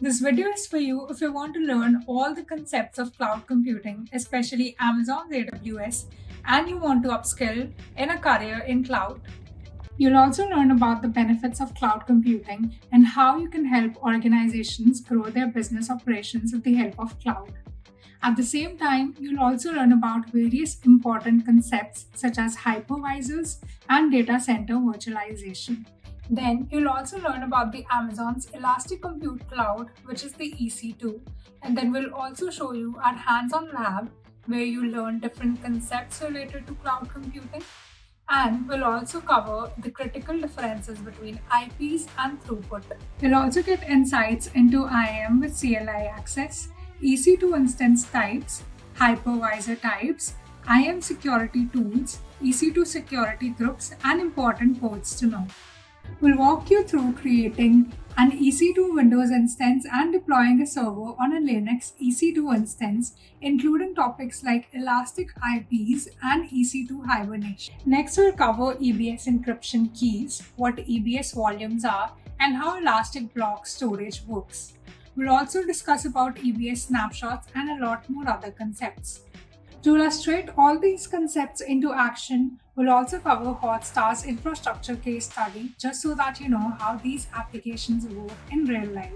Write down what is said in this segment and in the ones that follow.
This video is for you if you want to learn all the concepts of cloud computing, especially Amazon's AWS, and you want to upskill in a career in cloud. You'll also learn about the benefits of cloud computing and how you can help organizations grow their business operations with the help of cloud. At the same time, you'll also learn about various important concepts such as hypervisors and data center virtualization. Then you'll also learn about the Amazon's Elastic Compute Cloud, which is the EC2. And then we'll also show you our hands-on lab where you learn different concepts related to cloud computing. And we'll also cover the critical differences between IPs and throughput. You'll also get insights into IAM with CLI access, EC2 instance types, hypervisor types, IAM security tools, EC2 security groups, and important ports to know. We'll walk you through creating an EC2 Windows instance and deploying a server on a Linux EC2 instance, including topics like elastic IPs and EC2 hibernation. Next, we'll cover EBS encryption keys, what EBS volumes are, and how elastic block storage works. We'll also discuss about EBS snapshots and a lot more other concepts. To illustrate all these concepts into action, we'll also cover Hotstar's infrastructure case study just so that you know how these applications work in real life.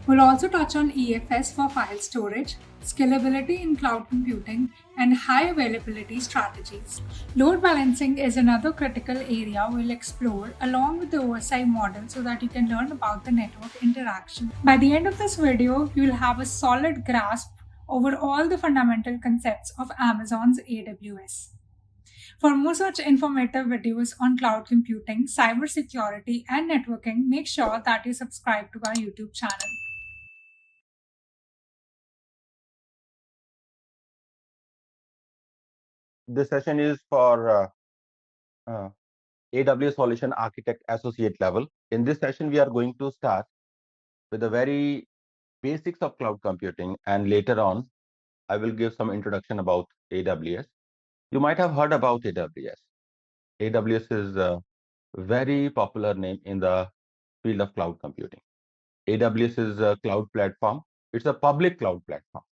We'll also touch on EFS for file storage, scalability in cloud computing, and high availability strategies. Load balancing is another critical area we'll explore along with the OSI model so that you can learn about the network interaction. By the end of this video, you'll have a solid grasp over all the fundamental concepts of Amazon's AWS. For more such informative videos on cloud computing, cybersecurity, and networking, make sure that you subscribe to our YouTube channel. This session is for AWS Solution Architect Associate level. In this session, we are going to start with the very basics of cloud computing, and later on, I will give some introduction about AWS. You might have heard about AWS. AWS is a very popular name in the field of cloud computing. AWS is a cloud platform. It's a public cloud platform,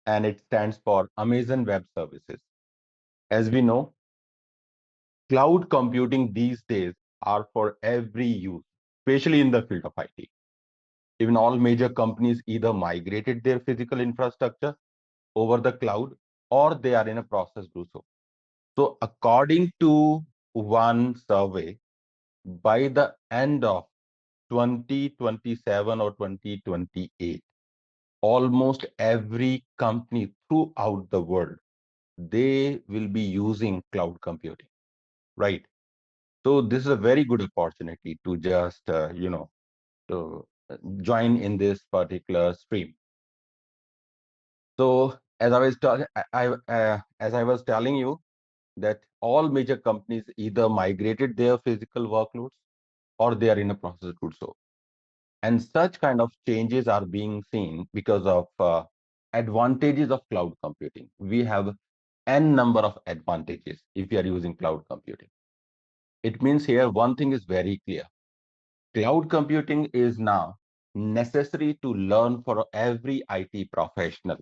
and it stands for Amazon Web Services. As we know, cloud computing these days are for every use, especially in the field of IT. Even all major companies either migrated their physical infrastructure over the cloud or they are in a process to do so. So according to one survey, by the end of 2027 or 2028, almost every company throughout the world, they will be using cloud computing, right? So this is a very good opportunity to just, to join in this particular stream. So as I was telling you that all major companies either migrated their physical workloads or they are in a process to do so. And such kind of changes are being seen because of advantages of cloud computing. We have n number of advantages if you are using cloud computing. It means here one thing is very clear. Cloud computing is now necessary to learn for every IT professional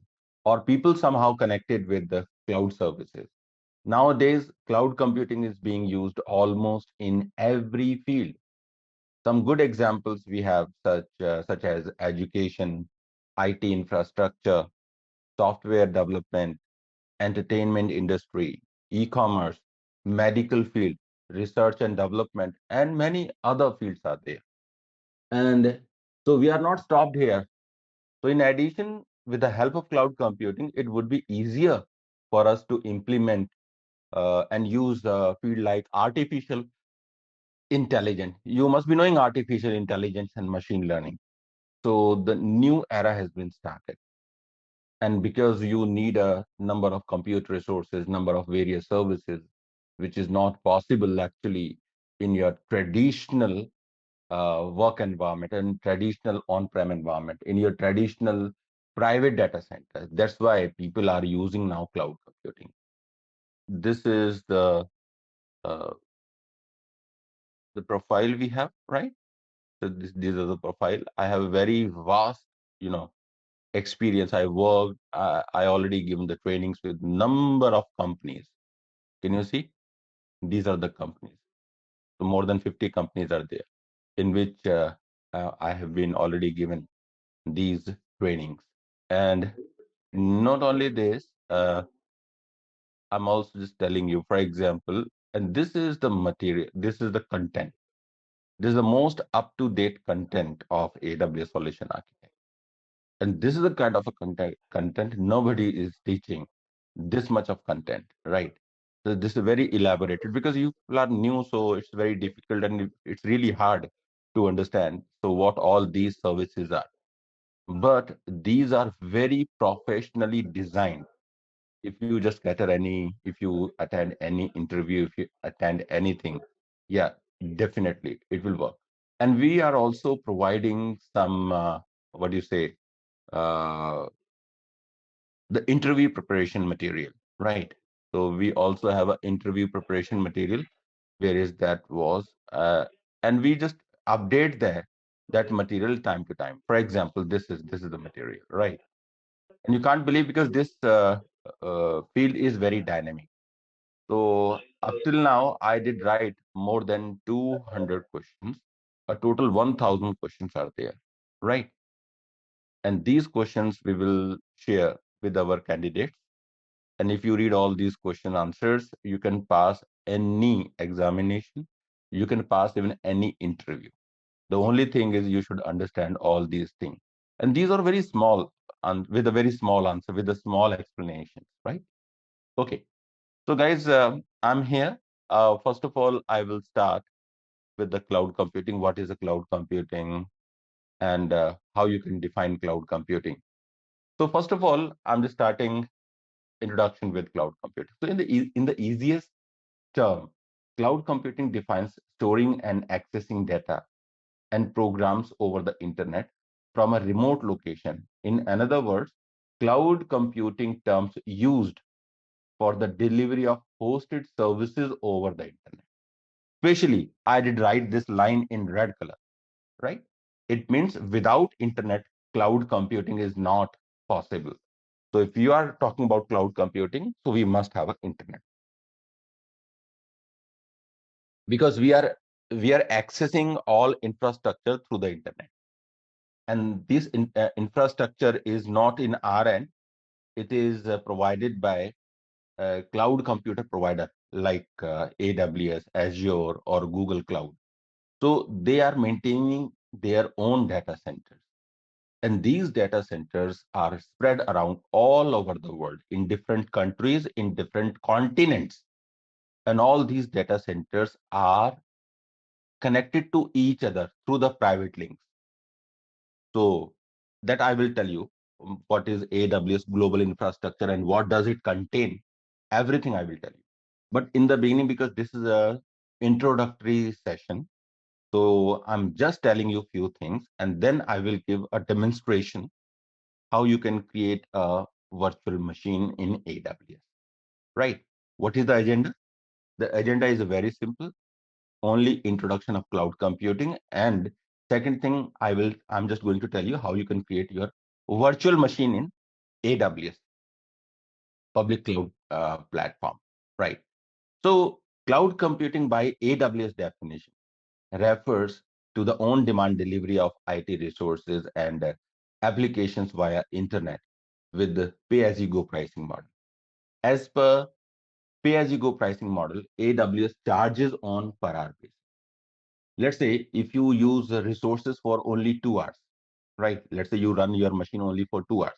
or people somehow connected with the cloud services. Nowadays, cloud computing is being used almost in every field. Some good examples we have such as education, IT infrastructure, software development, entertainment industry, e-commerce, medical field, research and development, and many other fields are there. And so we are not stopped here. So in addition, with the help of cloud computing, it would be easier for us to implement and use a field like artificial intelligence. You must be knowing artificial intelligence and machine learning. So the new era has been started. And because you need a number of compute resources, number of various services, which is not possible actually in your traditional work environment and traditional on-prem environment, in your traditional private data center. That's why people are using now cloud computing. This is uh, the profile we have, right? So these are the profile. I have a very vast experience. I worked. I already given the trainings with number of companies. Can you see? These are the companies. So more than 50 companies are there in which I have been already given these trainings. And not only this, I'm also just telling you, for example, and this is the material, this is the content. This is the most up-to-date content of AWS Solution Architect. And this is the kind of a content nobody is teaching this much of content, right? So this is very elaborated because you are new, so it's very difficult and it's really hard to understand. So what all these services are, but these are very professionally designed. If you just cater any, if you attend any interview, if you attend anything, yeah, definitely it will work. And we are also providing some, what do you say, uh, the interview preparation material, right? So we also have an interview preparation material, whereas that was, and we just update that material time to time. For example, this is the material, right? And you can't believe because this field is very dynamic. So up till now, I did write more than 200 questions. A total 1,000 questions are there, right? And these questions we will share with our candidates. And if you read all these question answers, you can pass any examination. You can pass even any interview. The only thing is you should understand all these things. And these are very small, and with a very small answer, with a small explanation, right? Okay. So guys, I'm here. First of all, I will start with the cloud computing. What is a cloud computing, and how you can define cloud computing? So first of all, I'm just starting introduction with cloud computing. So in the easiest term, cloud computing defines storing and accessing data and programs over the internet from a remote location. In another words, cloud computing terms used for the delivery of hosted services over the internet. Especially, I did write this line in red color, right? It means without internet, cloud computing is not possible. So if you are talking about cloud computing, so we must have an internet because we are accessing all infrastructure through the internet, and this infrastructure is not in our end. It is provided by cloud computer provider like AWS, Azure, or Google Cloud. So they are maintaining their own data centers. And these data centers are spread around all over the world in different countries, in different continents. And all these data centers are connected to each other through the private links. So that I will tell you what is AWS global infrastructure and what does it contain. Everything I will tell you. But in the beginning, because this is a introductory session, so I'm just telling you a few things, and then I will give a demonstration how you can create a virtual machine in AWS. Right? What is the agenda? The agenda is very simple. Only introduction of cloud computing, and second thing I'm just going to tell you how you can create your virtual machine in AWS public cloud platform, right? So cloud computing by AWS definition refers to the on demand delivery of IT resources and applications via internet with the pay as you go pricing model. As per pay as you go pricing model, AWS charges on per hour basis. Let's say if you use resources for only 2 hours, right? Let's say you run your machine only for 2 hours.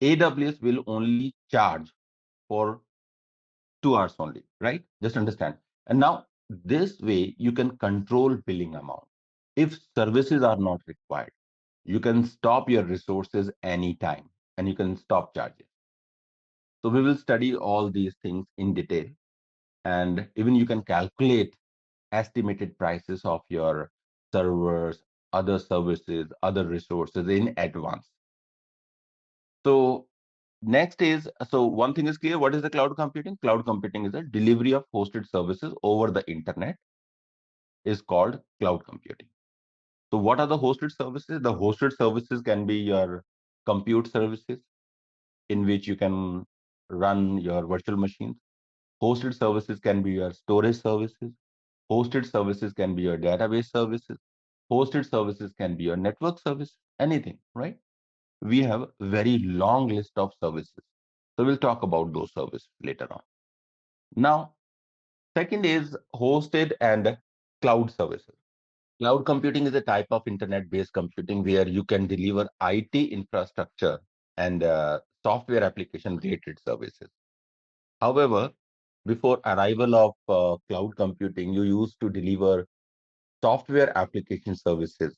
AWS will only charge for 2 hours only, right? Just understand. And now this way you can control billing amount. If services are not required, you can stop your resources anytime and you can stop charges. So we will study all these things in detail, and even you can calculate estimated prices of your servers, other services, other resources in advance. So next is, so one thing is clear, what is the cloud computing? Cloud computing is a delivery of hosted services over the internet is called cloud computing. So what are the hosted services? The hosted services can be your compute services in which you can run your virtual machines. Hosted services can be your storage services. Hosted services can be your database services. Hosted services can be your network service, anything, right? We have a very long list of services. So we'll talk about those services later on. Now, second is hosted and cloud services. Cloud computing is a type of internet-based computing where you can deliver IT infrastructure and software application related services. However, before arrival of cloud computing, you used to deliver software application services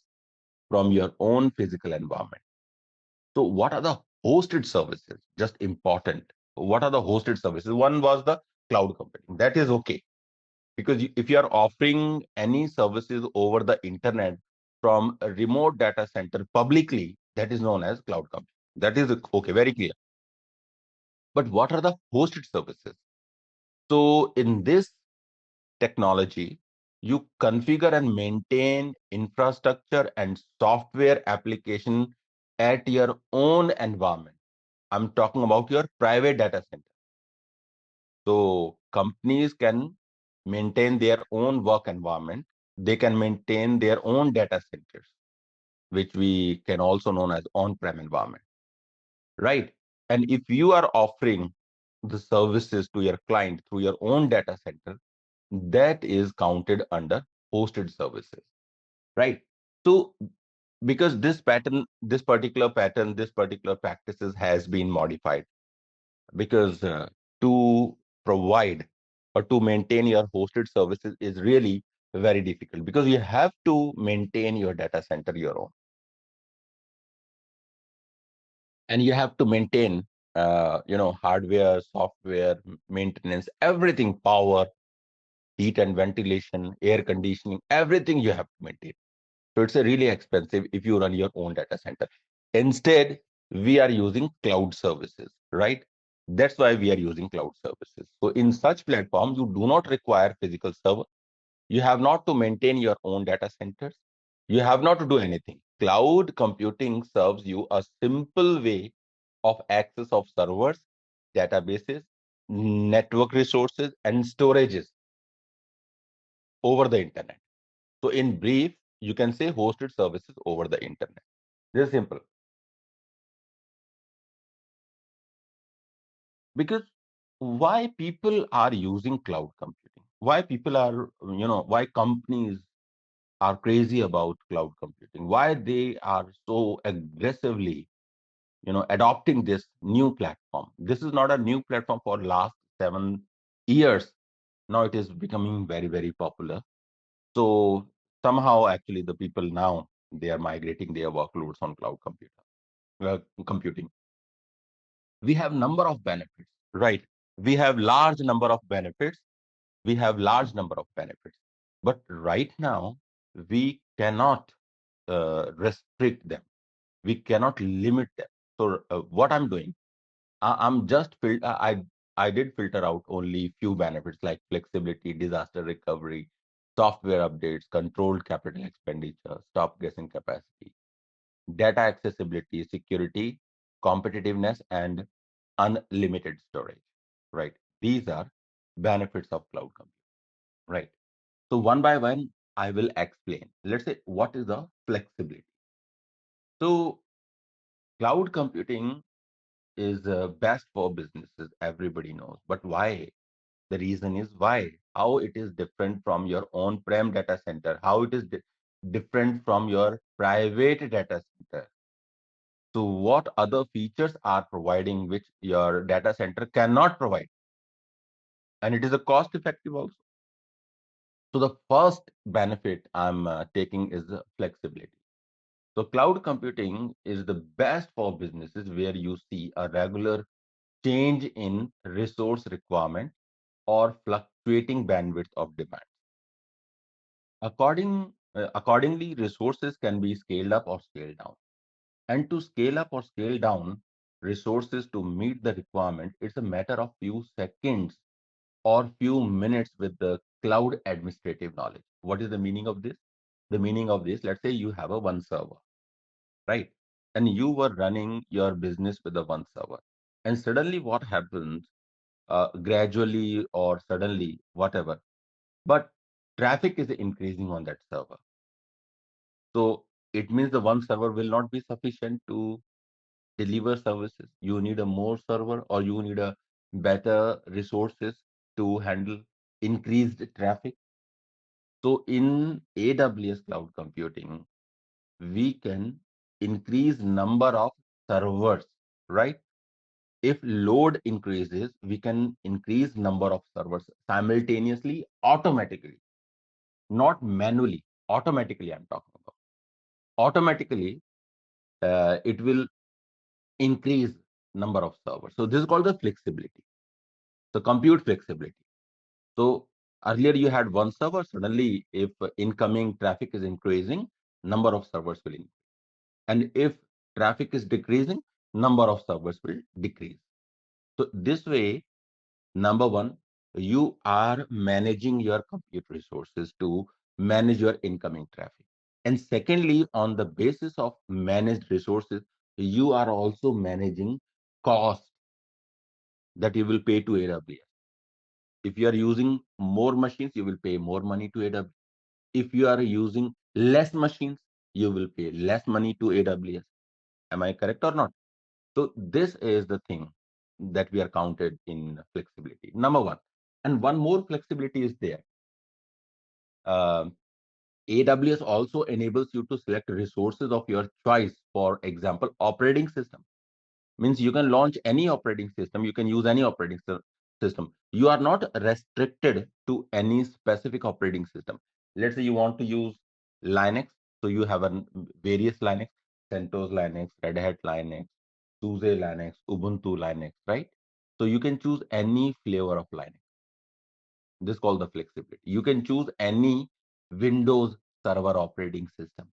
from your own physical environment. So what are the hosted services? Just important. What are the hosted services? One was the cloud computing. That is okay. Because if you are offering any services over the internet from a remote data center publicly, that is known as cloud computing. That is okay, very clear. But what are the hosted services? So in this technology, you configure and maintain infrastructure and software application at your own environment. I'm talking about your private data center. So companies can maintain their own work environment. They can maintain their own data centers, which we can also known as on-prem environment, right? And if you are offering the services to your client through your own data center, that is counted under hosted services, right? So because this particular practices has been modified because to provide or to maintain your hosted services is really very difficult because you have to maintain your data center your own, and you have to maintain hardware, software, maintenance, everything, power, heat and ventilation, air conditioning, everything you have to maintain. So it's a really expensive if you run your own data center. Instead, we are using cloud services, right? That's why we are using cloud services. So in such platforms, you do not require physical server. You have not to maintain your own data centers. You have not to do anything. Cloud computing serves you a simple way of access of servers, databases, network resources, and storages over the internet. So in brief, you can say hosted services over the internet. This is simple. Because why people are using cloud computing? Why people are, why companies are crazy about cloud computing? Why they are so aggressively, adopting this new platform? This is not a new platform for last 7 years. Now it is becoming very, very popular. So somehow actually the people now they are migrating their workloads on computing. We have number of benefits, right? We have large number of benefits. We have large number of benefits, but right now we cannot restrict them. We cannot limit them. So what I'm doing, I'm just I did filter out only few benefits like flexibility, disaster recovery, software updates, controlled capital expenditure, stop guessing capacity, data accessibility, security, competitiveness, and unlimited storage, right? These are benefits of cloud computing, right? So one by one, I will explain. Let's say what is the flexibility. So cloud computing is best for businesses. Everybody knows, but why? The reason is why. How it is different from your on-prem data center. How it is different from your private data center. So what other features are providing which your data center cannot provide? And it is a cost effective also. So the first benefit I'm taking is the flexibility. So cloud computing is the best for businesses where you see a regular change in resource requirement or fluctuating bandwidth of demand. Accordingly, resources can be scaled up or scaled down. And to scale up or scale down resources to meet the requirement, it's a matter of few seconds or few minutes with the cloud administrative knowledge. What is the meaning of this? The meaning of this, let's say you have a one server, right? And you were running your business with a one server. And suddenly what happens, gradually or suddenly, whatever, but traffic is increasing on that server. So it means the one server will not be sufficient to deliver services. You need a more server, or you need a better resources to handle increased traffic. So in AWS cloud computing, we can increase number of servers, right? If load increases, we can increase number of servers simultaneously, automatically, not manually. Automatically, I'm talking about. Automatically, it will increase number of servers. So this is called the flexibility, the compute flexibility. So earlier you had one server. Suddenly, if incoming traffic is increasing, number of servers will increase. And if traffic is decreasing, number of servers will decrease. So this way, number one, you are managing your compute resources to manage your incoming traffic. And secondly, on the basis of managed resources, you are also managing cost that you will pay to AWS. If you are using more machines, you will pay more money to AWS. If you are using less machines, you will pay less money to AWS. Am I correct or not? So this is the thing that we are counted in flexibility. Number one. And one more flexibility is there. AWS also enables you to select resources of your choice. For example, operating system. Means you can launch any operating system, you can use any operating system. You are not restricted to any specific operating system. Let's say you want to use Linux, so you have various Linux, CentOS Linux, Red Hat Linux, SUSE Linux, Ubuntu Linux, right? So you can choose any flavor of Linux. This is called the flexibility. You can choose any Windows server operating system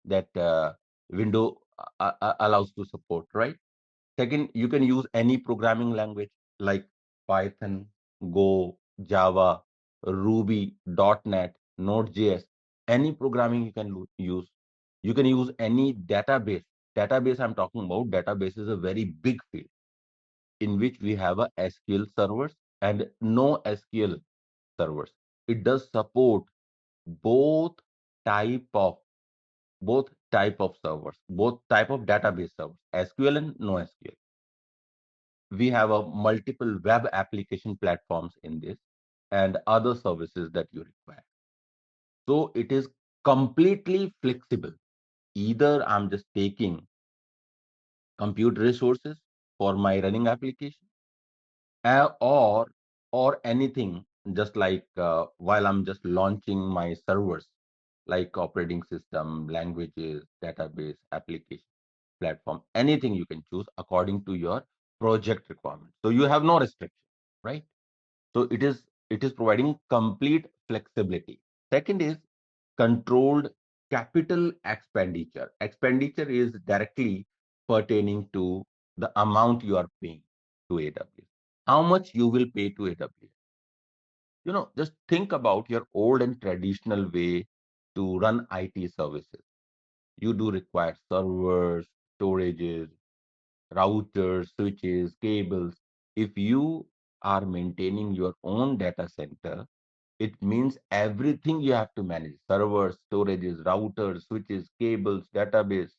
that window allows to support, right? Second, you can use any programming language like Python, Go, Java, Ruby, .NET, Node.js. Any programming you can use. You can use any database. Database I'm talking about, database is a very big field in which we have a SQL servers and no SQL servers. It does support both type of servers, both type of database servers, SQL and no SQL. We have a multiple web application platforms in this and other services that you require. So it is completely flexible. Either I'm just taking compute resources for my running application, or anything, just like while I'm just launching my servers, like operating system, languages, database, application, platform, anything you can choose according to your project requirement. So you have no restriction, right? So it is providing complete flexibility. Second is controlled capital expenditure. Expenditure is directly pertaining to the amount you are paying to AWS. How much you will pay to AWS? Just think about your old and traditional way to run IT services. You do require servers, storages, routers, switches, cables. If you are maintaining your own data center, it means everything you have to manage: servers, storages, routers, switches, cables, database,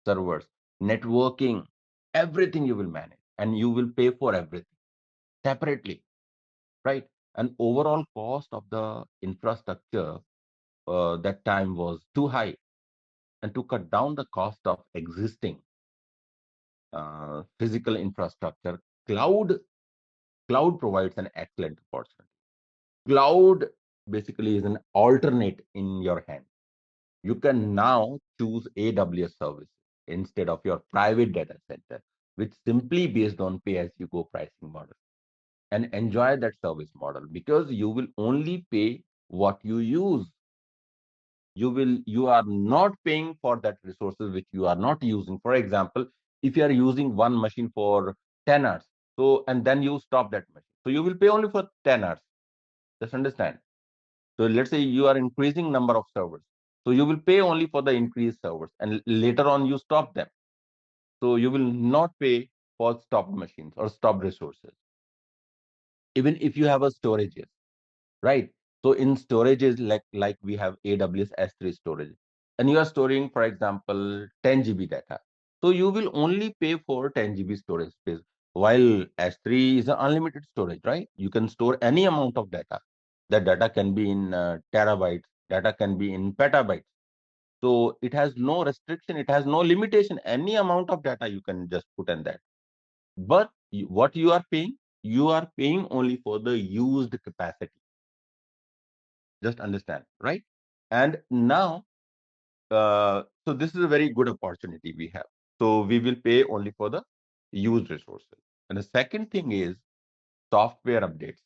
servers, networking, everything you will manage, and you will pay for everything separately, right? And overall cost of the infrastructure that time was too high. And to cut down the cost of existing physical infrastructure, cloud cloud provides an excellent opportunity. Cloud basically is an alternate in your hand. You can now choose AWS service instead of your private data center, which simply based on pay as you go pricing model, and enjoy that service model because you will only pay what you use. You are not paying for that resources which you are not using. For example, if you are using one machine for 10 hours, so and then you stop that machine, so you will pay only for 10 hours. Just understand. So let's say you are increasing number of servers. So you will pay only for the increased servers, and later on you stop them. So you will not pay for stopped machines or stopped resources. Even if you have a storages, right? So in storages, like we have AWS S3 storage, and you are storing, for example, 10 GB data. So you will only pay for 10 GB storage space, while S3 is an unlimited storage, right? You can store any amount of data. That data can be in terabytes, data can be in petabytes. So it has no restriction, it has no limitation. Any amount of data you can just put in that. But what you are paying only for the used capacity. Just understand, right? And now, so this is a very good opportunity we have. So we will pay only for the used resources. And the second thing is software updates.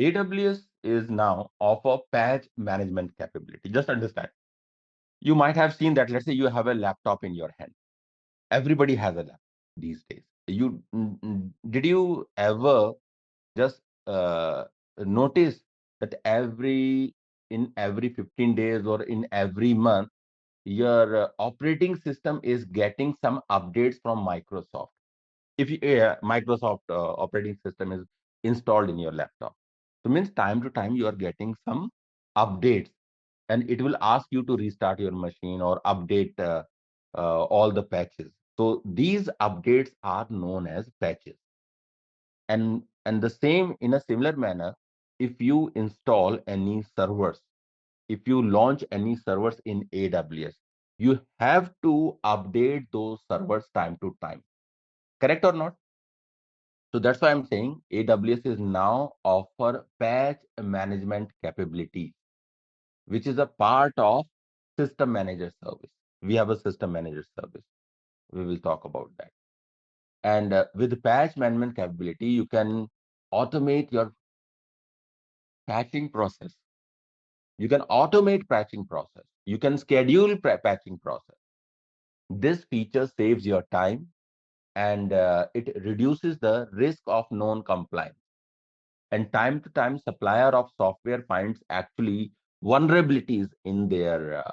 AWS is now offer patch management capability. Just understand. You might have seen that. Let's say you have a laptop in your hand. Everybody has a laptop these days. Did you ever just notice that every 15 days or in every month your operating system is getting some updates from Microsoft? If Microsoft operating system is installed in your laptop, so means time to time you are getting some updates, and it will ask you to restart your machine or update all the patches. So these updates are known as patches. And the same, in a similar manner, if you install any servers, if you launch any servers in AWS, you have to update those servers time to time. Correct or not? So that's why I'm saying AWS is now offer patch management capability, which is a part of system manager service. We have a system manager service. We will talk about that. And with patch management capability, you can automate your patching process. You can automate patching process. You can schedule patching process. This feature saves your time, and it reduces the risk of non-compliance. And time to time, supplier of software finds actually vulnerabilities in their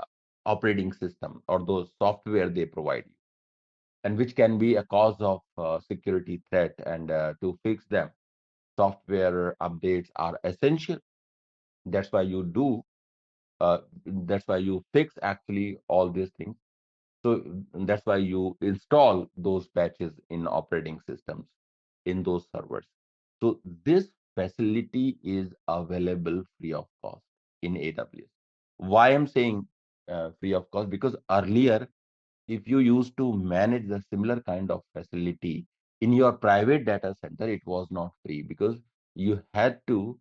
operating system or those software they provide you, and which can be a cause of security threat. And to fix them, software updates are essential. That's why you do. That's why you fix actually all these things. So that's why you install those patches in operating systems in those servers. So this facility is available free of cost in AWS. Why I'm saying free of cost? Because earlier, if you used to manage the similar kind of facility in your private data center, it was not free because you had to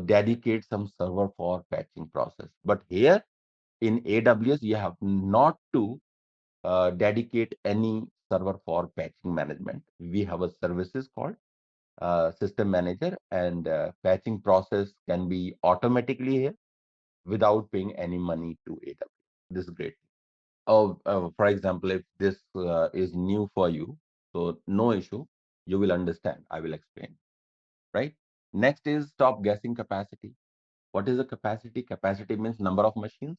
dedicate some server for patching process. But here in AWS, you have not to dedicate any server for patching management. We have a services called system manager, and patching process can be automatically here without paying any money to AWS. This is great. Oh, for example, if this is new for you, so no issue, you will understand. I will explain. Right. Next is stop guessing capacity. What is the capacity? Capacity means number of machines.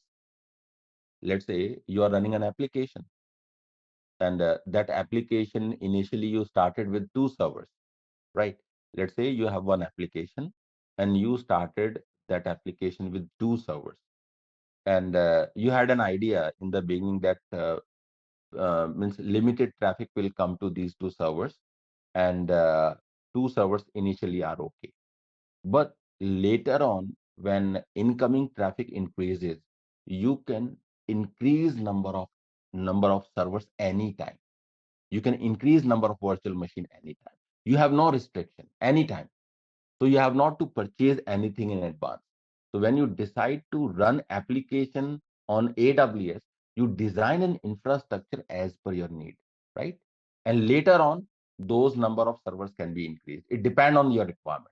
Let's say you are running an application, and that application initially you started with 2 servers, right? Let's say you have one application and you started that application with 2 servers, and you had an idea in the beginning that means limited traffic will come to these 2 servers, and 2 servers initially are okay. But later on, when incoming traffic increases, you can increase number of servers anytime. You can increase number of virtual machine anytime. You have no restriction anytime. So you have not to purchase anything in advance. So when you decide to run application on AWS, you design an infrastructure as per your need, right? And later on, those number of servers can be increased. It depends on your requirement,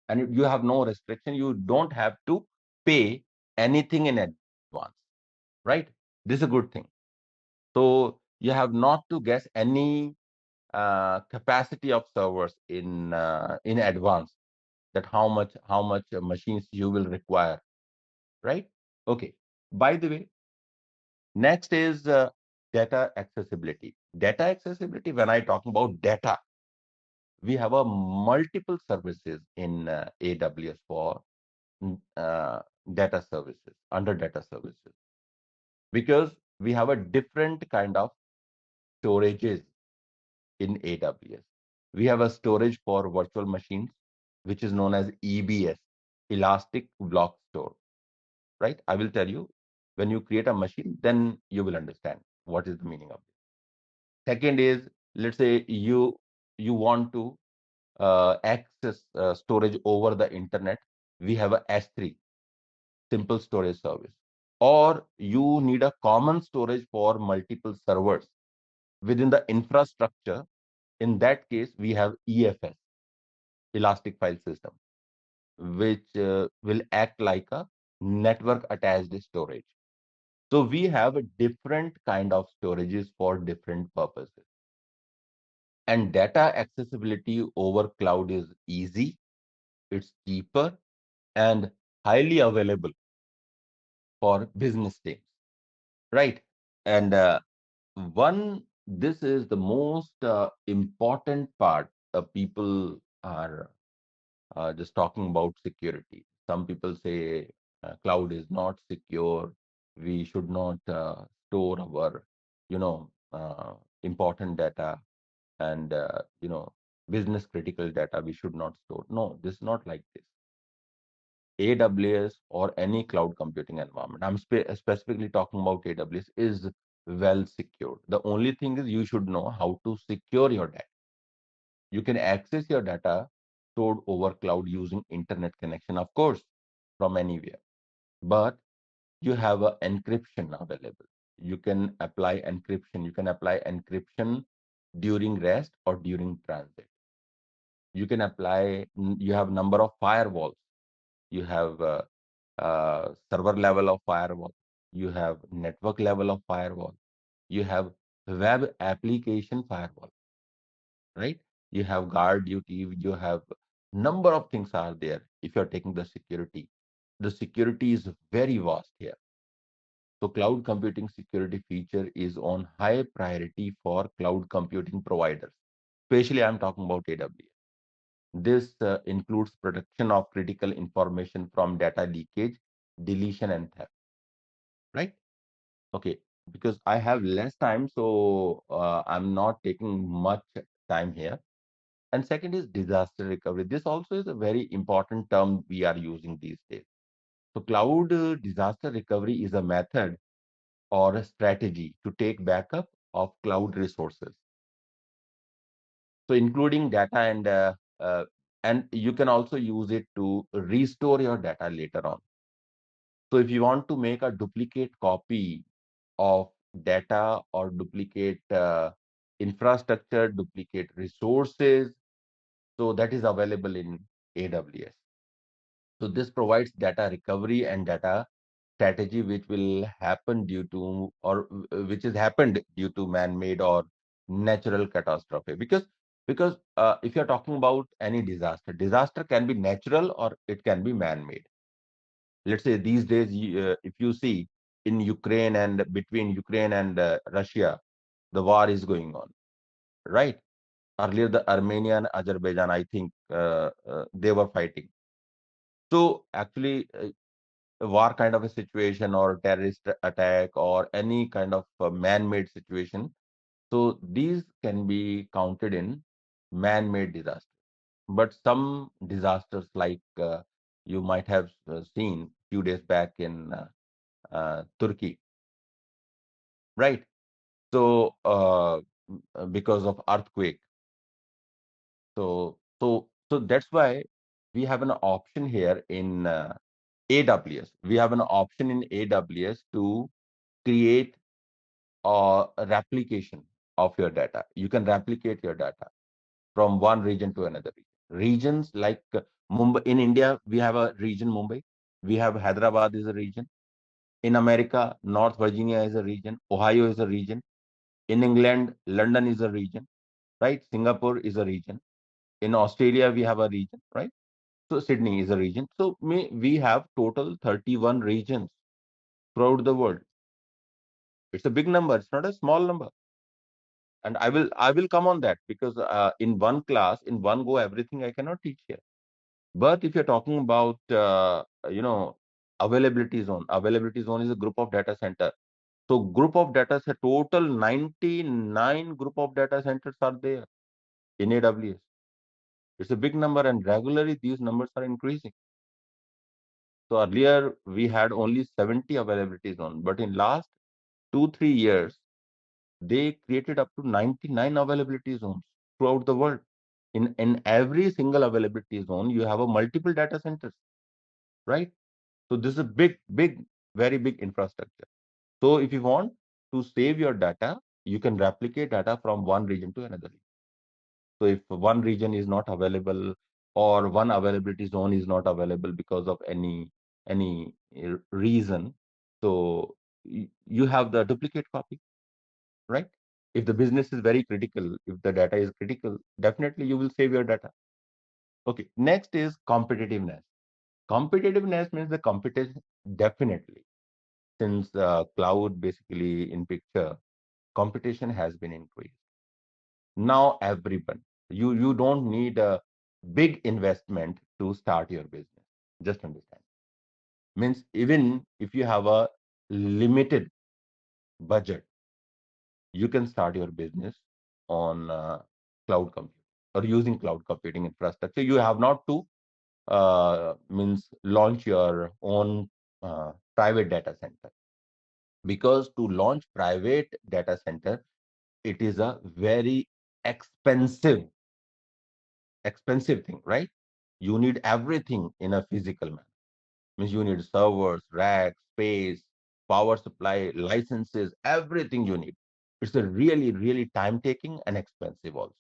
and you have no restriction. You don't have to pay anything in advance, right? This is a good thing. So you have not to guess any capacity of servers in advance, that how much machines you will require, right? Okay. By the way, next is data accessibility. Data accessibility, when I talk about data, we have a multiple services in AWS for uh, data services, under data services, because we have a different kind of storages in AWS. We have a storage for virtual machines, which is known as EBS, Elastic Block Store, right? I will tell you, when you create a machine, then you will understand what is the meaning of it. Second is, let's say you want to access storage over the internet. We have a S3, simple storage service. Or you need a common storage for multiple servers within the infrastructure. In that case, we have EFS, Elastic File System, which will act like a network attached storage. So we have a different kind of storages for different purposes. And data accessibility over cloud is easy, it's cheaper, and highly available for business teams, right? And this is the most important part. People are just talking about security. Some people say cloud is not secure. We should not store our, important data and business critical data. We should not store. No, this is not like this. AWS or any cloud computing environment, I'm specifically talking about AWS, is well secured. The only thing is you should know how to secure your data. You can access your data stored over cloud using internet connection, of course, from anywhere. But you have an encryption available. You can apply encryption. You can apply encryption during rest or during transit. You can apply. You have number of firewalls. You have server level of firewall. You have network level of firewall. You have web application firewall, right? You have guard duty. You have number of things are there. If you're taking the security is very vast here. So cloud computing security feature is on high priority for cloud computing providers. Especially I'm talking about AWS. This includes protection of critical information from data leakage, deletion, and theft, right? Okay, because I have less time, so I'm not taking much time here. And second is disaster recovery. This also is a very important term we are using these days. So cloud disaster recovery is a method or a strategy to take backup of cloud resources. So including data and you can also use it to restore your data later on. So if you want to make a duplicate copy of data or duplicate infrastructure, duplicate resources, so that is available in AWS. So this provides data recovery and data strategy which will happen due to or which has happened due to man-made or natural catastrophe. Because if you're talking about any disaster can be natural or it can be man-made. Let's say these days, if you see in Ukraine and between Ukraine and Russia, the war is going on, right? Earlier, the Armenia and Azerbaijan, I think they were fighting. So actually, a war kind of a situation or terrorist attack or any kind of man-made situation. So these can be counted in man-made disaster. But some disasters like you might have seen few days back in Turkey, right? So because of earthquake, so that's why we have an option here in AWS. We have an option in AWS to create a replication of your data. You can replicate your data from one region to another region. Regions like Mumbai in India, we have a region Mumbai. We have Hyderabad is a region. In America, North Virginia is a region. Ohio is a region. In England, London is a region, right? Singapore is a region. In Australia, we have a region, right? So Sydney is a region. So we have total 31 regions. throughout the world. It's a big number. It's not a small number. And I will come on that, because in one class, in one go, everything I cannot teach here. But if you're talking about availability zone is a group of data center. So group of data set, total 99 group of data centers are there in AWS. It's a big number, and regularly these numbers are increasing. So earlier we had only 70 availability zone, but in last 2-3 years they created up to 99 availability zones throughout the world. In every single availability zone, you have a multiple data centers, right? So this is a big, very big infrastructure. So if you want to save your data, you can replicate data from one region to another. So if one region is not available, or one availability zone is not available because of any reason, so you have the duplicate copy, right? If the business is very critical, if the data is critical, definitely you will save your data. Okay, next is competitiveness. Competitiveness means the competition, definitely. Since cloud basically in picture, competition has been increased. Now everyone, you don't need a big investment to start your business. Just understand. Means even if you have a limited budget, you can start your business on cloud computing or using cloud computing infrastructure. You have not to means launch your own private data center, because to launch private data center, it is a very expensive thing, right? You need everything in a physical manner. Means you need servers, racks, space, power supply, licenses, everything you need. It's a really time taking and expensive also.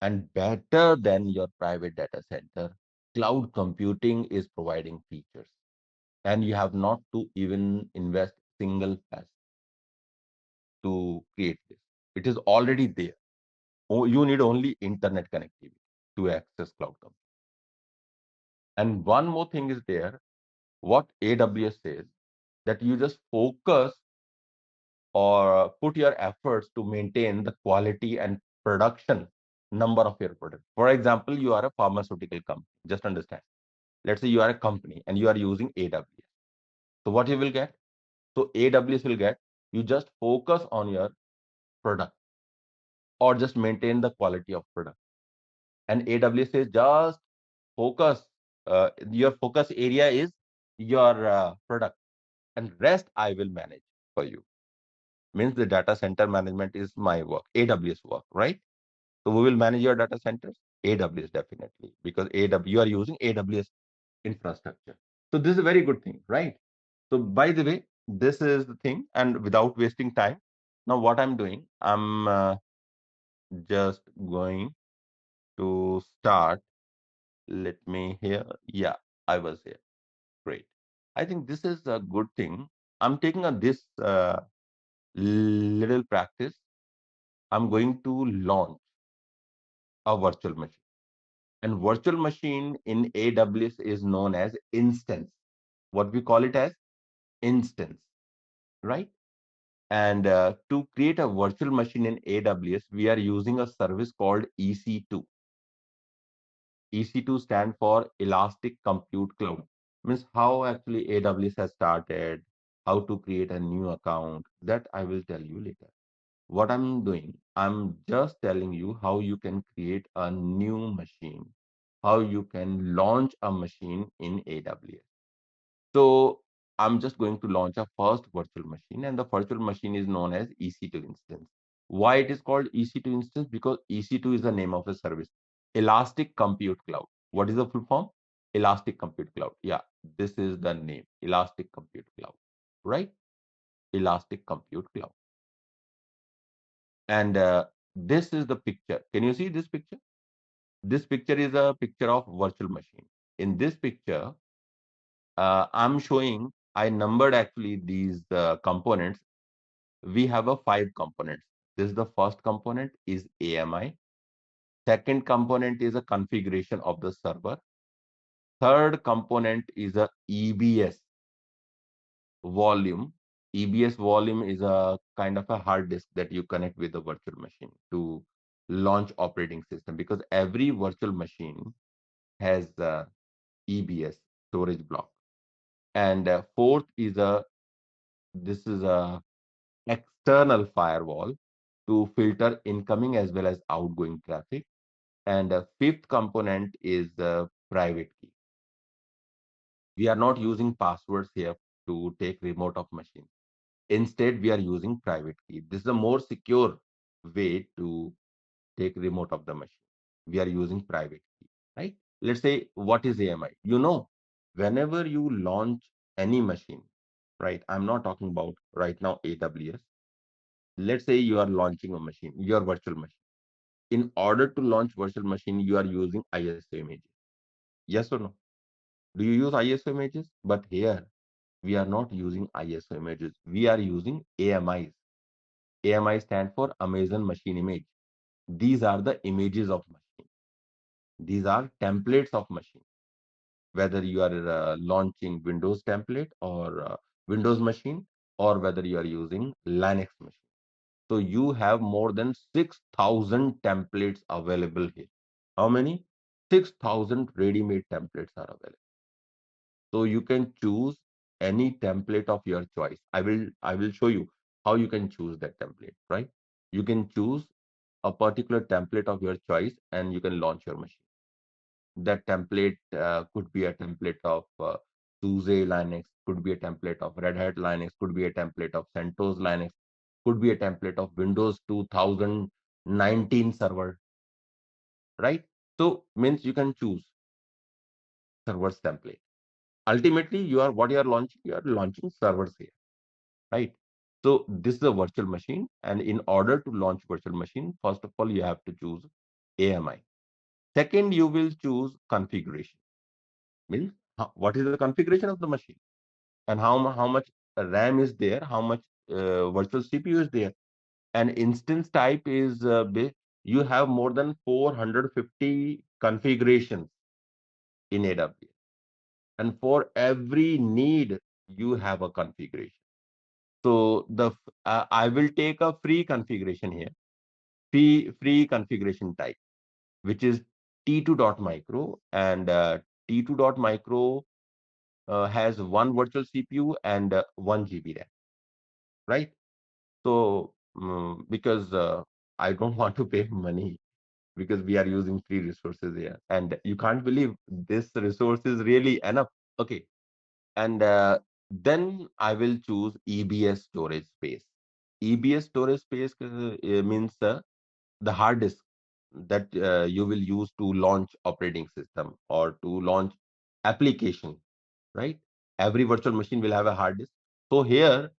And better than your private data center, cloud computing is providing features, and you have not to even invest single pass to create this. It is already there. You need only internet connectivity to access cloud computing. And one more thing is there, what AWS says, that you just focus or put your efforts to maintain the quality and production number of your product. For example, you are a pharmaceutical company. Just understand. Let's say you are a company and you are using AWS. So what you will get? So AWS will get, you just focus on your product or just maintain the quality of product. And AWS says just focus, your focus area is your product, and rest I will manage for you. Means the data center management is my work, AWS work, right? So we will manage your data centers, AWS definitely, because you are using AWS infrastructure. So this is a very good thing, right? So by the way, this is the thing, and without wasting time, now what I'm doing, I'm just going to start. Let me here. Yeah, I was here. Great. I think this is a good thing. I'm taking on this little practice. I'm going to launch a virtual machine. And virtual machine in AWS is known as instance. What we call it as instance, right? And to create a virtual machine in AWS, we are using a service called EC2. EC2 stand for Elastic Compute Cloud. Means how actually AWS has started, how to create a new account. That I will tell you later. What I'm doing, I'm just telling you how you can create a new machine, how you can launch a machine in AWS. So I'm just going to launch a first virtual machine, and the virtual machine is known as EC2 instance. Why it is called EC2 instance? Because EC2 is the name of the service, Elastic Compute Cloud. What is the full form? Elastic Compute Cloud. Yeah, this is the name, Elastic Compute Cloud, right? Elastic Compute Cloud. And this is the picture. Can you see this picture? This picture is a picture of virtual machine. In this picture, I'm showing, I numbered actually these components. We have a 5 components. This is the first component is AMI. Second component is a configuration of the server. Third component is a EBS. volume. EBS volume is a kind of a hard disk that you connect with the virtual machine to launch operating system, because every virtual machine has EBS storage block. And fourth is this is a external firewall to filter incoming as well as outgoing traffic. And fifth component is the private key. We are not using passwords here to take remote of machine. Instead, we are using private key. This is a more secure way to take remote of the machine. We are using private key, right? Let's say, what is AMI? Whenever you launch any machine, right? I'm not talking about right now AWS. Let's say you are launching a machine, your virtual machine. In order to launch virtual machine, you are using ISO images. Yes or no? Do you use ISO images? But here, we are not using ISO images. We are using AMIs. AMI stand for Amazon Machine Image. These are the images of machine. These are templates of machine. Whether you are launching Windows template or Windows machine, or whether you are using Linux machine. So you have more than 6,000 templates available here. How many? 6,000 ready-made templates are available. So you can choose any template of your choice. I will show you how you can choose that template, right? You can choose a particular template of your choice and you can launch your machine. That template could be a template of SUSE Linux, could be a template of Red Hat Linux, could be a template of CentOS Linux, could be a template of Windows 2019 server, right? So means you can choose servers template. Ultimately, what you are launching, you are launching servers here, right? So this is a virtual machine, and in order to launch virtual machine, first of all, you have to choose AMI. Second, you will choose configuration. Means what is the configuration of the machine, and how much RAM is there, how much virtual CPU is there, and instance type is you have more than 450 configurations in AWS, and for every need you have a configuration. So I will take a free configuration here, free configuration type, which is T2.micro, and T2.micro has one virtual CPU and 1 GB RAM, right? So because I don't want to pay money, because we are using free resources here, and you can't believe this resource is really enough. Okay, and then I will choose EBS storage space. EBS storage space means the hard disk that you will use to launch operating system or to launch application, right? Every virtual machine will have a hard disk. So here,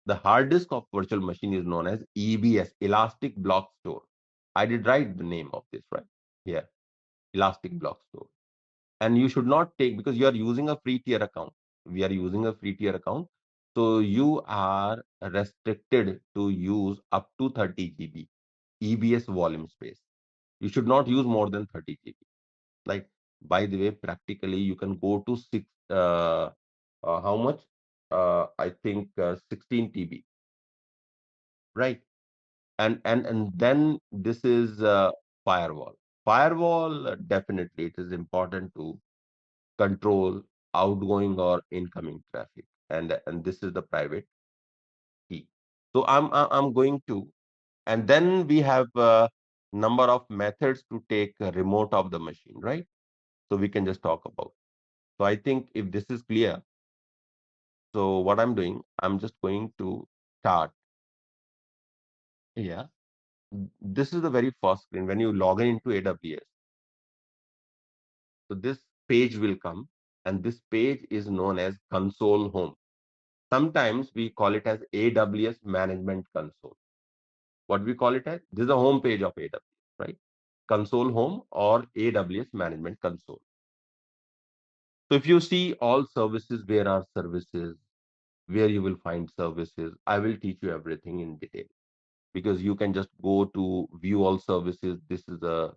the hard disk of virtual machine is known as EBS, Elastic Block Store. I did write the name of this right here, Elastic Block Store. And you should not take, because you are using a free tier account. We are using a free tier account. So you are restricted to use up to 30 GB EBS volume space. You should not use more than 30 GB. Like, by the way, practically you can go to how much? I think 16 TB, right? And then this is firewall. Firewall, definitely it is important to control outgoing or incoming traffic, and this is the private key. So I'm going to, and then we have a number of methods to take a remote of the machine, right? So we can just talk about. So I think if this is clear, so what I'm doing, I'm just going to start. Yeah, this is the very first screen when you log in into AWS. So this page will come, and this page is known as console home. Sometimes we call it as AWS management console. What we call it as, this is the home page of AWS, right? Console home or AWS management console. So if you see all services, where are services, where you will find services, I will teach you everything in detail, because you can just go to view all services. This is a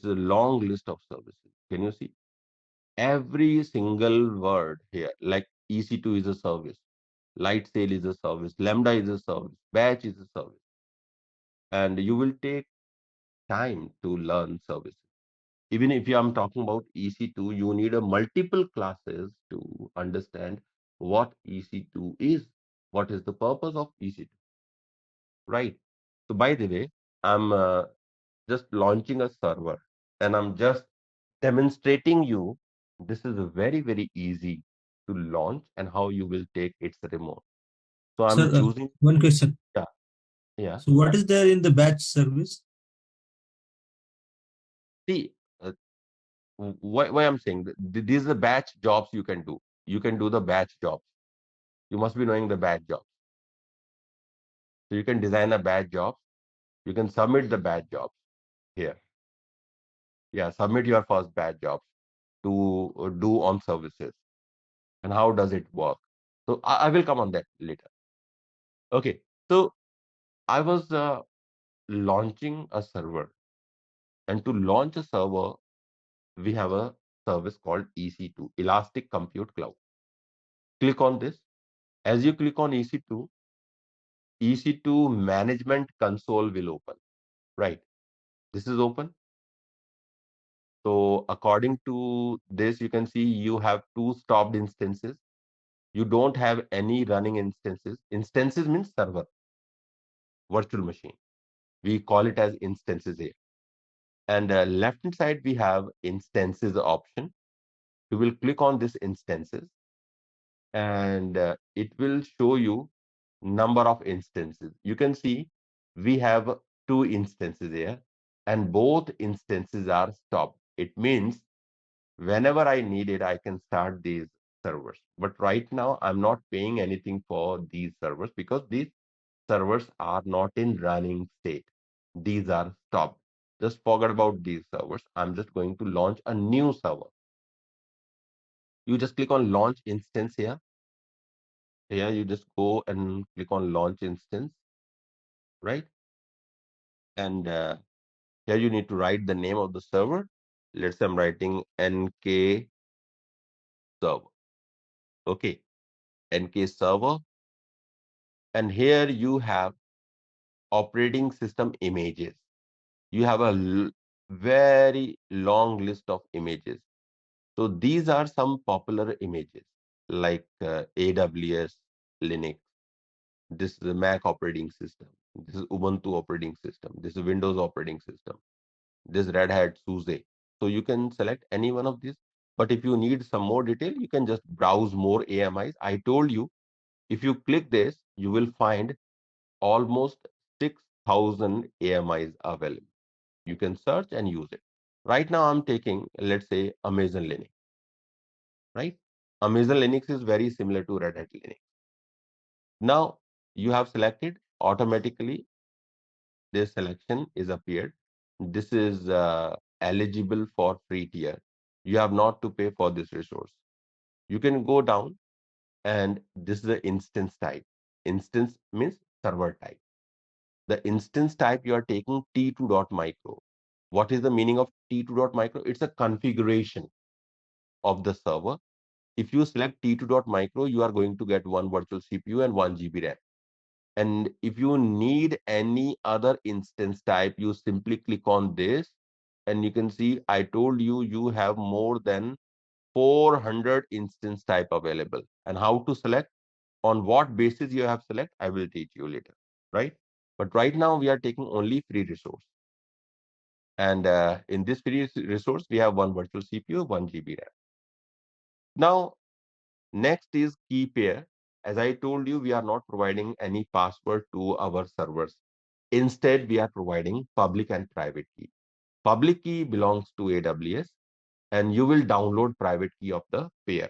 long list of services. Can you see every single word here? Like EC2 is a service, Light Sail is a service, Lambda is a service, Batch is a service, and you will take time to learn services. Even if I'm talking about EC2, you need a multiple classes to understand what EC2 is, what is the purpose of EC2, right? So by the way, I'm just launching a server and I'm just demonstrating you this is a very easy to launch and how you will take its remote. So I'm Sir, choosing, one question. yeah, yeah. So what is there in the batch service? See, why I'm saying that these are the batch jobs you can do. You can do the batch jobs. You must be knowing the batch jobs. So you can design a batch job. You can submit the batch jobs here. Yeah, submit your first batch jobs to do on services. And how does it work? So I will come on that later. Okay. So I was launching a server, and to launch a server, we have a service called EC2, Elastic Compute Cloud. Click on this. As you click on EC2, EC2 management console will open, right? This is open. So according to this, you can see you have two stopped instances. You don't have any running instances. Instances means server, virtual machine. We call it as instances here. And left hand side, we have instances option. You will click on this instances and it will show you number of instances. You can see we have two instances here and both instances are stopped. It means whenever I need it, I can start these servers. But right now, I'm not paying anything for these servers because these servers are not in running state. These are stopped. Just forget about these servers. I'm just going to launch a new server. You just click on launch instance here. Here, you just go and click on launch instance, right? And here you need to write the name of the server. Let's say I'm writing NK server. Okay, NK server. And here you have operating system images. You have a very long list of images. So these are some popular images like AWS, Linux. This is the Mac operating system. This is Ubuntu operating system. This is Windows operating system. This Red Hat SUSE. So you can select any one of these. But if you need some more detail, you can just browse more AMIs. I told you, if you click this, you will find almost 6,000 AMIs available. You can search and use it. Right now, I'm taking, let's say, Amazon Linux, right? Amazon Linux is very similar to Red Hat Linux. Now, you have selected automatically, this selection is appeared. This is eligible for free tier. You have not to pay for this resource. You can go down and this is the instance type. Instance means server type. The instance type you are taking T2.micro. What is the meaning of T2.micro? It's a configuration of the server. If you select T2.micro, you are going to get one virtual CPU and 1 GB RAM. And if you need any other instance type, you simply click on this and you can see I told you you have more than 400 instance type available. And how to select, on what basis you have select, I will teach you later, right? But right now we are taking only free resource. And in this free resource, we have one virtual CPU, 1 GB RAM. Now, next is key pair. As I told you, we are not providing any password to our servers. Instead, we are providing public and private key. Public key belongs to AWS and you will download private key of the pair.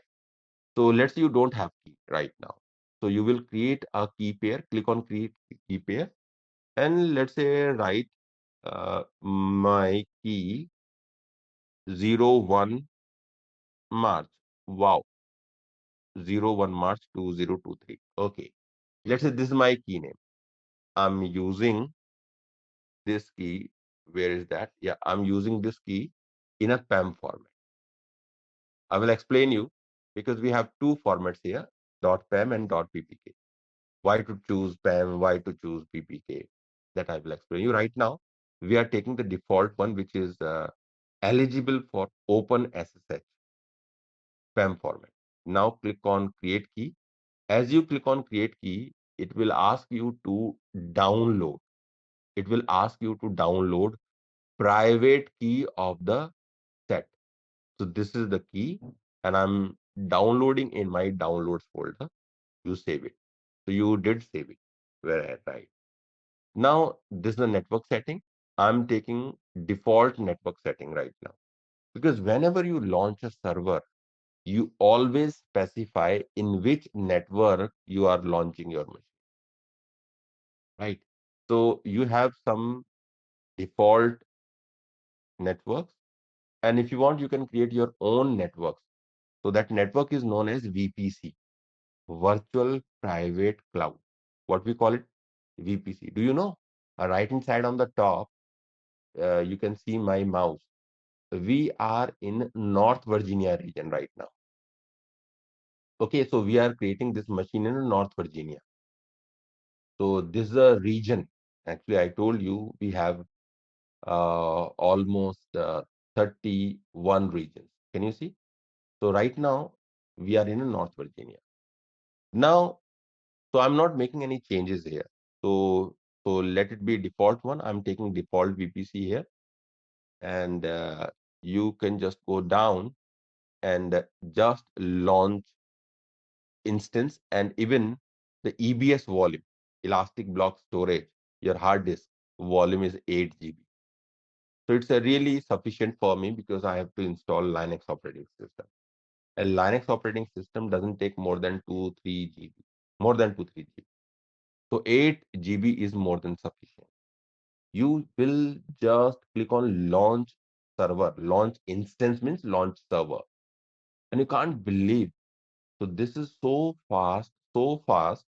So let's say you don't have key right now. So you will create a key pair, click on create key pair and let's say write my key 01 March. Wow. 01 March 2023. Okay. Let's say this is my key name. I'm using this key. Where is that? Yeah, I'm using this key in a PAM format. I will explain you because we have two formats here. .pem and .ppk. Why to choose PEM, why to choose PPK, that I will explain you right now. We are taking the default one, which is eligible for Open SSH PEM format. Now click on create key. As you click on create key, it will ask you to download. It will ask you to download private key of the set. So this is the key, and I'm downloading in my downloads folder. You save it. So you did save it. Where right? Now, this is the network setting. I'm taking default network setting right now because whenever you launch a server, you always specify in which network you are launching your machine, right? So you have some default networks, and if you want, you can create your own networks. So that network is known as VPC, Virtual Private Cloud. What we call it, VPC. Do you know? Right inside on the top, you can see my mouse. We are in North Virginia region right now. Okay, so we are creating this machine in North Virginia. So this is a region. Actually, I told you we have almost 31 regions. Can you see? So right now we are in North Virginia. Now, so I'm not making any changes here. So let it be default one. I'm taking default VPC here, and you can just go down and just launch instance, and even the EBS volume, elastic block storage, your hard disk volume is 8 GB. So it's a really sufficient for me because I have to install Linux operating system. A Linux operating system doesn't take more than 2-3 GB, more than 2-3 GB. So 8 GB is more than sufficient. You will just click on launch server. Launch instance means launch server. And you can't believe. So this is so fast, so fast.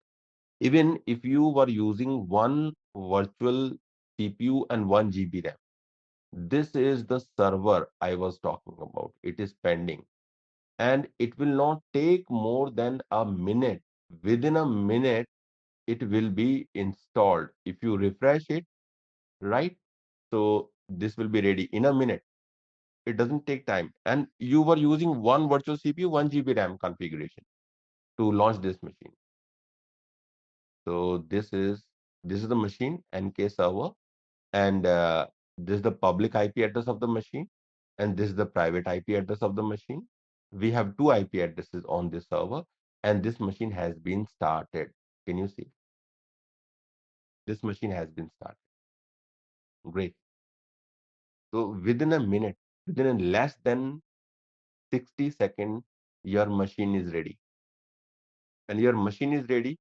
Even if you were using one virtual CPU and 1 GB RAM, this is the server I was talking about. It is pending and it will not take more than a minute. Within a minute, it will be installed. If you refresh it, right? So this will be ready in a minute. It doesn't take time. And you were using one virtual CPU, 1 GB RAM configuration to launch this machine. So this is the machine NK server, and this is the public IP address of the machine, and this is the private IP address of the machine. We have two IP addresses on this server, and this machine has been started. Can you see? This machine has been started. Great. So within a minute, within a less than 60 seconds, your machine is ready. And your machine is ready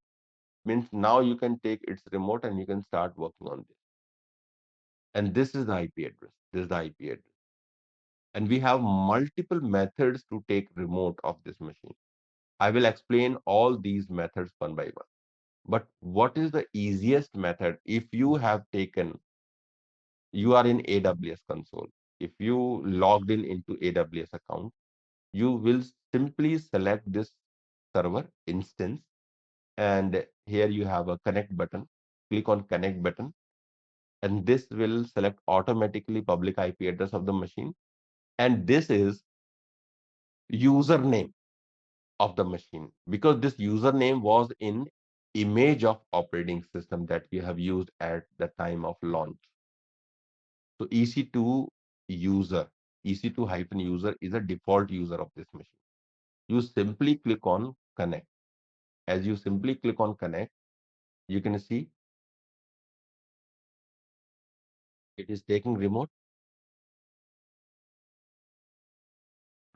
means now you can take its remote and you can start working on this. And this is the IP address. This is the IP address. And we have multiple methods to take remote of this machine. I will explain all these methods one by one. But what is the easiest method if you have taken, you are in AWS console. If you logged in into AWS account, you will simply select this server instance, and here you have a connect button. Click on connect button, and this will select automatically public IP address of the machine. And this is username of the machine, because this username was in image of operating system that you have used at the time of launch. So EC2 user, EC2 hyphen user is a default user of this machine. You simply click on connect. As you simply click on connect, you can see it is taking remote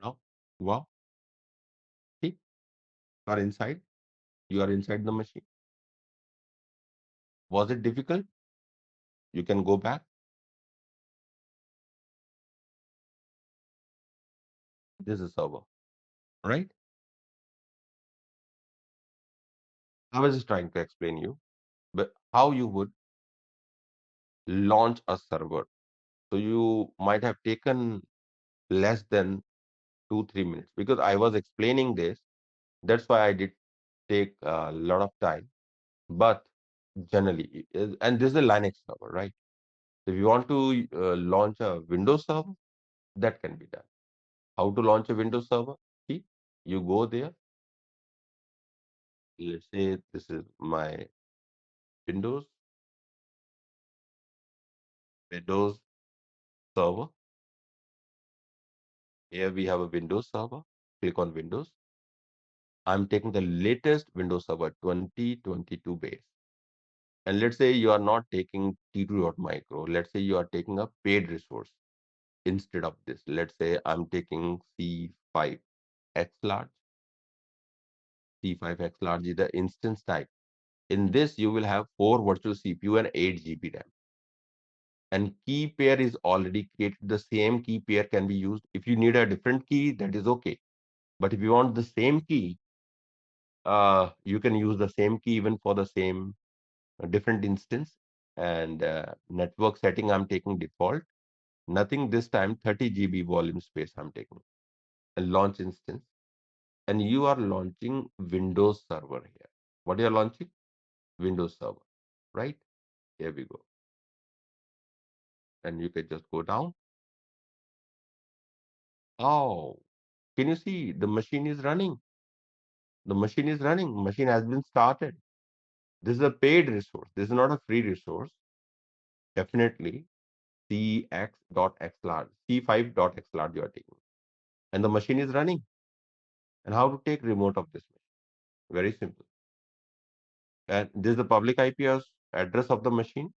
now. Wow. See, you are inside. You are inside the machine. Was it difficult? You can go back. This is server, right? I was just trying to explain you, but how you would launch a server. So you might have taken less than 2-3 minutes because I was explaining this. That's why I did take a lot of time, but generally, and this is a Linux server, right? If you want to launch a Windows server, that can be done. How to launch a Windows server? See, you go there. Let's say this is my Windows server. Here we have a Windows server. Click on Windows. I'm taking the latest Windows Server 2022 base. And let's say you are not taking T2.micro. Let's say you are taking a paid resource instead of this. Let's say I'm taking C5X large. C5X large is the instance type. In this, you will have 4 virtual CPU and 8 GB RAM. And key pair is already created. The same key pair can be used. If you need a different key, that is okay. But if you want the same key, you can use the same key even for the same different instance. And network setting, I'm taking default. Nothing this time, 30 GB volume space I'm taking. And launch instance. And you are launching Windows Server here. What you are launching? Windows Server, right? Here we go. And you can just go down. Oh, can you see the machine is running? The machine is running. Machine has been started. This is a paid resource. This is not a free resource. Definitely cx.x large, c5.x large you are taking. And the machine is running. And how to take remote of this machine? Very simple. And this is the public IP address of the machine,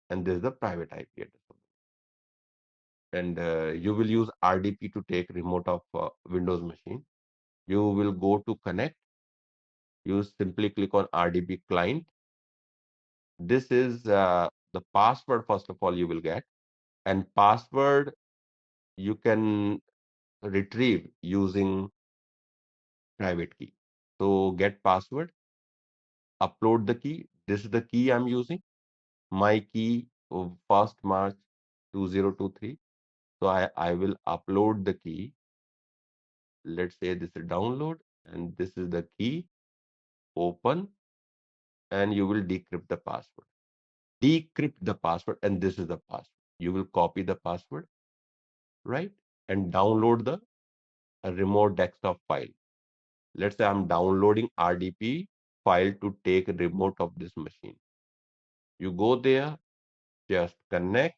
and this is the private IP address of the machine. And you will use RDP to take remote of Windows machine. You will go to connect. You simply click on RDP client. This is the password, first of all, you will get. And password you can retrieve using private key. So get password, upload the key. This is the key I'm using. My key of 1st March 2023. So I will upload the key. Let's say this is download, and this is the key. Open, and you will decrypt the password. Decrypt the password, and this is the password. You will copy the password, right? And download the remote desktop file. Let's say I'm downloading RDP file to take remote of this machine. You go there, just connect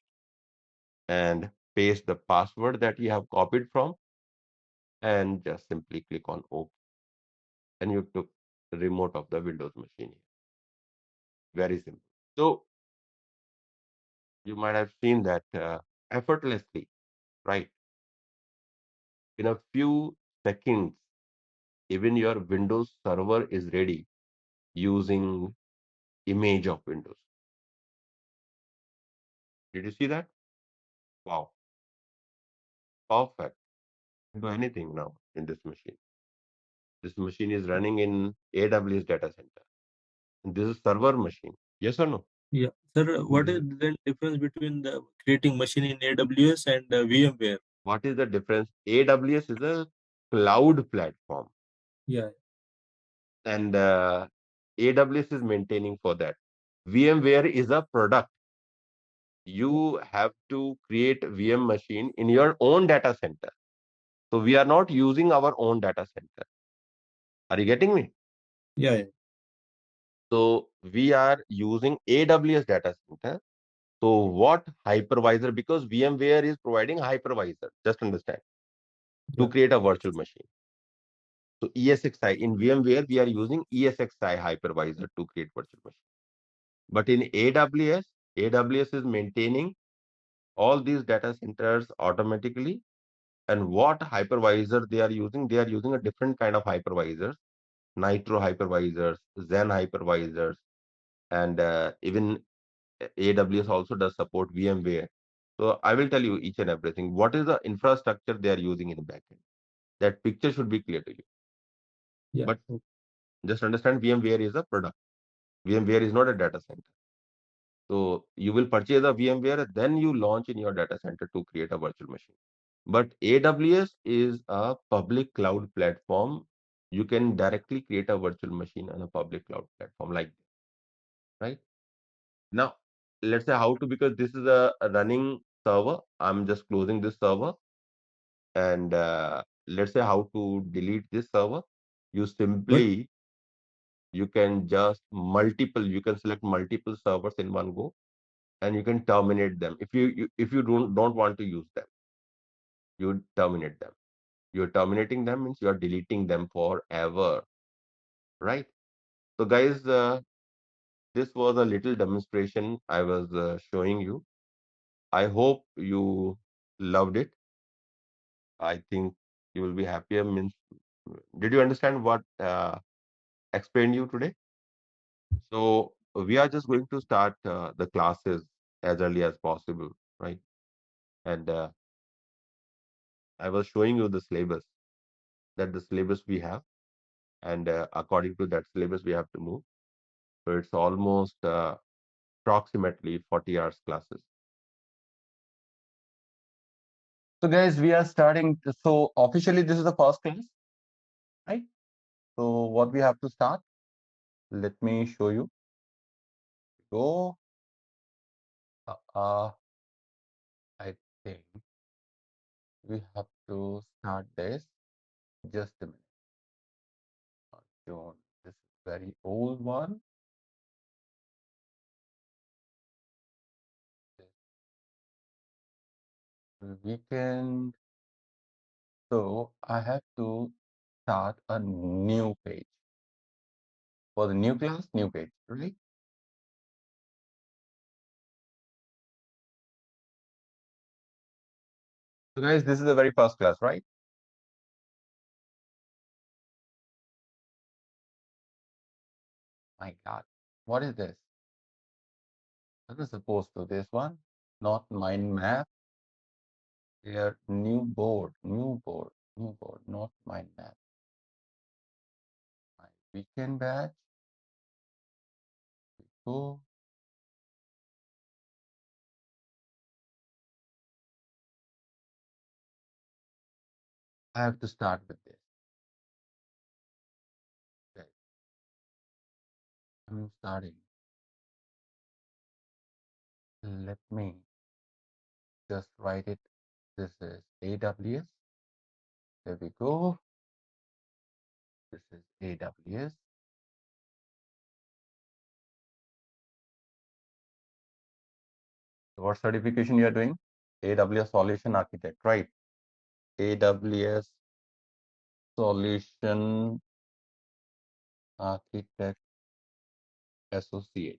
and paste the password that you have copied from, and just simply click on OK. And you took the remote of the Windows machine. Very simple. So you might have seen that effortlessly, right? In a few seconds, even your Windows server is ready using image of Windows. Did you see that? Wow, perfect. Do anything now in this machine. This machine is running in AWS data center. And this is server machine. Yes or no? Yeah. Sir, what is the difference between the creating machine in AWS and VMware? What is the difference? AWS is a cloud platform, Yeah. and AWS is maintaining for that. VMware is a product. You have to create VM machine in your own data center. So we are not using our own data center. Are you getting me? Yeah. Yeah. So we are using AWS data center. So what hypervisor? Because VMware is providing hypervisor. Just understand, to Yeah. create a virtual machine. So ESXi in VMware, we are using ESXi hypervisor to create virtual machine. But in AWS is maintaining all these data centers automatically. And what hypervisor they are using? They are using a different kind of hypervisors, Nitro hypervisors, Zen hypervisors, and even AWS also does support VMware. So I will tell you each and everything. What is the infrastructure they are using in the backend? That picture should be clear to you. Yeah. But just understand, VMware is a product. VMware is not a data center. So you will purchase a VMware, then you launch in your data center to create a virtual machine. But AWS is a public cloud platform you can directly create a virtual machine on a public cloud platform like this, right? Now, let's say how to, because this is a running server. I'm just closing this server, and let's say how to delete this server. You What? simply, you can just you can select multiple servers in one go, and you can terminate them. If you don't want to use them, you terminate them. You're terminating them means you're deleting them forever, right? So guys, this was a little demonstration I was showing you. I hope you loved it. I think you will be happier. Means, did you understand what explained you today? So we are just going to start the classes as early as possible, right? And I was showing you the syllabus, that the syllabus we have, and according to that syllabus we have to move. So it's almost approximately 40 hours classes. So guys, we are starting. So officially, this is the first class, right? So what we have to start? Let me show you. Go. I think we have to start this. Just a minute. June. This is very old one. This weekend. So I have to start a new page. For the new class, new page, right? So guys, this is the very first class, right? My God, what is this? What is supposed to this one? Not mind map. Here, new board, not mind map. My weekend batch. Go. I have to start with this. Okay. I'm starting. Let me just write it. This is AWS. There we go. This is AWS. What certification you are doing? AWS Solution Architect, right? AWS Solution Architect Associate.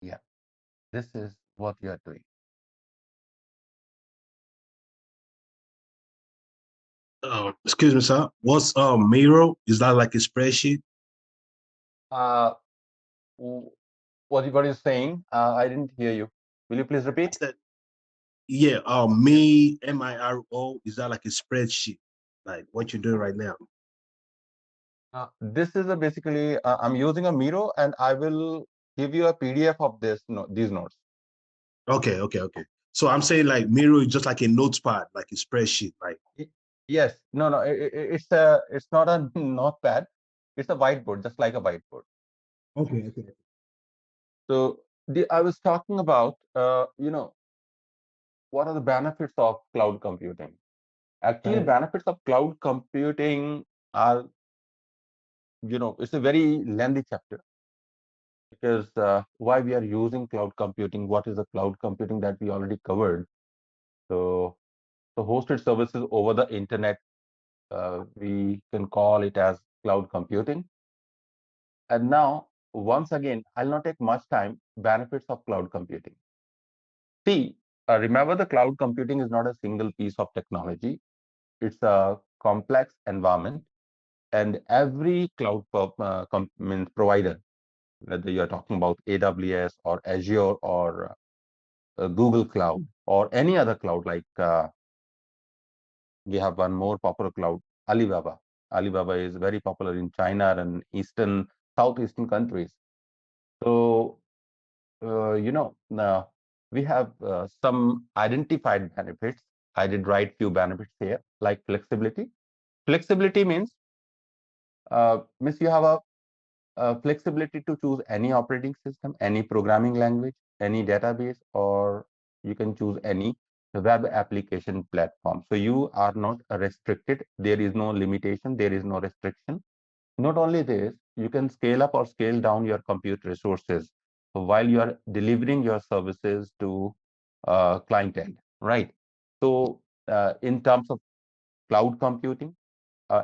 Yeah, this is what you are doing. Excuse me, sir. What's Miro? Is that like a spreadsheet? Uh, what you saying? I didn't hear you. Will you please repeat? Yeah, MIRO, is that like a spreadsheet? Like what you're doing right now? This is basically, I'm using a Miro, and I will give you a PDF of these notes. Okay. So I'm saying like Miro is just like a notepad, like a spreadsheet, like. Yes. No. It's not a notepad. It's a whiteboard, just like a whiteboard. Okay. So I was talking about, what are the benefits of cloud computing? Actually, benefits of cloud computing are, it's a very lengthy chapter, because why we are using cloud computing, what is the cloud computing that we already covered. So hosted services over the internet, we can call it as cloud computing. And now, once again, I'll not take much time. Benefits of cloud computing. See, remember, the cloud computing is not a single piece of technology. It's a complex environment, and every cloud provider, whether you're talking about AWS or Azure or Google Cloud or any other cloud, like we have one more popular cloud, Alibaba. Alibaba is very popular in China and southeastern countries. So, now we have some identified benefits. I did write few benefits here, like flexibility. Flexibility means Miss, you have a flexibility to choose any operating system, any programming language, any database, or you can choose any web application platform. So you are not restricted. There is no limitation. There is no restriction. Not only this, you can scale up or scale down your compute resources while you are delivering your services to client end, right? So in terms of cloud computing,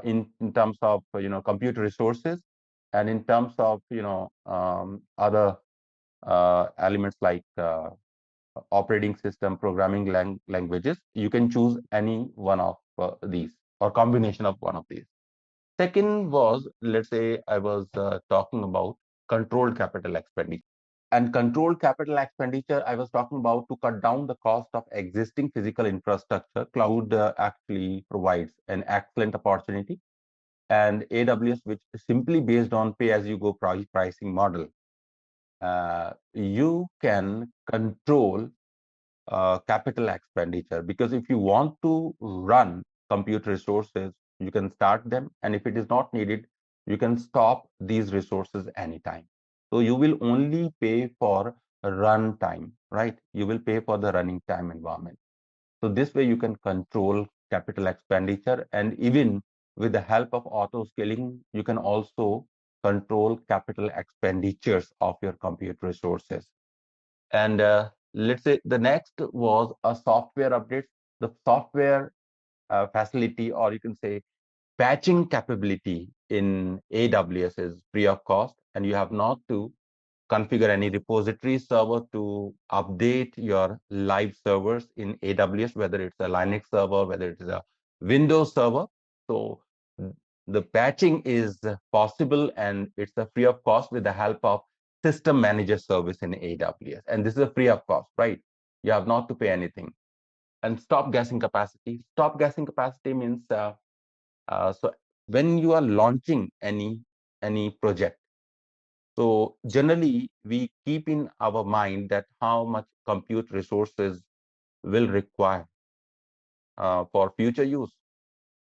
in terms of compute resources, and in terms of other elements like operating system, programming languages, you can choose any one of these or combination of one of these. Second was, let's say I was talking about controlled capital expenditure. And controlled capital expenditure, I was talking about to cut down the cost of existing physical infrastructure. Cloud actually provides an excellent opportunity. And AWS, which is simply based on pay-as-you-go pricing model, you can control capital expenditure, because if you want to run compute resources, you can start them, and if it is not needed, you can stop these resources anytime. So you will only pay for run time, right? You will pay for the running time environment. So this way you can control capital expenditure, and even with the help of auto scaling, you can also control capital expenditures of your compute resources. And let's say the next was a software update. The software facility, or you can say patching capability in AWS is free of cost, and you have not to configure any repository server to update your live servers in AWS, whether it's a Linux server, whether it is a Windows server. So the patching is possible, and it's a free of cost with the help of system manager service in AWS. And this is a free of cost, right? You have not to pay anything. And stop guessing capacity. Stop guessing capacity means so when you are launching any project, so generally we keep in our mind that how much compute resources will require for future use.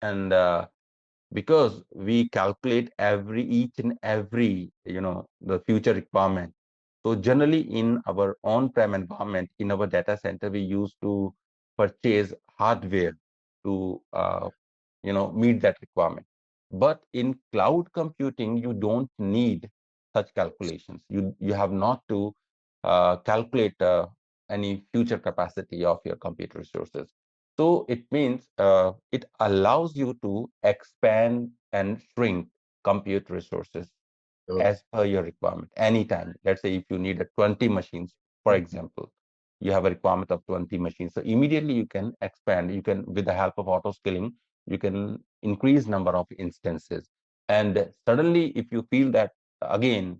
And because we calculate each and every the future requirement. So generally in our on-prem environment, in our data center, we used to purchase hardware to meet that requirement. But in cloud computing, you don't need such calculations. You have not to calculate any future capacity of your compute resources. So it means it allows you to expand and shrink compute resources as per your requirement anytime. Let's say if you need a 20 machines, for example, you have a requirement of 20 machines. So immediately you can expand, you can, with the help of auto scaling, you can increase number of instances. And suddenly, if you feel that again,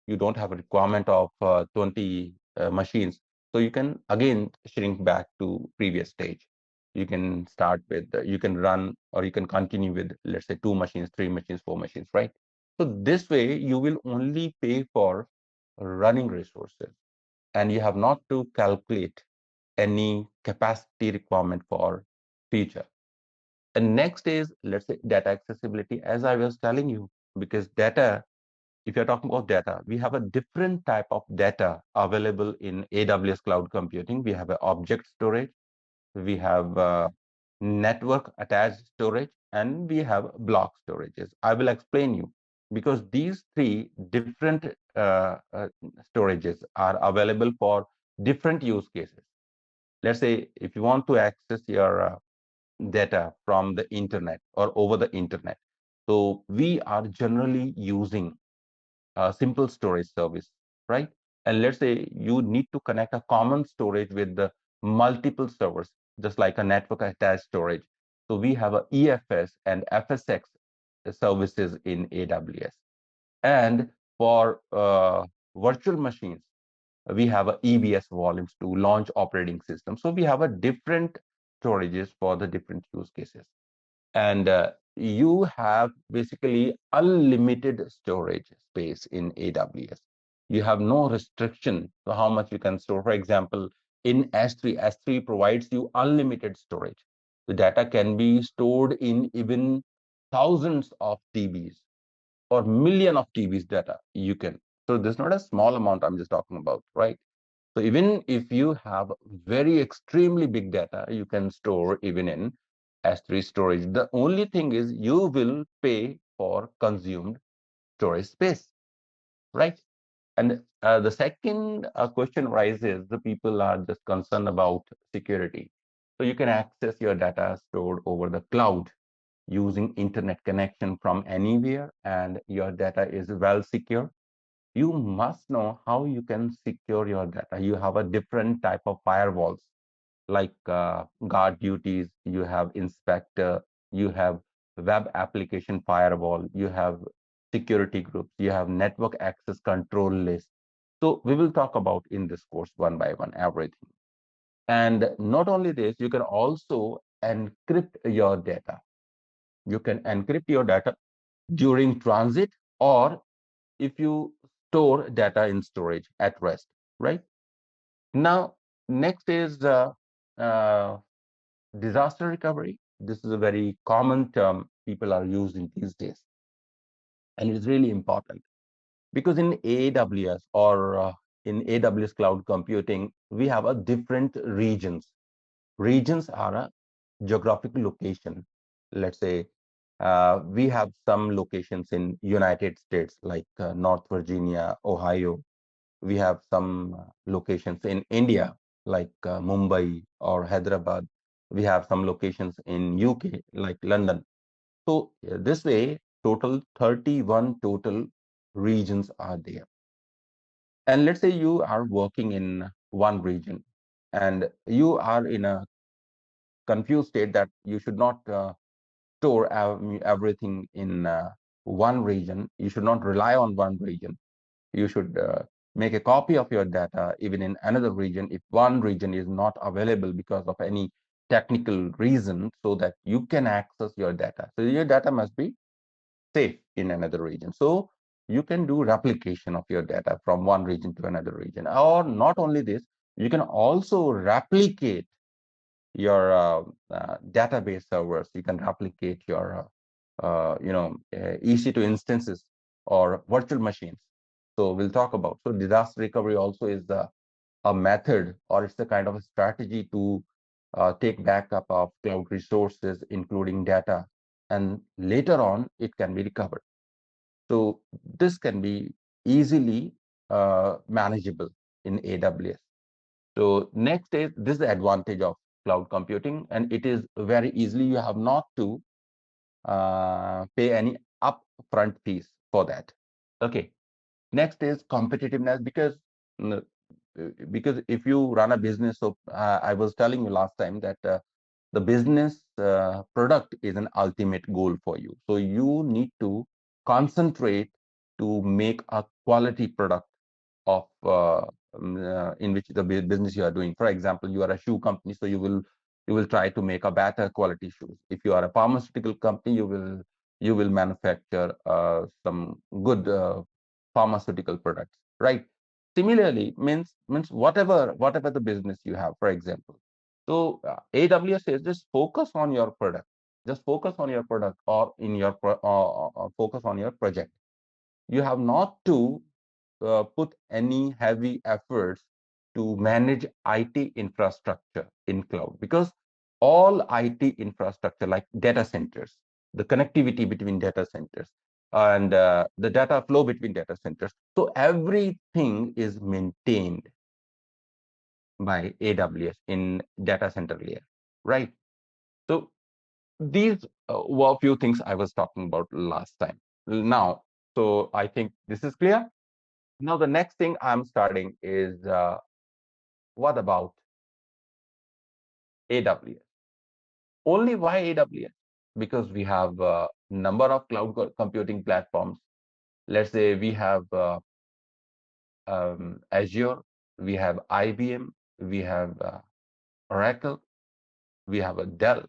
you don't have a requirement of 20 machines, so you can again shrink back to previous stage. You can start with, you can run, or you can continue with, let's say 2 machines, 3 machines, 4 machines, right? So this way, you will only pay for running resources, and you have not to calculate any capacity requirement for future. And next is, let's say, data accessibility. As I was telling you, because data, if you're talking about data, we have a different type of data available in AWS cloud computing. We have an object storage, we have network attached storage, and we have block storages. I will explain you, because these three different storages are available for different use cases. Let's say if you want to access your data from the internet or over the internet, so we are generally using a simple storage service, right? And let's say you need to connect a common storage with the multiple servers, just like a network attached storage. So we have a EFS and FSX services in AWS. And for virtual machines, we have a EBS volumes to launch operating system. So we have a different storages for the different use cases. And you have basically unlimited storage space in AWS. You have no restriction to how much you can store. For example, in S3, S3 provides you unlimited storage. The data can be stored in even thousands of TBs. or million of TBs data you can. So this is not a small amount I'm just talking about, right? So even if you have very extremely big data, you can store even in S3 storage. The only thing is you will pay for consumed storage space, right? And the second question rises, the people are just concerned about security. So you can access your data stored over the cloud using internet connection from anywhere, and your data is well secure. You must know how you can secure your data. You have a different type of firewalls like guard duties, you have inspector, you have web application firewall, you have security groups, you have network access control list. So we will talk about in this course one by one everything. And not only this, you can also encrypt your data. You can encrypt your data during transit, or if you store data in storage at rest, right? Now, next is uh, disaster recovery. This is a very common term people are using these days, and it's really important because in AWS or in AWS cloud computing, we have a different regions. Regions are a geographical location. Let's say we have some locations in United States like North Virginia, Ohio. We have some locations in India like Mumbai or Hyderabad. We have some locations in UK like London. So this way, total 31 total regions are there. And let's say you are working in one region and you are in a confused state that you should not store everything in one region. You should not rely on one region. You should make a copy of your data even in another region if one region is not available because of any technical reason, so that you can access your data. So your data must be safe in another region. So you can do replication of your data from one region to another region. Or not only this, you can also replicate your database servers. You can replicate your EC2 instances or virtual machines. So we'll talk about. So disaster recovery also is a method, or it's a kind of a strategy to take backup of cloud resources, including data, and later on it can be recovered. So this can be easily manageable in AWS. So next is, this is the advantage of cloud computing, and it is very easily, you have not to pay any upfront fees for that. Okay. Next is competitiveness, because if you run a business, so I was telling you last time that the business product is an ultimate goal for you. So you need to concentrate to make a quality product of in which the business you are doing. For example, you are a shoe company, so you will try to make a better quality shoes. If you are a pharmaceutical company, you will manufacture some good pharmaceutical products, right? Similarly, means whatever the business you have, for example. So AWS says just focus on your product, just focus on your product, or in your focus on your project. You have not to put any heavy efforts to manage IT infrastructure in cloud, because all IT infrastructure like data centers, the connectivity between data centers, and the data flow between data centers, so everything is maintained by AWS in data center layer, right? So these were a few things I was talking about last time. Now, so I think this is clear. Now the next thing I'm starting is what about AWS? Only why AWS? Because we have a number of cloud computing platforms. Let's say we have Azure, we have IBM, we have Oracle, we have a Dell.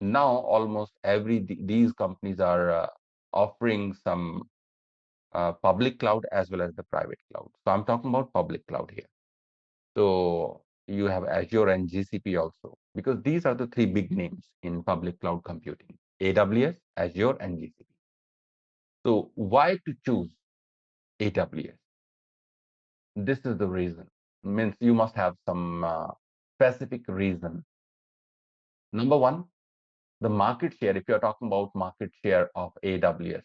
Now almost these companies are offering some public cloud as well as the private cloud. So I'm talking about public cloud here. So you have Azure and GCP also, because these are the three big names in public cloud computing: AWS, Azure, and GCP. So why to choose AWS? This is the reason. Means you must have some specific reason. Number one, the market share. If you're talking about market share of AWS,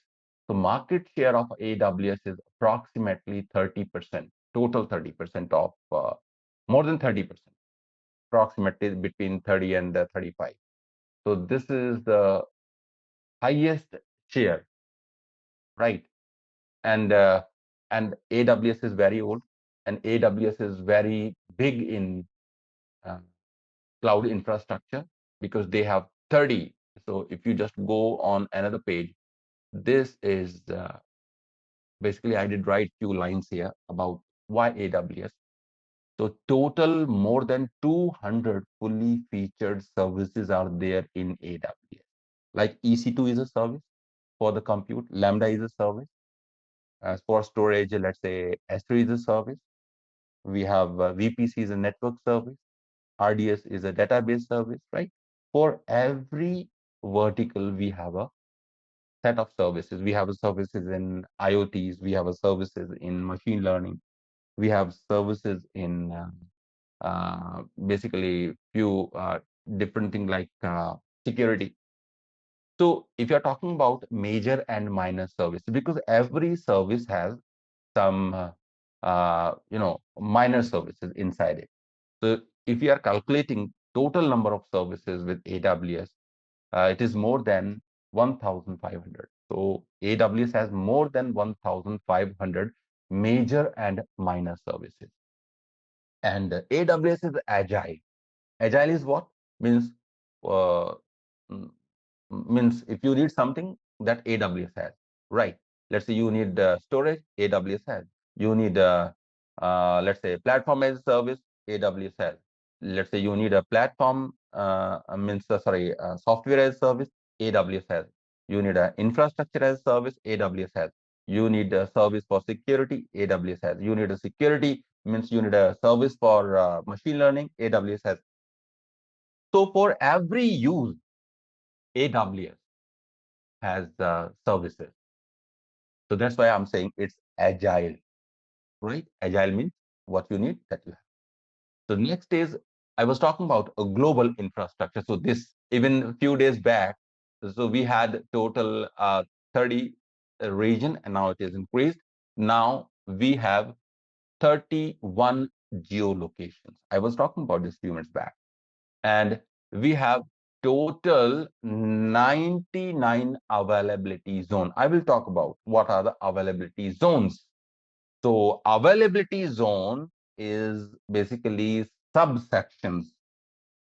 so market share of AWS is approximately 30%, total 30% of more than 30%, approximately between 30 and 35. So this is the highest share, right? And AWS is very old, and AWS is very big in uh, cloud infrastructure because they have 30. So if you just go on another page, this is basically I did write few lines here about why AWS. So total more than 200 fully featured services are there in AWS. Like EC2 is a service for the compute, Lambda is a service. As for storage, let's say S3 is a service. We have VPC is a network service. RDS is a database service, right? For every vertical, we have a set of services. We have services in IoTs. We have services in machine learning. We have services in basically few different things like security. So if you're talking about major and minor services, because every service has some minor services inside it. So if you are calculating total number of services with AWS, it is more than 1,500. So AWS has more than 1,500 major and minor services. And AWS is agile. Agile is what? Means uh, mm, means if you need something that AWS has, right? Let's say you need storage, AWS has. You need let's say platform as a service, AWS has. Let's say you need a platform software as a service, AWS has. You need an infrastructure as a service, AWS has. You need a service for security, AWS has. You need a security means you need a service for machine learning, AWS has. So for every use, AWS has services. So that's why I'm saying it's agile, right? Agile means what you need that you have. So next is I was talking about a global infrastructure. So this even a few days back, so we had total 30 region, and now it is increased. Now we have 31 geolocations. I was talking about this few minutes back, and we have total 99 availability zone. I will talk about what are the availability zones. So availability zone is basically subsections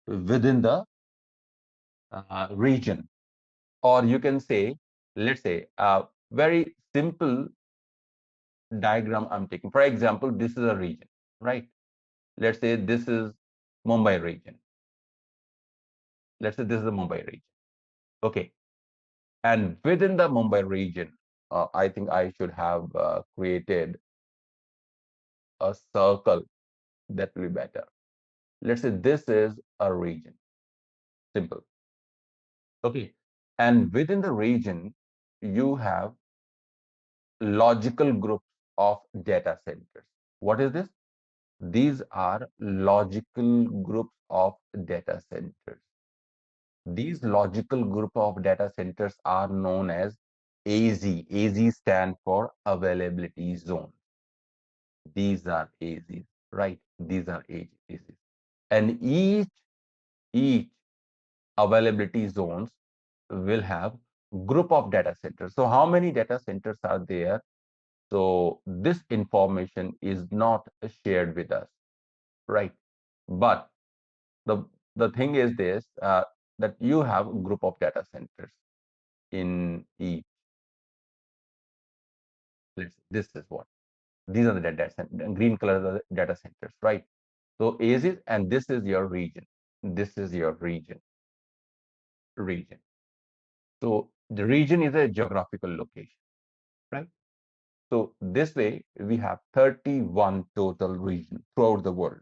within the region, or you can say, let's say, a very simple diagram I'm taking. For example, this is a region, right? Let's say this is Mumbai region. Let's say this is the Mumbai region. Okay. And within the Mumbai region, I think I should have created a circle that will be better. Let's say this is a region. Simple. Okay. And within the region, you have logical groups of data centers. What is this? These are logical groups of data centers. These logical group of data centers are known as AZ. AZ stand for availability zone. These are AZs, right? These are AZs. And each availability zones will have group of data centers. So how many data centers are there? So this information is not shared with us, right? But the thing is this, that you have a group of data centers in each. This is what these are the data centers. Green color are the data centers, right? So AZs, and this is your region. This is your region. So the region is a geographical location, right? So this way we have 31 total regions throughout the world,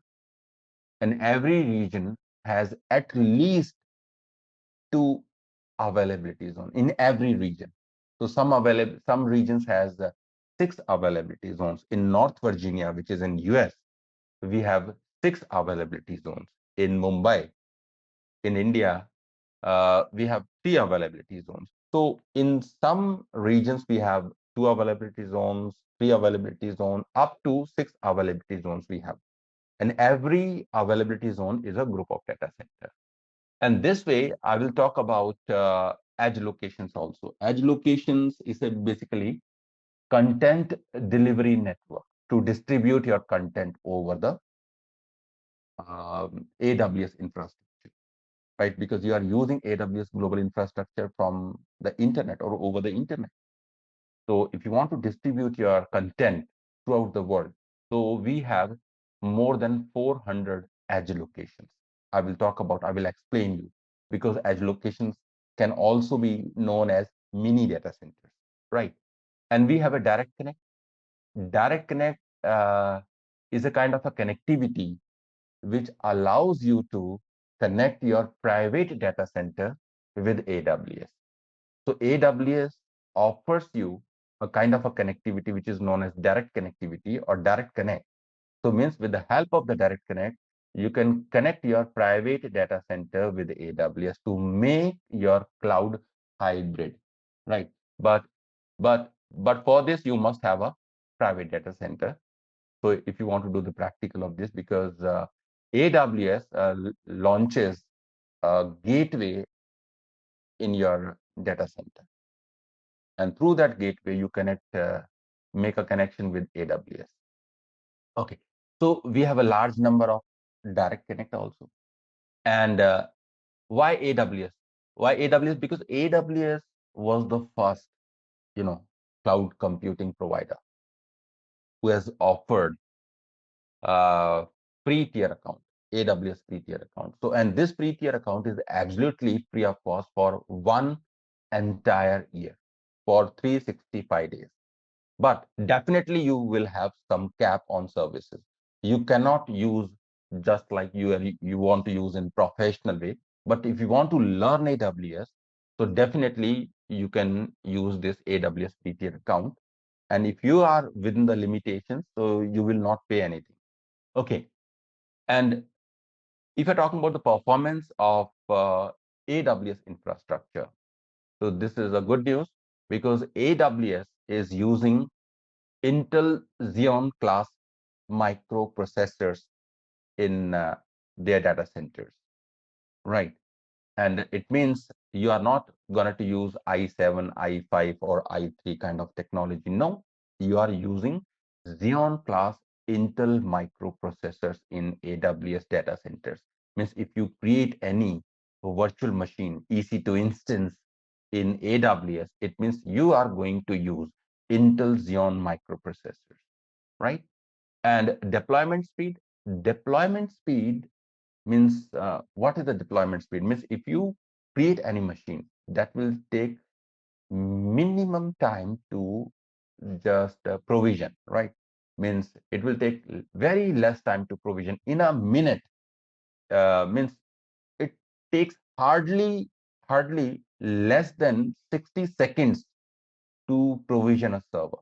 and every region has at least two availability zones in every region. So some regions has 6 availability zones. In North Virginia, which is in US, we have 6 availability zones. In Mumbai, in India, we have 3 availability zones. So in some regions, we have 2 availability zones, 3 availability zone, up to 6 availability zones we have. And every availability zone is a group of data center. And this way, I will talk about edge locations also. Edge locations is basically content delivery network to distribute your content over the AWS infrastructure, right? Because you are using AWS global infrastructure from the internet or over the internet. So if you want to distribute your content throughout the world, so we have more than 400 edge locations. I will explain you, because edge locations can also be known as mini data centers, right? And we have a direct connect. Direct connect is a kind of a connectivity which allows you to connect your private data center with AWS. So AWS offers you a kind of a connectivity which is known as direct connectivity or direct connect. So means with the help of the direct connect, you can connect your private data center with AWS to make your cloud hybrid, right? But for this, you must have a private data center. So if you want to do the practical of this, because AWS launches a gateway in your data center, and through that gateway you make a connection with AWS. Okay, so we have a large number of direct connect also. And why AWS? Why AWS? Because AWS was the first, cloud computing provider who has offered free tier account, AWS free tier account. So, and this free tier account is absolutely free of cost for one entire year, for 365 days. But definitely you will have some cap on services. You cannot use just like you want to use in professional way. But if you want to learn AWS, so definitely you can use this AWS free tier account. And if you are within the limitations, so you will not pay anything. Okay. And if you're talking about the performance of AWS infrastructure, so this is a good news, because AWS is using Intel Xeon class microprocessors in their data centers, right? And it means you are not going to use i7, i5, or i3 kind of technology. No, you are using Xeon class Intel microprocessors in AWS data centers. Means if you create any virtual machine, EC2 instance in AWS, it means you are going to use Intel Xeon microprocessors, right? And deployment speed means what is the deployment speed? Means if you create any machine, that will take minimum time to just provision, right? Means it will take very less time to provision. In a minute, means it takes hardly less than 60 seconds to provision a server.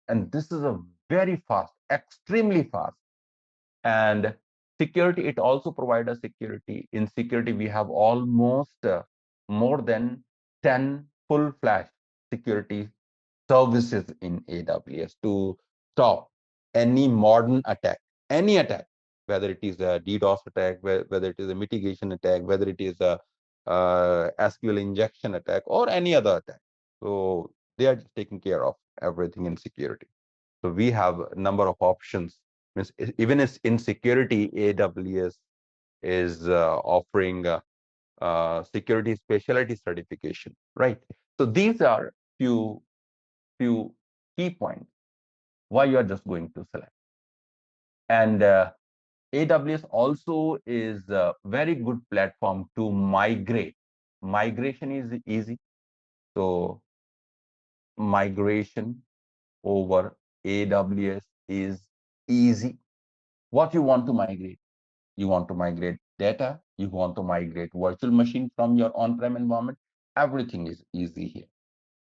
And this is a very fast, extremely fast. And security, it also provides us security. In security, we have almost more than 10 full flash security services in AWS to stop any modern attack, any attack, whether it is a DDoS attack, whether it is a mitigation attack, whether it is a SQL injection attack, or any other attack. So they are just taking care of everything in security. So we have a number of options. Means even in security, AWS is offering security specialty certification, right? So these are few key points why you are just going to select. And AWS also is a very good platform to migrate. Migration is easy. So migration over AWS is easy. What you want to migrate? You want to migrate data, you want to migrate virtual machine from your on-prem environment. Everything is easy here.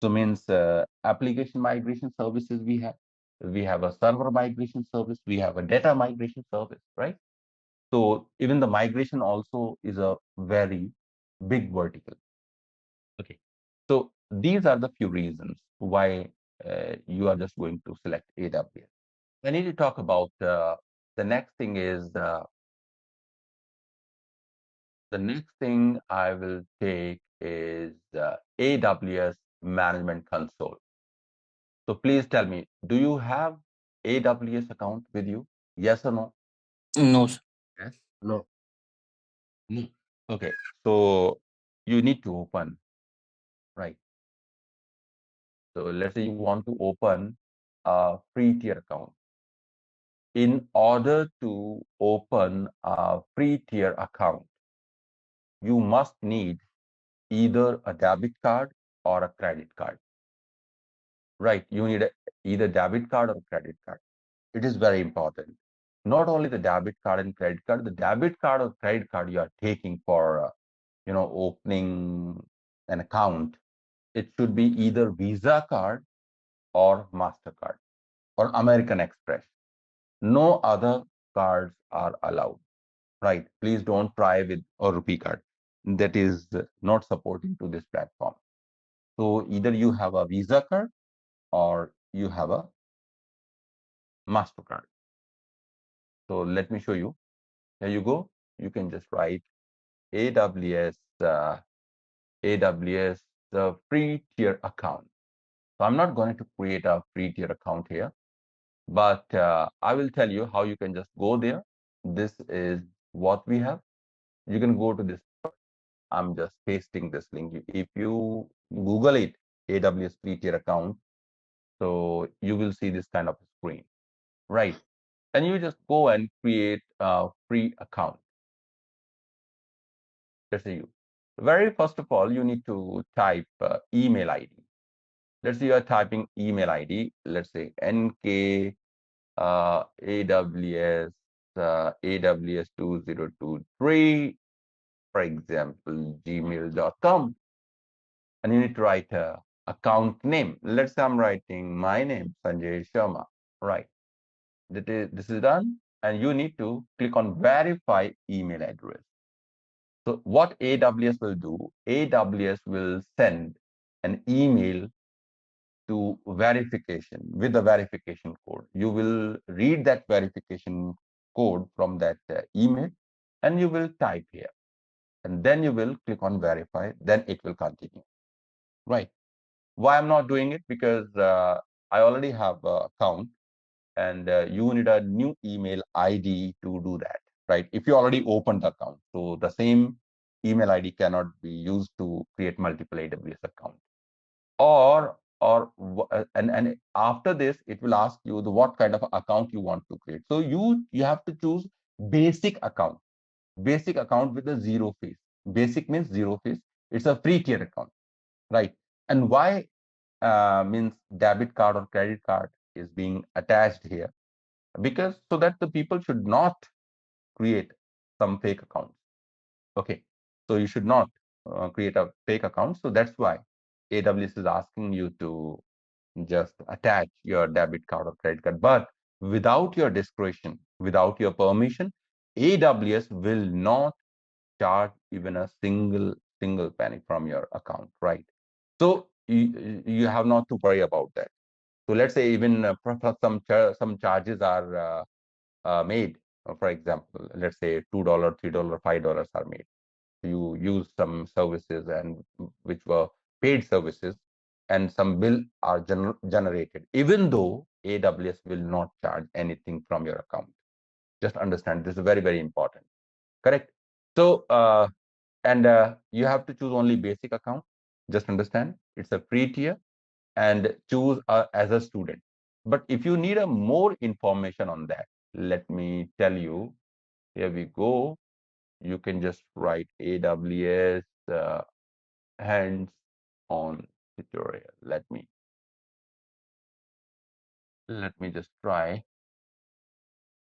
So means application migration services we have a server migration service, we have a data migration service, right? So even the migration also is a very big vertical. Okay. So these are the few reasons why you are just going to select AWS. I need to talk about the next thing is the next thing I will take is AWS Management Console. So please tell me, do you have AWS account with you? Yes or no? No, sir. Yes. No. No. Okay. So you need to open, right? So let's say you want to open a free tier account. In order to open a free tier account, you must need either a debit card or a credit card. Right? You need either debit card or credit card. It is very important. Not only the debit card and credit card, the debit card or credit card you are taking for opening an account, it should be either Visa card or MasterCard or American Express. No other cards are allowed, right? Please don't try with a rupee card. That is not supporting to this platform. So either you have a Visa card or you have a MasterCard. So let me show you. Here you go. You can just write AWS the free tier account. So I'm not going to create a free tier account here, but I will tell you how you can just go there. This is what we have. You can go to this. I'm just pasting this link. If you Google it, AWS free tier account, so you will see this kind of screen, right? And you just go and create a free account. Let's say you. Very first of all, you need to type email ID. Let's say you are typing email ID. Let's say NK AWS AWS 2023, for example, gmail.com. And you need to write a account name. Let's say I'm writing my name, Sanjay Sharma. Right. This is done. And you need to click on verify email address. So what AWS will do, AWS will send an email to verification with the verification code. You will read that verification code from that email and you will type here. And then you will click on verify, then it will continue. Right. Why I'm not doing it? Because I already have an account and you need a new email ID to do that, right? If you already opened the account. So the same email ID cannot be used to create multiple AWS accounts. And after this, it will ask you the what kind of account you want to create. So you have to choose basic account with a zero fees. Basic means zero fees. It's a free tier account, right? And why means debit card or credit card is being attached here, because so that the people should not create some fake accounts. Okay, so you should not create a fake account. So that's why AWS is asking you to just attach your debit card or credit card, but without your discretion, without your permission, AWS will not charge even a single penny from your account, right? So you have not to worry about that. So let's say even some charges are made. For example, let's say $2, $3, $5 are made. You use some services and which were paid services, and some bill are generated. Even though AWS will not charge anything from your account. Just understand this is very, very important. Correct. So and you have to choose only basic account. Just understand it's a free tier and choose as a student. But if you need a more information on that, let me tell you. Here we go. You can just write AWS hands-on tutorial. Let me just try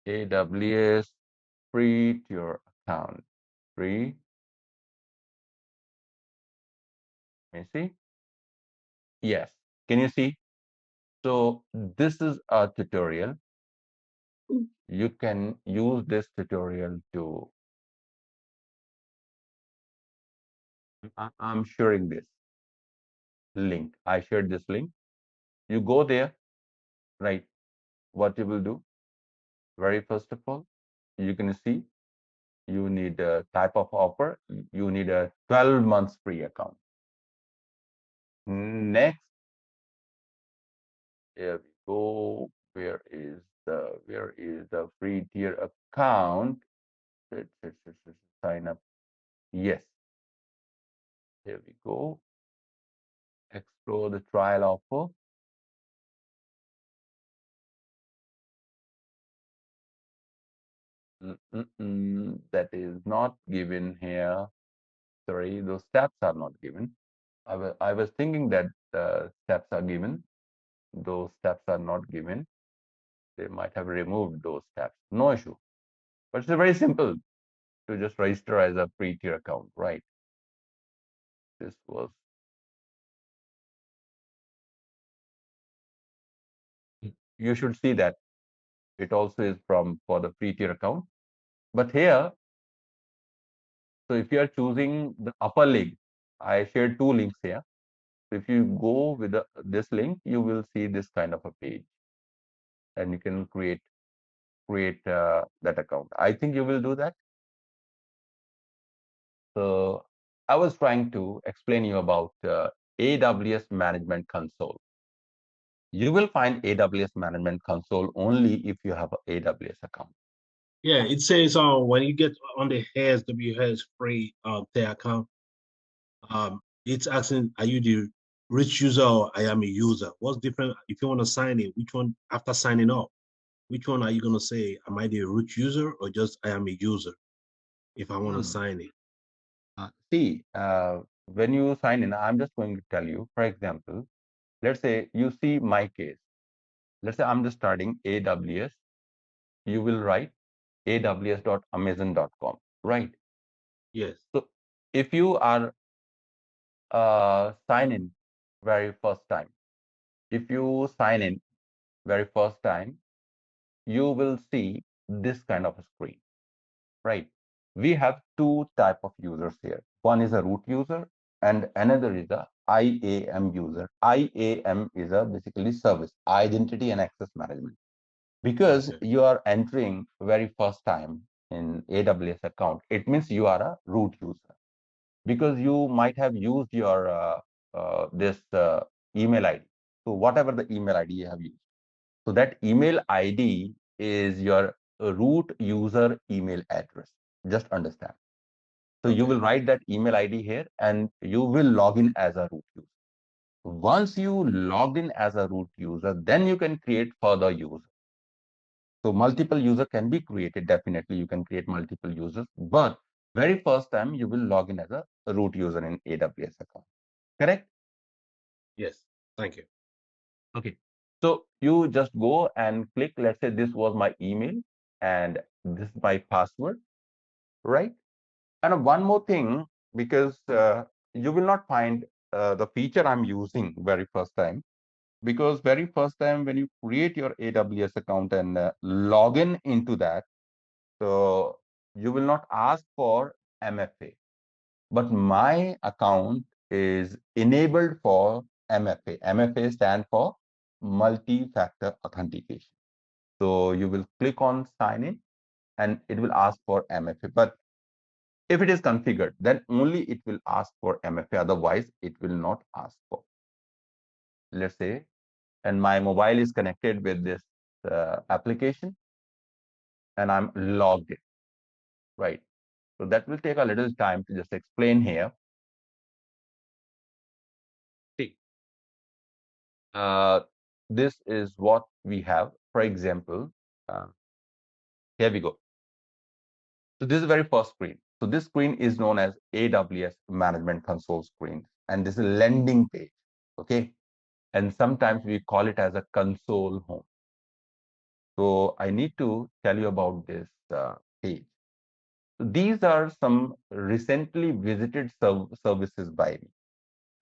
AWS free tier account. Free. Let me see. Yes. Can you see? So this is a tutorial. You can use this tutorial to, I'm sharing this link. I shared this link. You go there, right? What you will do, very first of all, you can see you need a type of offer. You need a 12 months free account. Next, here we go. Where is the free tier account? Sign up. Yes. Here we go. Explore the trial offer. That is not given here. Sorry, those steps are not given. I was thinking that steps are given. Those steps are not given. They might have removed those steps. No issue. But it's very simple to just register as a free tier account, right? This was. You should see that it also is for the free tier account. But here, so if you are choosing the upper link, I shared two links here. So if you go with this link, you will see this kind of a page, and you can create that account. I think you will do that. So I was trying to explain you about AWS Management Console. You will find AWS Management Console only if you have an AWS account. Yeah, it says when you get on the AWS free tier account, it's asking, are you the rich user or I am a user? What's different if you want to sign in? Which one after signing up? Which one are you gonna say? Am I the root user or just I am a user? If I want to sign in. See, when you sign in, I'm just going to tell you, for example, let's say you see my case. Let's say I'm just starting AWS. You will write aws.amazon.com, right? Yes. So if you are sign in very first time, if you sign in very first time, you will see this kind of a screen, right? We have two type of users here. One is a root user and another is a IAM user. IAM is a basically service, identity and access management. Because you are entering very first time in AWS account, it means you are a root user. Because you might have used your this email ID. So whatever the email ID you have used. So that email ID is your root user email address. Just understand. So you will write that email ID here and you will log in as a root user. Once you logged in as a root user, then you can create further users. So multiple user can be created. Definitely you can create multiple users, but very first time you will log in as a root user in AWS account. Correct? Yes. Thank you. Okay. So you just go and click, let's say this was my email and this is my password, right? And one more thing, because you will not find the feature I'm using very first time, because very first time when you create your AWS account and log in into that, so you will not ask for MFA, but my account is enabled for MFA. MFA stand for multi-factor authentication. So you will click on sign in and it will ask for MFA. But if it is configured, then only it will ask for MFA. Otherwise, it will not ask for. Let's say, and my mobile is connected with this application and I'm logged in, right? So that will take a little time to just explain here. See, this is what we have. For example, here we go. So this is the very first screen. So this screen is known as AWS Management Console screen, and this is a landing page. Okay, and sometimes we call it as a console home. So I need to tell you about this page. So these are some recently visited services by me,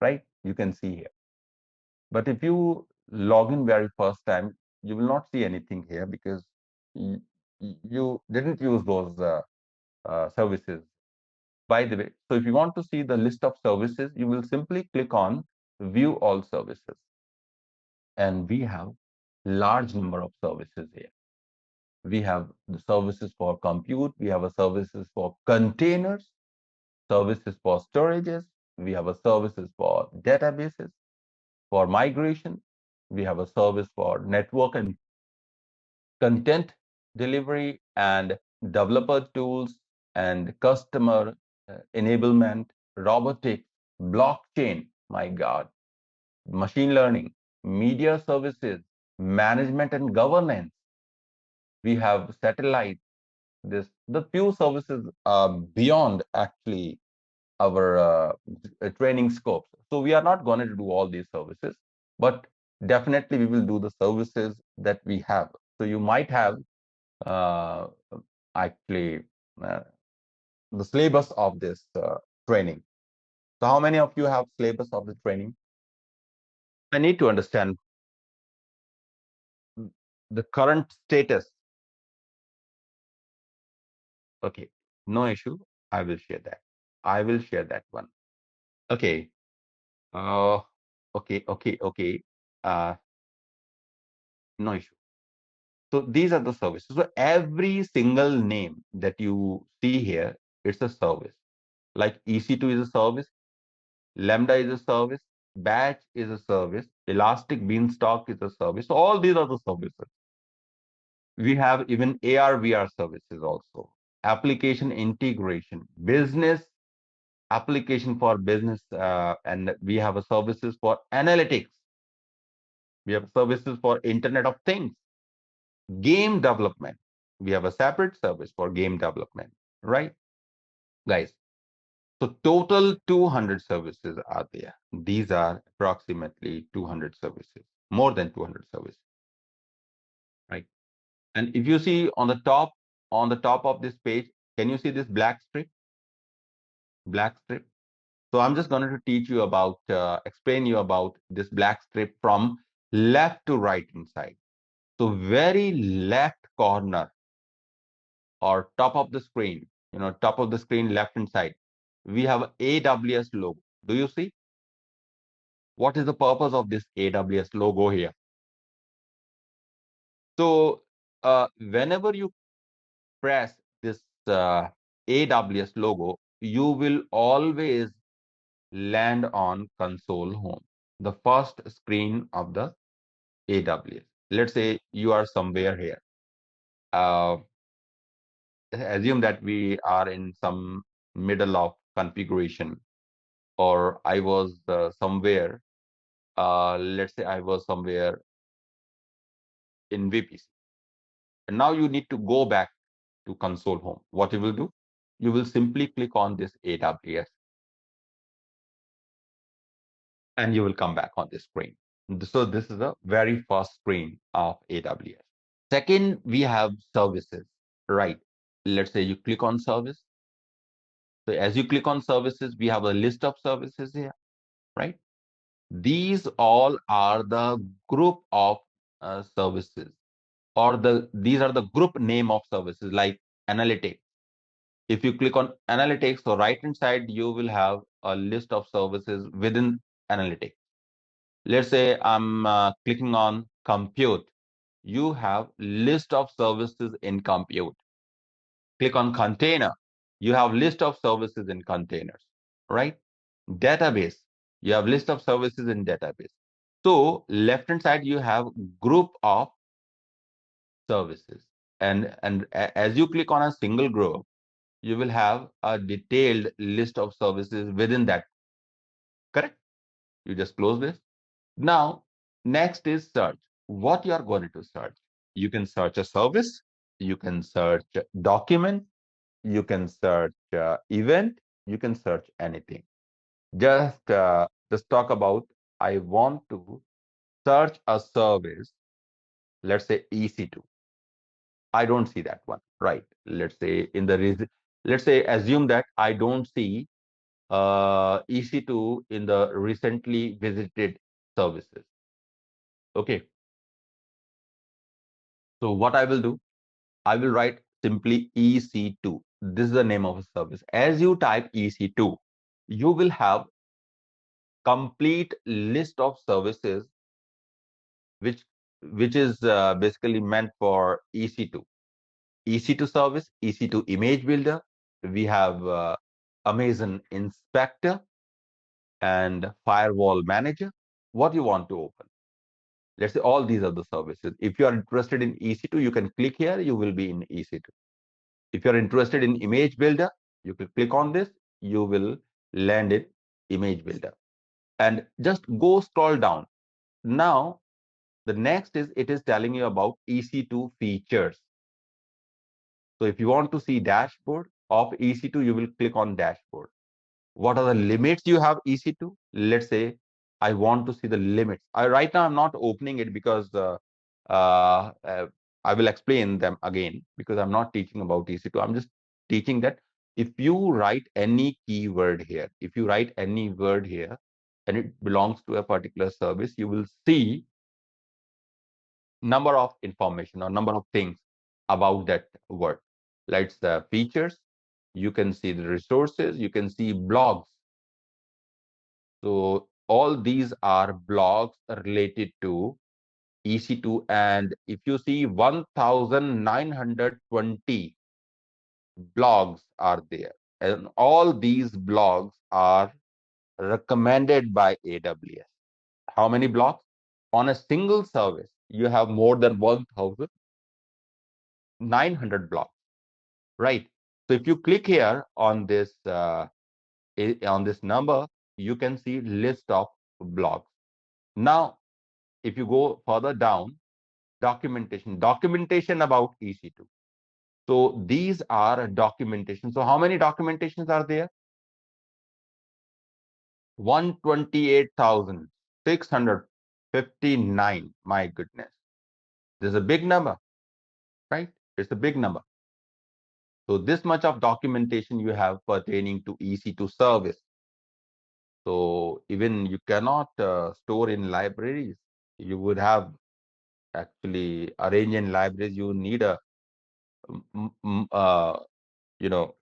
right? You can see here. But if you log in very first time, you will not see anything here because you didn't use those services. By the way, so if you want to see the list of services, you will simply click on view all services. And we have large number of services here. We have the services for compute, we have a services for containers, services for storages, we have a services for databases, for migration, we have a service for network and content delivery and developer tools and customer enablement, robotics, blockchain, my God, machine learning, media services, management and governance. We have satellite. The few services are beyond actually our training scopes. So we are not going to do all these services, but definitely we will do the services that we have. So you might have uh, actually uh, the syllabus of this training. So how many of you have syllabus of the training? I need to understand the current status. Okay, no issue. I will share that. I will share that one. Okay. Uh, okay. Uh, no issue. So these are the services. So every single name that you see here, it's a service. Like EC2 is a service, Lambda is a service, Batch is a service, Elastic Beanstalk is a service. So all these are the services. We have even AR/VR services also. Application integration, business application for business, and we have a services for analytics. We have services for Internet of Things, game development. We have a separate service for game development, right, guys? So total 200 services are there. These are approximately 200 services, more than 200 services, right? And if you see on the top of this page, can you see this black strip? Black strip. So I'm just going to teach you about, explain you about this black strip from left to right inside. So very left corner or top of the screen, top of the screen left hand side, we have AWS logo. Do you see? What is the purpose of this AWS logo here? So whenever you press this AWS logo, you will always land on console home, the first screen of the AWS. Let's say you are somewhere here. Assume that we are in some middle of configuration, or I was somewhere, let's say I was somewhere in VPC. And now you need to go back to console home. What you will do? You will simply click on this AWS and you will come back on this screen. So this is the very first screen of AWS. Second, we have services, right? Let's say you click on service. So as you click on services, we have a list of services here, right? These all are the group of services, or these are the group name of services, like analytics. If you click on analytics, so right hand side, you will have a list of services within analytics. Let's say I'm clicking on compute. You have list of services in compute. Click on container. You have list of services in containers, right? Database. You have list of services in database. So left hand side, you have group of services. And as you click on a single group, you will have a detailed list of services within that. Correct? You just close this. Now, next is search. What you are going to search? You can search a service. You can search document. You can search event. You can search anything. Just talk about, I want to search a service. Let's say EC2. I don't see that one, right? Let's say let's say assume that I don't see EC2 in the recently visited services. Okay. So what I will do, I will write simply EC2. This is the name of a service. As you type EC2, you will have complete list of services which is basically meant for EC2. EC2 service, EC2 image builder. We have Amazon Inspector and Firewall Manager. What you want to open? Let's say all these are the services. If you are interested in EC2, you can click here. You will be in EC2. If you're interested in image builder, you can click on this, you will land in image builder. And just go scroll down. Now, the next is it is telling you about EC2 features. So if you want to see dashboard of EC2, you will click on dashboard. What are the limits you have EC2? Let's say I want to see the limits. Right now I'm not opening it because uh, uh, I will explain them again because I'm not teaching about EC2. I'm just teaching that if you write any keyword here, if you write any word here and it belongs to a particular service, you will see number of information or number of things about that word. Like the features, you can see the resources, you can see blogs. So all these are blogs related to EC2. And if you see 1920 blogs are there, and all these blogs are recommended by AWS. How many blogs? On a single service, you have more than 1900 blogs, right? So if you click here on this number, you can see list of blogs. Now, if you go further down, documentation about EC2. So these are documentation. So how many documentations are there? 128,659. My goodness. This is a big number, right? It's a big number. So this much of documentation you have pertaining to EC2 service. So even you cannot store in libraries. You would have actually arrange in libraries. You need a you know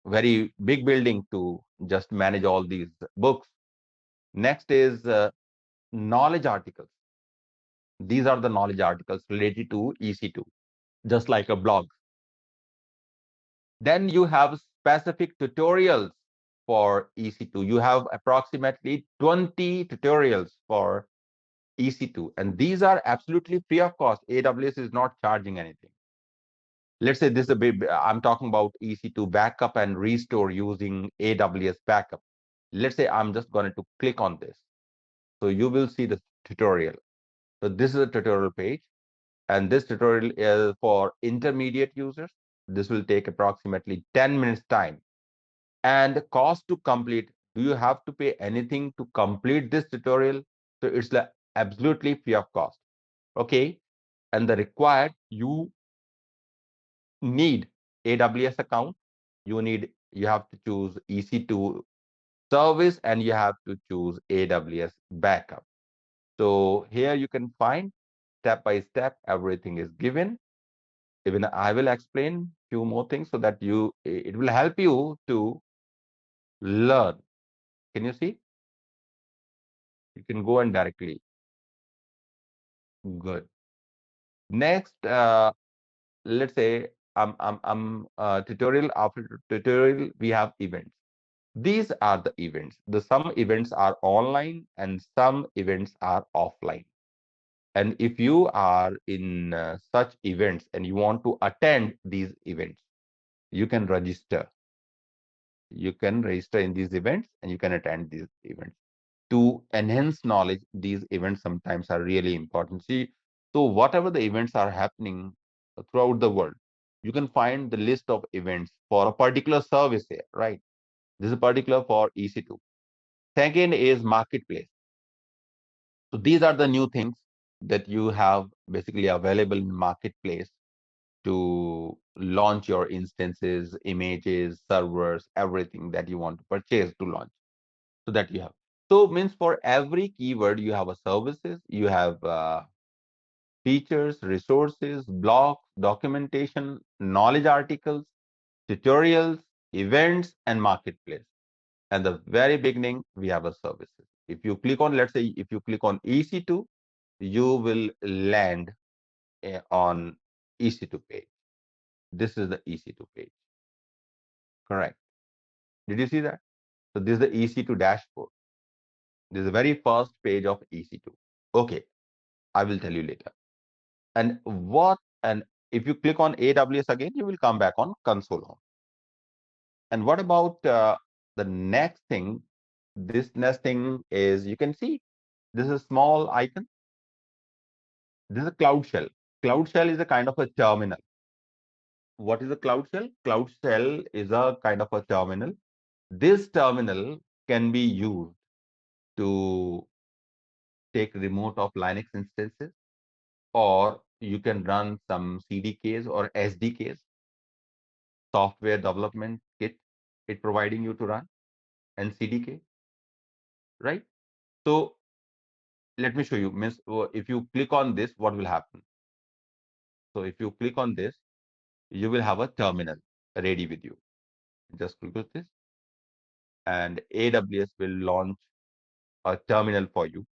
very big building to just manage all these books. Next is knowledge articles. These are the knowledge articles related to EC2, just like a blog. Then you have specific tutorials for EC2. You have approximately 20 tutorials for EC2, and these are absolutely free of cost. AWS is not charging anything. Let's say this is a bit, I'm talking about EC2 backup and restore using AWS backup. Let's say I'm just going to click on this. So you will see the tutorial. So this is a tutorial page, and this tutorial is for intermediate users. This will take approximately 10 minutes time. And cost to complete, do you have to pay anything to complete this tutorial? So it's like absolutely free of cost. Okay. And the required, you need AWS account. You have to choose EC2 service, and you have to choose AWS backup. So here you can find step by step, everything is given. Even I will explain few more things so that it will help you to learn. Can you see? You can go and directly. Good. Next, let's say tutorial. After tutorial, we have events. These are the events. Some events are online and some events are offline. And if you are in such events and you want to attend these events, you can register. You can register in these events and you can attend these events. To enhance knowledge, these events sometimes are really important. See, so whatever the events are happening throughout the world, you can find the list of events for a particular service here, right? This is particular for EC2. Second is marketplace. So these are the new things that you have basically available in marketplace to launch your instances, images, servers, everything that you want to purchase to launch. So that you have. So means for every keyword, you have a services, you have features, resources, blogs, documentation, knowledge articles, tutorials, events, and marketplace. And the very beginning, we have a services. If you click on, let's say, if you click on EC2, you will land on EC2 page. This is the EC2 page. Correct. Did you see that? So this is the EC2 dashboard. This is the very first page of EC2. Okay, I will tell you later. And if you click on AWS again, you will come back on console home. And what about the next thing? This next thing is, you can see this is a small icon. This is a Cloud Shell. Cloud Shell is a kind of a terminal. What is a Cloud Shell? Cloud Shell is a kind of a terminal. This terminal can be used to take remote of Linux instances, or you can run some CDKs or SDKs, software development kit, it providing you to run, and CDK, right? So let me show you. Means if you click on this, what will happen? So if you click on this, you will have a terminal ready with you. Just click with this, and AWS will launch a terminal for you.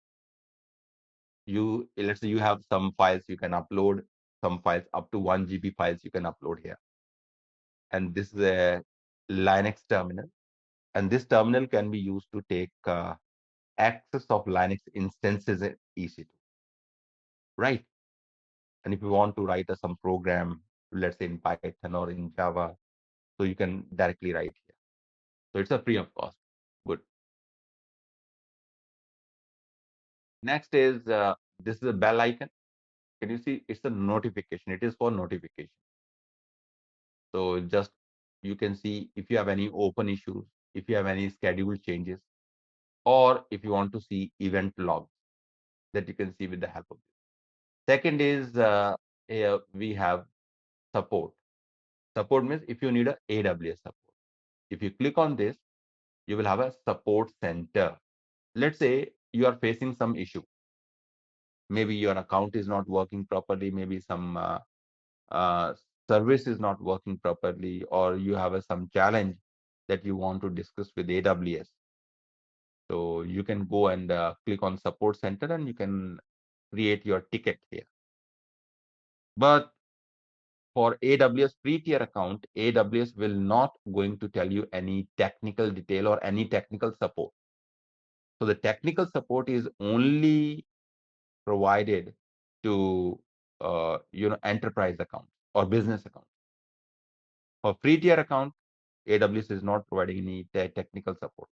Let's say you have some files you can upload, some files up to 1 GB files you can upload here. And this is a Linux terminal. And this terminal can be used to take access of Linux instances in EC2, right? And if you want to write some program, let's say in Python or in Java, so you can directly write here. So it's a free of cost. Good. Next is this is a bell icon. Can you see? It's a notification. It is for notification. So just you can see if you have any open issues, if you have any schedule changes, or if you want to see event logs that you can see with the help of this. Second is here we have support. Support means if you need a AWS support. If you click on this, you will have a support center. Let's say you are facing some issue. Maybe your account is not working properly. Maybe some uh, service is not working properly, or you have some challenge that you want to discuss with AWS. So you can go and click on support center, and you can create your ticket here. But for AWS free tier account, AWS will not going to tell you any technical detail or any technical support. So the technical support is only provided to enterprise account or business account. For free tier account, AWS is not providing any technical support.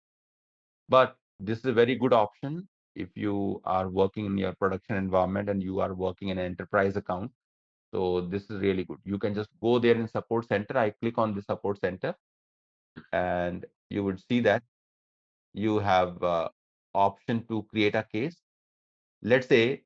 But this is a very good option if you are working in your production environment and you are working in an enterprise account. So this is really good. You can just go there in support center. I click on the support center, and you would see that you have option to create a case. Let's say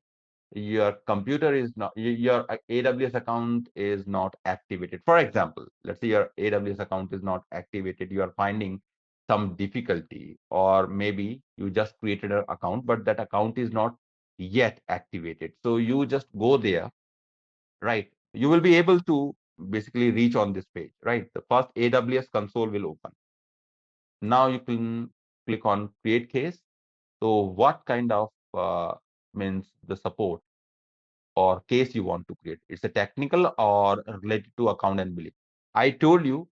your computer is not, your AWS account is not activated. For example, let's say your AWS account is not activated. You are finding some difficulty, or maybe you just created an account, but that account is not yet activated. So you just go there, right? You will be able to basically reach on this page, right? The first AWS console will open. Now you can click on create case. So what kind of means the support or case you want to create? It's a technical or related to account and billing. I told you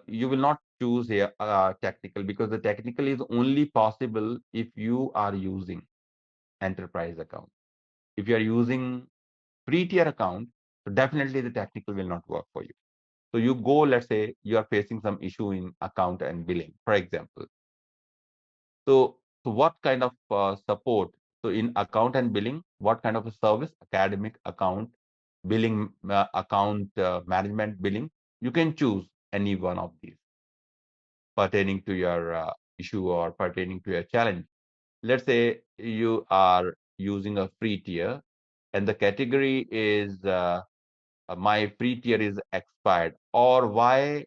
you will not choose here technical, because the technical is only possible if you are using enterprise account. If you are using free tier account, so definitely the technical will not work for you. So you go, let's say you are facing some issue in account and billing, for example. So what kind of support? So in account and billing, what kind of a service? Academic account, billing, account management billing. You can choose any one of these pertaining to your issue or pertaining to your challenge. Let's say you are using a free tier, and the category is my free tier is expired, or why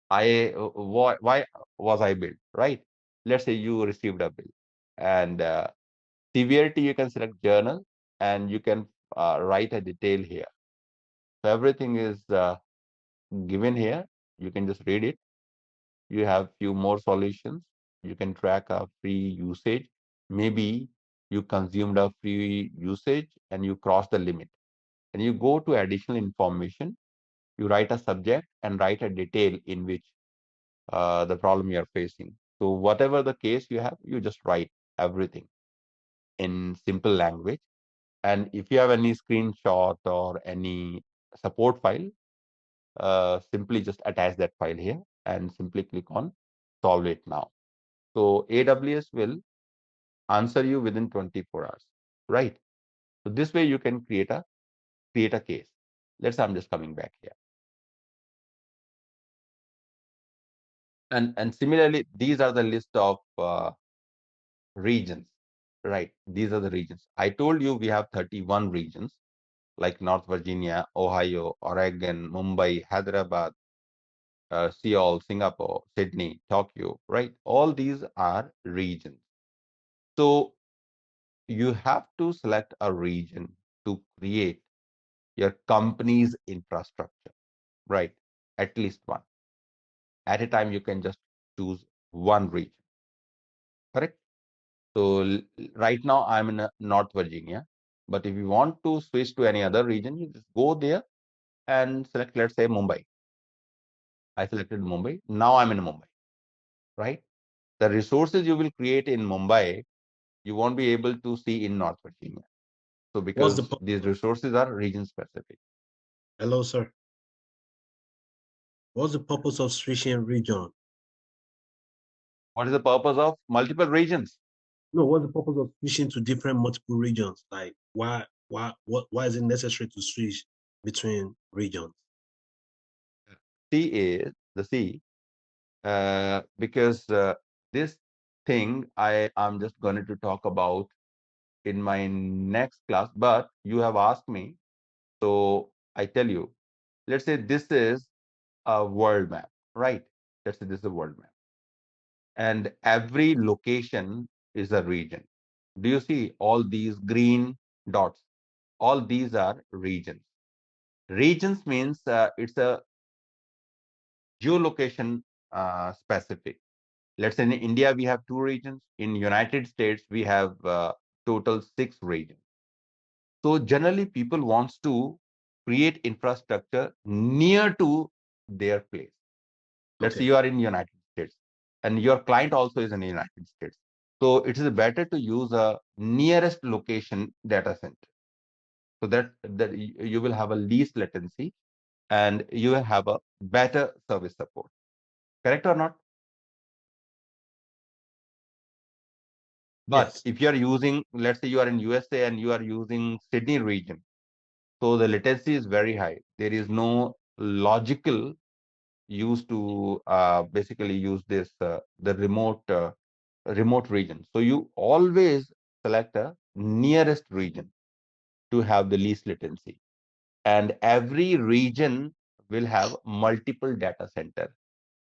why was I billed, right? let's say you received a bill, and severity, you can select journal, and you can write a detail here. So everything is given here. You can just read it. You have few more solutions. You can track a free usage. Maybe you consumed a free usage and you cross the limit. And you go to additional information. You write a subject and write a detail in which the problem you are facing. So whatever the case you have, you just write everything in simple language. And if you have any screenshot or any support file, simply just attach that file here and simply click on solve it now. So AWS will answer you within 24 hours, right? So this way you can create a case. Let's say I'm just coming back here. And similarly, these are the list of regions, right? These are the regions. I told you we have 31 regions like North Virginia, Ohio, Oregon, Mumbai, Hyderabad, Seoul, Singapore, Sydney, Tokyo, right? All these are regions. So you have to select a region to create your company's infrastructure, right? At least one. At a time, you can just choose one region, correct? So right now I'm in North Virginia, but if you want to switch to any other region, you just go there and select, let's say Mumbai. I selected Mumbai. Now I'm in Mumbai, right? The resources you will create in Mumbai, you won't be able to see in North Virginia. So What's the because these resources are region specific. Hello, sir. What's the purpose of switching region? What is the purpose of multiple regions? No, what's the purpose of switching to different multiple regions? Like why is it necessary to switch between regions? C is the C, because this thing I am just going to talk about in my next class, but you have asked me, so I tell you, let's say this is a world map, right? Let's say this is a world map, and every location is a region. Do you see all these green dots? All these are regions. Regions means it's a geolocation specific. Let's say in India, we have 2 regions. In United States, we have total 6 regions. So generally, people wants to create infrastructure near to their place. Let's say you are in United States and your client also is in the United States. So it is better to use a nearest location data center. So that you will have a least latency and you will have a better service support. Correct or not? But Yes. if you are using, let's say you are in USA and you are using Sydney region, so the latency is very high. There is no logical use to basically use this the remote region. So you always select a nearest region to have the least latency. And every region will have multiple data center.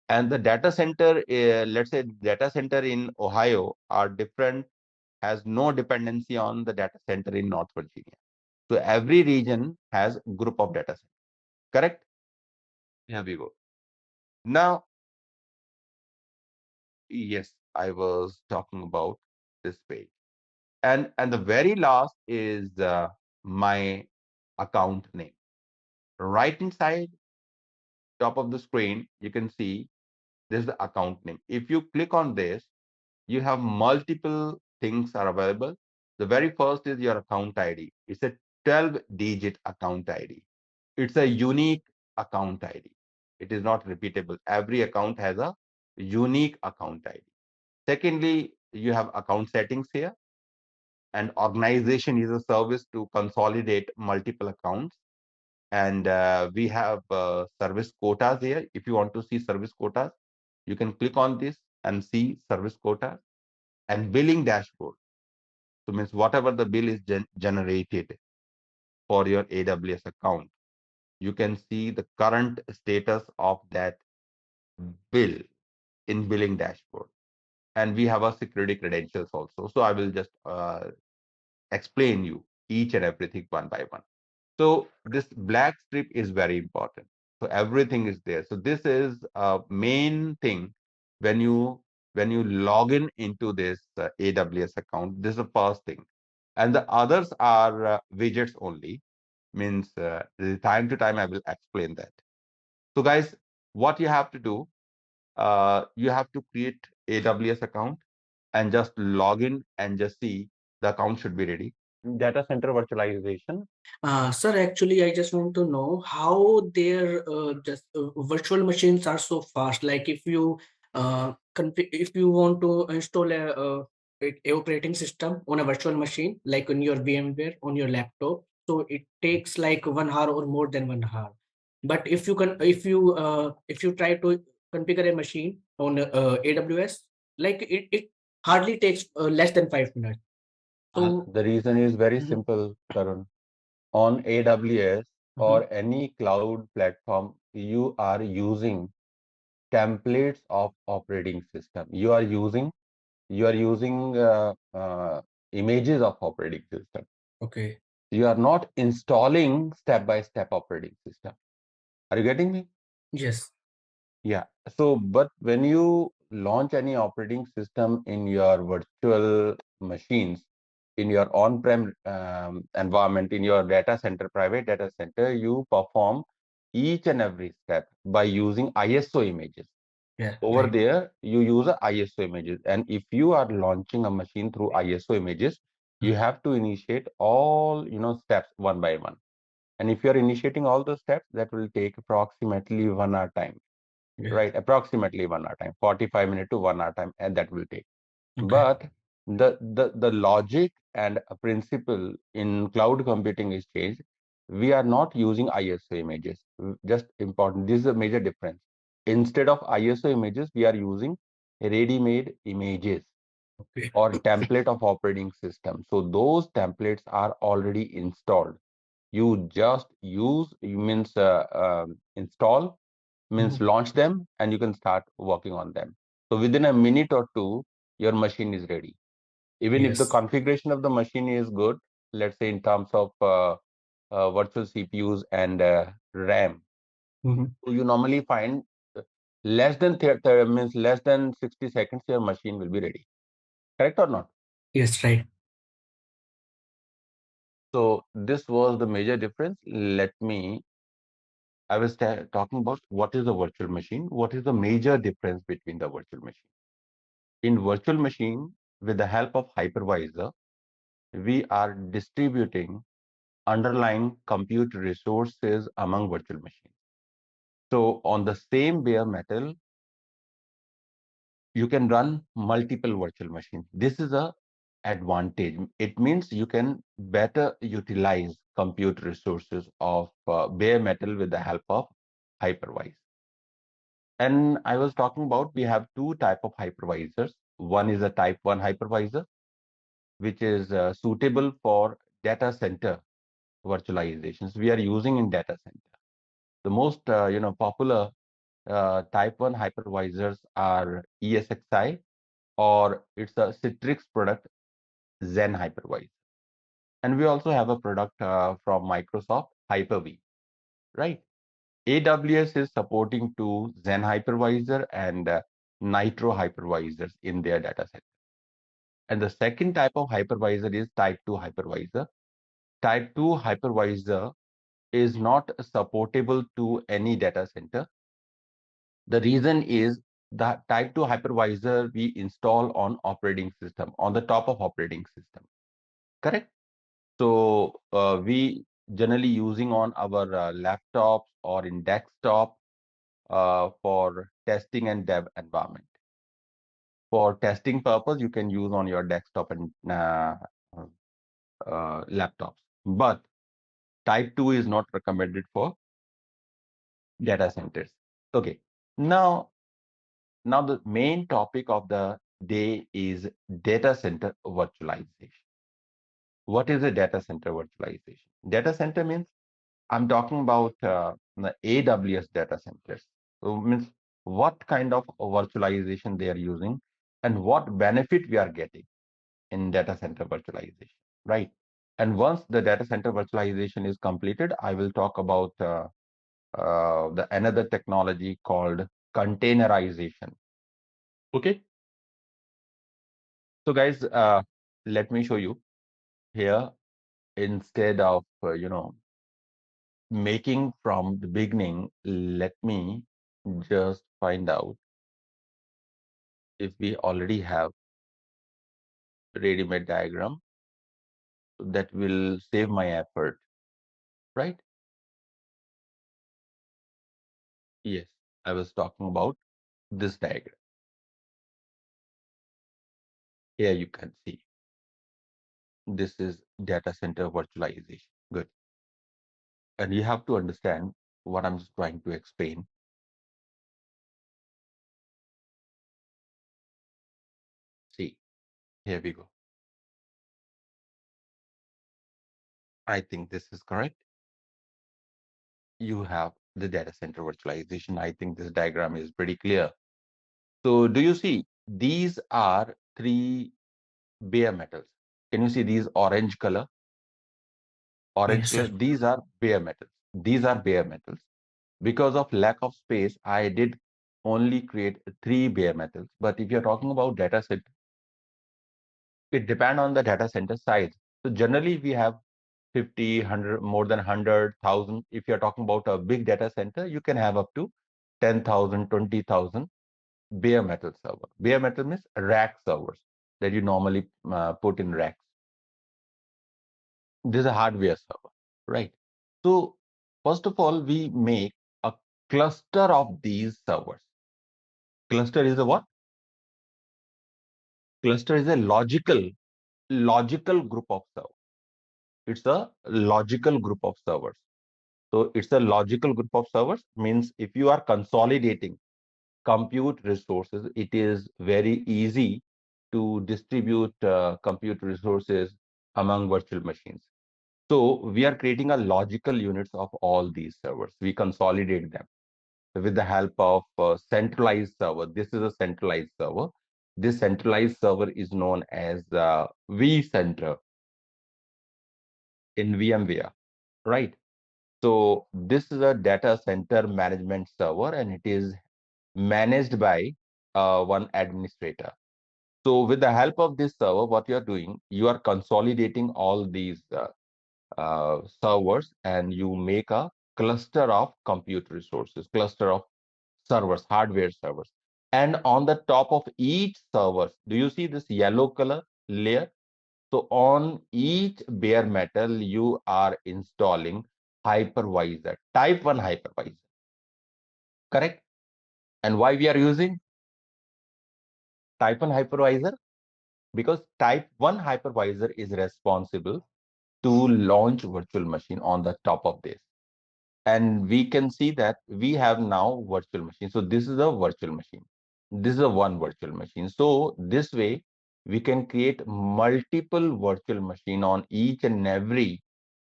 And the data center, let's say data center in Ohio are different, has no dependency on the data center in North Virginia. So every region has group of data centers. Correct? Here we go. Now, yes, I was talking about this page. And the very last is my account name. Right inside top of the screen, you can see this is the account name. If you click on this, you have multiple things are available. The very first is your account ID. It's a 12-digit account ID. It's a unique account ID. It is not repeatable. Every account has a unique account ID. Secondly, you have account settings here, and organization is a service to consolidate multiple accounts. And we have service quotas here. If you want to see service quotas, you can click on this and see service quotas and billing dashboard. So means whatever the bill is generated for your AWS account, you can see the current status of that bill in billing dashboard. and we have a security credentials also. So I will just explain you each and everything one by one. So this black strip is very important. So everything is there. So this is a main thing when you log in into this AWS account. This is the first thing, and the others are widgets only. Means the time to time I will explain that. So guys, what you have to do, you have to create AWS account and just log in and just see the account should be ready. Data center virtualization. Sir, actually, I just want to know how their just virtual machines are so fast. Like if you want to install a operating system on a virtual machine, like on your VMware on your laptop, so it takes like 1 hour or more than 1 hour. But if you try to configure a machine on AWS, like it hardly takes less than 5 minutes. So The reason is very Mhm. simple, Tarun. On AWS or any cloud platform, you are using templates of operating system. You are using images of operating system. Okay. You are not installing step-by-step operating system. Are you getting me? Yes. Yeah. So, but when you launch any operating system in your virtual machines, in your on-prem environment, in your data center, private data center, you perform each and every step by using ISO images. Yeah. Over Right. there, you use a ISO images. And if you are launching a machine through ISO images, you have to initiate all, steps one by one. And if you're initiating all the steps, that will take approximately 1 hour time. Yeah. Right, approximately 1 hour time, 45 minutes to 1 hour time, and that will take. Okay. But the logic and a principle in cloud computing is changed. We are not using ISO images. Just important. This is a major difference. Instead of ISO images, we are using ready-made images Okay. or template of operating system. So those templates are already installed. You just use, you means install, means launch them, and you can start working on them. So within a minute or two, your machine is ready. Even if the Yes. configuration of the machine is good, let's say in terms of virtual CPUs and RAM, so you normally find less than means less than 60 seconds, your machine will be ready. Correct or not? Yes. Right. So this was the major difference. I was talking about what is a virtual machine. What is the major difference between the virtual machine? In virtual machine, with the help of hypervisor, we are distributing underlying compute resources among virtual machines. So on the same bare metal, you can run multiple virtual machines. This is a advantage. It means you can better utilize compute resources of bare metal with the help of hypervisor. And I was talking about we have two type of hypervisors. One is a type 1 hypervisor, which is suitable for data center virtualizations we are using in data center. The most popular type 1 hypervisors are ESXi, or it's a Citrix product, Zen hypervisor. And we also have a product from Microsoft, Hyper-V, right? AWS is supporting two Zen hypervisor and Nitro hypervisors in their data set. And the second type of hypervisor is type 2 hypervisor. Type 2 hypervisor is not supportable to any data center. The reason is that type 2 hypervisor we install on operating system, on the top of operating system. Correct? So we generally using on our laptops or in desktop for testing and dev environment. For testing purpose, you can use on your desktop and laptops. But type 2 is not recommended for data centers. Okay. Now the main topic of the day is data center virtualization. What is a data center virtualization? Data center means I'm talking about the AWS data centers. So means what kind of virtualization they are using. and what benefit we are getting in data center virtualization, right? And once the data center virtualization is completed, I will talk about the another technology called containerization. Okay. So guys, let me show you here. Instead of making from the beginning, let me just find out if we already have ready-made diagram that will save my effort, right? Yes, I was talking about this diagram. Here you can see this is data center virtualization. Good. And you have to understand what I'm just trying to explain. See, here we go. I think this is correct. You have the data center virtualization. I think this diagram is pretty clear. So do you see these are three bare metals? Can you see these orange color? Orange Yes, color. sir. These are bare metals. These are bare metals. Because of lack of space, I did only create three bare metals. But if you're talking about data center, it depends on the data center size. So generally we have 50, 100, more than 100,000. If you're talking about a big data center, you can have up to 10,000, 20,000 bare metal server. Bare metal means rack servers that you normally put in racks. This is a hardware server, right? So first of all, we make a cluster of these servers. Cluster is a what? Cluster is a logical group of servers. It's a logical group of servers. So it's a logical group of servers means if you are consolidating compute resources, it is very easy to distribute compute resources among virtual machines. So we are creating a logical units of all these servers. We consolidate them with the help of centralized server. This is a centralized server. This centralized server is known as vCenter in VMware, right? So this is a data center management server, and it is managed by one administrator. So with the help of this server, what you are doing, you are consolidating all these servers, and you make a cluster of compute resources, cluster of servers, hardware servers. And on the top of each server, do you see this yellow color layer? So on each bare metal, you are installing hypervisor, type 1 hypervisor, correct? And why we are using type 1 hypervisor? Because type 1 hypervisor is responsible to launch virtual machine on the top of this. And we can see that we have now virtual machine. So this is a virtual machine. This is a one virtual machine. So this way we can create multiple virtual machine on each and every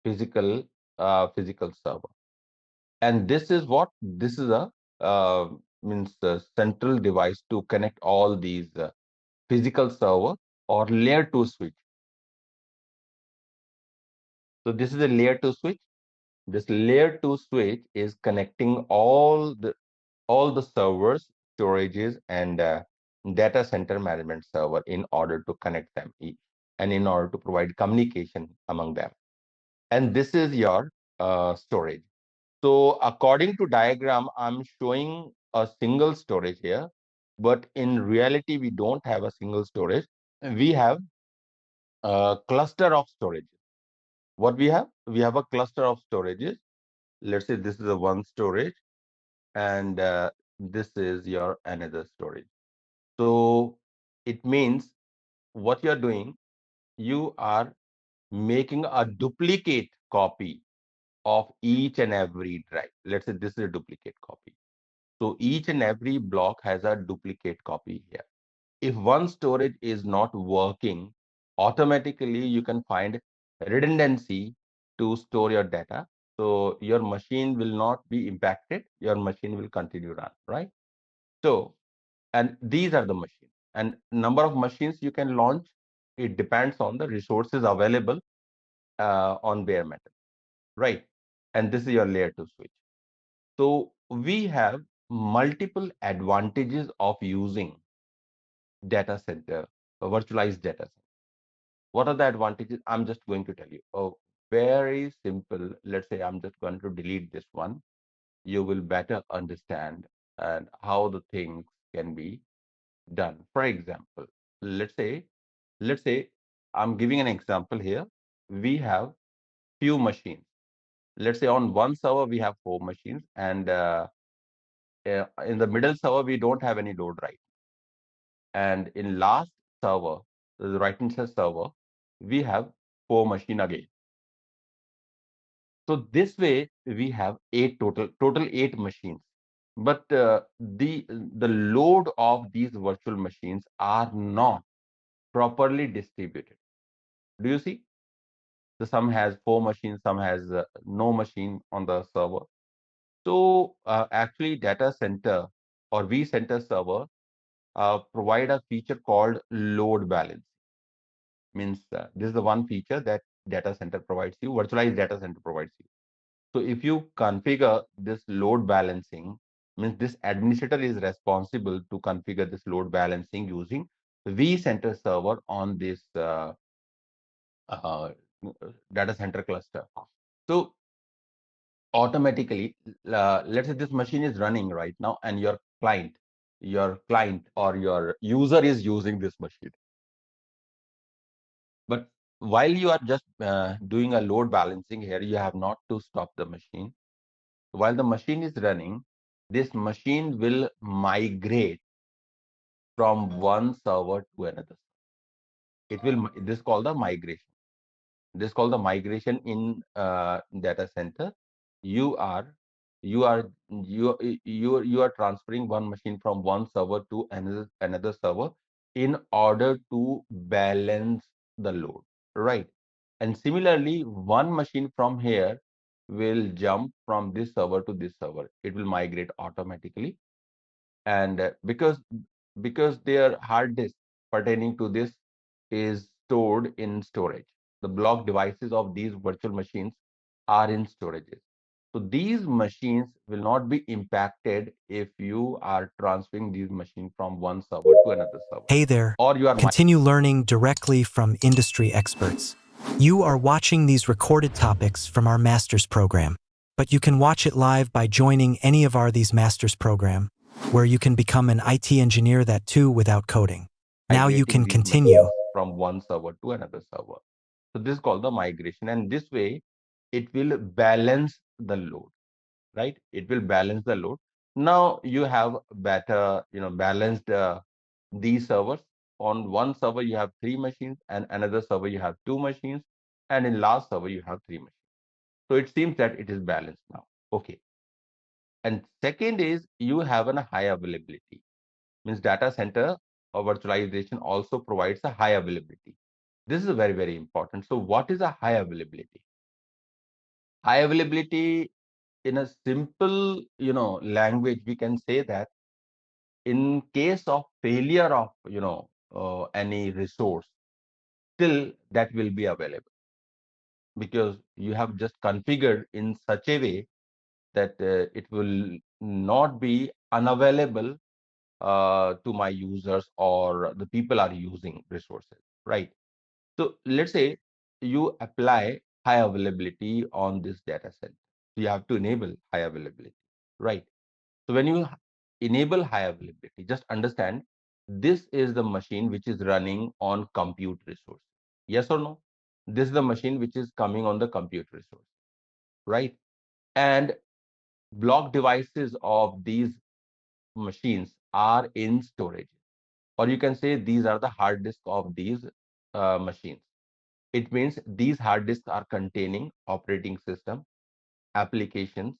physical server. And this is what this is a means the central device to connect all these physical server or layer 2 switch. So this is a layer 2 switch. This layer 2 switch is connecting all the servers, storages, and data center management server in order to connect them and in order to provide communication among them. And this is your storage. So according to diagram, I'm showing a single storage here, but in reality, we don't have a single storage. We have a cluster of storages. What we have? We have a cluster of storages. Let's say this is a one storage, and this is your another storage. So it means what you're doing, you are making a duplicate copy of each and every drive. Let's say this is a duplicate copy. So each and every block has a duplicate copy here. If one storage is not working, automatically you can find redundancy to store your data. So your machine will not be impacted. Your machine will continue run, right? So, and these are the machines. And number of machines you can launch, it depends on the resources available on bare metal, right? And this is your layer 2 switch. So we have multiple advantages of using data center, virtualized data center. What are the advantages? I'm just going to tell you. Oh, very simple. Let's say I'm just going to delete this one. You will better understand and how the things can be done. For example, let's say I'm giving an example here. We have few machines. Let's say on one server we have 4 machines, and in the middle server we don't have any load, right? And in last server, the right hand side server, we have 4 machine again. So this way we have 8 total 8 machines. But the load of these virtual machines are not properly distributed. Do you see? So some has 4 machines, some has no machine on the server. So actually data center or vCenter server provide a feature called load balance. Means this is the one feature that data center provides you, virtualized data center provides you. So if you configure this load balancing, means this administrator is responsible to configure this load balancing using vCenter server on this uh, data center cluster. So automatically, let's say this machine is running right now, and your client or your user is using this machine. But while you are just doing a load balancing here, you have not to stop the machine. While the machine is running, this machine will migrate from one server to another. This is called the migration. This is called the migration in data center. You are you are you are transferring one machine from one server to another server in order to balance the load, right? And similarly, one machine from here will jump from this server to this server. It will migrate automatically, and because their hard disk pertaining to this is stored in storage. The block devices of these virtual machines are in storages. So these machines will not be impacted if you are transferring these machines from one server to another server. Hey there, Or you are continue learning directly from industry experts. You are watching these recorded topics from our master's program, but you can watch it live by joining any of these master's program, where you can become an IT engineer that too without coding. Now you can these continue. machines from one server to another server. So this is called the migration, and this way it will balance the load, right? It will balance the load. Now you have better, balanced these servers. On one server you have 3 machines, and another server you have 2 machines, and in last server you have 3 machines. So it seems that it is balanced now. Okay. And second is you have a high availability. Means data center or virtualization also provides a high availability. This is very, very important. So what is a high availability? High availability, in a simple, language, we can say that in case of failure of, any resource, still that will be available, because you have just configured in such a way that it will not be unavailable to my users or the people are using resources, right? So let's say you apply high availability on this data set. So you have to enable high availability, right? So when you enable high availability, just understand this is the machine which is running on compute resource. Yes or no? This is the machine which is coming on the compute resource, right? And block devices of these machines are in storage, or you can say these are the hard disk of these machines. It means these hard disks are containing operating system, applications,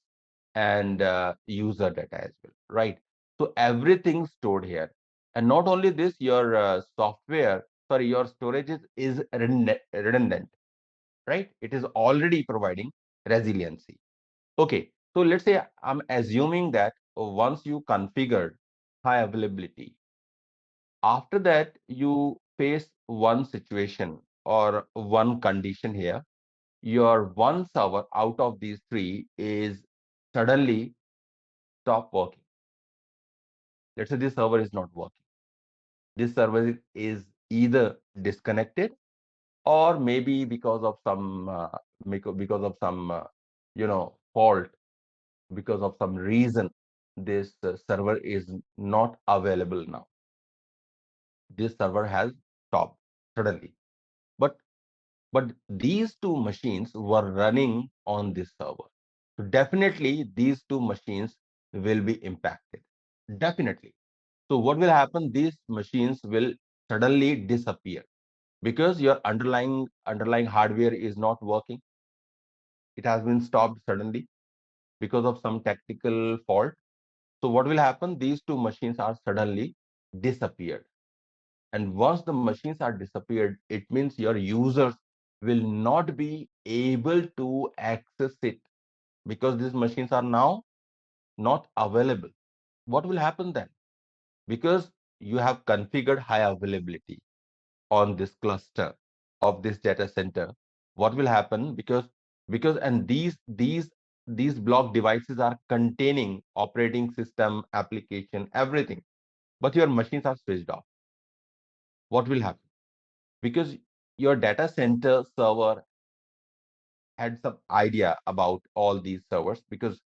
and user data as well, right? So everything stored here. And not only this, your your storage is redundant, right? It is already providing resiliency. Okay, so let's say I'm assuming that once you configured high availability, After that, you face one situation or one condition here. Your one server out of these three is suddenly stop working. Let's say this server is not working. This server is either disconnected, or maybe because of some fault, because of some reason, this server is not available now. This server has stopped suddenly. But these two machines were running on this server. So definitely these two machines will be impacted. Definitely. So what will happen? These machines will suddenly disappear because your underlying hardware is not working. It has been stopped suddenly because of some technical fault. So what will happen? These two machines are suddenly disappeared. And once the machines are disappeared, it means your users will not be able to access it because these machines are now not available. What will happen then? Because you have configured high availability on this cluster of this data center, what will happen? Because and these block devices are containing operating system, application, everything, but your machines are switched off. What will happen? Because your data center server had some idea about all these servers, because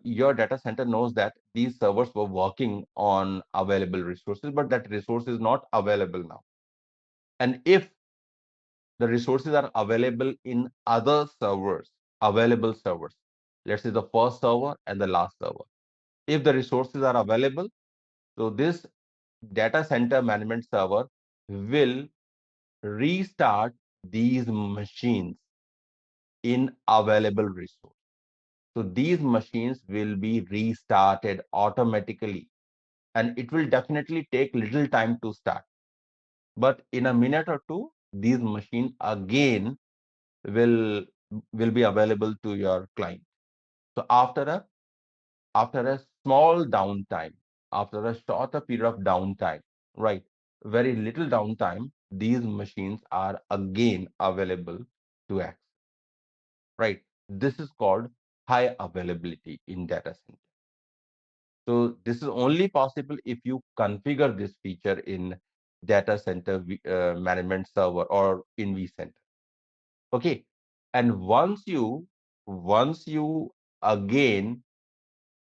your data center knows that these servers were working on available resources, but that resource is not available now. And if the resources are available in other servers, available servers, let's say the first server and the last server, if the resources are available, so this data center management server will restart these machines in available resource. So these machines will be restarted automatically, and it will definitely take little time to start. But in a minute or two, these machines again will will be available to your client. So after a small downtime, after a shorter period of downtime, right, very little downtime, these machines are again available to access. Right. This is called high availability in data center. So this is only possible if you configure this feature in data center management server or in vCenter. Okay. And once you again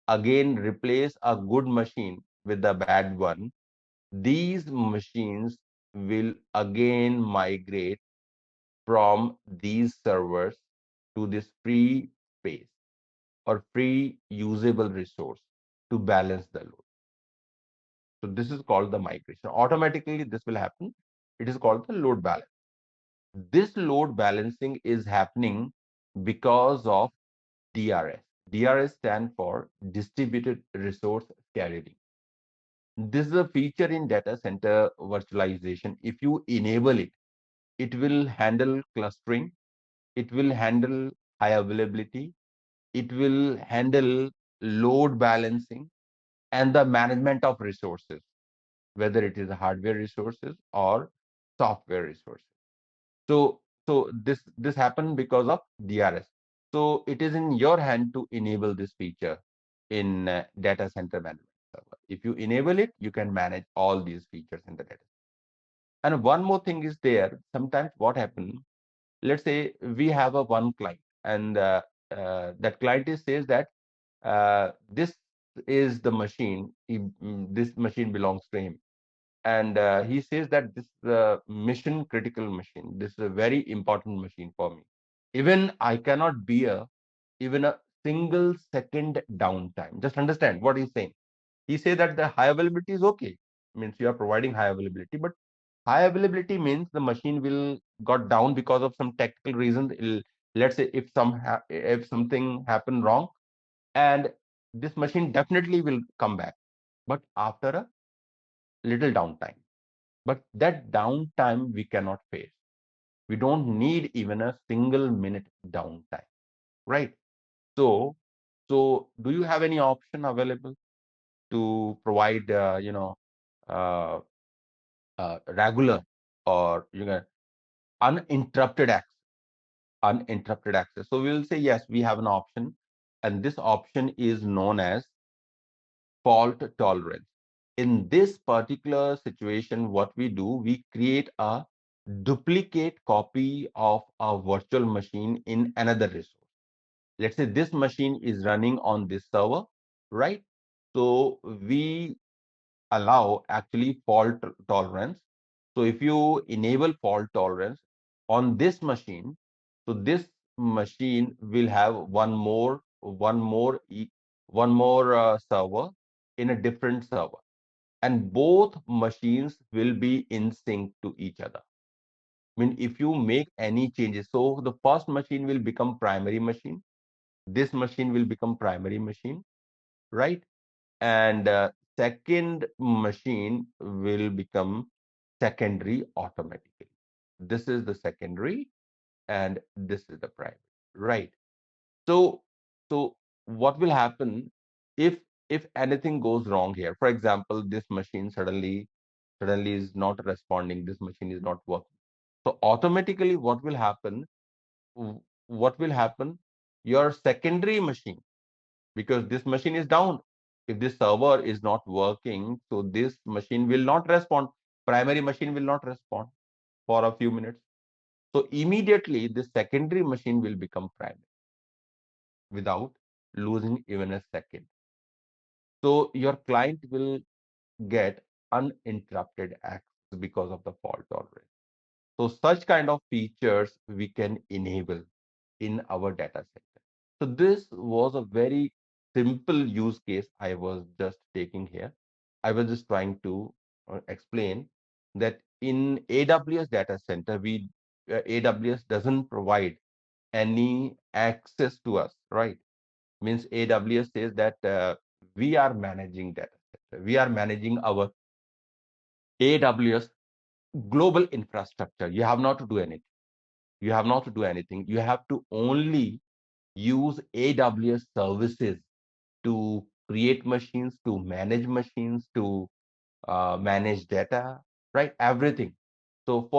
replace a good machine with a bad one, these machines will again migrate from these servers to this free space or free usable resource to balance the load. So this is called the migration. Automatically this will happen. It is called the load balance. This load balancing is happening because of DRS. DRS stands for distributed resource scheduling. This is a feature in data center virtualization. If you enable it, it will handle clustering, it will handle high availability, it will handle load balancing and the management of resources, whether it is hardware resources or software resources. So this happened because of DRS. So it is in your hand to enable this feature in data center management server. If you enable it, you can manage all these features in the data. And one more thing is there. Sometimes what happens, let's say we have a one client, and that client says that this is the machine. This machine belongs to him, and he says that this is a mission critical machine. This is a very important machine for me. Even I cannot bear even a single second downtime. Just understand what he's saying. He says that the high availability is okay. Means you are providing high availability, but high availability means the machine will got down because of some technical reasons. Let's say if something happened wrong, and this machine definitely will come back, but after a little downtime. But that downtime we cannot face. We don't need even a single minute downtime, right? So, so do you have any option available to provide, uh, regular or uninterrupted access. Uninterrupted access. So we will say yes, we have an option, and this option is known as fault tolerance. In this particular situation, what we do, we create a duplicate copy of a virtual machine in another resource. Let's say this machine is running on this server, right? So we allow actually fault tolerance. So if you enable fault tolerance on this machine, so this machine will have one more server in a different server, and both machines will be in sync to each other. I mean, if you make any changes, so the first machine will become primary machine, this machine will become primary machine, right? And second machine will become secondary automatically. This is the secondary and this is the primary, right? So what will happen if anything goes wrong here? For example, this machine suddenly is not responding, this machine is not working. So automatically what will happen? What will happen? Your secondary machine, because this machine is down. If this server is not working, so this machine will not respond. Primary machine will not respond for a few minutes. So immediately this secondary machine will become primary without losing even a second. So your client will get uninterrupted access because of the fault tolerance. So such kind of features we can enable in our data center. So this was a very simple use case I was just taking here. I was just trying to explain that in AWS data center, AWS doesn't provide any access to us, right? Means AWS says that we are managing data center. We are managing our AWS global infrastructure. You have not to do anything. You have not to do anything. You have to only use AWS services to create machines, to manage machines, to manage data, right? Everything. So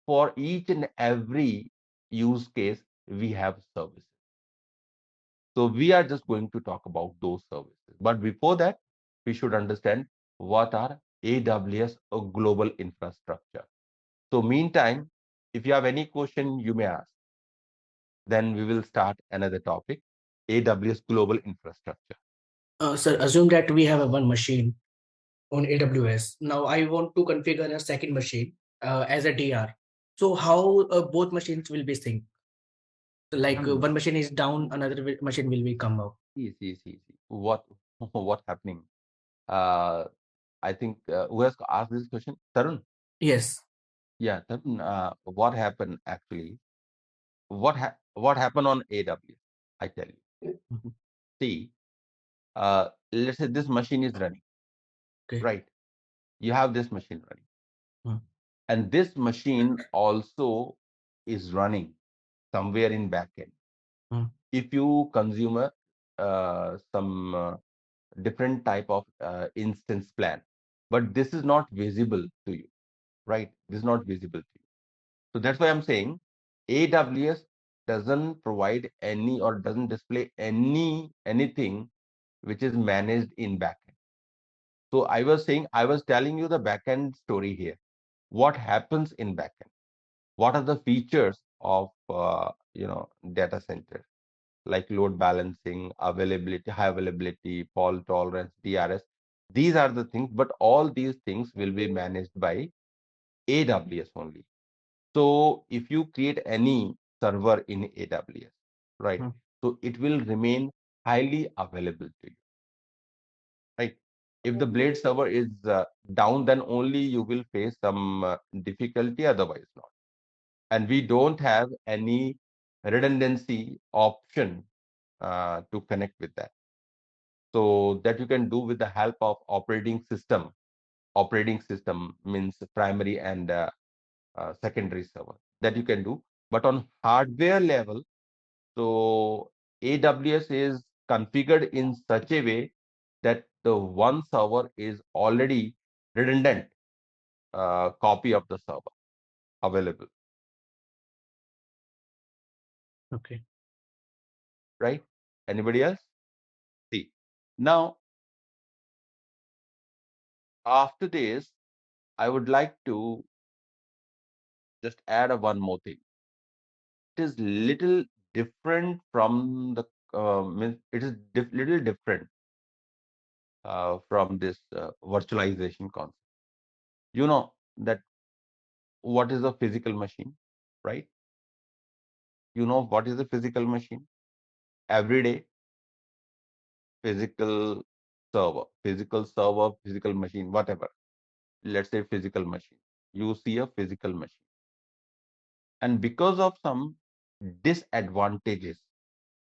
for each and every use case, we have services. So we are just going to talk about those services. But before that, we should understand what are AWS or global infrastructure. So meantime, if you have any question, you may ask. Then we will start another topic, AWS global infrastructure. Sir, assume that we have a one machine on AWS. Now I want to configure a second machine as a DR. So how both machines will be synced? Like one machine is down, another machine will be come up. Easy. What what happening? I think who has asked this question? Tarun. Yes. Yeah, Tarun. What happened actually? What happened on AWS? I tell you. Mhm. See, let's say this machine is running, Okay. right? You have this machine running, Hmm. and this machine also is running somewhere in backend. Hmm. If you consume some different type of instance plan, but this is not visible to you, right? This is not visible to you. So that's why I'm saying AWS doesn't provide any or doesn't display anything which is managed in backend. So I was telling you the backend story here. What happens in backend? What are the features of data center, like load balancing, availability, high availability, fault tolerance, DRS? These are the things, but all these things will be managed by AWS only. So if you create any server in AWS, right? Hmm. So it will remain highly available to you, right? If the blade server is down, then only you will face some difficulty, otherwise not. And we don't have any redundancy option to connect with that. So that you can do with the help of operating system. Operating system means primary and secondary server, that you can do. But on hardware level, so AWS is configured in such a way that the one server is already redundant. copy of the server available. Okay. Right? Anybody else? See, now after this, I would like to just add one more thing. It is little different from the it is little different from this virtualization concept. You know that what is a physical machine, right? You know what is a physical machine? Every day, physical physical machine, whatever. Let's say physical machine. You see a physical machine. And because of some disadvantages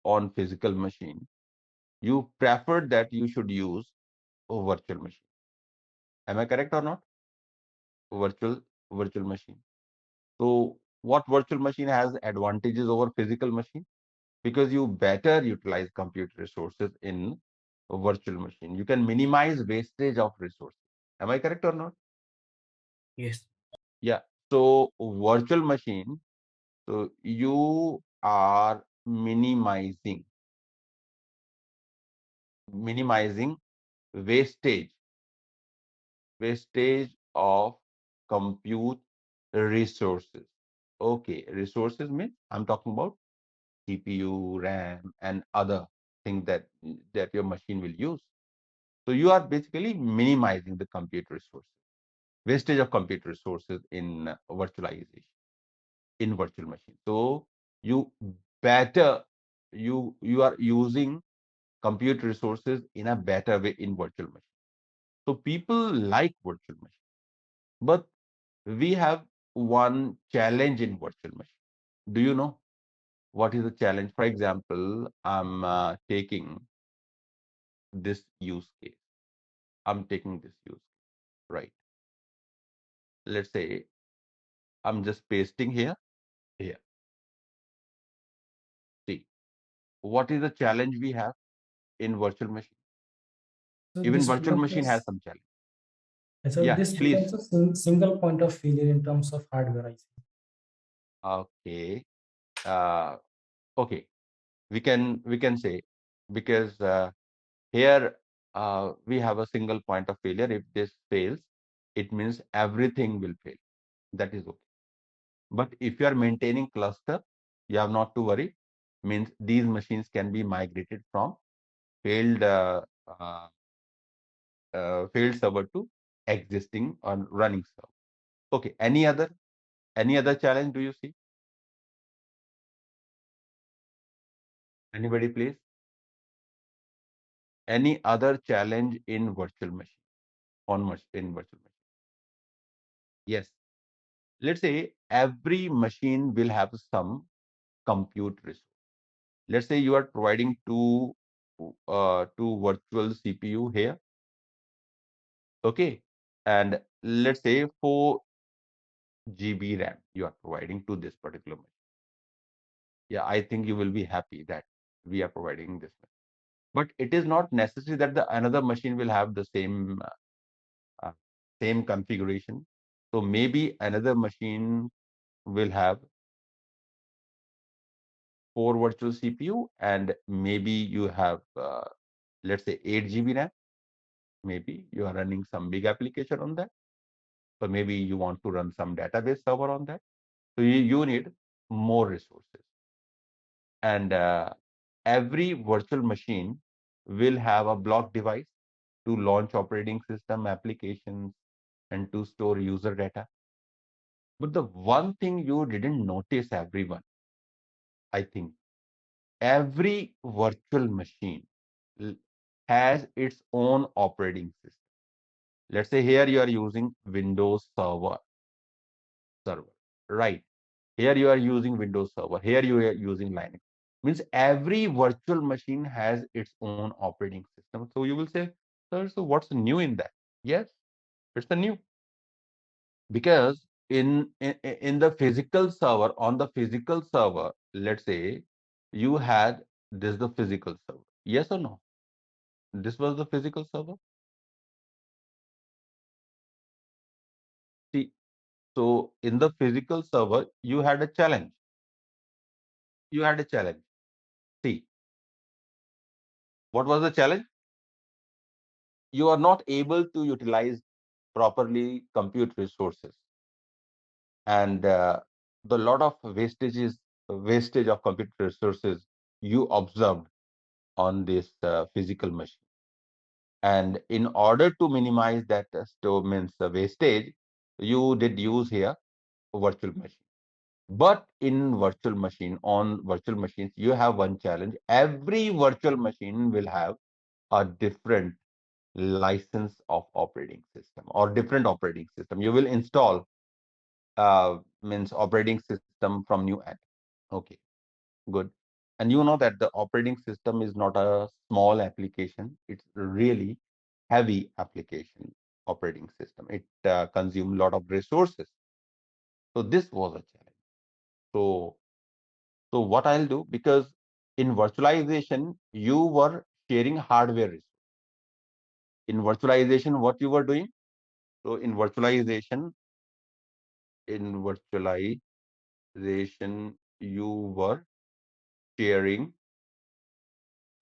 on physical machine, you prefer that you should use a virtual machine. Am I correct or not? Virtual machine. So what virtual machine has advantages over physical machine? Because you better utilize compute resources in a virtual machine. You can minimize wastage of resources. Am I correct or not? Yes. Yeah. So virtual machine, so you are minimizing wastage of compute resources. Okay, resources means I'm talking about CPU, RAM, and other things that your machine will use. So you are basically minimizing the compute resources, wastage of compute resources in virtualization, in virtual machine. So you better you are using compute resources in a better way in virtual machine. So people like virtual machine, but we have one challenge in virtual machine. Do you know what is the challenge? For example, I'm taking this use case. I'm taking this use case, right? Let's say I'm just pasting here. See, what is the challenge we have in virtual machine? So Even this virtual becomes machine has some challenge. so Yeah, this please. becomes a single point of failure in terms of hardware, I think. Okay. Uh, okay. We can say, because here we have a single point of failure. If this fails, it means everything will fail. That is okay. But if you are maintaining cluster, you have not to worry. Means these machines can be migrated from failed uh, failed server to existing or running server. Okay. Any other challenge do you see? Anybody, please? Any other challenge in virtual machine in virtual machine? Yes. Let's say every machine will have some compute resource. Let's say you are providing two virtual CPU here. Okay. And let's say 4 GB RAM you are providing to this particular machine. Yeah, I think you will be happy that we are providing this machine. But it is not necessary that the another machine will have the same configuration. So maybe another machine will have 4 virtual CPU, and maybe you have let's say 8 GB RAM. Maybe you are running some big application on that. So maybe you want to run some database server on that. So you need more resources. And every virtual machine will have a block device to launch operating system applications and to store user data. But the one thing you didn't notice, everyone, I think, every virtual machine has its own operating system. Let's say here you are using Windows server, right? Here you are using Windows Server. Here you are using Linux. Means every virtual machine has its own operating system. So you will say, sir, so what's new in that? Yes, it's the new. Because in the physical server, on the physical server, let's say you had this the physical server. Yes or no? This was the physical server. See, So in the physical server, you had a challenge. You had a challenge. See, what was the challenge? You are not able to utilize properly compute resources, and the lot of wastage of compute resources you observed on this physical machine. And in order to minimize that means wastage, you did use here virtual machine. But in virtual machine, on virtual machines, you have one challenge. Every virtual machine will have a different license of operating system or different operating system. You will install means operating system from new end. Okay, good. And you know that the operating system is not a small application. It's really heavy application operating system. It consumes a lot of resources. So this was a challenge. So what I'll do, because in virtualization, you were sharing hardware resources. In virtualization, what you were doing? So in virtualization, you were sharing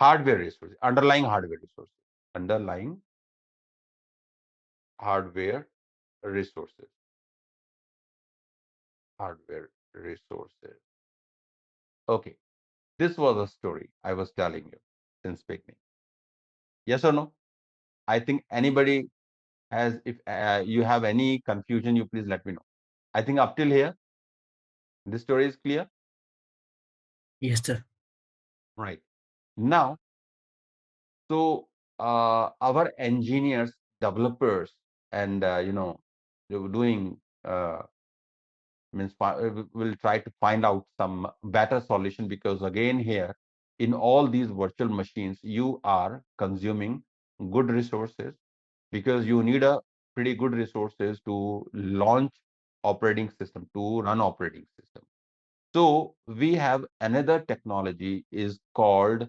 hardware resources, underlying hardware resources, underlying hardware resources, hardware resources. Okay, this was a story I was telling you since beginning. Yes or no? I think anybody has, if you have any confusion, you please let me know. I think up till here, this story is clear. Yes, sir. Right. Now, so our engineers, developers, and they were doing means will try to find out some better solution, because again here in all these virtual machines you are consuming good resources, because you need a pretty good resources to launch operating system, to run operating system. So we have another technology is called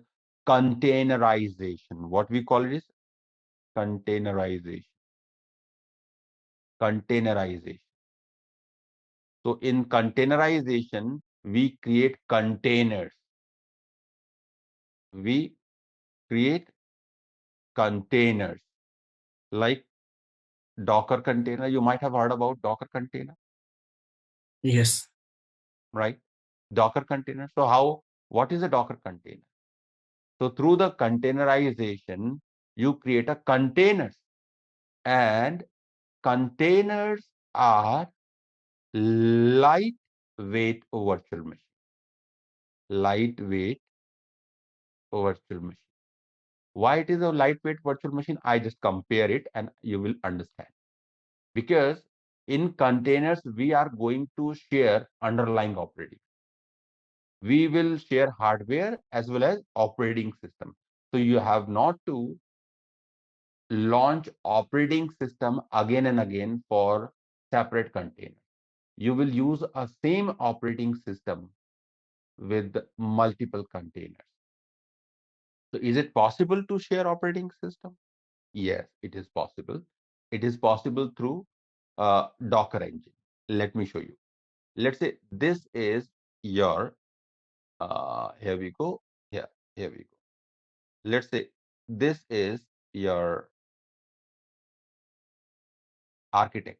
containerization. What we call it is containerization. Containerization. So in containerization, we create containers. We create containers like Docker container. You might have heard about Docker container, Yes. right? Docker container. So what is a Docker container? So through the containerization, you create a containers, and containers are lightweight virtual machine. Lightweight virtual machine. Why it is a lightweight virtual machine? I just compare it and you will understand. Because in containers, we are going to share underlying operating. We will share hardware as well as operating system. So you have not to launch operating system again and again for separate containers. You will use a same operating system with multiple containers. So is it possible to share operating system? Yes, it is possible. It is possible through Docker engine. Let me show you. Let's say this is your, here we go. Here we go. Let's say this is your architect.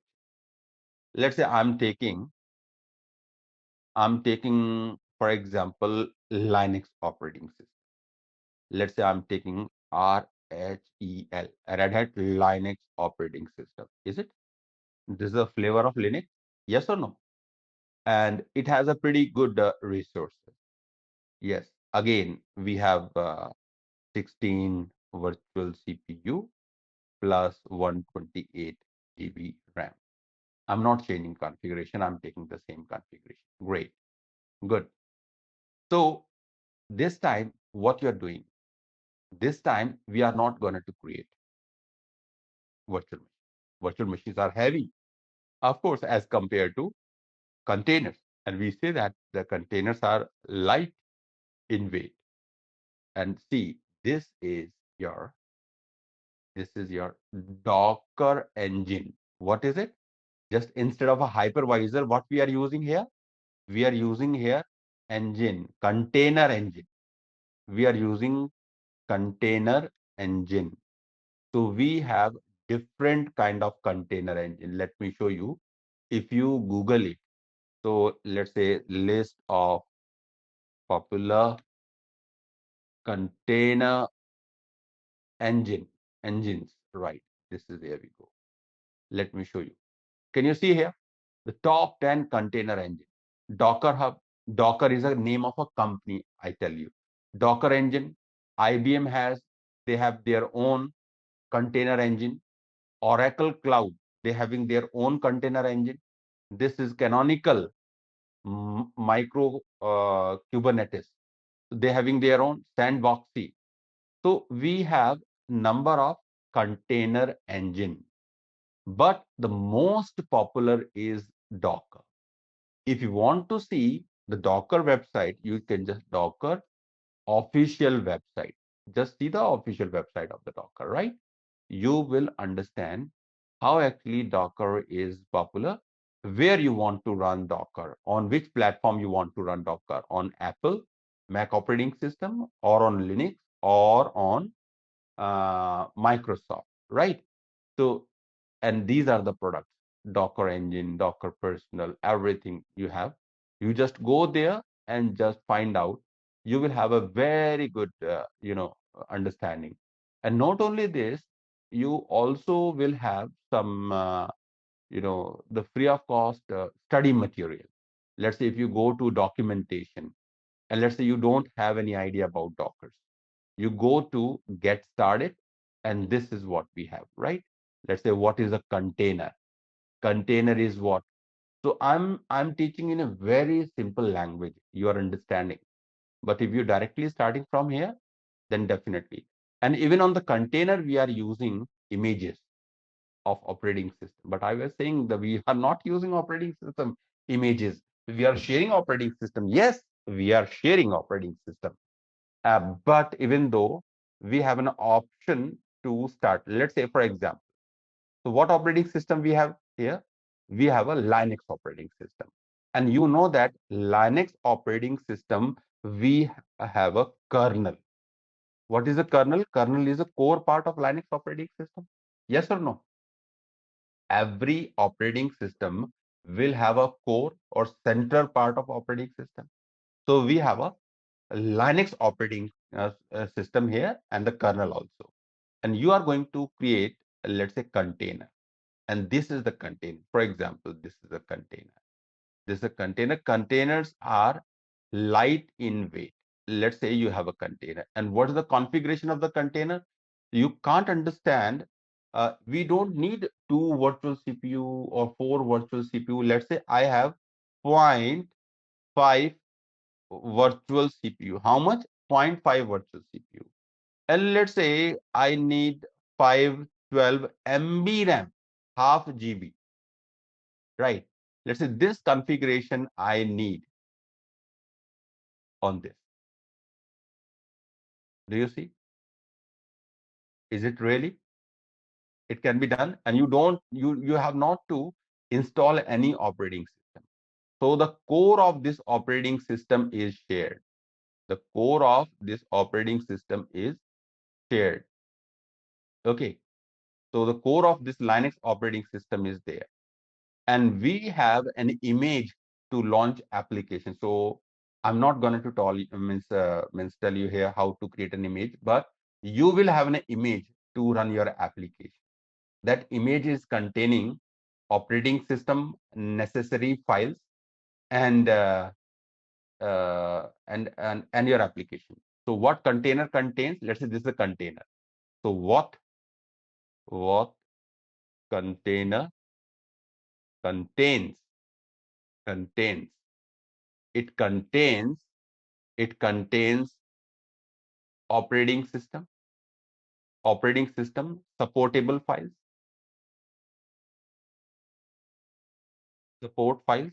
Let's say I'm taking, for example, Linux operating system. Let's say I'm taking RHEL, Red Hat Linux operating system. Is it? This is a flavor of Linux? Yes or no? And it has a pretty good resources. Yes. Again, we have 16 virtual CPU plus 128 GB RAM. I'm not changing configuration. I'm taking the same configuration. Great. Good. So this time, what you're doing, this time we are not going to create virtual machines. Virtual machines are heavy, of course, as compared to containers. And we say that the containers are light in weight. And see, this is your Docker engine. What is it? Just instead of a hypervisor, what we are using here? We are using here engine, container engine. We are using container engine. So we have different kind of container engine. Let me show you. If you Google it, so let's say list of popular container engines, right? This is there we go. Let me show you. Can you see here? The top 10 container engine. Docker Hub. Docker is a name of a company, I tell you. Docker engine, IBM has, they have their own container engine. Oracle Cloud, they having their own container engine. This is Canonical, micro Kubernetes. They having their own Sandboxy. So we have number of container engine, but the most popular is Docker. If you want to see the Docker website, you can just Docker official website. Just see the official website of the Docker, right? You will understand how actually Docker is popular, where you want to run Docker, on which platform you want to run Docker, on Apple, Mac operating system, or on Linux, or on Microsoft, right? So, and these are the products, Docker engine, Docker personal, everything you have. You just go there and just find out. You will have a very good, understanding. And not only this, you also will have some, the free of cost study material. Let's say if you go to documentation, and let's say you don't have any idea about Dockers, you go to get started, and this is what we have, right? Let's say what is a container. Container is what? So I'm teaching in a very simple language you are understanding. But if you're directly starting from here, then definitely. And even on the container, we are using images of operating system. But I was saying that we are not using operating system images. We are sharing operating system. Yes, we are sharing operating system. But even though we have an option to start, let's say for example, so what operating system we have here? We have a Linux operating system. And you know that Linux operating system, we have a kernel. What is a kernel? Kernel is a core part of Linux operating system. Yes or no? Every operating system will have a core or central part of operating system. So we have a Linux operating system here and the kernel also. And you are going to create, let's say, container. And this is the container. For example, this is a container. This is a container. Containers are light in weight. Let's say you have a container. And what is the configuration of the container? You can't understand. We don't need 2 virtual CPU or 4 virtual CPU. Let's say I have 0.5 virtual CPU. How much? 0.5 virtual CPU. And let's say I need 512 MB RAM, half GB, right? Let's say this configuration I need on this. Do you see? Is it really? It can be done, and you have not to install any operating system. So the core of this operating system is shared. The core of this operating system is shared. Okay. So the core of this Linux operating system is there. And we have an image to launch application. So I'm not going to tell you, tell you here how to create an image, but you will have an image to run your application. That image is containing operating system necessary files and and your application. So what container contains? Let's say this is a container. So what container contains contains it contains it contains operating system supportable files, support files,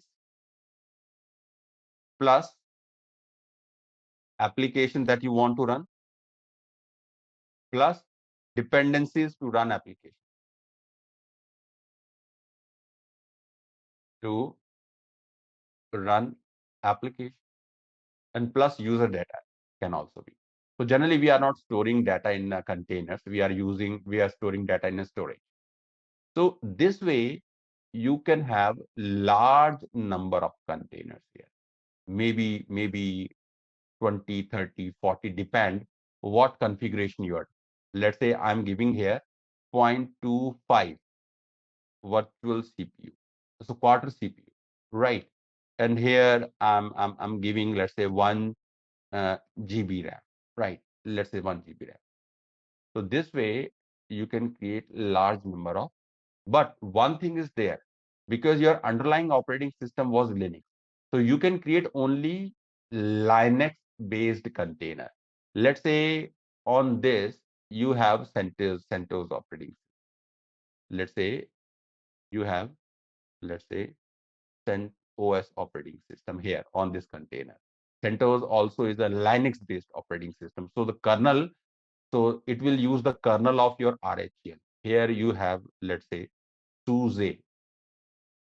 plus application that you want to run, plus dependencies to run application. to run application, and plus user data can also be. So generally, we are not storing data in containers. We are storing data in a storage. So this way, you can have large number of containers here. Maybe 20, 30, 40, depend what configuration you are. Let's say I'm giving here 0.25 virtual CPU, so quarter CPU, right? And here I'm giving, let's say, 1 GB RAM, right? Let's say 1 GB RAM. So this way you can create large number of. But one thing is there, because your underlying operating system was Linux, so you can create only Linux based container. Let's say on this you have CentOS operating. Let's say you have, let's say, CentOS operating system here on this container. CentOS also is a Linux based operating system. So the kernel, so it will use the kernel of your RHEL. Here you have, let's say, SUSE.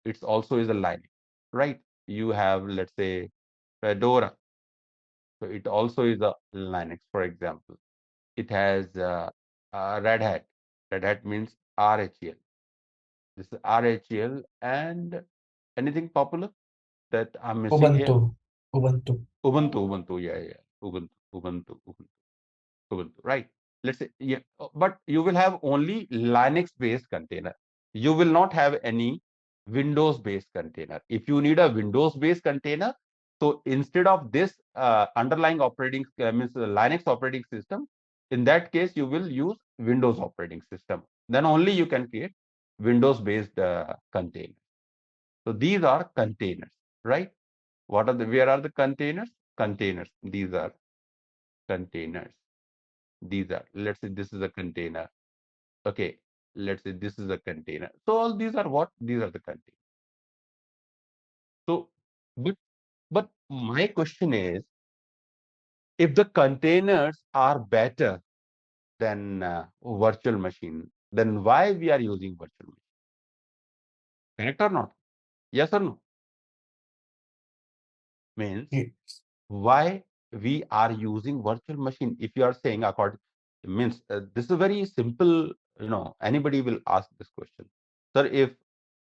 It's also is a Linux, right? You have, let's say, Fedora. So it also is a Linux, for example. It has Red Hat. Red Hat means RHEL. This is RHEL, and anything popular that I'm missing here? Ubuntu, yeah. Ubuntu. Right? Let's say, yeah, but you will have only Linux-based container. You will not have any Windows-based container. If you need a Windows-based container, so instead of this underlying operating means Linux operating system, in that case you will use Windows operating system. Then only you can create Windows-based container. So these are containers, right? Where are the containers? Containers. These are containers. These are, let's say this is a container. Okay, let's say this is a container. So all these are what? These are the containers. So, but my question is, if the containers are better than virtual machine, then why we are using virtual machine? Correct or not? Yes or no? Means why we are using virtual machine? If you are saying according, means this is very simple. Anybody will ask this question, sir. If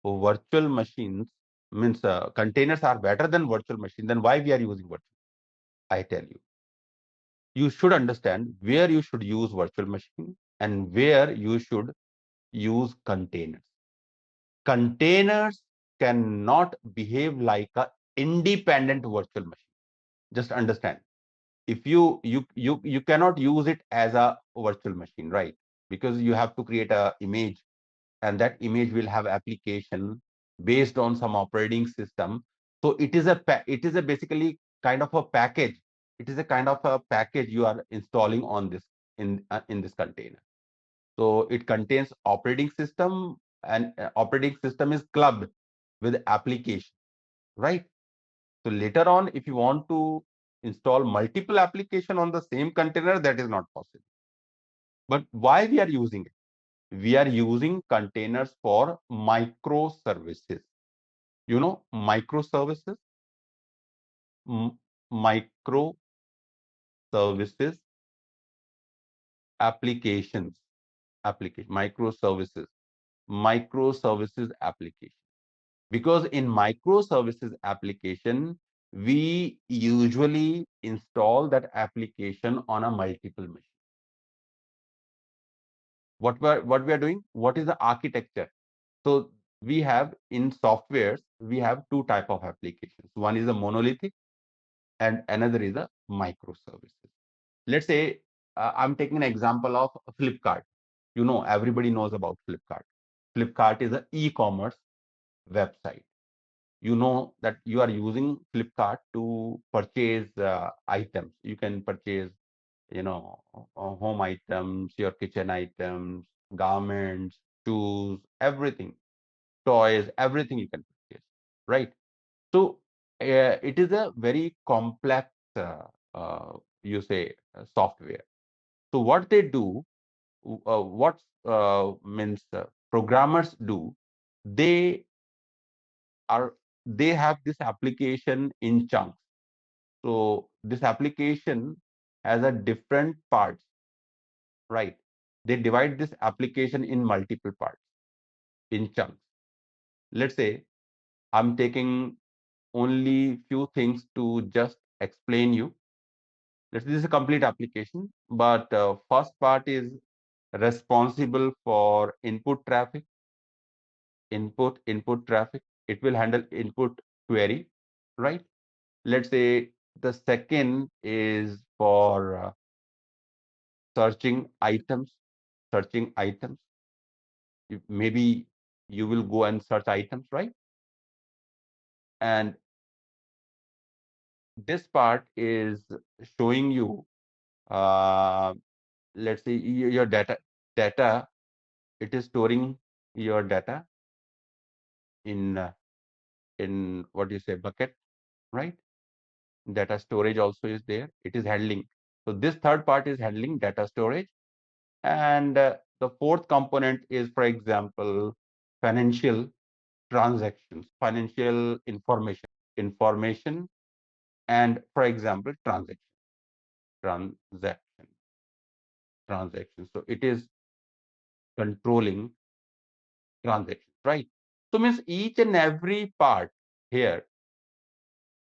virtual machines means containers are better than virtual machine, then why we are using virtual? I tell you, you should understand where you should use virtual machine and where you should use containers. Containers cannot behave like a independent virtual machine. Just understand. If you cannot use it as a virtual machine, right? Because you have to create a image, and that image will have application based on some operating system. So it is a basically kind of a package. It is a kind of a package you are installing on this in this container. So it contains operating system, and operating system is clubbed with application, right? So later on, if you want to install multiple application on the same container, that is not possible. But why we are using it? We are using containers for microservices. You know, microservices, microservices applications, microservices application. Because in microservices application, we usually install that application on a multiple machine. What we are doing? What is the architecture? So we have in softwares, we have two type of applications. One is a monolithic, and another is a microservices. Let's say I'm taking an example of Flipkart. Everybody knows about Flipkart. Flipkart is an e-commerce website. You know that you are using Flipkart to purchase items. You can purchase, home items, your kitchen items, garments, shoes, everything, toys, everything you can purchase, right? So it is a very complex, you say, software. So what they do, what means programmers do, they are they have this application in chunks. So this application has a different parts, right? They divide this application in multiple parts, in chunks. Let's say I'm taking only few things to just explain you. Let's say this is a complete application, but first part is responsible for input traffic, input traffic. It will handle input query, right? Let's say the second is for searching items, searching items. Maybe you will go and search items, right? And this part is showing you, let's say your data. It is storing your data in what do you say, bucket, right? Data storage also is there. It is handling. So this third part is handling data storage, and the fourth component is, for example, financial transactions, financial information, and, for example, transaction, transaction. So it is controlling transactions, right? So means each and every part here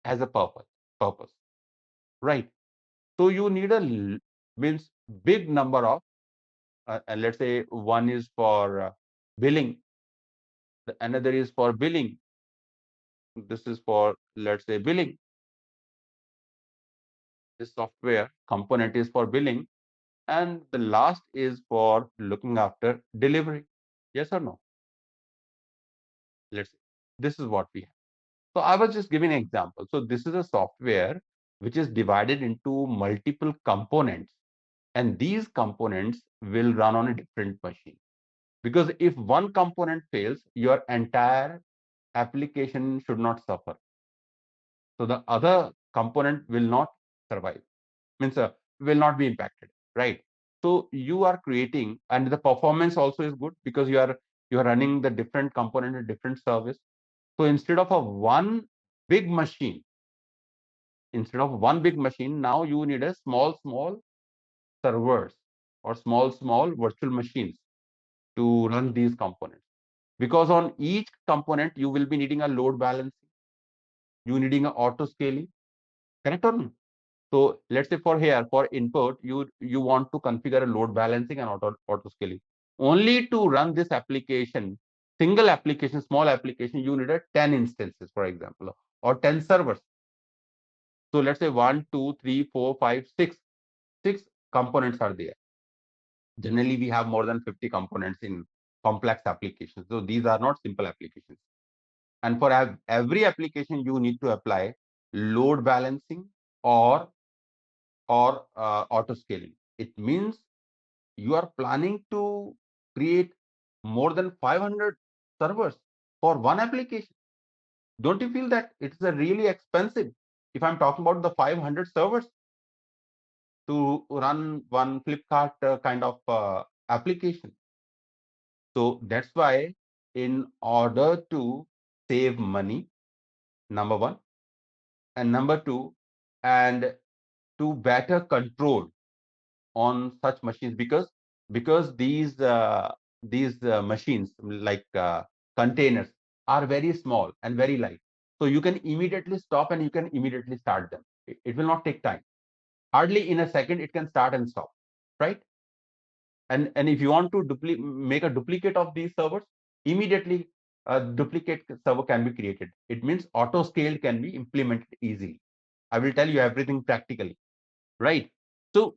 has a purpose, right? So you need means big number of, and let's say one is for billing, another is for billing. This is for, let's say, billing. This software component is for billing, and the last is for looking after delivery. Yes or no? Let's see. This is what we have. So I was just giving an example. So this is a software which is divided into multiple components, and these components will run on a different machine. Because if one component fails, your entire application should not suffer. So the other component will not survive, means will not be impacted, right? So you are creating, and the performance also is good because you are running the different component in different service. So instead of big machine, one big machine, now you need a small servers or small virtual machines to run these components. Because on each component you will be needing a load balancing, you needing a auto scaling, correct or not? So let's say for here, for input, you want to configure a load balancing and auto scaling. Only to run this application, single application, small application, you need a 10 instances, for example, or 10 servers. So let's say 1, 2, 3, 4, 5, 6. 6 components are there. Generally, we have more than 50 components in complex applications. So these are not simple applications. And for every application, you need to apply load balancing or auto scaling. It means you are planning to create more than 500 servers for one application. Don't you feel that it's a really expensive? If I'm talking about the 500 servers to run one Flipkart kind of application. So that's why, in order to save money, number one, and number two, and to better control on such machines, because these machines, like containers, are very small and very light. So you can immediately stop and you can immediately start them. It will not take time. Hardly in a second it can start and stop, right? And if you want to make a duplicate of these servers, immediately a duplicate server can be created. It means auto scale can be implemented easily. I will tell you everything practically, right? So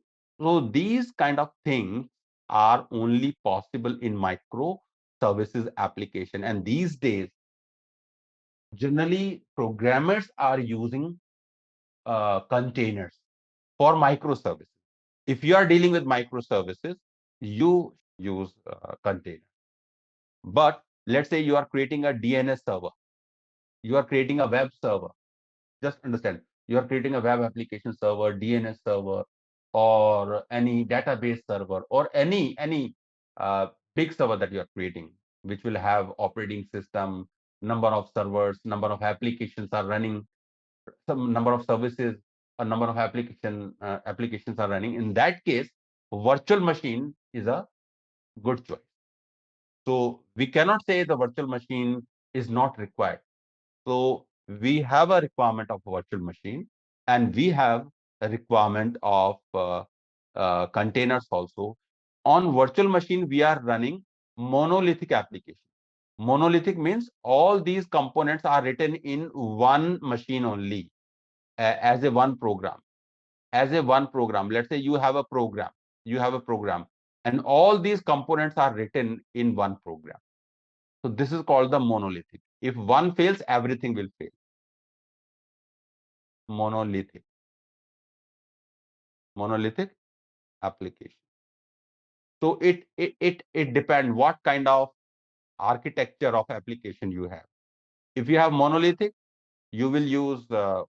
these kind of things are only possible in micro services application, and these days generally programmers are using containers for microservices. If you are dealing with microservices, you use container. But let's say you are creating a DNS server, you are creating a web server. Just understand, you are creating a web application server, DNS server, or any database server, or any big server that you are creating, which will have operating system, number of servers, number of applications are running, some number of services, a number of applications are running. In that case, virtual machine is a good choice. So we cannot say the virtual machine is not required. So we have a requirement of a virtual machine, and we have a requirement of containers also. On virtual machine, we are running monolithic application. Monolithic means all these components are written in one machine only, as a one program. As a one program, let's say you have a program, and all these components are written in one program. So this is called the monolithic. If one fails, everything will fail. Monolithic application. So it depends what kind of architecture of application you have. If you have monolithic, you will use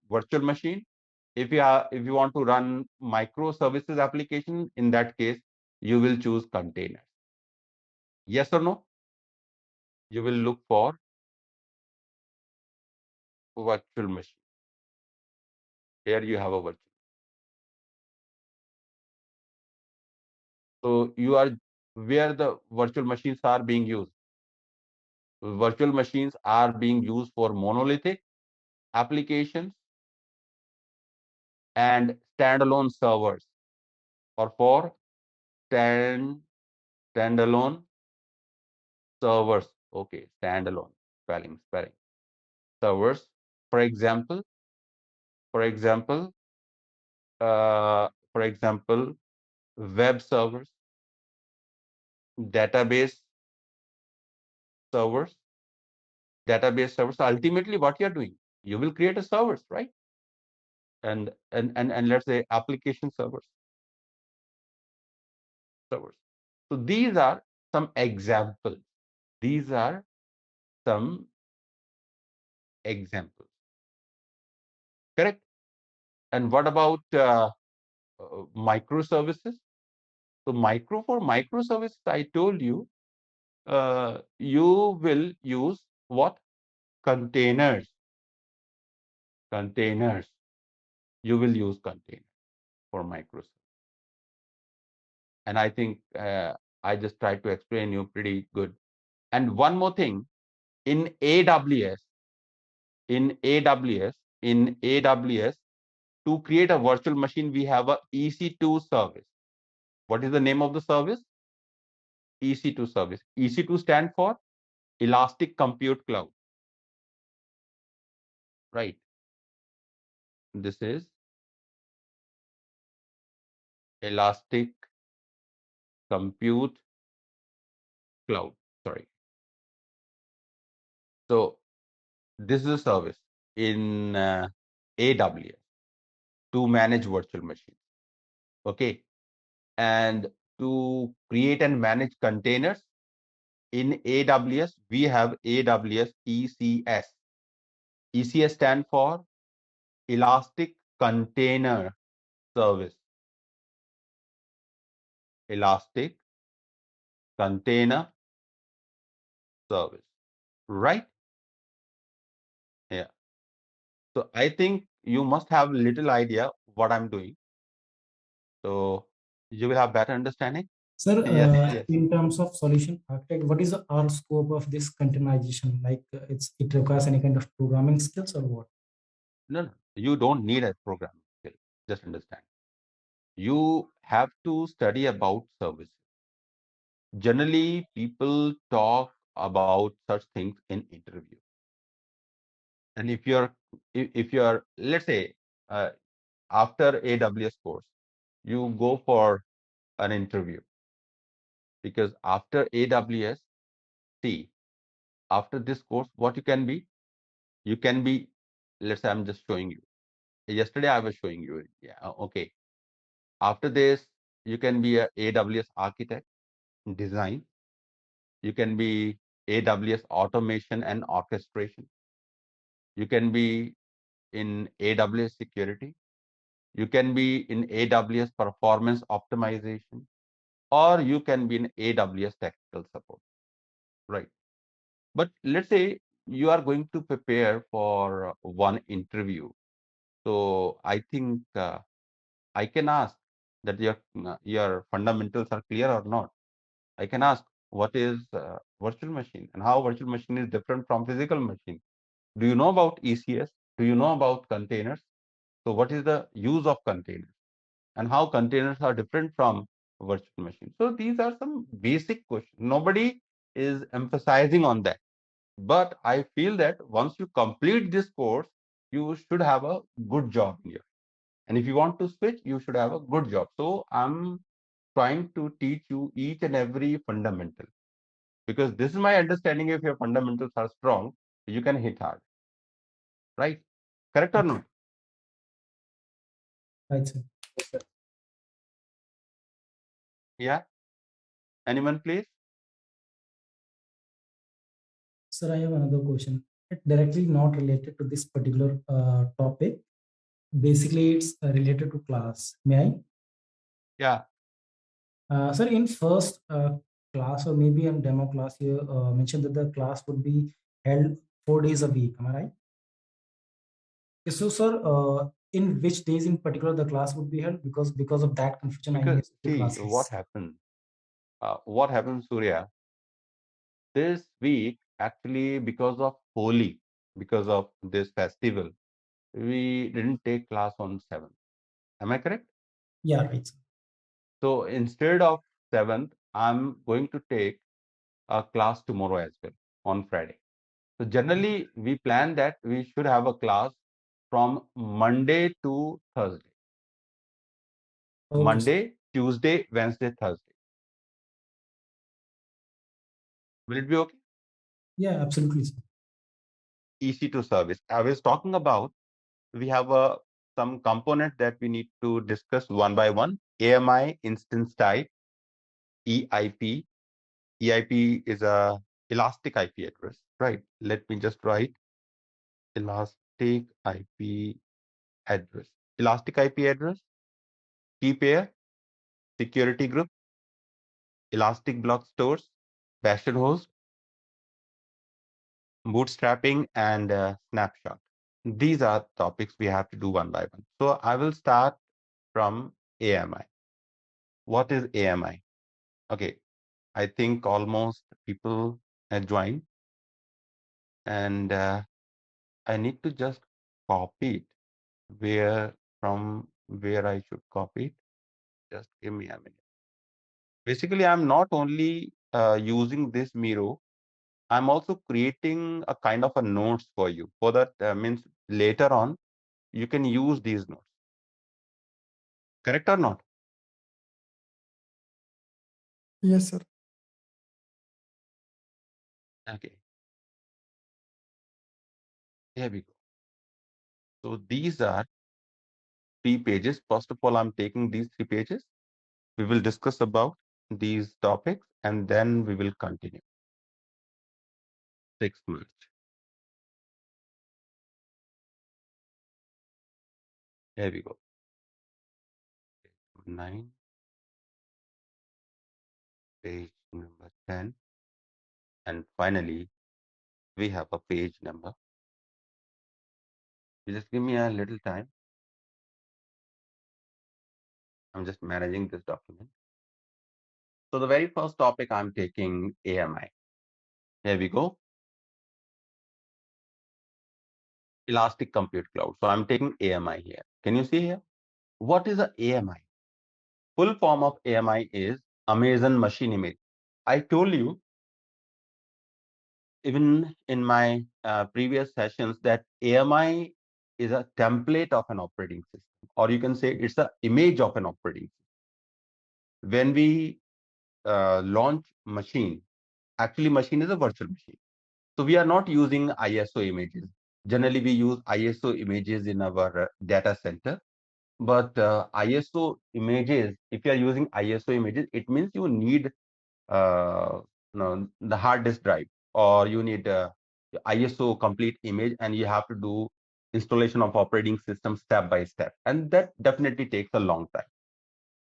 virtual machine. If you want to run microservices application, in that case, you will choose containers. Yes or no? You will look for virtual machine. Here you have a virtual. So you are where the virtual machines are being used. Virtual machines are being used for monolithic applications and standalone servers, or for standalone servers. Okay, standalone spelling servers. For example, for example, for example, web servers, database servers, So ultimately, what you're doing, you will create a servers, right? And let's say application servers. So these are some examples. These are some examples. Correct? And what about microservices? So for microservices, I told you, you will use what? Containers. You will use containers for microservices. And I think I just tried to explain you pretty good. And one more thing, in AWS, in AWS, to create a virtual machine, we have a EC2 service. What is the name of the service? EC2 service. EC2 stand for Elastic Compute Cloud. Right. This is Elastic Compute Cloud. Sorry. So this is a service in AWS to manage virtual machines. Okay. And to create and manage containers in AWS, we have AWS ECS. ECS stand for Elastic Container Service. Elastic Container Service. Right? Yeah. So I think you must have little idea what I'm doing. So you will have better understanding. Sir, Yes. in terms of solution architect, what is our scope of this containerization? Like it requires any kind of programming skills or what? No, you don't need a programming skill. Just understand. You have to study about services. Generally, people talk about such things in interview. And if you're, let's say, uh, after AWS course, you go for an interview, because after AWS, see, after this course, what you can be, let's say I'm just showing you. Yesterday I was showing you. Yeah, okay. After this, you can be a AWS architect, design. You can be AWS automation and orchestration. You can be in AWS security. You can be in AWS performance optimization, or you can be in AWS technical support, right? But let's say you are going to prepare for one interview. So I think I can ask that your fundamentals are clear or not. I can ask what is virtual machine and how virtual machine is different from physical machine. Do you know about ECS? Do you know about containers? So what is the use of containers and how containers are different from virtual machine? So these are some basic questions. Nobody is emphasizing on that. But I feel that once you complete this course, you should have a good job here. And if you want to switch, you should have a good job. So I'm trying to teach you each and every fundamental because this is my understanding. If your fundamentals are strong, you can hit hard, right? Correct or not? Right, sir. Yeah. Anyone, please? Sir, I have another question. It directly not related to this particular topic. Basically, it's related to class. May I? Yeah. Sir, in first class or maybe in demo class, you mentioned that the class would be held 4 days a week. Am I right? So, sir, in which days in particular the class would be held? Because of that confusion, I Because missed the see classes. what happened, Surya? This week, actually, because of Holi, because of this festival, we didn't take class on 7th. Am I correct? Yeah, right. Sir. So instead of 7th, I'm going to take a class tomorrow as well on Friday. So generally, we plan that we should have a class from Monday to Thursday. Okay, sir. Monday, Tuesday, Wednesday, Thursday. Will it be okay? Yeah, absolutely, sir. EC2 service. I was talking about we have some component that we need to discuss one by one. AMI instance type, EIP. EIP is a elastic IP address, right? Let me just write elastic IP address. Elastic IP address, key pair, security group, elastic block stores, bastion host, bootstrapping, and snapshot. These are topics we have to do one by one. So I will start from AMI. What is AMI? Okay, I think almost people have joined, and I need to just copy it. Where I should copy it? Just give me a minute. Basically, I'm not only using this Miro, I'm also creating a kind of a notes for you. For that means later on, you can use these notes. Correct or not? Yes, sir. Okay. Here we go. So these are 3 pages. First of all, I'm taking these 3 pages. We will discuss about these topics and then we will continue. 6 March. Here we go. 9, page number 10. And finally, we have a page number. You just give me a little time. I'm just managing this document. So the very first topic I'm taking AMI. Here we go. Elastic Compute Cloud. So I'm taking AMI here. Can you see here? What is a AMI? Full form of AMI is Amazon Machine Image. I told you even in my previous sessions that AMI is a template of an operating system, or you can say it's the image of an operating system. When we launch machine, actually machine is a virtual machine. So we are not using ISO images. Generally, we use ISO images in our data center. But ISO images, if you are using ISO images, it means you need the hard disk drive, or you need ISO complete image, and you have to do installation of operating system step by step, and that definitely takes a long time.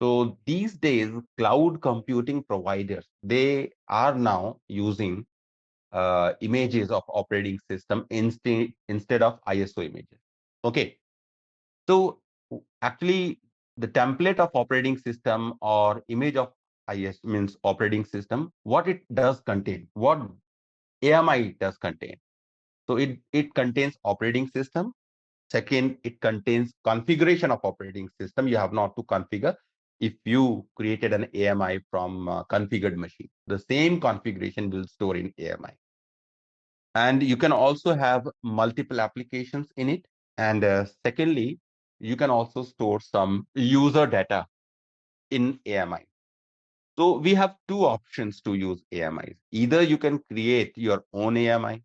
So these days, cloud computing providers, they are now using images of operating system instead of ISO images. Okay, so actually the template of operating system or image of IS means operating system, what it does contain, what AMI does contain. So it contains operating system. Second, it contains configuration of operating system. You have not to configure. If you created an AMI from configured machine, the same configuration will store in AMI. And you can also have multiple applications in it. And secondly, you can also store some user data in AMI. So we have two options to use AMIs. Either you can create your own AMI.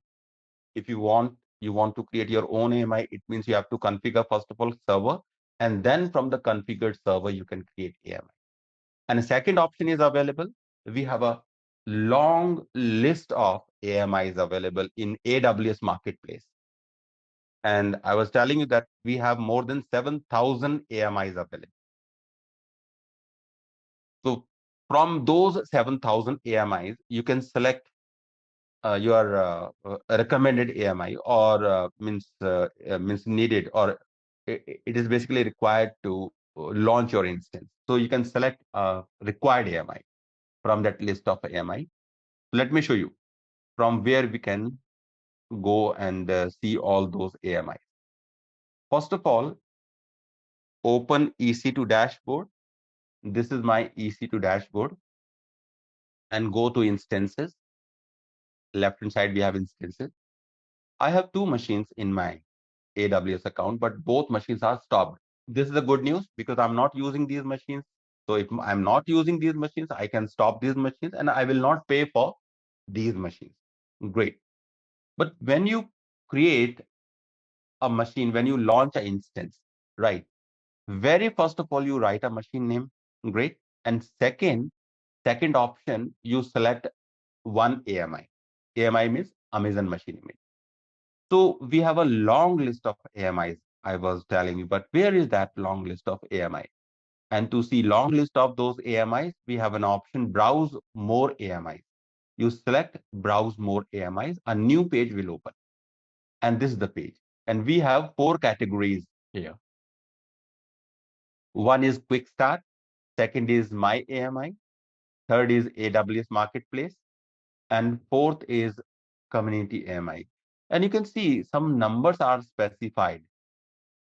If you want to create your own AMI, it means you have to configure first of all server, and then from the configured server you can create AMI. And a second option is available. We have a long list of AMIs available in AWS Marketplace. And I was telling you that we have more than 7,000 AMIs available. So from those 7,000 AMIs, you can select your recommended AMI or means needed, or it is basically required to launch your instance. So you can select required AMI from that list of AMI. Let me show you from where we can go and see all those AMIs. First of all, open EC2 dashboard. This is my EC2 dashboard, and go to instances. Left hand side we have instances. I have two machines in my AWS account, but both machines are stopped. This is the good news because I'm not using these machines. So if I'm not using these machines, I can stop these machines and I will not pay for these machines. Great. But when you create a machine, when you launch an instance, right? Very first of all, you write a machine name. Great. And second option, you select one AMI. AMI means Amazon Machine Image. So we have a long list of AMIs, I was telling you, but where is that long list of AMI? And to see long list of those AMIs, we have an option, browse more AMIs. You select browse more AMIs, a new page will open. And this is the page. And we have 4 categories here. One is quick start, second is my AMI, third is AWS Marketplace, and fourth is community AMI. And you can see some numbers are specified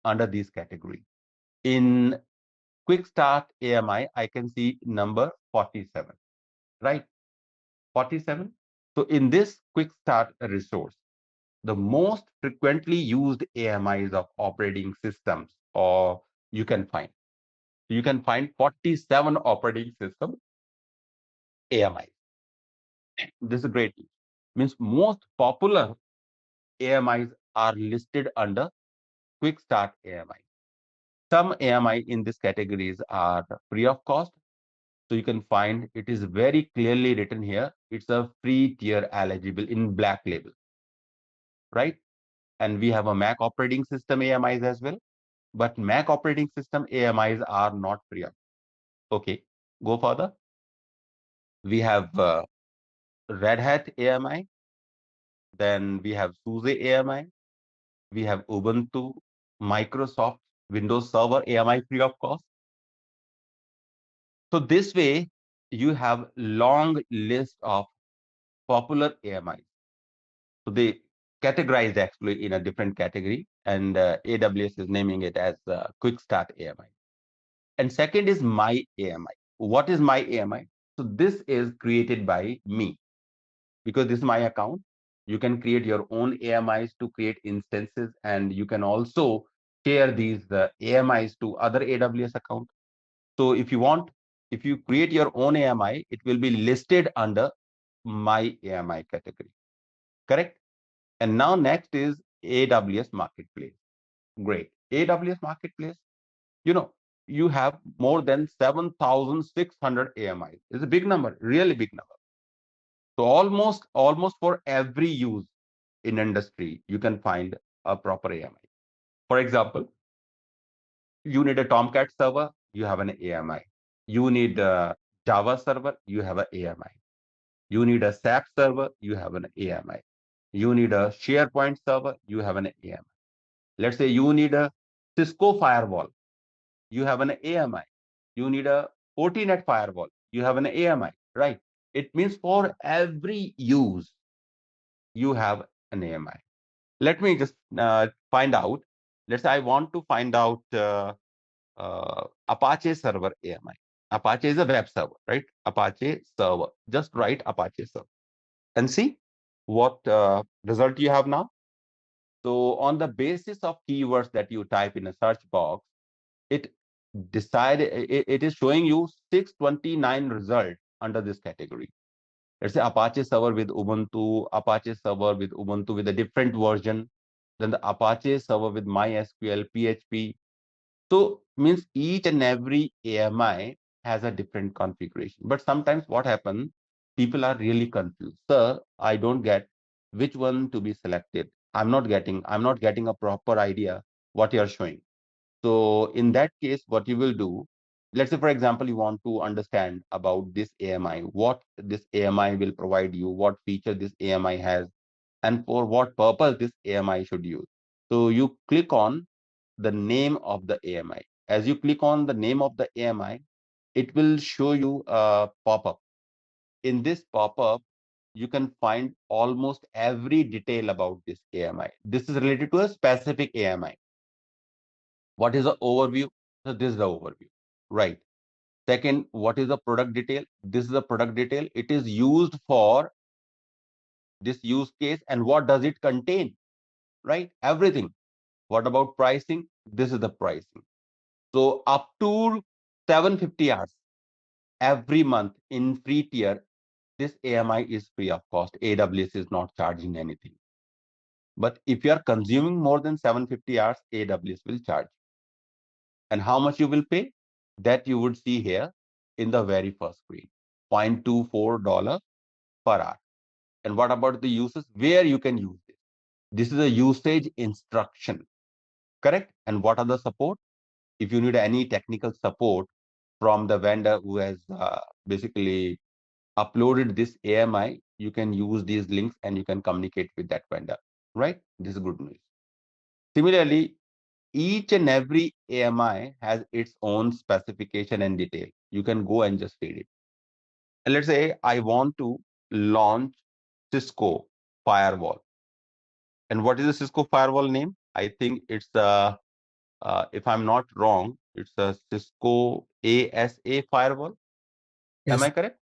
under these categories. In quick start AMI, I can see number 47, right? 47. So in this quick start resource, the most frequently used AMIs of operating systems, or you can find 47 operating system AMIs. This is great news. Means most popular AMIs are listed under quick start AMI. Some AMI in these categories are free of cost. So you can find it is very clearly written here. It's a free tier eligible in black label, right? And we have a Mac operating system AMIs as well. But Mac operating system AMIs are not free of. Okay, go further. We have Red Hat AMI. Then we have SUSE AMI. We have Ubuntu, Microsoft, Windows Server AMI free of cost. So this way, you have long list of popular AMIs. So they categorize actually in a different category, and AWS is naming it as Quick Start AMI. And second is my AMI. What is my AMI? So this is created by me because this is my account. You can create your own AMIs to create instances, and you can also share these AMIs to other AWS accounts. So if you create your own AMI, it will be listed under my AMI category. Correct? And now next is AWS Marketplace. Great. AWS Marketplace, you have more than 7,600 AMIs. It's a big number, really big number. So almost for every use in industry, you can find a proper AMI. For example, you need a Tomcat server, you have an AMI. You need a Java server, you have an AMI. You need a SAP server, you have an AMI. You need a SharePoint server, you have an AMI. Let's say you need a Cisco firewall, you have an AMI. You need a Fortinet firewall, you have an AMI, right? It means for every use, you have an AMI. Let me just find out. Let's say I want to find out Apache server AMI. Apache is a web server, right? Apache server. Just write Apache server and see what result you have now. So on the basis of keywords that you type in a search box, it it is showing you 629 results under this category. Let's say Apache server with Ubuntu, Apache server with Ubuntu with a different version, then the Apache server with MySQL, PHP. So means each and every AMI has a different configuration. But sometimes what happens, people are really confused. Sir, I don't get which one to be selected. I'm not getting a proper idea what you're showing. So in that case, what you will do, let's say, for example, you want to understand about this AMI, what this AMI will provide you, what feature this AMI has, and for what purpose this AMI should use. So you click on the name of the AMI. As you click on the name of the AMI, it will show you a pop-up. In this pop-up, you can find almost every detail about this AMI. This is related to a specific AMI. What is the overview? So this is the overview, right? Second, what is the product detail? This is the product detail. It is used for this use case, and what does it contain, right? Everything. What about pricing? This is the pricing. So up to 750 hours every month in free tier, this AMI is free of cost. AWS is not charging anything. But if you are consuming more than 750 hours, AWS will charge. And how much you will pay? That you would see here in the very first screen, $0.24 per hour. And what about the uses? Where you can use this? This is a usage instruction, correct? And what are the support? If you need any technical support from the vendor who has basically uploaded this AMI, you can use these links and you can communicate with that vendor, right? This is good news. Similarly, each and every AMI has its own specification and detail. You can go and just read it. And let's say I want to launch Cisco firewall. And what is the Cisco firewall name? I think it's if I'm not wrong, it's a Cisco ASA firewall. Am Yes. I correct?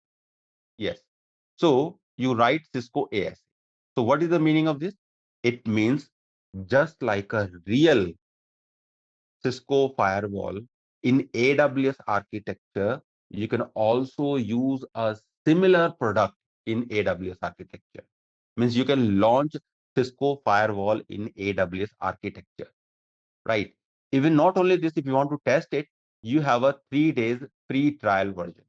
Yes. So you write Cisco ASA. So what is the meaning of this? It means just like a real Cisco firewall in AWS architecture, you can also use a similar product in AWS architecture. Means you can launch Cisco firewall in AWS architecture, right? Even not only this, if you want to test it, you have a 3 days free trial version.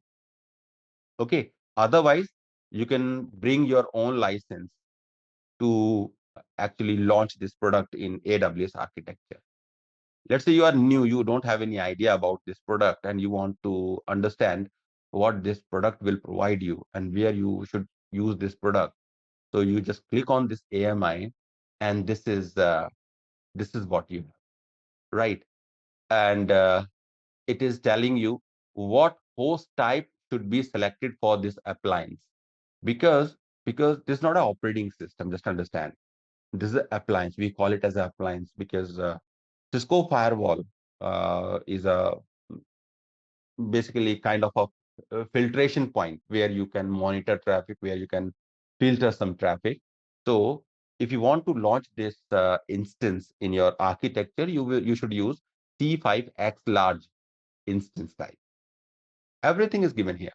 Okay. Otherwise, you can bring your own license to actually launch this product in AWS architecture. Let's say you are new, you don't have any idea about this product, and you want to understand what this product will provide you and where you should use this product. So you just click on this AMI, and this is what you have, right? And it is telling you what host type should be selected for this appliance, because this is not an operating system. Just understand, this is an appliance. We call it as an appliance because Cisco firewall is a basically kind of a filtration point where you can monitor traffic, where you can filter some traffic. So if you want to launch this instance in your architecture, you should use C5X large instance type. Everything is given here.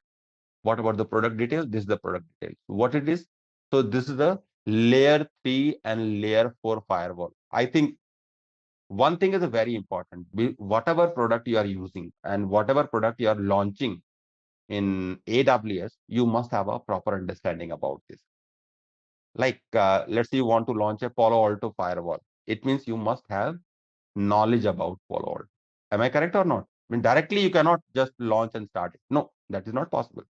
What about the product detail? This is the product detail. What it is? So this is the layer 3 and layer 4 firewall. I think one thing is a very important. Whatever product you are using and whatever product you are launching in AWS, you must have a proper understanding about this. Like, let's say you want to launch a Palo Alto firewall. It means you must have knowledge about Palo Alto. Am I correct or not? I mean, directly you cannot just launch and start it. No, that is not possible.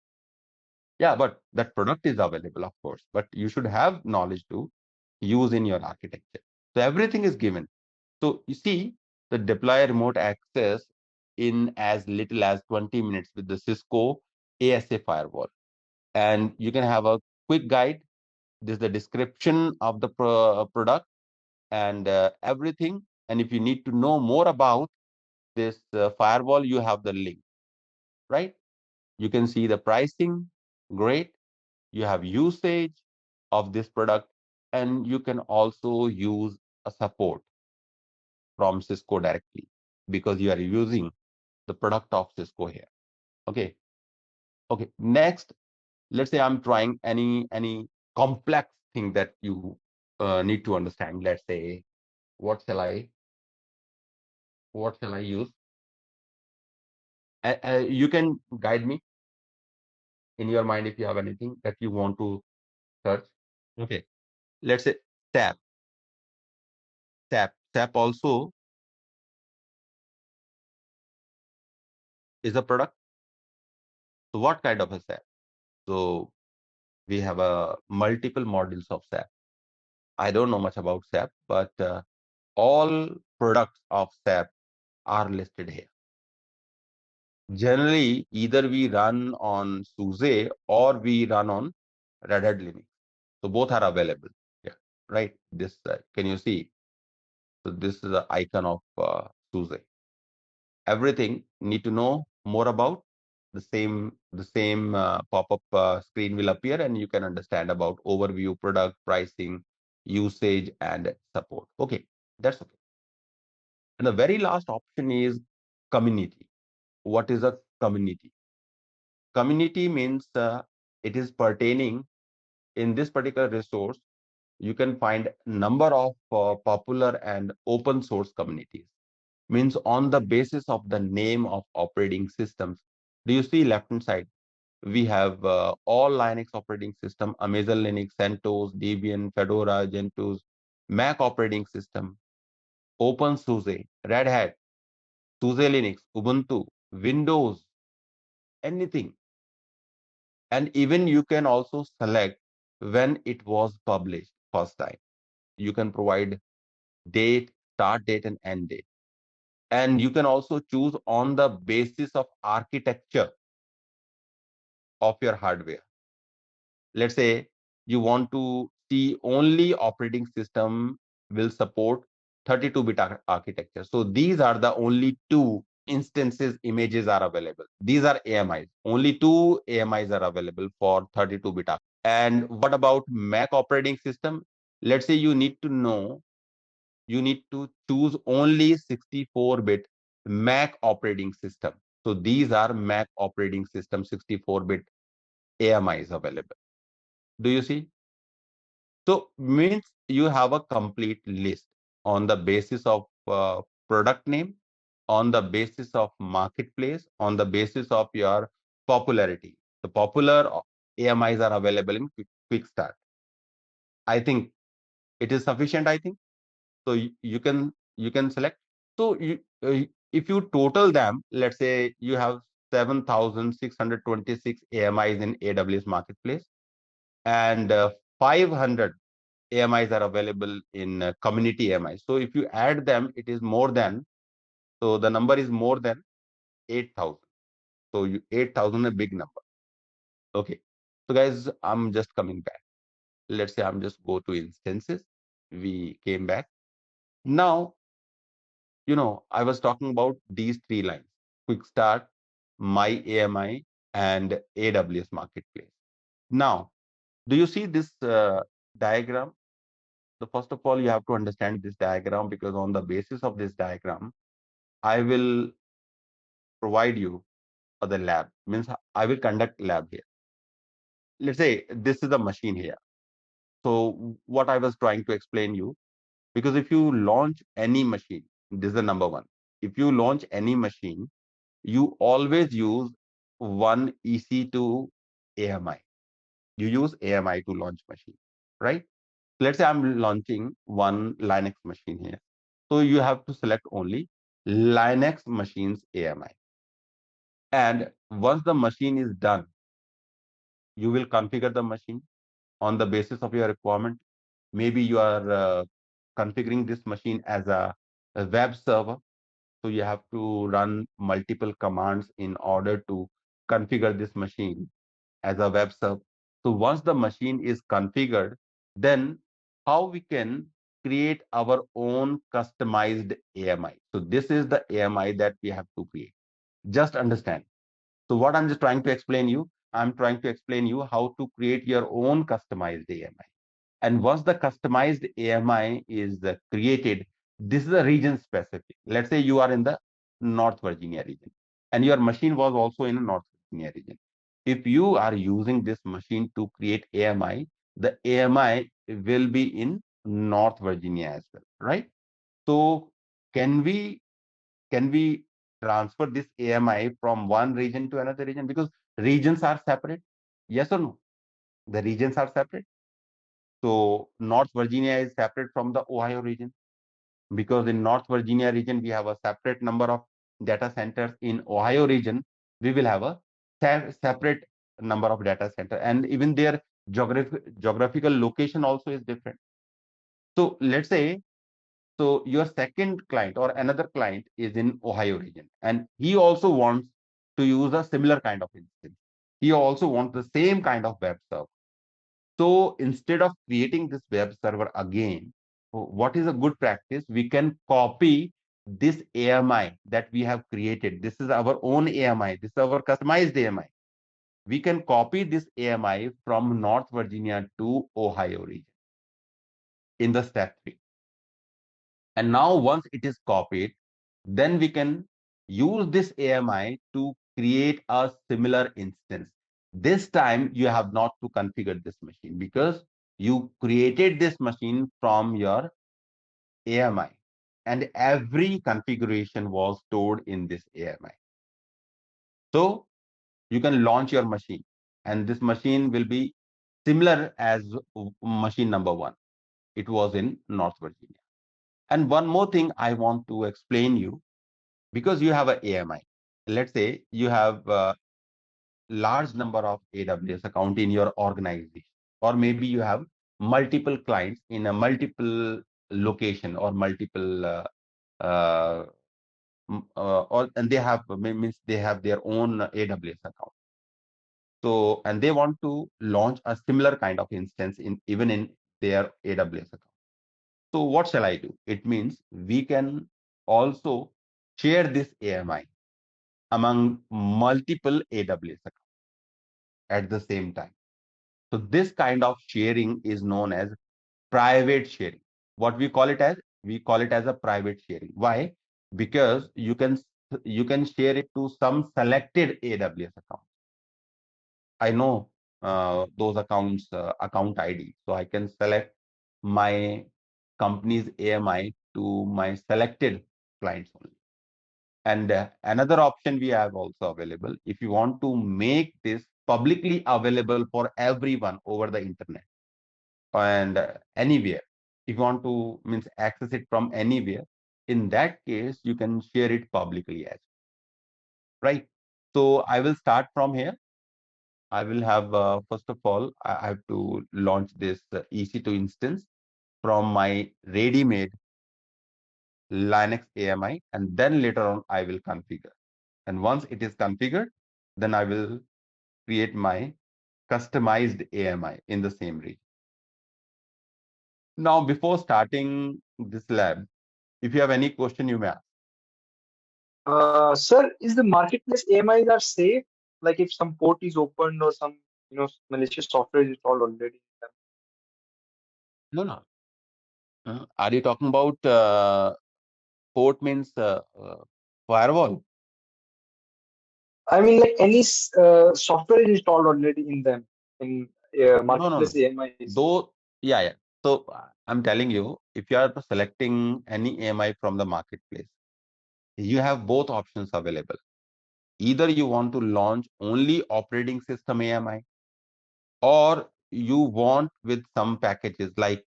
Yeah, but that product is available, of course, but you should have knowledge to use in your architecture. So everything is given. So you see, the deploy remote access in as little as 20 minutes with the Cisco ASA firewall. And you can have a quick guide. This is the description of the product and everything. And if you need to know more about this firewall, you have the link, right? You can see the pricing, great. You have usage of this product, and you can also use a support from Cisco directly because you are using the product of Cisco here. Okay. Okay. Next, let's say I'm trying any complex thing that you need to understand. Let's say, what shall I use? You can guide me in your mind if you have anything that you want to search. Okay. Let's say SAP. SAP also is a product. So what kind of a SAP? So we have a multiple models of SAP. I don't know much about SAP, but all products of SAP are listed here. Generally, either we run on SUSE or we run on Red Hat Linux. So both are available. Yeah, right. This can you see? So this is the icon of SUSE. Everything need to know more about the same pop-up screen will appear, and you can understand about overview, product pricing, usage, and support. Okay, that's okay. And the very last option is community. What is a community? Community means it is pertaining in this particular resource. You can find number of popular and open source communities. Means on the basis of the name of operating systems. Do you see left hand side? We have all Linux operating system, Amazon Linux, CentOS, Debian, Fedora, Gentoo, Mac operating system, OpenSUSE, Red Hat, SUSE Linux, Ubuntu, Windows, anything. And even you can also select when it was published first time. You can provide date, start date, and end date. And you can also choose on the basis of architecture of your hardware. Let's say you want to see only operating system will support 32-bit architecture. So these are the only two instances images are available. These are AMIs. Only two AMIs are available for 32-bit. And what about Mac operating system? Let's say you need to know, you need to choose only 64-bit Mac operating system. So these are Mac operating system 64-bit AMIs available. Do you see? So means you have a complete list on the basis of product name, on the basis of marketplace, on the basis of your popularity. The popular AMIs are available in Quickstart. I think it is sufficient. I think so. You can select. So if you total them, let's say you have 7,626 AMIs in AWS Marketplace, and 500 AMIs are available in community AMIs. So if you add them, it is more than, so the number is more than 8,000. So 8,000 a big number. Okay. So guys, I'm just coming back. Let's say I'm just go to instances. We came back. Now, I was talking about these three lines: Quick Start, My AMI, and AWS Marketplace. Now, do you see this diagram? So first of all, you have to understand this diagram, because on the basis of this diagram, I will provide you for the lab. Means I will conduct lab here. Let's say this is a machine here. So what I was trying to explain you, because if you launch any machine, this is the number one. If you launch any machine, you always use one EC2 AMI. You use AMI to launch machine, right? Let's say I'm launching one Linux machine here. So you have to select only Linux machines AMI. And once the machine is done, you will configure the machine on the basis of your requirement. Maybe you are configuring this machine as a web server. So you have to run multiple commands in order to configure this machine as a web server. So once the machine is configured, then how we can create our own customized AMI. So this is the AMI that we have to create. Just understand. So what I'm just trying to explain you, I'm trying to explain you how to create your own customized AMI. And once the customized AMI is created, this is a region specific. Let's say you are in the North Virginia region and your machine was also in the North Virginia region. If you are using this machine to create AMI, the AMI will be in North Virginia as well, right? So can we transfer this AMI from one region to another region? Because regions are separate. Yes or no? The regions are separate. So North Virginia is separate from the Ohio region, because in North Virginia region we have a separate number of data centers. In Ohio region we will have a separate number of data center, and even their geographical location also is different. So let's say, so your second client or another client is in Ohio region, and he also wants to use a similar kind of instance. He also wants the same kind of web server. So instead of creating this web server again, what is a good practice? We can copy this AMI that we have created. This is our own AMI. This is our customized AMI. We can copy this AMI from North Virginia to Ohio region in the step 3. And now once it is copied, then we can use this AMI to create a similar instance. This time you have not to configure this machine because you created this machine from your AMI, and every configuration was stored in this AMI. So you can launch your machine, and this machine will be similar as machine number 1. It was in North Virginia. And one more thing I want to explain you, because you have an AMI. Let's say you have a large number of AWS account in your organization, or maybe you have multiple clients in a multiple location or multiple uh, or and they have means they have their own AWS account. So and they want to launch a similar kind of instance in even in their AWS account. So what shall I do? It means we can also share this AMI among multiple AWS accounts at the same time. So this kind of sharing is known as private sharing. What we call it as? We call it as a private sharing. Why? Because you can share it to some selected AWS account. I know those accounts account ID, so I can select my company's AMI to my selected clients only. And another option we have also available, if you want to make this publicly available for everyone over the internet and anywhere, if you want to means access it from anywhere, in that case you can share it publicly as well, right? So I will start from here. I will have first of all I have to launch this EC2 instance from my ready-made Linux AMI, and then later on I will configure. And once it is configured, then I will create my customized AMI in the same region. Now, before starting this lab, if you have any question, you may ask. Sir, is the marketplace AMIs are safe? Like if some port is opened or some malicious software is installed already. No, no. Are you talking about port means firewall? I mean, like any software is installed already in them in No, no, marketplace no. AMIs. Though, yeah, yeah. So I'm telling you, if you are selecting any AMI from the marketplace, you have both options available. Either you want to launch only operating system AMI, or you want with some packages like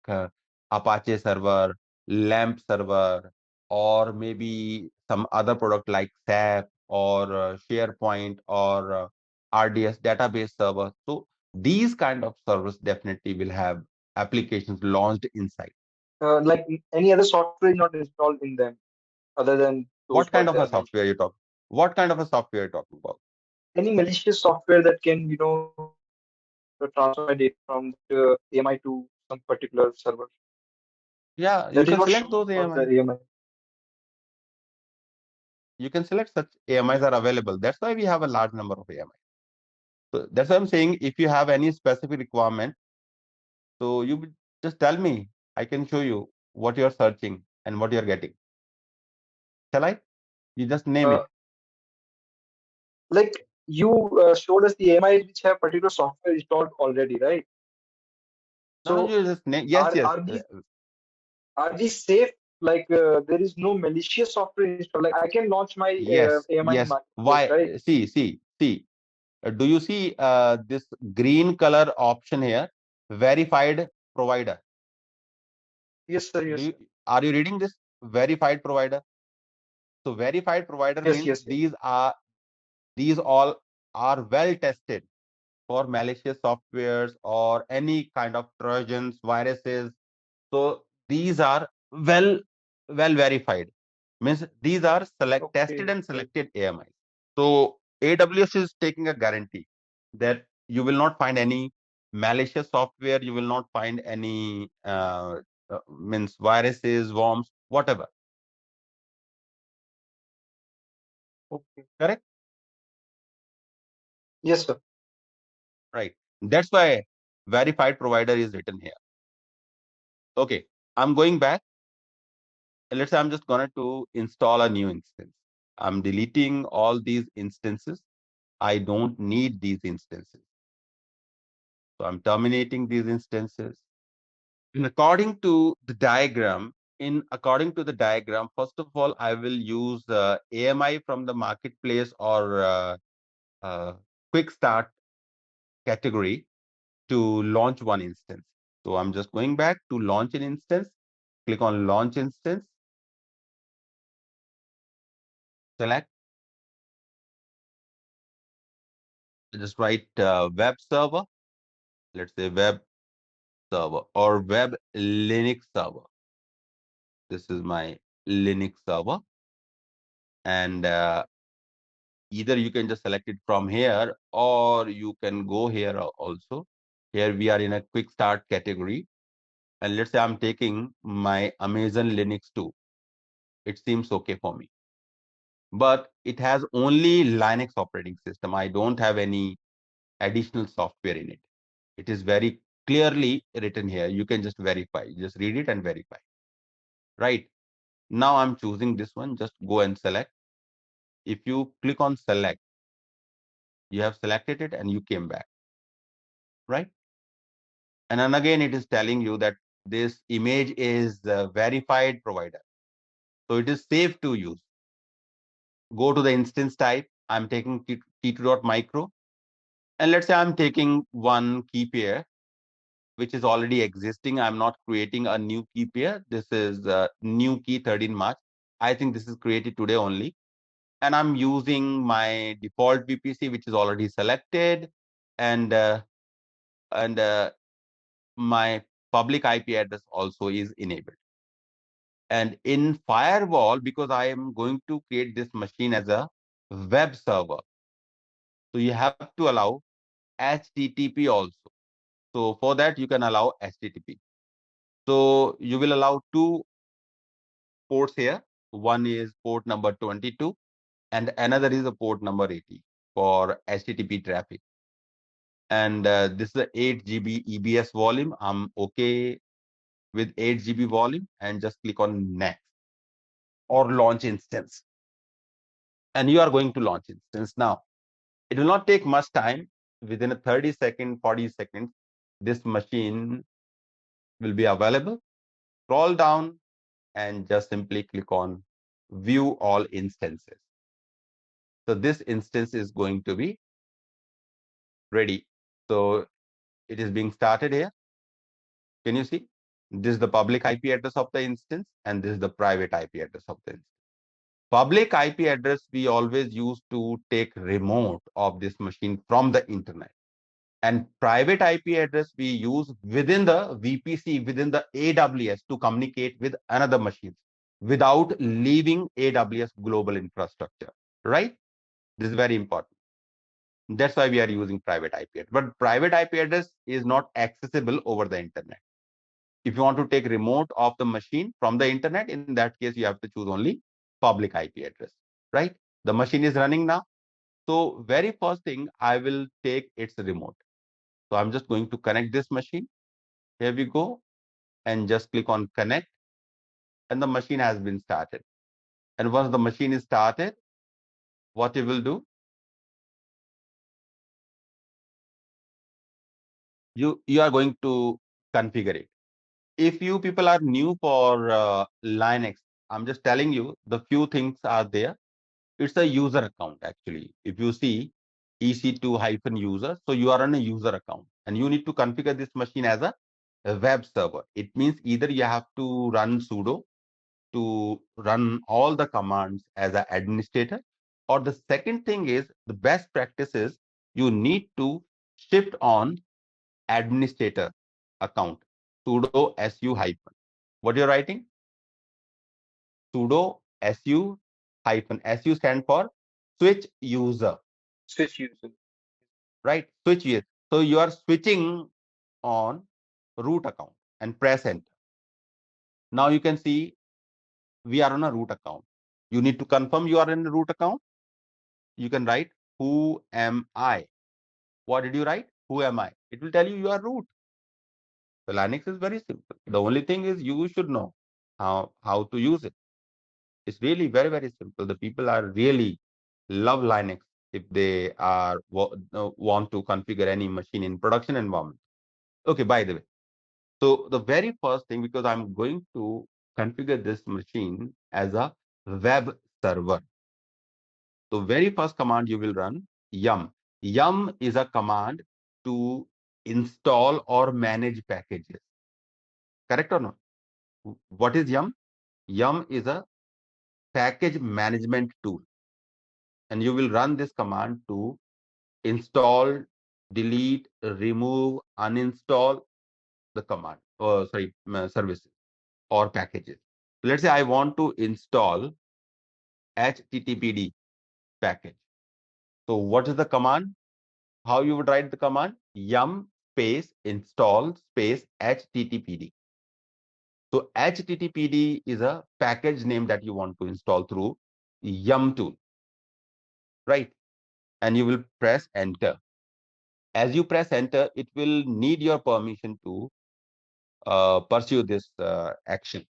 Apache server, LAMP server, or maybe some other product like SAP or SharePoint or RDS database server. So These kind of servers definitely will have applications launched inside. Like any other software is not installed in them other than those What kind what of they a are software mentioned. you talk? What kind of a software you're talking about? Any malicious software that can, transfer my data from the AMI to some particular server Yeah, you that is can not select shown those across the AMI. AMI. You can select such AMIs are available. That's why we have a large number of AMI. So that's why I'm saying if you have any specific requirement, so you just tell me. I can show you what you're searching and what you're getting. Shall I? You just name Uh, it. like you showed us the AMIs which have particular software installed already, right? Now So you just name. Yes, are yes. are these are these safe? Like there is no malicious software installed. Like I can launch my Yes, AMI in yes. marketplace, Why? right? See. Do you see this green color option here? Verified provider. Yes, sir. Do Yes, you sir. are you reading this? Verified provider. So verified provider Yes, means yes, yes. these all are well tested for malicious softwares or any kind of trojans, viruses. So these are well verified. Means these are tested Okay, and okay. selected AMIs. So AWS is taking a guarantee that you will not find any malicious software. You will not find any means viruses, worms, whatever. Okay. Correct? Yes, sir. Right. That's why verified provider is written here. Okay. I'm going back. Let's say I'm just going to install a new instance. I'm deleting all these instances. I don't need these instances. So I'm terminating these instances. And according to the diagram, first of all, I will use AMI from the marketplace or uh, quick start category to launch one instance. So I'm just going back to launch an instance, click on launch instance, select, just write web server, let's say web server or web Linux server. This is my Linux server. And either you can just select it from here or you can go here also. Here we are in a quick start category. And let's say I'm taking my Amazon Linux 2. It seems okay for me. But it has only Linux operating system. I don't have any additional software in it. It is very clearly written here. You can just verify. Just read it and verify. Right. Now I'm choosing this one. Just go and select. If you click on select, you have selected it and you came back. Right. And then again, it is telling you that this image is the verified provider. So it is safe to use. Go to the instance type. I'm taking T2.micro. And let's say I'm taking one key pair, which is already existing. I'm not creating a new key pair. This is new key 13 March. I think this is created today only. And I'm using my default VPC, which is already selected. And my public IP address also is enabled. And in firewall, because I am going to create this machine as a web server, so you have to allow HTTP also. So for that, you can allow HTTP. So you will allow two ports here. One is port number 22 and another is a port number 80 for HTTP traffic. And this is a 8 GB EBS volume. I'm okay with 8 GB volume and just click on next or launch instance. And you are going to launch instance now. It will not take much time. Within a 30 second, 40 seconds, this machine will be available. Scroll down and just simply click on view all instances. So this instance is going to be ready. So it is being started here. Can you see? This is the public IP address of the instance and this is the private IP address of the instance. Public IP address we always use to take remote of this machine from the internet. And private IP address we use within the VPC, within the AWS to communicate with another machines without leaving AWS global infrastructure, right? This is very important. That's why we are using private IP address. But private IP address is not accessible over the internet. If you want to take remote of the machine from the internet, in that case, you have to choose only public IP address, right? The machine is running now. So very first thing, I will take its remote. So I'm just going to connect this machine. Here we go. And just click on connect. And the machine has been started. And once the machine is started, what you will do, you are going to configure it. If you people are new for Linux, I'm just telling you the few things are there. It's a user account actually. If you see EC2-user, so you are on a user account and you need to configure this machine as a web server. It means either you have to run sudo to run all the commands as an administrator, or the second thing is the best practice is you need to shift on administrator account sudo su hyphen. What you're writing? Sudo su hyphen. Su stand for switch user, Switch user. right? Switch user. So you are switching on root account and press enter. Now you can see we are on a root account. You need to confirm you are in a root account. You can write who am I. What did you write? Who am I? It will tell you you are root. So Linux is very simple. The only thing is you should know how to use it. It's really very, very simple. The people are really love Linux if they are want to configure any machine in production environment. Okay, by the way. So the very first thing, because I'm going to configure this machine as a web server. So very first command you will run yum. Yum is a command to install or manage packages. Correct or not? What is yum? Yum is a package management tool. And you will run this command to install, delete, remove, uninstall the command, or sorry, services or packages. Let's say I want to install HTTPD package. So what is the command? How you would write the command? Yum space install space HTTPD. So HTTPD is a package name that you want to install through yum tool, right? And you will press enter. As you press enter, it will need your permission to pursue this action.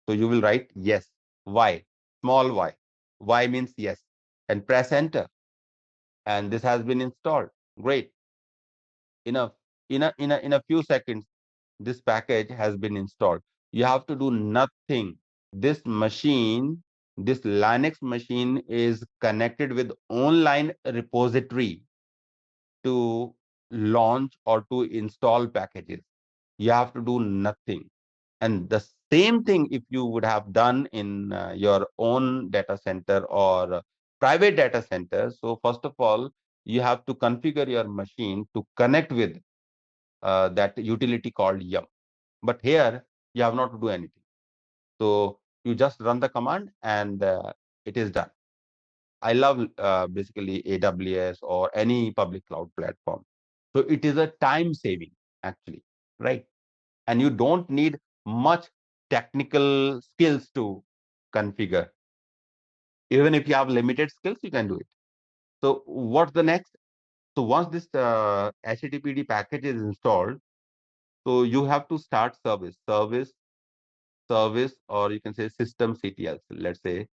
So you will write yes. Y, small y. Y means yes. And press enter. And this has been installed. Great. Enough. In a few seconds, this package has been installed. You have to do nothing. This machine, this Linux machine is connected with online repository to launch or to install packages. You have to do nothing. And the same thing if you would have done in your own data center or private data center. So first of all, you have to configure your machine to connect with that utility called yum. But here you have not to do anything. So you just run the command and it is done. I love basically AWS or any public cloud platform. So it is a time saving actually, right? And you don't need much technical skills to configure. Even if you have limited skills, you can do it. So what's the next? So once this HTTPD package is installed, so you have to start service, or you can say systemctl. So let's say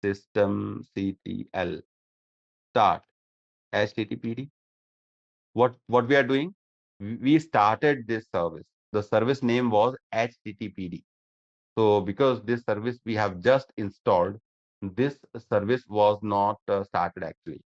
systemctl start HTTPD. What we are doing? We started this service. The service name was HTTPD. So because this service we have just installed, this service was not started actually.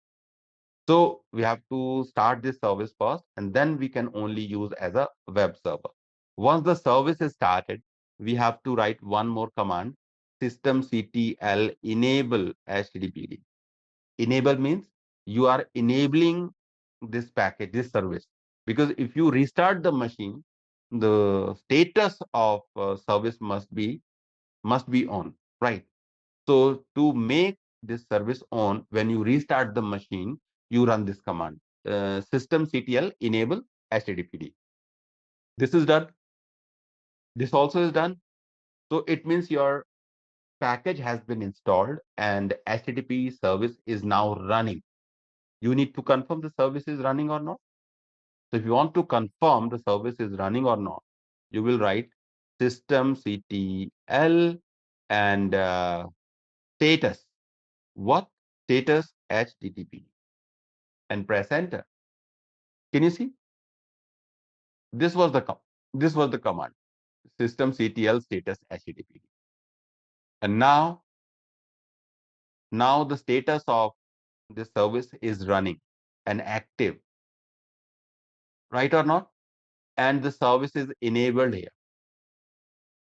So we have to start this service first, and then we can only use as a web server. Once the service is started, we have to write one more command, systemctl enable HTTPD. Enable means you are enabling this package, this service. Because if you restart the machine, the status of service must be on, right? So to make this service on, when you restart the machine, you run this command, systemctl enable httpd. This is done. This also is done. So it means your package has been installed and http service is now running. You need to confirm the service is running or not. So if you want to confirm the service is running or not, you will write systemctl and status. What? Status http, and press enter. Can you see? This was the command, systemctl status http. And now the status of this service is running and active, right or not? And the service is enabled here.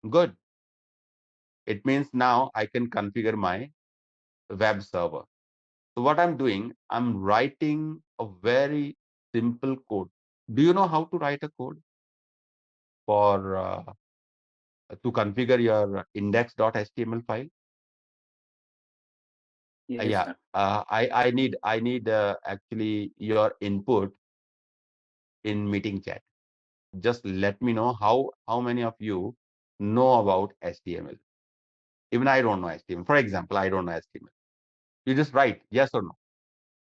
Good. It means now I can configure my web server. So what I'm doing, I'm writing a very simple code. Do you know how to write a code for to configure your index.html file? Yes, Yeah, sir. I need actually your input in meeting chat. Just let me know how many of you know about HTML. Even I don't know HTML. For example, I don't know HTML. You just write yes or no.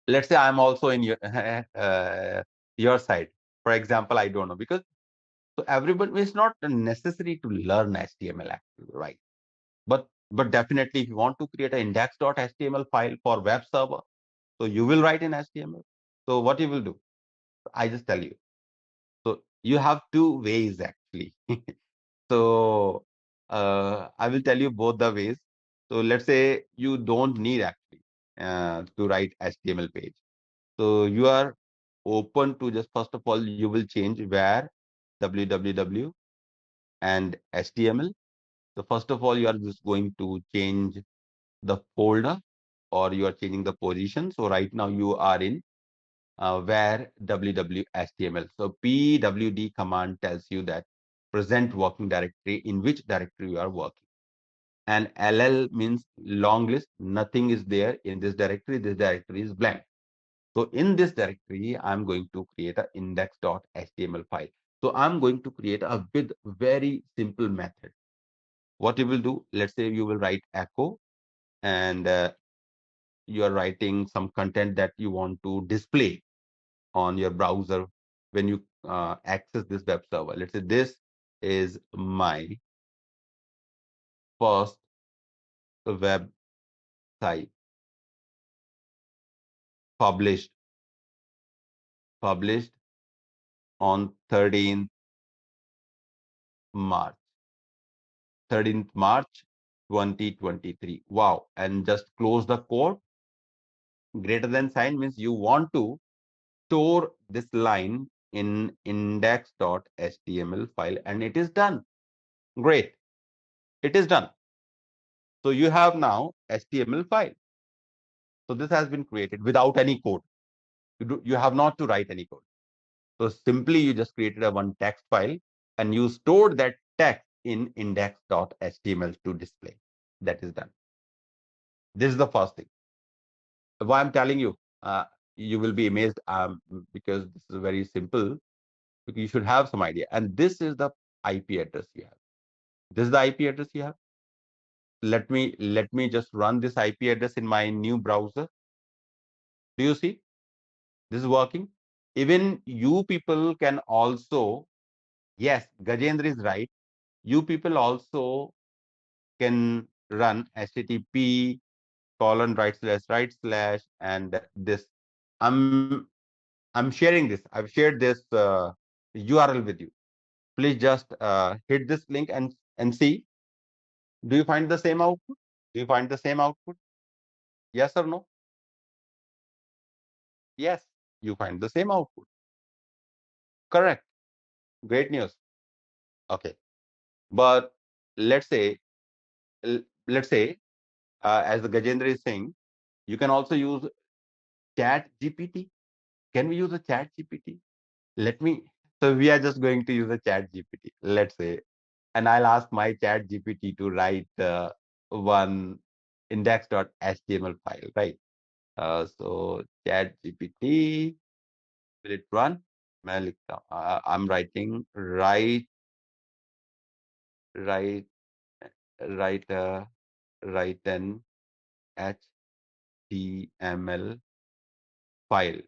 Let's say I'm also in your your side. For example, I don't know, because so everybody, it's not necessary to learn HTML actually, right? But definitely, if you want to create an index.html file for web server, so you will write in HTML. So what you will do, I just tell you. So you have two ways actually. So I will tell you both the ways. So let's say you don't need actually to write HTML page. So you are open to just, first of all, you will change where www and HTML. So first of all, you are just going to change the folder, or you are changing the position. So right now you are in where www.html. So pwd command tells you that present working directory, in which directory you are working. And ll means long list. Nothing is there in this directory. This directory is blank. So in this directory, I'm going to create an index.html file. So I'm going to create a with very simple method. What you will do, let's say you will write echo, and you are writing some content that you want to display on your browser when you access this web server. Let's say this is my first website published on 13th March 2023. Wow. And just close the code. Greater than sign means you want to store this line in index.html file, and it is done. Great. It is done. So you have now HTML file. So this has been created without any code. You have not to write any code. So simply you just created a one text file and you stored that text in index.html to display. That is done. This is the first thing. Why I'm telling you, you will be amazed because this is very simple. You should have some idea. And this is the IP address you have. This is the IP address you have. Let me just run this IP address in my new browser. Do you see? This is working. Even you people can also, yes, Gajendra is right. You people also can run http colon // and this. I'm sharing this. I've shared this URL with you. Please just hit this link and see. Do you find the same output? Do you find the same output? Yes or no? Yes, you find the same output. Correct. Great news. Okay. But let's say, as the Gajendra is saying, you can also use chat GPT. Can we use a chat GPT? let me, so we are just going to use a chat GPT, let's say, and I'll ask my chat GPT to write one index.html file, right? So chat GPT, will it run? I'm writing write write write an HTML file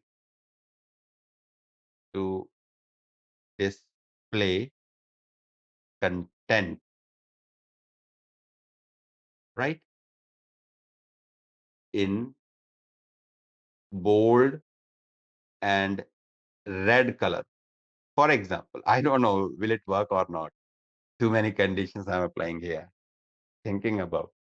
to display content, right? In bold and red color. For example, I don't know, will it work or not? Too many conditions I'm applying here. Thinking about.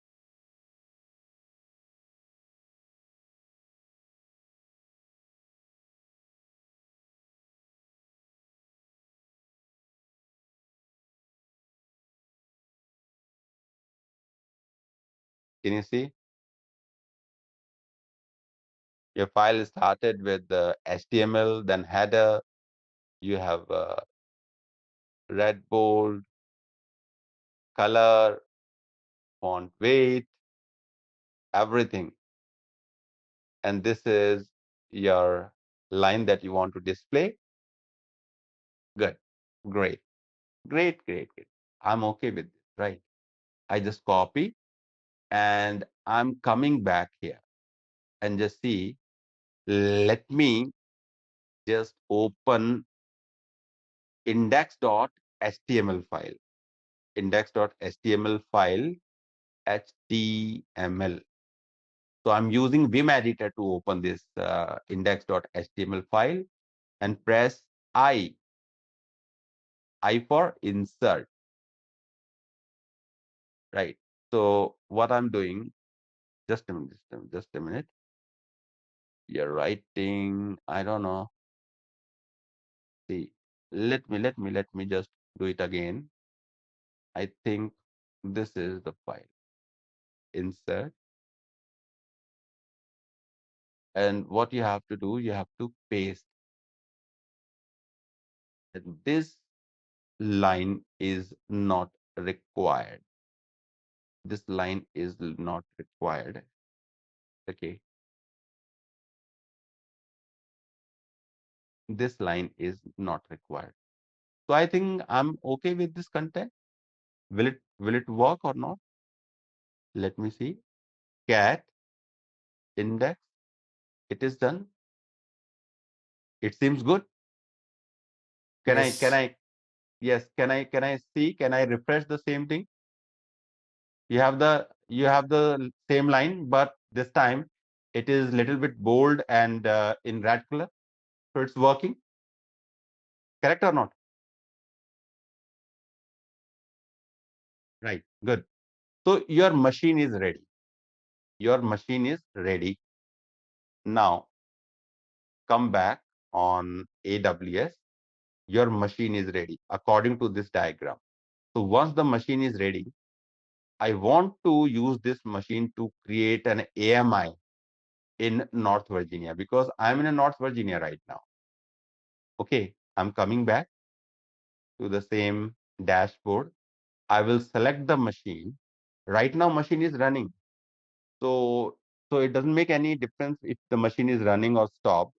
Can you see? Your file started with the HTML, then header. You have red bold, color, font weight, everything. And this is your line that you want to display. Good. Great. Great, great, great. I'm okay with this, right? I just copy and I'm coming back here and just see. Let me just open index.html file. Index.html file, HTML. So I'm using Vim editor to open this index.html file and press I for insert, right? So what I'm doing, just a minute, just a minute. You're writing, I don't know. See, let me just do it again. I think this is the file. Insert. And what you have to do, you have to paste. And this line is not required. This line is not required. Okay. This line is not required. So I think I'm okay with this content. Will it work or not? Let me see. Cat index. It is done. It seems good. Can Yes. I yes, can I see? Can I refresh the same thing? You have the same line, but this time it is little bit bold and in red color. So it's working. Correct or not? Right. Good. So your machine is ready. Your machine is ready. Now come back on AWS. Your machine is ready according to this diagram. So once the machine is ready, I want to use this machine to create an AMI in North Virginia because I'm in North Virginia right now. Okay, I'm coming back to the same dashboard. I will select the machine. Right now, machine is running. So it doesn't make any difference if the machine is running or stopped.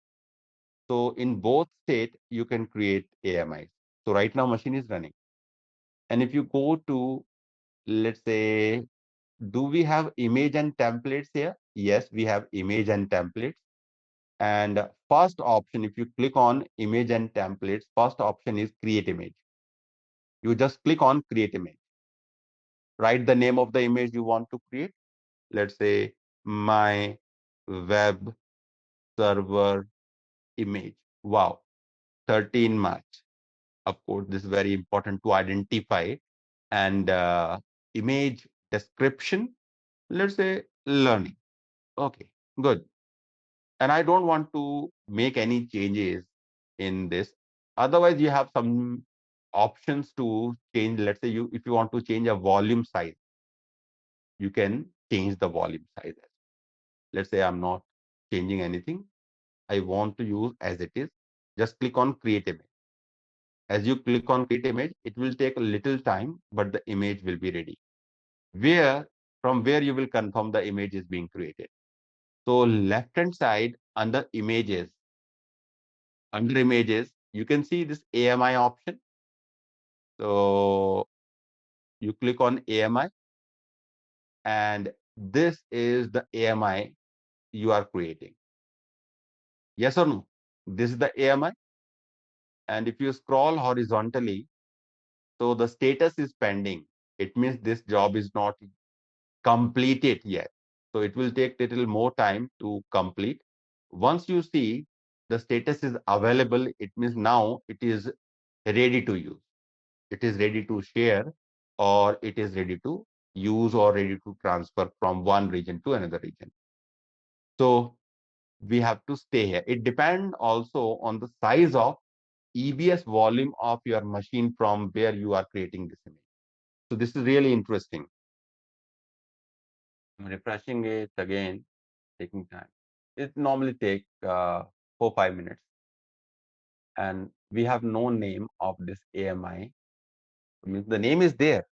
So in both state, you can create AMIs. So right now, machine is running. And if you go to, let's say, do we have image and templates here? Yes, we have image and templates. And first option, if you click on image and templates, first option is create image. You just click on create image. Write the name of the image you want to create. Let's say my web server image. Wow, 13 March. Of course, this is very important to identify. And image description, let's say learning. Okay, good. And I don't want to make any changes in this. Otherwise, you have some options to change. Let's say if you want to change a volume size, you can change the volume size. Let's say I'm not changing anything. I want to use as it is. Just click on create image. As you click on create image, it will take a little time, but the image will be ready. From where you will confirm the image is being created. So left hand side under images, you can see this AMI option. So you click on AMI, and this is the AMI you are creating. Yes or no? This is the AMI. And if you scroll horizontally, so the status is pending. It means this job is not completed yet. So it will take little more time to complete. Once you see the status is available, it means now it is ready to use. It is ready to share, or it is ready to use, or ready to transfer from one region to another region. So we have to stay here. It depends also on the size of EBS volume of your machine from where you are creating this image. So this is really interesting. I'm refreshing it again, taking time. It normally takes 4-5 minutes. And we have no name of this AMI. I mean, the name is there,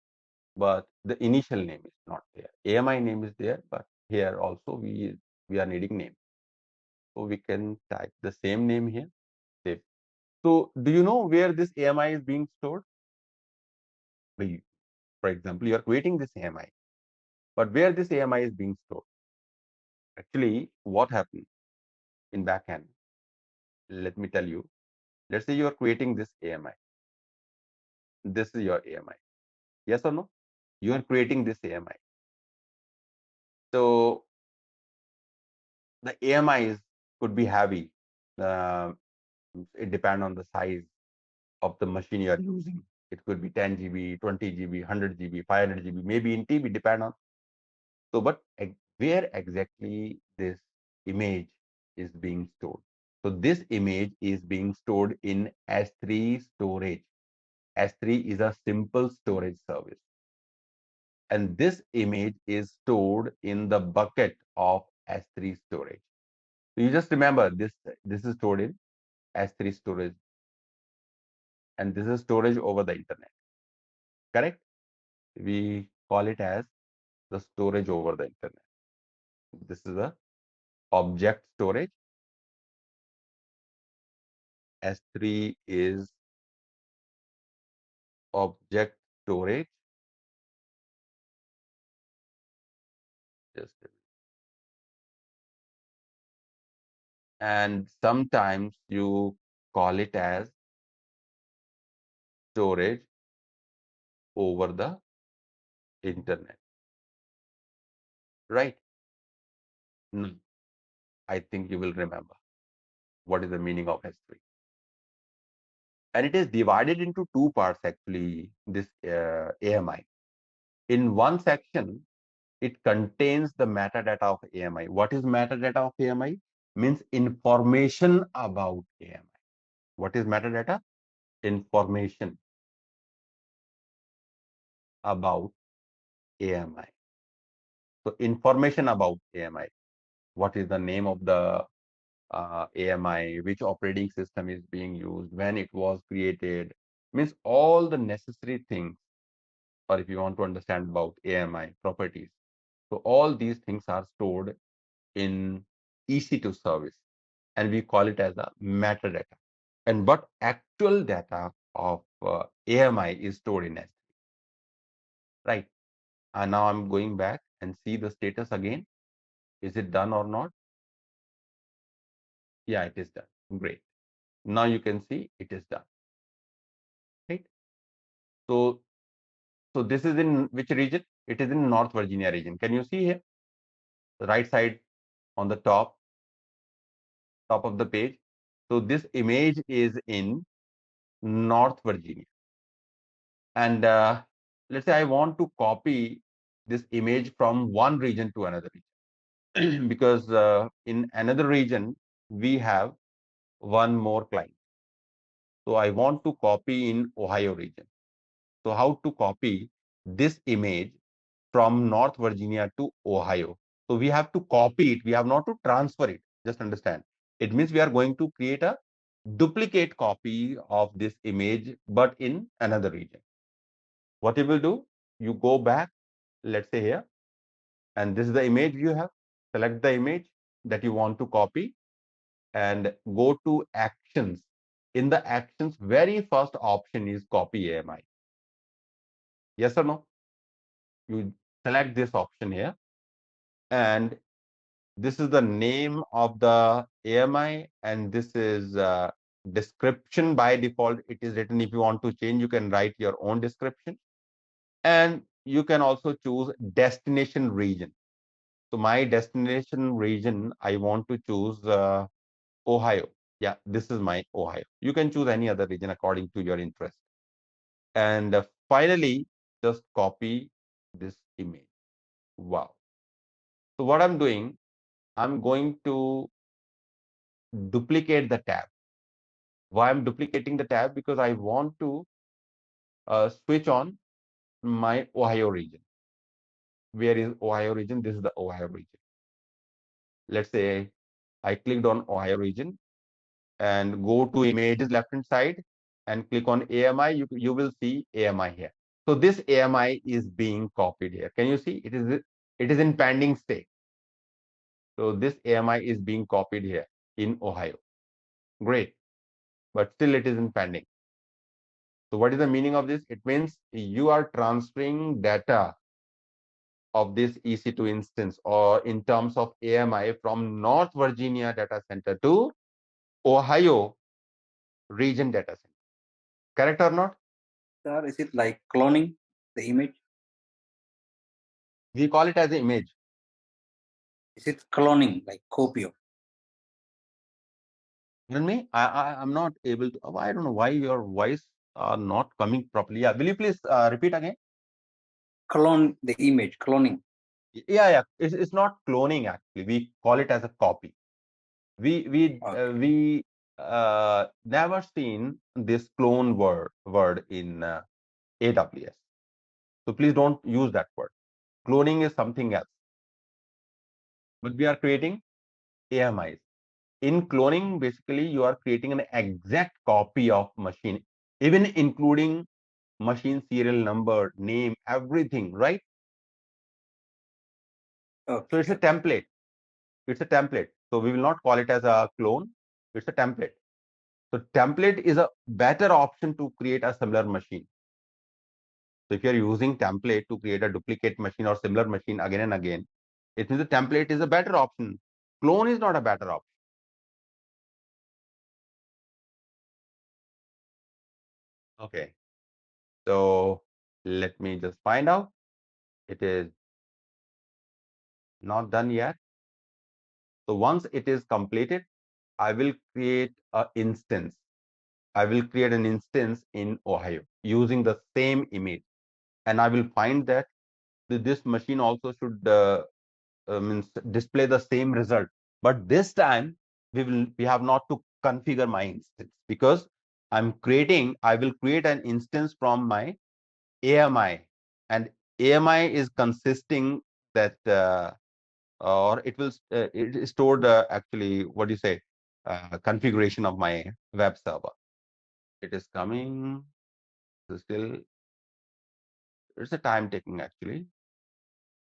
but the initial name is not there. AMI name is there, but here also we are needing name. So we can type the same name here. Save. So do you know where this AMI is being stored? For example, you are creating this AMI, but where this AMI is being stored? Actually, what happened in backend? Let me tell you. Let's say you are creating this AMI. This is your AMI. Yes or no? You are creating this AMI. So the AMIs could be heavy. Uh, it depends on the size of the machine you are using. It could be 10 GB, 20 GB, 100 GB, 500 GB, maybe in TB, depend on. So, but where exactly this image is being stored? So this image is being stored in S3 storage. S3 is a simple storage service. And this image is stored in the bucket of S3 storage. So you just remember this is stored in S3 storage, and this is storage over the internet. Correct? We call it as the storage over the internet. This is a object storage. S3 is object storage. Just and sometimes you call it as storage over the internet. Right? No, I think you will remember what is the meaning of S3. And it is divided into two parts actually, this AMI. In one section, it contains the metadata of AMI. What is metadata of AMI? Means information about AMI. What is metadata? Information about AMI. So information about AMI. What is the name of the AMI? Which operating system is being used? When it was created? Means all the necessary things. Or if you want to understand about AMI properties. So all these things are stored in EC2 service, and we call it as a metadata. And but actual data of AMI is stored in S3, right? And now I'm going back and see the status again. Is it done or not? Yeah, it is done. Great. Now you can see it is done, right? So this is in which region? It is in North Virginia region. Can you see here? The right side on the top of the page. So this image is in North Virginia. And let's say I want to copy this image from one region to another region because in another region we have one more client. So I want to copy in Ohio region. So how to copy this image from North Virginia to Ohio? So we have to copy it. We have not to transfer it. Just understand. It means we are going to create a duplicate copy of this image, but in another region. What you will do, you go back, let's say here, and this is the image you have. Select the image that you want to copy and go to actions. In the actions, very first option is copy AMI. Yes or no? You select this option here, and this is the name of the AMI, and this is description. By default it is written. If you want to change, you can write your own description, and you can also choose destination region. So my destination region, I want to choose Ohio. Yeah, this is my Ohio. You can choose any other region according to your interest. And finally, just copy this image. Wow. So what I'm doing, I'm going to duplicate the tab. Why I'm duplicating the tab? Because I want to switch on my Ohio region. Where is Ohio region? This is the Ohio region. Let's say I clicked on Ohio region and go to images left hand side and click on AMI. You will see AMI here. So this AMI is being copied here. Can you see? It is in pending state. So this AMI is being copied here in Ohio. Great. But still it is in pending. So what is the meaning of this? It means you are transferring data of this EC2 instance, or in terms of AMI, from North Virginia data center to Ohio region data center. Correct or not? Sir, is it like cloning the image? We call it as an image. Is it cloning, like copy of? You know me? I'm not able to. I don't know why your voice are not coming properly. Yeah, will you please repeat again? Clone the image, cloning. Yeah. It's not cloning actually. We call it as a copy. We never seen this clone word in AWS. So please don't use that word. Cloning is something else. But we are creating AMIs. In cloning, basically, you are creating an exact copy of machine, even including machine serial number, name, everything, right? Okay. So it's a template. It's a template. So we will not call it as a clone. It's a template. So template is a better option to create a similar machine. So if you're using template to create a duplicate machine or similar machine again and again, it means the template is a better option. Clone is not a better option. Okay. So let me just find out. It is not done yet. So once it is completed, I will create an instance. I will create an instance in Ohio using the same image. And I will find that this machine also should means display the same result. But this time we have not to configure my instance, because I will create an instance from my AMI, and AMI is consisting that or it will it is stored actually, what do you say, configuration of my web server. It is coming. Still, it's a time taking actually.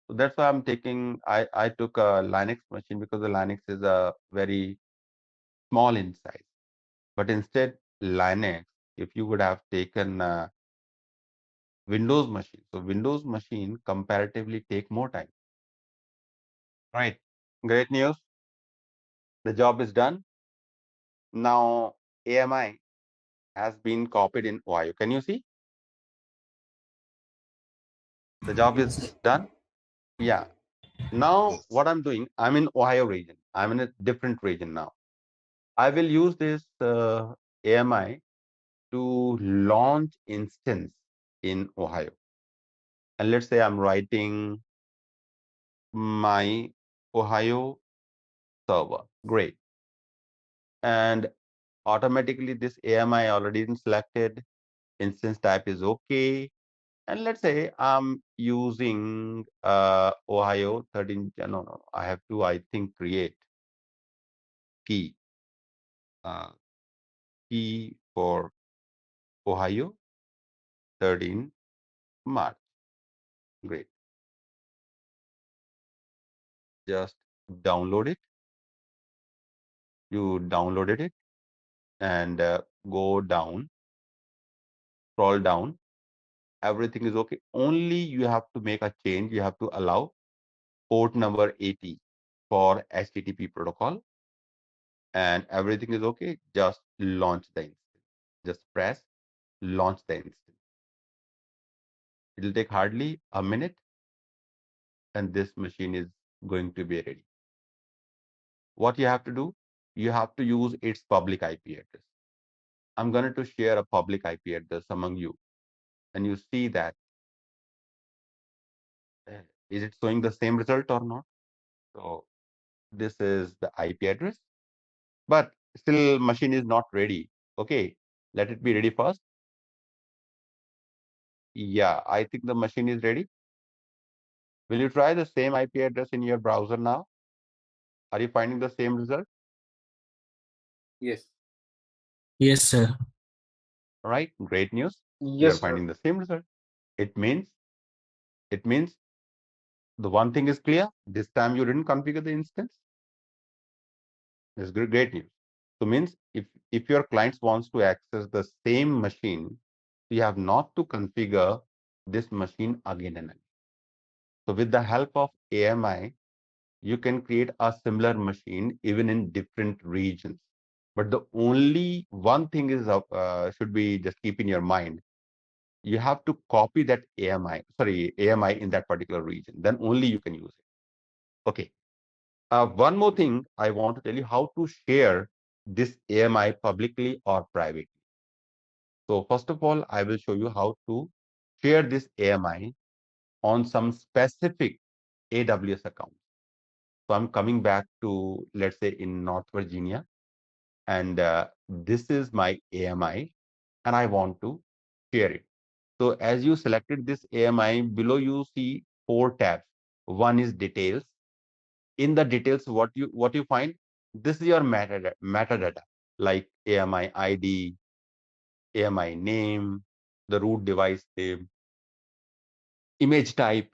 So that's why I'm taking. I took a Linux machine because the Linux is a very small in size. But instead, Linux, if you would have taken Windows machine, so Windows machine comparatively take more time. Right. Great news. The job is done. Now AMI has been copied in Ohio. Can you see? The job is done. Yeah. Now what I'm doing, I'm in Ohio region. I'm in a different region now. I will use this AMI to launch instance in Ohio. And let's say I'm writing my Ohio server. Great. And automatically this AMI already been selected. Instance type is okay. And let's say I'm using Ohio 13. No, I have to, I think, create key. P for Ohio, 13 March. Great. Just download it. You downloaded it and go down, scroll down. Everything is okay. Only you have to make a change. You have to allow port number 80 for HTTP protocol, and everything is okay. Just launch the instance. Just press launch the instance. It will take hardly a minute, and this machine is going to be ready. What you have to do, you have to use its public IP address. I'm going to share a public IP address among you, and you see that is it showing the same result or not? So this is the IP address, but still machine is not ready. Okay, let it be ready first. Yeah, I think the machine is ready. Will you try the same IP address in your browser now? Are you finding the same result? Yes. Yes, sir. All right, great news. You are Yes, sir. finding the same result. It means the one thing is clear. This time you didn't configure the instance. It's great news. So means if your clients wants to access the same machine, you have not to configure this machine again and again. So with the help of AMI, you can create a similar machine even in different regions. But the only one thing is should be just keep in your mind. You have to copy that AMI in that particular region. Then only you can use it. Okay. One more thing I want to tell you how to share this AMI publicly or privately. So first of all, I will show you how to share this AMI on some specific AWS account. So I'm coming back to, let's say, in North Virginia, and this is my AMI, and I want to share it. So as you selected this AMI, below you see 4 tabs. One is details. In the details, what you find, this is your metadata like AMI ID, AMI name, the root device name, image type.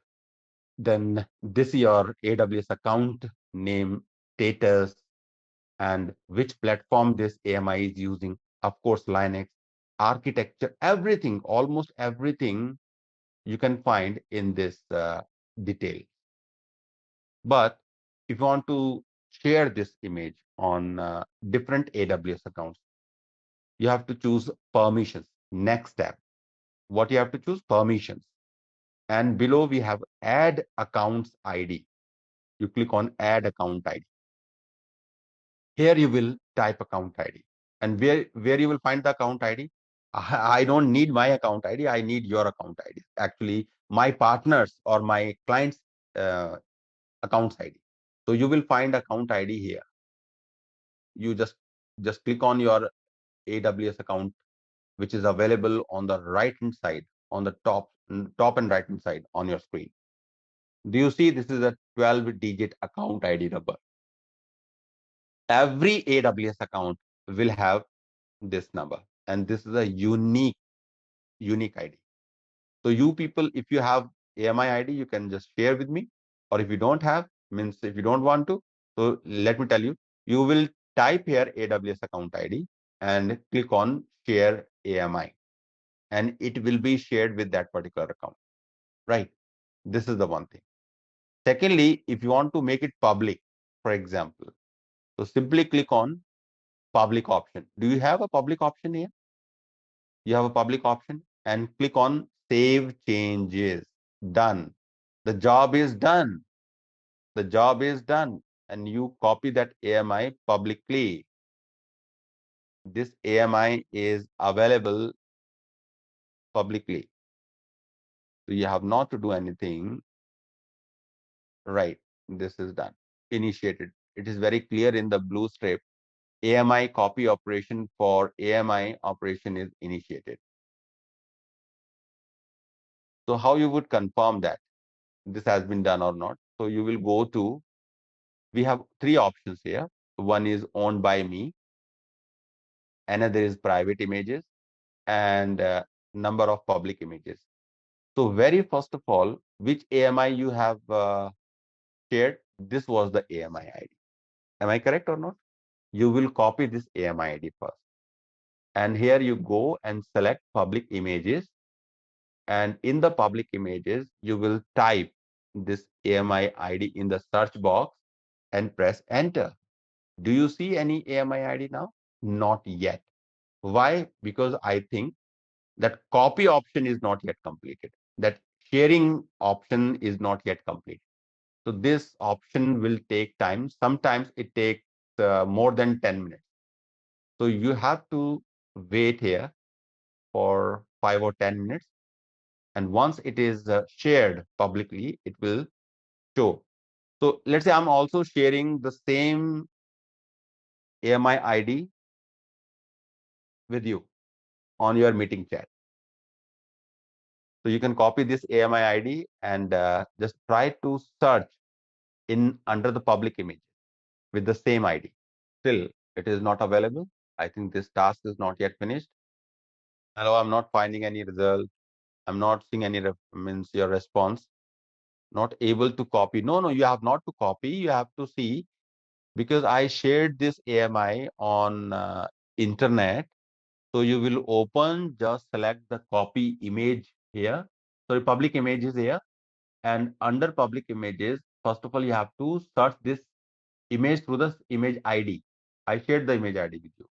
Then this is your AWS account name, status, and which platform this AMI is using. Of course, Linux, architecture, everything, almost everything you can find in this detail. But if you want to share this image on different AWS accounts, you have to choose permissions. Next step, what you have to choose? Permissions. And below we have add accounts ID. You click on add account ID. Here you will type account ID. And where you will find the account ID? I don't need my account ID. I need your account ID. Actually, my partners or my clients' accounts ID. So you will find account ID here. You just click on your AWS account, which is available on the right hand side, on the top and right hand side on your screen. Do you see this is a 12-digit account ID number? Every AWS account will have this number, and this is a unique ID. So you people, if you have AMI ID, you can just share with me, or if you don't have, means if you don't want to, so let me tell you, you will type here AWS account ID and click on share AMI, and it will be shared with that particular account, right? This is the one thing. Secondly, if you want to make it public, for example, so simply click on public option. Do you have a public option here? You have a public option, and click on save changes. Done. The job is done. The job is done. And you copy that AMI publicly. This AMI is available publicly. So you have not to do anything. Right. This is done. Initiated. It is very clear in the blue strip. AMI copy operation for AMI operation is initiated. So how you would confirm that this has been done or not? So you will go to, we have 3 options here. One is owned by me. another is private images, and number of public images. So very first of all, which AMI you have shared? This was the AMI ID. Am I correct or not? You will copy this AMI ID first. And here you go and select public images. And in the public images, you will type this AMI ID in the search box and press enter. Do you see any AMI ID now? Not yet. Why? Because I think that copy option is not yet completed. That sharing option is not yet complete. So this option will take time. Sometimes it takes more than 10 minutes. So you have to wait here for 5 or 10 minutes. And once it is shared publicly, it will show. So let's say I'm also sharing the same AMI ID with you on your meeting chat. So you can copy this AMI ID and just try to search in under the public image with the same ID. Still, it is not available. I think this task is not yet finished. Hello, I'm not finding any result. I'm not seeing any means your response. Not able to copy. No, you have not to copy. You have to see, because I shared this AMI on internet. So you will open, just select the copy image here. So the public image is here. And under public images, first of all, you have to search this image through the image ID. I shared the image ID with you.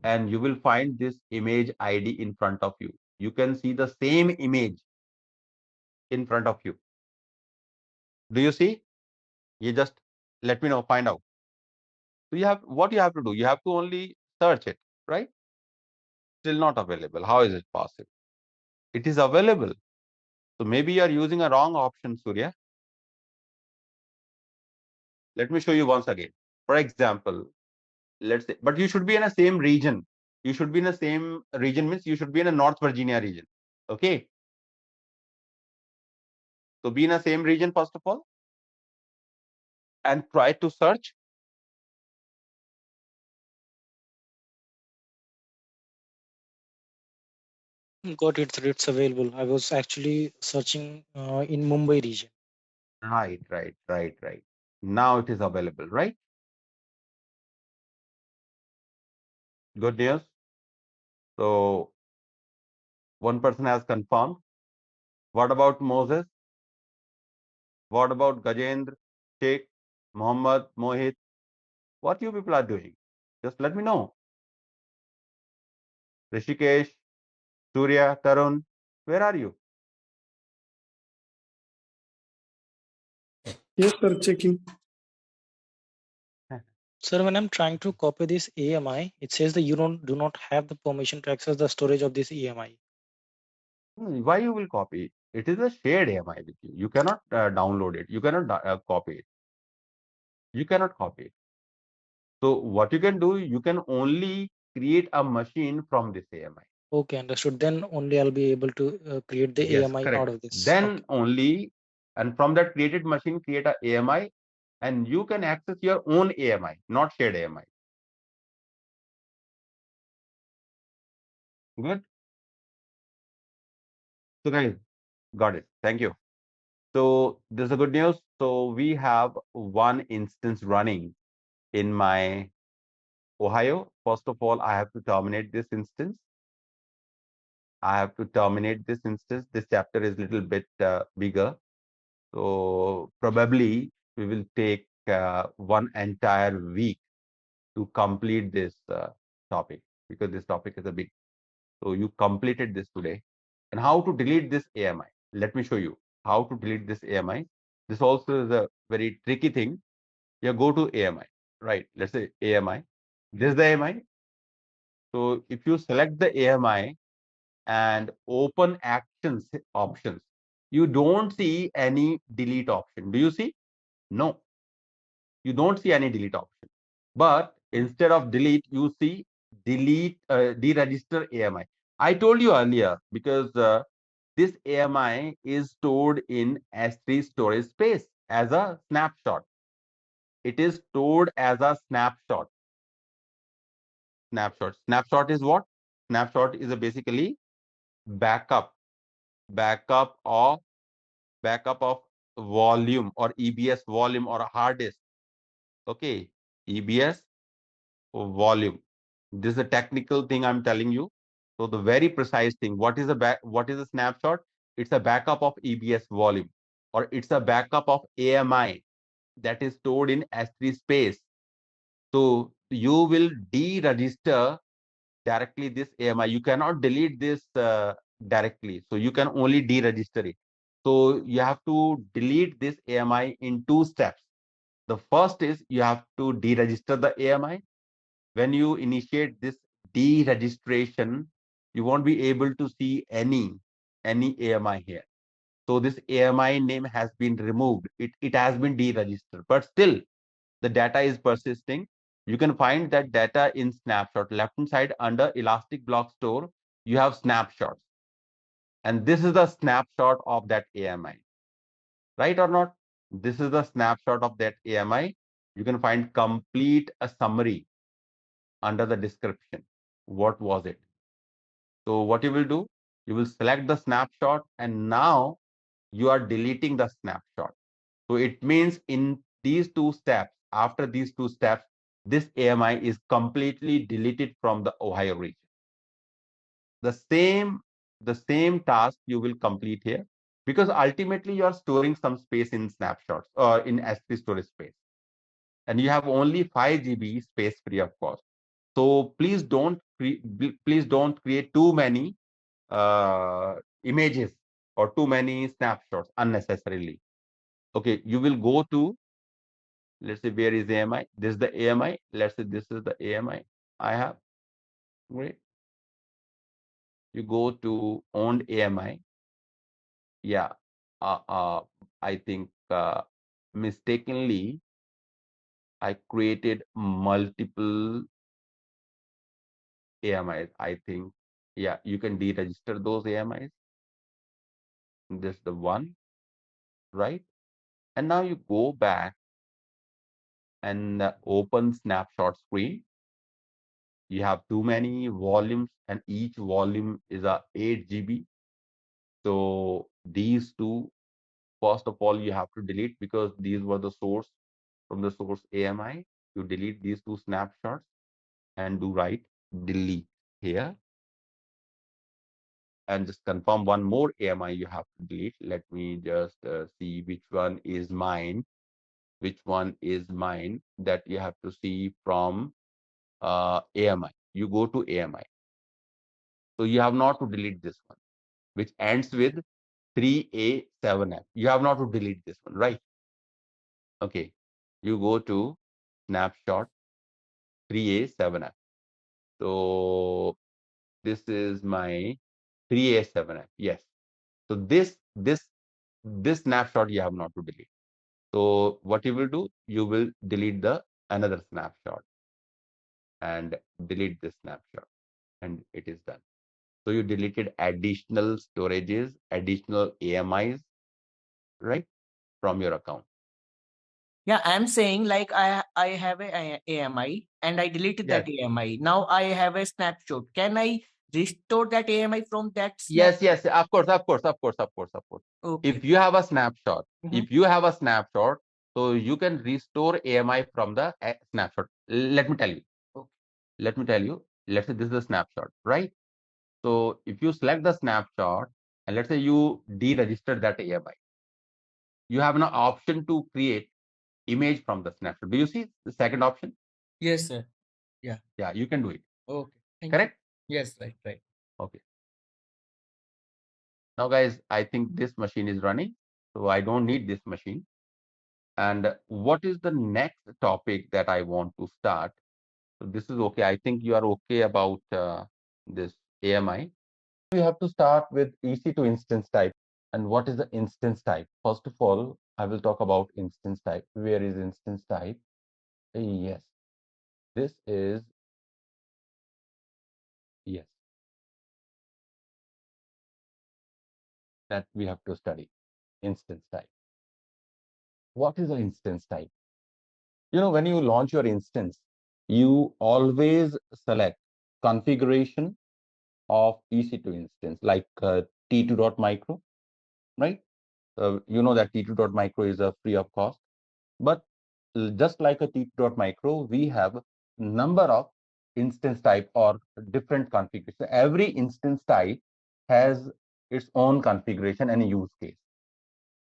And you will find this image ID in front of you. You can see the same image in front of you. Do you see? You just let me know, find out. So you have, what you have to do? You have to only search it, right? Still not available. How is it possible? It is available. So maybe you are using a wrong option, Surya. Let me show you once again. For example, let's say, but you should be in the same region. You should be in the same region, means you should be in a North Virginia region. Okay. So be in the same region, first of all, and try to search. Got it, sir. It's available. I was actually searching in Mumbai region. Right. Now it is available, right? Good news. So one person has confirmed. What about Moses? What about Gajendra, Sheikh, Muhammad, Mohit? What you people are doing? Just let me know. Rishikesh, Surya, Tarun, where are you? Yes, sir. Checking. Sir, when I'm trying to copy this AMI, it says that you do not have the permission to access the storage of this AMI. Why you will copy? It is a shared AMI with you. You cannot download it. You cannot copy it. You cannot copy it. So what you can do, you can only create a machine from this AMI. Okay, understood. Then only I'll be able to create the Yes, AMI correct. out of this. Then Okay. only, and from that created machine, create a AMI, and you can access your own AMI, not shared AMI. Good. So guys, got it. Thank you. So this is a good news. So we have one instance running in my Ohio. First of all, I have to terminate this instance. This chapter is a little bit bigger. So probably we will take one entire week to complete this topic, because this topic is a big. So you completed this today. And how to delete this AMI? Let me show you how to delete this AMI. This also is a very tricky thing. You go to AMI, right? Let's say AMI. This is the AMI. So if you select the AMI and open actions options, you don't see any delete option. Do you see? No, you don't see any delete option. But instead of delete, you see delete, deregister AMI. I told you earlier, because this AMI is stored in S3 storage space as a snapshot. It is stored as a snapshot. snapshot. Snapshot is what? Snapshot is a basically backup of volume or EBS volume or a hard disk. Okay, EBS volume. This is a technical thing I'm telling you. So the very precise thing. What is a snapshot? It's a backup of EBS volume, or it's a backup of AMI that is stored in S3 space. So you will deregister directly this AMI. You cannot delete this directly. So you can only deregister it. So you have to delete this AMI in 2 steps. The first is you have to deregister the AMI. When you initiate this deregistration, you won't be able to see any AMI here. So this AMI name has been removed. It has been deregistered, but still the data is persisting. You can find that data in snapshot. Left hand side under Elastic Block Store, you have snapshots. And this is the snapshot of that AMI. Right or not? This is the snapshot of that AMI. You can find complete a summary under the description. What was it? So what you will do, you will select the snapshot, and now you are deleting the snapshot. So it means in these 2 steps, after these 2 steps, this AMI is completely deleted from the Ohio region. The same task you will complete here, because ultimately you are storing some space in snapshots or in S3 storage space, and you have only 5 GB space free of cost. So please don't create too many images or too many snapshots unnecessarily. Okay, you will go to, let's say, where is AMI? This is the AMI. Let's say this is the AMI I have. Great. You go to owned AMI. Yeah. I think mistakenly I created multiple AMIs. I think, yeah, you can deregister those AMIs. This is the one, right? And now you go back and open snapshot screen. You have too many volumes, and each volume is a 8 GB. So these two, first of all, you have to delete, because these were the source from the source AMI. You delete these 2 snapshots and do write delete here, and just confirm one more AMI you have to delete. Let me just see which one is mine. Which one is mine that you have to see from AMI. You go to AMI. So you have not to delete this one, which ends with 3A7F. You have not to delete this one, right? Okay. You go to snapshot 3A7F. So this is my 3A7F. Yes. So this snapshot you have not to delete. So what you will do, you will delete the another snapshot and delete this snapshot, and it is done. So you deleted additional storages, additional AMIs, right, from your account. Yeah, I'm saying like I have a AMI and I deleted that AMI. Now I have a snapshot. Can I restore that AMI from that snapshot? Yes, of course. Okay. If you have a snapshot, so you can restore AMI from the snapshot. Let me tell you. Okay. Let me tell you. Let's say this is a snapshot, right? So if you select the snapshot, and let's say you deregistered that AMI, you have an option to create image from the snapshot. Do you see the second option? Yes, sir. Yeah. Yeah, you can do it. Okay. Correct? Yes, right. Okay. Now, guys, I think this machine is running, so I don't need this machine. And what is the next topic that I want to start? So this is okay. I think you are okay about this AMI. We have to start with EC2 instance type. And what is the instance type? First of all, I will talk about instance type. Where is instance type? Yes, this is, yes, that we have to study instance type. What is an instance type? When you launch your instance, you always select configuration of EC2 instance, like T2.micro, right? You know that T2.micro is a free of cost, but just like a T2.micro, we have number of instance type or different configuration. Every instance type has its own configuration and use case.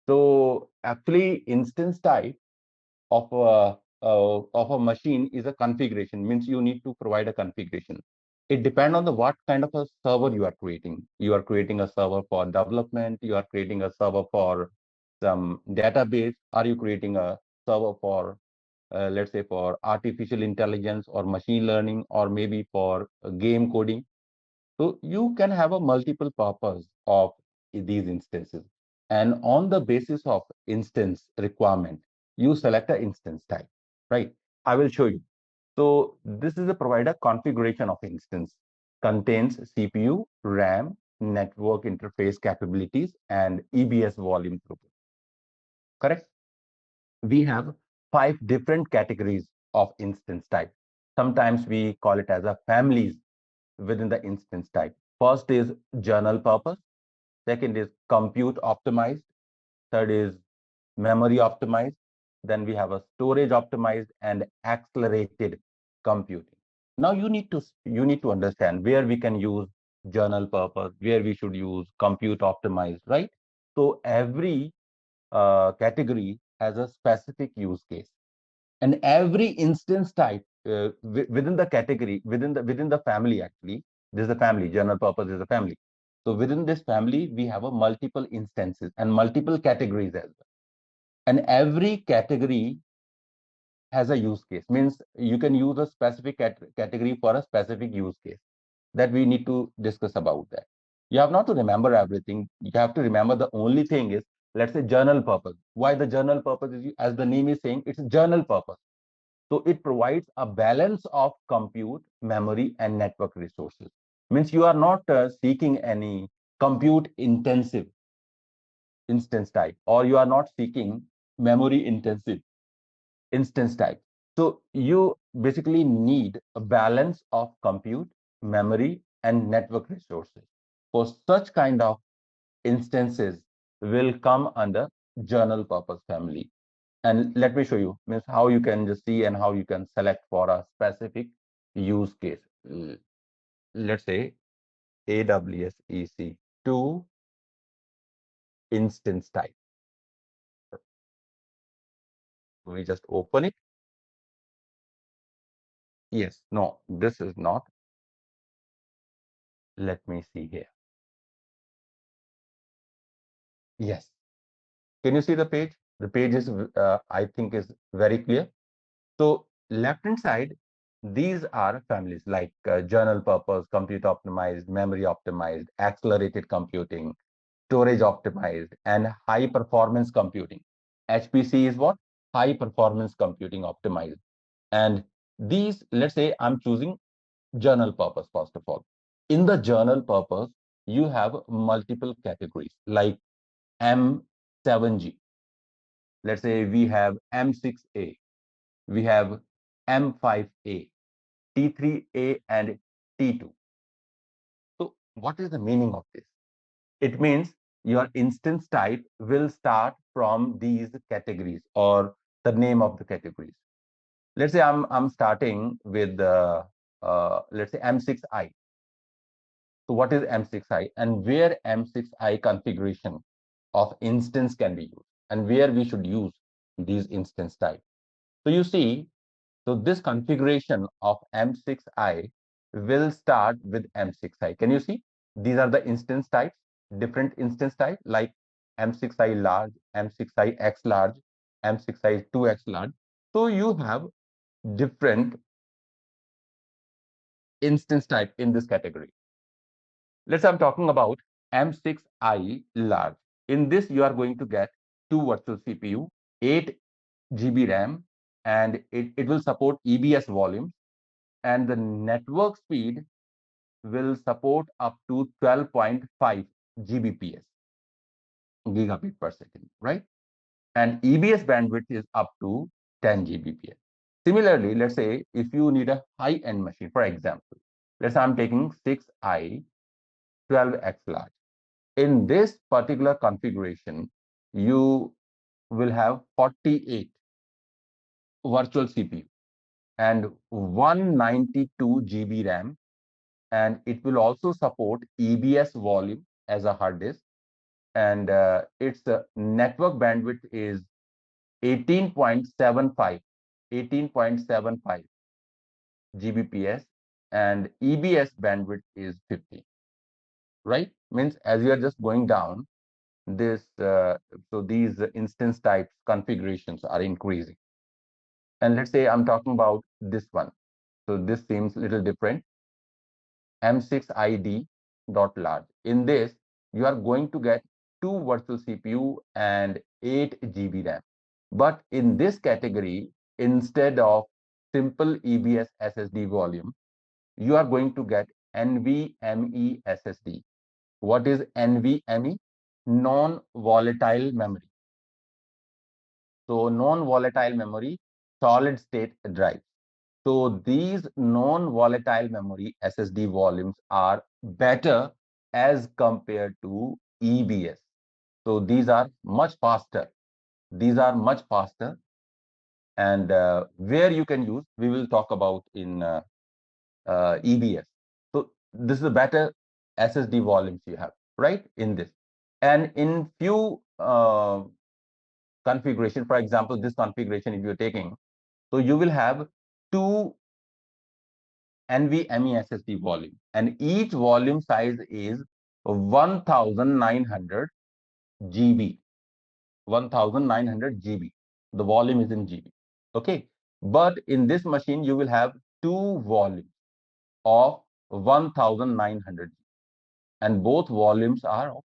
So actually, instance type of a machine is a configuration, means you need to provide a configuration. It depends on the what kind of a server you are creating. You are creating a server for development, you are creating a server for some database, are you creating a server for let's say for artificial intelligence or machine learning, or maybe for game coding. So you can have a multiple purpose of these instances. And on the basis of instance requirement, you select an instance type, right? I will show you. So this is a provider configuration of instance, contains CPU, RAM, network interface capabilities, and EBS volume throughput. Correct? We have 5 different categories of instance type. Sometimes we call it as a families within the instance type. First is general purpose. Second is compute optimized. Third is memory optimized. Then we have a storage optimized and accelerated computing. Now you need to understand where we can use general purpose, where we should use compute optimized, right? So every category has a specific use case, and every instance type within the category, within the family, actually there's a family. General purpose is a family. So within this family we have a multiple instances and multiple categories as well, and every category has a use case, means you can use a specific category for a specific use case that we need to discuss about that. You have not to remember everything. You have to remember the only thing is, let's say, general purpose. Why the general purpose is, as the name is saying, it's a general purpose. So it provides a balance of compute, memory, and network resources. Means you are not seeking any compute intensive instance type, or you are not seeking memory intensive instance type. So you basically need a balance of compute, memory, and network resources. For such kind of instances will come under general purpose family. And let me show you, means how you can just see and how you can select for a specific use case. Let's say AWS EC2 instance type. We just open it. Yes, no, this is not. Let me see here. Yes. Can you see the page? The page is, I think, is very clear. So left hand side, these are families like general purpose, compute optimized, memory optimized, accelerated computing, storage optimized, and high performance computing. HPC is what? High performance computing optimized. And these, let's say I'm choosing general purpose first of all. In the general purpose, you have multiple categories like M7G. Let's say we have M6A, we have M5A, T3A, and T2. So what is the meaning of this? It means your instance type will start from these categories or the name of the categories. Let's say I'm starting with let's say M6I. So what is M6I, and where M6I configuration of instance can be used, and where we should use these instance type. So you see, so this configuration of M6I will start with M6I. Can you see? These are the instance types, different instance type like M6I large, M6I X large, M6I 2X large. So you have different instance type in this category. Let's say I'm talking about M6I large. In this, you are going to get 2 virtual CPU, 8 GB RAM, and it will support EBS volume, and the network speed will support up to 12.5 Gbps, gigabit per second, right? And EBS bandwidth is up to 10 Gbps. Similarly, let's say if you need a high-end machine, for example, Let's say I'm taking 6i 12x large. In this particular configuration, you will have 48 virtual CPU and 192 GB RAM, and it will also support EBS volume as a hard disk, and its network bandwidth is 18.75 Gbps, and EBS bandwidth is 50. Right? Means as you are just going down, this so these instance types configurations are increasing. And let's say I'm talking about this one. So this seems a little different. M6ID dot large. In this, you are going to get 2 virtual CPU and 8 GB RAM. But in this category, instead of simple EBS SSD volume, you are going to get NVMe SSD. What is NVMe? Non-volatile memory. So non-volatile memory, solid state drive. So these non-volatile memory SSD volumes are better as compared to EBS. So these are much faster. These are much faster. And where you can use, we will talk about in EBS. So this is a better SSD volumes you have, right, in this. And in few configuration, for example, this configuration, if you're taking, so you will have 2 NVMe SSD volume, and each volume size is 1900 GB. 1900 GB. The volume is in GB. Okay. But in this machine, you will have 2 volumes of 1900, and both volumes are of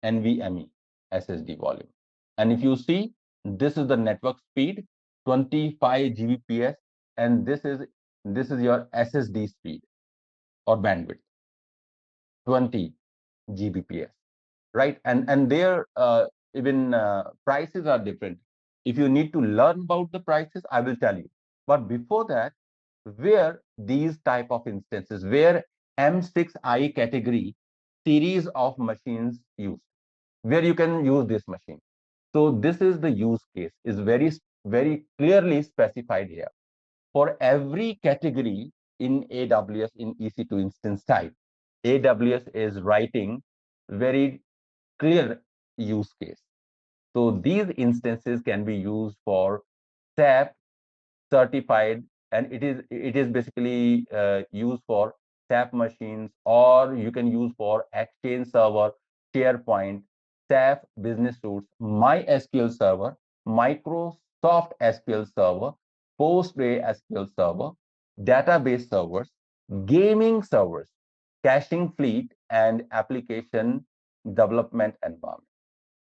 NVMe SSD volume. And if you see, this is the network speed, 25 Gbps, and this is your SSD speed or bandwidth, 20 Gbps, right? And their even prices are different. If you need to learn about the prices, I will tell you. But before that, where these type of instances, where M6i category series of machines used, where you can use this machine. So this is the use case, is very clearly specified here. For every category in AWS in EC2 instance type, AWS is writing very clear use case. So these instances can be used for SAP certified, and it is basically used for SAP machines, or you can use for Exchange Server, SharePoint, SAP Business Suites, MySQL Server, Microsoft SQL Server, PostgreSQL Server, database servers, gaming servers, caching fleet, and application development environment.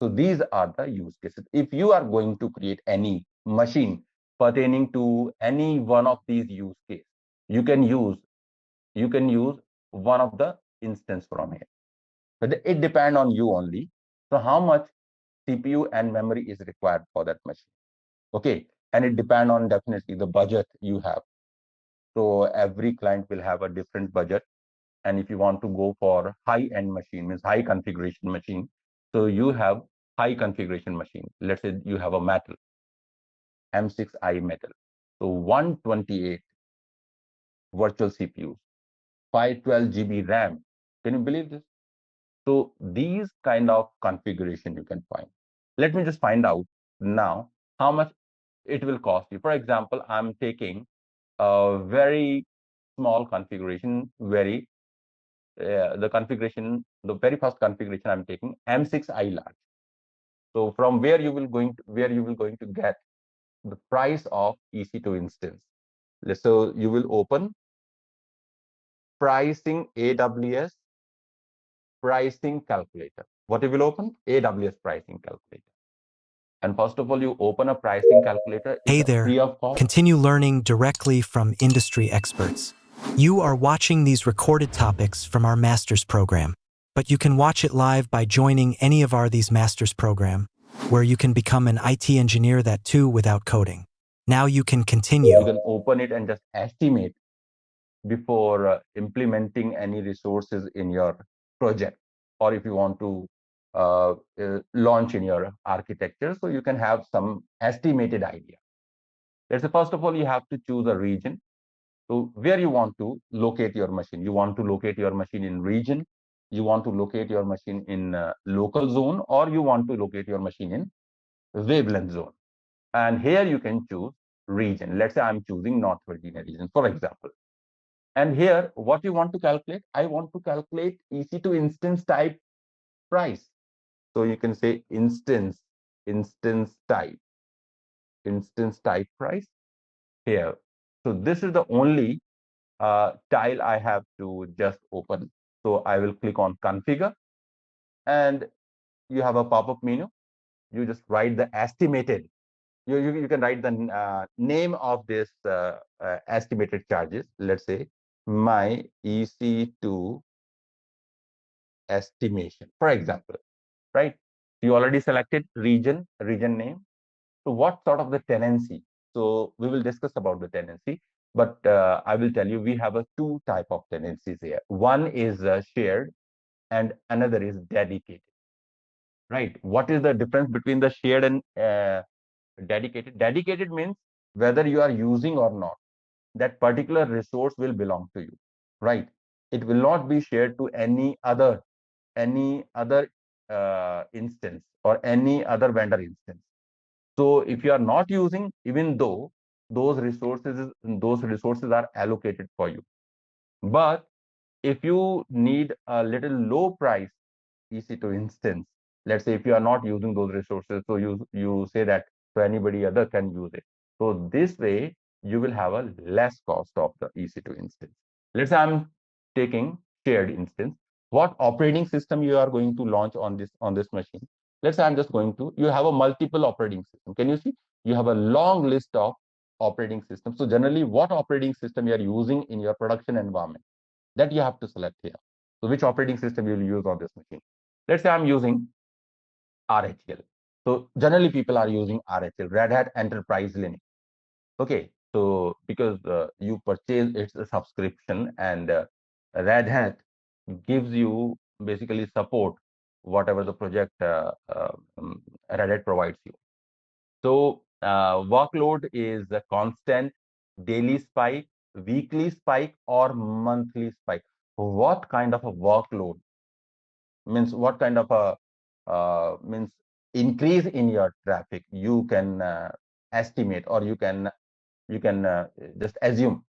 So these are the use cases. If you are going to create any machine pertaining to any one of these use cases, you can use one of the instance from here. But it depends on you only. So how much CPU and memory is required for that machine? Okay, and it depends on definitely the budget you have. So every client will have a different budget. And if you want to go for high-end machine, means high configuration machine, so you have high configuration machine. Let's say you have a metal, M6i metal. So 128 virtual CPUs, 512 GB RAM. Can you believe this? So these kind of configuration you can find. Let me just find out now how much it will cost you. For example, I'm taking a very small configuration, the very first configuration I'm taking, M6i large. So from where you will going to get the price of EC2 instance. So you will open pricing AWS pricing calculator. What you will open? AWS pricing calculator. And first of all, you open a pricing calculator. Hey It's there, free of cost. continue learning directly from industry experts. You are watching these recorded topics from our master's program, but you can watch it live by joining any of these master's program, where you can become an IT engineer that too without coding. Now you can continue. You can open it and just estimate before implementing any resources in your project, or if you want to launch in your architecture, so you can have some estimated idea. Let's say, first of all, you have to choose a region. So where you want to locate your machine. You want to locate your machine in region, you want to locate your machine in local zone, or you want to locate your machine in wavelength zone. And here you can choose region. Let's say I'm choosing North Virginia region, for example. And here, what you want to calculate? I want to calculate EC2 instance type price. So you can say instance type price here. So this is the only tile I have to just open. So I will click on configure, and you have a pop-up menu. You just write the estimated. You can write the name of this estimated charges. Let's say my EC2 estimation, for example, right? You already selected region name. So what sort of the tenancy? So we will discuss about the tenancy, but I will tell you we have a two type of tenancies here. One is shared and another is dedicated, right? What is the difference between the shared and dedicated? Dedicated means whether you are using or not, that particular resource will belong to you, right? It will not be shared to any other instance or any other vendor instance. So if you are not using, even though those resources are allocated for you, but if you need a little low price EC2 instance, let's say if you are not using those resources, so you say that so anybody other can use it. So this way you will have a less cost of the EC2 instance. Let's say I'm taking shared instance. What operating system you are going to launch on this machine? Let's say I'm just going to, you have a multiple operating system. Can you see? You have a long list of operating systems. So generally, what operating system you are using in your production environment, that you have to select here. So which operating system you will use on this machine? Let's say I'm using RHL. So generally people are using RHL, Red Hat Enterprise Linux. Okay, so because you purchase it's a subscription, and Red Hat gives you basically support whatever the project Red Hat provides you. So workload is a constant, daily spike, weekly spike, or monthly spike. What kind of a workload means, what kind of a means increase in your traffic you can estimate, or you can just assume.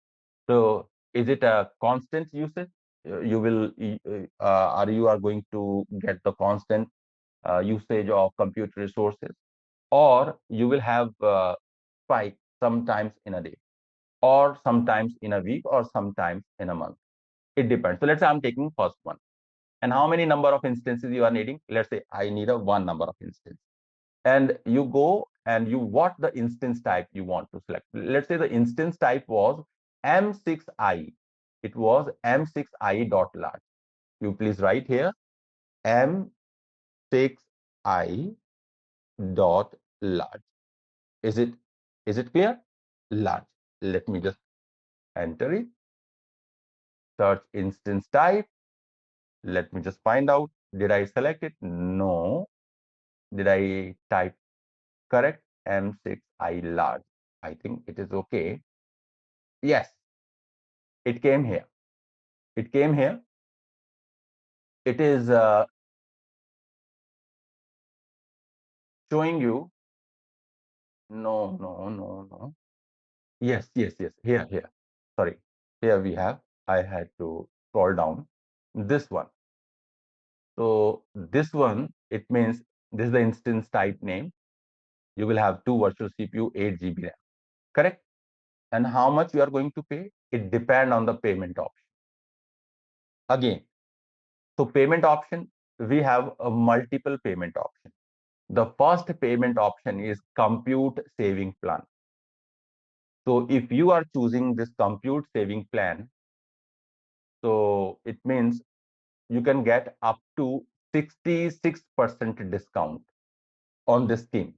So is it a constant usage? You will or you are going to get the constant usage of compute resources, or you will have spike sometimes in a day, or sometimes in a week, or sometimes in a month. It depends. So let's say I'm taking first one. And how many number of instances you are needing? Let's say I need a one number of instance. And you go and you what the instance type you want to select. Let's say the instance type was M6I. It was M6I dot large. You please write here M6I dot large. Is it clear? Large. Let me just enter it. Search instance type. Let me just find out. Did I select it? No. Did I type correct? M6I large. I think it is okay. Yes. It came here. It came here. It is showing you. No. Yes. Here. Sorry. Here we have. I had to scroll down. This one. So this one, it means this is the instance type name. You will have two virtual CPU, 8 GB RAM. Correct? And how much you are going to pay? It depends on the payment option. Again, so payment option, we have a multiple payment option. The first payment option is compute saving plan. So if you are choosing this compute saving plan, so it means you can get up to 66% discount on this scheme.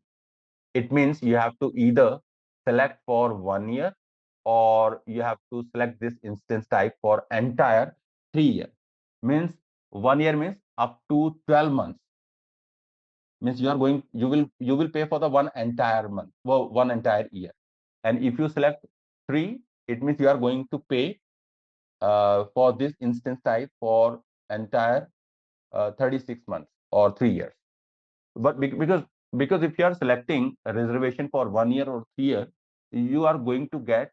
It means you have to either select for 1 year or you have to select this instance type for entire 3 years. Means 1 year means up to 12 months. Means you will pay for the one entire month, well, one entire year. And if you select 3, it means you are going to pay for this instance type for entire 36 months or 3 years. But because if you are selecting a reservation for 1 year or 3 years, you are going to get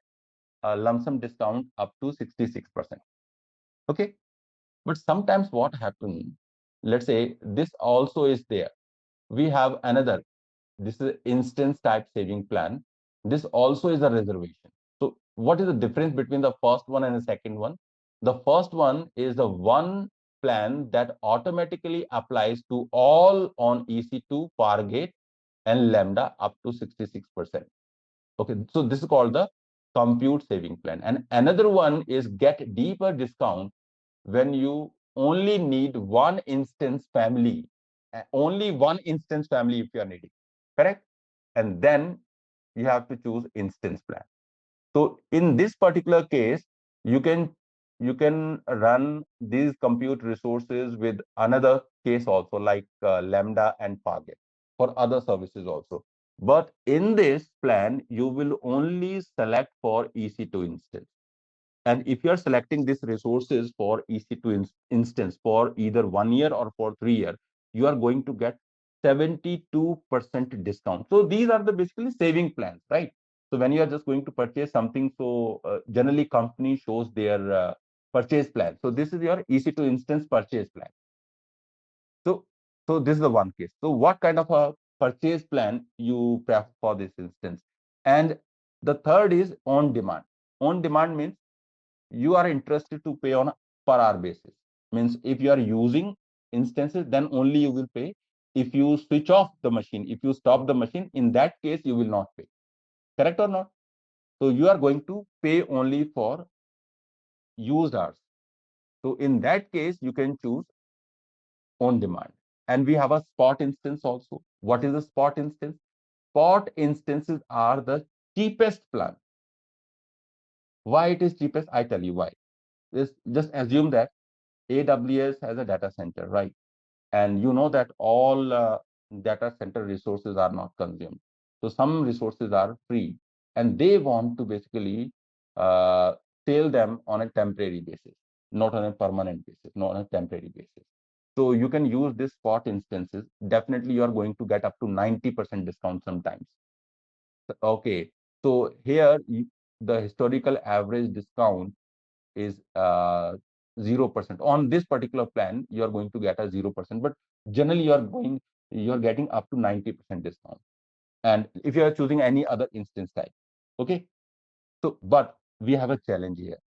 a lump sum discount up to 66%. Okay. But sometimes what happens, let's say this also is there. We have another, this is instance type saving plan. This also is a reservation. So what is the difference between the first one and the second one? The first one is the one plan that automatically applies to all on EC2, Fargate, and Lambda up to 66%. Okay, so this is called the compute saving plan. And another one is get deeper discount when you only need one instance family, only one instance family if you are needing, correct? And then you have to choose instance plan. So in this particular case, you can run these compute resources with another case also, like Lambda and Fargate for other services also. But in this plan, you will only select for EC2 instance. And if you are selecting these resources for EC2 instance for either 1 year or for 3 years, you are going to get 72% discount. So these are the basically saving plans, right? So when you are just going to purchase something, so generally company shows their purchase plan. So this is your EC2 instance purchase plan. So this is the one case. So what kind of a purchase plan you prefer for this instance? And the third is on demand. On demand means you are interested to pay on a per hour basis. Means if you are using instances, then only you will pay. If you switch off the machine, if you stop the machine, in that case you will not pay. Correct or not? So you are going to pay only for used hours. So in that case, you can choose on demand. And we have a spot instance also. What is a spot instance? Spot instances are the cheapest plan. Why it is cheapest? I tell you why. Just assume that AWS has a data center, right? And you know that all data center resources are not consumed. So some resources are free, and they want to basically uh, sell them on a temporary basis, not on a permanent basis, not on a temporary basis. So you can use this spot instances. Definitely, you are going to get up to 90% discount sometimes. Okay, so here the historical average discount is 0%. On this particular plan, you are going to get a 0%, but generally you are getting up to 90% discount. And if you are choosing any other instance type, okay. So, but we have a challenge here.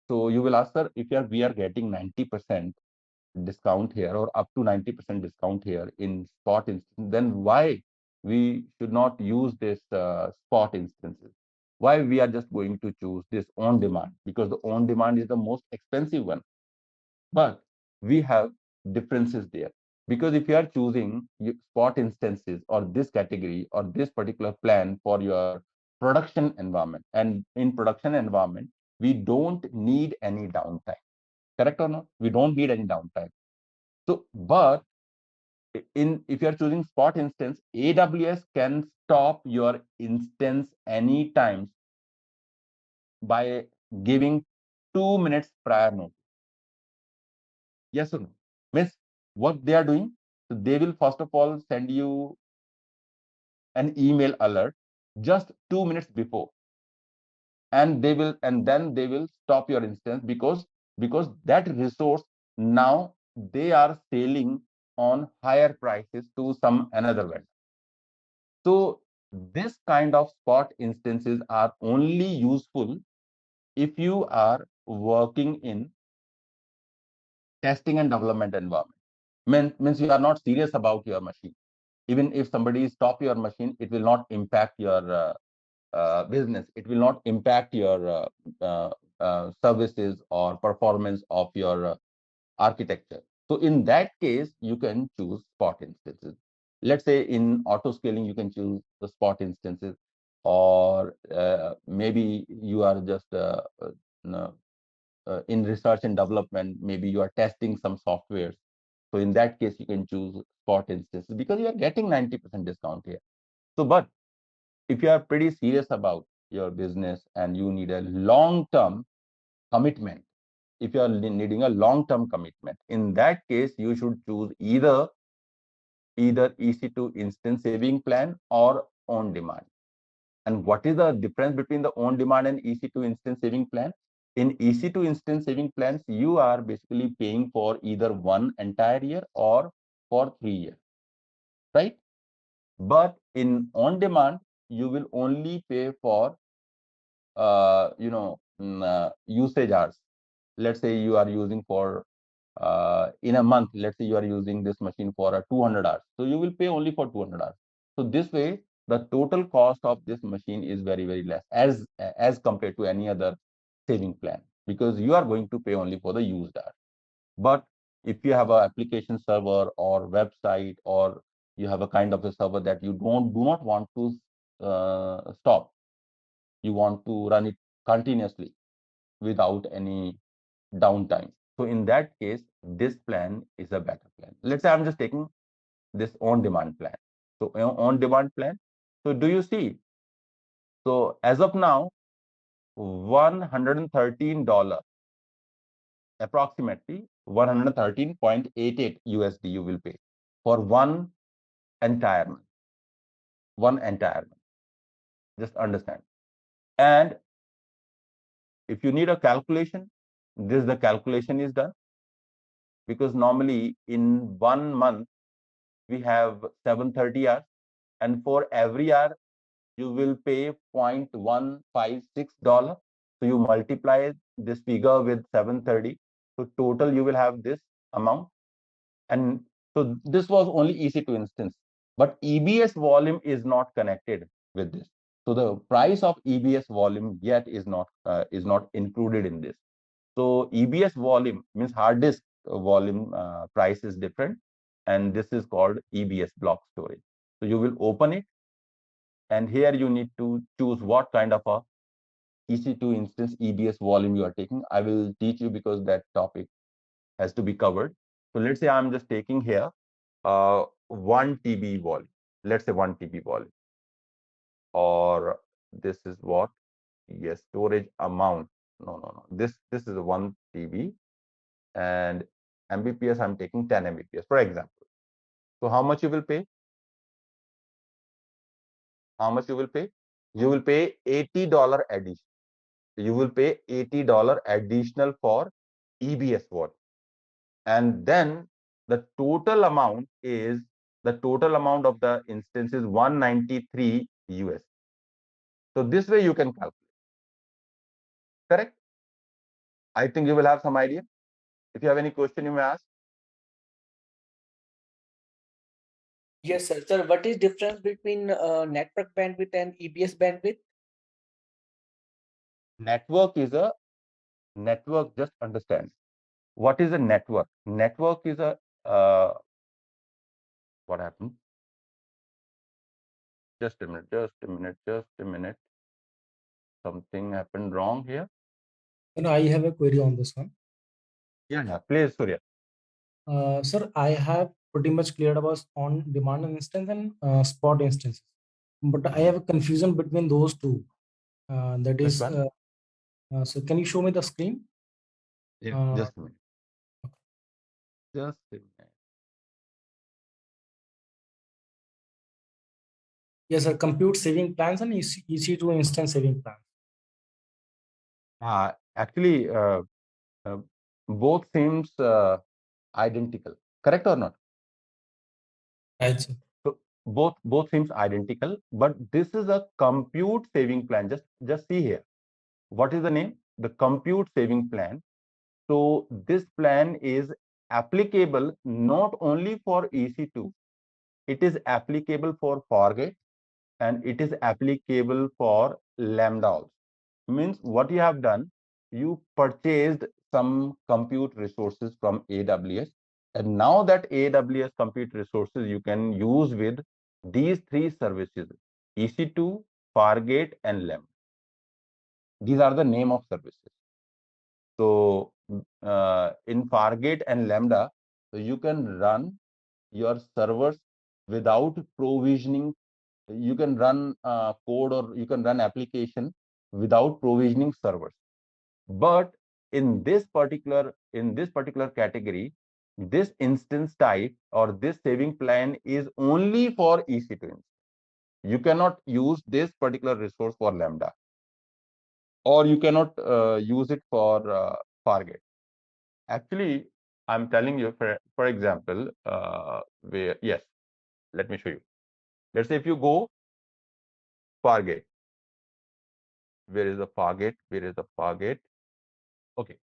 So you will ask, sir, if we are getting 90% discount here or up to 90% discount here in spot instance, then why we should not use this spot instances? Why we are just going to choose this on demand? Because the on demand is the most expensive one. But we have differences there. Because if you are choosing spot instances or this category or this particular plan for your production environment, and in production environment, we don't need any downtime. Correct or not? We don't need any downtime. So, but if you are choosing spot instance, AWS can stop your instance anytime by giving 2 minutes prior notice. Yes or no? Means what they are doing, so they will first of all send you an email alert just 2 minutes before, and then they will stop your instance because that resource now they are selling on higher prices to some another vendor. So this kind of spot instances are only useful if you are working in testing and development environment. Means you are not serious about your machine. Even if somebody stop your machine, it will not impact your business. It will not impact your services or performance of your architecture. So in that case, you can choose spot instances. Let's say in auto scaling, you can choose the spot instances. or maybe you are just in research and development, maybe you are testing some softwares. So in that case, you can choose spot instances because you are getting 90% discount here. So, but if you are pretty serious about your business and you need a long-term commitment, if you are needing a long-term commitment, in that case, you should choose either EC2 instance saving plan or on demand. And what is the difference between the on demand and EC2 instance saving plan? In EC2 instance saving plans, you are basically paying for either one entire year or for 3 years, right? But in on demand, you will only pay for usage hours. Let's say you are using for in a month, let's say you are using this machine for 200 hours, so you will pay only for 200 hours. So this way the total cost of this machine is very, very less as compared to any other saving plan, because you are going to pay only for the used hours. But if you have an application server or website, or you have a kind of a server that you do not want to stop, you want to run it continuously without any downtime. So in that case, this plan is a better plan. Let's say I'm just taking this on-demand plan. So on-demand plan. So do you see? So as of now, $113, approximately 113.88 USD you will pay for one entire month. One entire month. Just understand. And if you need a calculation, this the calculation is done, because normally in 1 month we have 730 hours, and for every hour you will pay $0.156. So you multiply this figure with 730, so total you will have this amount. And so this was only EC2 instance, but EBS volume is not connected with this. So the price of EBS volume yet is not included in this. So EBS volume means hard disk volume price is different, and this is called EBS block storage. So you will open it, and here you need to choose what kind of a EC2 instance EBS volume you are taking. I will teach you because that topic has to be covered. So let's say I'm just taking here 1 TB volume. Let's say 1 TB volume, or this is what? Yes, storage amount. No. This is 1 TB, and Mbps I'm taking 10 Mbps, for example. So how much you will pay? How much you will pay? You will pay $80 addition. You will pay $80 additional for EBS volume, and then the total amount of the instance is 193 US. So this way you can calculate. Correct? I think you will have some idea. If you have any question, you may ask. Yes, sir. Sir, what is difference between network bandwidth and EBS bandwidth? Network is a network. Just understand what is a network. Network is a what happened? Just a minute. Something happened wrong here. I have a query on this one. Yeah. Please, Surya. Sir, I have pretty much cleared about on-demand instance and spot instances, but I have a confusion between those two. That Which is, one? so can you show me the screen? Yeah. Just a minute. Just a minute. Yes, sir. Compute saving plans and EC2 instance saving plans. Actually, both seems identical. Correct or not? Right, sir. So both seems identical, but this is a compute saving plan. Just see here. What is the name? The compute saving plan. So this plan is applicable not only for EC2, it is applicable for Fargate, and it is applicable for Lambda also. Means what you have done, you purchased some compute resources from AWS, and now that AWS compute resources you can use with these three services: EC2, Fargate, and Lambda. These are the name of services. So in Fargate and Lambda, so you can run your servers without provisioning. You can run code, or you can run application without provisioning servers. But in this particular category, this instance type or this saving plan is only for EC2 instance. You cannot use this particular resource for Lambda, or you cannot use it for Fargate. Actually, I'm telling you, for example, yes, let me show you. Let's say if you go Fargate, where is the Fargate? Where is the Fargate? Okay,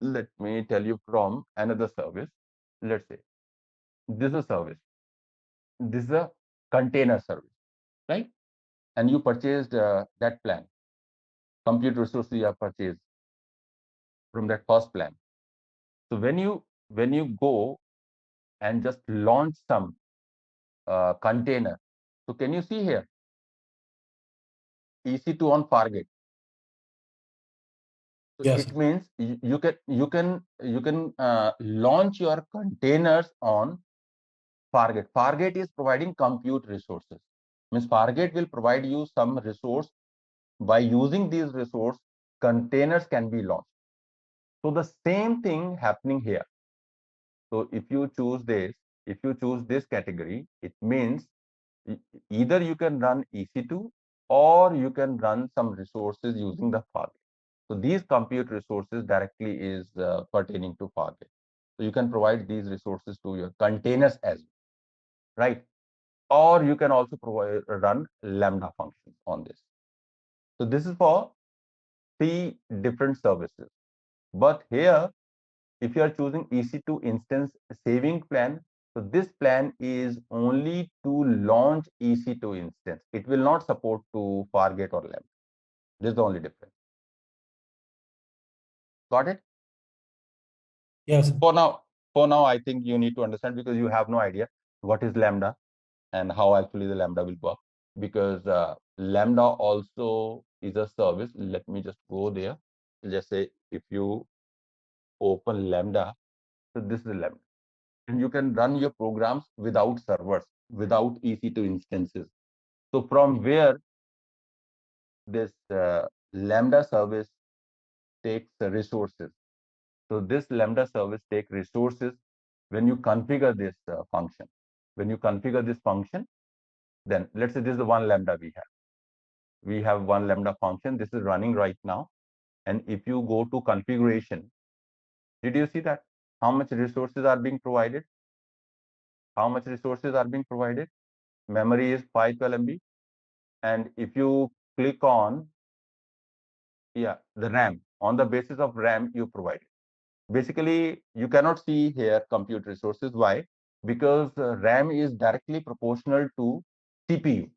let me tell you from another service. Let's say this is a service. This is a container service, right? And you purchased that plan. Compute resources you have purchased from that first plan. So when you go and just launch some container, so can you see here EC2 on Fargate? So Yes. it means you can launch your containers on Fargate. Fargate is providing compute resources. Means Fargate will provide you some resource. By using these resources, containers can be launched. So the same thing happening here. So if you choose this category, it means either you can run EC2 or you can run some resources using the Fargate. So these compute resources directly is pertaining to Fargate. So you can provide these resources to your containers as well, right? Or you can also run Lambda functions on this. So this is for 3 different services. But here, if you are choosing EC2 instance saving plan, so this plan is only to launch EC2 instance. It will not support to Fargate or Lambda. This is the only difference. Got it? Yes. For now, I think you need to understand, because you have no idea what is Lambda and how actually the Lambda will work. Because Lambda also is a service. Let me just go there. Just say if you open Lambda, so this is Lambda. And you can run your programs without servers, without EC2 instances. So from where this Lambda service takes resources. So this Lambda service takes resources when you configure this function. When you configure this function, then let's say this is the one Lambda we have. We have one Lambda function. This is running right now. And if you go to configuration, did you see that? How much resources are being provided? How much resources are being provided? Memory is 512 MB. And if you click on the RAM, on the basis of RAM you provide. Basically, you cannot see here compute resources. Why? Because RAM is directly proportional to CPU.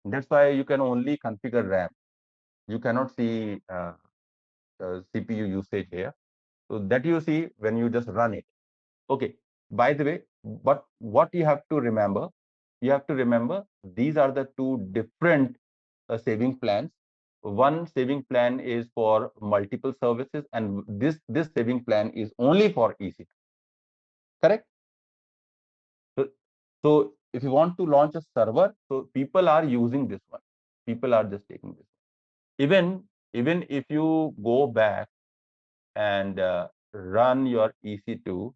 That's why you can only configure RAM. You cannot see CPU usage here. So that you see when you just run it. Okay. By the way, but what you have to remember, these are the 2 different saving plans. One saving plan is for multiple services, and this saving plan is only for EC2. Correct? So if you want to launch a server, so people are using this one. People are just taking this. Even if you go back and run your EC2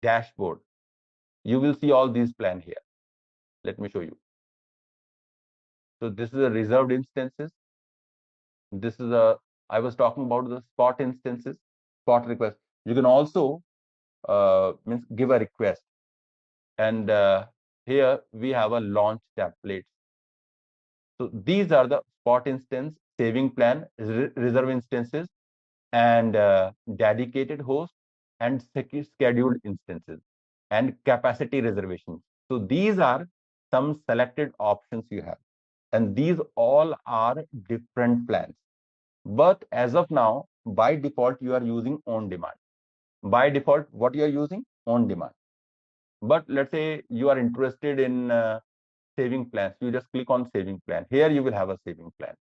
dashboard, you will see all these plans here. Let me show you. So this is a reserved instances. This is I was talking about the spot instances, spot request. You can also means give a request. And here we have a launch template. So these are the spot instance, saving plan, reserve instances, and dedicated host, and scheduled instances, and capacity reservations. So these are some selected options you have. And these all are different plans. But as of now, by default, you are using on demand. By default, what you are using? On demand. But let's say you are interested in saving plans. You just click on saving plan. Here you will have a saving plan.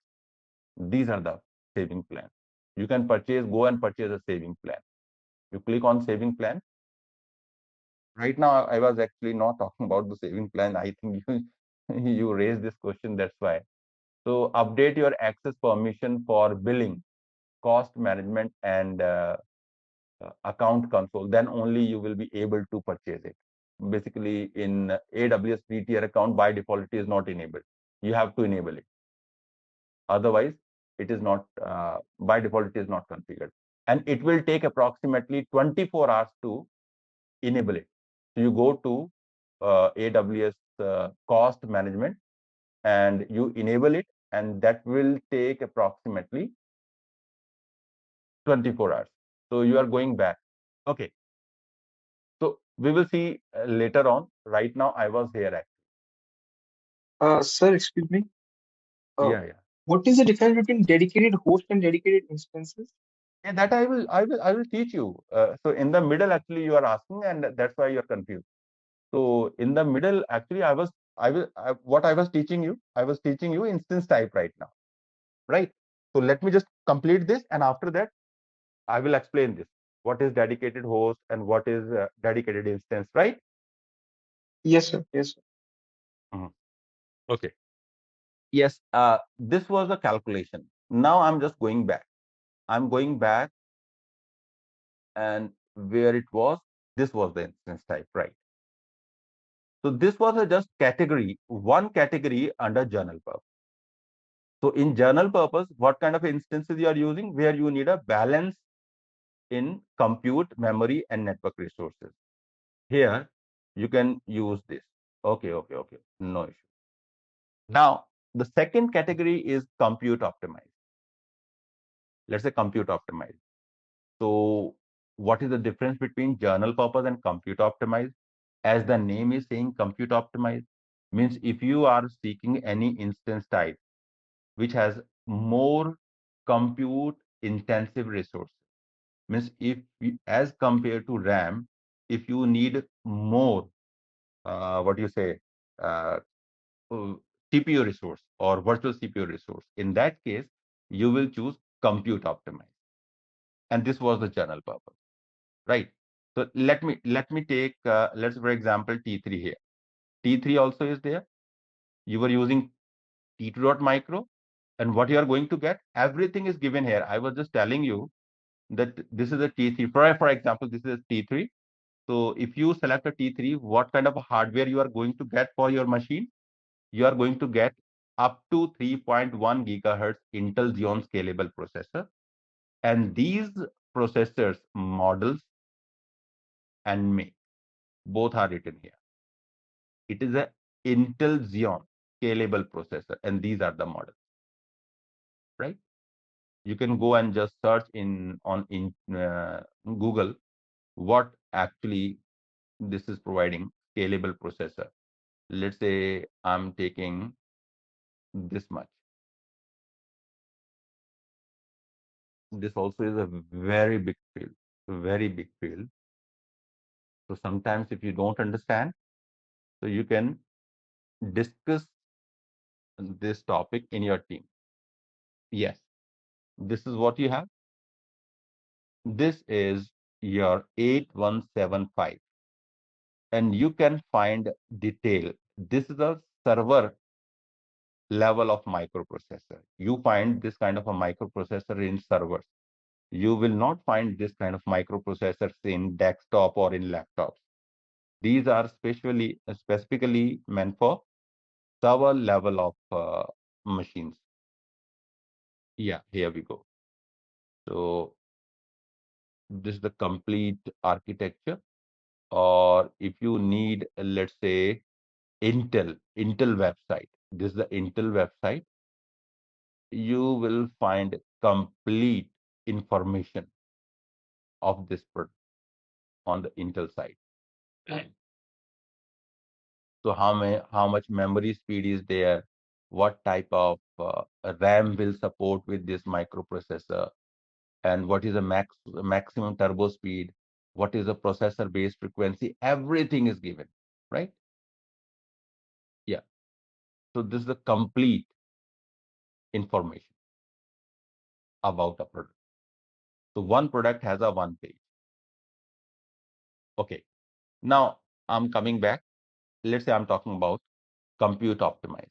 These are the saving plans. You can go and purchase a saving plan. You click on saving plan. Right now, I was actually not talking about the saving plan. I think you raised this question, that's why. So update your access permission for billing, cost management, and account console. Then only you will be able to purchase it. Basically, in AWS free tier account, by default, it is not enabled. You have to enable it. Otherwise, it is not, by default, it is not configured. And it will take approximately 24 hours to enable it. So you go to AWS cost management and you enable it, and that will take approximately 24 hours. So you are going back. Okay. So we will see later on. Right now, I was here actually. Sir, excuse me. Yeah. What is the difference between dedicated host and dedicated instances? And that I will teach you. So in the middle, actually, you are asking, and that's why you are confused. So in the middle, actually, what I was teaching you instance type right now, right? So let me just complete this, and after that, I will explain this. What is dedicated host and what is dedicated instance, right? Yes, sir. Yes, sir. Okay. Yes, this was a calculation. Now I'm just going back. I'm going back, and where it was, this was the instance type, right? So this was a just category, one category under journal purpose. So in journal purpose, what kind of instances you are using? Where you need a balance in compute, memory, and network resources. Here, you can use this. Okay. No issue. Now, the second category is compute optimized. Let's say compute optimized. So what is the difference between journal purpose and compute optimized? As the name is saying, compute optimized means if you are seeking any instance type which has more compute intensive resources, means if you, as compared to RAM, if you need more, what you say, uh, CPU resource or virtual CPU resource, in that case, you will choose compute optimized. And this was the general purpose, right? So let me take, let's for example, T3 here. T3 also is there. You were using T2.micro, and what you are going to get, everything is given here. I was just telling you that this is a T3. For example, this is a T3. So if you select a T3, what kind of hardware you are going to get for your machine? You are going to get up to 3.1 gigahertz Intel Xeon scalable processor. And these processors, models and make, both are written here. It is a Intel Xeon scalable processor, and these are the models, right? You can go and just search in Google what actually this is providing scalable processor. Let's say I'm taking this much. This also is a very big field, very big field. So sometimes if you don't understand, so you can discuss this topic in your team. Yes, this is what you have. This is your 8175, and you can find detail. This is a server level of microprocessor. You find this kind of a microprocessor in servers. You will not find this kind of microprocessors in desktop or in laptops. These are specifically meant for server level of machines. Yeah, here we go. So this is the complete architecture. Or if you need, let's say, Intel website, this is the Intel website. You will find complete information of this product on the Intel side. So how much memory speed is there? What type of RAM will support with this microprocessor? And what is the maximum turbo speed? What is the processor base frequency? Everything is given, right? Yeah. So this is the complete information about a product. So one product has a one page. Okay. Now I'm coming back. Let's say I'm talking about compute optimized.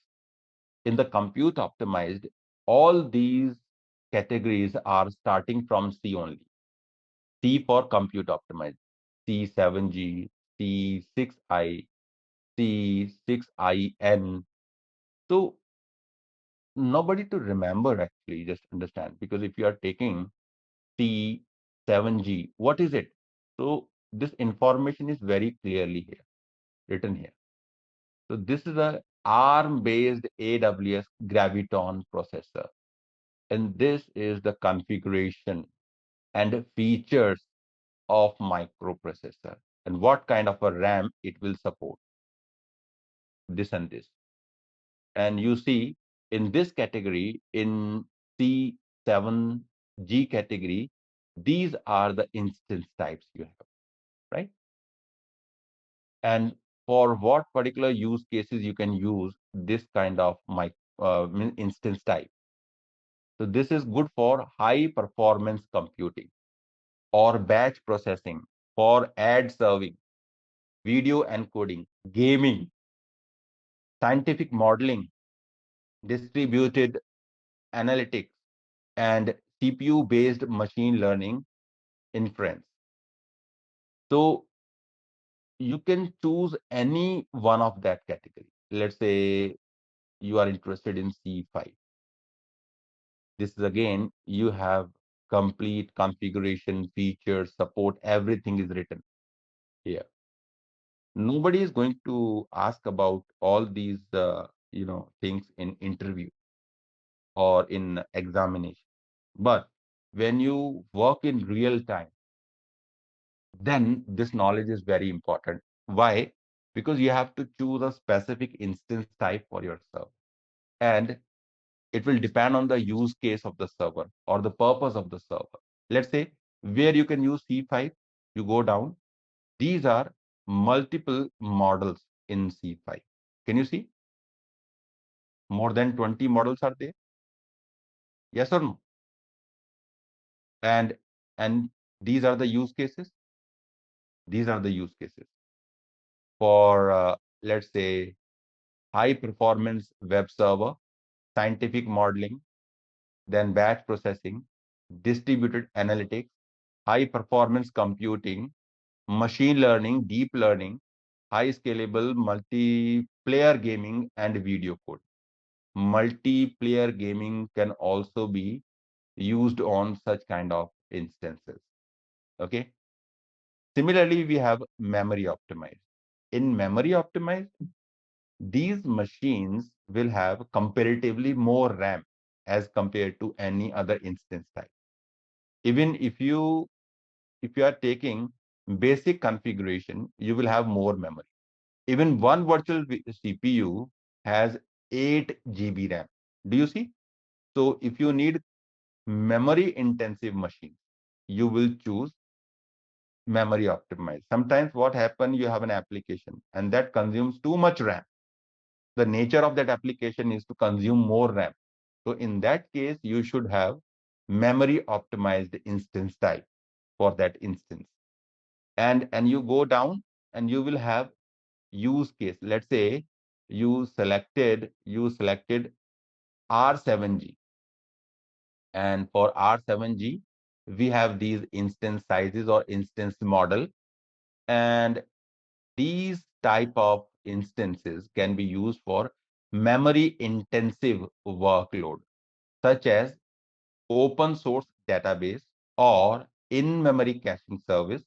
In the compute optimized, all these categories are starting from C only. C for compute optimized, C7G, C6I, C6IN. So nobody to remember actually, just understand, because if you are taking C7G, what is it? So this information is very clearly here, written here. So this is a ARM-based AWS Graviton processor. And this is the configuration and features of microprocessor and what kind of a RAM it will support, this and this. And you see in this category, in C7G category, these are the instance types you have, right? And for what particular use cases you can use this kind of instance type. So this is good for high performance computing or batch processing, for ad serving, video encoding, gaming, scientific modeling, distributed analytics, and CPU based machine learning inference. So you can choose any one of that category. Let's say you are interested in C5. This is again, you have complete configuration, features, support, everything is written here. Nobody is going to ask about all these things in interview or in examination. But when you work in real time, then this knowledge is very important. Why? Because you have to choose a specific instance type for yourself. And it will depend on the use case of the server or the purpose of the server. Let's say where you can use C5, you go down. These are multiple models in C5. Can you see? More than 20 models are there? Yes or no? And these are the use cases. These are the use cases for let's say high performance web server, scientific modeling, then batch processing, distributed analytics, high performance computing, machine learning, deep learning, high scalable multiplayer gaming, and video code. Multiplayer gaming can also be used on such kind of instances. Okay. Similarly, we have memory optimized. In memory optimized, these machines will have comparatively more RAM as compared to any other instance type. Even if you are taking basic configuration, you will have more memory. Even one virtual CPU has 8 GB RAM. Do you see? So if you need memory intensive machines, you will choose memory optimized. Sometimes what happens, you have an application and that consumes too much RAM. The nature of that application is to consume more RAM. So in that case, you should have memory optimized instance type for that instance. And you go down and you will have use case. Let's say you selected R7G. And for R7G, we have these instance sizes or instance model. And these type of instances can be used for memory intensive workload, such as open source database or in-memory caching service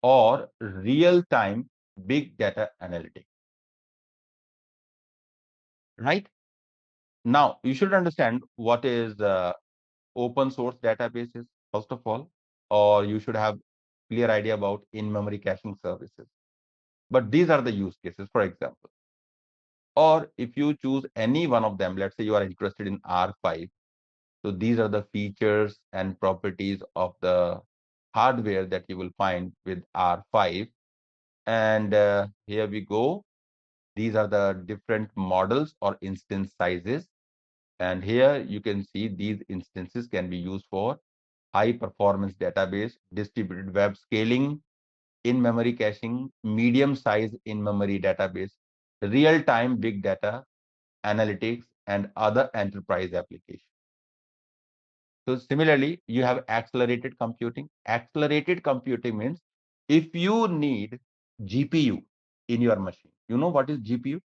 or real-time big data analytics. Right? Now, you should understand what is open source databases, first of all, or you should have clear idea about in-memory caching services. But these are the use cases, for example. Or if you choose any one of them, let's say you are interested in R5. So these are the features and properties of the hardware that you will find with R5. And here we go. These are the different models or instance sizes. And here you can see these instances can be used for high performance database, distributed web scaling, in-memory caching, medium size in-memory database, real-time big data, analytics, and other enterprise applications. So similarly, you have accelerated computing. Accelerated computing means if you need GPU in your machine, you know what is GPU?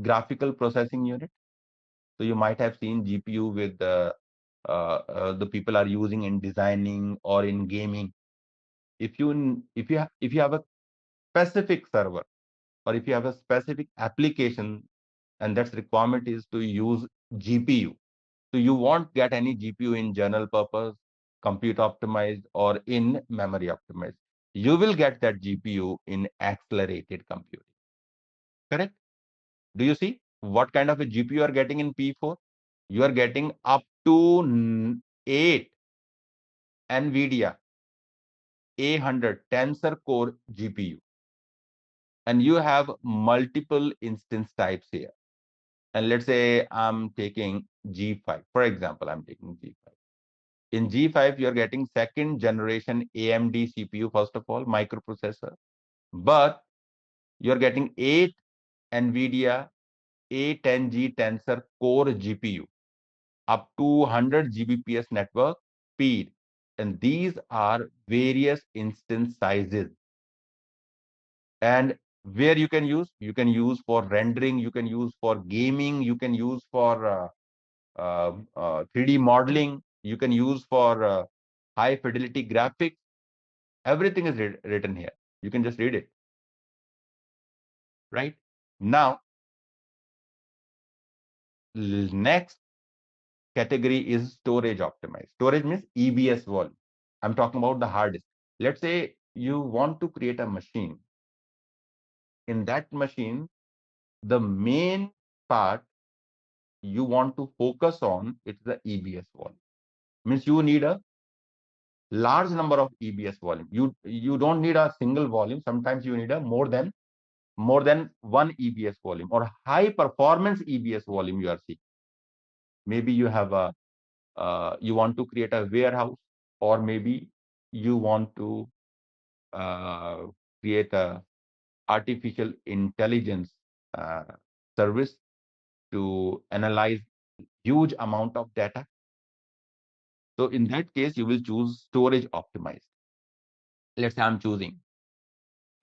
Graphical processing unit. So you might have seen GPU with the people are using in designing or in gaming. If you have a specific server, or if you have a specific application, and that's requirement is to use GPU. So you won't get any GPU in general purpose, compute optimized, or in memory optimized. You will get that GPU in accelerated computing. Correct? Do you see what kind of a GPU you are getting in P4? You are getting up to 8 NVIDIA A100 Tensor Core GPU. And you have multiple instance types here. And let's say I'm taking G5. For example, I'm taking G5. In G5, you're getting second generation AMD CPU, first of all, microprocessor. But you're getting 8 NVIDIA A10G Tensor Core GPU, up to 100 Gbps network speed. And these are various instance sizes. And where you can use for rendering, you can use for gaming, you can use for 3D modeling, you can use for high fidelity graphics. Everything is written here. You can just read it. Right? Now, next category is storage optimized. Storage means EBS volume. I'm talking about the hard disk. Let's say you want to create a machine. In that machine, the main part you want to focus on is the EBS volume. Means you need a large number of EBS volume. You don't need a single volume. Sometimes you need a more than one EBS volume or high performance EBS volume you are seeing. Maybe you have a you want to create a warehouse, or maybe you want to create a artificial intelligence uh, service to analyze huge amount of data. So in that case, you will choose storage optimized. Let's say I'm choosing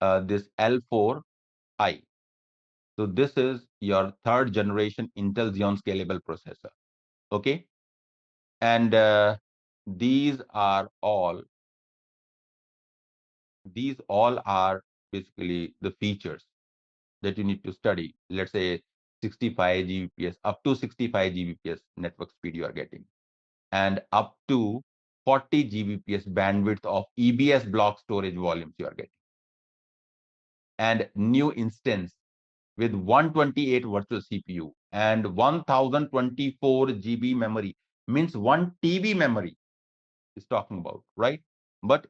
this L4i. So this is your third generation Intel Xeon Scalable processor. Okay. And these all are basically the features that you need to study. Let's say 65 Gbps, up to 65 Gbps network speed you are getting, and up to 40 Gbps bandwidth of EBS block storage volumes you are getting, and new instance with 128 virtual CPU and 1024 GB memory, means 1 TB memory is talking about, right? But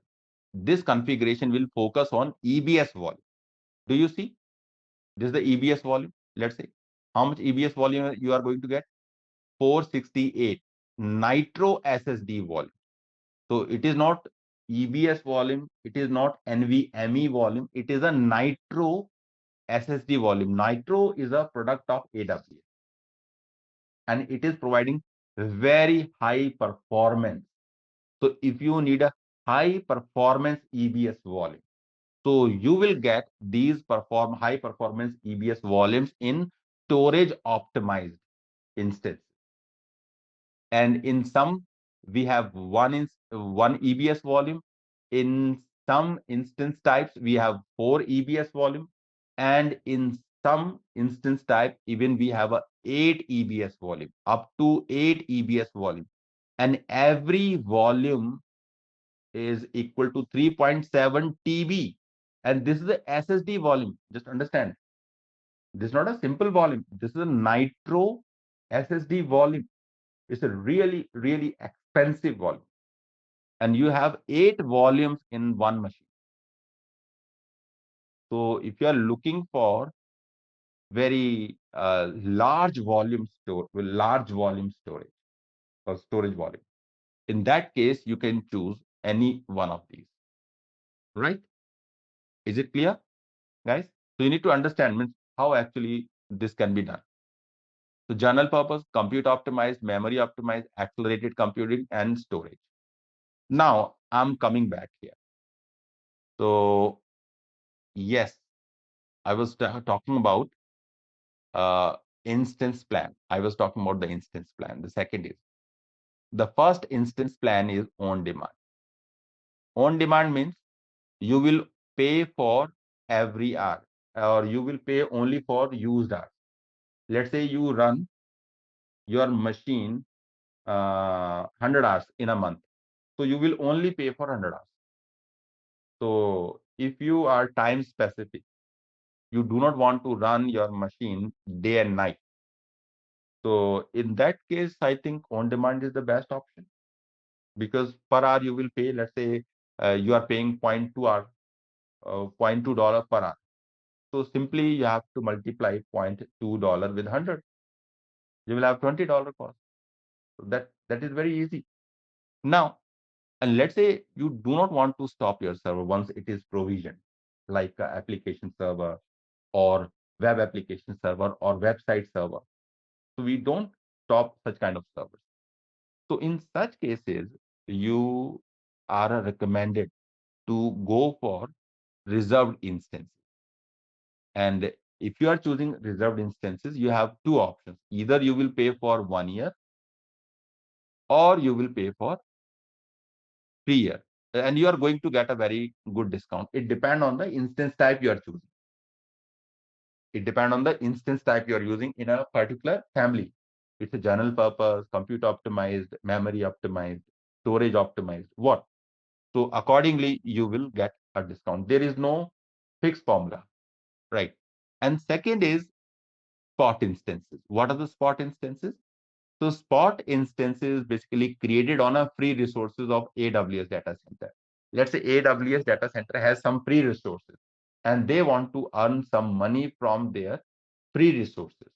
this configuration will focus on EBS volume. Do you see? This is the EBS volume. Let's say how much EBS volume you are going to get? 468 Nitro SSD volume. So it is not EBS volume, it is not NVMe volume, it is a Nitro SSD volume. Nitro is a product of AWS, and it is providing very high performance. So if you need a high performance EBS volume, so you will get these high performance EBS volumes in storage optimized instance. And in some, we have one EBS volume. In some instance types, we have 4 EBS volume. And in some instance type, even we have a 8 EBS volume, up to 8 EBS volume. And every volume is equal to 3.7 TB. And this is the SSD volume. Just understand. This is not a simple volume. This is a Nitro SSD volume. It's a really, really expensive volume. And you have 8 volumes in one machine. So if you are looking for very large volume storage or storage volume. In that case, you can choose any one of these, right? Is it clear, guys? So you need to understand means how actually this can be done. So general purpose, compute optimized, memory optimized, accelerated computing, and storage. Now I'm coming back here. So yes, I was talking about instance plan. I was talking about the instance plan. The second is the first instance plan is on demand. On demand means you will pay for every hour, or you will pay only for used hours. Let's say you run your machine 100 hours in a month. So you will only pay for 100 hours. So if you are time specific, you do not want to run your machine day and night. So in that case, I think on demand is the best option, because per hour you will pay, let's say you are paying 0.2 hour, $0.2 per hour. So simply you have to multiply $0.2 with 100. You will have $20 cost. So that is very easy. Now, and let's say you do not want to stop your server once it is provisioned, like application server or web application server or website server. So we don't stop such kind of servers. So in such cases, you are recommended to go for reserved instances. And if you are choosing reserved instances, you have two options. Either you will pay for 1 year or you will pay for 3 years. And you are going to get a very good discount. It depends on the instance type you are choosing. It depends on the instance type you are using in a particular family. It's a general purpose, compute optimized, memory optimized, storage optimized, what? So accordingly, you will get a discount. There is no fixed formula, right? And second is spot instances. What are the spot instances? So spot instances basically created on a free resources of AWS data center. Let's say AWS data center has some free resources and they want to earn some money from their free resources.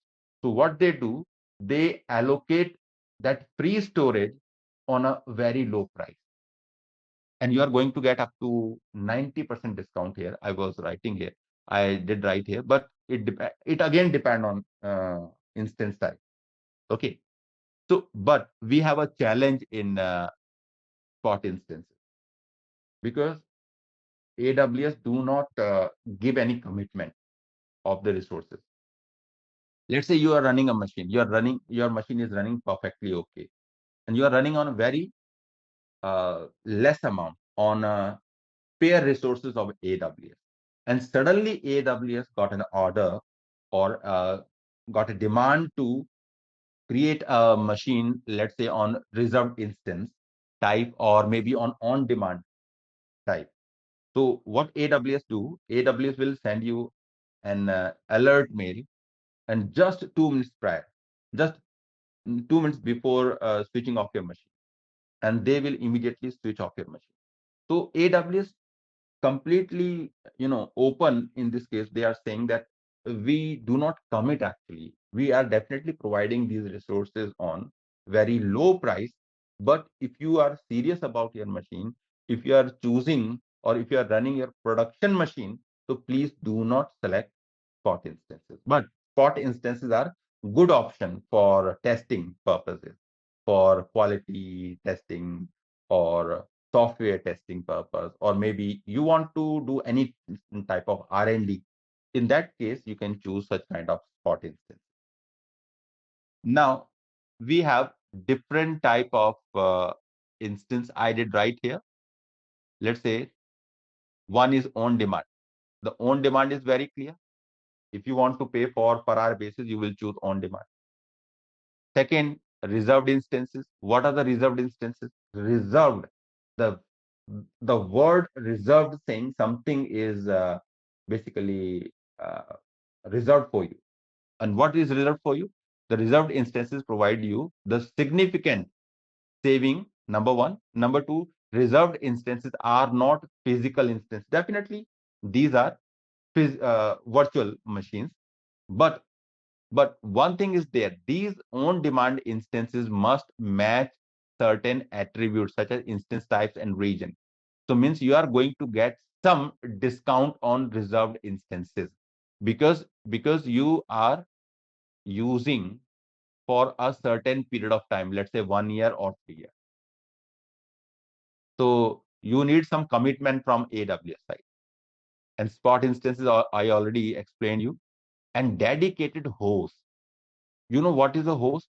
So what they do, they allocate that free storage on a very low price. And you are going to get up to 90% discount here. I was writing here. I did write here, but it again depend on instance type. Okay. So, but we have a challenge in spot instances because AWS do not give any commitment of the resources. Let's say you are running a machine, your machine is running perfectly okay, and you are running on a very less amount on pair resources of AWS, and suddenly AWS got an order or got a demand to create a machine, let's say on reserved instance type or maybe on demand type. So what AWS do, AWS will send you an alert mail, and just 2 minutes prior, just 2 minutes before switching off your machine, and they will immediately switch off your machine. So AWS completely open in this case. They are saying that we do not commit, actually we are definitely providing these resources on very low price, but if you are serious about your machine, if you are choosing or if you are running your production machine, so please do not select spot instances. But spot instances are good option for testing purposes, for quality testing or software testing purpose, or maybe you want to do any type of R&D. In that case, you can choose such kind of spot instance. Now, we have different type of instance I did right here. Let's say one is on demand. The on demand is very clear. If you want to pay for per hour basis, you will choose on demand. Second, reserved instances. What are the reserved instances? Reserved. The word reserved saying something is basically reserved for you. And what is reserved for you? The reserved instances provide you the significant saving, number one. Number two, reserved instances are not physical instances. Definitely, these are virtual machines, but But one thing is there, these on-demand instances must match certain attributes such as instance types and region. So means you are going to get some discount on reserved instances because you are using for a certain period of time, let's say 1 year or 3 years. So you need some commitment from AWS side. And spot instances I already explained you. And dedicated host. You know what is a host?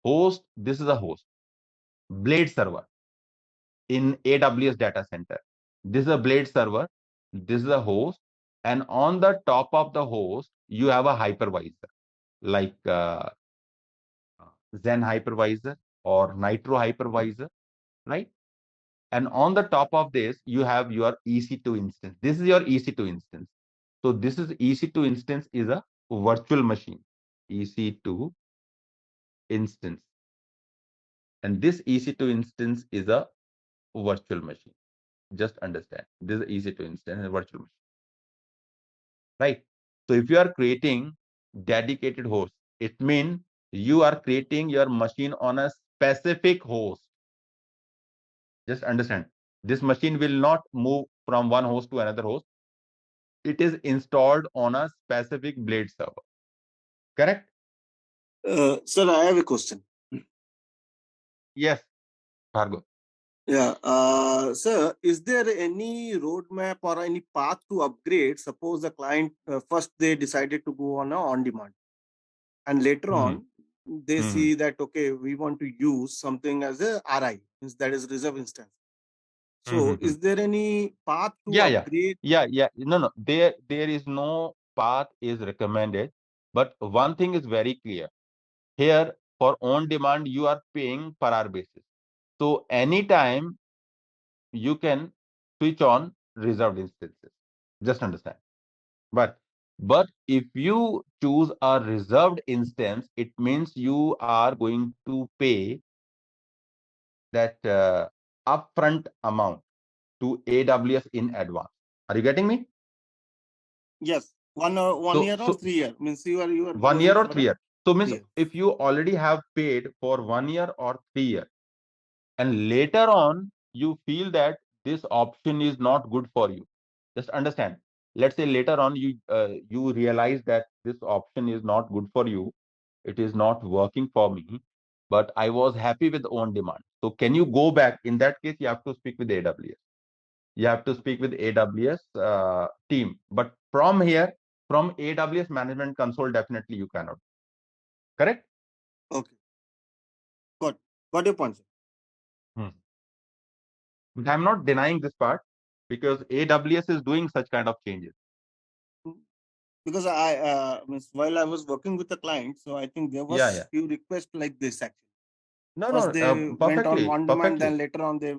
Host, this is a host. Blade server in AWS data center. This is a Blade server. This is a host. And on the top of the host, you have a hypervisor like Zen hypervisor or Nitro hypervisor, right? And on the top of this, you have your EC2 instance. This is your EC2 instance. So this is EC2 instance is a virtual machine, EC2 instance. And this EC2 instance is a virtual machine. Just understand, this is EC2 instance, a virtual machine, right? So if you are creating dedicated host, it means you are creating your machine on a specific host. Just understand, this machine will not move from one host to another host. It is installed on a specific Blade server. Correct? Sir, I have a question. Yes, Bhargav. Yeah. Sir, is there any roadmap or any path to upgrade? Suppose the client first they decided to go on a on-demand, and later on they see that okay, we want to use something as a RI, means that is reserve instance. So, is there any path to upgrade? No. There is no path is recommended, but one thing is very clear. Here for on demand, you are paying per hour basis. So anytime you can switch on reserved instances. Just understand. But if you choose a reserved instance, it means you are going to pay that upfront amount to AWS in advance. Are you getting me? Yes, one year or 3 year means you are 1 year going or for 3 years. So means year. if you already have paid for 1 year or 3 years, and later on you feel that this option is not good for you, just understand. Let's say later on you realize that this option is not good for you. It is not working for me, but I was happy with on demand. So can you go back? In that case, you have to speak with AWS. You have to speak with AWS team. But from here, from AWS management console, definitely you cannot. Correct? Okay. Got your point, sir. But I'm not denying this part because AWS is doing such kind of changes. Because I means while I was working with the client, so I think there was few requests like this actually. First they went on on-demand, then later on they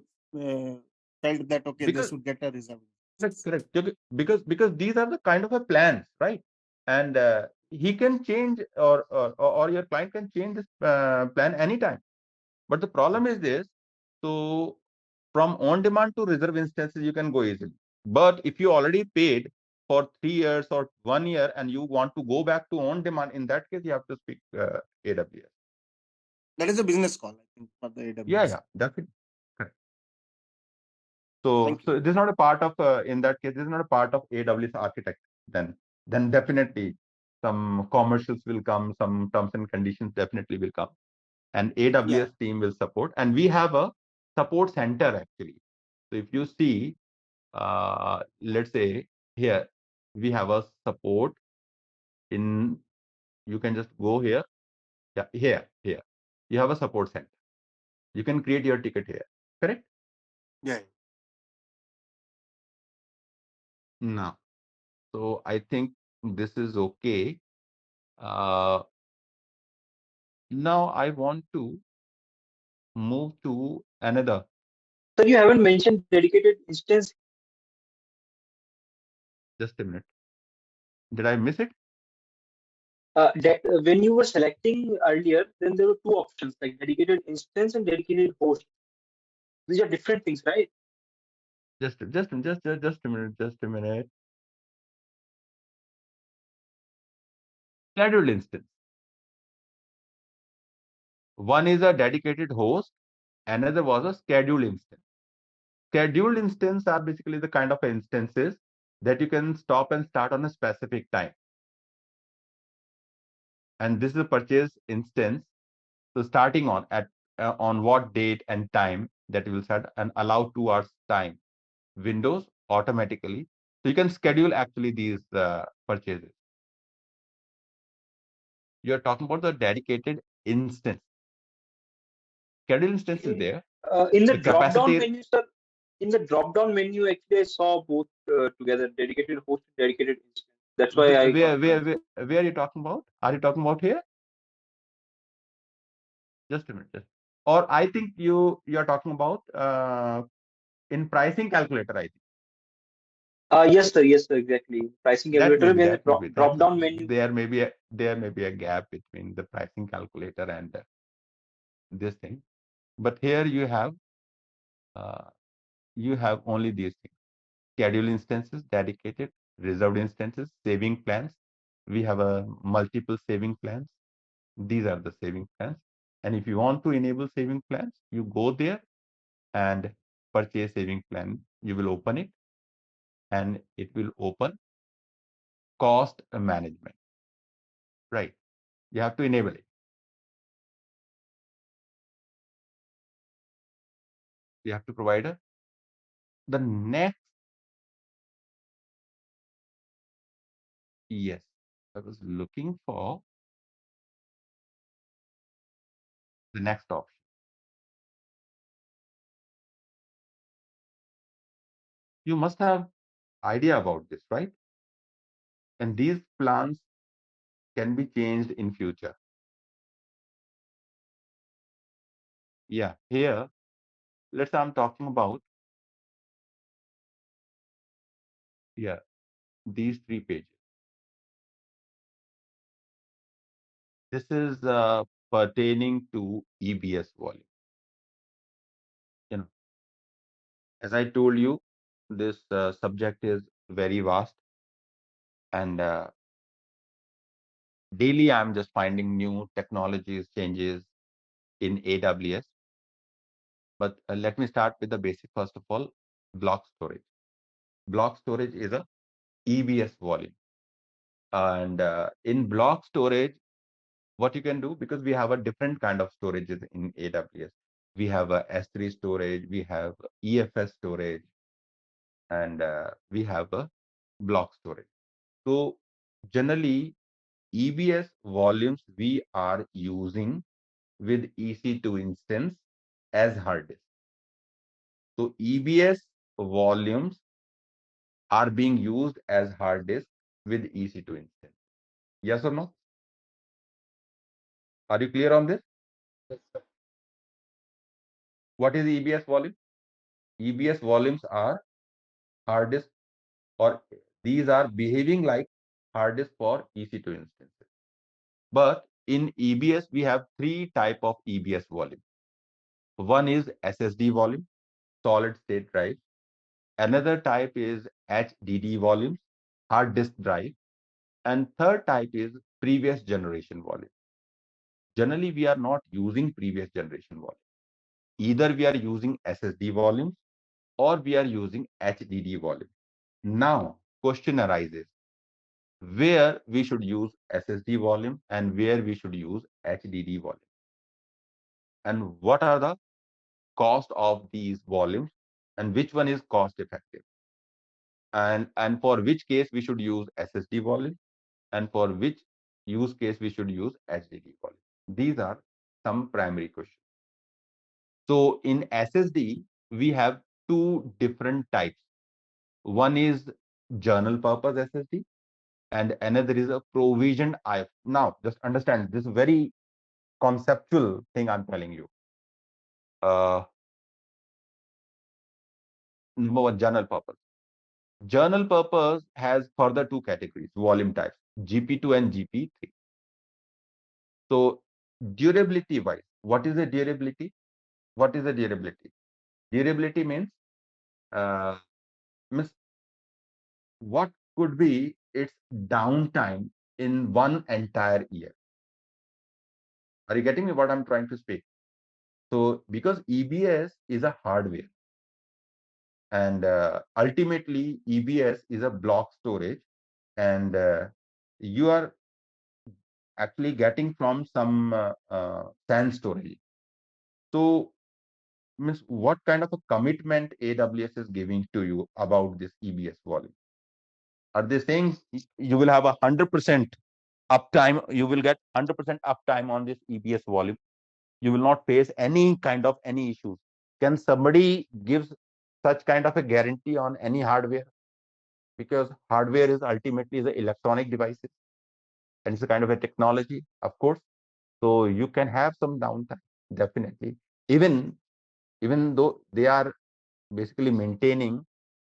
felt that okay, they should get a reserve. Correct. Because these are the kind of a plans, right? And he can change or your client can change this plan anytime. But the problem is this: so from on-demand to reserve instances, you can go easily. But if you already paid for 3 years or 1 year and you want to go back to on-demand, in that case, you have to speak AWS. That is a business call, I think, for the AWS. Yeah, definitely. Correct. So this is not a part of, in that case, this is not a part of AWS architect. Then definitely some commercials will come, some terms and conditions definitely will come. And AWS team will support. And we have a support center actually. So if you see, let's say here, we have a support in, you can just go here. Yeah, here. You have a support center. You can create your ticket here. Correct? Yeah. No. So I think this is okay. Now I want to move to another. Sir, you haven't mentioned dedicated instance. Just a minute. Did I miss it? When you were selecting earlier, then there were two options like dedicated instance and dedicated host. These are different things, right? Just a minute. Just a minute. scheduled instance. One is a dedicated host, another was a scheduled instance. Scheduled instance are basically the kind of instances that you can stop and start on a specific time. And this is a purchase instance. So starting on what date and time that you will set and allow 2 hours time windows automatically. So you can schedule actually these purchases. You're talking about the dedicated instance. Schedule instance is there. In the The drop down capacity menu, sir, in the drop down menu, actually, I saw both together, dedicated host and dedicated instance. That's why I got where are you talking about? Are you talking about here? Just a minute. Or I think you're talking about in pricing calculator, I think. yes, sir, exactly. Pricing calculator, when the drop down menu. There may be a gap between the pricing calculator and this thing. But here you have only these things: schedule instances, dedicated, reserved instances, saving plans. We have a multiple saving plans. These are the saving plans. And if you want to enable saving plans, you go there and purchase saving plan. You will open it and it will open cost management. Right. You have to enable it. You have to provide the next. Yes, I was looking for the next option. You must have idea about this, right? And these plans can be changed in future. Yeah, here, let's say I'm talking about, yeah, these 3 pages. This is pertaining to EBS volume. You know, as I told you, this subject is very vast, and daily I'm just finding new technologies, changes in AWS. But let me start with the basic. First of all, block storage. Block storage is a EBS volume. And in block storage, what you can do, because we have a different kind of storages in AWS. We have a S3 storage, we have EFS storage, and we have a block storage. So generally, EBS volumes we are using with EC2 instance as hard disk. So EBS volumes are being used as hard disk with EC2 instance. Yes or no? Are you clear on this? What is EBS volume? EBS volumes are hard disk, or these are behaving like hard disk for EC2 instances. But in EBS, we have 3 type of EBS volume. One is SSD volume, solid state drive. Another type is HDD volumes, hard disk drive. And third type is previous generation volume. Generally, we are not using previous generation volume. Either we are using SSD volumes or we are using HDD volume. Now, question arises, where we should use SSD volume and where we should use HDD volume. And what are the cost of these volumes and which one is cost effective? And for which case we should use SSD volume and for which use case we should use HDD volume. These are some primary questions. So in SSD, we have 2 different types. One is journal purpose SSD and another is a provisioned IF. Now, just understand this very conceptual thing I'm telling you. Number one, journal purpose. Journal purpose has further 2 categories, volume types, GP2 and GP3. So durability wise, what is the durability? What is the durability? Durability means what could be its downtime in one entire year. Are you getting me what I'm trying to speak? So because EBS is a hardware, and ultimately EBS is a block storage, and you are actually getting from some SAN storage. So means what kind of a commitment AWS is giving to you about this EBS volume? Are they saying you will have 100% uptime? You will get 100% uptime on this EBS volume. You will not face any kind of any issues. Can somebody give such kind of a guarantee on any hardware? Because hardware is ultimately the electronic devices, and it's a kind of a technology, of course. So you can have some downtime, definitely. Even though they are basically maintaining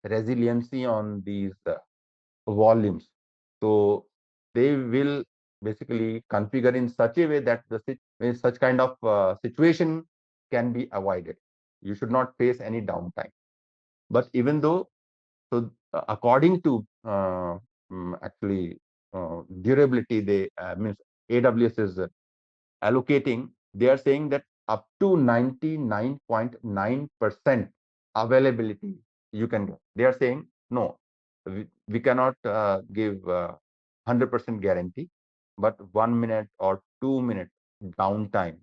resiliency on these volumes. So they will basically configure in such a way that such kind of situation can be avoided. You should not face any downtime. But even though, so according to actually durability, they means AWS is allocating, they are saying that up to 99.9% availability you can get. They are saying, no, we cannot give 100% guarantee, but 1 minute or 2 minute downtime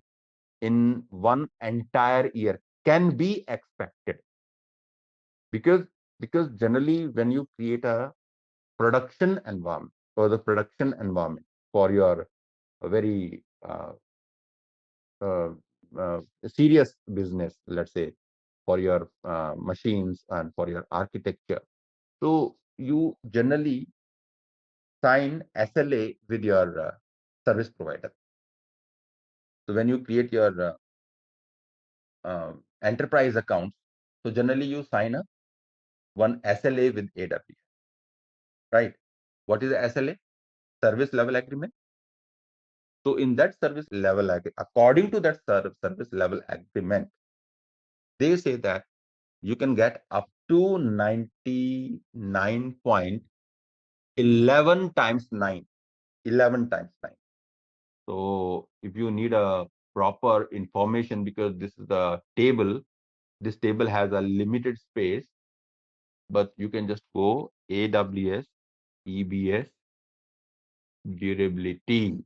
in one entire year can be expected. Because generally when you create a production environment, for the production environment for your very uh, serious business, let's say, for your machines and for your architecture. So you generally sign SLA with your service provider. So when you create your enterprise accounts, so generally you sign a one SLA with AWS, right? What is the SLA? Service level agreement. So in that service level, according to that service level agreement, they say that you can get up to 99.11 times 9. 11 times 9. So if you need a proper information, because this is the table, this table has a limited space, but you can just go AWS, EBS, durability,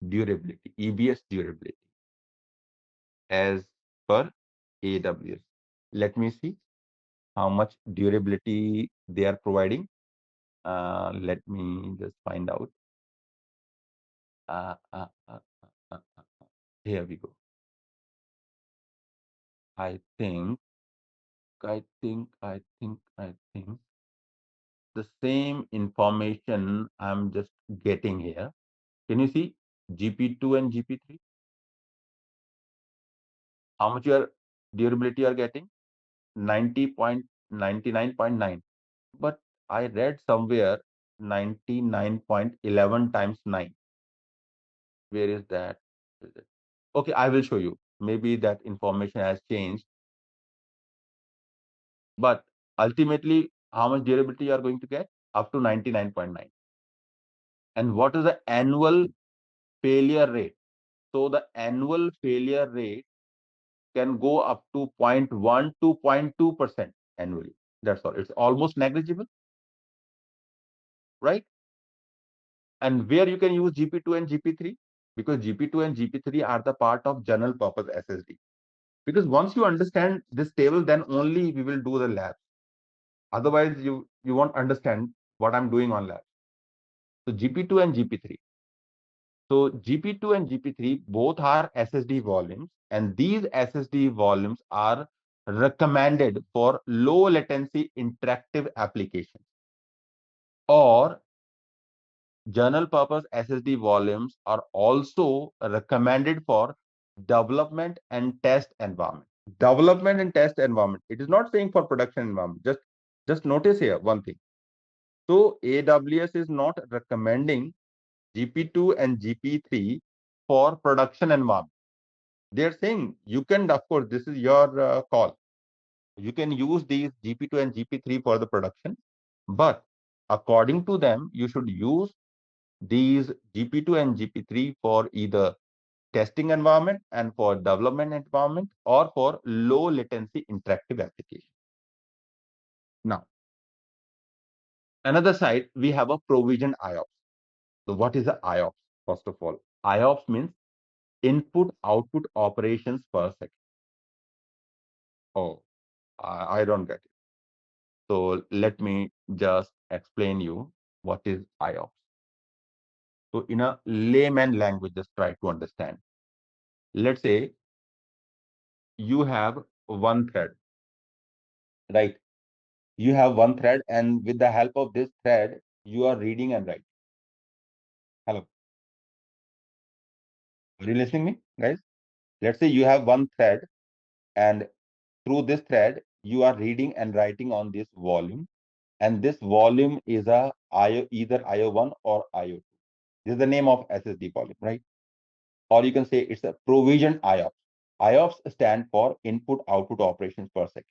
EBS durability as per AWS. Let me see how much durability they are providing. Let me just find out. Here we go. I think the same information I'm just getting here. Can you see GP2 and GP3? How much your durability you are getting? 90.99.9. But I read somewhere 99.11 times 9. Where is that? Okay, I will show you. Maybe that information has changed. But ultimately, how much durability you are going to get? Up to 99.9. And what is the annual failure rate? So the annual failure rate can go up to 0.1 to 0.2% annually. That's all. It's almost negligible, right? And where you can use GP2 and GP3? Because GP2 and GP3 are the part of general purpose SSD. Because once you understand this table, then only we will do the labs. Otherwise, you won't understand what I'm doing on labs. So GP2 and GP3. So GP2 and GP3 both are SSD volumes, and these SSD volumes are recommended for low latency interactive applications, or general purpose SSD volumes are also recommended for development and test environment. Development and test environment. It is not saying for production environment. Just notice here one thing. So AWS is not recommending GP2 and GP3 for production environment. They're saying you can, of course, this is your call. You can use these GP2 and GP3 for the production, but according to them, you should use these GP2 and GP3 for either testing environment and for development environment or for low latency interactive application. Now, another side, we have a provision IOPS. So what is a IOPS? First of all, IOPS means input output operations per second. Oh, I don't get it. So let me just explain you what is IOPS. So in a layman language, just try to understand. Let's say you have one thread, right? You have one thread, and with the help of this thread, you are reading and writing. Hello. Are you listening me, guys? Let's say you have one thread, and through this thread, you are reading and writing on this volume. And this volume is a IO, either IO1 or IO2. This is the name of SSD volume, right? Or you can say it's a provision IOPS. IOPS stand for input output operations per second.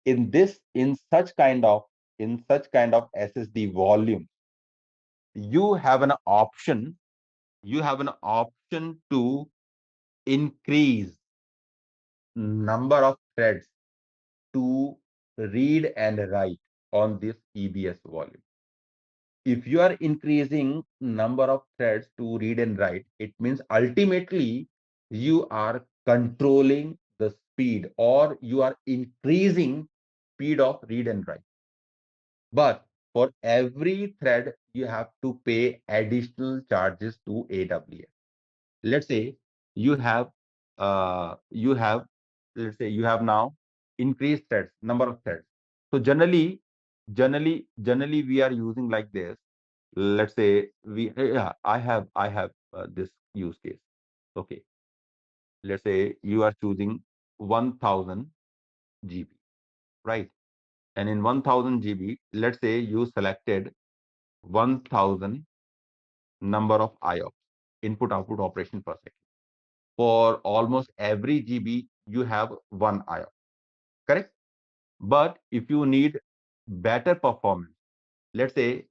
In such kind of SSD volume, you have an option to increase number of threads to read and write on this EBS volume. If you are increasing number of threads to read and write, it means ultimately you are controlling the speed, or you are increasing speed of read and write. But for every thread, you have to pay additional charges to AWS. Let's say you have let's say you have now increased threads, number of threads. So generally we are using like this. Let's say I have this use case. Okay, let's say you are choosing 1000 GB, right? And in 1000 GB, let's say you selected 1000 number of IOPS, input output operation per second. For almost every GB, you have one IOPS, correct? But if you need better performance, let's say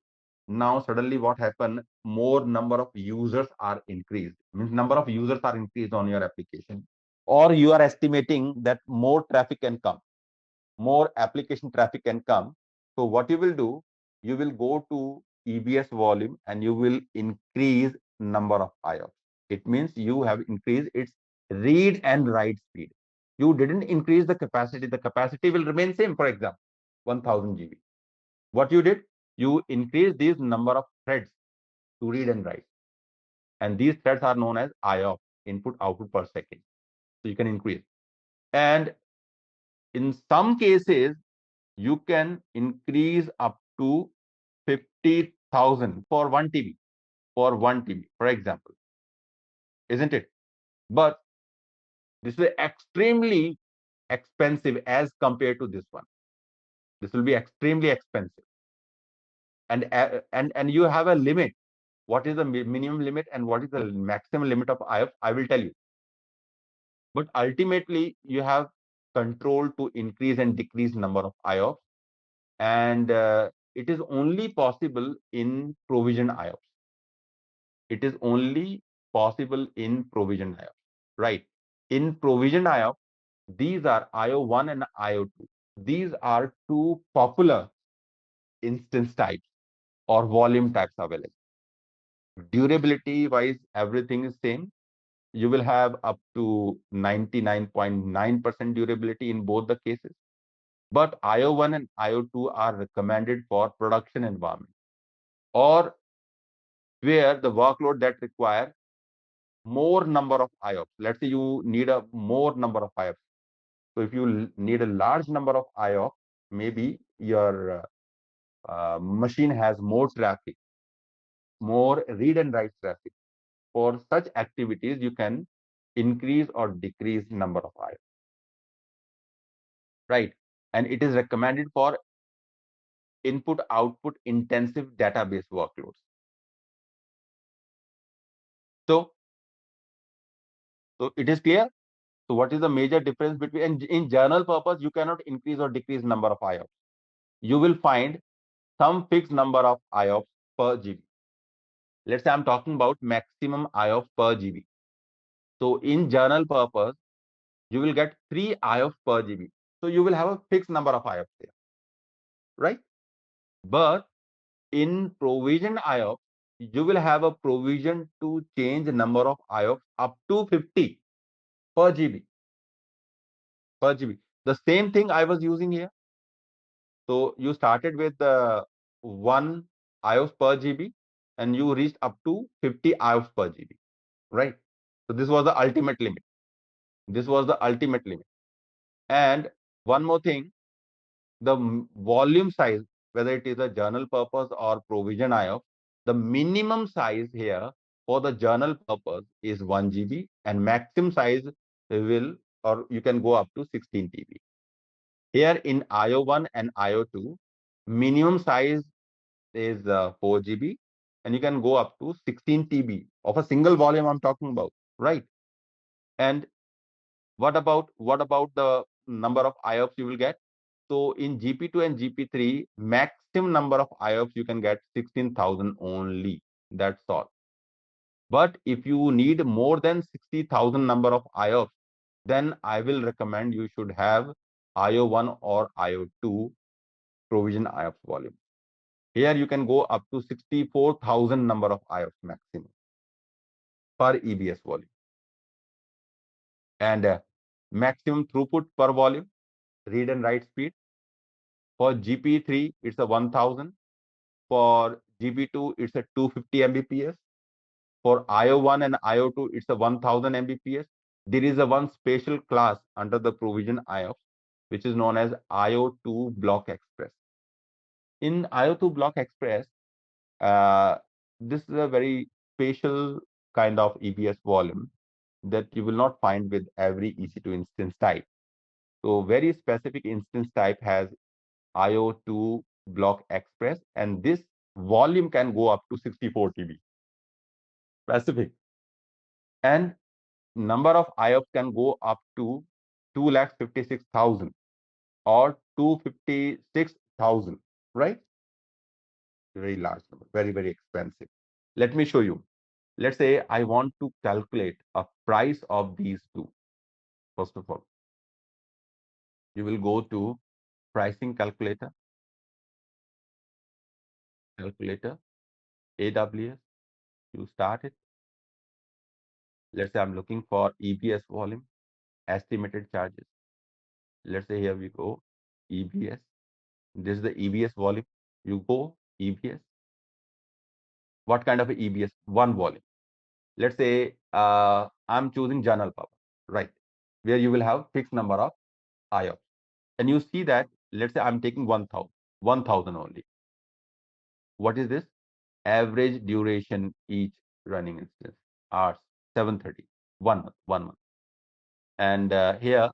now suddenly what happened, more number of users are increased, means number of users are increased on your application, or you are estimating that more traffic can come, more application traffic can come. So what you will do, you will go to EBS volume and you will increase number of IOPS. It means you have increased its read and write speed. You didn't increase the capacity. The capacity will remain same, for example, 1000 GB. What you did, you increased these number of threads to read and write. And these threads are known as IOPS, input output per second. So you can increase. And in some cases, you can increase up to 50,000 for 1 TB, for example, isn't it? But this is extremely expensive as compared to this one. This will be extremely expensive. And you have a limit. What is the minimum limit and what is the maximum limit of IOPS? I will tell you. But ultimately, you have control to increase and decrease number of IOPS. And it is only possible in provision IOPS. It is only possible in provision IOPS, right? In provision IOPS, these are IO1 and IO2. These are two popular instance types or volume types available. Durability wise, everything is same. You will have up to 99.9% durability in both the cases. But IO1 and IO2 are recommended for production environment, or where the workload that require more number of IOPS. Let's say you need a more number of IOPS. So if you need a large number of IOPS, maybe your machine has more traffic, more read and write traffic. For such activities, you can increase or decrease number of IOPS, right? And it is recommended for input output intensive database workloads. So it is clear. So what is the major difference between, and in general purpose, you cannot increase or decrease number of IOPS. You will find some fixed number of IOPS per GB. let's say I'm talking about maximum IOPS per GB. So in journal purpose, you will get 3 IOPS per GB. So you will have a fixed number of IOPS there, right? But in provision IOPS, you will have a provision to change number of IOPS up to 50 per GB. Per GB. The same thing I was using here. So you started with 1 IOPS per GB and you reached up to 50 IOPS per GB, right? So this was the ultimate limit. This was the ultimate limit. And one more thing, the volume size, whether it is a journal purpose or provision IOPS, the minimum size here for the journal purpose is 1 GB and maximum size will, or you can go up to 16 TB. Here in IO1 and IO2, minimum size is 4 GB and you can go up to 16 TB of a single volume I'm talking about, right? And what about the number of IOPS you will get? So in GP2 and GP3, maximum number of IOPS you can get 16,000 only. That's all. But if you need more than 60,000 number of IOPS, then I will recommend you should have IO1 or IO2 provision IOPS volume. Here you can go up to 64,000 number of IOPS maximum per EBS volume. And maximum throughput per volume, read and write speed. For GP3, it's a 1000. For GB2, it's a 250 Mbps. For IO1 and IO2, it's a 1000 Mbps. There is a one special class under the provision IOPS, which is known as IO2 Block Express. In IO2 Block Express, this is a very special kind of EBS volume that you will not find with every EC2 instance type. So very specific instance type has IO2 Block Express, and this volume can go up to 64 TB. Specific. And number of IOPS can go up to 256,000 or 256,000, right? Very large number, very, very expensive. Let me show you. Let's say I want to calculate a price of these two. First of all, you will go to pricing calculator, AWS, you start it. Let's say I'm looking for EBS volume, estimated charges. Let's say here we go, EBS. This is the EBS volume. You go EBS. What kind of a EBS? One volume. Let's say I'm choosing journal purpose, right? Where you will have fixed number of IOPS. And you see that, let's say I'm taking 1,000 only. What is this? Average duration each running instance, hours, 730, 1 month. And here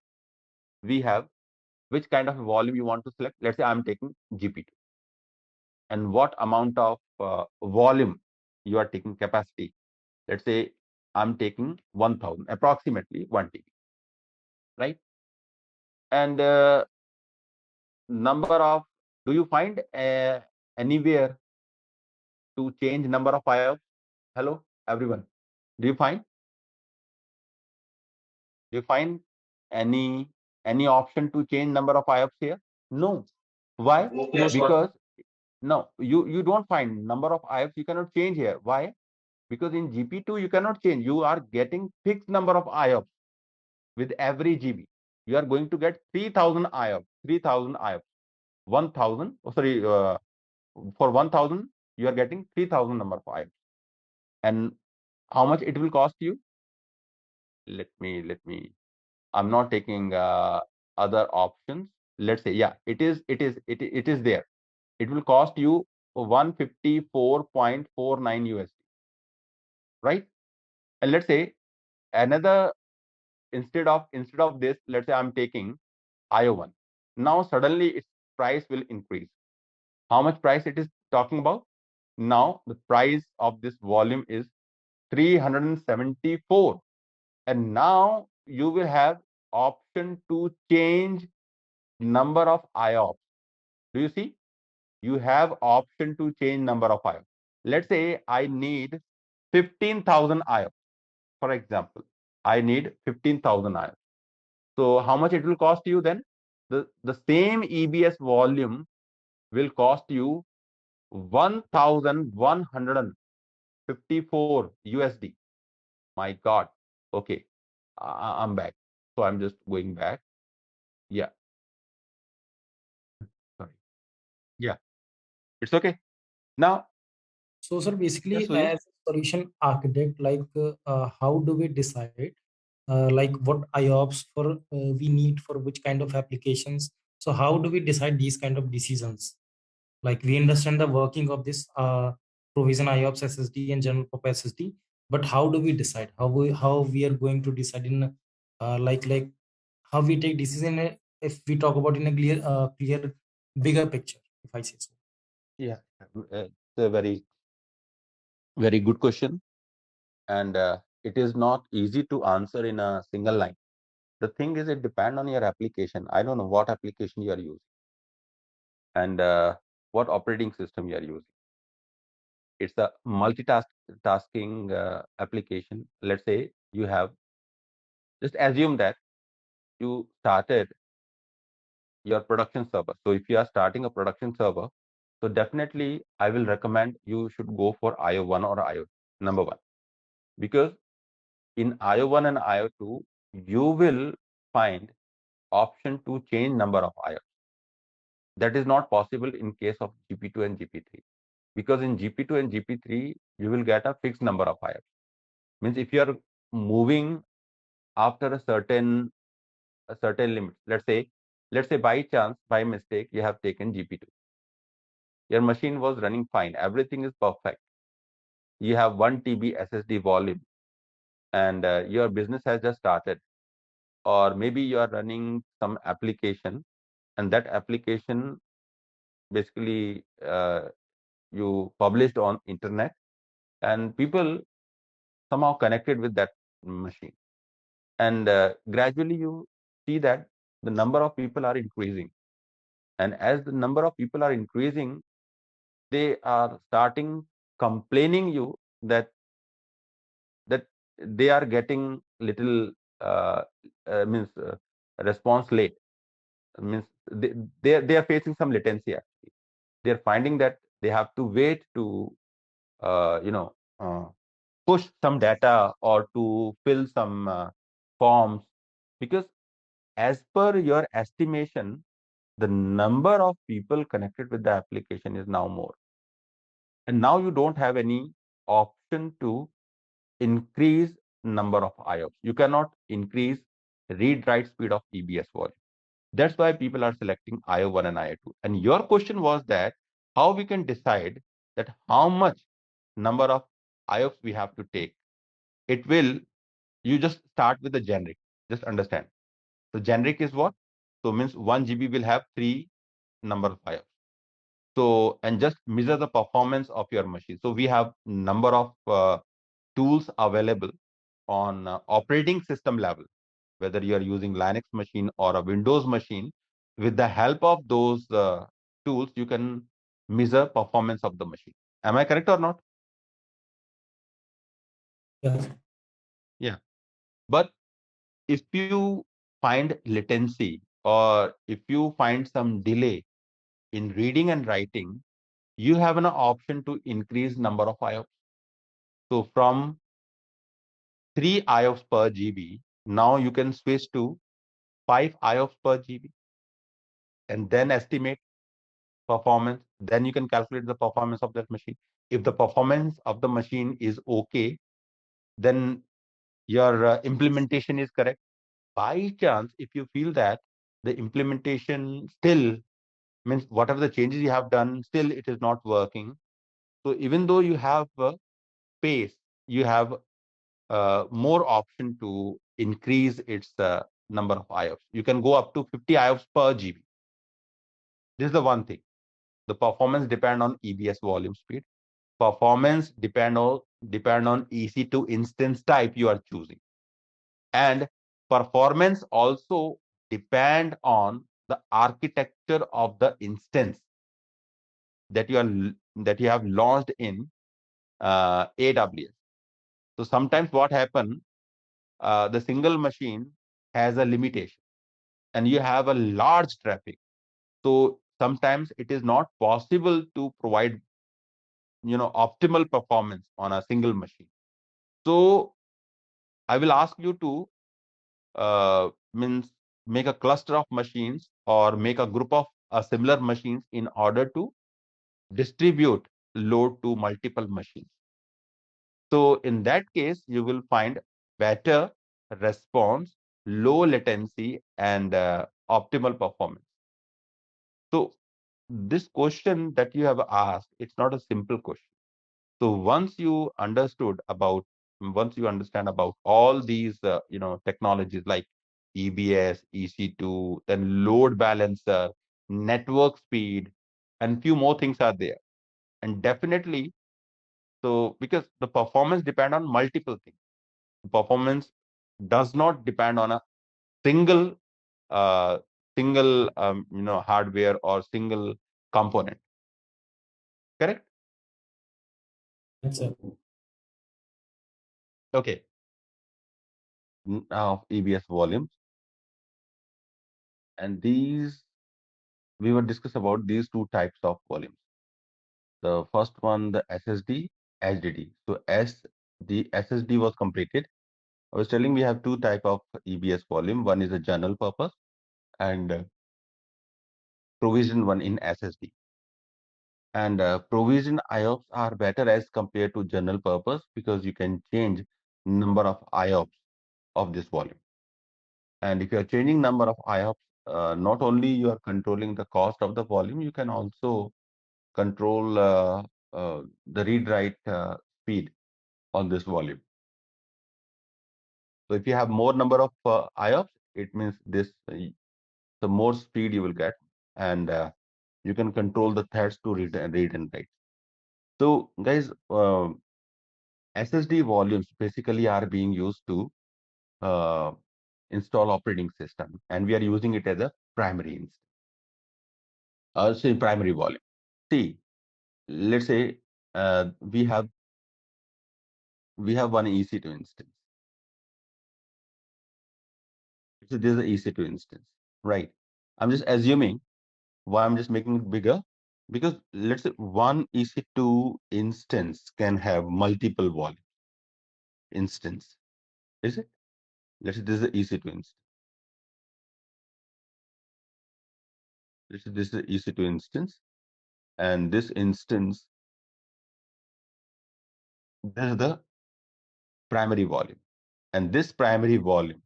we have which kind of volume you want to select. Let's say I'm taking GP2. And what amount of volume you are taking, capacity. Let's say I'm taking 1,000, approximately 1 TB, right? And number of, do you find anywhere to change number of IOPS? Hello, everyone. Do you find any option to change number of IOPS here? No. Why? Because no, you don't find number of IOPS. You cannot change here. Why? Because in GP2 you cannot change. You are getting fixed number of IOPS with every GB. You are going to get 3,000 IOPS. 3,000 IOPS. 1,000. Oh, sorry. For 1,000 you are getting 3,000 number of IOPS. And how much it will cost you? Let me. I'm not taking other options. Let's say, yeah, it is there. It will cost you 154.49 USD, right? And let's say another, instead of this, let's say I'm taking IO1. Now suddenly its price will increase. How much price it is talking about? Now the price of this volume is 374. And now you will have option to change number of IOPS. Do you see? You have option to change number of IOPS. let's say I need 15,000 IOPS, for example. I need 15,000 IOPS. So how much it will cost you then? The same EBS volume will cost you 1,154 USD. My God. Okay. I'm back. So I'm just going back. Yeah. Sorry. Yeah. It's okay. Now. So, sir, basically, Yes, Sujit? as a solution architect, how do we decide, like what IOPS for we need for which kind of applications? So, how do we decide these kind of decisions? Like we understand the working of this provision IOPS SSD and general purpose SSD, but how do we decide how we are going to decide in like how we take decision if we talk about in a clear bigger picture, if I say so. Yeah. It's a very, very good question. And it is not easy to answer in a single line. The thing is, it depends on your application. I don't know what application you are using and what operating system you are using. It's a multitasking application. Let's say you have, just assume that you started your production server. So if you are starting a production server, so definitely I will recommend you should go for IO1 or IO number one, because in IO1 and IO2 you will find option to change number of IOs. That is not possible in case of GP2 and GP3, because in GP2 and GP3 you will get a fixed number of IOs. Means if you are moving after a certain limit, let's say by chance, by mistake, you have taken GP2. Your machine was running fine, everything is perfect. You have 1 TB SSD volume, and your business has just started, or maybe you are running some application, and that application basically you published on internet, and people somehow connected with that machine, and gradually you see that the number of people are increasing, and as the number of people are increasing, they are starting complaining you that they are getting little uh, means response late, means they are facing some latency. Actually, they are finding that they have to wait to uh, you know uh, push some data or to fill some forms, because as per your estimation, the number of people connected with the application is now more, and now you don't have any option to increase number of IOPS. You cannot increase read write speed of EBS volume. That's why people are selecting IO1 and IO2. And your question was that how we can decide that how much number of IOPS we have to take. It will, you just start with the generic. Just understand. So generic is what? So means 1 GB will have 3 number of IOPS. So, and just measure the performance of your machine. So we have number of tools available on operating system level, whether you are using Linux machine or a Windows machine. With the help of those tools, you can measure performance of the machine. Am I correct or not? Yes. Yeah. But if you find latency, or if you find some delay in reading and writing, you have an option to increase number of IOPS. So from 3 IOPS per GB, now you can switch to 5 IOPS per GB, and then estimate performance. Then you can calculate the performance of that machine. If the performance of the machine is okay, then your implementation is correct. By chance, if you feel that the implementation still, means whatever the changes you have done, still it is not working. So even though you have space, you have more option to increase its number of IOPS. You can go up to 50 IOPS per GB. This is the one thing. The performance depend on EBS volume speed. Performance depend on EC2 instance type you are choosing, and performance also depend on the architecture of the instance that you have launched in. AWS. So sometimes what happen, the single machine has a limitation and you have a large traffic. So sometimes it is not possible to provide, optimal performance on a single machine. So I will ask you to means make a cluster of machines or make a group of similar machines in order to distribute load to multiple machines. So in that case, you will find better response, low latency, and optimal performance. So this question that you have asked, it's not a simple question. So once you understand about all these, technologies like EBS, EC2, then load balancer, network speed, and few more things are there. And definitely, so because the performance depend on multiple things. Performance does not depend on a single, uh, hardware or single component. Correct? Yes, sir. Okay. Now EBS volumes, and these we will discuss about these two types of volumes. The first one, the SSD, HDD. So as the SSD was completed, I was telling we have two type of EBS volume. One is a general purpose and provision one in SSD. And provision IOPS are better as compared to general purpose because you can change number of IOPS of this volume. And if you are changing number of IOPS, not only you are controlling the cost of the volume, you can also control the read-write speed on this volume. So if you have more number of IOPS, it means the more speed you will get, and you can control the threads to read and write. So guys, SSD volumes basically are being used to install operating system, and we are using it as a primary instance. Primary volume. See, let's say we have one EC2 instance. So there's an EC2 instance, right? I'm just assuming why I'm just making it bigger, because let's say one EC2 instance can have multiple volume instance. Is it? Let's say this is an EC2 instance. Let's say this is an EC2 instance, and this instance, this is the primary volume, and this primary volume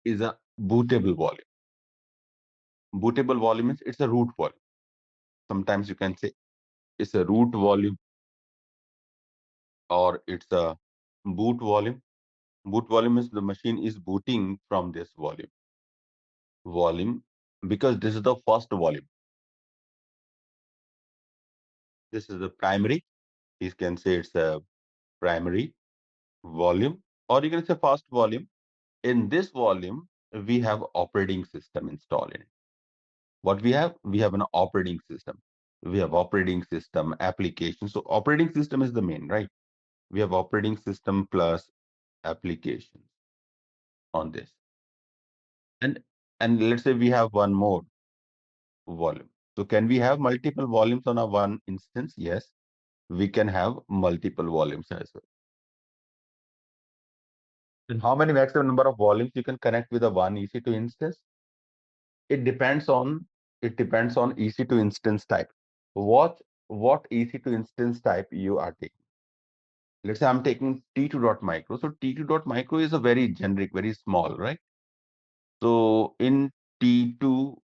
is a bootable volume. Bootable volume means it's a root volume. Sometimes you can say it's a root volume or it's a boot volume. Boot volume is the machine is booting from this volume because this is the first volume. This is the primary. You can say it's a primary volume, or you can say first volume. In this volume, we have operating system installed in it. What we have? We have an operating system. We have operating system application. So operating system is the main, right? We have operating system plus applications on this. And let's say we have one more volume. So can we have multiple volumes on a one instance? Yes, we can have multiple volumes as well. Then how many maximum number of volumes you can connect with a one EC2 instance? It depends on EC2 instance type. What EC2 instance type you are taking? Let's say I'm taking T2.micro. So T2.micro is a very generic, very small, right? So in T2.micro,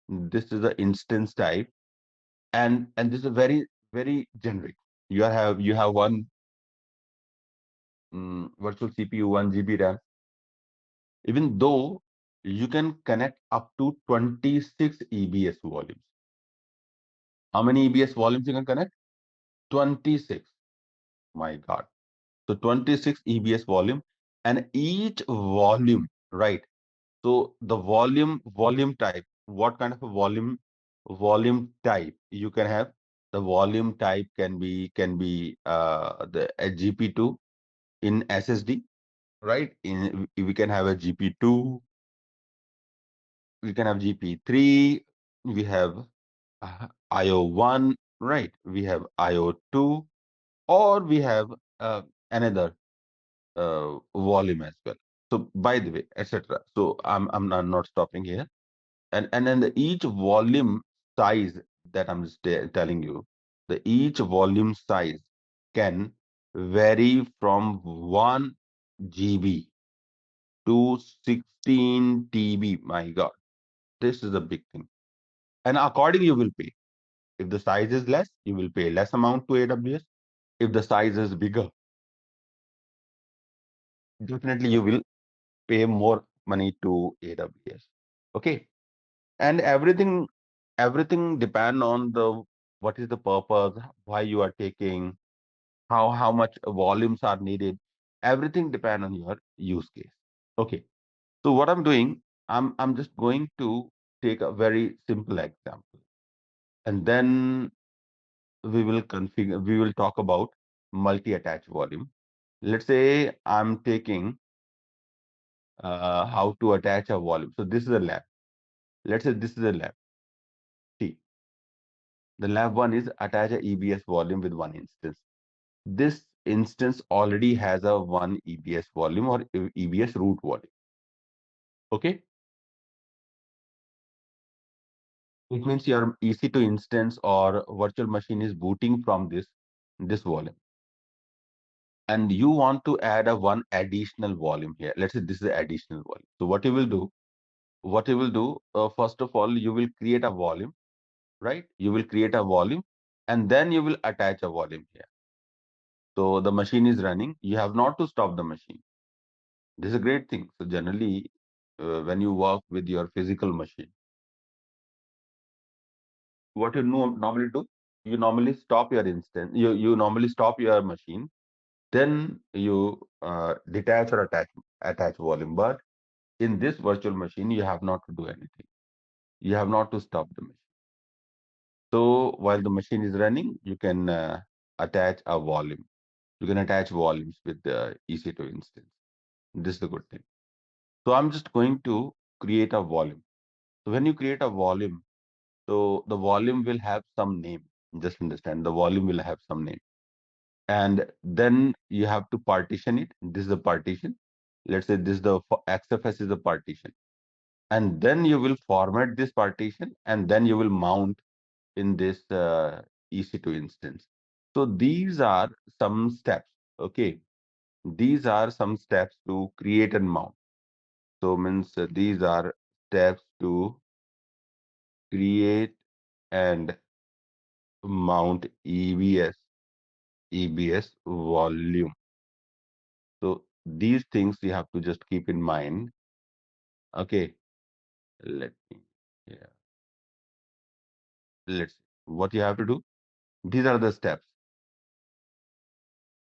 this is the instance type, and this is a very generic. You have one virtual CPU, 1 GB RAM. Even though you can connect up to 26 EBS volumes. How many EBS volumes you can connect? 26. My God. So 26 EBS volume, and each volume, right? So the volume type, what kind of a volume volume type. You can have the volume type can be the a GP2 in SSD, right? We can have a GP2, we can have GP3, we have IO1, right? We have IO2, or we have another volume as well. So by the way, etc. So I'm not stopping here. And then each volume size that I'm just telling you, the each volume size can vary from 1 GB to 16 TB. My God, this is a big thing. And accordingly, you will pay. If the size is less, you will pay less amount to AWS. If the size is bigger, definitely you will pay more money to AWS. Okay. And everything depend on the what is the purpose, why you are taking, how much volumes are needed. Everything depend on your use case. Okay. So what I'm doing, I'm just going to take a very simple example, and then we will talk about multi-attach volume. Let's say I'm taking how to attach a volume. So this is a lab. Let's say this is a lab. See, the lab one is attach a EBS volume with one instance. This instance already has a one EBS volume or EBS root volume. Okay. It means your EC2 instance or virtual machine is booting from this volume. And you want to add a one additional volume here. Let's say this is the additional volume. So what you will do, first of all, you will create a volume, right? You will create a volume and then you will attach a volume here. So the machine is running. You have not to stop the machine. This is a great thing. So generally, when you work with your physical machine, what you normally do, you normally stop your instance. You normally stop your machine, then you detach or attach volume. But in this virtual machine, you have not to do anything. You have not to stop the machine. So while the machine is running, you can attach a volume. You can attach volumes with the EC2 instance. This is the good thing. So I'm just going to create a volume. So when you create a volume, so the volume will have some name. Just understand the volume will have some name. And then you have to partition it. This is a partition. Let's say this is the XFS is a partition. And then you will format this partition and then you will mount in this EC2 instance. So these are some steps. Okay. These are some steps to create and mount. So means these are steps to create and mount EBS volume. So these things you have to just keep in mind. Okay, let me, yeah, let's see. What you have to do. These are the steps.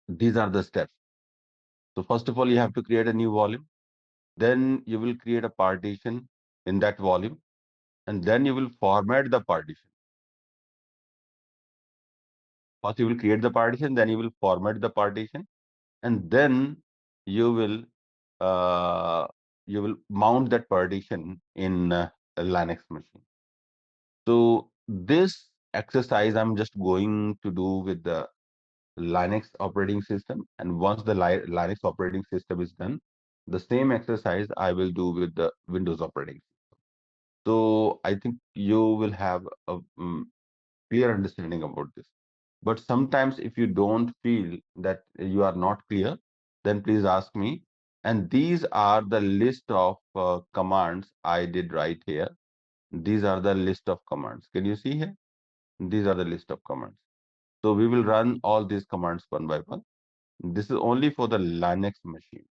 These are the steps. So first of all, you have to create a new volume. Then you will create a partition in that volume, and then you will format the partition. First, you will create the partition, then you will format the partition, and then you will mount that partition in a Linux machine. So this exercise I'm just going to do with the Linux operating system, and once the Linux operating system is done, the same exercise I will do with the Windows operating system. So I think you will have a clear understanding about this. But sometimes if you don't feel that you are not clear, then please ask me. And these are the list of commands I did write here. These are the list of commands. Can you see here? These are the list of commands. So we will run all these commands one by one. This is only for the Linux machine.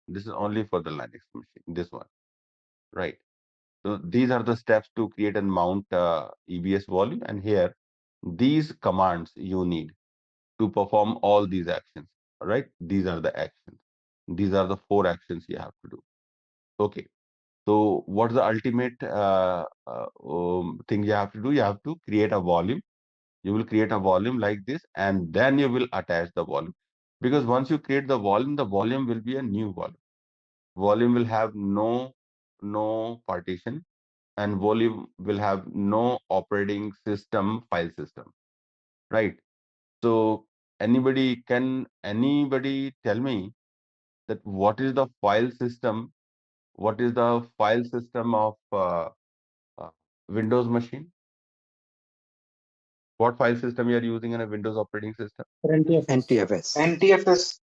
This is only for the Linux machine, this one, right? So these are the steps to create and mount EBS volume. And here, these commands you need to perform all these actions, right? These are the actions. These are the 4 actions you have to do. Okay. So what's the ultimate thing you have to do? You have to create a volume. You will create a volume like this, and then you will attach the volume. Because once you create the volume will be a new volume. Volume will have no partition, and volume will have no operating system file system, right? So can anybody tell me that what is the file system? What is the file system of uh, Windows machine? What file system you are using in a Windows operating system? NTFS. NTFS.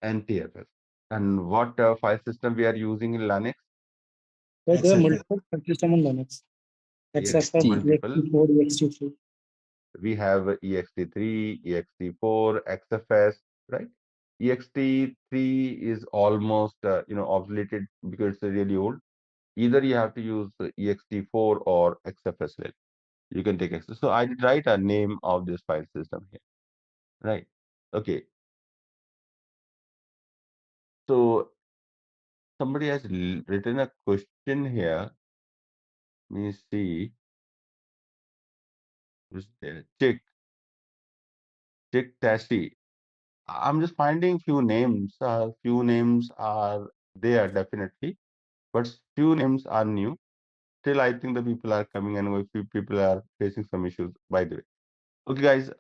NTFS. And what file system we are using in Linux? There are XFS. multiple system on Linux. XFS, Multiple. ext4, ext3. We have ext3, ext4, xfs, right? Ext3 is almost obsoleted because it's really old. Either you have to use ext4 or xfs. You can take xfs. So I did write a name of this file system here, right? Okay. So somebody has written a question here. Let me see. Who's there? Chick Tashi. I'm just finding few names. Few names are there definitely, but few names are new. Still, I think the people are coming and a few people are facing some issues. By the way, okay, guys.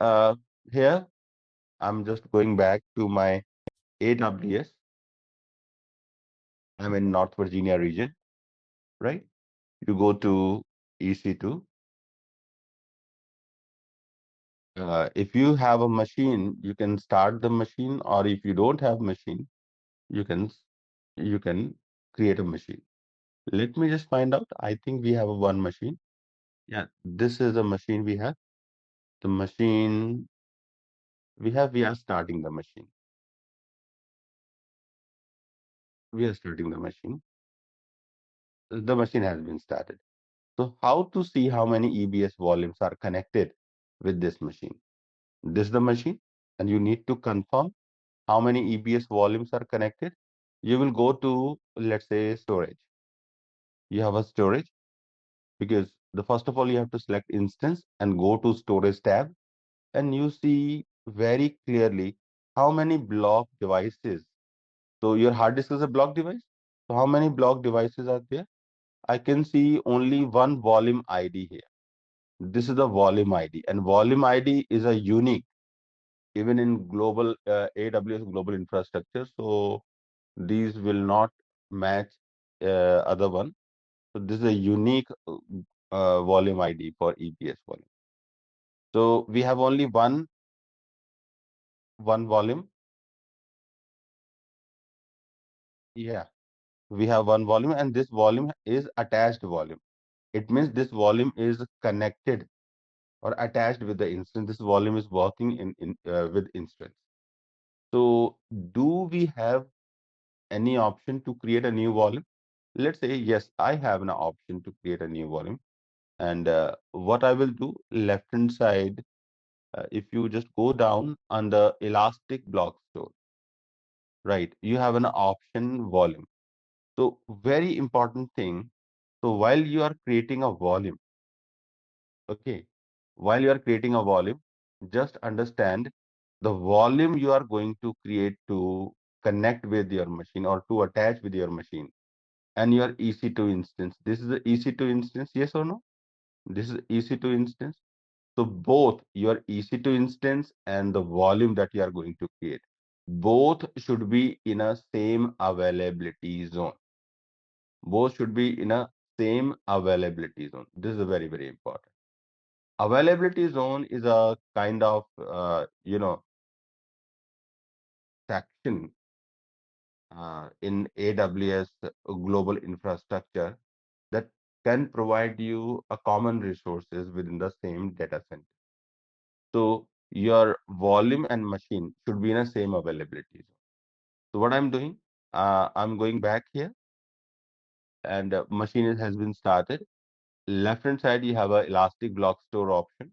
Here I'm just going back to my AWS. I'm in North Virginia region, right? You go to EC2. If you have a machine, you can start the machine, or if you don't have machine, you can you can create a machine. Let me just find out. I think we have a one machine. Yeah, this is the machine we have. The machine we are starting the machine. We are starting the machine. The machine has been started. So how to see how many EBS volumes are connected with this machine? This is the machine, and you need to confirm how many EBS volumes are connected. You will go to, let's say, storage. You have a storage, because the first of all you have to select instance and go to storage tab, and you see very clearly how many block devices. So your hard disk is a block device. So how many block devices are there? I can see only one volume ID here. This is the volume ID, and volume ID is a unique even in global AWS global infrastructure. So these will not match other one. So this is a unique volume ID for EBS volume. So we have only one volume. Yeah, we have one volume, and this volume is attached volume. It means this volume is connected or attached with the instance. This volume is working in with instance. So do we have any option to create a new volume? Let's say yes, I have an option to create a new volume. And what I will do, left hand side, if you just go down on the elastic block store, right, you have an option volume. So very important thing. So while you are creating a volume, okay, while you are creating a volume, just understand the volume you are going to create to connect with your machine or to attach with your machine and your EC2 instance. This is the EC2 instance, yes or no? This is EC2 instance. So both your EC2 instance and the volume that you are going to create, both should be in a same availability zone. Both should be in a same availability zone. This is very, very important. Availability zone is a kind of, section in AWS global infrastructure that can provide you a common resources within the same data center. So your volume and machine should be in a same availability zone. So what I'm doing, I'm going back here, and machine has been started. Left hand side, you have a elastic block store option.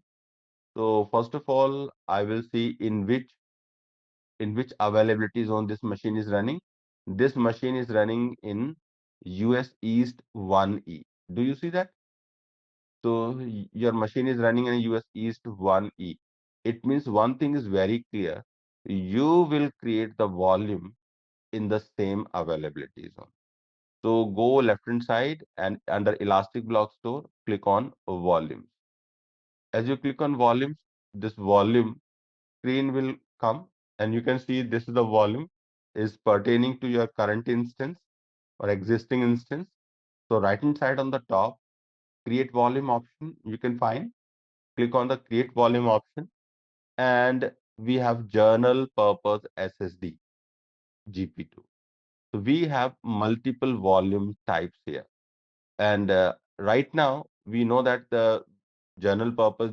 So first of all, I will see in which availability zone this machine is running. This machine is running in US East 1E. Do you see that? So your machine is running in US East 1E. It means one thing is very clear. You will create the volume in the same availability zone. So go left hand side and under Elastic Block Store, click on volumes. As you click on volumes, this volume screen will come and you can see this is the volume is pertaining to your current instance or existing instance. So right hand side on the top, create volume option, you can find, click on the create volume option and we have general purpose SSD GP2. So we have multiple volume types here. And right now we know that the general purpose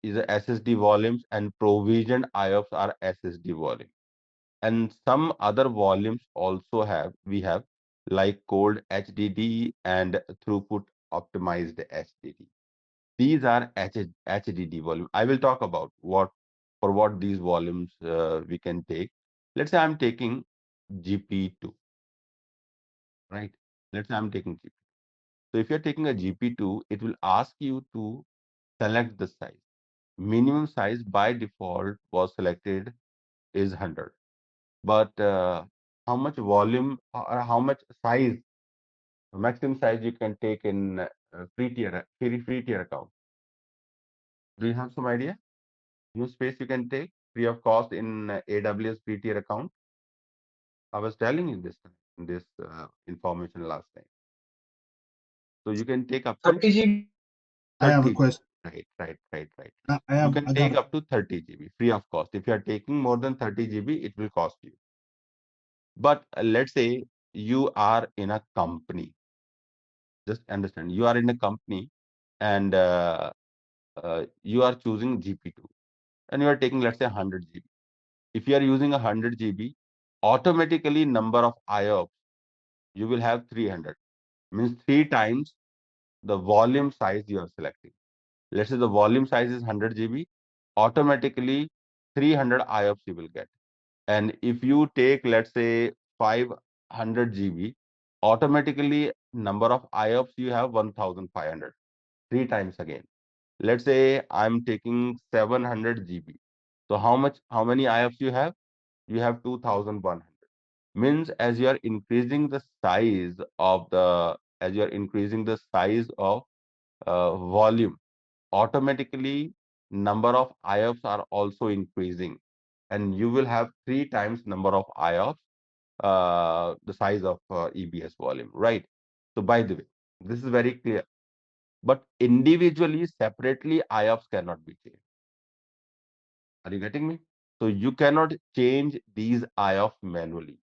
is a SSD volumes and provisioned IOPS are SSD volume. And some other volumes also we have like cold HDD and throughput optimized HDD. These are HDD volume. I will talk about for what these volumes we can take. Let's say I'm taking GP2, right? Let's say I'm taking GP2. So if you're taking a GP2, it will ask you to select the size. Minimum size by default was selected is 100. But how much volume or how much size, maximum size you can take in free tier account? Do you have some idea? New space you can take free of cost in AWS free tier account? I was telling you this information last time. So you can take up to 30 GB. I have a 30 GB. question. Right. I You can got take up to 30 GB free of cost. If you are taking more than 30 GB, it will cost you. But let's say you are in a company. Just understand, you are in a company and you are choosing GP2 and you are taking, let's say, 100 GB. If you are using 100 GB, automatically number of IOPS, you will have 300. Means 3 times the volume size you are selecting. Let's say the volume size is 100 GB, automatically 300 IOPS you will get. And if you take, let's say, 500 GB, automatically number of IOPS you have 1500, 3 times again. Let's say I'm taking 700 GB. So how many IOPS you have? You have 2100. Means as you are increasing the size of volume, automatically number of IOPS are also increasing and you will have 3 times number of IOPS, the size of EBS volume, right? So by the way, this is very clear. But individually, separately, IOPS cannot be changed. Are you getting me? So you cannot change these IOPS manually.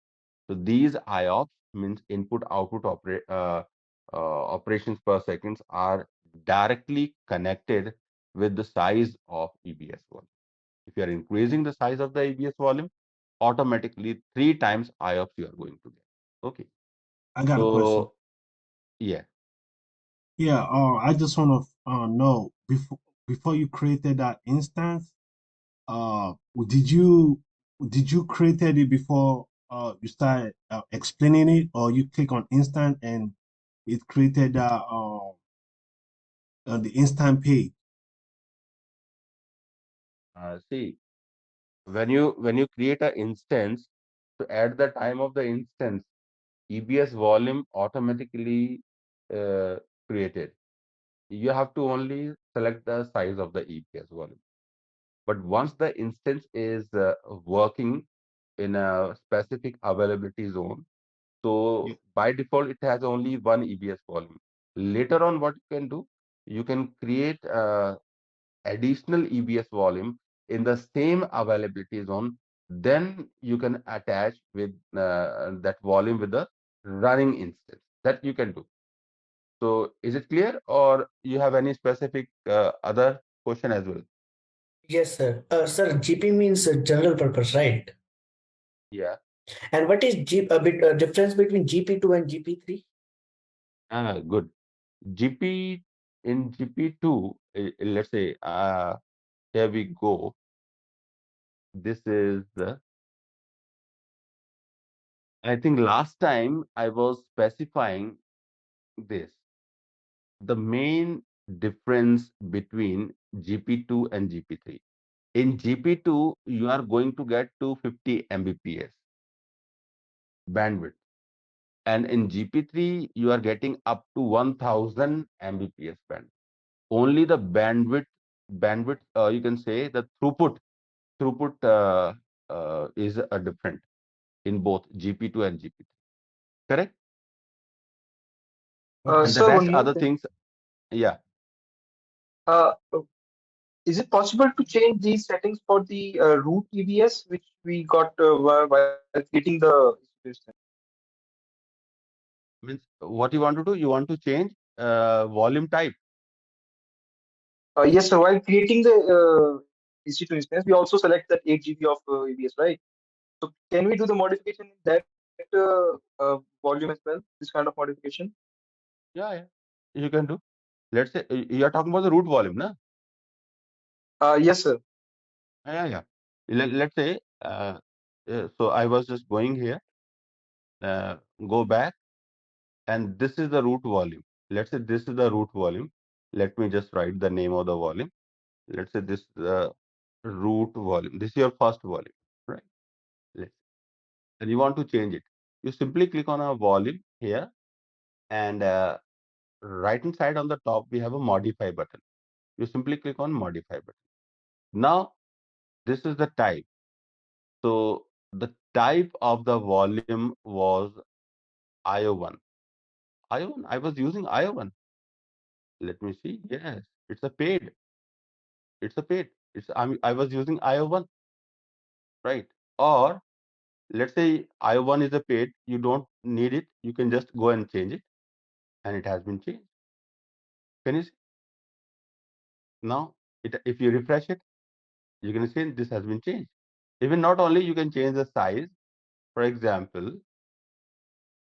So these IOPS means input output operations per seconds are directly connected with the size of EBS volume. If you are increasing the size of the EBS volume, automatically 3 times IOPS you are going to get. Okay. I got a question. So yeah. Yeah, I just want to know before you created that instance, uh, did you created it before you started explaining it, or you click on instant and it created the instant page? See, when you create an instance, so at the time of the instance, EBS volume automatically created. You have to only select the size of the EBS volume. But once the instance is working in a specific availability zone, Yeah. so by default it has only one EBS volume. Later on, what you can do, you can create additional EBS volume in the same availability zone. Then you can attach with that volume with the running instance. That you can do. So is it clear, or you have any specific other question as well? Yes, sir. Sir, GP means general purpose, right? Yeah. And what is a bit difference between GP2 and GP3? Good. GP in GP2, let's say, here we go. This is the I think last time I was specifying this. The main difference between GP2 and GP3. In GP2, you are going to get 250 Mbps bandwidth. And in GP3, you are getting up to 1000 Mbps bandwidth. Only the bandwidth, you can say the throughput is different in both GP2 and GP3. Correct? And the Sir, rest one more other thing. things, yeah. Uh, is it possible to change these settings for the root EBS, which we got while creating the system? Means what you want to do? You want to change volume type. Yes, sir. While creating the EC2 instance, we also select that 8 GB of EBS, right? So can we do the modification in that volume as well? This kind of modification? Yeah. You can do. Let's say you are talking about the root volume, na? Yes, sir. Yeah. Let's say, so I was just going here, go back, and this is the root volume. Let's say this is the root volume. Let me just write the name of the volume. Let's say this is the root volume. This is your first volume, right? And you want to change it. You simply click on a volume here, and right hand side on the top, we have a modify button. You simply click on modify button. Now, this is the type. So the type of the volume was IO1. IO1, I was using IO1. Let me see. Yes, it's a paid. It's a paid. I was using IO1, right? Or let's say IO1 is a paid. You don't need it. You can just go and change it, and it has been changed. Can you see? Now, if you refresh it, you can see this has been changed. Even not only you can change the size. For example,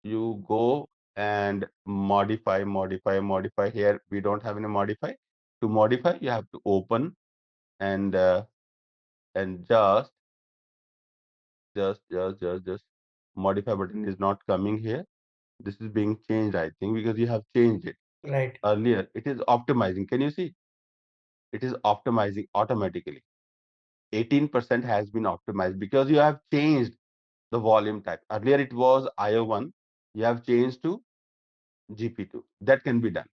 you go and modify. Here we don't have any modify. To modify, you have to open and just modify button is not coming here. This is being changed, I think, because you have changed it. Right. Earlier, it is optimizing. Can you see? It is optimizing automatically. 18% has been optimized because you have changed the volume type. Earlier it was IO1. You have changed to GP2. That can be done.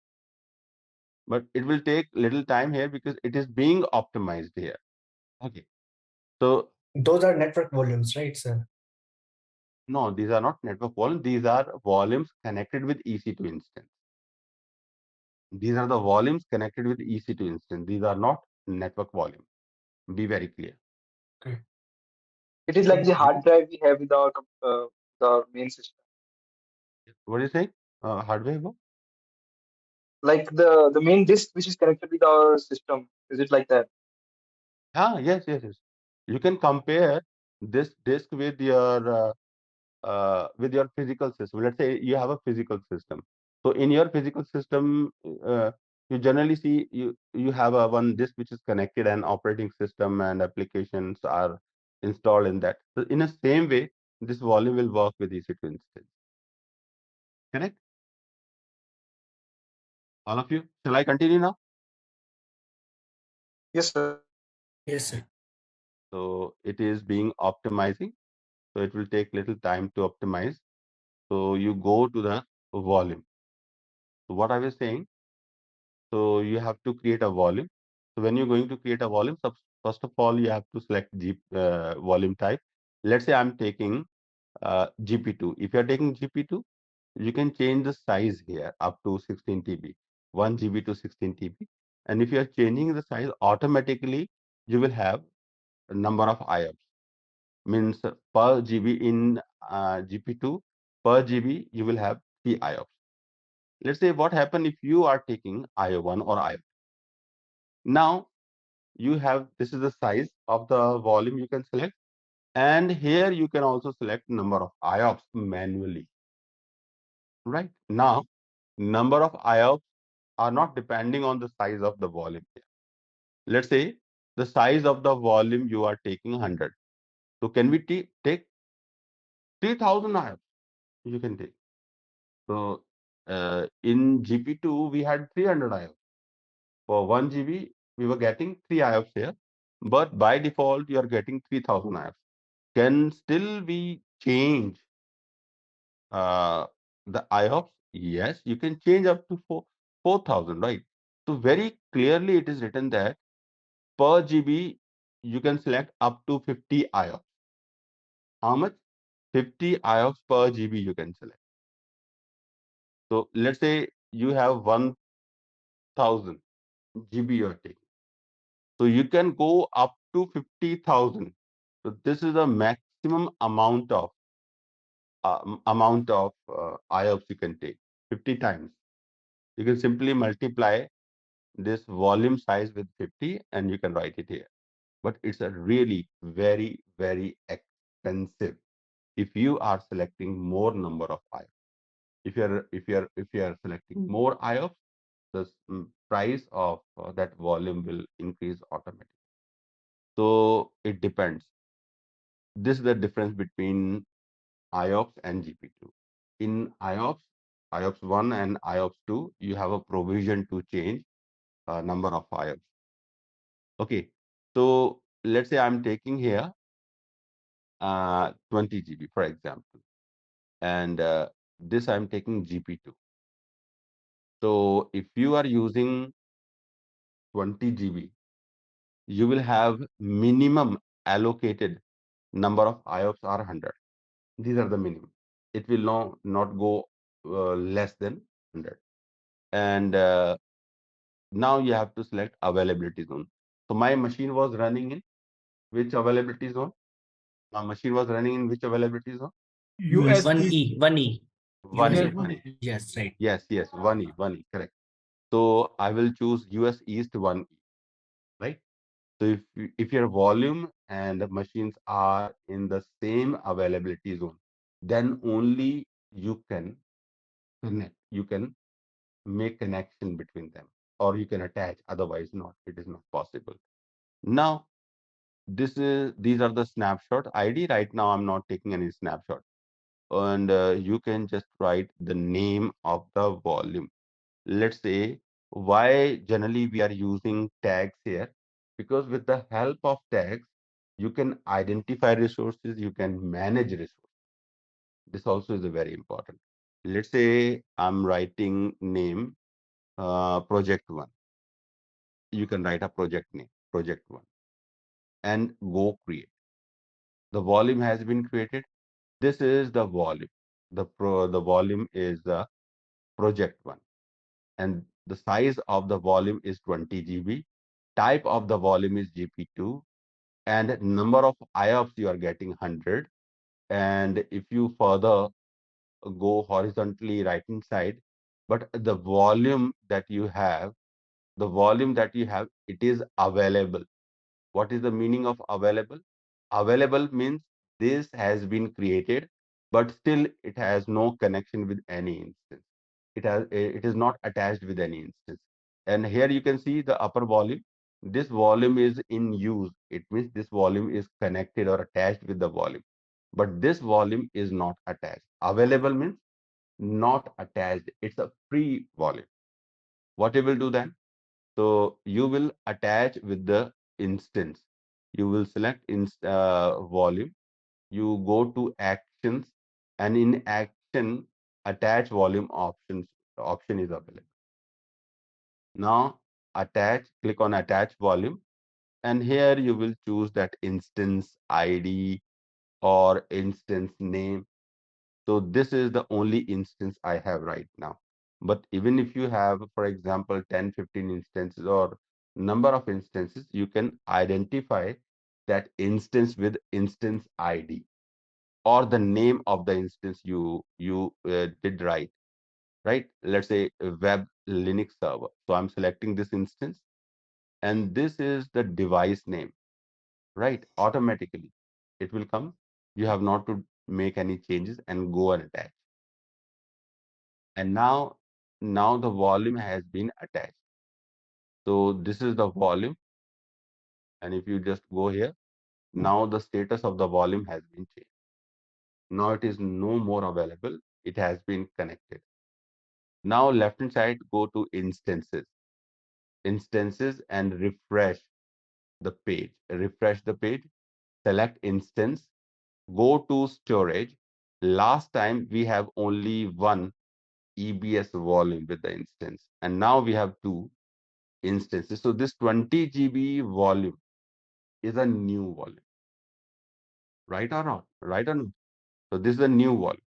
But it will take little time here because it is being optimized here. Okay. So Those are network volumes, right, sir? no, these are not network volumes. These are volumes connected with EC2 instance. These are the volumes connected with EC2 instance. These are not network volume. Be very clear. Okay. It is like the hard drive we have with our main system. What do you say? Hardware? Like the main disk which is connected with our system. Is it like that? Yes. You can compare this disk with your physical system. Let's say you have a physical system. So in your physical system, you generally see you have a one disk which is connected, and operating system and applications are installed in that. So in the same way, this volume will work with EC2 instance. Correct? All of you. Shall I continue now? Yes, sir. Yes, sir. So it is being optimizing. So it will take little time to optimize. So you go to the volume. So what I was saying, so you have to create a volume. So when you're going to create a volume, first of all, you have to select volume type. Let's say I'm taking GP2. If you're taking GP2, you can change the size here up to 16 TB, 1 GB to 16 TB. And if you're changing the size, automatically you will have a number of IOPS. Means per GB in GP2, per GB, you will have 3 IOPS. Let's say what happen if you are taking IO1 or IO2. Now you have, this is the size of the volume you can select, and here you can also select number of IOPS manually. Right now, number of IOPS are not depending on the size of the volume. Let's say the size of the volume you are taking 100. So can we take 3000 IOPS? you can take. So in GP2, we had 300 IOPS. For 1 GB, we were getting 3 IOPS here, but by default, you are getting 3000 IOPS. Can still we change the IOPS? Yes, you can change up to 4000, right? So very clearly it is written that per GB, you can select up to 50 IOPS. How much? 50 IOPS per GB you can select. So let's say you have 1000 GB you are taking. So you can go up to 50,000. So this is the maximum amount of IOPS you can take, 50 times. You can simply multiply this volume size with 50 and you can write it here. But it's a really very, very expensive if you are selecting more number of IOPS. If you are selecting more IOPS, the price of that volume will increase automatically. So it depends. This is the difference between IOPS and GP2. In IOPS 1 and IOPS 2, you have a provision to change number of IOPS. Okay, so let's say I'm taking here 20 GB, for example, and this I'm taking GP2. So if you are using 20 GB, you will have minimum allocated number of IOPS are 100. These are the minimum. It will not go less than 100. And now you have to select availability zone. So my machine was running in which availability zone? My machine was running in which availability zone? US US 1E, 1E. 1E, USA US 1E. 1. Yes, right. Yes, 1E, correct. So I will choose US East 1E, right? So if your volume and the machines are in the same availability zone, then only you can connect. You can make connection between them, or you can attach. Otherwise, not. It is not possible. Now, these are the snapshot ID. Right now, I'm not taking any snapshot, and you can just write the name of the volume. Let's say why generally we are using tags here, because with the help of tags, you can identify resources, you can manage resources. This also is a very important. Let's say I'm writing name project 1. You can write a project name, project 1, and go create. The volume has been created. This is the volume. The volume is the project 1, and the size of the volume is 20 GB. Type of the volume is GP2, and number of IOPS you are getting 100. And if you further go horizontally right hand side, but the volume that you have, it is available. What is the meaning of available? Available means this has been created, but still it has no connection with any instance. It is not attached with any instance. And here you can see the upper volume. This volume is in use. It means this volume is connected or attached with the volume. But this volume is not attached. Available means not attached. It's a free volume. What you will do then? So you will attach with the instance. You will select volume. You go to actions, and in action, attach volume option is available. Now click on attach volume, and here you will choose that instance ID or instance name. So this is the only instance I have right now. But even if you have, for example, 10, 15 instances or number of instances, you can identify that instance with instance ID or the name of the instance you did right? Let's say a web Linux server. So I'm selecting this instance, and this is the device name, right? Automatically, it will come. You have not to make any changes and go and attach. And now the volume has been attached. So this is the volume, and if you just go here, now the status of the volume has been changed. Now it is no more available. it has been connected. Now left hand side, go to instances and refresh the page. Select instance, go to storage. Last time we have only one EBS volume with the instance, and now we have two instances. So this 20 GB volume is a new volume, right or not? Right or not? So this is a new volume.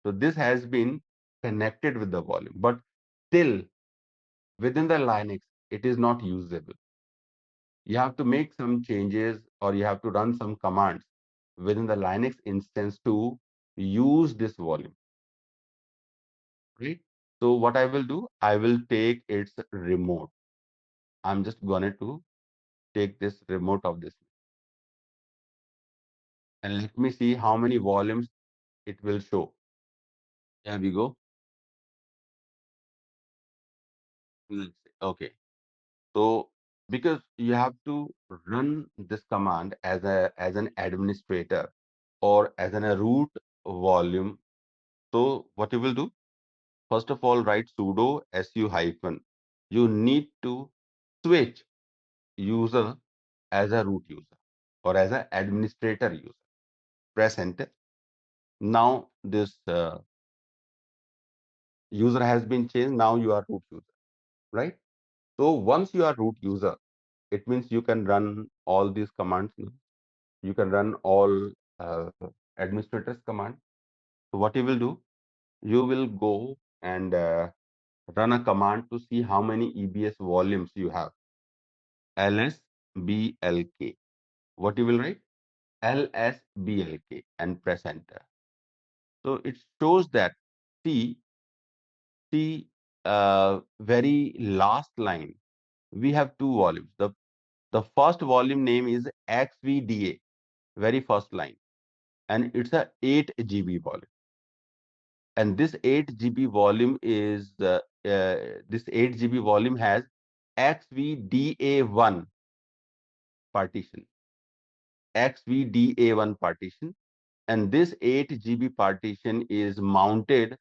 So this has been connected with the volume, but still within the Linux, it is not usable. You have to make some changes or you have to run some commands within the Linux instance to use this volume, right? So what I will do, I will take its remote. I'm just going to take this remote of this. And let me see how many volumes it will show. There we go. Okay. So because you have to run this command as an administrator or as a root volume. So what you will do? First of all, write sudo su hyphen. You need to switch user as a root user or as an administrator user. Press enter. Now this user has been changed. Now you are root user, right? So once you are root user, it means you can run all these commands. You can run all administrators command. So what you will do, you will go and run a command to see how many EBS volumes you have. lsblk. What you will write? lsblk and press enter. So it shows that see very last line we have two volumes. The first volume name is xvda, very first line, and it's a 8 GB volume. And this 8 GB volume is this 8 GB volume has xvda1 partition, xvda1 partition, and this 8 GB partition is mounted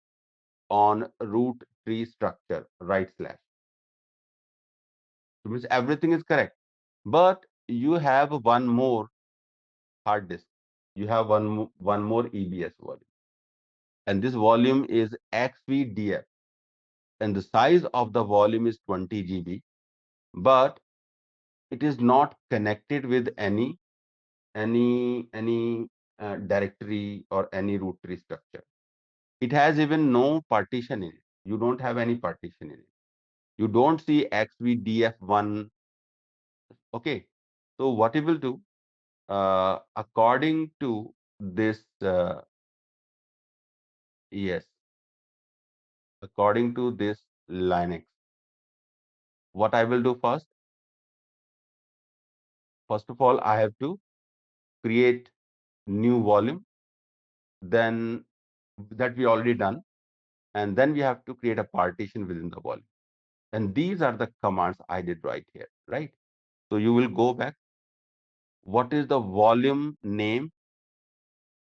on root tree structure right slash. Which means everything is correct, but you have one more hard disk. You have one more EBS volume, and this volume is xvdf, and the size of the volume is 20 GB, but it is not connected with any directory or any root tree structure. It has even no partition in it. You don't have any partition in it. You don't see xvdf1. Okay, so what you will do, according to this, yes, according to this Linux, what I will do first of all, I have to create new volume, then that we already done, and then we have to create a partition within the volume. And these are the commands I did right here, right? So you will go back. What is the volume name,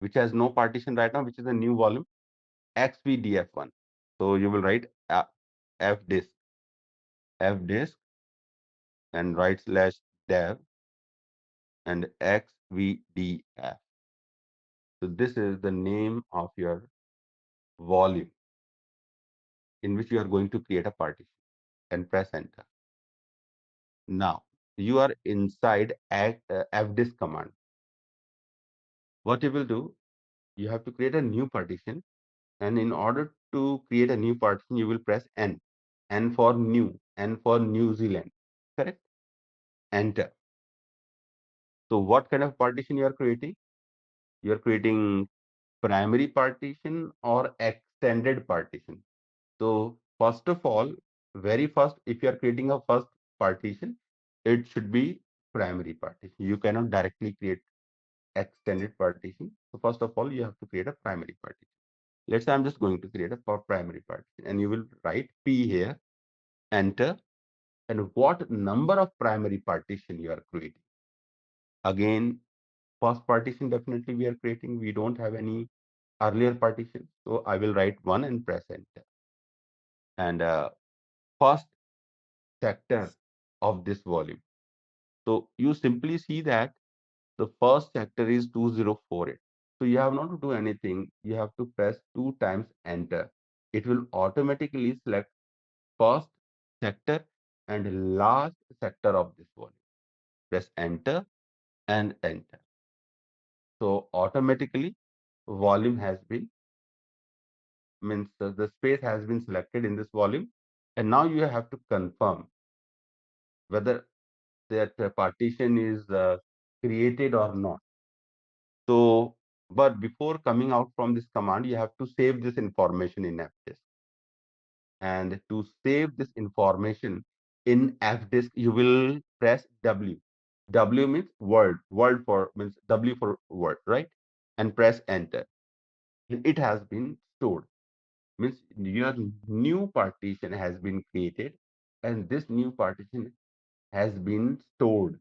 which has no partition right now, which is a new volume? xvdf1. So you will write fdisk and right slash dev and xvdf. So this is the name of your volume in which you are going to create a partition, and press enter. Now you are inside fdisk command. What you will do, you have to create a new partition, and in order to create a new partition, you will press N for new, N for New Zealand, correct? Enter. So what kind of partition you are creating? You are creating primary partition or extended partition. So first of all, very first, if you are creating a first partition, it should be primary partition. You cannot directly create extended partition. So first of all, you have to create a primary partition. Let's say I'm just going to create a primary partition, and you will write P here, enter, and what number of primary partition you are creating. Again, first partition definitely we are creating. We don't have any earlier partition. So I will write 1 and press enter. And first sector of this volume. So you simply see that the first sector is 2048. So you have not to do anything. You have to press 2 times enter. It will automatically select first sector and last sector of this volume. Press enter and enter. So automatically volume has been, means the space has been selected in this volume. And now you have to confirm whether that partition is created or not. So, but before coming out from this command, you have to save this information in fdisk. And to save this information in fdisk, you will press W. W means word, word for means W for word, right? And press enter. And it has been stored. Means your new partition has been created, and this new partition has been stored.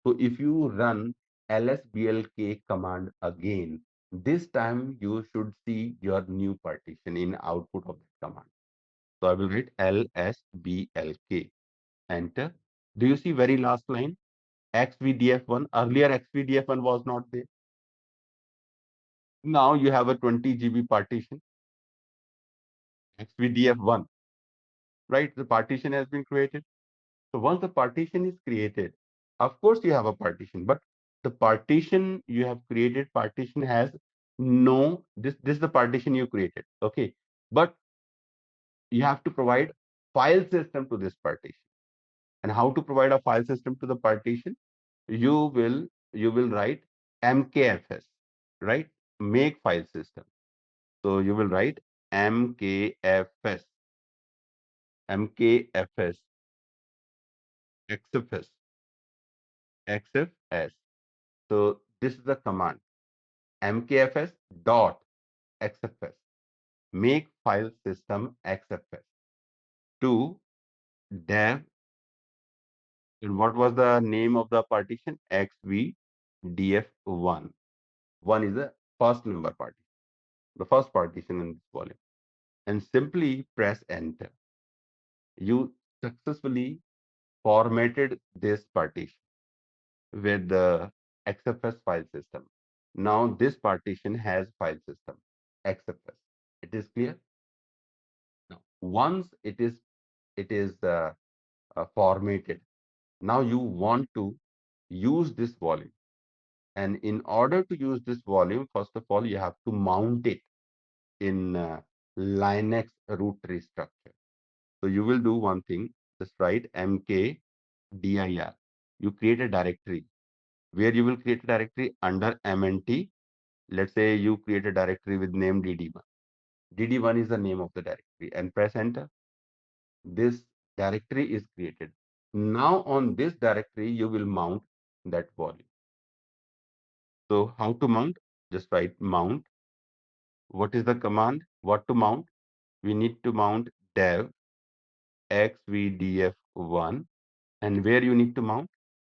So if you run lsblk command again, this time you should see your new partition in output of that command. So I will write lsblk, enter. Do you see very last line? xvdf1, earlier xvdf1 was not there. Now you have a 20 GB partition, xvdf1, right? The partition has been created. So once the partition is created, of course you have a partition, but the partition you have created, partition has no, this is the partition you created, okay? But you have to provide file system to this partition. And how to provide a file system to the partition? You will write mkfs, right? Make file system. So you will write mkfs, mkfs, xfs, xfs. So this is the command mkfs dot xfs, make file system xfs to dev. And what was the name of the partition? xvdf1. One is the first number partition, the first partition in this volume. And simply press enter. You successfully formatted this partition with the XFS file system. Now this partition has file system XFS. It is clear? Now, once it is formatted, now you want to use this volume. And in order to use this volume, first of all, you have to mount it in Linux root tree structure. So you will do one thing, just write mkdir. You create a directory where you will create a directory under mnt. Let's say you create a directory with name dd1. dd1 is the name of the directory, and press enter. This directory is created. Now on this directory, you will mount that volume. So how to mount? Just write mount. What is the command? What to mount? We need to mount dev xvdf1. And where you need to mount?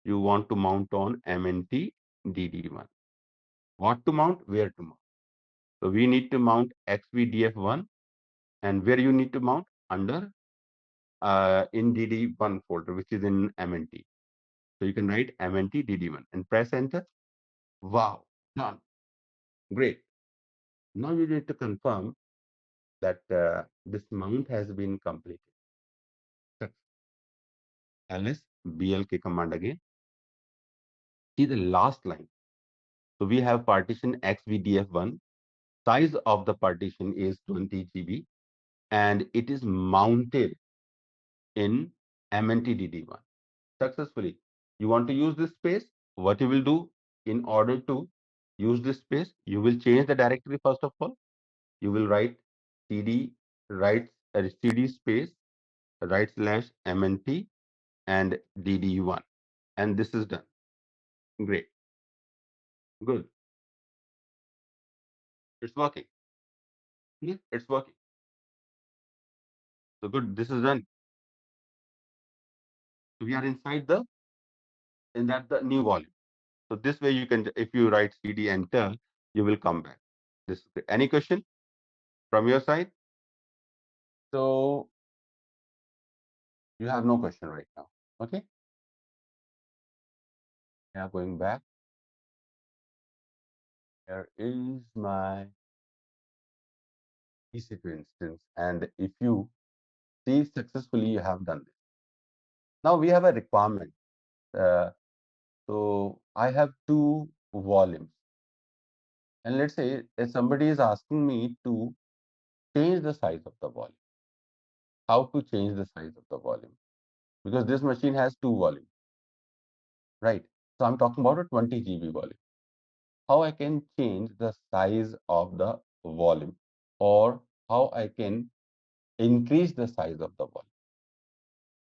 You want to mount on mnt dd1. What to mount? Where to mount? So we need to mount xvdf1, and where you need to mount? Under in dd1 folder, which is in mnt. So you can write mnt dd1 and press enter. Wow, done. Great. Now you need to confirm that this mount has been completed. ls blk command again. See the last line. So we have partition xvdf1. Size of the partition is 20 GB, and it is mounted in mntdd1 successfully. You want to use this space? What you will do in order to use this space? You will change the directory first of all. You will write cd cd space right slash mnt and dd1, and this is done. Great, good. It's working. Yeah, it's working. So good. This is done. So we are inside the new volume. So this way you can, if you write cd enter, you will come back. This any question from your side? So you have no question right now. Okay. Now going back. Here is my EC2 instance, and if you see successfully, you have done this. Now we have a requirement. So I have two volumes, and let's say if somebody is asking me to change the size of the volume, how to change the size of the volume? Because this machine has two volumes, right? So I'm talking about a 20 GB volume. How I can change the size of the volume, or how I can increase the size of the volume?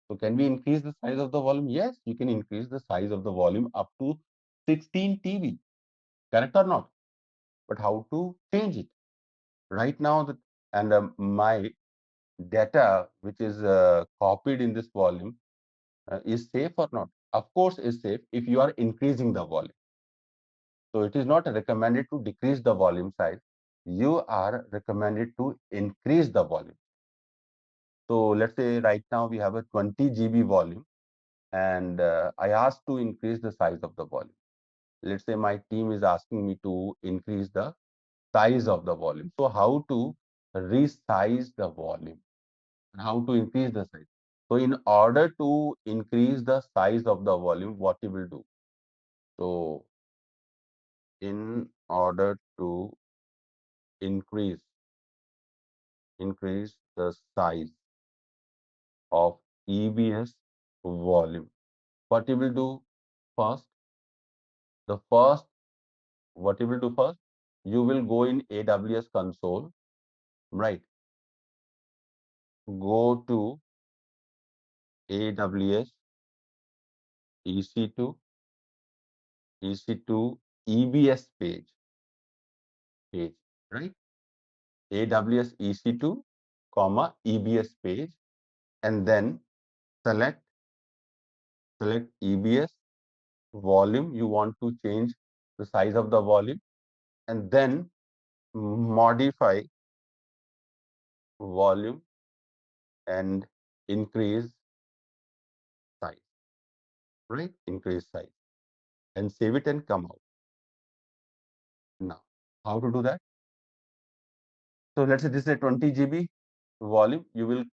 So can we increase the size of the volume? Yes, you can increase the size of the volume up to 16 TB, correct or not? But how to change it? Right now, my data which is copied in this volume is safe or not? Of course, is safe if you are increasing the volume. So it is not recommended to decrease the volume size. You are recommended to increase the volume. So let's say right now we have a 20 GB volume, and I asked to increase the size of the volume. Let's say my team is asking me to increase the size of the volume. So how to resize the volume and how to increase the size? So in order to increase the size of the volume, what you will do? So in order to increase the size of EBS volume, what you will do first? The first, what you will do first? You will go in AWS console, right? Go to AWS EC2 EBS page, right? AWS EC2, comma EBS page, and then select EBS volume. You want to change the size of the volume, and then modify volume and increase size, right? Increase size and save it and come out. Now, how to do that? So let's say this is a 20 GB volume. You will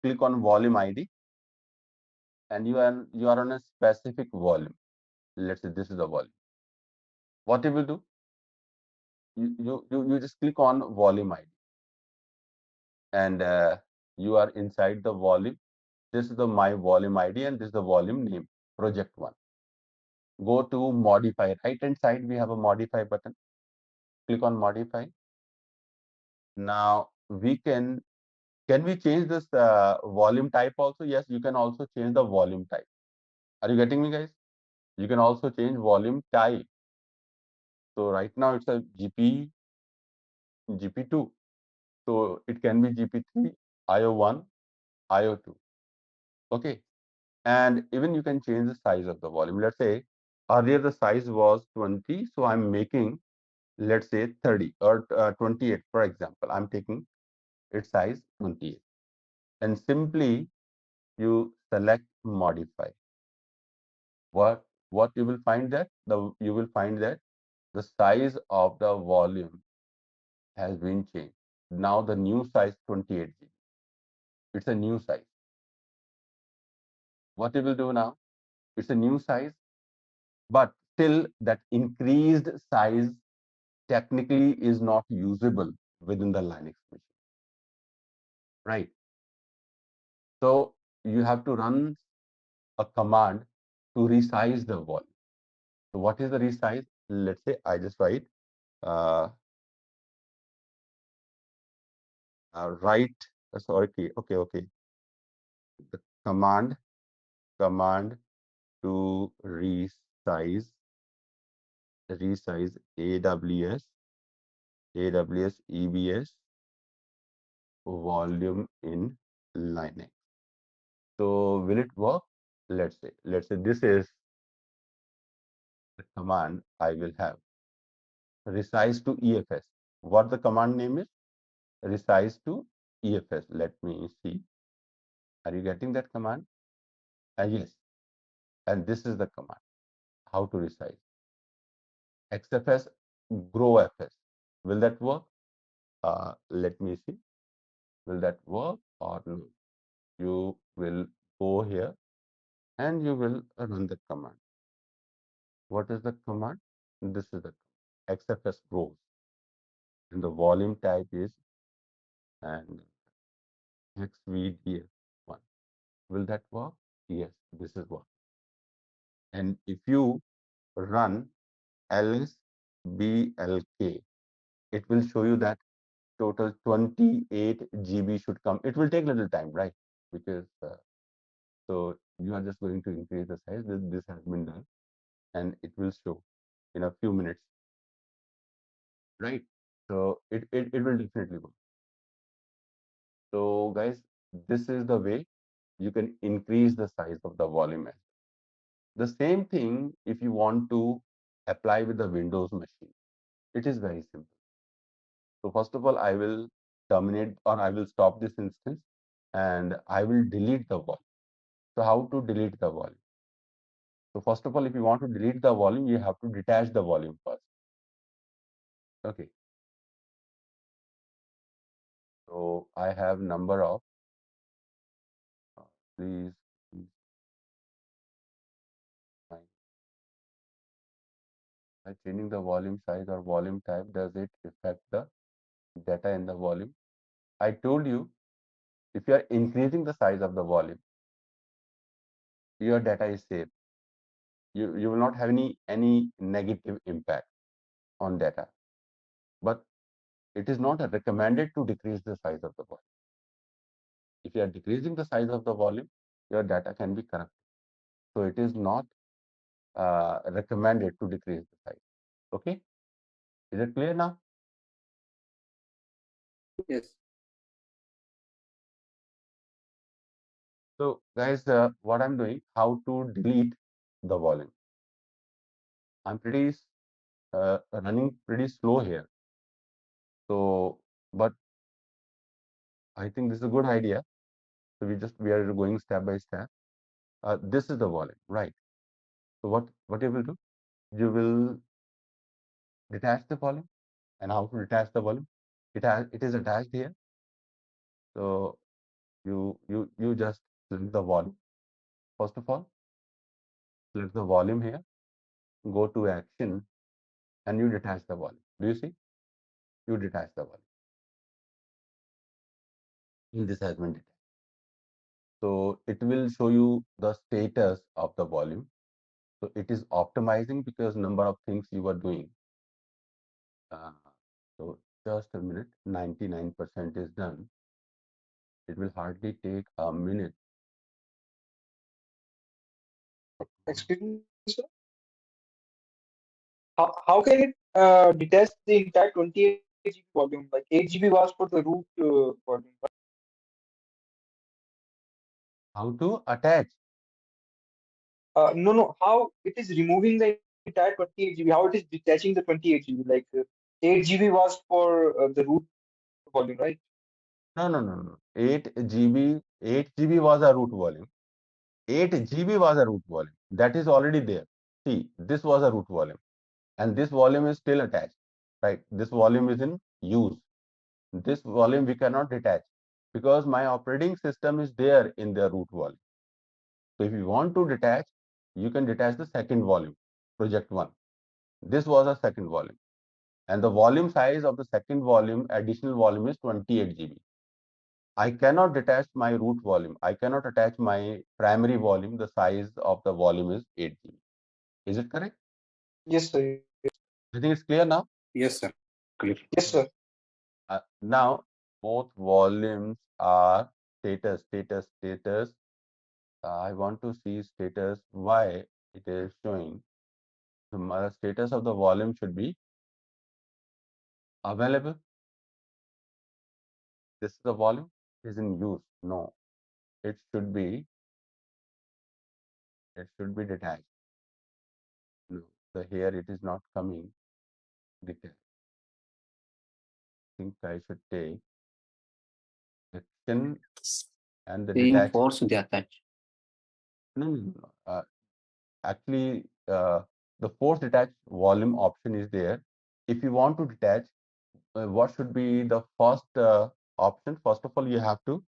click on volume ID, and you are on a specific volume. Let's say this is the volume. What you will do? You just click on volume ID, and you are inside the volume. This is the my volume ID, and this is the volume name, project one. Go to modify. Right hand side we have a modify button. Click on modify. Now we can we change this volume type also? Yes, you can also change the volume type. Are you getting me, guys? You can also change volume type. So right now it's a GP2. So it can be GP3, IO1, IO2. Okay. And even you can change the size of the volume. Let's say earlier the size was 20. So I'm making, let's say 30 or 28, for example. I'm taking its size 28. And simply you select modify. What you will find that you will find that the size of the volume has been changed. Now the new size 28 GB. It's a new size. What you will do now? It's a new size, but still that increased size technically is not usable within the Linux machine, right? So you have to run a command to resize the volume. So what is the resize? Let's say I just write sorry, okay. The command to resize AWS EBS volume in Linux. So will it work? Let's say this is the command I will have. resize to EFS. What the command name is? Resize to EFS. Let me see. Are you getting that command? Yes. And this is the command. How to resize. XFS grow FS. Will that work? Let me see. Will that work or no? You will go here and you will run the command. What is the command? This is the XFS grows. And the volume type is and XVDF1. Will that work? Yes, this is what. And if you run LSBLK, it will show you that total 28 GB should come. It will take a little time, right? Because so you are just going to increase the size. This has been done, and it will show in a few minutes, right? So it will definitely work. So guys, this is the way you can increase the size of the volume. The same thing if you want to apply with the Windows machine. It is very simple. So first of all, I will terminate or I will stop this instance and I will delete the volume. So how to delete the volume? So first of all, if you want to delete the volume, you have to detach the volume first. Okay. So I have number of, please, by changing the volume size or volume type, does it affect the data in the volume? I told you, if you are increasing the size of the volume, your data is safe. You will not have any negative impact on data. But it is not recommended to decrease the size of the volume. If you are decreasing the size of the volume, your data can be corrupted. So it is not recommended to decrease the size. Okay, is it clear now? Yes. So guys, what I'm doing, how to delete the volume. I'm pretty running pretty slow here. So, but I think this is a good idea. So we are going step by step. This is the volume, right? So what you will do? You will detach the volume. And how to detach the volume? It is attached here. So you just select the volume. First of all, select the volume here. Go to action, and you detach the volume. Do you see? You detach the volume. In this has been detached. So it will show you the status of the volume. So it is optimizing because number of things you are doing. So just a minute, 99% is done. It will hardly take a minute. Excuse me, sir. How can it detach the entire 28 GB volume? Like 8 GB was for the root volume. Right? How to attach? No. How it is removing the entire 28 GB? How it is detaching the 28 GB? Like 8 GB was for the root volume, right? No. 8 GB was a root volume. 8 GB was a root volume. That is already there. See, this was a root volume. And this volume is still attached. Right? This volume is in use. This volume we cannot detach because my operating system is there in the root volume. So if you want to detach, you can detach the second volume, project 1. This was a second volume. And the volume size of the second volume, additional volume is 28 GB. I cannot detach my root volume. I cannot attach my primary volume. The size of the volume is 8 GB. Is it correct? Yes, sir. I think it's clear now. Yes, sir. Clear. Yes, sir. Now, both volumes are status. I want to see status. Why it is showing? The status of the volume should be available. This is the volume is in use. No, it should be detached. No, the here it is not coming. detach. I think I should take action and the Same detach. force the attach. No. Actually, the force detach volume option is there. If you want to detach, what should be the first option? First of all, you have to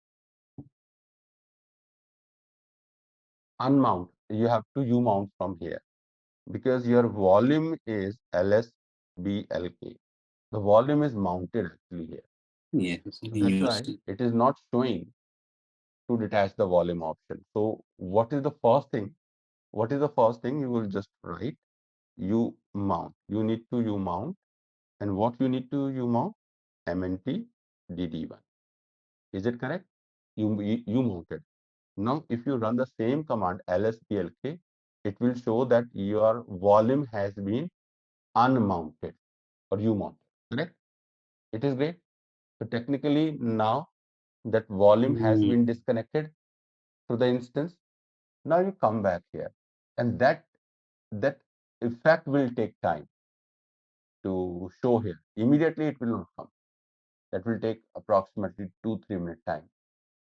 unmount. You have to U-mount from here because your volume is LSBLK. The volume is mounted actually here. Yes, That's why it is not showing to detach the volume option. So what is the first thing? What is the first thing? You will just write U mount. You need to U mount. And what you need to U mount? MNT DD1. Is it correct? You mounted. Now, if you run the same command lsplk, it will show that your volume has been unmounted or U mounted. Correct? It is great. So technically now that volume has been disconnected to the instance. Now you come back here, and that effect will take time to show here. Immediately it will not come. That will take approximately 2-3 minute time.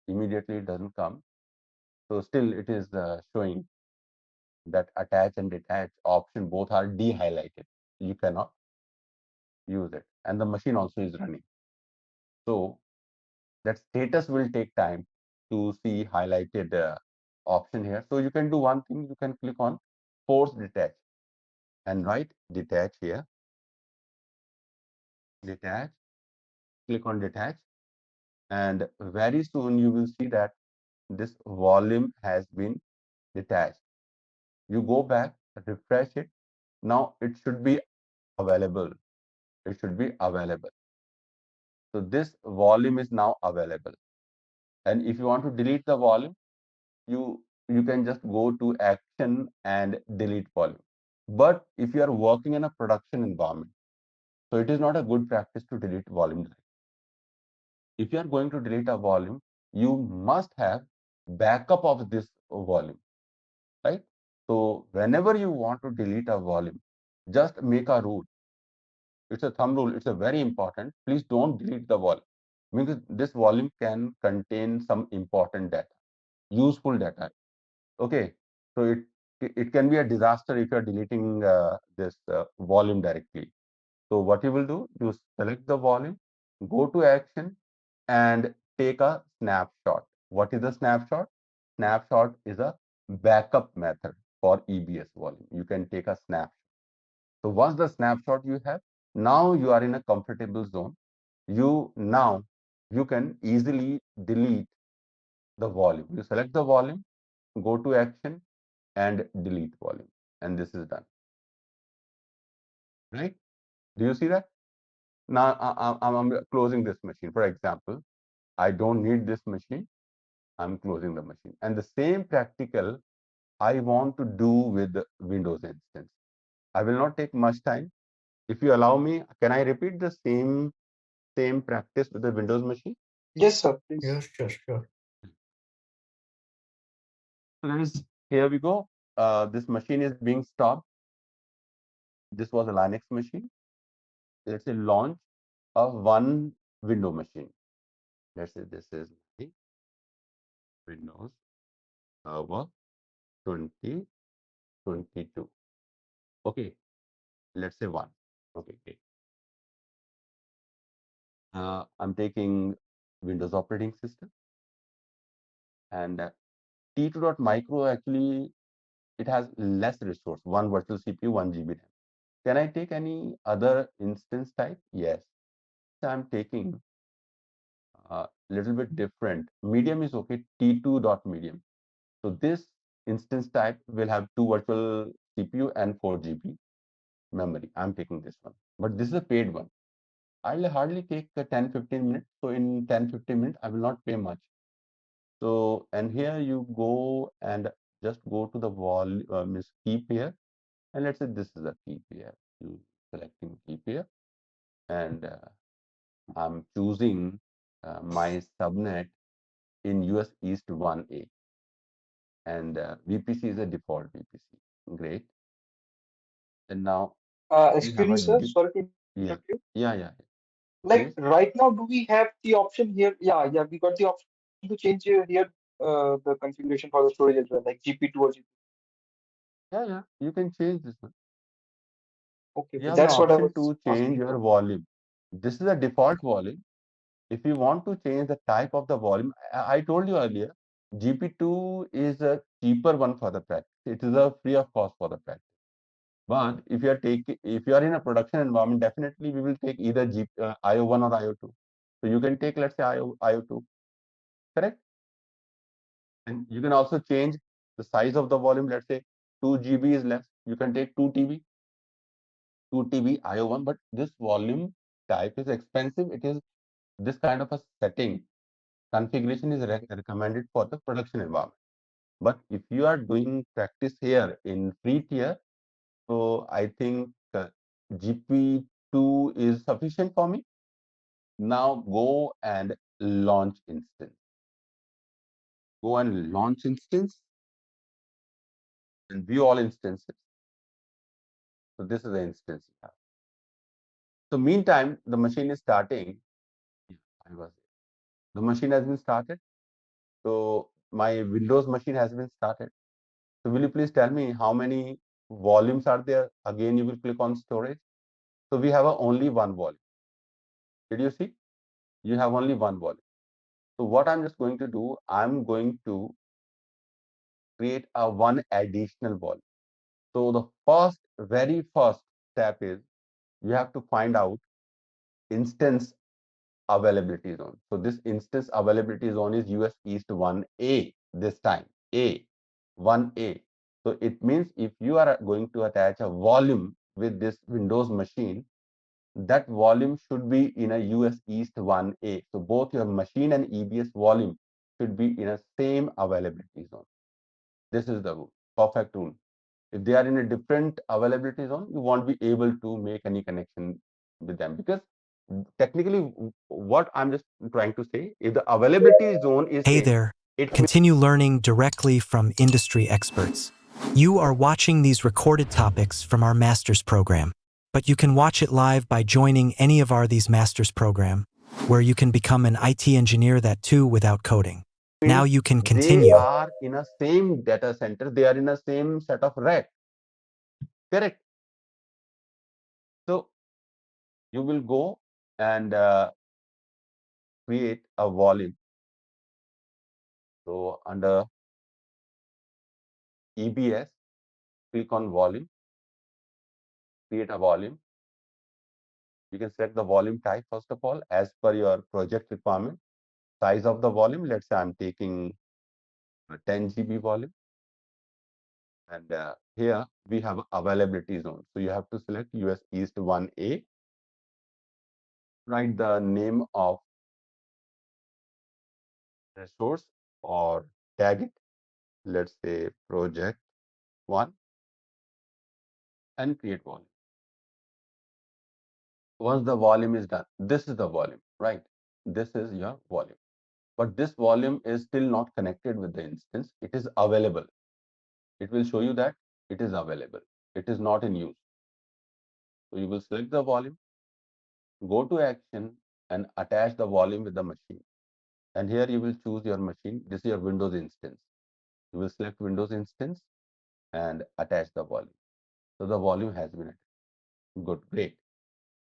Immediately it doesn't come. So still it is showing that attach and detach option both are de-highlighted. You cannot use it, and the machine also is running. So that status will take time to see highlighted option here. So you can do one thing. You can click on force detach and write detach here. Detach. Click on detach, and very soon you will see that this volume has been detached. You go back, refresh it. Now it should be available. It should be available. So this volume is now available. And if you want to delete the volume, you can just go to action and delete volume. But if you are working in a production environment, so it is not a good practice to delete volume. If you are going to delete a volume, you must have backup of this volume, right? So whenever you want to delete a volume, just make a rule. It's a thumb rule. It's a very important. Please don't delete the volume because this volume can contain some important data, useful data. Okay, so it can be a disaster if you're deleting this volume directly. So what you will do, you select the volume, go to action, and take a snapshot. What is a snapshot? Snapshot is a backup method for EBS volume. You can take a snapshot. So once the snapshot you have, now you are in a comfortable zone. You can easily delete the volume. You select the volume, go to action, and delete volume, and this is done. Right? Do you see that? Now I'm closing this machine. For example, I don't need this machine. I'm closing the machine. And the same practical I want to do with the Windows instance. I will not take much time. If you allow me, can I repeat the same practice with the Windows machine? Yes, sir. Please. Yes, sure. Here we go. This machine is being stopped. This was a Linux machine. Let's say launch of one window machine. Let's say this is the Windows Server 2022. Okay, let's say one. Okay, great. I'm taking Windows operating system, and T2.micro actually it has less resource, one virtual CPU, 1 GB RAM. Can I take any other instance type? Yes. So I'm taking a little bit different. Medium is okay, T2.medium. So this instance type will have 2 virtual CPU and 4 GB memory. I'm taking this one, but this is a paid one. I'll hardly take 10-15 minutes. So in 10-15 minutes, I will not pay much. So, and here you go and just go to the volume, keep here. And let's say this is a keep here. You selecting keep here. And I'm choosing my subnet in US East 1A. And VPC is a default VPC. Great. And now you have Excuse me, a sir. Sorry to Yeah. Got you? Yeah. Like Yes. right now, do we have the option here? Yeah, we got the option to change here the configuration for the storage as well, like GP2 or GP. Yeah. You can change this one. Okay, You okay, have an that's what I option was to change asking your for. volume. This is a default volume. If you want to change the type of the volume, I told you earlier, GP2 is a cheaper one for the practice. It is a free of cost for the practice. But if you are in a production environment, definitely we will take either IO1 or IO2. So you can take, let's say, IO2, correct? And you can also change the size of the volume. Let's say 2 GB is less. You can take 2 TB, 2 TB IO1. But this volume type is expensive. It is this kind of a setting configuration is recommended for the production environment. But if you are doing practice here in free tier, so I think GP2 is sufficient for me. Now go and launch instance. Go and launch instance and view all instances. So this is the instance you have. So meantime, the machine is starting. The machine has been started. So my Windows machine has been started. So will you please tell me how many volumes are there? Again, you will click on storage. So we have only one volume. Did you see? You have only one volume. So what I'm just going to do, I'm going to create a one additional volume. So the very first step is you have to find out instance availability zone. So this instance availability zone is US East 1A this time, A, 1A. So it means if you are going to attach a volume with this Windows machine, that volume should be in a US East 1A. So both your machine and EBS volume should be in a same availability zone. This is the rule, perfect rule. If they are in a different availability zone, you won't be able to make any connection with them, because technically what I'm just trying to say, if the availability zone is Hey same, there, it means continue learning directly from industry experts. You are watching these recorded topics from our master's program, but you can watch it live by joining any of these master's program, where you can become an IT engineer that too without coding. Now you can they continue. are in a same data center, they are in a same set of rack, correct? So you will go and create a volume. So under EBS, click on volume, create a volume. You can select the volume type first of all as per your project requirement. Size of the volume, let's say I'm taking a 10 GB volume, and here we have availability zone. So you have to select US East 1A, write the name of resource or tag it, let's say project 1, and create volume. Once the volume is done, this is the volume, right? This is your volume. But this volume is still not connected with the instance. It is available. It will show you that it is available. It is not in use. So you will select the volume, go to action, and attach the volume with the machine. And here you will choose your machine. This is your Windows instance. You will select Windows instance and attach the volume. So the volume has been attached. Good, great.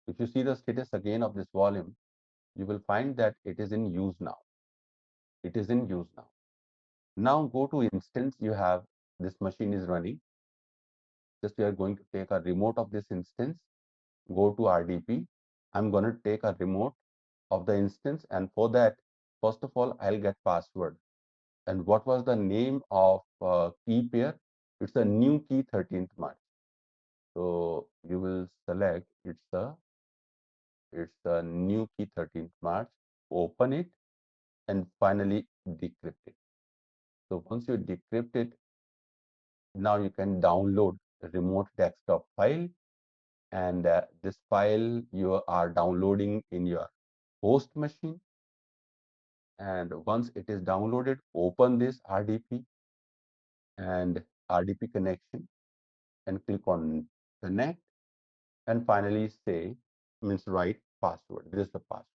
If you see the status again of this volume, you will find that it is in use now. It is in use now. Now go to instance. You have this machine is running. Just we are going to take a remote of this instance. Go to RDP. I'm going to take a remote of the instance, and for that, first of all, I'll get password. And what was the name of key pair? It's a new key 13th March. So you will select it's a new key 13th March. Open it and finally decrypt it. So once you decrypt it, now you can download the remote desktop file, and this file you are downloading in your host machine. And once it is downloaded, open this RDP and RDP connection and click on connect, and finally say means write password. This is the password.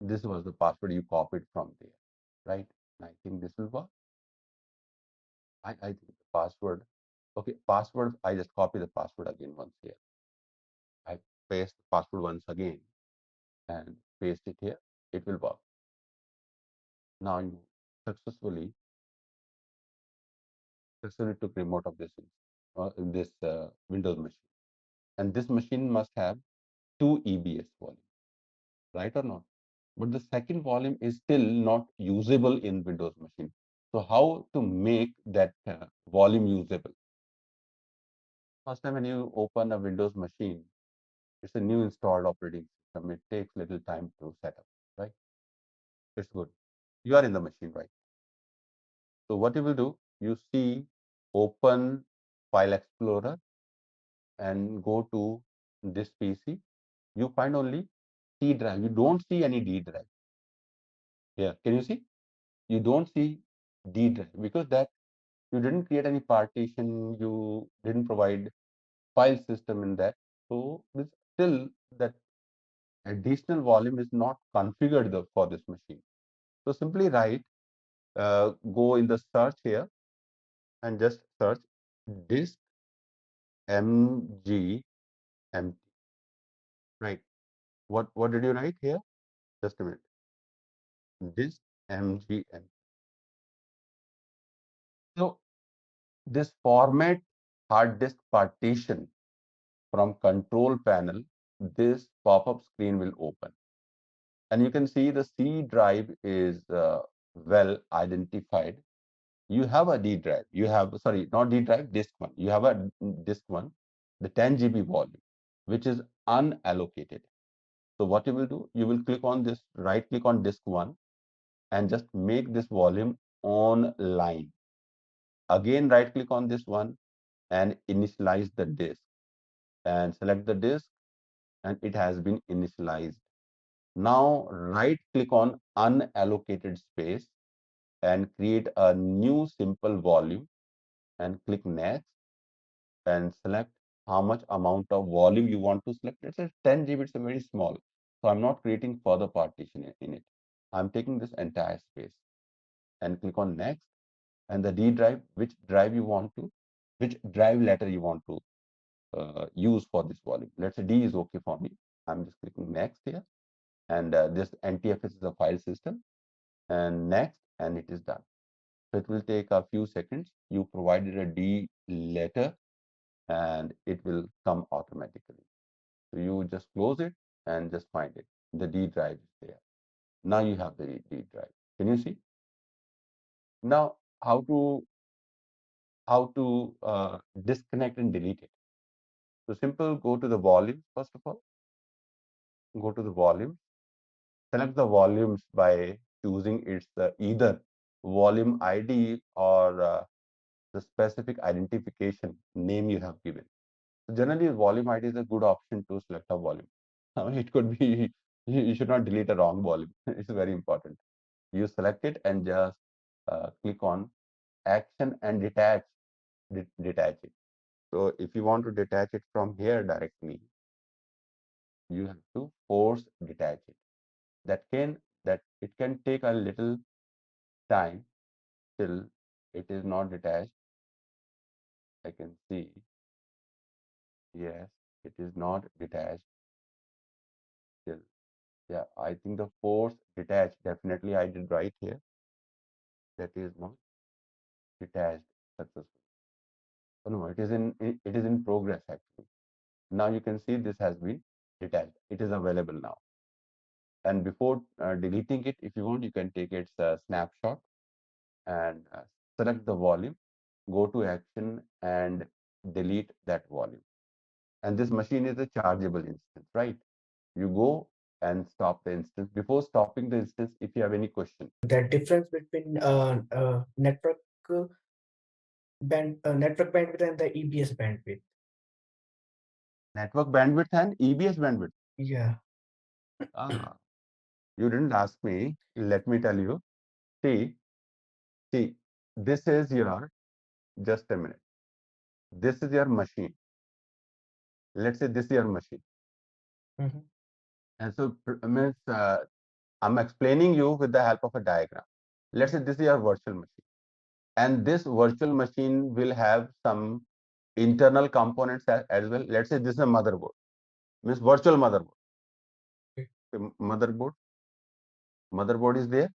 This was the password you copied from there, right? And I think this will work. I think the password. Okay, password. I just copy the password again once here. I paste the password once again and paste it here. It will work. Now you successfully took remote of this Windows machine, and this machine must have 2 EBS volume, right or not? But the second volume is still not usable in Windows machine. So how to make that volume usable? First time when you open a Windows machine, it's a new installed operating system. It takes little time to set up, right? It's good. You are in the machine, right? So what you will do, you see open File Explorer and go to this PC. You find only C drive. You don't see any D drive. Here, can you see? You don't see D drive because that you didn't create any partition. You didn't provide file system in that. So this still that additional volume is not configured for this machine. So simply write, go in the search here and just search disk mg empty. Right. What did you write here? Just a minute. Disk mg empty. So this format hard disk partition from control panel, this pop-up screen will open. And you can see the C drive is well identified. You have a D drive. You have, sorry, not D drive, disk one. You have a disk one, the 10 GB volume, which is unallocated. So what you will do, you will click on this, right click on disk one and just make this volume online. Again, right click on this one and initialize the disk and select the disk and it has been initialized. Now right click on unallocated space and create a new simple volume and click next and select how much amount of volume you want to select. Let's say 10 GB, it's a very small. So I'm not creating further partition in it. I'm taking this entire space and click on next and the D drive, which drive you want to, which drive letter you want to use for this volume. Let's say D is okay for me. I'm just clicking next here and this NTFS is a file system and next and it is done. So it will take a few seconds. You provided a D letter and it will come automatically. So you just close it and just find it. The D drive is there. Now you have the D drive. Can you see? Now how to disconnect and delete it? So simple. Go to the volumes first of all. Go to the volume. Select the volumes by choosing its either volume ID or the specific identification name you have given. So generally, volume ID is a good option to select a volume. It could be you should not delete a wrong volume. It's very important. You select it and just click on action and detach it. So if you want to detach it from here directly, you have to force detach it. That it can take a little time till it is not detached. I can see, yes, it is not detached still. Yeah, I think the force detached, definitely I did right here. That is not detached successfully. Oh, no, it is in progress actually. Now you can see this has been detached. It is available now. And before deleting it, if you want, you can take its snapshot and select the volume, go to action and delete that volume. And this machine is a chargeable instance, right? You go and stop the instance. Before stopping the instance, if you have any question. The difference between network bandwidth and the EBS bandwidth. Network bandwidth and EBS bandwidth. Yeah. Ah, you didn't ask me. Let me tell you. See, this is your, just a minute. This is your machine. Let's say this is your machine. Mhm. And so means I'm explaining you with the help of a diagram. Let's say this is your virtual machine, and this virtual machine will have some internal components as well. Let's say this is a motherboard, means virtual motherboard. Okay. Motherboard, motherboard is there.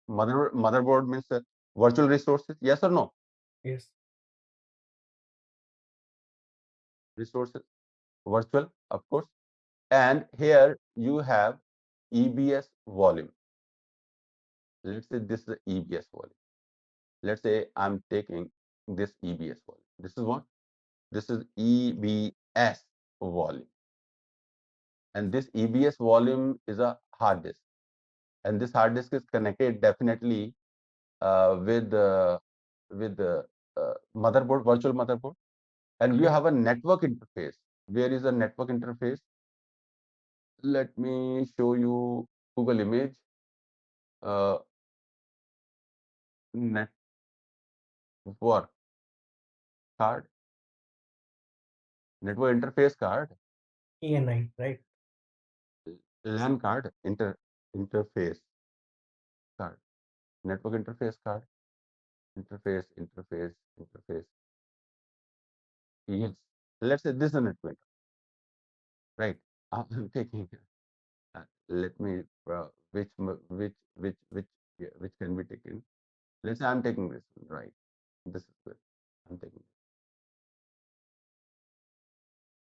Motherboard means virtual resources. Yes or no? Yes. Resources, virtual, of course. And here you have EBS volume. Let's say this is the EBS volume. Let's say I'm taking this EBS volume. This is what? This is EBS volume. And this EBS volume is a hard disk. And this hard disk is connected definitely with the motherboard, virtual motherboard. And you Okay. have a network interface. Where is the network interface? Let me show you Google image. Network card, network interface card, ENI, right? LAN card, interface card, network interface card, interface. Yes. Let's say this is a network, right? I'm taking. Let me which can be taken. Let's say I'm taking this one, right? This is good. I'm taking this.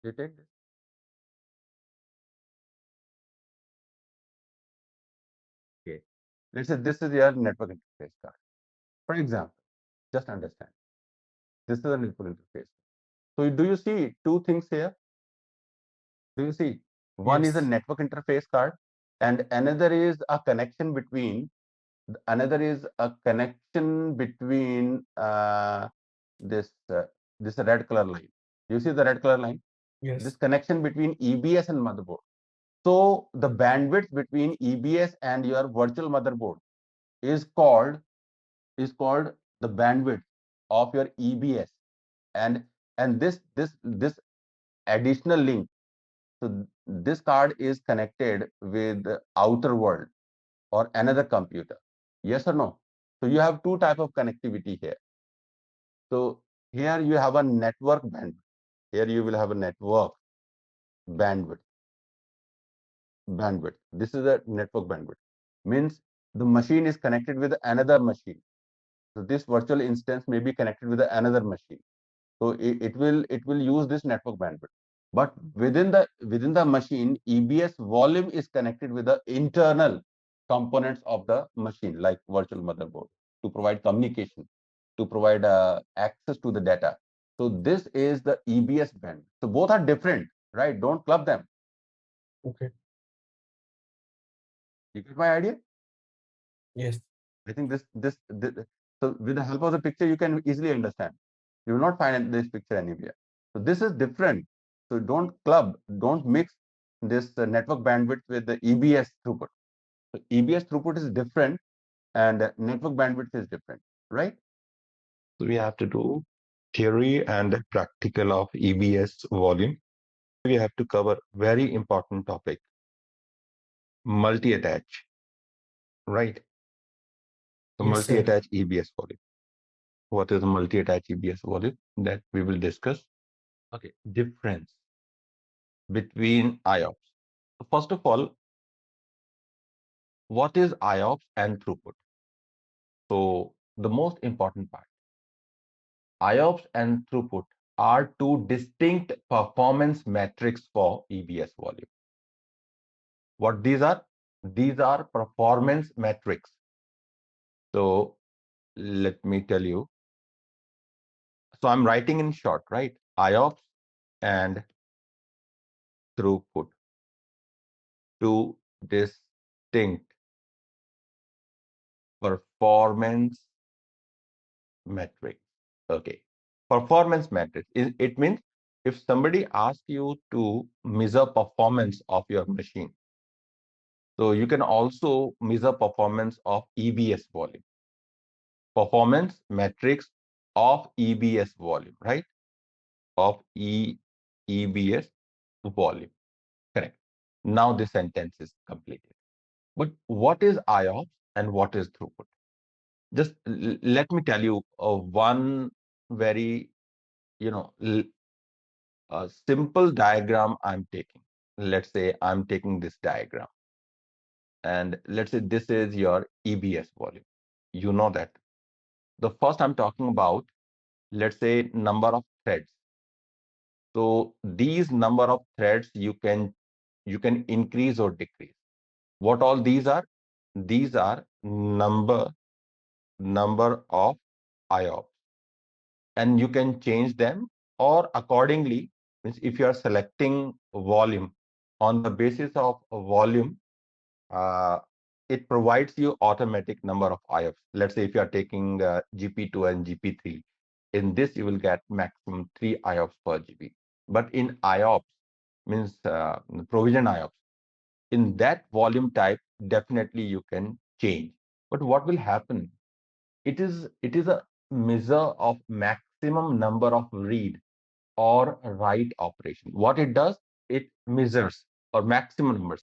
You take this. Okay. Let's say this is your network interface card. For example, just understand. This is a network interface. So do you see two things here? Do you see? One is a Yes. network interface card, and another is a connection between. Another is a connection between this this red color line. You see the red color line? This Yes. connection between EBS and motherboard. So the bandwidth between EBS and your virtual motherboard is called the bandwidth of your EBS, and this additional link. So this card is connected with the outer world or another computer. Yes or no? So you have two type of connectivity here. So here you have a network bandwidth. Here you will have a network bandwidth. This is a network bandwidth. Means the machine is connected with another machine. So this virtual instance may be connected with another machine. So it will use this network bandwidth. But within the machine, EBS volume is connected with the internal components of the machine, like virtual motherboard, to provide communication, to provide access to the data. So this is the EBS band. So both are different, right? Don't club them. Okay. You get my idea? Yes. I think this so with the help of the picture, you can easily understand. You will not find this picture anywhere. So this is different. So don't mix this network bandwidth with the EBS throughput. So EBS throughput is different and network bandwidth is different, right? So we have to do theory and practical of EBS volume. We have to cover very important topic, multi-attach, right? So Yes, sir. multi-attach EBS volume. What is a multi-attach EBS volume? That we will discuss. Okay, difference between IOPS. So first of all, what is IOPS and throughput? So the most important part, IOPS and throughput are two distinct performance metrics for EBS volume. What these are? These are performance metrics. So let me tell you. So I'm writing in short, right? IOPS and throughput, two distinct performance metrics. Okay. Performance metrics. It means if somebody asks you to measure performance of your machine, so you can also measure performance of EBS volume. Performance metrics of EBS volume, right? Of EBS volume. Correct. Now the sentence is completed. But what is IOPS and what is throughput? Just let me tell you one very, a simple diagram I'm taking. Let's say I'm taking this diagram. And let's say this is your EBS volume. You know that. The first I'm talking about, let's say, number of threads. So these number of threads you can increase or decrease. What all these are? These are number of IOPS, and you can change them or accordingly. Means if you are selecting volume on the basis of volume, it provides you automatic number of IOPS. Let's say if you are taking GP2 and GP3, in this you will get maximum 3 IOPS per GB. But in IOPS, means provision IOPS, in that volume type, definitely you can change. But what will happen? It is a measure of maximum number of read or write operation. What it does, it measures or maximum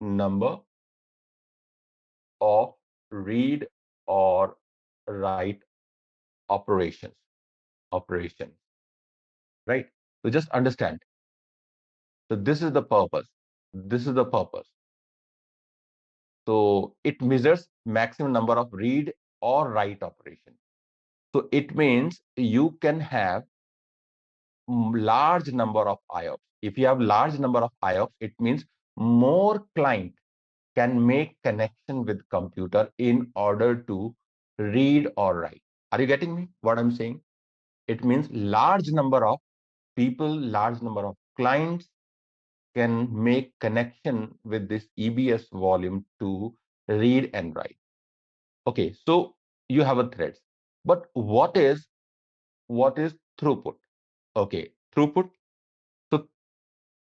number of read or write operations. Right? So just understand. So this is the purpose. So it measures maximum number of read or write operation. So it means you can have large number of IOPS. If you have large number of IOPS, it means more client can make connection with computer in order to read or write. Are you getting me what I'm saying? It means large number of people, large number of clients can make connection with this EBS volume to read and write. Okay, so you have a threads. But what is throughput? Okay, throughput. So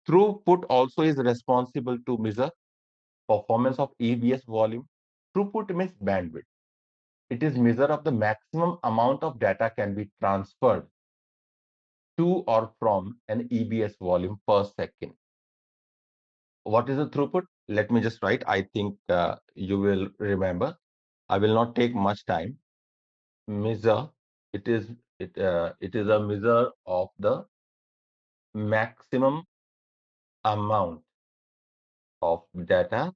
throughput also is responsible to measure performance of EBS volume. Throughput means bandwidth. It is measure of the maximum amount of data can be transferred to or from an EBS volume per second. What is the throughput? Let me just write. I think you will remember. I will not take much time. Measure. It is a measure of the maximum amount of data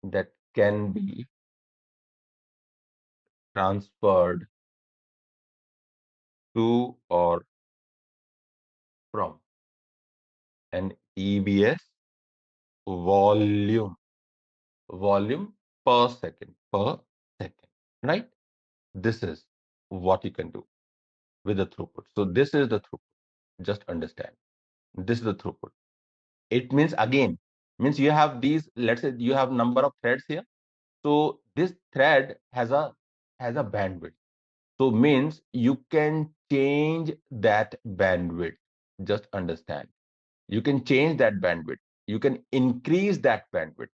that can be transferred to or from an EBS volume per second, right? This is what you can do with the throughput. So this is the throughput. Just understand. This is the throughput. It means, again, means you have these, let's say you have number of threads here. So this thread has a bandwidth. So means you can change that bandwidth. Just understand. You can change that bandwidth. You can increase that bandwidth.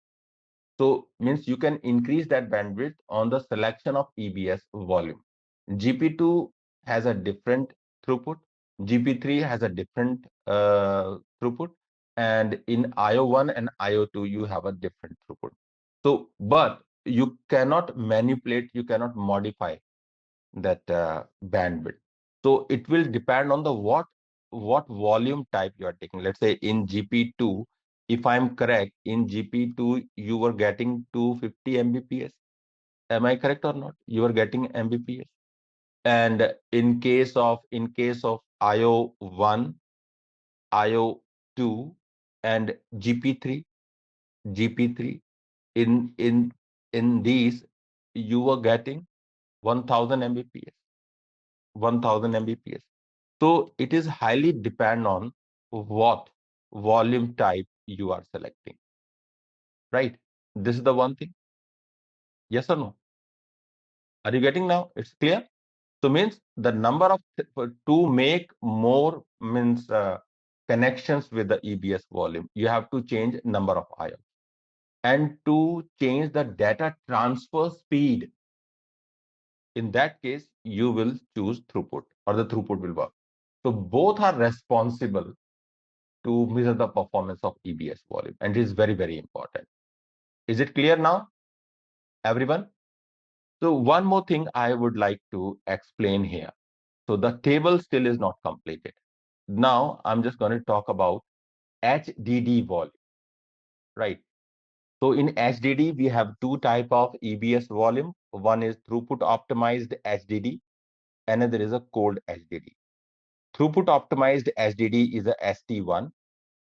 So means you can increase that bandwidth on the selection of EBS volume. GP2 has a different throughput. GP3 has a different throughput. And in IO1 and IO2, you have a different throughput. So, but you cannot manipulate, you cannot modify that bandwidth. So it will depend on the what volume type you are taking. Let's say in GP2, if I'm correct, in GP2 you were getting 250 Mbps. Am I correct or not? You are getting Mbps. And in case of IO1, IO2, and GP3, in these you were getting 1000 Mbps. 1000 Mbps. So it is highly depend on what volume type you are selecting, right? This is the one thing. Yes or no? Are you getting now? It's clear. So means the number of to make more means connections with the EBS volume, you have to change number of IOPS. And to change the data transfer speed, in that case, you will choose throughput or the throughput will work. So both are responsible to measure the performance of EBS volume, and it is very, very important. Is it clear now, everyone? So one more thing I would like to explain here. So the table still is not completed. Now I'm just going to talk about HDD volume, right? So in HDD, we have two type of EBS volume. One is throughput optimized HDD, another is a cold HDD. Throughput optimized HDD is a ST1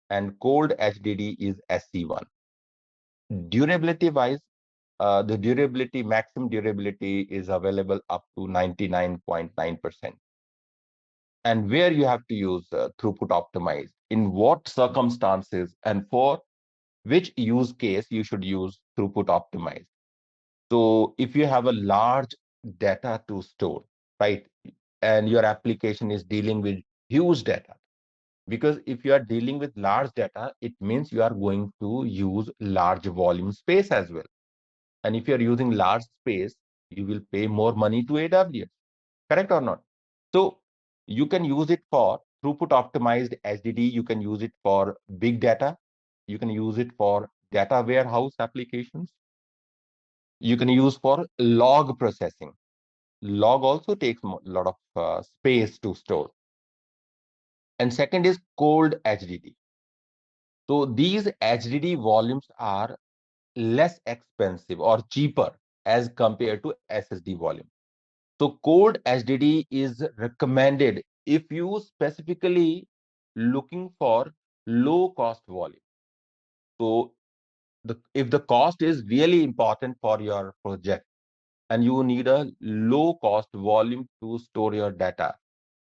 and cold HDD is SC1. Durability wise, the durability, maximum durability is available up to 99.9%. And where you have to use throughput optimized, in what circumstances, and for which use case you should use throughput optimized. So if you have a large data to store, right, and your application is dealing with huge data, because if you are dealing with large data, it means you are going to use large volume space as well. And if you are using large space, you will pay more money to AWS, correct or not? So you can use it for throughput optimized HDD, you can use it for big data, you can use it for data warehouse applications, you can use for log processing. Log also takes a lot of space to store. And second is cold HDD. So these HDD volumes are less expensive or cheaper as compared to SSD volume. So cold HDD is recommended if you specifically looking for low cost volume. So if the cost is really important for your project and you need a low cost volume to store your data,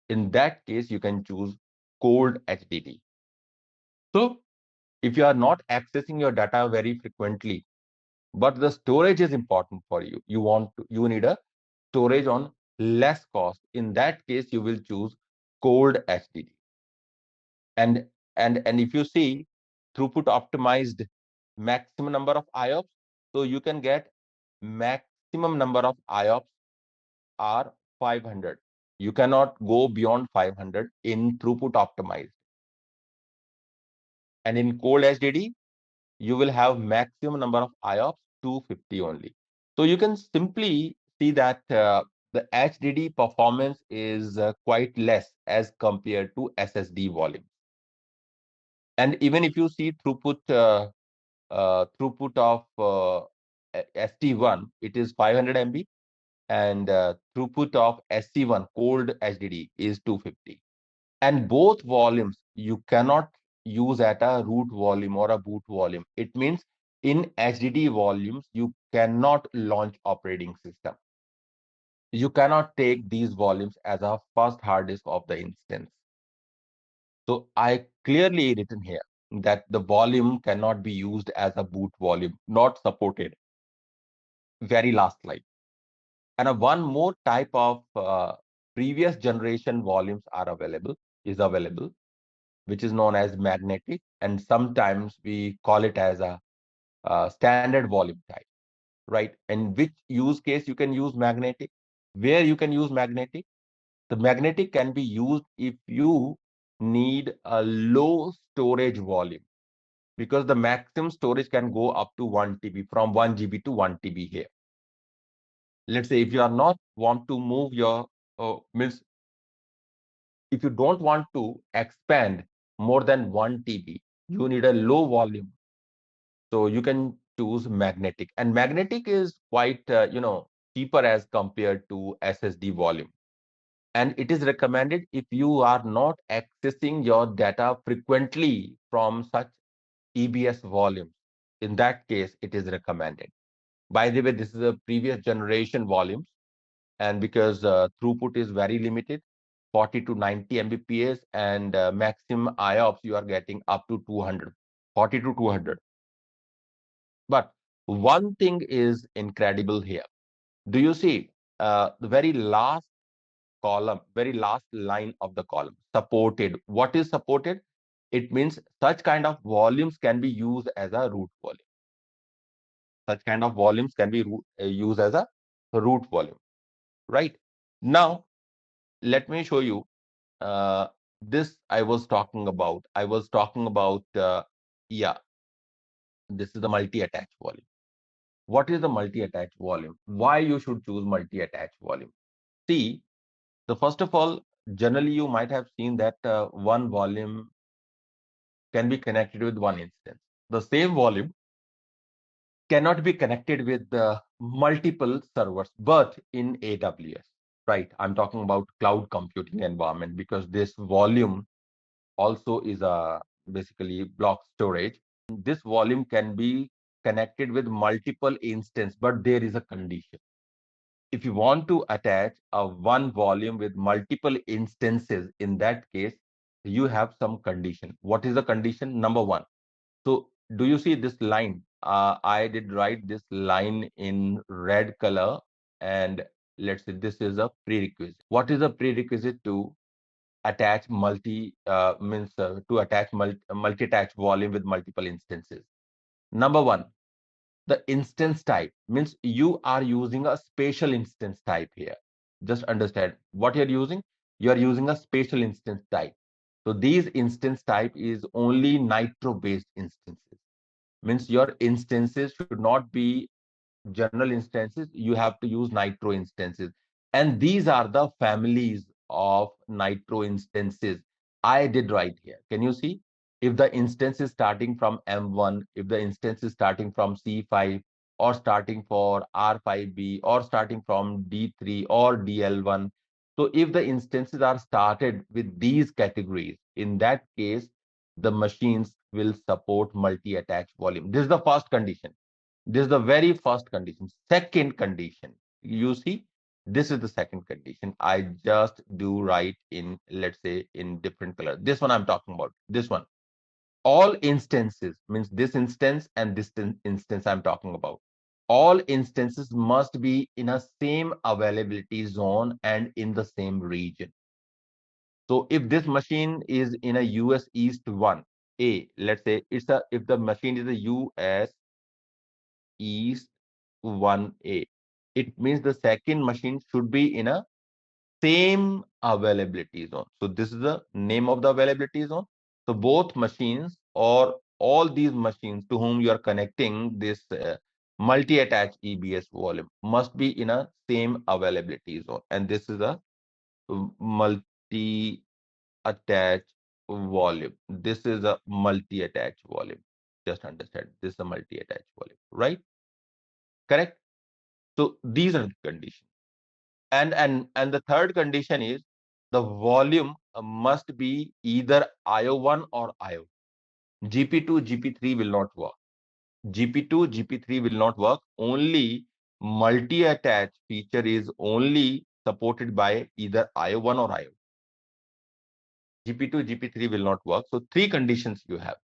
in that case, you can choose cold HDD. So if you are not accessing your data very frequently, but the storage is important for you, you need a storage on less cost. In that case, you will choose cold HDD. And if you see throughput optimized maximum number of IOPS, so you can get maximum number of IOPS are 500. You cannot go beyond 500 in throughput optimized. And in cold HDD, you will have maximum number of IOPS 250 only. So you can simply see that the HDD performance is quite less as compared to SSD volume. And even if you see throughput of ST1, it is 500 MB, and throughput of SC1 cold HDD is 250. And both volumes you cannot use at a root volume or a boot volume. It means in HDD volumes, you cannot launch operating system. You cannot take these volumes as a first hard disk of the instance. So I clearly written here that the volume cannot be used as a boot volume, not supported. Very last slide. And one more type of previous generation volumes is available, which is known as magnetic, and sometimes we call it as a standard volume type, right? In which use case you can use magnetic? Where you can use magnetic? The magnetic can be used if you need a low storage volume, because the maximum storage can go up to 1 TB, from 1 GB to 1 TB here. Let's say if you are not want to move your means if you don't want to expand more than 1 TB, you need a low volume. So you can choose magnetic, and magnetic is quite cheaper as compared to SSD volume. And it is recommended if you are not accessing your data frequently from such EBS volumes. In that case, it is recommended. By the way, this is a previous generation volumes, and because throughput is very limited, 40 to 90 Mbps, and maximum IOPS you are getting up to 200, 40 to 200. But one thing is incredible here. Do you see the very last column, very last line of the column, supported? What is supported? It means such kind of volumes can be used as a root volume. Such kind of volumes can be used as a root volume, right? Now, let me show you this I was talking about. Yeah, this is the multi-attach volume. What is the multi-attach volume? Why you should choose multi-attach volume? See, the first of all, generally you might have seen that one volume can be connected with one instance. The same volume cannot be connected with multiple servers, but in AWS, right? I'm talking about cloud computing environment because this volume also is a basically block storage. This volume can be connected with multiple instances, but there is a condition. If you want to attach a one volume with multiple instances, in that case, you have some condition. What is the condition? Number one. So do you see this line? I did write this line in red color, and let's say this is a prerequisite. What is a prerequisite to attach multi-attach volume with multiple instances? Number one, the instance type means you are using a spatial instance type here. Just understand what you're using. You are using a spatial instance type. So these instance type is only Nitro based instances. Means your instances should not be general instances. You have to use Nitro instances, and these are the families of Nitro instances. I did write here. Can you see? If the instance is starting from M1, if the instance is starting from C5, or starting for R5B, or starting from D3 or DL1, so if the instances are started with these categories, in that case the machines will support multi-attach volume. This is the first condition. This is the very first condition. Second condition, you see, this is the second condition. I just do write in, let's say, in different color. This one I'm talking about. This one. All instances means this instance and this instance I'm talking about. All instances must be in a same availability zone and in the same region. So if this machine is in a US East 1A, let's say if the machine is a US East 1A, it means the second machine should be in a same availability zone. So this is the name of the availability zone. So both machines or all these machines to whom you are connecting this multi-attach EBS volume must be in a same availability zone. And this is a multi-attach volume. This is a multi-attach volume. Just understand, this is a multi-attach volume, right? Correct? So these are the conditions. And the third condition is the volume must be either IO1 or IO. GP2, GP3 will not work. GP2, GP3 will not work. Only multi-attach feature is only supported by either IO1 or IO. GP2, GP3 will not work. So three conditions you have.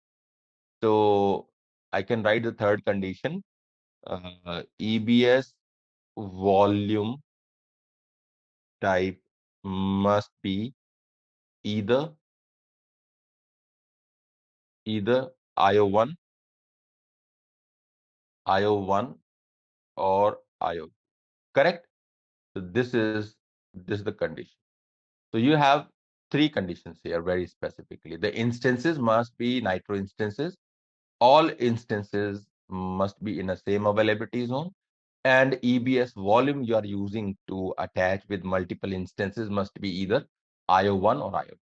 So I can write the third condition. EBS volume type must be either IO1 or IO. Correct? So this is the condition. So you have three conditions here very specifically. The instances must be Nitro instances. All instances must be in a same availability zone. And EBS volume you are using to attach with multiple instances must be either IO1 or IO.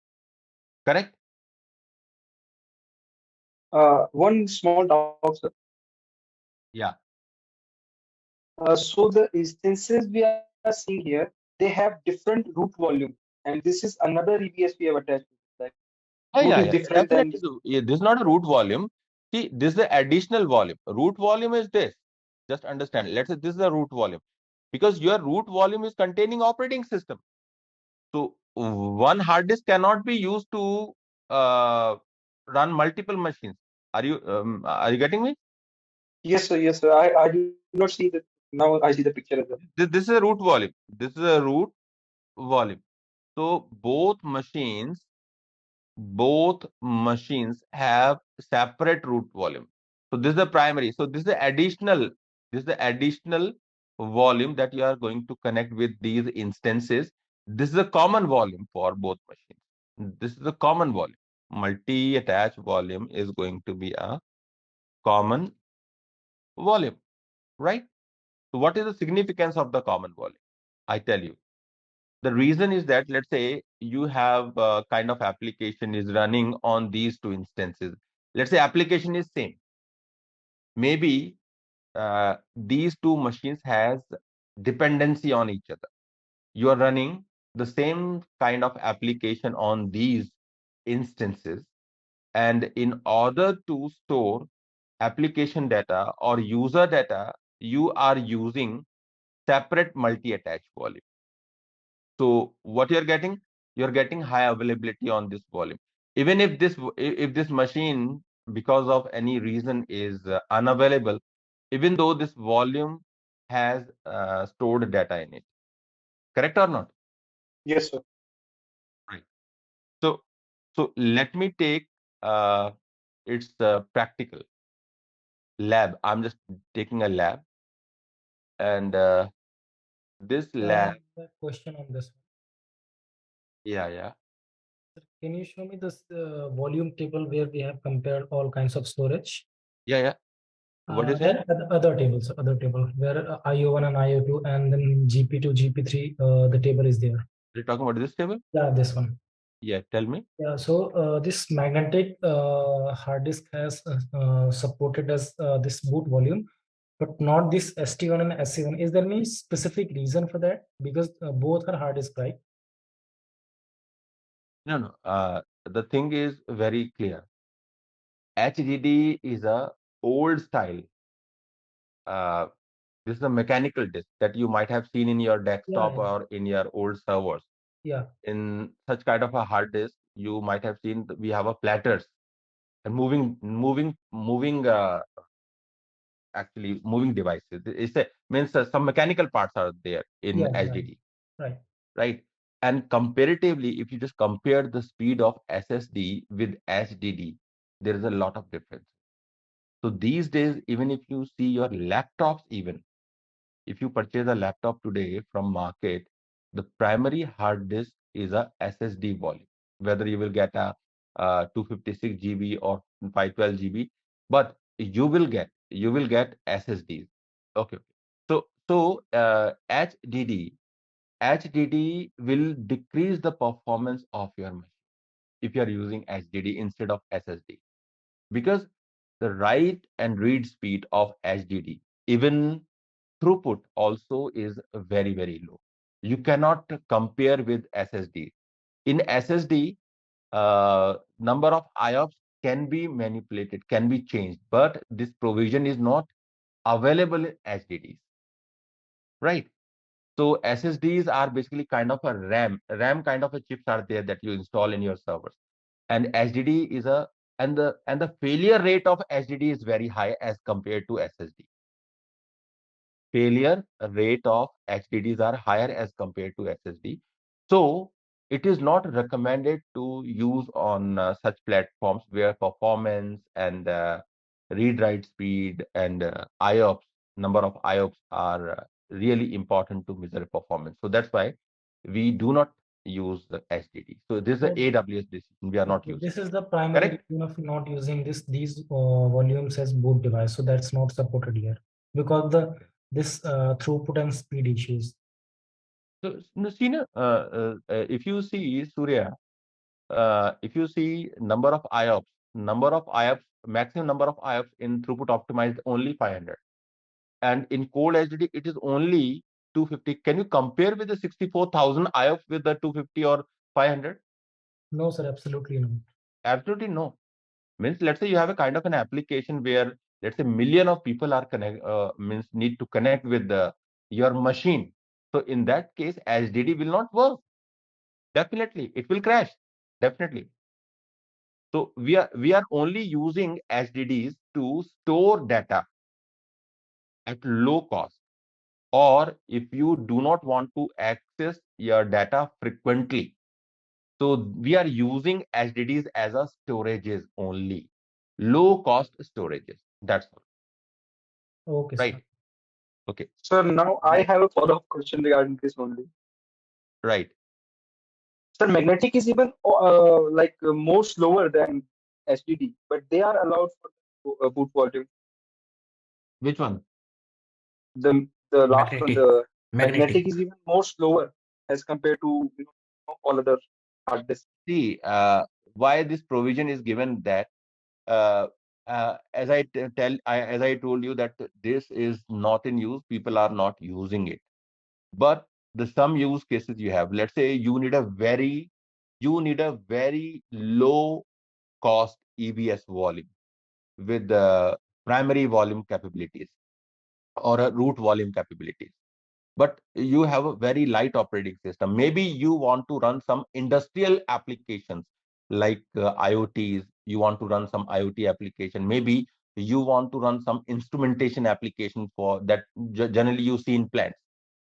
Correct? One small doubt, sir. Yeah. So the instances we are seeing here, they have different root volume, and this is another EBS we have attached. Like Oh, root yeah, is yeah, different than definitely. So, yeah, this is not a root volume. See, this is the additional volume. Root volume is this. Just understand. Let's say this is the root volume because your root volume is containing operating system. So one hard disk cannot be used to uh, run multiple machines. Are you getting me? yes, sir. Yes, sir. I do not see that. Now I see the picture as well. This is a root volume. This is a root volume. So both machines have separate root volume. So this is the primary. So this is the additional volume that you are going to connect with these instances. This is a common volume for both machines. This is a common volume. Multi-attach volume is going to be a common volume, right? So what is the significance of the common volume? I tell you. The reason is that, let's say you have a kind of application is running on these two instances. Let's say application is same. Maybe these two machines has dependency on each other. You are running the same kind of application on these instances, and in order to store application data or user data, you are using separate multi-attach volume. So what you're getting? You're getting high availability on this volume. Even if this machine, because of any reason, is unavailable, even though this volume has stored data in it. Correct or not? Yes, sir. Right. So let me take its practical lab. I'm just taking a lab, and this lab. The question on this one. Yeah. Can you show me this volume table where we have compared all kinds of storage? Yeah. What is that? Other table where IO1 and IO2 and then GP2, GP3, the table is there. You're talking about this table? Yeah, this one. Yeah, tell me. Yeah, so this magnetic hard disk has supported as this boot volume, but not this ST1 and SC1. Is there any specific reason for that? Because both are hard disk, right? No. The thing is very clear. HDD is a old style. This is a mechanical disk that you might have seen in your desktop or in your old servers. Yeah. In such kind of a hard disk, you might have seen we have a platters and moving actually moving devices. It's a means some mechanical parts are there in HDD. Right. And comparatively, if you just compare the speed of SSD with HDD, there is a lot of difference. So these days, even if you see your laptops, even if you purchase a laptop today from market, the primary hard disk is a SSD volume, whether you will get a 256 GB or 512 GB, but you will get SSDs. Okay. So HDD will decrease the performance of your machine if you are using HDD instead of SSD, because the write and read speed of HDD, even throughput also is very, very low. You cannot compare with SSD. In SSD, number of IOPS can be manipulated, can be changed, but this provision is not available in HDDs, right? So SSDs are basically kind of a RAM kind of a chips are there that you install in your servers, and HDD is a and the failure rate of HDD is very high as compared to SSD. Failure rate of HDDs are higher as compared to SSD. So it is not recommended to use on such platforms where performance and read-write speed and IOPS, number of IOPS are really important to measure performance. So that's why we do not use the HDD. So this is the AWS decision. We are not using. This is the primary reason of not using these volumes as boot device. So that's not supported here because this throughput and speed issues. So, Sina, if you see Surya, if you see number of IOPS, maximum number of IOPS in throughput optimized only 500, and in cold HDD it is only 250. Can you compare with the 64,000 IOPS with the 250 or 500? No, sir, absolutely not. Absolutely no. Means, let's say you have a kind of an application where, let's say, million of people are need to connect with your machine. So in that case, HDD will not work. Definitely, it will crash. Definitely. So we are only using HDDs to store data at low cost, or if you do not want to access your data frequently. So we are using HDDs as a storages only, low cost storages. That's all. Okay, right. sir. Okay. Sir, now I have a follow-up question regarding this only. Right. Sir, magnetic is even more slower than HDD, but they are allowed for boot volume. Which one? The last one, Magnetic. the Magnetic. magnetic is even more slower as compared to all other hard disks. See, why this provision is given that uh, as as I told you that this is not in use, people are not using it. But the some use cases you have, let's say you need a very low cost EBS volume with the primary volume capabilities or a root volume capabilities. But you have a very light operating system. Maybe you want to run some industrial applications like IoTs. You want to run some IoT application. Maybe you want to run some instrumentation application for that generally you see in plants.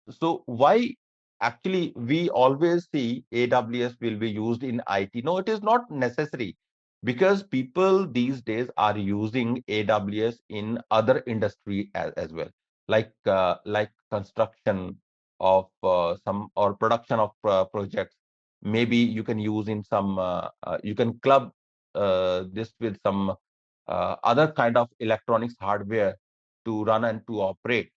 So why actually we always see AWS will be used in IT? No, it is not necessary because people these days are using AWS in other industry as well, like construction of some or production of projects. Maybe you can use in some you can club this with some other kind of electronics hardware to run and to operate.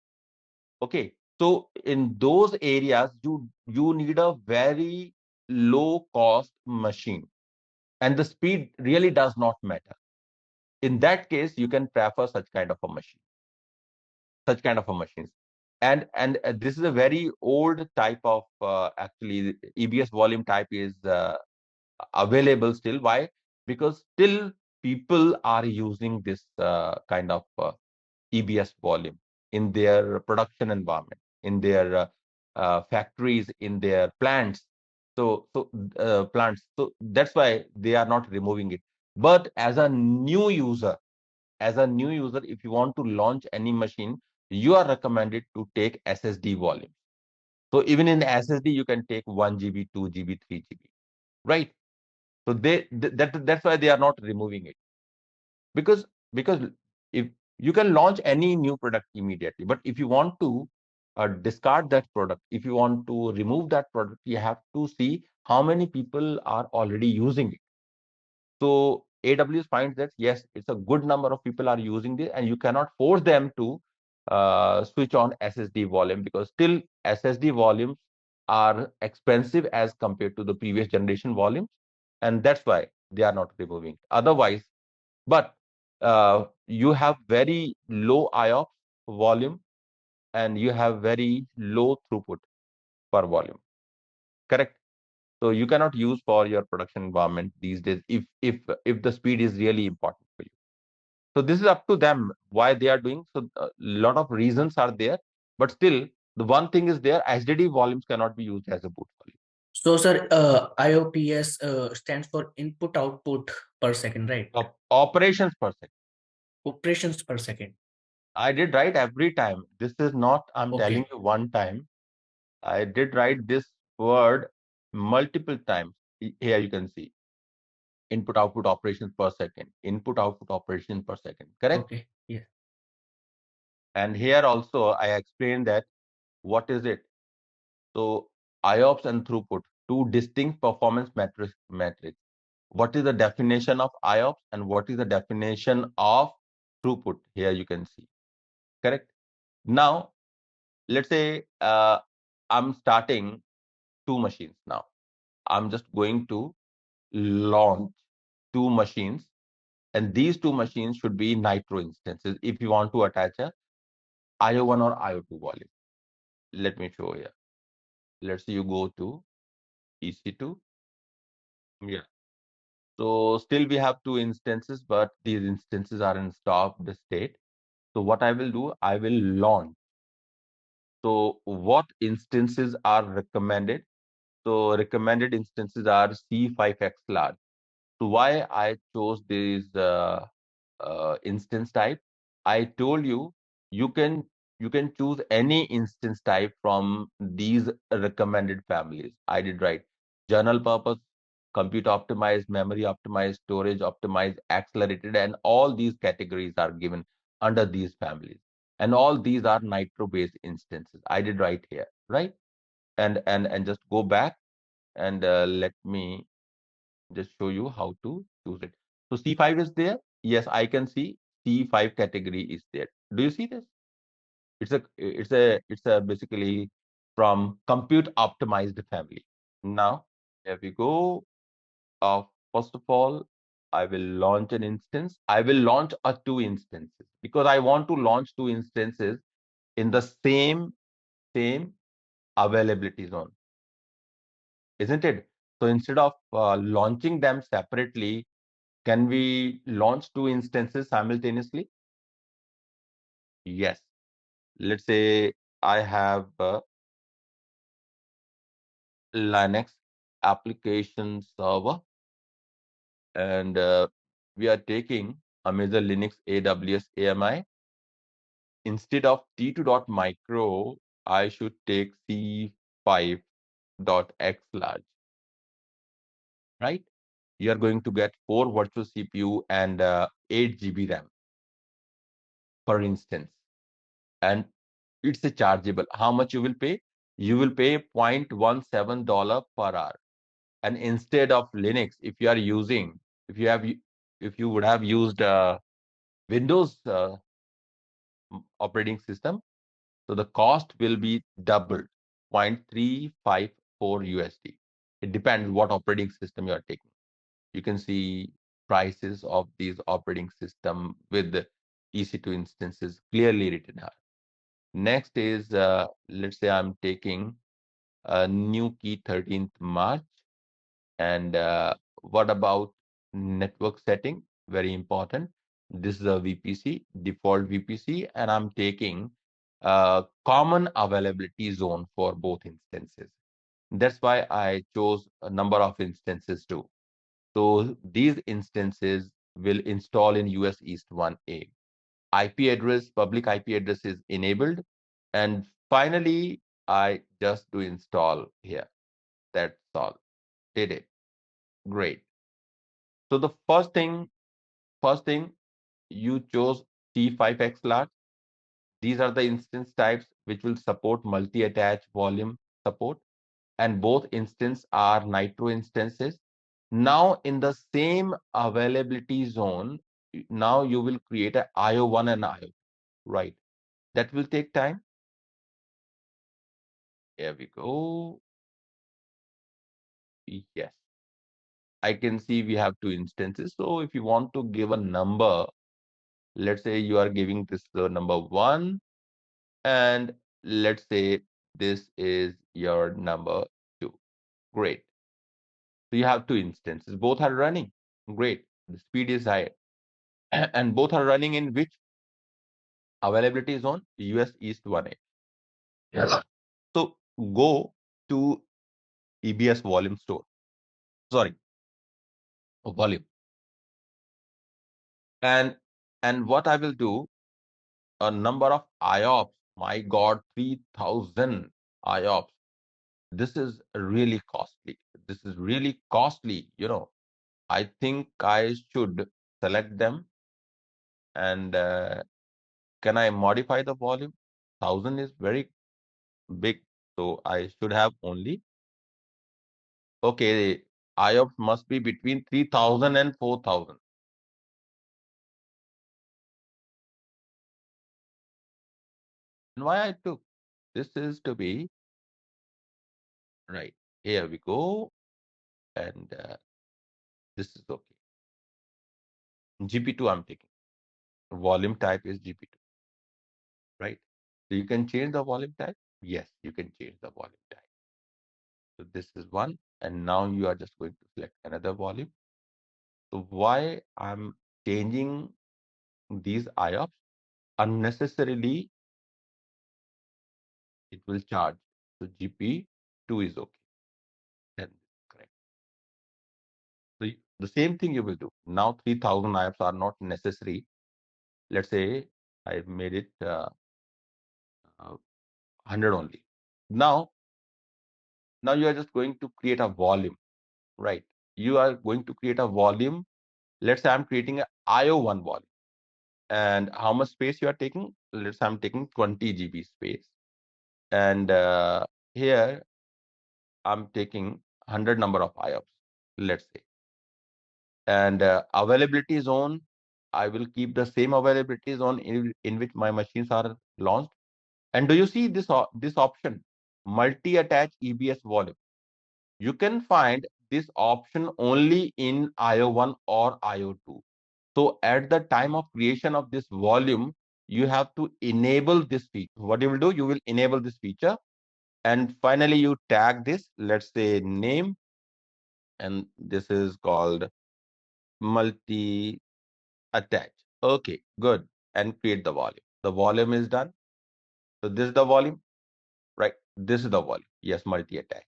Okay, so in those areas, you need a very low cost machine, and the speed really does not matter. In that case, you can prefer such kind of a machine, such kind of a machines. And this is a very old type of actually EBS volume type is available still. Why? Because still people are using this kind of EBS volume in their production environment, in their factories, in their plants. Plants. So that's why they are not removing it. But as a new user, if you want to launch any machine, you are recommended to take SSD volume. So even in SSD, you can take 1 GB, 2 GB, 3 GB, right? So that's why they are not removing it because if you can launch any new product immediately, but if you want to discard that product, if you want to remove that product, you have to see how many people are already using it. So AWS finds that yes, it's a good number of people are using this, and you cannot force them to switch on SSD volume because still SSD volumes are expensive as compared to the previous generation volumes, and that's why they are not removing. Otherwise, but you have very low IOPS volume and you have very low throughput per volume. Correct. So you cannot use for your production environment these days if the speed is really important for you. So this is up to them why they are doing. So a lot of reasons are there, but still the one thing is there: HDD volumes cannot be used as a boot volume. So, sir, IOPS stands for input output per second, right? Operations per second. Operations per second. I did write every time. This is not I'm telling Okay. you one time. I did write this word multiple times. Here you can see input output operations per second, input output operations per second, correct? Okay. Yeah. And here also I explained that what is it? So IOPS and throughput, two distinct performance metrics. What is the definition of IOPS and what is the definition of throughput? Here you can see, correct? Now, let's say I'm starting two machines now. I'm just going to launch two machines, and these two machines should be Nitro instances if you want to attach a IO1 or IO2 volume. Let me show here. Let's say you go to EC2. Yeah. So still we have two instances, but these instances are in stopped state. So what I will do, I will launch. So what instances are recommended? So recommended instances are C5X large. So why I chose this instance type? I told you you can choose any instance type from these recommended families. I did write general purpose, compute optimized, memory optimized, storage optimized, accelerated, and all these categories are given under these families. And all these are Nitro based instances. I did write here, right? And just go back and let me just show you how to choose it. So C5 is there. Yes, I can see C5 category is there. Do you see this? It's a basically from compute optimized family. Now, here we go. First of all, I will launch an instance. I will launch two instances because I want to launch two instances in the same availability zone, isn't it? So instead of launching them separately, can we launch two instances simultaneously? Yes. Let's say I have Linux application server, and we are taking Amazon Linux AWS AMI. Instead of T2.micro, I should take C5.x large, right? You are going to get 4 virtual CPU and 8 GB RAM per instance. And it's a chargeable. How much you will pay? You will pay $0.17 per hour. And instead of Linux, if you are using, if you would have used Windows operating system, so the cost will be doubled, 0.354 USD. It depends what operating system you are taking. You can see prices of these operating system with the EC2 instances clearly written here. Next is, let's say I'm taking a new key 13th March. And what about network setting? Very important. This is a VPC, default VPC, and I'm taking a common availability zone for both instances. That's why I chose a number of instances too. So these instances will install in US East 1A. IP address, public IP address is enabled. And finally, I just do install here. That's all. Did it. Great. So the first thing you chose T5X large. These are the instance types which will support multi-attach volume support. And both instances are Nitro instances. Now in the same availability zone, now you will create a IO1 and IO, right? That will take time. Here we go. Yes. I can see we have two instances. So if you want to give a number, let's say you are giving this number 1, and let's say this is your number 2. Great. So you have two instances. Both are running. Great. The speed is high. And both are running in which availability zone? US East 1A. Yes. So go to EBS volume store. Sorry, volume. And what I will do, a number of IOPS. My God, 3,000 IOPS. This is really costly. This is really costly. I think I should select them. And can I modify the volume? 1,000 is very big. So I should have only, okay, IOPS must be between 3,000 and 4,000. And why I took? This is to be, right. Here we go. And this is okay. GP2 I'm taking. Volume type is GP2, right? So you can change the volume type. Yes, you can change the volume type. So this is one, and now you are just going to select another volume. So why I'm changing these IOPS? Unnecessarily, it will charge. So GP2 is okay. Then correct. So the same thing you will do. Now 3,000 IOPS are not necessary. Let's say I made it 100 only. Now you are just going to create a volume, right? You are going to create a volume. Let's say I'm creating a IO1 volume. And how much space you are taking? Let's say I'm taking 20 GB space. And here I'm taking 100 number of IOPS, let's say. And availability zone, I will keep the same availability zone in which my machines are launched. And do you see this option, multi-attach EBS volume? You can find this option only in IO1 or IO2. So at the time of creation of this volume, you have to enable this feature. What you will do, you will enable this feature. And finally, you tag this, let's say name, and this is called multi-attach. Okay, good. And create the volume. The volume is done. So this is the volume, right? This is the volume. Yes, multi-attach.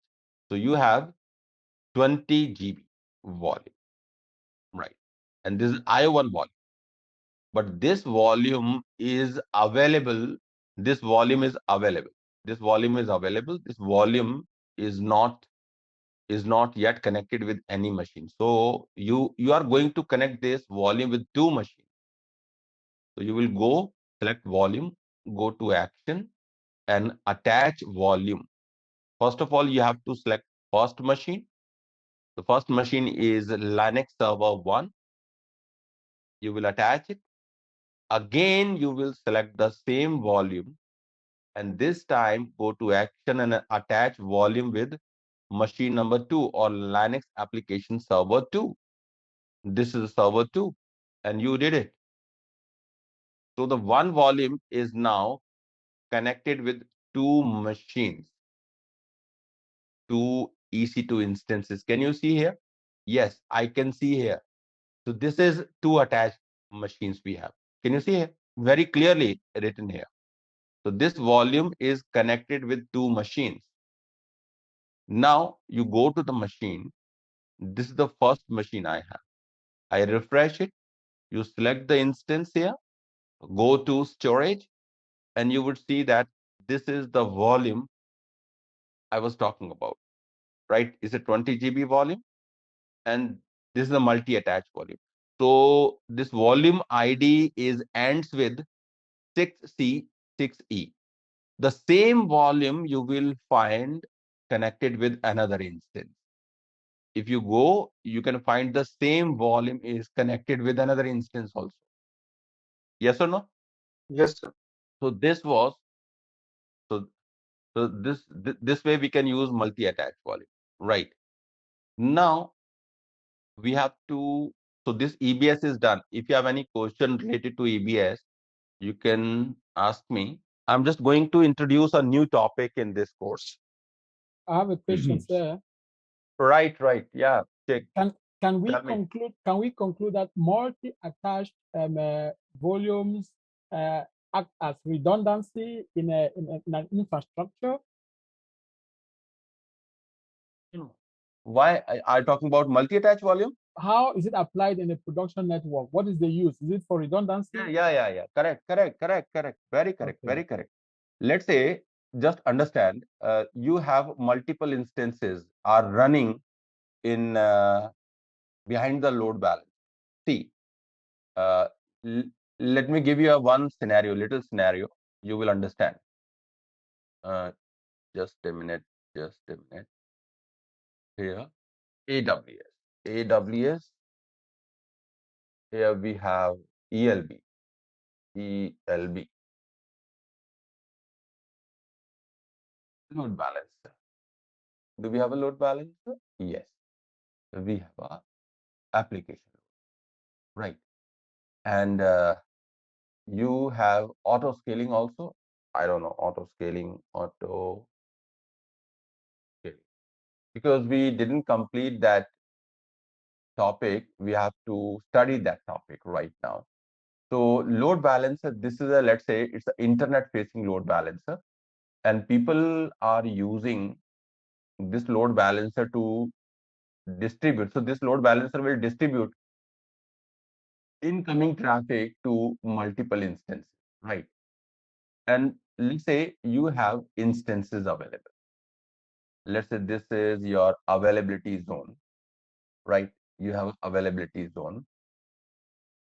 So you have 20 GB volume, right? And this is IO1 volume. But this volume is available. This volume is available. This volume is available. This volume is not yet connected with any machine. So you are going to connect this volume with two machines. So you will go select volume, go to action and attach volume. First of all, you have to select first machine. The first machine is Linux server 1. You will attach it. Again, you will select the same volume and this time go to action and attach volume with machine number 2 or Linux application server 2. This is server 2 and you did it. So the one volume is now connected with two machines, two EC2 instances. Can you see here? Yes, I can see here. So this is two attached machines we have. Can you see here? Very clearly written here. So this volume is connected with two machines. Now you go to the machine. This is the first machine I have. I refresh it. You select the instance here, go to storage, and you would see that this is the volume I was talking about, right? It's a 20 GB volume, and this is the multi-attached volume. So this volume ID ends with 6C6E. The same volume you will find connected with another instance. If you go, you can find the same volume is connected with another instance also. Yes or no? Yes, sir. So this was so this way we can use multi-attach volume. Right. Now we have to, so this EBS is done. If you have any question related to EBS, you can ask me. I'm just going to introduce a new topic in this course. I have a question, sir. Right. Yeah. Check. Can we Tell me. conclude that multi-attached volumes act as redundancy in an infrastructure? Why are you talking about multi-attach volume? How is it applied in a production network? What is the use? Is it for redundancy? Yeah. Correct. Very correct. Okay. Very correct. Let's say, just understand, you have multiple instances are running in behind the load balance. See, let me give you a little scenario. You will understand. Just a minute. Here, AWS. Here we have ELB. Load balancer. Do we have a load balancer? Yes. We have a application. Right. And you have auto scaling also. I don't know, auto scaling. Because we didn't complete that topic, we have to study that topic right now. So load balancer, this is a, let's say it's an internet facing load balancer, and people are using this load balancer to distribute. So this load balancer will distribute incoming traffic to multiple instances, right? And let's say you have instances available. Let's say this is your availability zone, right? You have availability zone.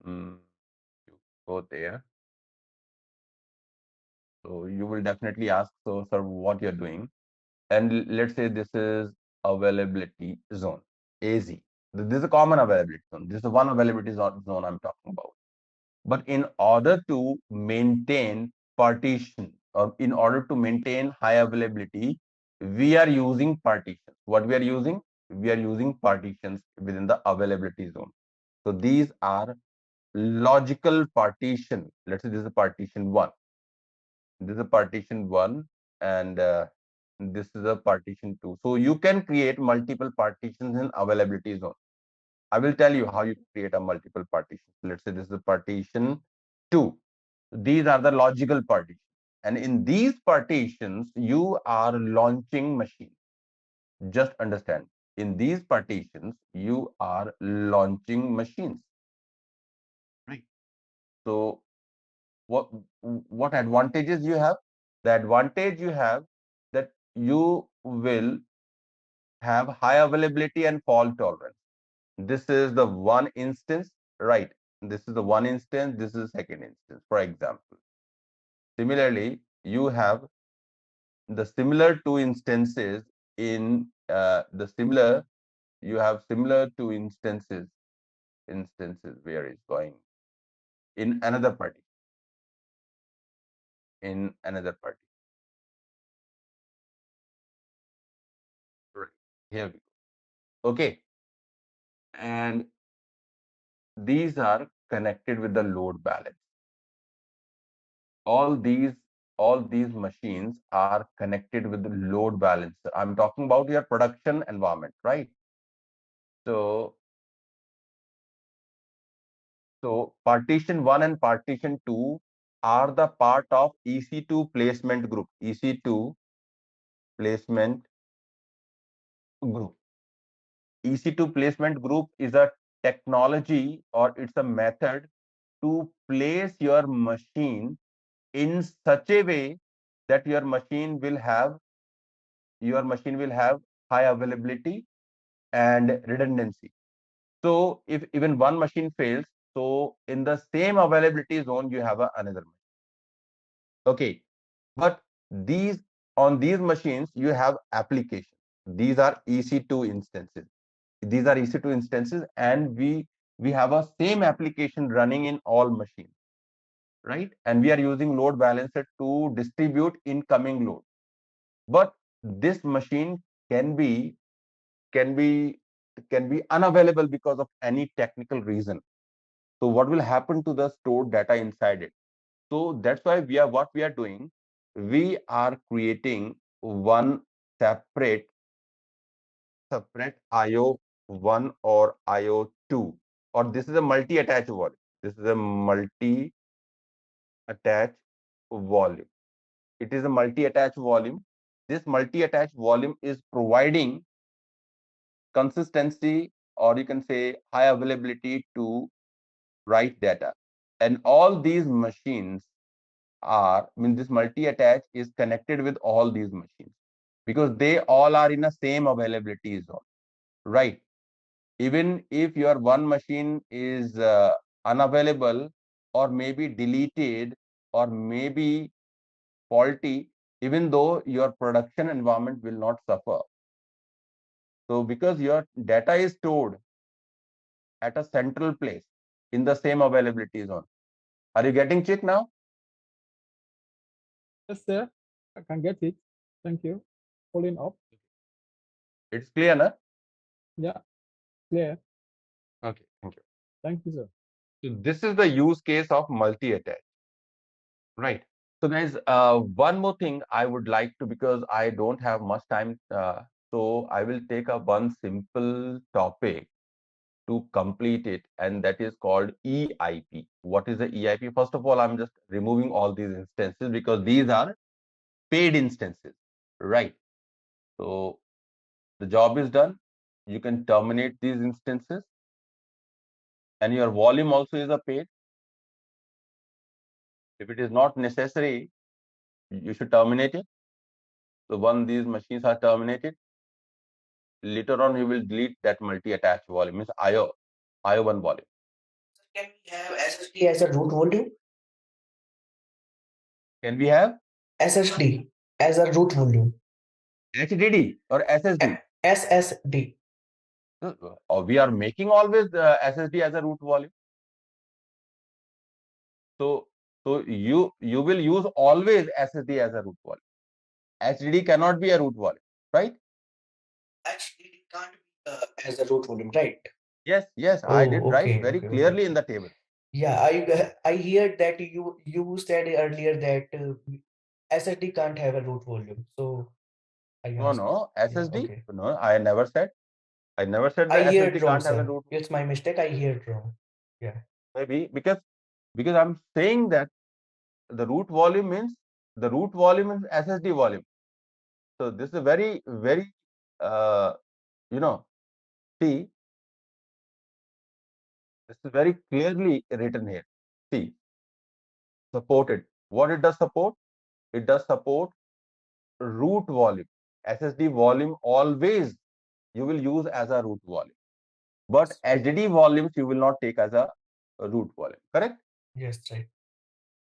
You go there. So you will definitely ask, so sir, what you're doing? And let's say this is availability zone, AZ. This is a common availability zone. This is one availability zone I'm talking about. But in order to maintain partition, or in order to maintain high availability, we are using partitions. What we are using? We are using partitions within the availability zone. So these are logical partition. Let's say this is partition 1. This is a partition 1, and this is a partition 2. So you can create multiple partitions in availability zone. I will tell you how you create a multiple partition. Let's say this is a partition 2. These are the logical partitions. And in these partitions, you are launching machines. Just understand, in these partitions, you are launching machines. Right. So what advantages you have? The advantage you have that you will have high availability and fault tolerance. This is the one instance, right? This is the one instance, this is the second instance, for example. Similarly, you have the similar two instances in you have similar two instances where it's going in another party. Right. Here we go. Okay. And these are connected with the load balance. All these machines are connected with the load balancer. I'm talking about your production environment, right? So partition 1 and partition 2 are the part of EC2 placement group. EC2 placement group. EC2 placement group is a technology, or it's a method to place your machine in such a way that your machine will have high availability and redundancy. So if even one machine fails, so in the same availability zone you have another machine. Okay, but on these machines you have applications. These are EC2 instances. And we have a same application running in all machines, right? And we are using load balancer to distribute incoming load. But this machine can be unavailable because of any technical reason. So what will happen to the stored data inside it? So that's why what we are doing, we are creating one separate IO1 or IO2, or this is a multi-attach volume. This is a multi-attach volume. It is a multi-attach volume. This multi-attach volume is providing consistency, or you can say high availability to write data. And all these machines this multi-attach is connected with all these machines because they all are in the same availability zone, right? Even if your one machine is unavailable, or maybe deleted, or maybe faulty, even though your production environment will not suffer. So because your data is stored at a central place in the same availability zone. Are you getting check now? Yes, sir. I can get it. Thank you. Following up. It's clear, na? Yeah, clear. Okay, thank you. Thank you, sir. So this is the use case of multi-attach, right? So guys, one more thing I would like to, because I don't have much time, so I will take up one simple topic to complete it, and that is called EIP. What is the EIP? First of all, I'm just removing all these instances because these are paid instances, right? So the job is done. You can terminate these instances, and your volume also is a paid. If it is not necessary, you should terminate it. So once these machines are terminated, later on you will delete that multi-attach volume, means IO1 volume. Can we have SSD as a root volume? Can we have SSD as a root volume. HDD or SSD? SSD. We are making always SSD as a root volume. So you will use always SSD as a root volume. HDD cannot be a root volume, right? HDD can't be as a root volume, right? Yes, I did Oh, write okay, very okay, clearly okay. in the table. Yeah, I hear that you said earlier that SSD can't have a root volume. So I asked. No, Yeah, SSD. okay. No, I never said the I heard SSD wrong, can't have a sir. root. It's my mistake. I heard wrong. Yeah. Maybe because I'm saying that the root volume is SSD volume. So this is a very you know, see, this is very clearly written here. See, supported. What it does support? It does support root volume. SSD volume always you will use as a root volume. But HDD volumes you will not take as a root volume. Correct? Yes, right.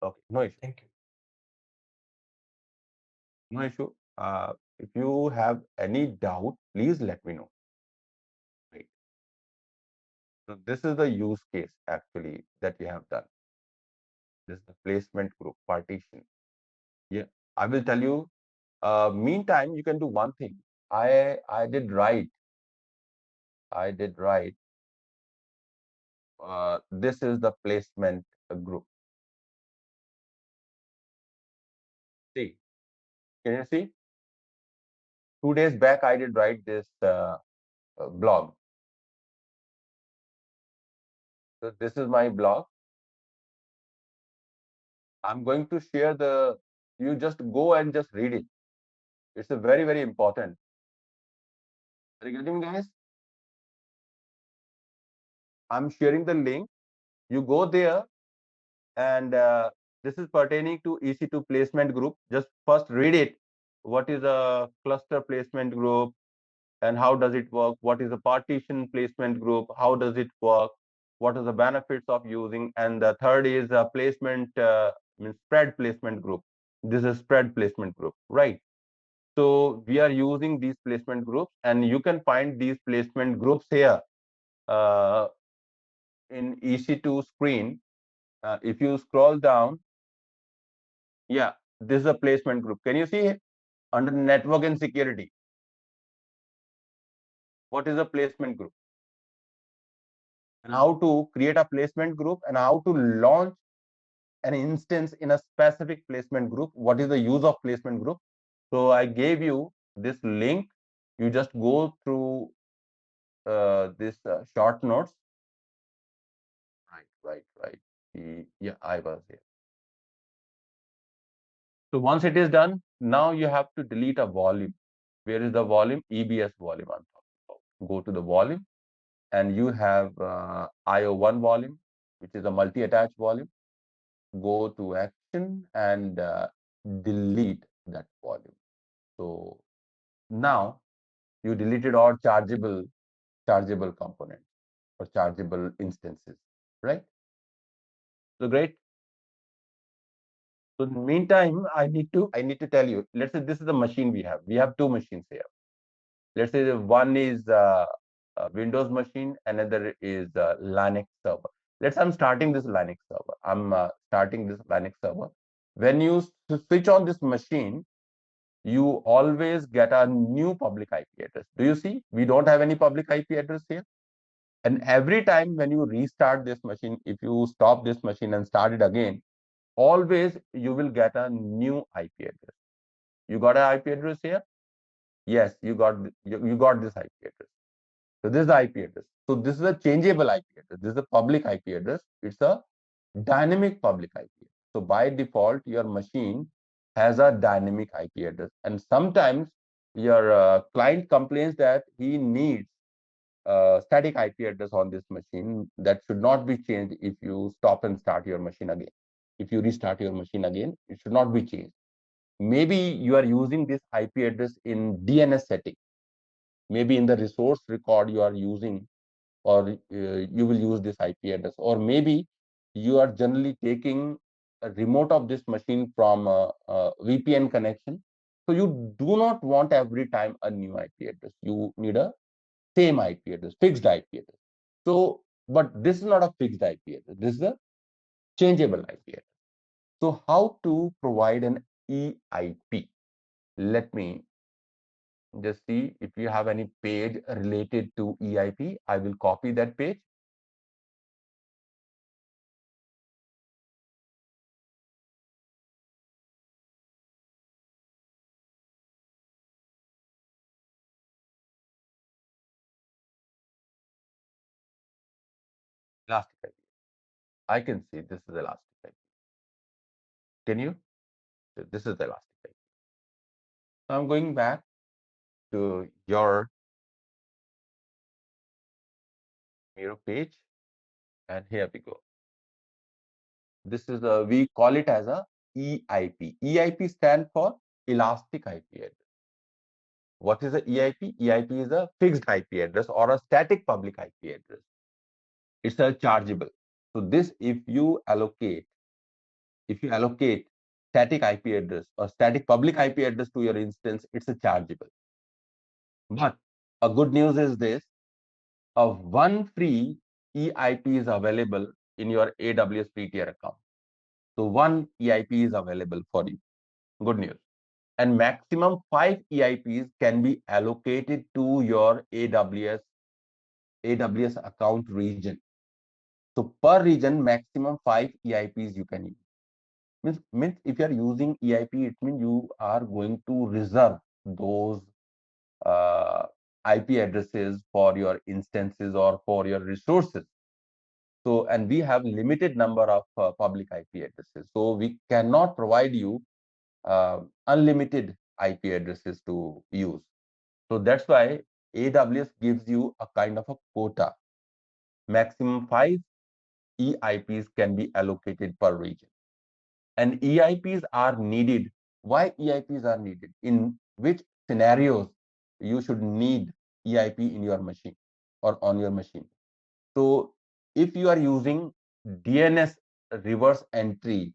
Okay, no issue. Thank you. No issue. If you have any doubt, please let me know. Right. So this is the use case actually that we have done. This is the placement group partition. Yeah, I will tell you. Meantime, you can do one thing. I did write. This is the placement group. See, can you see? 2 days back, I did write this blog. So this is my blog. I'm going to share the. You just go and just read it. It's a very important. Are you getting me, guys? I'm sharing the link. You go there, and this is pertaining to EC2 placement group. Just first read it. What is a cluster placement group, and how does it work? What is a partition placement group? How does it work? What are the benefits of using? And the third is a placement means spread placement group. This is spread placement group, right? So we are using these placement groups, and you can find these placement groups here in EC2 screen. If you scroll down, yeah, this is a placement group. Can you see it? Under network and security? What is a placement group? And how to create a placement group, and how to launch an instance in a specific placement group. What is the use of placement group? So I gave you this link. You just go through this short notes. Right. Yeah, I was here. So once it is done, now you have to delete a volume. Where is the volume? EBS volume I'm talking about. Go to the volume, and you have IO1 volume, which is a multi-attach volume. Go to action and delete that volume. So now you deleted all chargeable components or chargeable instances, right? So great. So in the meantime, I need to tell you. Let's say this is the machine we have. We have two machines here. Let's say one is a Windows machine, another is a Linux server. I'm starting this Linux server. I'm starting this Linux server. When you switch on this machine, you always get a new public IP address. Do you see? We don't have any public IP address here. And every time when you restart this machine, if you stop this machine and start it again, always you will get a new IP address. You got an IP address here? Yes, you got this IP address. So this is the IP address. So this is a changeable IP address. This is a public IP address. It's a dynamic public IP. So by default, your machine has a dynamic IP address. And sometimes your client complains that he needs static IP address on this machine that should not be changed if you stop and start your machine again. If you restart your machine again, it should not be changed. Maybe you are using this IP address in DNS setting. Maybe in the resource record you are using, or you will use this IP address, or maybe you are generally taking a remote of this machine from a VPN connection. So you do not want every time a new IP address. You need a same IP address, fixed IP address. So, but this is not a fixed IP address. This is a changeable IP address. So how to provide an EIP? Let me just see if you have any page related to EIP. I will copy that page. Elastic IP. I can see this is Elastic IP. Can you? This is Elastic IP. So I'm going back to your Miro page, and here we go. This is we call it as a EIP. EIP stands for Elastic IP address. What is a EIP? EIP is a fixed IP address or a static public IP address. It's a chargeable. So this, if you allocate static IP address or static public IP address to your instance, it's a chargeable. But a good news is this: of one free EIP is available in your AWS free tier account. So one EIP is available for you. Good news. And maximum 5 EIPs can be allocated to your AWS account region. So per region, maximum 5 EIPs you can use. Means if you are using EIP, it means you are going to reserve those IP addresses for your instances or for your resources. So, and we have limited number of public IP addresses. So we cannot provide you unlimited IP addresses to use. So that's why AWS gives you a kind of a quota. Maximum 5 EIPs can be allocated per region. And EIPs are needed. Why EIPs are needed? In which scenarios you should need EIP in your machine or on your machine? So if you are using DNS reverse entry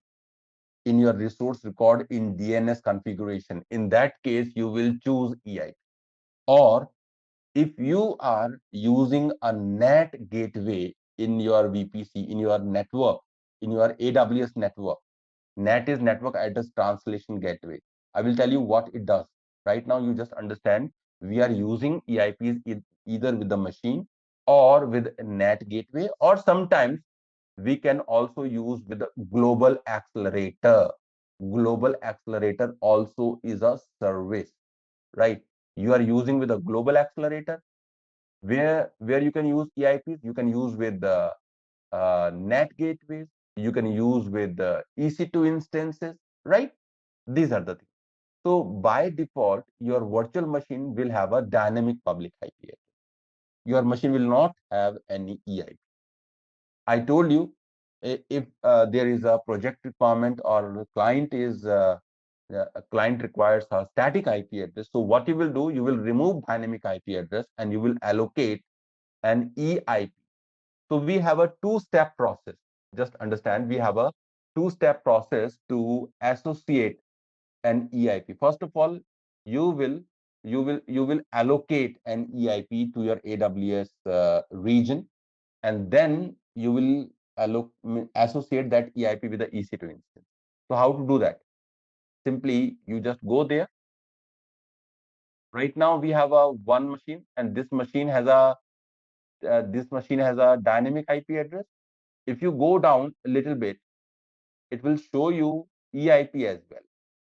in your resource record in DNS configuration, in that case, you will choose EIP. Or if you are using a NAT gateway in your VPC, in your network, in your AWS network, NAT is Network Address Translation Gateway. I will tell you what it does. Right now, you just understand we are using EIPs either with the machine or with a NAT gateway, or sometimes we can also use with the global accelerator. Global accelerator also is a service, right? You are using with a global accelerator where you can use EIPs. You can use with the NAT gateways. You can use with the EC2 instances, right? These are the things. So by default, your virtual machine will have a dynamic public IP address. Your machine will not have any EIP. I told you, if there is a project requirement or the client is a client requires a static IP address. So what you will do, you will remove dynamic IP address and you will allocate an EIP. So we have a two-step process. Just understand, we have a two-step process to associate an EIP. First of all, you will allocate an EIP to your AWS region, and then you will associate that EIP with the EC2 instance. So how to do that? Simply, you just go there. Right now we have a one machine, and this machine has a dynamic IP address. If you go down a little bit, it will show you EIP as well.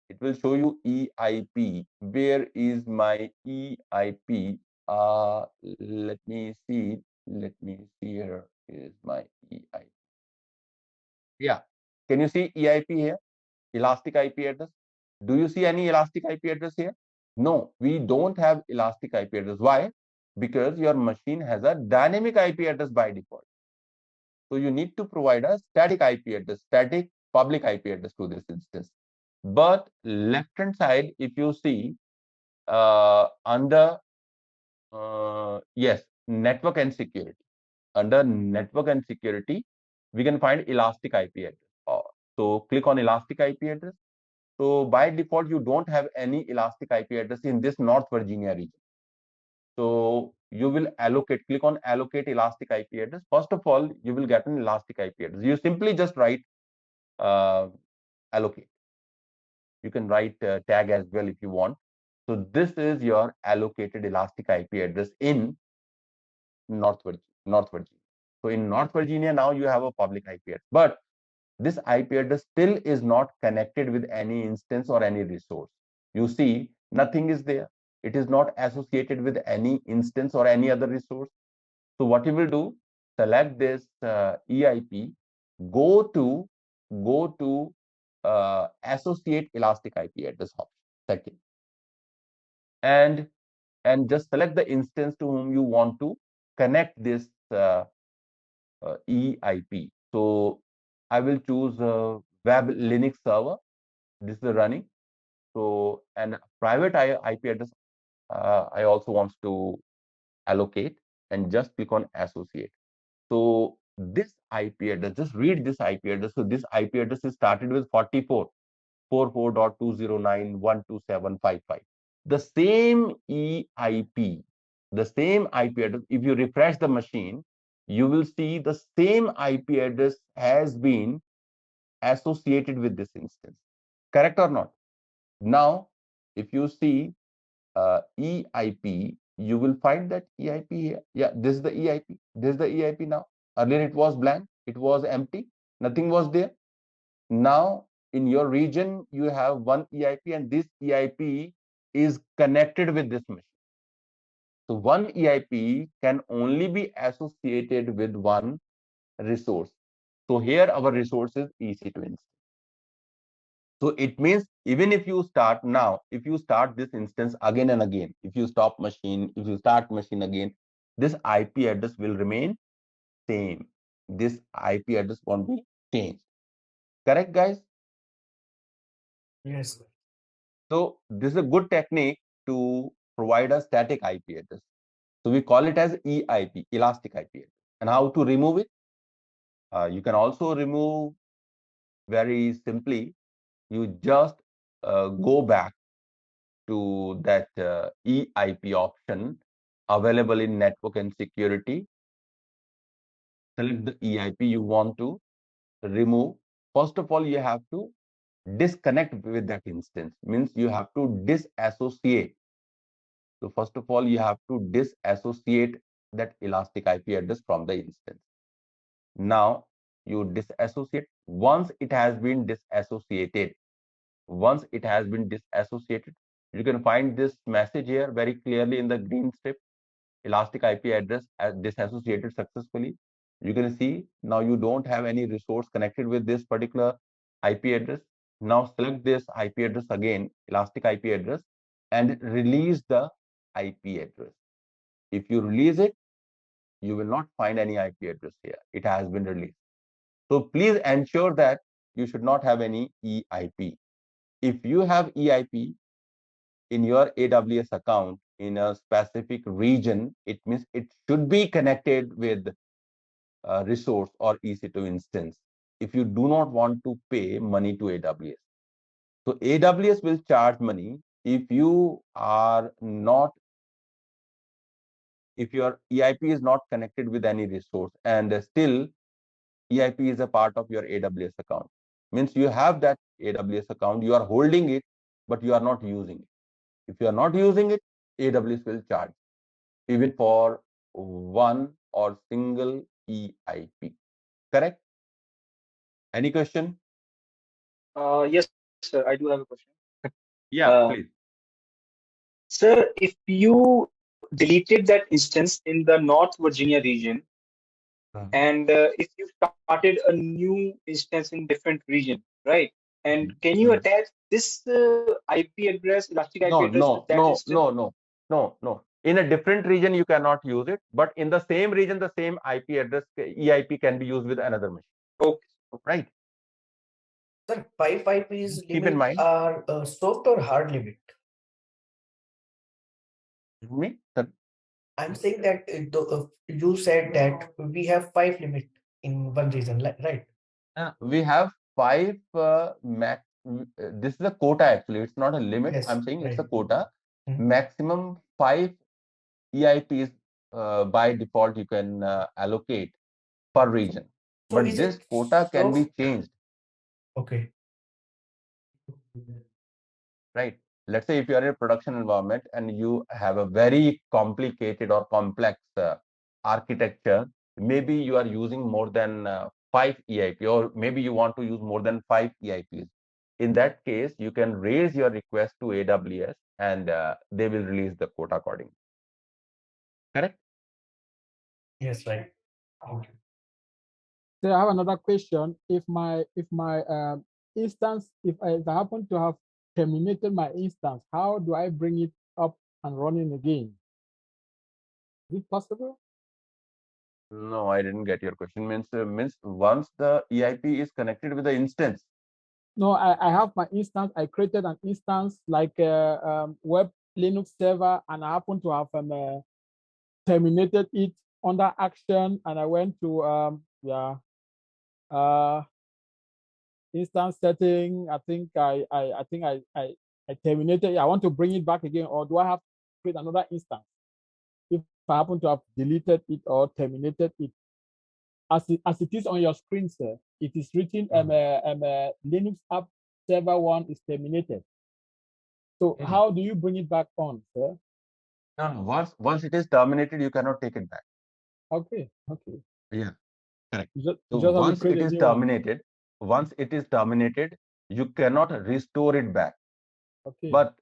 It will show you EIP. Where is my EIP? Let me see. Let me see. Here is my EIP. Yeah. Can you see EIP here? Elastic IP address. Do you see any elastic IP address here? No, we don't have elastic IP address. Why? Because your machine has a dynamic IP address by default. So you need to provide a static IP address, static public IP address to this instance. But left-hand side, if you see under yes, network and security. Under network and security, we can find elastic IP address. So click on elastic IP address. So by default, you don't have any elastic IP address in this North Virginia region. So you will click on allocate elastic IP address. First of all, you will get an elastic IP address. You simply just write allocate. You can write tag as well if you want. So this is your allocated elastic IP address in North Virginia. So in North Virginia, now you have a public IP address, but this IP address still is not connected with any instance or any resource. You see, nothing is there. It is not associated with any instance or any other resource. So what you will do, select this EIP, go to associate elastic IP address option, second, and just select the instance to whom you want to connect this EIP. So I will choose web Linux server. This is running. So and private IP address I also want to allocate, and just click on associate. So this IP address, just read this IP address. So this IP address is started with 44.209.12755. The same EIP, the same IP address, if you refresh the machine, you will see the same IP address has been associated with this instance. Correct or not? Now, if you see EIP, you will find that EIP here. Yeah, this is the EIP. This is the EIP now. Earlier it was blank. It was empty. Nothing was there. Now, in your region, you have one EIP, and this EIP is connected with this machine. So one EIP can only be associated with one resource. So here our resource is EC2 instance. So it means even if you start now, if you start this instance again and again, if you stop machine, if you start machine again, this IP address will remain same. This IP address won't be changed. Correct, guys? Yes. So this is a good technique to provide a static IP address. So we call it as EIP, elastic IP address. And how to remove it? You can also remove very simply. You just go back to that EIP option available in network and security. Select the EIP you want to remove. First of all, you have to disconnect with that instance. Means you have to disassociate. So first of all, you have to disassociate that elastic IP address from the instance. Now you disassociate. Once it has been disassociated, you can find this message here very clearly in the green strip. Elastic IP address as disassociated successfully. You can see now you don't have any resource connected with this particular IP address. Now select this IP address again, elastic IP address, and release the IP address. If you release it, you will not find any IP address here. It has been released. So please ensure that you should not have any EIP. If you have EIP in your AWS account in a specific region, it means it should be connected with a resource or EC2 instance if you do not want to pay money to AWS. So AWS will charge money if you are not, if your EIP is not connected with any resource, and still EIP is a part of your AWS account. Means you have that AWS account, you are holding it, but you are not using it. If you are not using it, AWS will charge even for one or single EIP. Correct? Any question? Yes, sir. I do have a question. Yeah, please. Sir, if you deleted that instance in the North Virginia region, and if you started a new instance in different region, right? And can you attach this IP address, elastic IP address to that instance? No. In a different region, you cannot use it, but in the same region, the same IP address, EIP can be used with another machine. Okay. Right. Sir, 5 IPs Keep in mind. are soft or hard limit? Me? I'm saying that you said that we have 5 limit in one region, right? We have 5 max this is a quota actually. It's not a limit. Yes, I'm saying it's a right. quota. Hmm. Maximum 5 EIPs by default you can allocate per region. So But is this it quota can be changed, okay? right? Let's say if you are in a production environment and you have a very complicated or complex architecture, maybe you are using more than 5 EIP, or maybe you want to use more than 5 EIPs. In that case, you can raise your request to AWS and they will release the quota accordingly. Correct? Yes, right. So I have another question. If my instance, if I happen to have terminated my instance, how do I bring it up and running again? Is it possible? No, I didn't get your question. Means once the EIP is connected with the instance. No, I have my instance. I created an instance like a web Linux server, and I happen to have terminated it under action, and I went to instance setting. I think I terminated it. I want to bring it back again, or do I have to create another instance if I happen to have deleted it or terminated it? As it is on your screen, sir, it is written Linux app server 1 is terminated. So how do you bring it back on, sir? No. Once it is terminated, you cannot take it back. Okay. Yeah, correct. You So just have to once create it a is new one. terminated, you cannot restore it back. Okay. But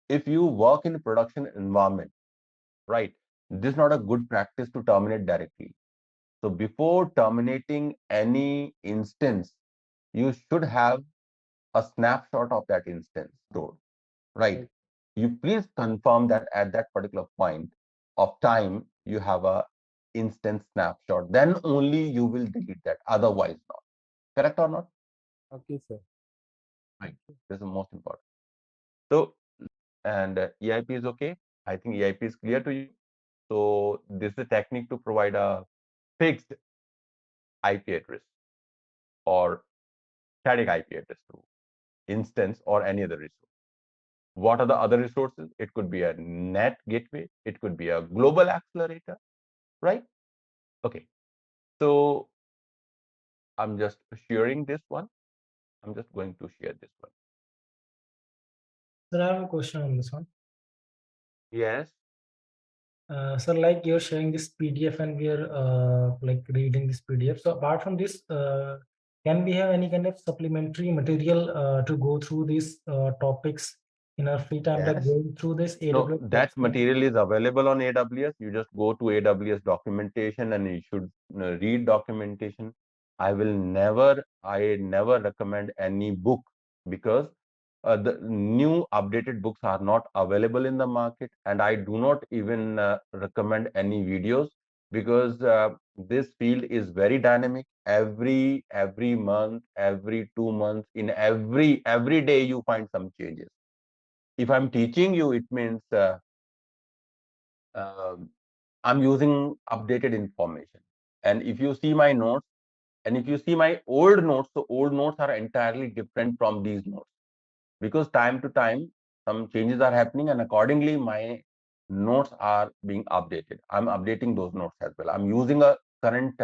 if you work in a production environment, right, this is not a good practice to terminate directly. So before terminating any instance, you should have a snapshot of that instance stored, right? You please confirm that at that particular point of time, you have a instance snapshot. Then only you will delete that. Otherwise not. Correct or not? Okay, sir. Right. This is the most important. So, and EIP is okay. I think EIP is clear to you. So this is a technique to provide a fixed IP address or static IP address to instance or any other resource. What are the other resources? It could be a net gateway. It could be a global accelerator, right? Okay. So I'm just sharing this one. I'm just going to share this one. Sir, I have a question on this one. Yes. So like you're sharing this PDF and we are like reading this PDF. So apart from this, can we have any kind of supplementary material to go through these topics in our free time, like Yes. going through this No, AWS that website? material is available on AWS. You just go to AWS documentation and you should read documentation. I never recommend any book because the new updated books are not available in the market, and I do not even recommend any videos because this field is very dynamic. Every month, every 2 months, in every day you find some changes. If I'm teaching you, it means I'm using updated information. And if you see my notes, and if you see my old notes, the old notes are entirely different from these notes because time to time some changes are happening, and accordingly my notes are being updated. I'm updating those notes as well. I'm using a current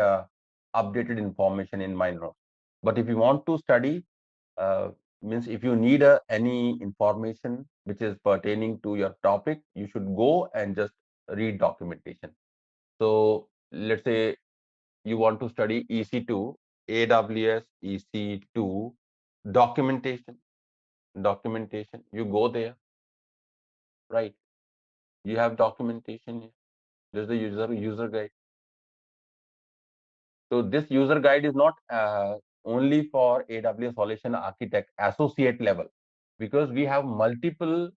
updated information in my notes. But if you want to study, means if you need any information which is pertaining to your topic, you should go and just read documentation. So let's say you want to study EC2, AWS EC2 documentation. You go there, right? You have documentation here. There's the user guide. So this user guide is not only for AWS Solution Architect associate level, because we have multiple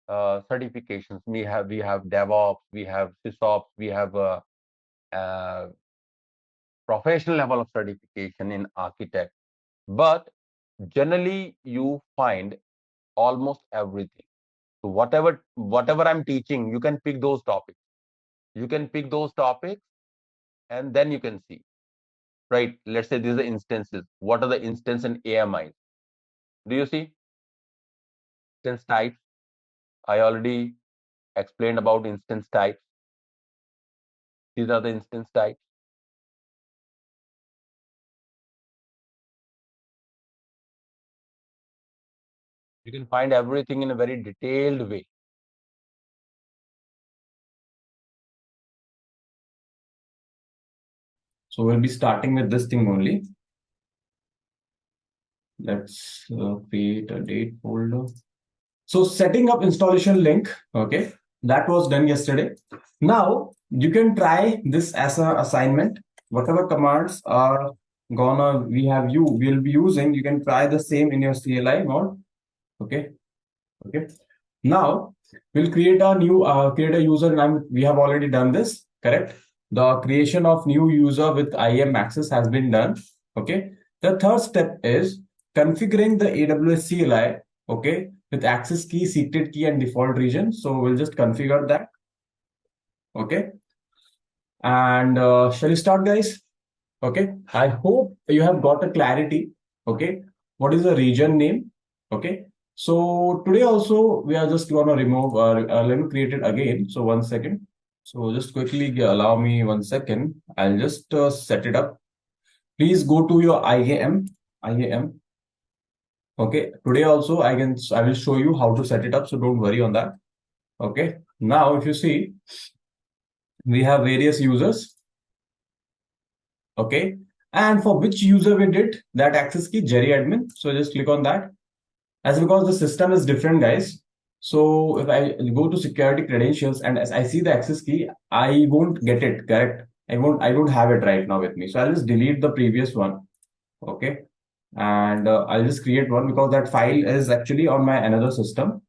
certifications. We have DevOps, we have SysOps, we have professional level of certification in architect. But generally, you find almost everything. So whatever I'm teaching, you can pick those topics. And then you can see, right? Let's say these are instances. What are the instance and AMIs? Do you see? Instance types. I already explained about instance types. These are the instance types. You can find everything in a very detailed way. So we'll be starting with this thing only. Let's create a date folder. So setting up installation link, okay, that was done yesterday. Now you can try this as an assignment. Whatever commands are we'll be using, you can try the same in your CLI mode. Okay. Now we'll create a new create a user, and we have already done this, correct? The creation of new user with IAM access has been done. Okay. The third step is configuring the AWS CLI, okay, with access key, secret key, and default region. So we'll just configure that. Okay. And shall we start, guys? Okay. I hope you have got a clarity. Okay. What is the region name? Okay. So today also we are just going to remove, let me create it again. So 1 second. So just quickly allow me 1 second. I'll just set it up. Please go to your IAM. Okay. Today also I will show you how to set it up. So don't worry on that. Okay. Now if you see, we have various users. Okay. And for which user we did that access key, Jerry admin. So just click on that. As because the system is different, guys. So if I go to security credentials and as I see the access key, I won't get it, correct? I don't have it right now with me. So I'll just delete the previous one. Okay. And I'll just create one because that file is actually on my another system.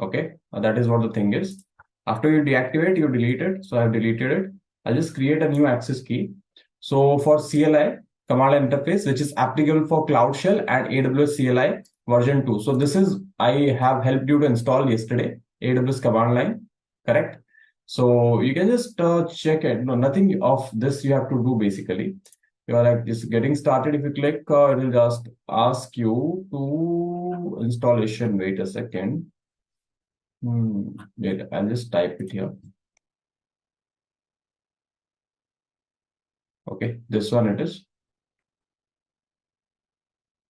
Okay. That is what the thing is. After you deactivate, you delete it. So I've deleted it. I'll just create a new access key. So for CLI, command line interface, which is applicable for Cloud Shell and AWS CLI version 2. So this is, I have helped you to install yesterday, AWS command line, correct? So you can just check it. No, nothing of this you have to do basically. You are like just getting started. If you click, it will just ask you to installation. Wait a second. Wait, I'll just type it here. Okay, this one it is.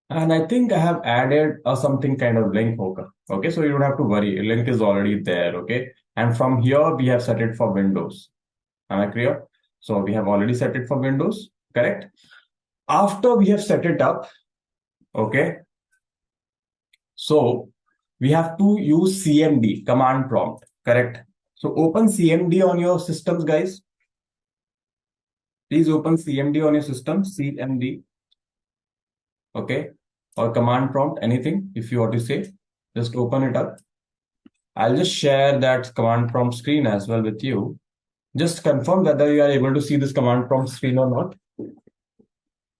And I think I have added something kind of link hooker. Okay, so you don't have to worry. Link is already there. Okay, and from here we have set it for Windows. Am I clear? So we have already set it for Windows, correct? After we have set it up, okay, so we have to use CMD, command prompt, correct? So open CMD on your systems, guys. Please open CMD on your system, CMD. Okay, or command prompt, anything if you want to say, just open it up. I'll just share that command prompt screen as well with you. Just confirm whether you are able to see this command prompt screen or not.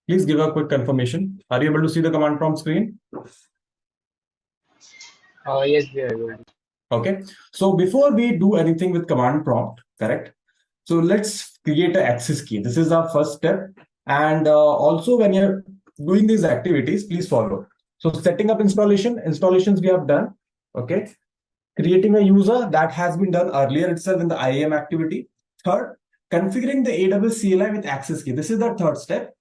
Please give a quick confirmation. Are you able to see the command prompt screen? Yes, we are able to. Okay. So before we do anything with command prompt, correct? So let's create an access key. This is our first step. And also when you're doing these activities, please follow. So setting up installations we have done. Okay. Creating a user, that has been done earlier itself in the IAM activity. Third, configuring the AWS CLI with access key. This is the third step.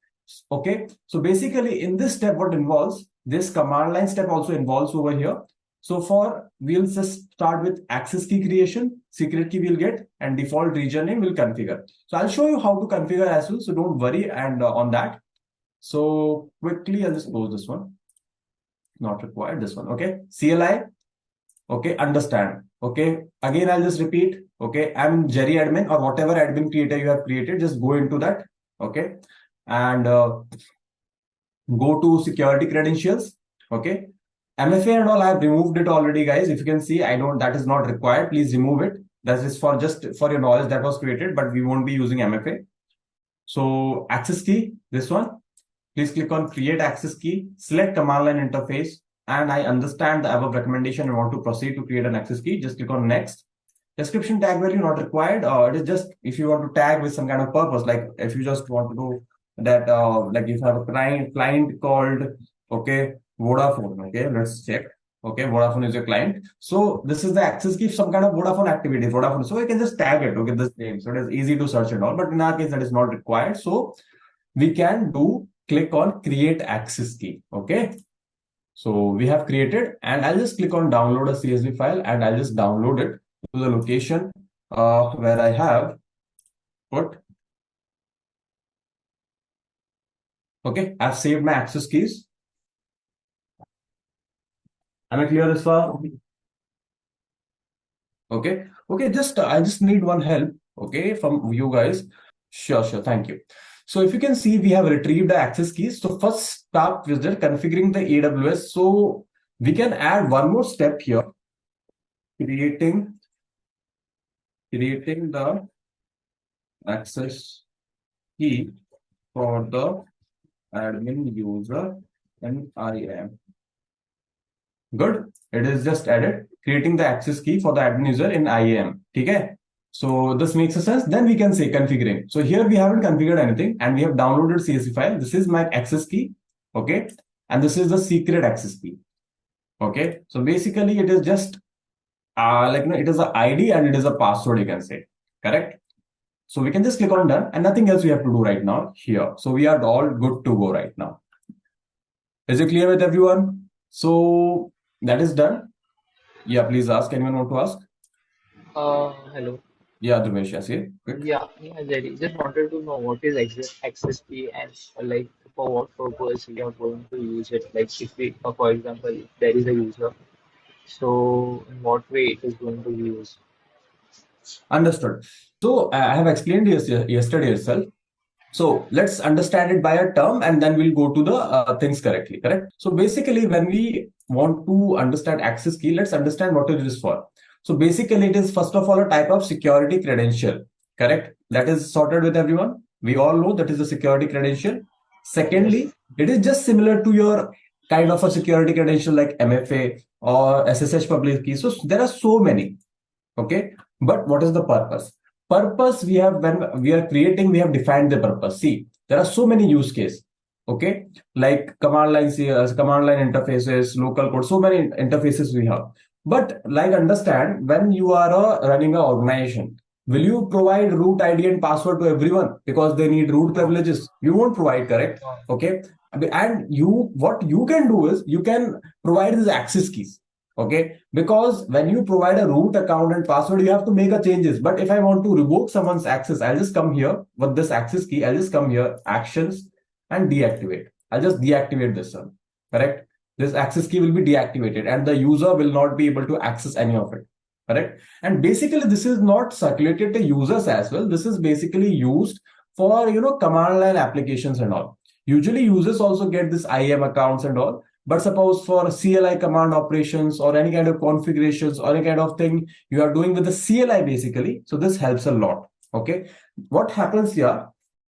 Okay. So basically in this step, what involves, this command line step also involves over here. So we'll just start with access key creation, secret key we'll get, and default region name we'll configure. So I'll show you how to configure as well. So don't worry and on that. So quickly, I'll just close this one. Not required, this one. Okay. CLI. Okay. Understand. Okay. Again, I'll just repeat. Okay. I'm Jerry admin or whatever admin creator you have created. Just go into that. Okay. And go to security credentials. Okay. MFA and all, I have removed it already, guys. If you can see, that is not required. Please remove it. That is just for your knowledge that was created, but we won't be using MFA. So access key, this one. Please click on create access key, select command line interface. And I understand the above recommendation and want to proceed to create an access key. Just click on next. Description tag value not required. It is just if you want to tag with some kind of purpose, like if you just want to do that, like if you have a client called, okay, Vodafone. Okay, let's check. Okay, Vodafone is your client. So this is the access key, some kind of Vodafone activity, Vodafone. So we can just tag it, okay, this name. So it is easy to search and all, but in our case, that is not required. So we can click on create access key. Okay. So we have created, and I'll just click on download a CSV file, and I'll just download it to the location where I have put. Okay, I've saved my access keys. Am I clear as far? Okay. Okay. I just need one help. Okay, from you guys. Sure. Thank you. So if you can see, we have retrieved the access keys. So first start with configuring the AWS. So we can add one more step here, creating the access key for the admin user and IAM. Good. It is just added, creating the access key for the admin user in IAM. Okay. So this makes sense. Then we can say configuring. So here we haven't configured anything, and we have downloaded CSV file. This is my access key. Okay. And this is the secret access key. Okay. So basically it is just it is an ID and it is a password, you can say. Correct. So we can just click on done, and nothing else we have to do right now here. So we are all good to go right now. Is it clear with everyone? So that is done. Yeah, please ask. Anyone want to ask? Hello. Yeah, Dhruvesh, yes, quick. Yeah, Jerry. Just wanted to know what is access key and like for what purpose we are going to use it. Like if we, for example, if there is a user, so in what way it is going to be used? Understood. So I have explained yesterday itself. So let's understand it by a term, and then we'll go to the things correctly, correct? So basically, when we want to understand access key, let's understand what it is for. So basically, it is first of all a type of security credential, correct? That is sorted with everyone. We all know that is a security credential. Secondly, it is just similar to your kind of a security credential like MFA or SSH public key. So there are so many. Okay, but what is the purpose? Purpose, we have, when we are creating, we have defined the purpose. See, there are so many use cases. Okay, like command line interfaces, local code, so many interfaces we have. But like understand, when you are running an organization, will you provide root ID and password to everyone because they need root privileges? You won't provide, correct? Okay, and what you can do is you can provide these access keys. Okay, because when you provide a root account and password, you have to make a changes. But if I want to revoke someone's access, I'll just come here with this access key. I'll just come here, actions, and deactivate. I'll just deactivate this one. Correct? This access key will be deactivated, and the user will not be able to access any of it. Correct? And basically, this is not circulated to users as well. This is basically used for command line applications and all. Usually, users also get this IAM accounts and all. But suppose for CLI command operations or any kind of configurations or any kind of thing you are doing with the CLI basically, so this helps a lot. Okay, what happens here?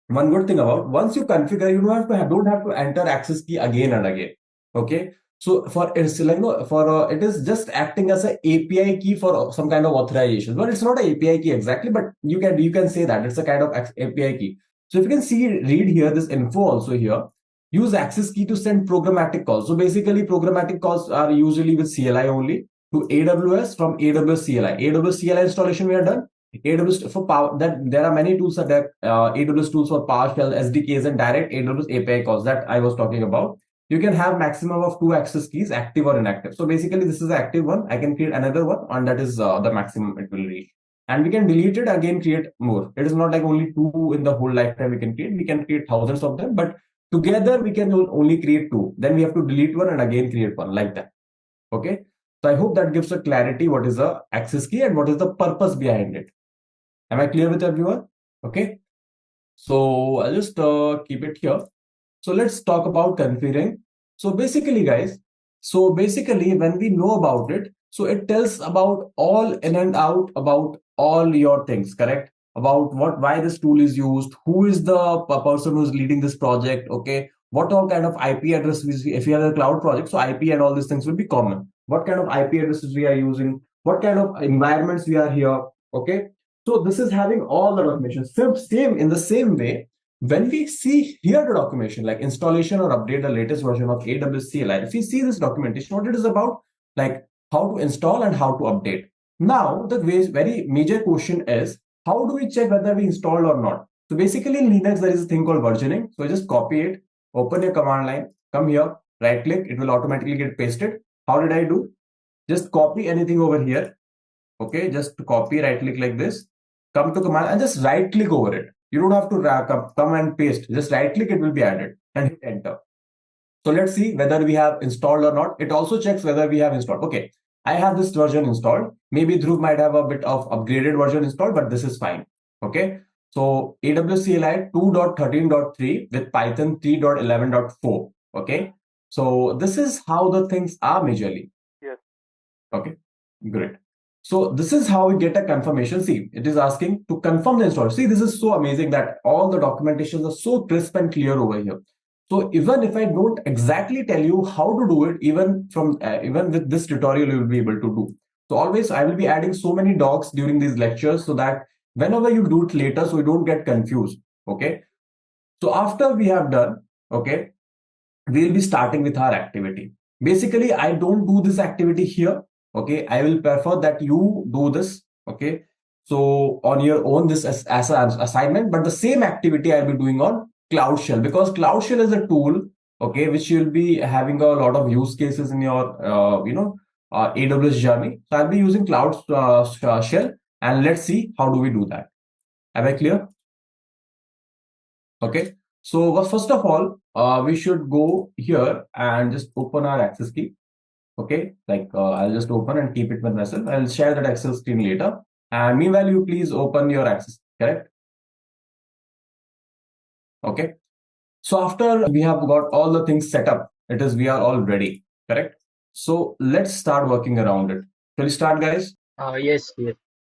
One good thing about, once you configure, you don't have to enter access key again and again. Okay, so for it's like it is just acting as an API key for some kind of authorization. Well, it's not an API key exactly, but you can say that it's a kind of API key. So if you can read here this info also here. Use access key to send programmatic calls. So basically, programmatic calls are usually with CLI only to AWS from AWS CLI. AWS CLI installation we are done. AWS for power, that there are many tools that AWS tools for PowerShell, SDKs, and direct AWS API calls that I was talking about. You can have maximum of 2 access keys, active or inactive. So basically, this is the active one. I can create another one, and that is the maximum it will reach. And we can delete it again, create more. It is not like only 2 in the whole lifetime we can create. We can create thousands of them, but together we can only create 2. Then we have to delete one and again create one, like that. Okay. So I hope that gives a clarity what is the access key and what is the purpose behind it. Am I clear with everyone? Okay. So I'll just keep it here. So let's talk about configuring. So basically, guys, when we know about it, so it tells about all in and out about all your things, correct? About why this tool is used, who is the person who's leading this project, okay? What all kind of IP address, if you have a cloud project, so IP and all these things will be common. What kind of IP addresses we are using, what kind of environments we are here, okay? So this is having all the information. Same in the same way, when we see here the documentation, like installation or update the latest version of AWS CLI, if we see this documentation, what it is about, like how to install and how to update. Now, the very major question is, how do we check whether we installed or not? So basically in Linux, there is a thing called versioning. So just copy it, open your command line, come here, right click, it will automatically get pasted. How did I do? Just copy anything over here. Okay, just copy, right click like this, come to command and just right click over it. You don't have to come and paste, just right click, it will be added and hit enter. So let's see whether we have installed or not. It also checks whether we have installed. Okay, I have this version installed. Maybe Dhruv might have a bit of upgraded version installed, but this is fine. Okay, so AWS CLI 2.13.3 with Python 3.11.4. Okay, so this is how the things are majorly. Yes. Okay, great. So this is how we get a confirmation. See, it is asking to confirm the install. See, this is so amazing that all the documentations are so crisp and clear over here. So even if I don't exactly tell you how to do it, even with this tutorial, you will be able to do. So always I will be adding so many docs during these lectures so that whenever you do it later, so you don't get confused. Okay. So after we have done, okay, we'll be starting with our activity. Basically, I don't do this activity here. Okay, I will prefer that you do this. Okay, so on your own, this as an assignment, but the same activity I'll be doing on Cloud Shell, because Cloud Shell is a tool, okay, which you'll be having a lot of use cases in your AWS journey. So I'll be using Cloud Shell, and let's see how do we do that. Am I clear? Okay, so first of all, we should go here and just open our access key. Okay, like I'll just open and keep it with myself. I'll share that Excel screen later. And meanwhile, you please open your access, correct? Okay. So after we have got all the things set up, we are all ready, correct? So let's start working around it. Shall we start, guys? Yes.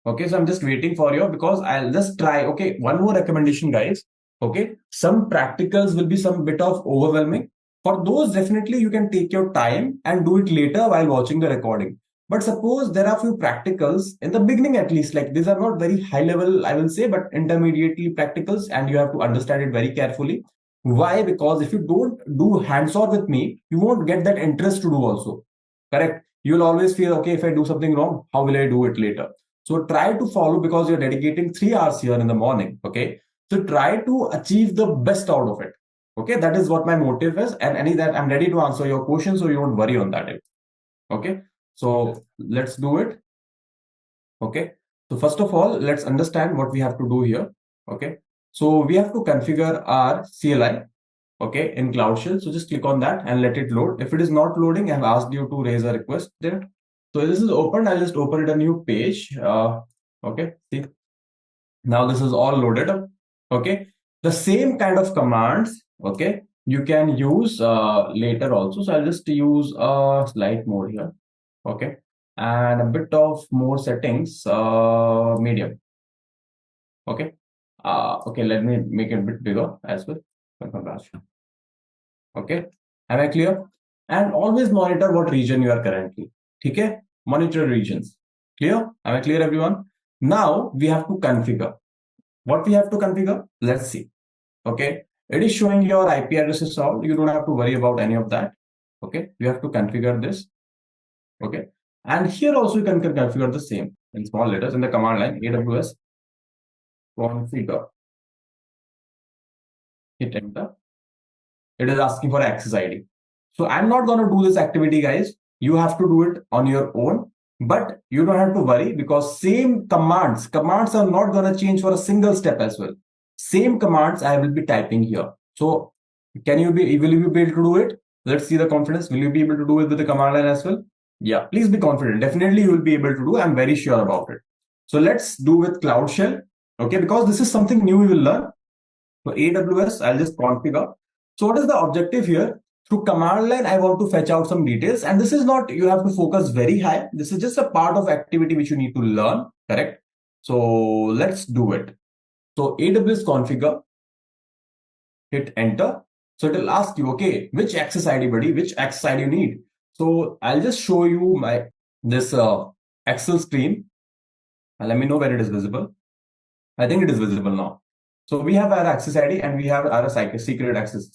Okay, so I'm just waiting for you because I'll just try. Okay, one more recommendation, guys. Okay, some practicals will be some bit of overwhelming. For those, definitely you can take your time and do it later while watching the recording. But suppose there are few practicals in the beginning, at least, like these are not very high level, I will say, but intermediately practicals, and you have to understand it very carefully. Why? Because if you don't do hands-on with me, you won't get that interest to do also. Correct? You'll always feel, okay, if I do something wrong, how will I do it later? So try to follow, because you're dedicating 3 hours here in the morning. Okay. So try to achieve the best out of it. Okay. That is what my motive is. And any that I'm ready to answer your questions, so you don't worry on that. Okay. So let's do it. Okay. So first of all, let's understand what we have to do here. Okay. So we have to configure our CLI. Okay. In Cloud Shell. So just click on that and let it load. If it is not loading, I've asked you to raise a request there. So this is open. I'll just open it a new page. Okay. See. Now this is all loaded up. Okay. The same kind of commands, okay, you can use later also. So I'll just use slide mode here. Okay. And a bit of more settings, medium. Okay. Okay, let me make it a bit bigger as well. Okay. Am I clear? And always monitor what region you are currently. Okay. Monitor regions. Clear? Am I clear, everyone? Now we have to configure. What we have to configure? Let's see. Okay. It is showing your IP addresses all. You don't have to worry about any of that. Okay. You have to configure this. Okay. And here also you can configure the same in small letters in the command line AWS configure. Hit enter. It is asking for access ID. So I'm not going to do this activity, guys. You have to do it on your own, but you don't have to worry, because same commands are not going to change for a single step as well. Same commands I will be typing here. So will you be able to do it? Let's see the confidence. Will you be able to do it with the command line as well? Yeah, please be confident. Definitely you will be able to do. I'm very sure about it. So let's do with Cloud Shell. Okay, because this is something new we will learn. So AWS, I'll just configure. So what is the objective here? Through command line, I want to fetch out some details. And this is not, you have to focus very high. This is just a part of activity which you need to learn, correct? So let's do it. So AWS configure, hit enter. So it will ask you, okay, which access ID, buddy, which access ID you need. So I'll just show you this Excel screen. And let me know where it is visible. I think it is visible now. So we have our access ID and we have our secret access.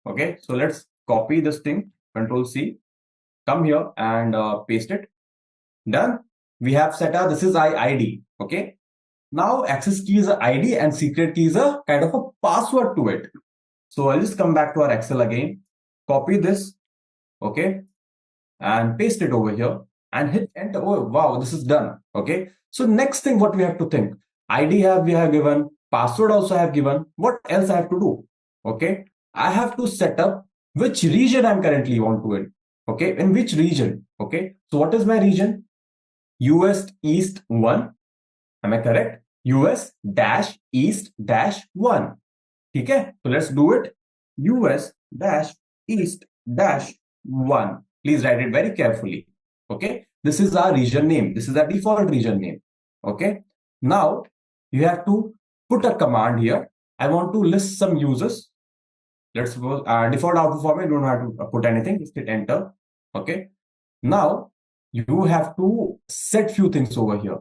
Okay, so let's copy this thing, Control C, come here and paste it. Done. We have set our, this is ID. Okay. Now access key is a ID and secret key is a kind of a password to it. So I'll just come back to our Excel again, copy this, okay, and paste it over here and hit enter. Oh, wow, this is done. Okay. So next thing, what we have to think, ID we have given, password also have given. What else I have to do? Okay. I have to set up which region I'm currently want to in. Okay. In which region? Okay. So what is my region? US East 1. Am I correct? US dash East dash 1. Okay. So let's do it. US dash East dash 1. Please write it very carefully. Okay. This is our region name. This is our default region name. Okay. Now you have to put a command here. I want to list some users. Let's suppose default output format. You don't have to put anything. Just hit enter. Okay. Now you have to set few things over here.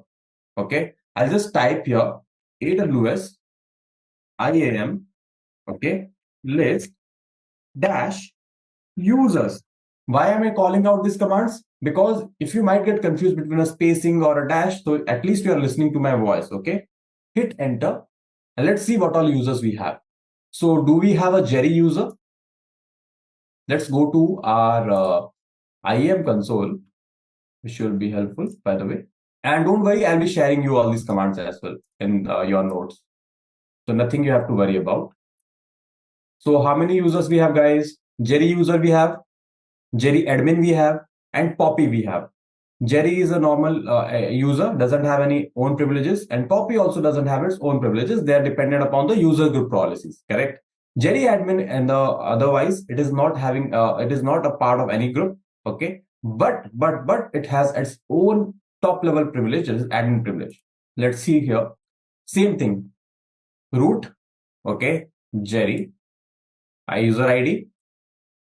Okay. I'll just type here AWS IAM. Okay. List dash users. Why am I calling out these commands? Because if you might get confused between a spacing or a dash, so at least you are listening to my voice. Okay. Hit enter and let's see what all users we have. So do we have a Jerry user? Let's go to our IAM console, which should be helpful, by the way. And don't worry, I'll be sharing you all these commands as well in your notes. So nothing you have to worry about. So how many users we have, guys? Jerry user we have, Jerry admin we have, and Poppy we have. Jerry is a normal user, doesn't have any own privileges, and Poppy also doesn't have its own privileges. They are dependent upon the user group policies, correct? Jerry admin and otherwise, it is not having, it is not a part of any group, okay? But it has its own top level privileges, admin privilege. Let's see here. Same thing. Root, okay? Jerry, user ID,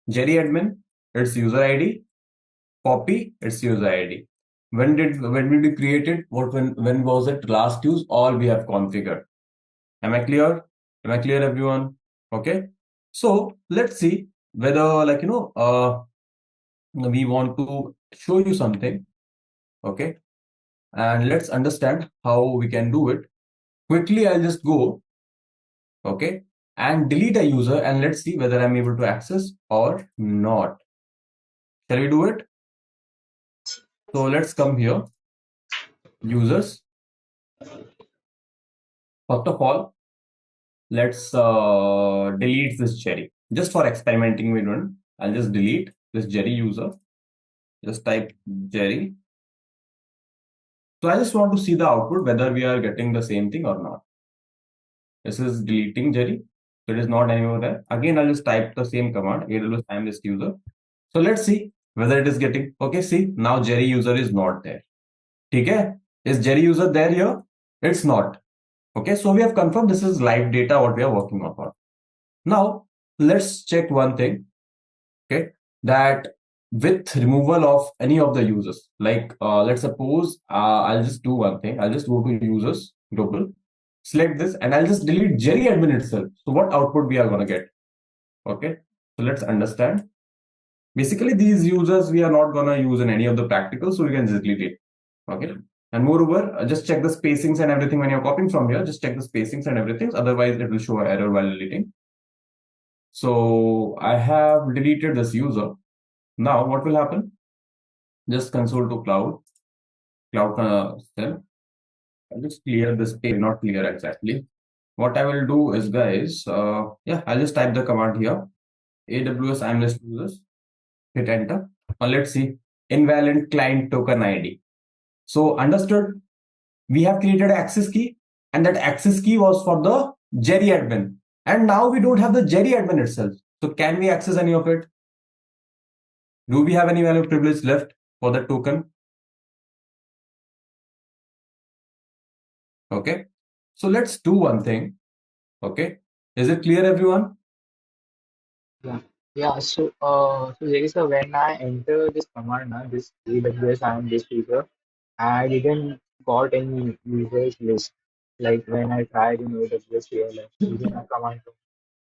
Jerry admin, its user ID, Poppy, its user ID. When did we create it? When was it last used? All we have configured. Am I clear? Am I clear, everyone? Okay. So let's see whether we want to show you something. Okay. And let's understand how we can do it. Quickly, I'll just go. Okay. And delete a user and let's see whether I'm able to access or not. Shall we do it? So let's come here. Users. First of all, let's delete this Jerry. Just for experimenting, we don't. I'll just delete this Jerry user. Just type Jerry. So I just want to see the output, whether we are getting the same thing or not. This is deleting Jerry. So it is not anymore there. Again, I'll just type the same command, AWS IAM list user. So let's see whether it is getting, okay, see, now Jerry user is not there. Okay, is Jerry user there here? It's not. Okay, so we have confirmed this is live data what we are working on. Now, let's check one thing, okay, that with removal of any of the users, like let's suppose I'll just do one thing. I'll just go to users, global, select this, and I'll just delete Jerry admin itself. So what output we are going to get? Okay, so let's understand. Basically, these users we are not going to use in any of the practicals, so we can just delete it. Okay. And moreover, just check the spacings and everything when you're copying from here. Just check the spacings and everything. Otherwise, it will show an error while deleting. So I have deleted this user. Now, what will happen? Just console to cloud cell. I'll just clear this page, not clear exactly. What I will do is, guys, I'll just type the command here. AWS IAM list users. Hit enter. Now let's see. Invalid client token ID. So understood. We have created an access key, and that access key was for the Jerry admin. And now we don't have the Jerry admin itself. So can we access any of it? Do we have any value privilege left for the token? Okay. So let's do one thing. Okay. Is it clear, everyone? Yeah. Yeah. So there is a when I enter this command now, this AWS and this user, I didn't got any users list. like when I tried in AWS CLI using a command.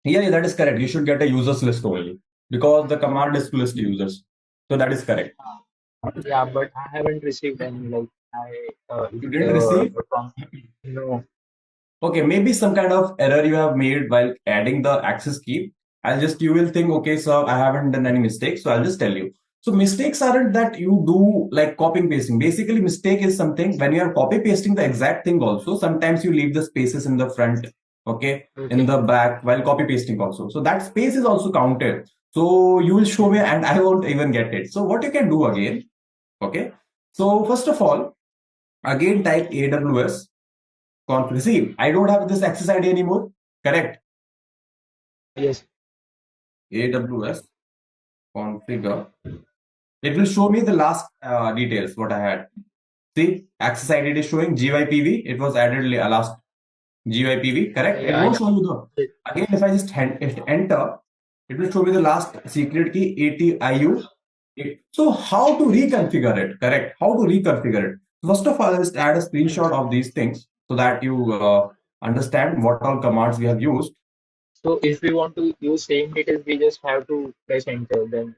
Yeah, that is correct. You should get a users list only because the command is to list users. So that is correct. Yeah, but I haven't received any like You didn't receive? from no. Okay, maybe some kind of error you have made while adding the access key. You will think, okay, so I haven't done any mistakes. So I'll just tell you. So mistakes aren't that you do like copying pasting. Basically, mistake is something when you are copy pasting the exact thing also. Sometimes you leave the spaces in the front, okay, in the back while copy pasting also. So that space is also counted. So you will show me and I won't even get it. So what you can do again, okay. So first of all, again type AWS config. See, I don't have this access ID anymore, correct? Yes. AWS configure. It will show me the last details what I had. See, access ID is showing GYPV. It was added last GYPV, correct? It won't show you the. Again, if I just hit enter, it will show me the last secret key ATIU. So how to reconfigure it, correct? How to reconfigure it? First of all, just add a screenshot of these things so that you understand what all commands we have used. So if we want to use same details, we just have to press enter. Then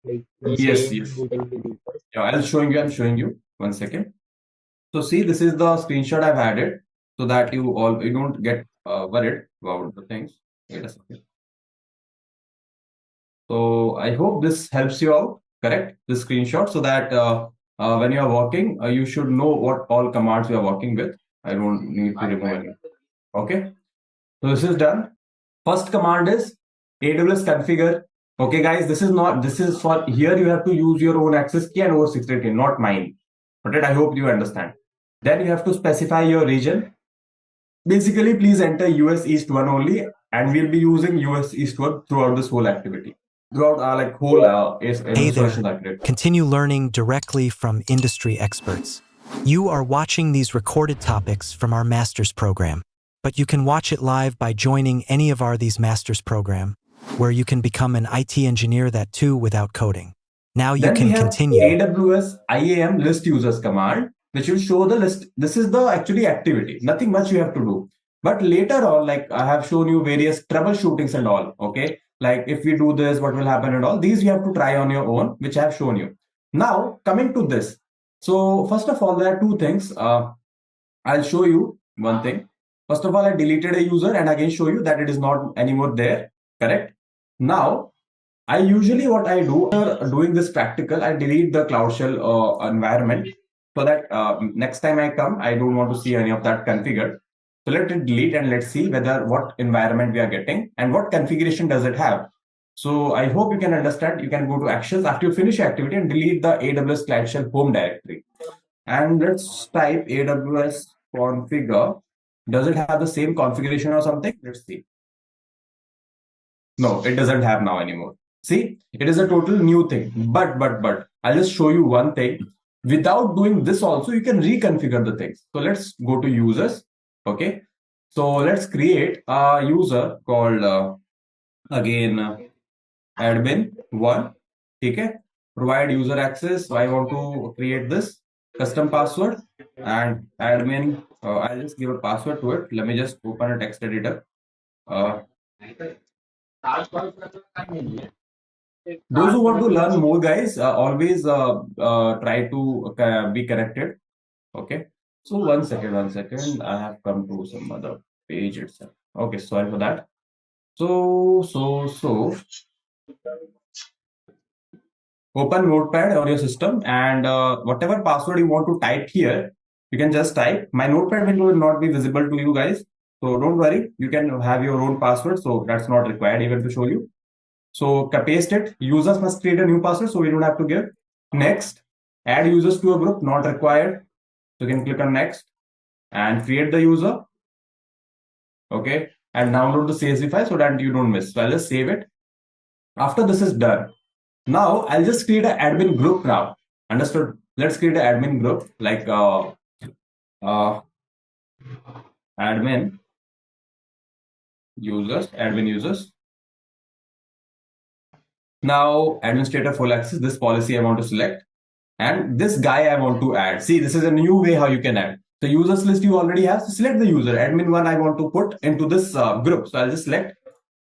like the Yes, same yes. details will be first. Yeah, I'm showing you. 1 second. So see, this is the screenshot I've added so that you don't get worried about the things. Wait a second. So I hope this helps you out, correct? This screenshot so that when you are working, you should know what all commands you are working with. I don't need to remove any. Okay. So this is done. First command is AWS configure. Okay, guys, this is for here you have to use your own access key and over secret key, not mine. But I hope you understand. Then you have to specify your region. Basically, please enter US East 1 only, and we'll be using US East 1 throughout this whole activity. Throughout Hey there, continue learning directly from industry experts. You are watching these recorded topics from our master's program, but you can watch it live by joining any of these master's program, where you can become an IT engineer that too without coding. Now you can continue. AWS IAM list users command, which will show the list. This is the actually activity. Nothing much you have to do. But later on, like I have shown you various troubleshootings and all. Okay, like if we do this, what will happen and all. These you have to try on your own, which I have shown you. Now coming to this. So first of all, there are two things. I'll show you one thing. First of all, I deleted a user and again show you that it is not anymore there. Correct. Now I usually what I do after doing this practical, I delete the Cloud Shell environment so that next time I come, I don't want to see any of that configured. So let it delete and let's see whether what environment we are getting and what configuration does it have. So I hope you can understand. You can go to actions after you finish your activity and delete the AWS Cloud Shell home directory. And let's type AWS configure. Does it have the same configuration or something? Let's see. No, it doesn't have now anymore. See, it is a total new thing. But I'll just show you one thing. Without doing this also, you can reconfigure the things. So let's go to users. Okay. So let's create a user called admin1. Okay. Provide user access. So I want to create this custom password and admin. I'll just give a password to it. Let me just open a text editor. Those who want to learn more, guys, always try to be connected. Okay. So 1 second. I have come to some other page itself. Okay, sorry for that. So open Notepad on your system and whatever password you want to type here, you can just type. My Notepad window will not be visible to you guys. So don't worry, you can have your own password. So that's not required even to show you. So paste it. Users must create a new password, so we don't have to give. Next, add users to a group, not required. So you can click on next and create the user. Okay, and download the CSV file so that you don't miss. So I'll just save it. After this is done, now I'll just create an admin group now. Understood? Let's create an admin group like admin users. Now administrator full access, this policy I want to select. And this guy I want to add. See, this is a new way how you can add. The users list you already have. So select the user. Admin1 I want to put into this group. So I'll just select,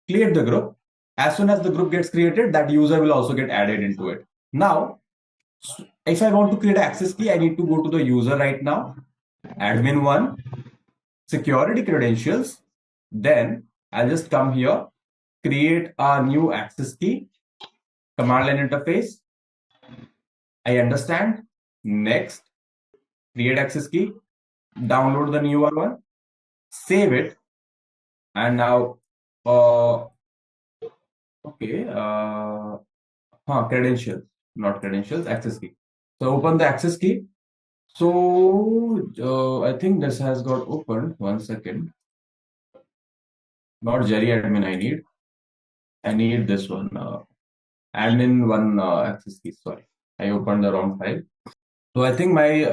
create the group. As soon as the group gets created, that user will also get added into it. Now, if I want to create access key, I need to go to the user right now. Admin1, security credentials. Then I'll just come here, create a new access key, command line interface. I understand. Next, create access key, download the newer one, save it, and now, credentials, not credentials, access key. So open the access key. So I think this has got opened. 1 second. Not Jerry admin I need. I need this one. Admin one access key. Sorry, I opened the wrong file. So I think my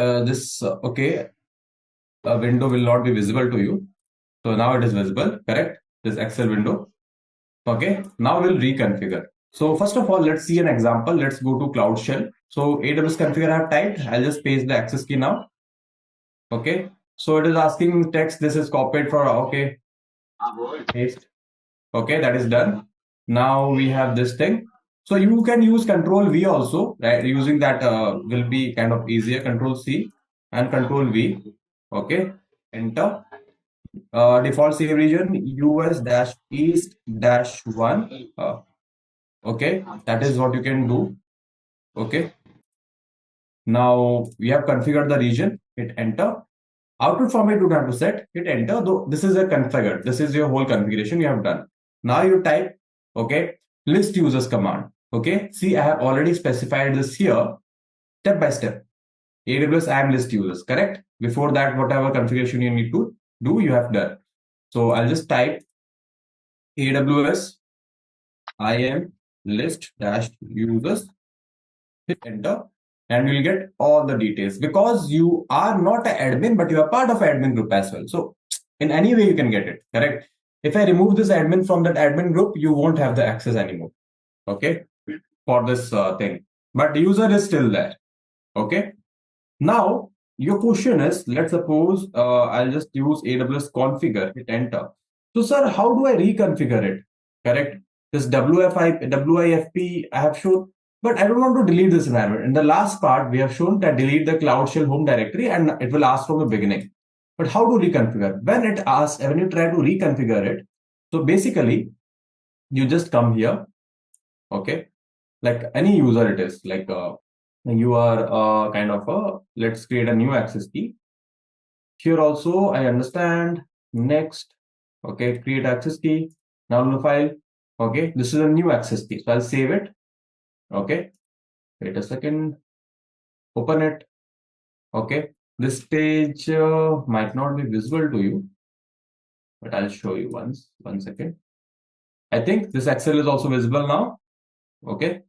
window will not be visible to you. So now it is visible, correct? This Excel window. Okay, now we'll reconfigure. So first of all, let's see an example. Let's go to Cloud Shell. So AWS configure I have typed. I'll just paste the access key now. Okay, so it is asking text. This is copied for, okay, paste. Okay, that is done. Now we have this thing. So you can use Control V also, right? Using that will be kind of easier. Control C and Control V. Okay, enter. Default save region US-East-1. Okay, that is what you can do. Okay. Now we have configured the region. Hit enter. Output format you don't have to set. Hit enter. Though this is a configured. This is your whole configuration you have done. Now you type, okay, list users command. Okay, see, I have already specified this here step by step. AWS IAM list users, correct? Before that, whatever configuration you need to do, you have done. So I'll just type AWS IAM list dash users, hit enter, and you'll get all the details because you are not an admin, but you are part of admin group as well. So in any way you can get it, correct? If I remove this admin from that admin group, you won't have the access anymore. Okay, for this thing, but the user is still there. Okay, now your question is, let's suppose I'll just use AWS configure, hit enter. So sir, how do I reconfigure it? Correct, this WIFP I have shown, but I don't want to delete this environment. In the last part we have shown that delete the Cloud Shell home directory and it will ask from the beginning. But how to reconfigure? When it asks, when you try to reconfigure it, so basically you just come here. Okay, like any user it is, like you are kind of let's create a new access key. Here also I understand. Next, okay, create access key, download the file. Okay, this is a new access key, so I'll save it. Okay, wait a second, open it. Okay, this page might not be visible to you, but I'll show you once. 1 second. I think this Excel is also visible now. Okay,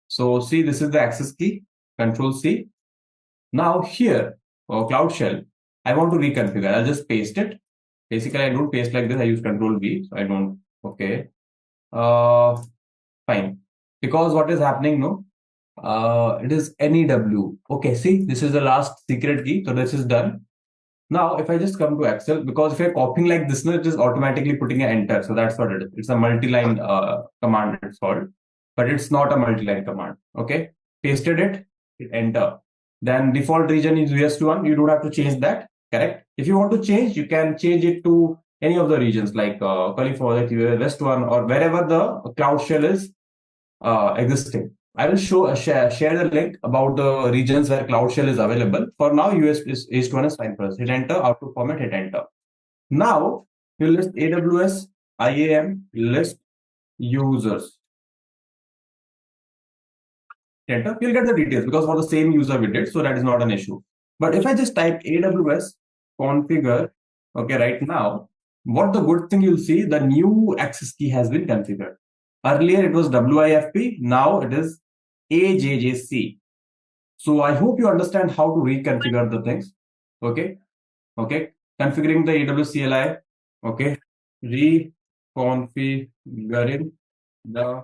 so see, this is the access key, Control C. Now here, Cloud Shell, I want to reconfigure. I'll just paste it. Basically, I don't paste like this. I use Control V, so I don't. Okay, fine. Because what is happening, no? It is NEW. Okay, see, this is the last secret key. So this is done. Now, if I just come to Excel, because if you're copying like this, no, it is automatically putting an enter. So that's what it is. It's a multi-line command, it's called, but it's not a multi-line command. Okay, pasted it, hit enter. Then default region is US1. You don't have to change that, correct? If you want to change, you can change it to any of the regions like California, West one, or wherever the Cloud Shell is existing. I will share the link about the regions where Cloud Shell is available. For now, US East one is fine for us. Hit enter, output format, hit enter. Now you list AWS IAM list users. Enter, you'll get the details because for the same user we did, so that is not an issue. But if I just type AWS configure, okay, right now, what the good thing you'll see, the new access key has been configured. Earlier it was WIFP, now it is AJJC. So I hope you understand how to reconfigure the things. Okay, okay, configuring the AWS CLI. Okay, reconfiguring the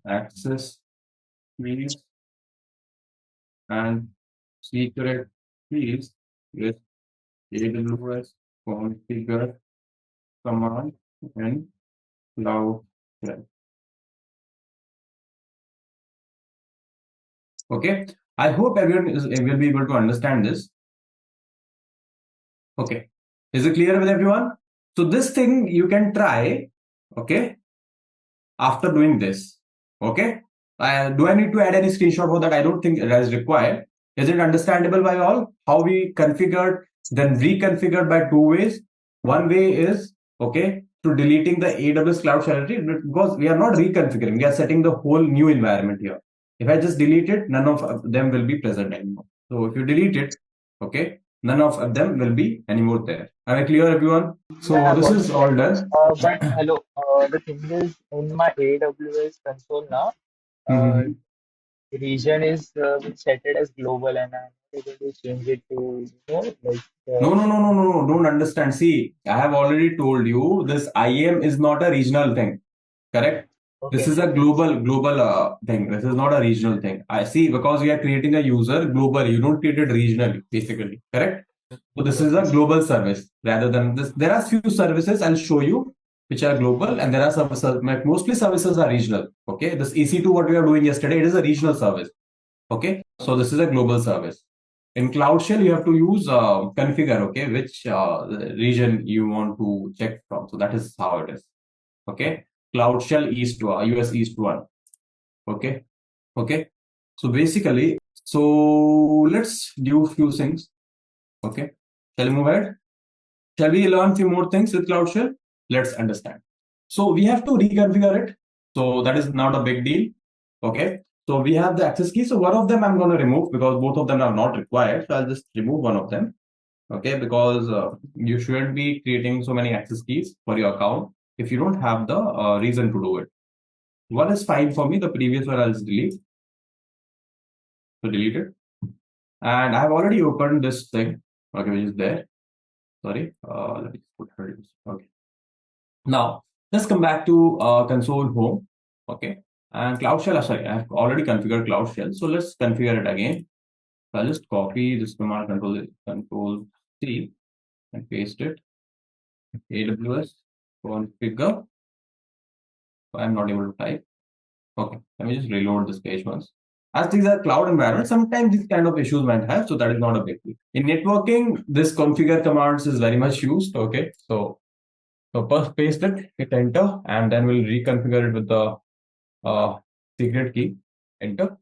access keys and secret Please with AWS configure command and cloud shell. Okay, I hope everyone will be able to understand this. Okay, is it clear with everyone? So this thing you can try, okay, after doing this. Okay, do I need to add any screenshot for that? I don't think it is required. Is it understandable by all how we configured then reconfigured by two ways? One way is, okay, to deleting the AWS cloud shell because we are not reconfiguring, we are setting the whole new environment here. If I just delete it, none of them will be present anymore. So if you delete it, okay, none of them will be anymore there. Am I clear, everyone? So Yeah, I this got is it. all done. But hello, the thing is, in my AWS console now, Mhm. region is been set it as global, and I'm able to change it to like No, no, no, no, no, no, don't understand. See, I have already told you this IAM is not a regional thing, correct? This okay. is a global thing. This is not a regional thing. I see because we are creating a user globally. You don't create it regionally, basically, correct? So this is a global service rather than this. There are few services I'll show you which are global, and there are services. Mostly services are regional. Okay, this EC2 what we are doing yesterday, it is a regional service. Okay, so this is a global service. In Cloud Shell, you have to use configure, okay, which region you want to check from. So that is how it is. Okay, Cloud Shell East US East 1. Okay, okay. So basically, so let's do a few things. Okay, shall we move ahead? Shall we learn few more things with Cloud Shell? Let's understand. So we have to reconfigure it. So that is not a big deal. Okay. So we have the access key. So one of them I'm going to remove because both of them are not required. So I'll just remove one of them. Okay. Because you shouldn't be creating so many access keys for your account if you don't have the reason to do it. One is fine for me. The previous one I'll just delete. So delete it. And I've already opened this thing. Okay, which is there. Sorry. Let me put her. Okay. Now, let's come back to console home. Okay. And Cloud Shell, sorry, I have already configured Cloud Shell. So let's configure it again. So I'll just copy this command control C and paste it. AWS configure. I'm not able to type. Okay. Let me just reload this page once. As these are cloud environments, sometimes these kind of issues might have, so that is not a big deal. In networking, this configure commands is very much used. Okay. So first paste it, hit enter, and then we'll reconfigure it with the secret key, enter.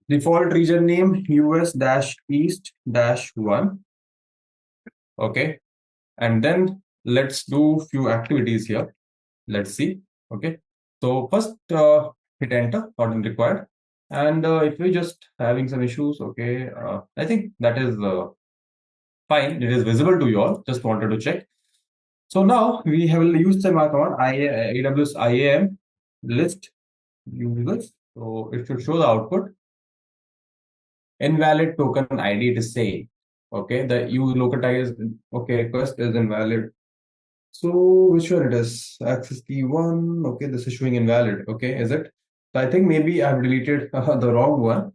Default region name US-East-1. Okay. And then let's do few activities here. Let's see. Okay. So first hit enter, not required. And if we're just having some issues, okay, I think that is fine. It is visible to you all. Just wanted to check. So now we have used the command AWS IAM list users. So it should show the output. Invalid token ID it is saying. Okay, the you localize okay request is invalid. So which one it is? Access key 1. Okay, this is showing invalid. Okay, is it? So I think maybe I've deleted the wrong one.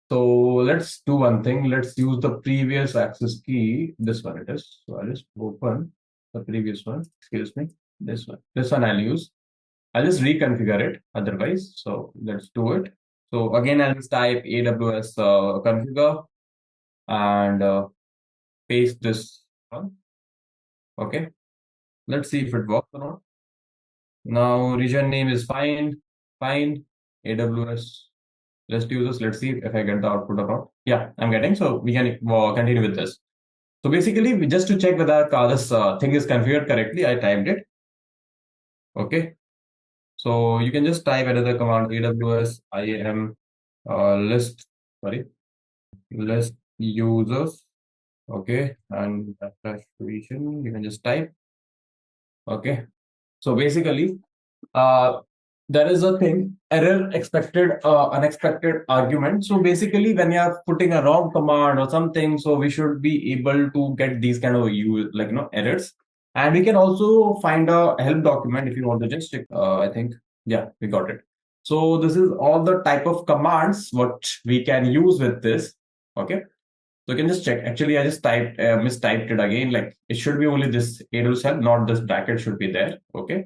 So let's do one thing. Let's use the previous access key. This one it is. So I'll just open the previous one. Excuse me. This one. This one I'll use. I'll just reconfigure it otherwise. So let's do it. So again, I'll just type AWS configure and paste this one. Okay. Let's see if it works or not. Now region name is fine. Fine. AWS. Let's do this. Let's see if I get the output or not. Yeah, I'm getting. So we can continue with this. So basically, just to check whether this thing is configured correctly, I typed it. Okay. So you can just type another command AWS IAM list users. Okay, and region you can just type. Okay. So basically, there is a thing error expected unexpected argument. So basically when you are putting a wrong command or something, so we should be able to get these kind of errors. And we can also find a help document if you want to just check. I think yeah, we got it. So this is all the type of commands what we can use with this. Okay. So you can just check. Actually, I just mistyped it again. Like it should be only this AWS help, not this bracket should be there. Okay.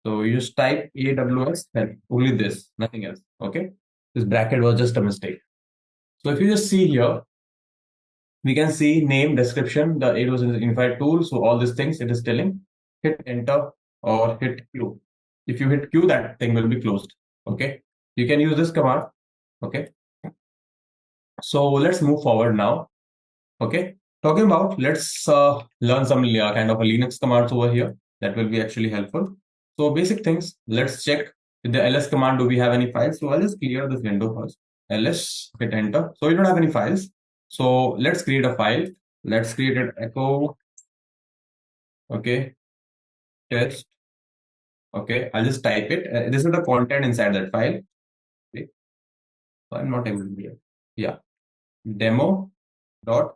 So you just type AWS help, only this, nothing else. Okay. This bracket was just a mistake. So if you just see here, we can see name, description, the AWS Unified tool. So all these things it is telling, hit enter or hit Q. If you hit Q, that thing will be closed. Okay. You can use this command. Okay. So let's move forward now. Okay. Talking about, let's learn some kind of a Linux commands over here. That will be actually helpful. So basic things, let's check with the ls command, do we have any files? So I'll just clear this window first. ls, hit enter. So we don't have any files. So let's create a file. Let's create an echo. Okay. Test. Okay. I'll just type it. This is the content inside that file. Okay. So I'm not able to hear. Yeah. Demo dot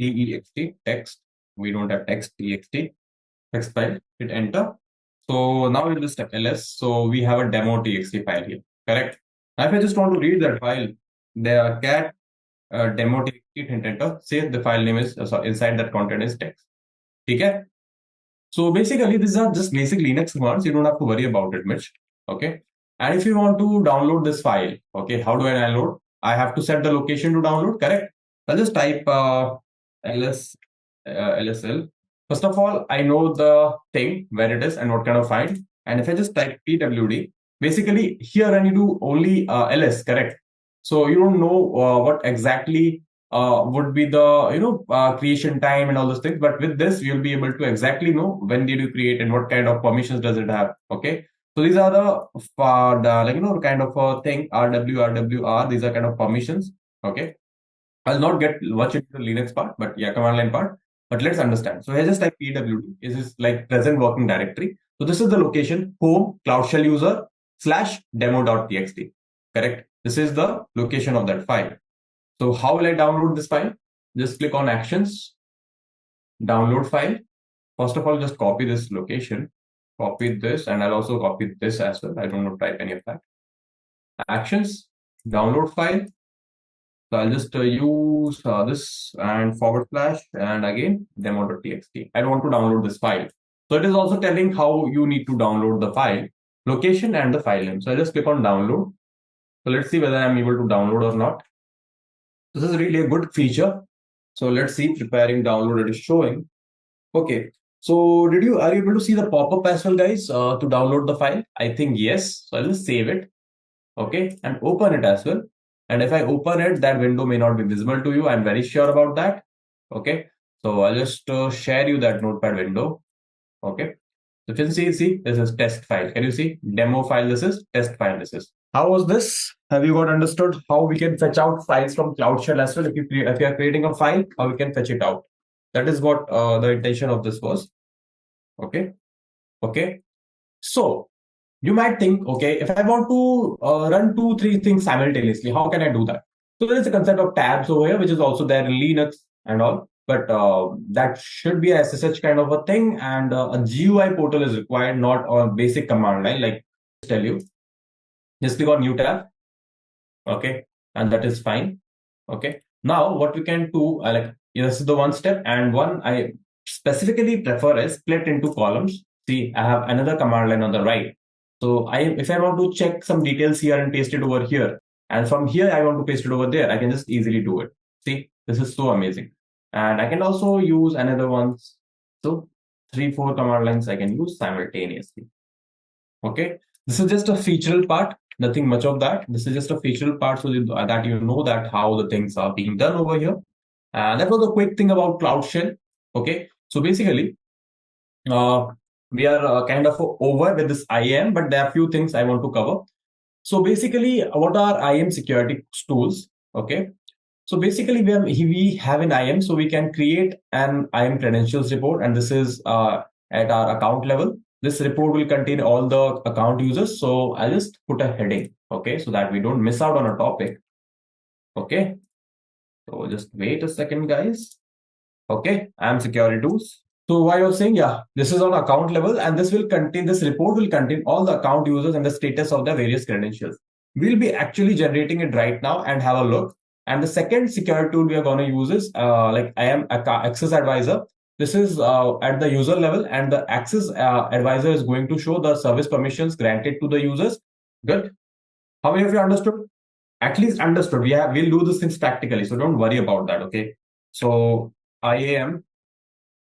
text text. We don't have text text file. Hit enter. So now we'll just ls. So we have a demo txt file here. Correct. Now if I just want to read that file, the cat demo txt, hit enter. Say the file name is sorry, inside that content is text. Okay. So basically these are just basic Linux commands. You don't have to worry about it much. Okay. And if you want to download this file, okay, how do I download? I have to set the location to download. Correct. I'll just type lsl. First of all, I know the thing where it is and what kind of file. And if I just type pwd, basically here I need to only ls, correct? So you don't know what exactly would be the creation time and all those things. But with this, you'll be able to exactly know when did you create and what kind of permissions does it have. Okay. So these are the kind of a thing, RWR. These are kind of permissions. Okay. I'll not get much into the Linux part, but yeah, command line part. But let's understand. So I just type pwd. This is like present working directory. So this is the location, home, Cloud Shell user / demo.txt. Correct. This is the location of that file. So how will I download this file? Just click on actions, download file. First of all, just copy this location, copy this, and I'll also copy this as well. I don't know type any of that. Actions, download file. So I'll just use this and / and again demo.txt. I don't want to download this file. So it is also telling how you need to download the file, location and the file name. So I just click on download. So let's see whether I'm able to download or not. This is really a good feature. So let's see, preparing download, it is showing. Okay. So are you able to see the pop-up as well, guys, to download the file? I think yes. So I'll just save it. Okay. And open it as well. And if I open it, that window may not be visible to you. I'm very sure about that. Okay. So I'll just share you that notepad window. Okay. So you can see, this is test file. Can you see? Demo file, this is test file, this is. How was this? Have you got understood how we can fetch out files from Cloud Shell as well? If you are creating a file, how we can fetch it out? That is what the intention of this was. Okay. Okay. So you might think, okay, if I want to run 2-3 things simultaneously, how can I do that? So there is a concept of tabs over here, which is also there in Linux and all. But that should be a SSH kind of a thing, and a GUI portal is required, not a basic command line. Like I tell you, just click on new tab. Okay, and that is fine. Okay, now what we can do, this is the one step, and one I specifically prefer is split into columns. See, I have another command line on the right. So if I want to check some details here and paste it over here, and from here I want to paste it over there, I can just easily do it. See, this is so amazing. And I can also use another ones. So 3-4 command lines I can use simultaneously. Okay, this is just a featural part, nothing much of that. This is just a featural part so that you know that how the things are being done over here. And that was a quick thing about Cloud Shell. Okay, so basically we are kind of over with this IAM, but there are a few things I want to cover. So basically, what are IAM security tools? Okay, so basically we have an IAM, so we can create an IAM credentials report, and this is at our account level. This report will contain all the account users. So I'll just put a heading, okay, so that we don't miss out on a topic. Okay, so just wait a second, guys. Okay, IAM security tools. So why I was saying, yeah, this is on account level, and this report will contain all the account users and the status of the various credentials. We'll be actually generating it right now and have a look. And the second security tool we are going to use is like I am access advisor. This is at the user level, and the access advisor is going to show the service permissions granted to the users. Good. How many of you understood? At least understood. We'll do these things practically, so don't worry about that. Okay. So IAM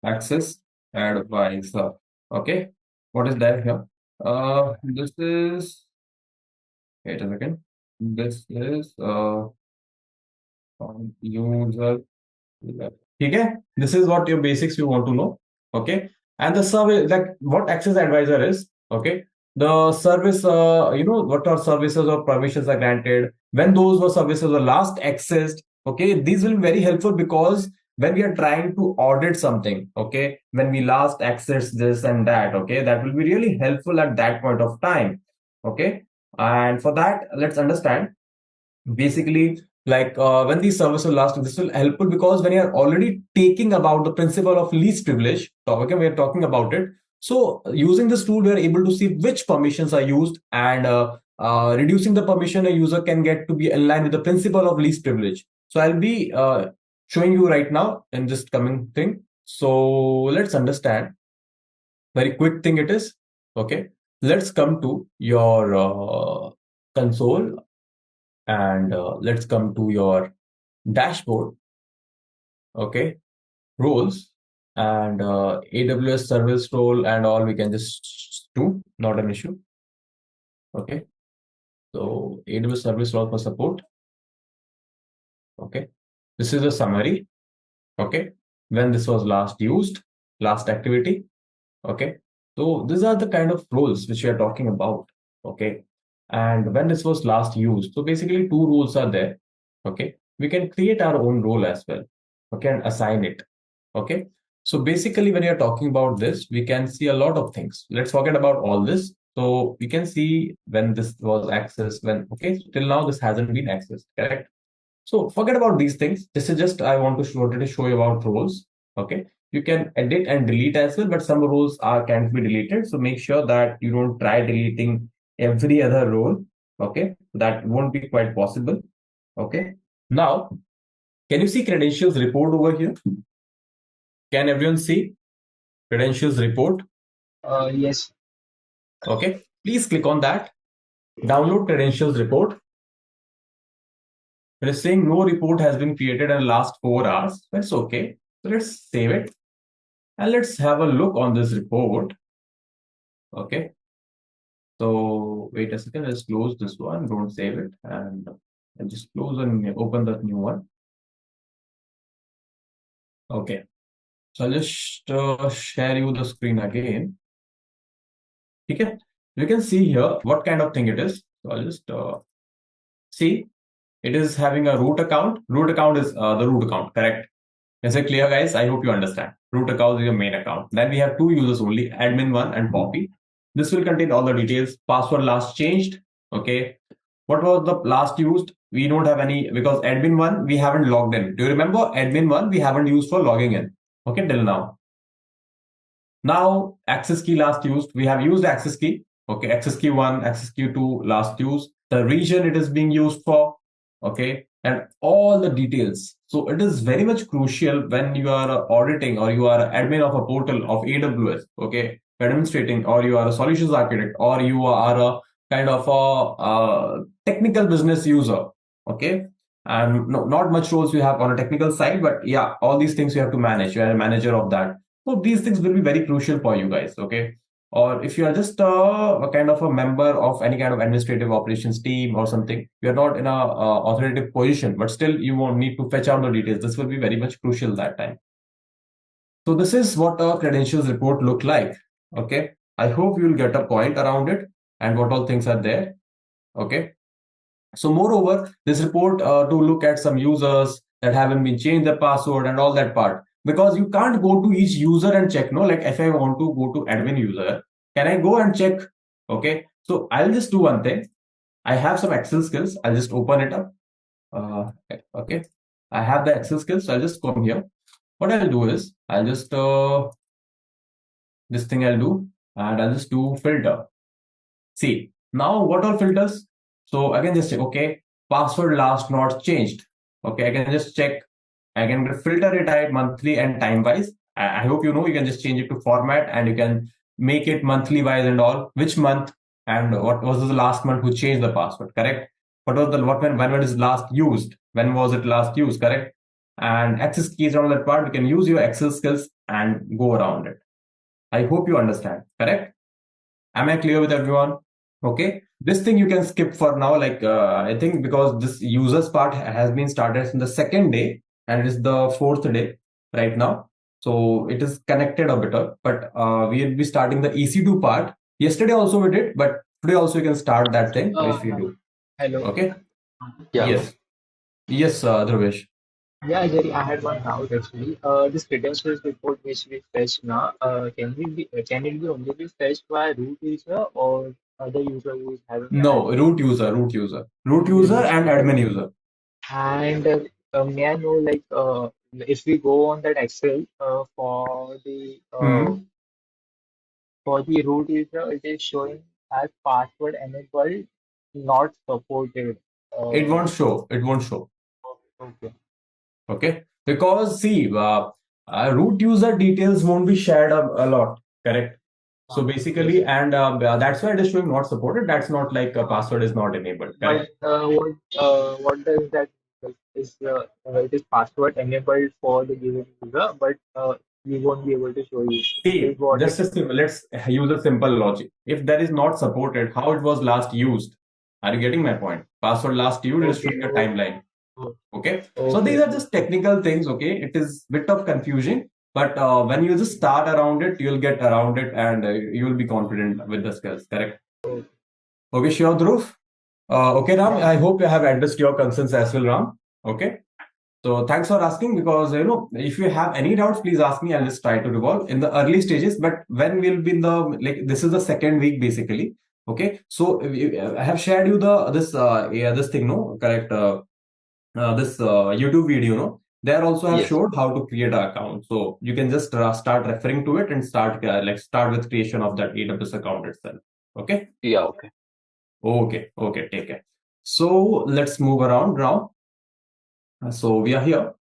access advisor. Okay. What is that here? This is. Wait a second. This is user. Okay. This is what your basics you want to know. Okay. And the service, like what access advisor is. Okay. The service, what are services or permissions are granted, when those were services were last accessed. Okay. These will be very helpful because when we are trying to audit something, okay, when we last access this and that, okay, that will be really helpful at that point of time. Okay. And for that, let's understand basically like when these services last, this will helpful because when you are already taking about the principle of least privilege, okay, we are talking about it. So using this tool, we are able to see which permissions are used, and reducing the permission a user can get to be in line with the principle of least privilege. So I'll be showing you right now in this coming thing. So let's understand. Very quick thing it is. Okay, let's come to your console, and let's come to your dashboard. Okay, roles, and AWS service role and all we can just do, not an issue. Okay, so AWS service role for support. Okay, this is a summary. Okay, when this was last used, last activity. Okay, so these are the kind of roles which we are talking about. Okay, and when this was last used, so basically two rules are there. Okay, we can create our own role as well. Okay, and assign it. Okay, so basically when you're talking about this, we can see a lot of things. Let's forget about all this. So we can see when this was accessed, when, okay, till now this hasn't been accessed, correct? So forget about these things. This is just I wanted to show you about roles. Okay, you can edit and delete as well, but some roles can't be deleted. So make sure that you don't try deleting every other role. Okay, that won't be quite possible. Okay, now can you see credentials report over here? Can everyone see credentials report? Yes. Okay, please click on that. Download credentials report. It is saying no report has been created in the last 4 hours. That's okay. So let's save it. And let's have a look on this report. Okay. So wait a second. Let's close this one. Don't save it. And I'll just close and open the new one. Okay. So I'll just share you the screen again. Okay. You can see here what kind of thing it is. So I'll just see. It is having a root account. Root account is the root account, correct? Is it clear, guys? I hope you understand. Root account is your main account. Then we have two users only, admin1 and Poppy. This will contain all the details. Password last changed. Okay. What was the last used? We don't have any because admin1 we haven't logged in. Do you remember admin1 we haven't used for logging in? Okay, till now. Now access key last used. We have used access key. Okay, access key 1, access key 2 last used. The region it is being used for. Okay, and all the details. So it is very much crucial when you are auditing or you are admin of a portal of AWS, okay, administrating, or you are a solutions architect, or you are a kind of a technical business user, okay, and no, not much roles you have on a technical side, but yeah, all these things you have to manage. You are a manager of that. So these things will be very crucial for you guys, okay. Or if you are just a kind of a member of any kind of administrative operations team or something, you are not in a authoritative position, but still you won't need to fetch out the details. This will be very much crucial that time. So this is what a credentials report look like. Okay, I hope you will get a point around it and what all things are there. Okay, so moreover, this report to look at some users that haven't been changed their password and all that part, because you can't go to each user and check. No, like if I want to go to admin user, can I go and check? Okay, so I'll just do one thing. I have some Excel skills. I'll just open it up. Okay, I have the Excel skills. So I'll just come here. What I'll do is I'll just this thing I'll do, and I'll just do filter. See now what are filters? So again, just say okay, password last not changed. Okay, I can just check. I can filter it at monthly and time wise. I hope you know you can just change it to format and you can make it monthly wise and all. Which month and what was the last month who changed the password? Correct. What was the when it is last used? When was it last used? Correct. And access keys around that part. You can use your Excel skills and go around it. I hope you understand. Correct. Am I clear with everyone? Okay, this thing you can skip for now. Like I think because this users part has been started in the second day and it is the fourth day right now. So it is connected a bit, but we will be starting the EC2 part. Yesterday also we did, but today also you can start that thing if you do. Hello. Okay. Yeah. Yes. Yes, Dhruvesh. Yeah, Jerry, I had one doubt actually. This credentials report which we fetch now, can it be only be fetched by root user or other user who is having the No, admin? root user and admin user. And may I know, like, if we go on that Excel Hmm. for the root user, it is showing as password enabled, not supported. It Uh, won't show. It won't show. okay. Okay, because see, root user details won't be shared a lot. Correct. So Yes. basically, and that's why it is showing not supported. That's not like a password is not enabled. Correct. But what does that like, is it is password enabled for the given user, but we won't be able to show you. See, Is what just it a simple, let's use a simple logic. If that is not supported, how it was last used? Are you getting my point? Password last used is okay. showing a timeline. Oh, Okay, so these okay. are just technical things. Okay, it is bit of confusing, but when you just start around it, you'll get around it, and you will be confident with the skills. Correct. Okay, sure, Dhruv. Okay, Ram. I hope I have addressed your concerns as well, Ram. Okay. So thanks for asking because if you have any doubts, please ask me. I'll just try to revolve in the early stages. But when we'll be in the like this is the second week basically. Okay, so I have shared you the this thing, no, correct. This YouTube video, no, there also have Yes. showed how to create an account. So you can just start referring to it and start with creation of that AWS account itself. Okay. Yeah. Okay. Okay. Take care. So let's move around now. So we are here.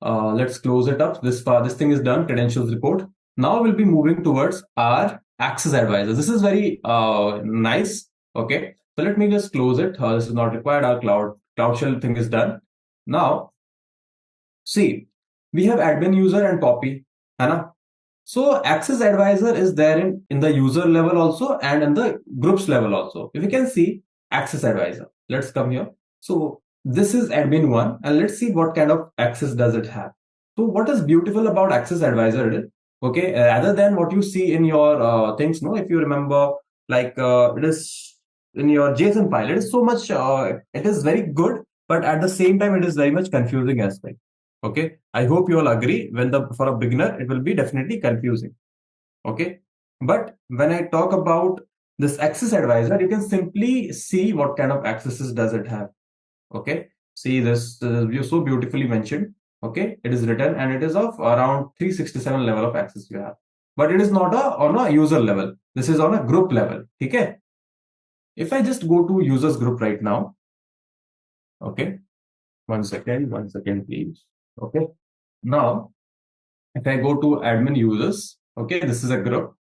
Let's close it up. This thing is done. Credentials report. Now we'll be moving towards our access advisor. This is very nice. Okay. So let me just close it. This is not required. Our cloud shell thing is done. Now, see, we have admin user and copy. है ना? So access advisor is there in the user level also and in the groups level also. If you can see access advisor, let's come here. So this is admin one and let's see what kind of access does it have. So what is beautiful about access advisor is, okay, rather than what you see in your things, no, if you remember, like it is in your JSON file, it is so much, it is very good, but at the same time, it is very much confusing as well. Okay, I hope you all agree. For a beginner, it will be definitely confusing. Okay, but when I talk about this access advisor, you can simply see what kind of accesses does it have. Okay, see this you so beautifully mentioned. Okay, it is written and it is of around 367 level of access you have, but it is not on a user level. This is on a group level. Okay, if I just go to users group right now. Okay, one second, please. Okay, now if I go to admin users, okay, this is a group.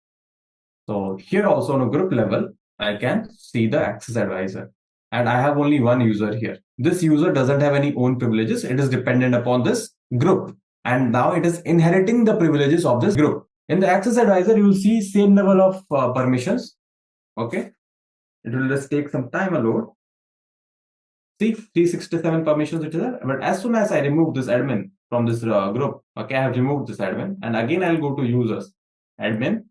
So here also on a group level, I can see the access advisor. And I have only one user here. This user doesn't have any own privileges. It is dependent upon this group. And now it is inheriting the privileges of this group. In the access advisor, you will see same level of permissions. Okay. It will just take some time alone. See 367 permissions it is there. But as soon as I remove this admin from this group, okay, I have removed this admin and again I'll go to users, admin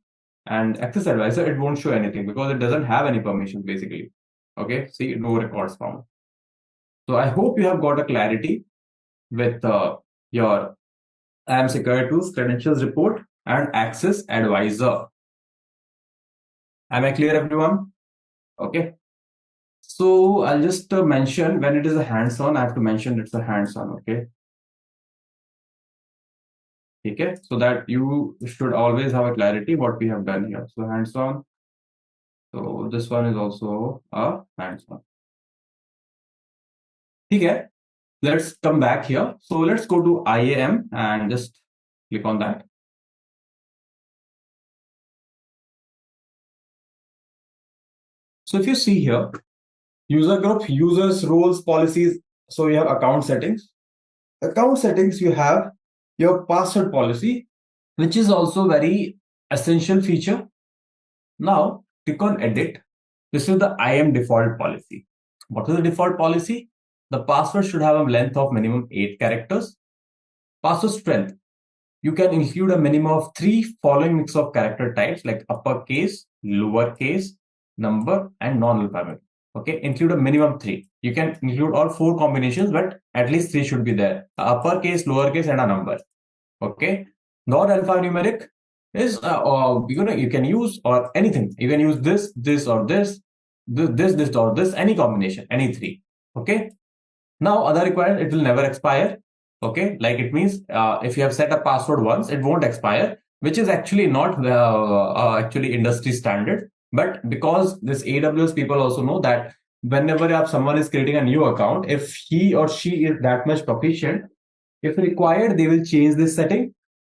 and access advisor. It won't show anything because it doesn't have any permissions basically. Okay, see no records found. So I hope you have got a clarity with your IAM Security Tools credentials report and access advisor. Am I clear, everyone? Okay. So I'll just mention when it is a hands-on, I have to mention it's a hands-on, okay? Okay, so that you should always have a clarity what we have done here. So hands-on. So this one is also a hands-on. Okay. let's come back here. So let's go to IAM and just click on that. So if you see here, user group, users, roles, policies. So you have account settings. Account settings, you have your password policy, which is also very essential feature. Now click on edit. This is the IAM default policy. What is the default policy? The password should have a length of minimum 8 characters. Password strength. You can include a minimum of 3 following mix of character types like uppercase, lowercase, number, and non-alphabet. Okay, include a minimum 3. You can include all 4 combinations, but at least 3 should be there. Uppercase, lowercase, and a number. Okay, non-alphanumeric is you can use or anything. You can use this or this or this, any combination, any 3. Okay. Now other requirement, it will never expire. Okay, like it means if you have set a password once, it won't expire, which is actually not actually industry standard. But because this AWS people also know that whenever someone is creating a new account, if he or she is that much proficient, if required, they will change this setting.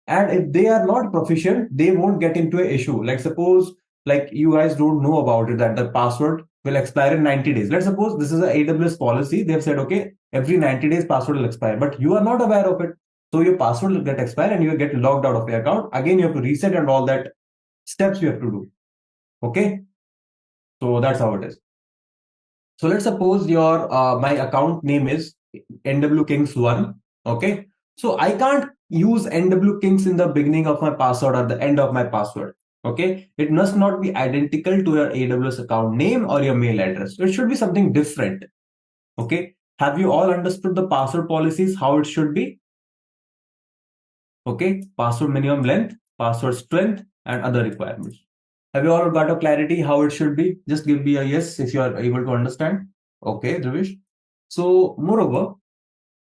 And if they are not proficient, they won't get into an issue. Like suppose, like you guys don't know about it, that the password will expire in 90 days. Let's suppose this is an AWS policy. They've said, okay, every 90 days password will expire, but you are not aware of it. So your password will get expired and you will get logged out of your account. Again, you have to reset and all that steps you have to do. Okay. So that's how it is. So let's suppose your my account name is NWKings1. Okay. So I can't use NWKings in the beginning of my password or the end of my password. Okay. It must not be identical to your AWS account name or your mail address. It should be something different. Okay. Have you all understood the password policies, how it should be? Okay. Password minimum length, password strength, and other requirements. Have you all got a clarity how it should be? Just give me a yes if you are able to understand. Okay, Dhruvish. So moreover,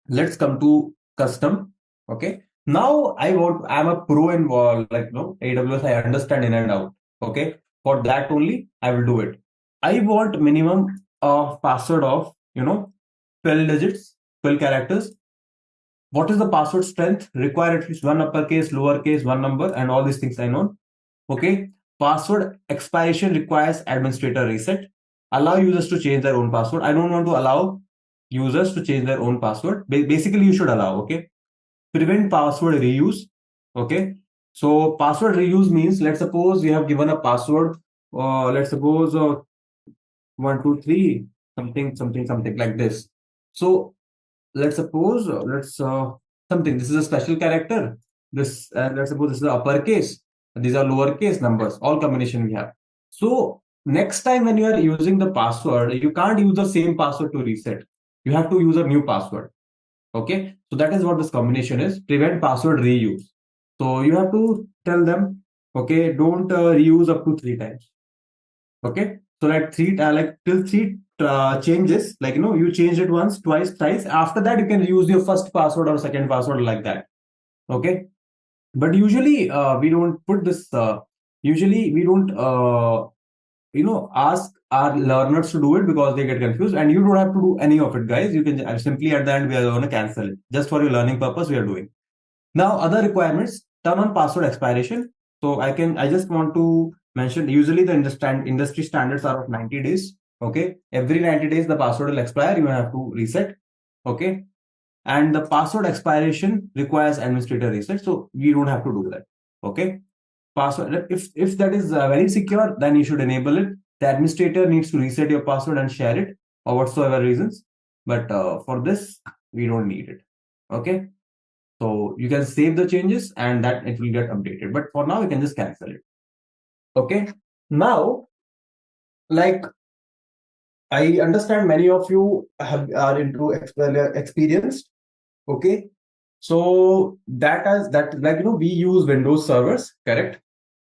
let's come to custom. Okay. Now I'm a pro in AWS, I understand in and out. Okay. For that only, I will do it. I want minimum password of 12 digits, 12 characters. What is the password strength? Require at least 1 uppercase, lowercase, 1 number, and all these things I know. Okay. Password expiration requires administrator reset. Allow users to change their own password. I don't want to allow users to change their own password. Basically, you should allow. Okay. Prevent password reuse. Okay. So password reuse means, let's suppose you have given a password. Let's suppose 1, 2, 3, something like this. So let's suppose something. This is a special character. This let's suppose this is uppercase. These are lowercase numbers. All combination we have. So next time when you are using the password, you can't use the same password to reset. You have to use a new password. Okay. So that is what this combination is. Prevent password reuse. So you have to tell them, okay, don't reuse up to 3 times. Okay. So like till 3 changes, like you changed it once, twice, thrice. After that, you can use your first password or second password like that. Okay. But usually we don't put this. Usually we don't ask our learners to do it because they get confused, and you don't have to do any of it, guys. You can simply at the end we are going to cancel it just for your learning purpose. We are doing now other requirements. Turn on password expiration. So I just want to mention, usually the industry standards are of 90 days. Okay. Every 90 days, the password will expire. You have to reset. Okay. And the password expiration requires administrator reset. So we don't have to do that. Okay. Password, if that is very secure, then you should enable it. The administrator needs to reset your password and share it or whatsoever reasons. But for this, we don't need it. Okay. So you can save the changes and that it will get updated. But for now, you can just cancel it. Okay. Now, like I understand many of you are into experienced. Okay. So we use Windows servers, correct?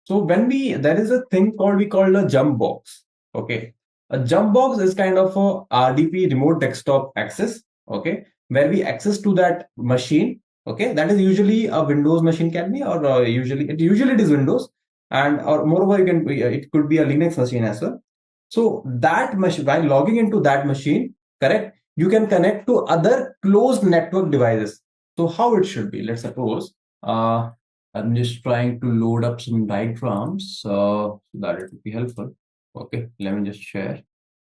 So there is a thing we call a jump box. Okay. A jump box is kind of a RDP, remote desktop access. Okay. Where we access to that machine. Okay. That is usually a Windows machine can be, or usually it is Windows, and or moreover it could be a Linux machine as well. So that machine, while logging into that machine, correct, you can connect to other closed network devices. So how it should be? Let's suppose I'm just trying to load up some diagrams so that it will be helpful. Okay, let me just share.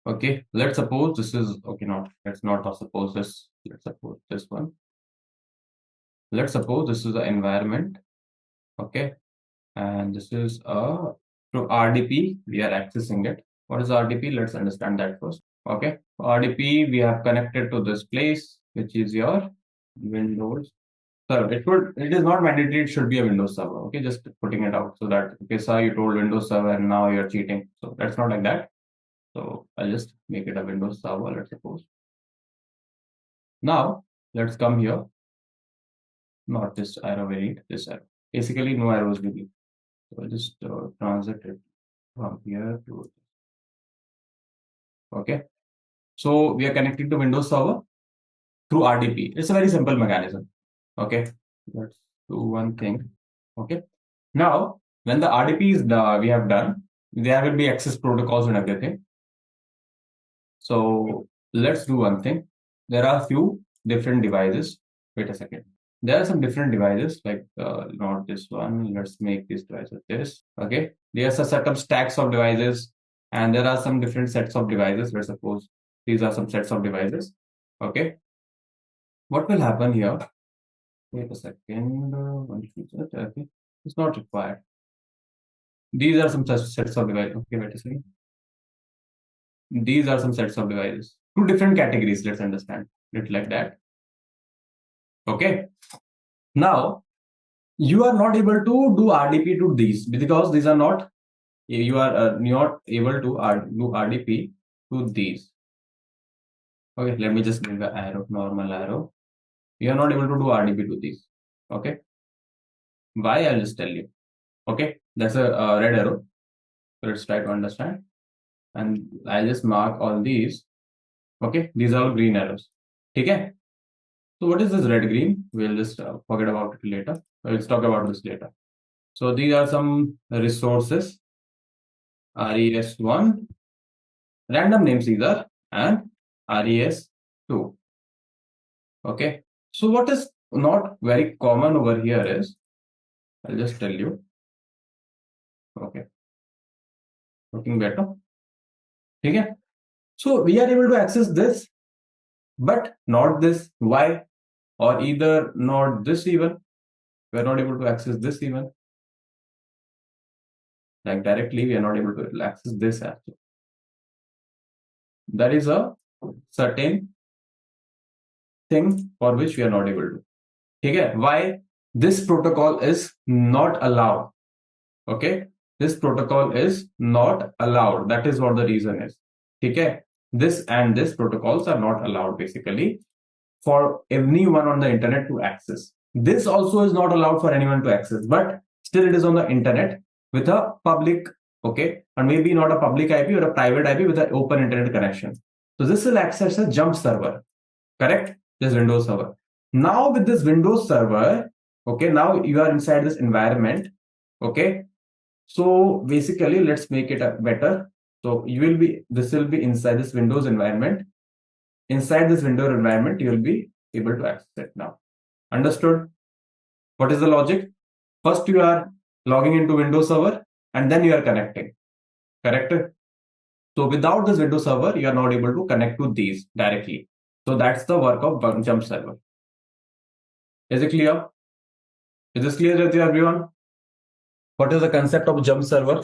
Okay, let's suppose this is let's not suppose this. Let's suppose this one. Let's suppose this is the environment. Okay, and this is through RDP we are accessing it. What is RDP? Let's understand that first. Okay, RDP we have connected to this place, which is your Windows server. It is not mandatory it should be a Windows server. Okay, just putting it out so that okay, sir, you told Windows server and now you're cheating. So that's not like that. So I'll just make it a Windows server, let's suppose. Now let's come here. Not this arrow, we need this arrow. Basically, no arrows will be. So I'll just transit it from here to. Okay. So we are connected to Windows Server through RDP. It's a very simple mechanism. Okay. Let's do one thing. Okay. Now, when the RDP is we have done, there will be access protocols and everything. So let's do one thing. There are a few different devices. Wait a second. There are some different devices, like not this one. Let's make this device with this. Okay. There's a set of stacks of devices, and there are some different sets of devices. Let's suppose these are some sets of devices. Okay. What will happen here? Wait a second. Okay. It's not required. These are some sets of devices. Okay, wait a second. These are some sets of devices. Two different categories. Let's understand it like that. Okay. Now, you are not able to do RDP to these because these are not, you are not able to do RDP to these. Okay, let me just bring the arrow, normal arrow. You are not able to do RDP to these. Okay. Why? I'll just tell you. Okay, that's a red arrow. So let's try to understand. And I'll just mark all these. Okay, these are all green arrows. Okay. So what is this red green? We'll just forget about it later. Let's talk about this later. So these are some resources. RES1, random names either, and RES2. Okay. So what is not very common over here is, I'll just tell you. Okay. Looking better. Okay. So we are able to access this, but not this. Why? Or either not this even. We are not able to access this even. Like directly, we are not able to access this actually. That is a certain thing for which we are not able to. Okay. Why? This protocol is not allowed. Okay. This protocol is not allowed. That is what the reason is. Okay. This and this protocols are not allowed basically for anyone on the internet to access. This also is not allowed for anyone to access, but still it is on the internet with a public, okay, and maybe not a public IP or a private IP with an open internet connection. So this will access a jump server, correct? This Windows server. Now with this Windows server, okay, now you are inside this environment, okay. So basically, let's make it better. So this will be inside this Windows environment. Inside this Windows environment, you will be able to access it now. Understood? What is the logic? First, you are logging into Windows server and then you are connecting. Correct? So without this Windows server, you are not able to connect to these directly. So that's the work of jump server. Is it clear? Is this clear with everyone? What is the concept of jump server?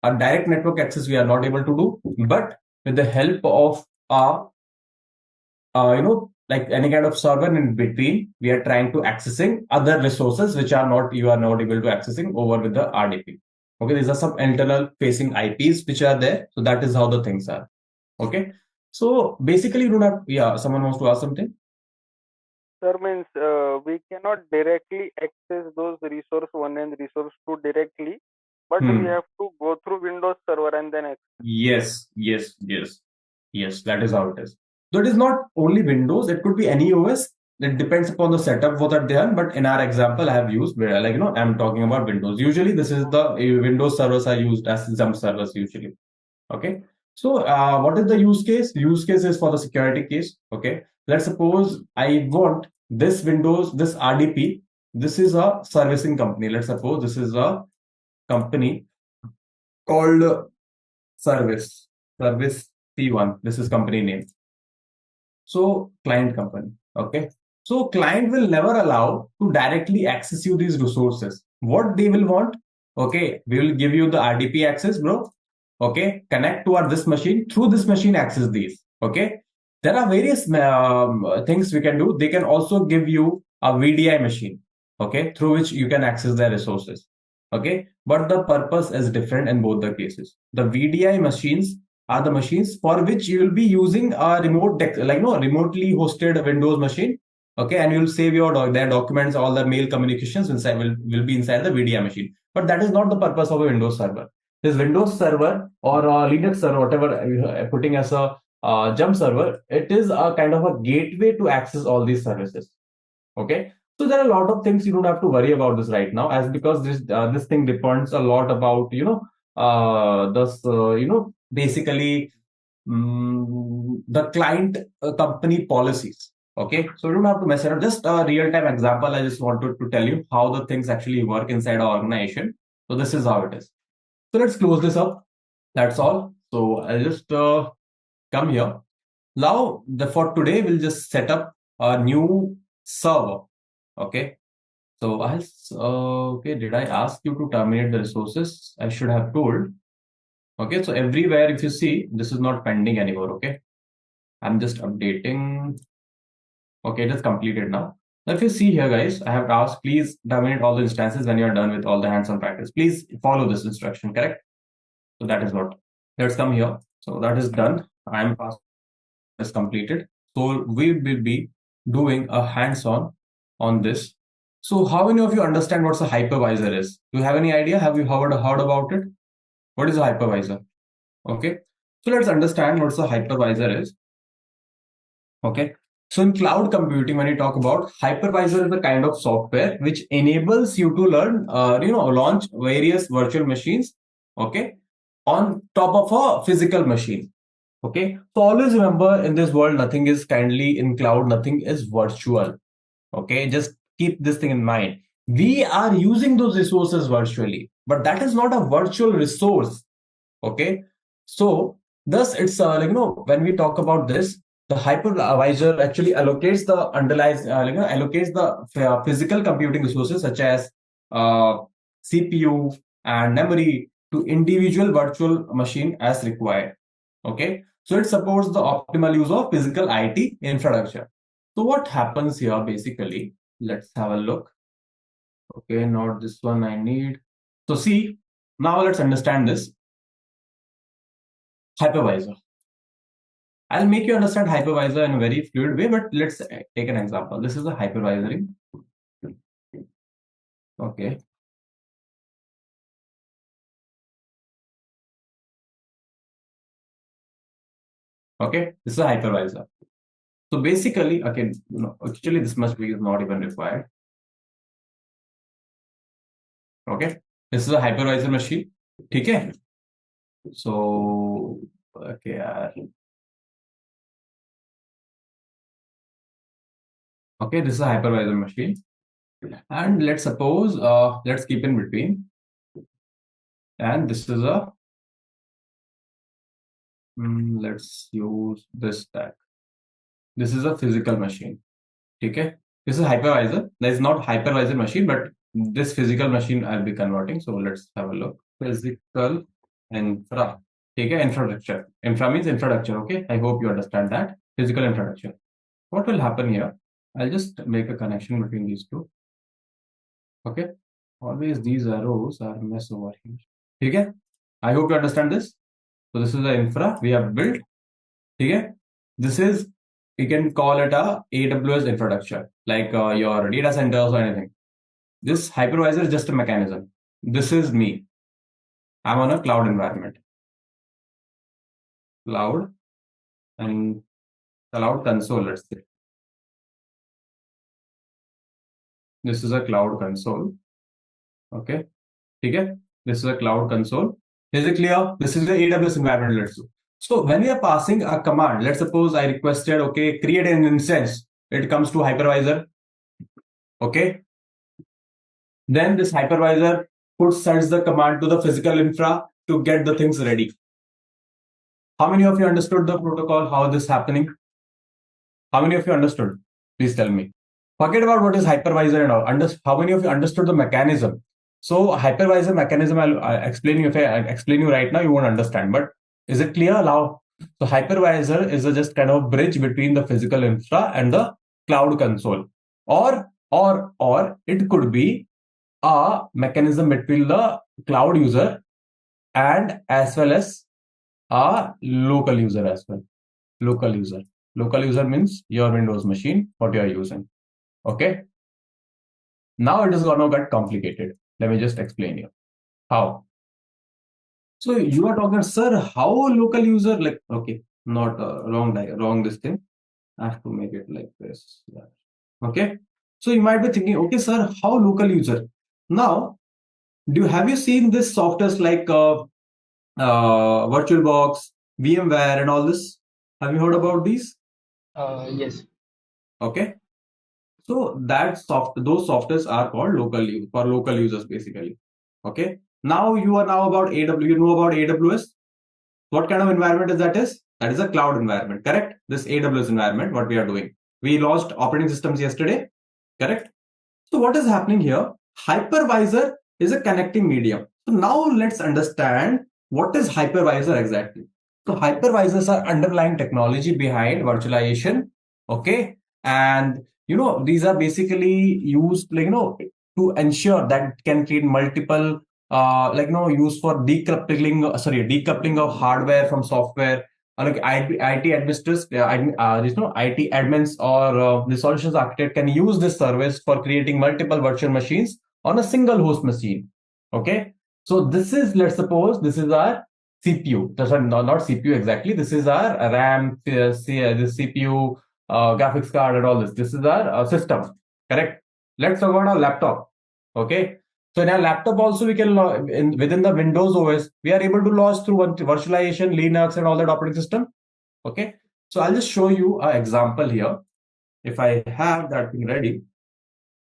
A direct network access we are not able to do, but with the help of like any kind of server in between, we are trying to accessing other resources which you are not able to accessing over with the RDP. Okay, these are some internal facing IPs which are there. So that is how the things are. Okay. So basically, you don't have, yeah, someone wants to ask something. Sir, means we cannot directly access those resource 1 and resource 2 directly, but we have to go through Windows server and then access. Yes, that is how it is. So it is not only Windows, it could be any OS. It depends upon the setup what are there. But in our example, I have used where, like, I'm talking about Windows. Usually, this is the Windows servers are used as jump servers usually. Okay. So what is the use case? Use case is for the security case. Okay. Let's suppose I want this Windows, this RDP. This is a servicing company. Let's suppose this is a company called Service P1. This is company name. So client company. Okay. So client will never allow to directly access you these resources. What they will want? Okay, we will give you the RDP access, bro. Okay, connect to our this machine. Through this machine, access these. Okay, there are various things we can do. They can also give you a VDI machine. Okay, through which you can access their resources. Okay, but the purpose is different in both the cases. The VDI machines are the machines for which you will be using a remotely hosted Windows machine. Okay, and you'll save their documents, all the mail communications inside will be inside the VDI machine. But that is not the purpose of a Windows server. This Windows server or a Linux server, whatever you're putting as a jump server, it is a kind of a gateway to access all these services. Okay, so there are a lot of things you don't have to worry about this right now, as because this thing depends a lot about basically the client company policies. Okay, so you don't have to mess around. Just a real time example. I just wanted to tell you how the things actually work inside our organization. So this is how it is. So let's close this up. That's all. So I'll just come here. Now, for today, we'll just set up a new server. Okay. So okay, did I ask you to terminate the resources? I should have told. Okay, so everywhere, if you see, this is not pending anymore. Okay, I'm just updating. Okay, it is completed now. Now, if you see here, guys, I have asked, please terminate all the instances when you are done with all the hands-on practice. Please follow this instruction, correct? So that is what. Let's come here. So that is done. I'm is completed. So we will be doing a hands-on on this. So how many of you understand what a hypervisor is? Do you have any idea? Have you heard about it? What is a hypervisor? Okay. So let's understand what a hypervisor is. Okay. So in cloud computing, when you talk about hypervisor is a kind of software which enables you to launch various virtual machines. Okay. On top of a physical machine. Okay, so always remember in this world, nothing is kindly in cloud, nothing is virtual. Okay, just keep this thing in mind. We are using those resources virtually, but that is not a virtual resource. Okay, so thus it's when we talk about this, the hypervisor actually allocates the allocates the physical computing resources such as CPU and memory to individual virtual machine as required. Okay, so it supports the optimal use of physical IT infrastructure. So what happens here basically? Let's have a look. Okay, not this one I need. So see, now let's understand this. Hypervisor. I'll make you understand hypervisor in a very fluid way, but let's take an example. This is a hypervisoring. Okay. Okay, this is a hypervisor. So basically, okay, actually this much big is not even required. Okay, this is a hypervisor machine. Okay. So okay. Okay, this is a hypervisor machine. And let's suppose, let's keep in between. And this is a, let's use this tag. This is a physical machine. Okay, this is a hypervisor. That is not hypervisor machine, but this physical machine I'll be converting. So let's have a look. Physical infra. Okay, infrastructure. Infra means infrastructure. Okay, I hope you understand that. Physical infrastructure. What will happen here? I'll just make a connection between these two. Okay, always these arrows are mess over here. Okay, I hope you understand this. So this is the infra we have built. Okay, this is, you can call it a AWS infrastructure, like your data centers or anything. This hypervisor is just a mechanism. This is me. I'm on a cloud environment. Cloud and cloud console, let's say. This is a cloud console. Okay. Okay. This is a cloud console. Is it clear? This is the AWS environment, let's do. So when we are passing a command, let's suppose I requested, okay, create an instance. It comes to hypervisor. Okay. Then this hypervisor sends the command to the physical infra to get the things ready. How many of you understood the protocol, how this is happening? How many of you understood? Please tell me. Forget about what is hypervisor and all. How many of you understood the mechanism? So hypervisor mechanism, I'll explain you. If I explain you right now, you won't understand. But is it clear now? So hypervisor is just kind of bridge between the physical infra and the cloud console, or it could be a mechanism between the cloud user and as well as a local user as well. Local user means your Windows machine, what you are using. Okay. Now it is going to get complicated. Let me just explain you how. So you are talking, sir, how local user, like, okay, not wrong this thing. I have to make it like this. Yeah. Okay. So you might be thinking, okay, sir, how local user? Now, have you seen this softwares like VirtualBox, VMware, and all this? Have you heard about these? Yes. Okay. So those softwares are called for local users basically. Okay. Now you are about AWS. You know about AWS. What kind of environment is that? That is a cloud environment, correct? This AWS environment, what we are doing. We launched operating systems yesterday, correct? So what is happening here? Hypervisor is a connecting medium. So now let's understand what is hypervisor exactly. So hypervisors are underlying technology behind virtualization. Okay. And these are basically used to ensure that it can create multiple use for decoupling of hardware from software. Like IT administrators, IT admins or the solutions architect can use this service for creating multiple virtual machines on a single host machine. Okay. So this is, let's suppose this is our CPU. Sorry, not CPU exactly. This is our RAM, the CPU, graphics card, and all this. This is our system. Correct. Let's talk about our laptop. Okay. So in our laptop also we can within the Windows OS we are able to launch through virtualization, Linux, and all that operating system. Okay. So I'll just show you an example here. If I have that thing ready,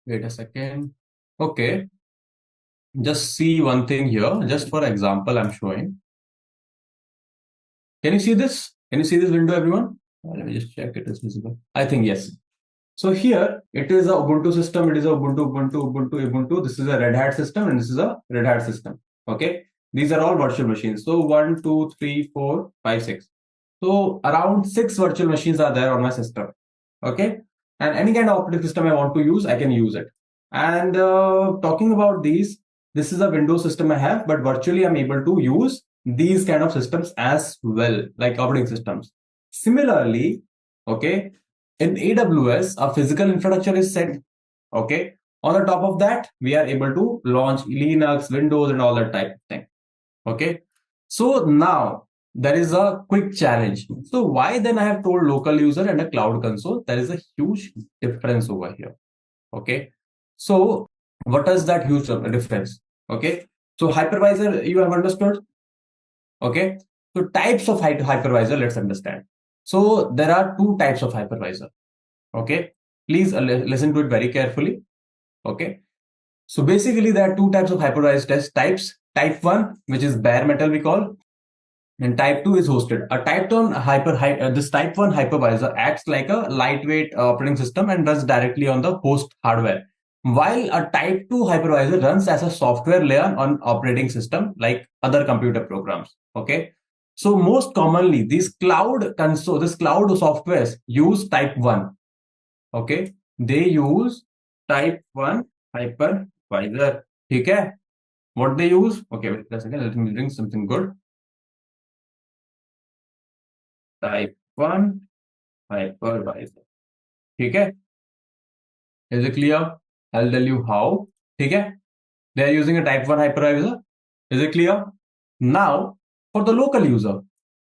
wait a second. Okay. Just see one thing here. Just for example, I'm showing. Can you see this? Can you see this window, everyone? Let me just check it is visible. I think yes. So here it is a Ubuntu system. It is a Ubuntu. This is a Red Hat system, and this is a Red Hat system. Okay. These are all virtual machines. So 1, 2, 3, 4, 5, 6. So around 6 virtual machines are there on my system. Okay. And any kind of operating system I want to use, I can use it. And talking about these, this is a Windows system I have, but virtually I'm able to use these kind of systems as well, like operating systems. Similarly, okay, in AWS, a physical infrastructure is set. Okay. On the top of that, we are able to launch Linux, Windows, and all that type of thing. Okay. So now there is a quick challenge. So why then I have told local user and a cloud console? There is a huge difference over here. Okay. So what is that huge difference? Okay. So hypervisor, you have understood. Okay. So types of hypervisor, let's understand. So there are 2 types of hypervisor. Okay. Please listen to it very carefully. Okay. So basically there are 2 types of hypervisor types. Type 1, which is bare metal we call, and type 2 is hosted. A type 1 this type 1 hypervisor acts like a lightweight operating system and runs directly on the host hardware, while a type 2 hypervisor runs as a software layer on operating system like other computer programs. Okay. So most commonly these cloud softwares use type 1. Okay. They use type 1 hypervisor. Okay. What they use? Okay, wait a second. Let me drink something good. Type 1 hypervisor. Okay. Is it clear? I'll tell you how. Okay. They are using a type 1 hypervisor. Is it clear? Now, for the local user,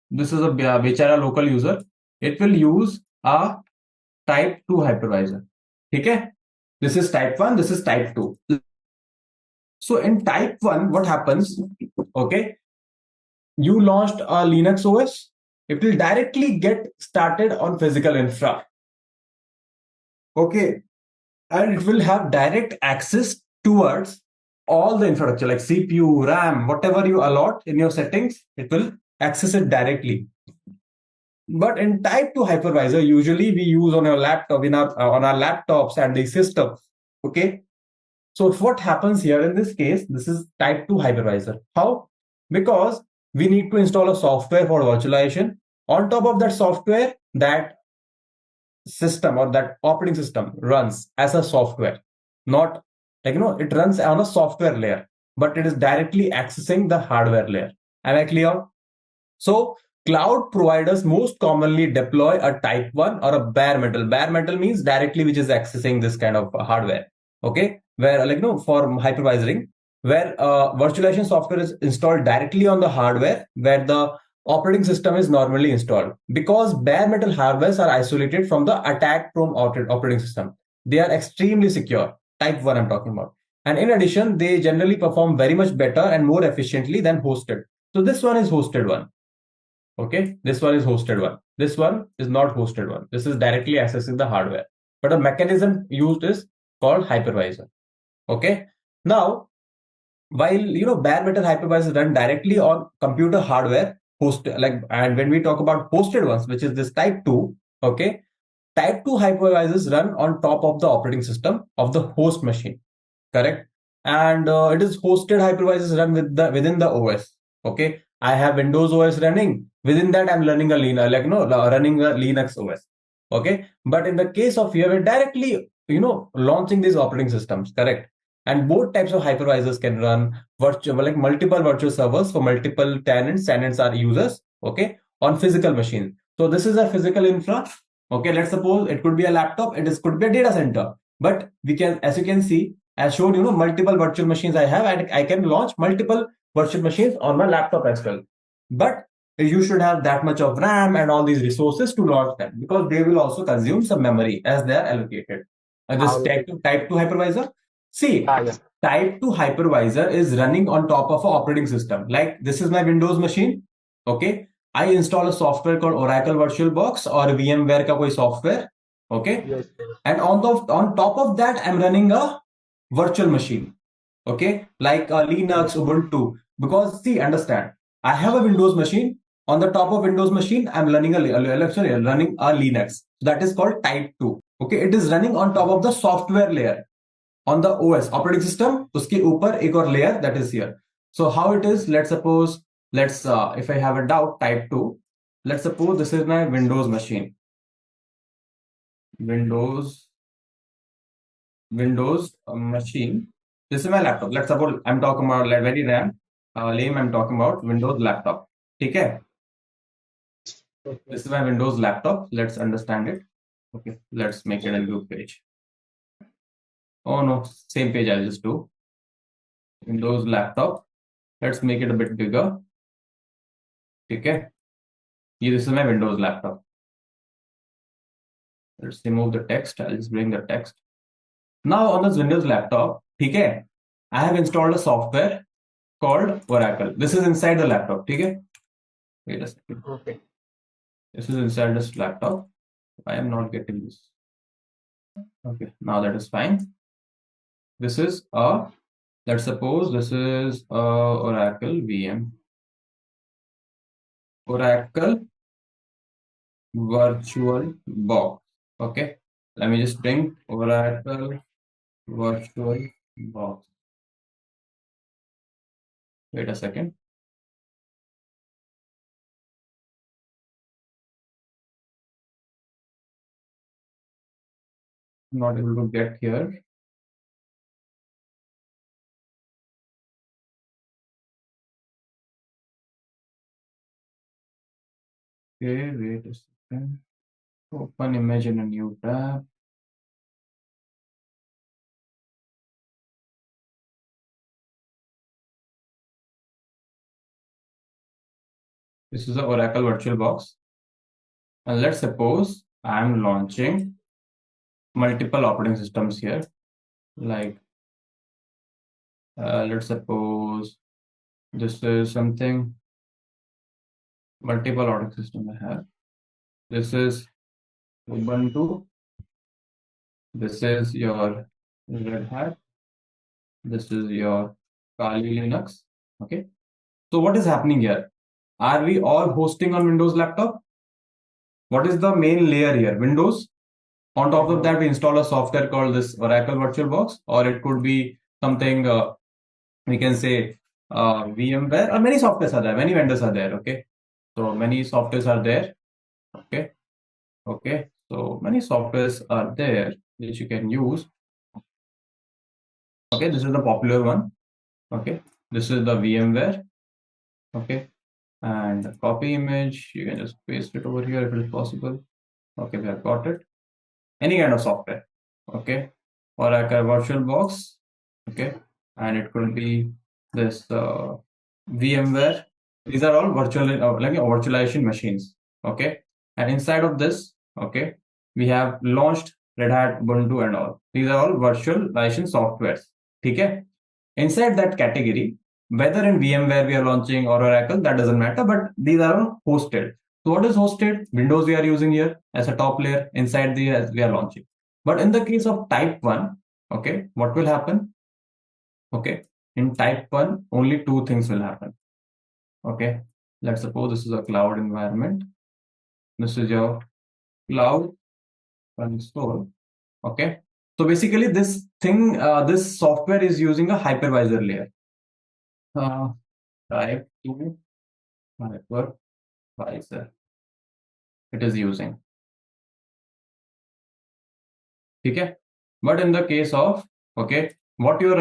this is a Bechara local user. It will use a type 2 hypervisor. Okay. This is type 1. This is type 2. So in type 1, what happens? Okay. You launched a Linux OS. it will directly get started on physical infra. Okay. And it will have direct access towards all the infrastructure like CPU, RAM, whatever you allot in your settings, it will access it directly. But in type 2 hypervisor, usually we use on our laptop, on our laptops and the systems. Okay. So what happens here in this case, this is type 2 hypervisor. How? Because we need to install a software for virtualization. On top of that software, that system or that operating system runs as a software, not like, it runs on a software layer, but it is directly accessing the hardware layer. Am I clear? So cloud providers most commonly deploy a type 1 or a bare metal. Bare metal means directly which is accessing this kind of hardware. Okay. Where for hypervising, where virtualization software is installed directly on the hardware where the operating system is normally installed, because bare metal hardwares are isolated from the attack prone operating system. They are extremely secure. Type 1 I'm talking about. And in addition, they generally perform very much better and more efficiently than hosted. So this one is hosted one. Okay, this one is hosted one. This one is not hosted one. This is directly accessing the hardware. But the mechanism used is called hypervisor. Okay. Now, while bare metal hypervisors run directly on computer hardware, and when we talk about hosted ones, which is this type 2, okay, type 2 hypervisors run on top of the operating system of the host machine, correct? And it is hosted hypervisors run within the OS. Okay, I have Windows OS running. Within that, I'm running running a Linux OS. Okay, but in the case of here, we're directly launching these operating systems, correct? And both types of hypervisors can run multiple virtual servers for multiple tenants. Tenants are users, okay, on physical machines. So this is a physical infra. Okay, let's suppose it could be a laptop. It could be a data center. But we can, as you can see, as shown, multiple virtual machines I have, and I can launch multiple virtual machines on my laptop as well. But you should have that much of RAM and all these resources to launch them, because they will also consume some memory as they are allocated. And this type 2 hypervisor. See, type 2 hypervisor is running on top of an operating system. Like this is my Windows machine. Okay. I install a software called Oracle VirtualBox or VMware ka koi software. Okay. Yes. And on top of that, I'm running a virtual machine. Okay. Like a Linux, Ubuntu. Because see, understand, I have a Windows machine. On the top of Windows machine, I'm running running a Linux. That is called type 2. Okay. It is running on top of the software layer on the OS operating system. Uske upar ek aur layer that is here. So how it is, let's suppose, if I have a doubt, type 2, let's suppose this is my Windows machine. Windows machine. This is my laptop. Let's suppose I'm talking about very lame. I'm talking about Windows laptop. Okay. This is my Windows laptop. Let's understand it. Okay. Let's make it a new page. Oh no, same page I'll just do. Windows laptop. Let's make it a bit bigger. Okay. This is my Windows laptop. Let's remove the text. I'll just bring the text. Now on this Windows laptop, okay, I have installed a software called Oracle. This is inside the laptop. Okay. Wait a second. Okay. This is inside this laptop. I am not getting this. Okay, now that is fine. This is let's suppose this is Oracle VM. Oracle Virtual Box. Okay, let me just bring Oracle Virtual Box. Wait a second. I'm not able to get here. Okay, wait a second. Open image in a new tab. This is the Oracle VirtualBox. And let's suppose I'm launching multiple operating systems here. Like, let's suppose this is something. multiple operating system I have. This is Ubuntu. This is your Red Hat. This is your Kali Linux. Okay. So what is happening here? Are we all hosting on Windows laptop? What is the main layer here? Windows. On top of that, we install a software called this Oracle VirtualBox, or it could be something we can say VMware, or many softwares are there, many vendors are there. Okay. So many softwares are there. Okay. Okay. So many softwares are there which you can use. Okay. This is the popular one. Okay. This is the VMware. Okay. And the copy image, you can just paste it over here if it is possible. Okay, we have got it. Any kind of software. Okay. Or like a VirtualBox. Okay. And it could be this VMware. These are all virtualization machines. Okay. And inside of this, okay, we have launched Red Hat, Ubuntu, and all. These are all virtualization softwares. Okay. Inside that category, whether in VMware we are launching or Oracle, that doesn't matter, but these are all hosted. So what is hosted? Windows we are using here as a top layer inside the as we are launching. But in the case of type 1, okay, what will happen? Okay, in type 1, only two things will happen. Okay, let's suppose this is a cloud environment. This is your cloud console. Okay, so basically this thing, this software is using a hypervisor layer. Type 2 hypervisor it is using. Okay, but in the case of what your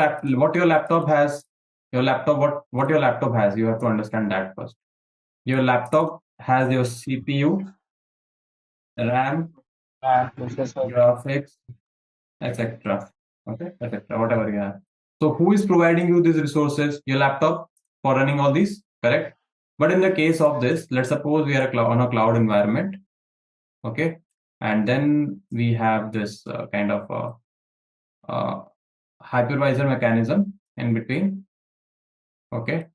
laptop has, what your laptop has, you have to understand that first. Your laptop has your CPU, RAM, graphics, etc. Okay, etc. Whatever you have. So who is providing you these resources? Your laptop for running all these, correct? But in the case of this, let's suppose we are on a cloud environment. Okay, and then we have this kind of hypervisor mechanism in between. Okay,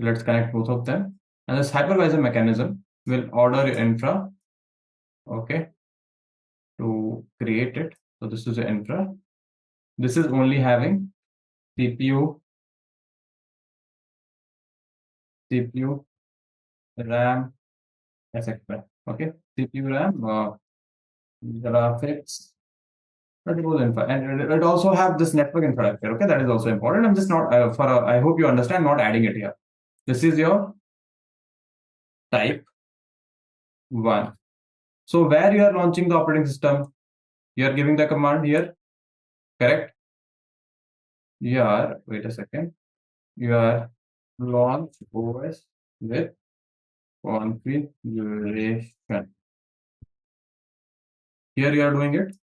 let's connect both of them, and this hypervisor mechanism will order your infra, okay, to create it. So this is the infra. This is only having CPU, RAM, etc. Okay, CPU, RAM, graphics, multiple infra, and it also have this network infrastructure. Okay, that is also important. I'm just not I hope you understand, not adding it here. This is your type 1. So where you are launching the operating system, you are giving the command here, correct? You are, wait a second, you are launch OS with configuration. Here you are doing it,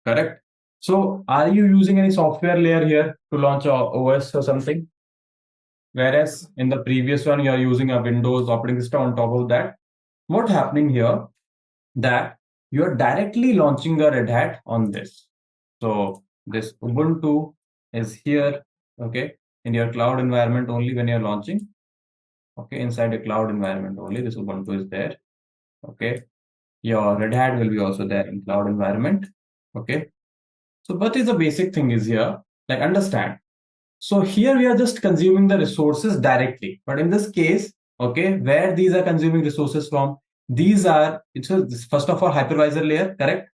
correct? So are you using any software layer here to launch a OS or something? Whereas in the previous one, you are using a Windows operating system on top of that. What's happening here? That you are directly launching a Red Hat on this. So this Ubuntu is here, okay, in your cloud environment only when you're launching. Okay, inside a cloud environment only, this Ubuntu is there. Okay, your Red Hat will be also there in cloud environment. Okay, so what is the basic thing is here, like understand. So here we are just consuming the resources directly, but in this case, okay, where these are consuming resources from, these are, it's first of all hypervisor layer, correct?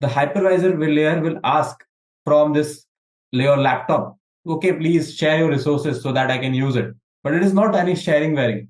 The hypervisor layer will ask from this layer laptop, okay, please share your resources so that I can use it. But it is not any sharing varying.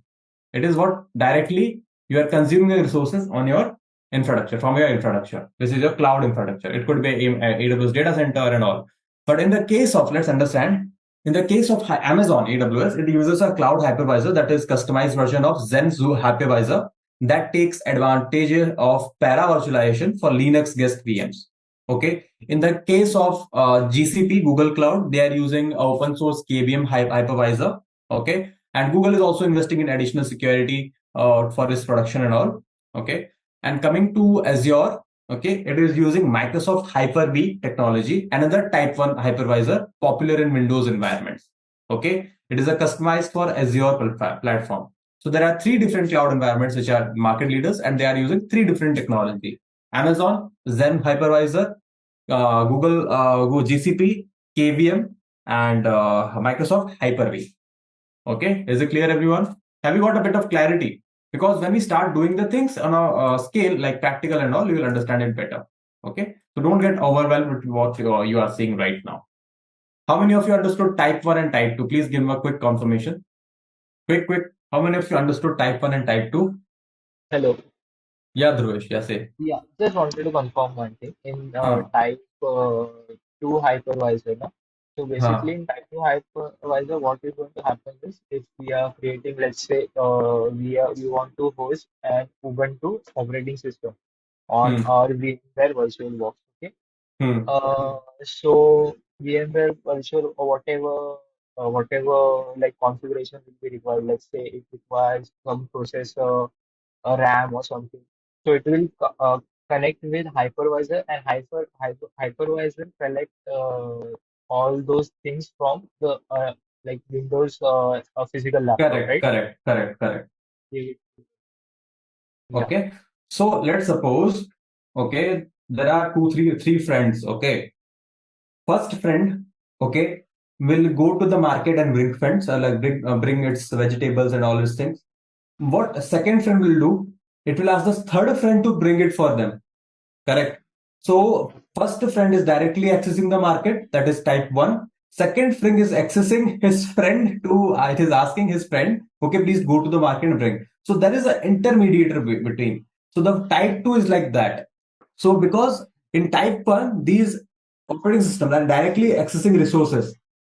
It is what directly you are consuming the resources on your infrastructure, from your infrastructure. This is your cloud infrastructure. It could be AWS data center and all. But in the case of, let's understand, in the case of Amazon AWS, it uses a cloud hypervisor that is customized version of Zenzu hypervisor that takes advantage of para-virtualization for Linux guest VMs. Okay. In the case of GCP, Google Cloud, they are using open source KVM hypervisor. Okay. And Google is also investing in additional security for its production and all. Okay. And coming to Azure, okay, it is using Microsoft Hyper-V technology, another type 1 hypervisor popular in Windows environments. Okay. It is a customized for Azure platform. So there are 3 different cloud environments which are market leaders, and they are using 3 different technology. Amazon, Zen Hypervisor, Google GCP, KVM, and Microsoft Hyper-V. Okay, is it clear, everyone? Have you got a bit of clarity? Because when we start doing the things on a scale like practical and all, you will understand it better. Okay, so don't get overwhelmed with what you are seeing right now. How many of you understood type 1 and type 2? Please give me a quick confirmation. Quick. How many of you understood type 1 and type 2? Hello. Yeah, Dhruvesh, yeah, say. Yeah, just wanted to confirm one thing. In Huh. type 2 hypervisor, no? So basically in type 2 hypervisor, what is going to happen is if we are creating, let's say, we want to host an Ubuntu operating system on our VMware virtual box. Okay. So VMware virtual or whatever like configuration will be required. Let's say it requires some processor, a RAM or something. So it will connect with hypervisor, and hypervisor collect all those things from the like Windows a physical laptop, right? Correct. Yeah. Okay, so let's suppose, okay, there are three friends. Okay, first friend, okay, will go to the market and bring friends, like bring its vegetables and all these things. What a second friend will do, it will ask the third friend to bring it for them. Correct. So first friend is directly accessing the market, that is type 1. Second friend is accessing his friend to, it is asking his friend, okay, please go to the market and bring. So there is an intermediator between. So the type 2 is like that. So because in type 1, these operating systems are directly accessing resources.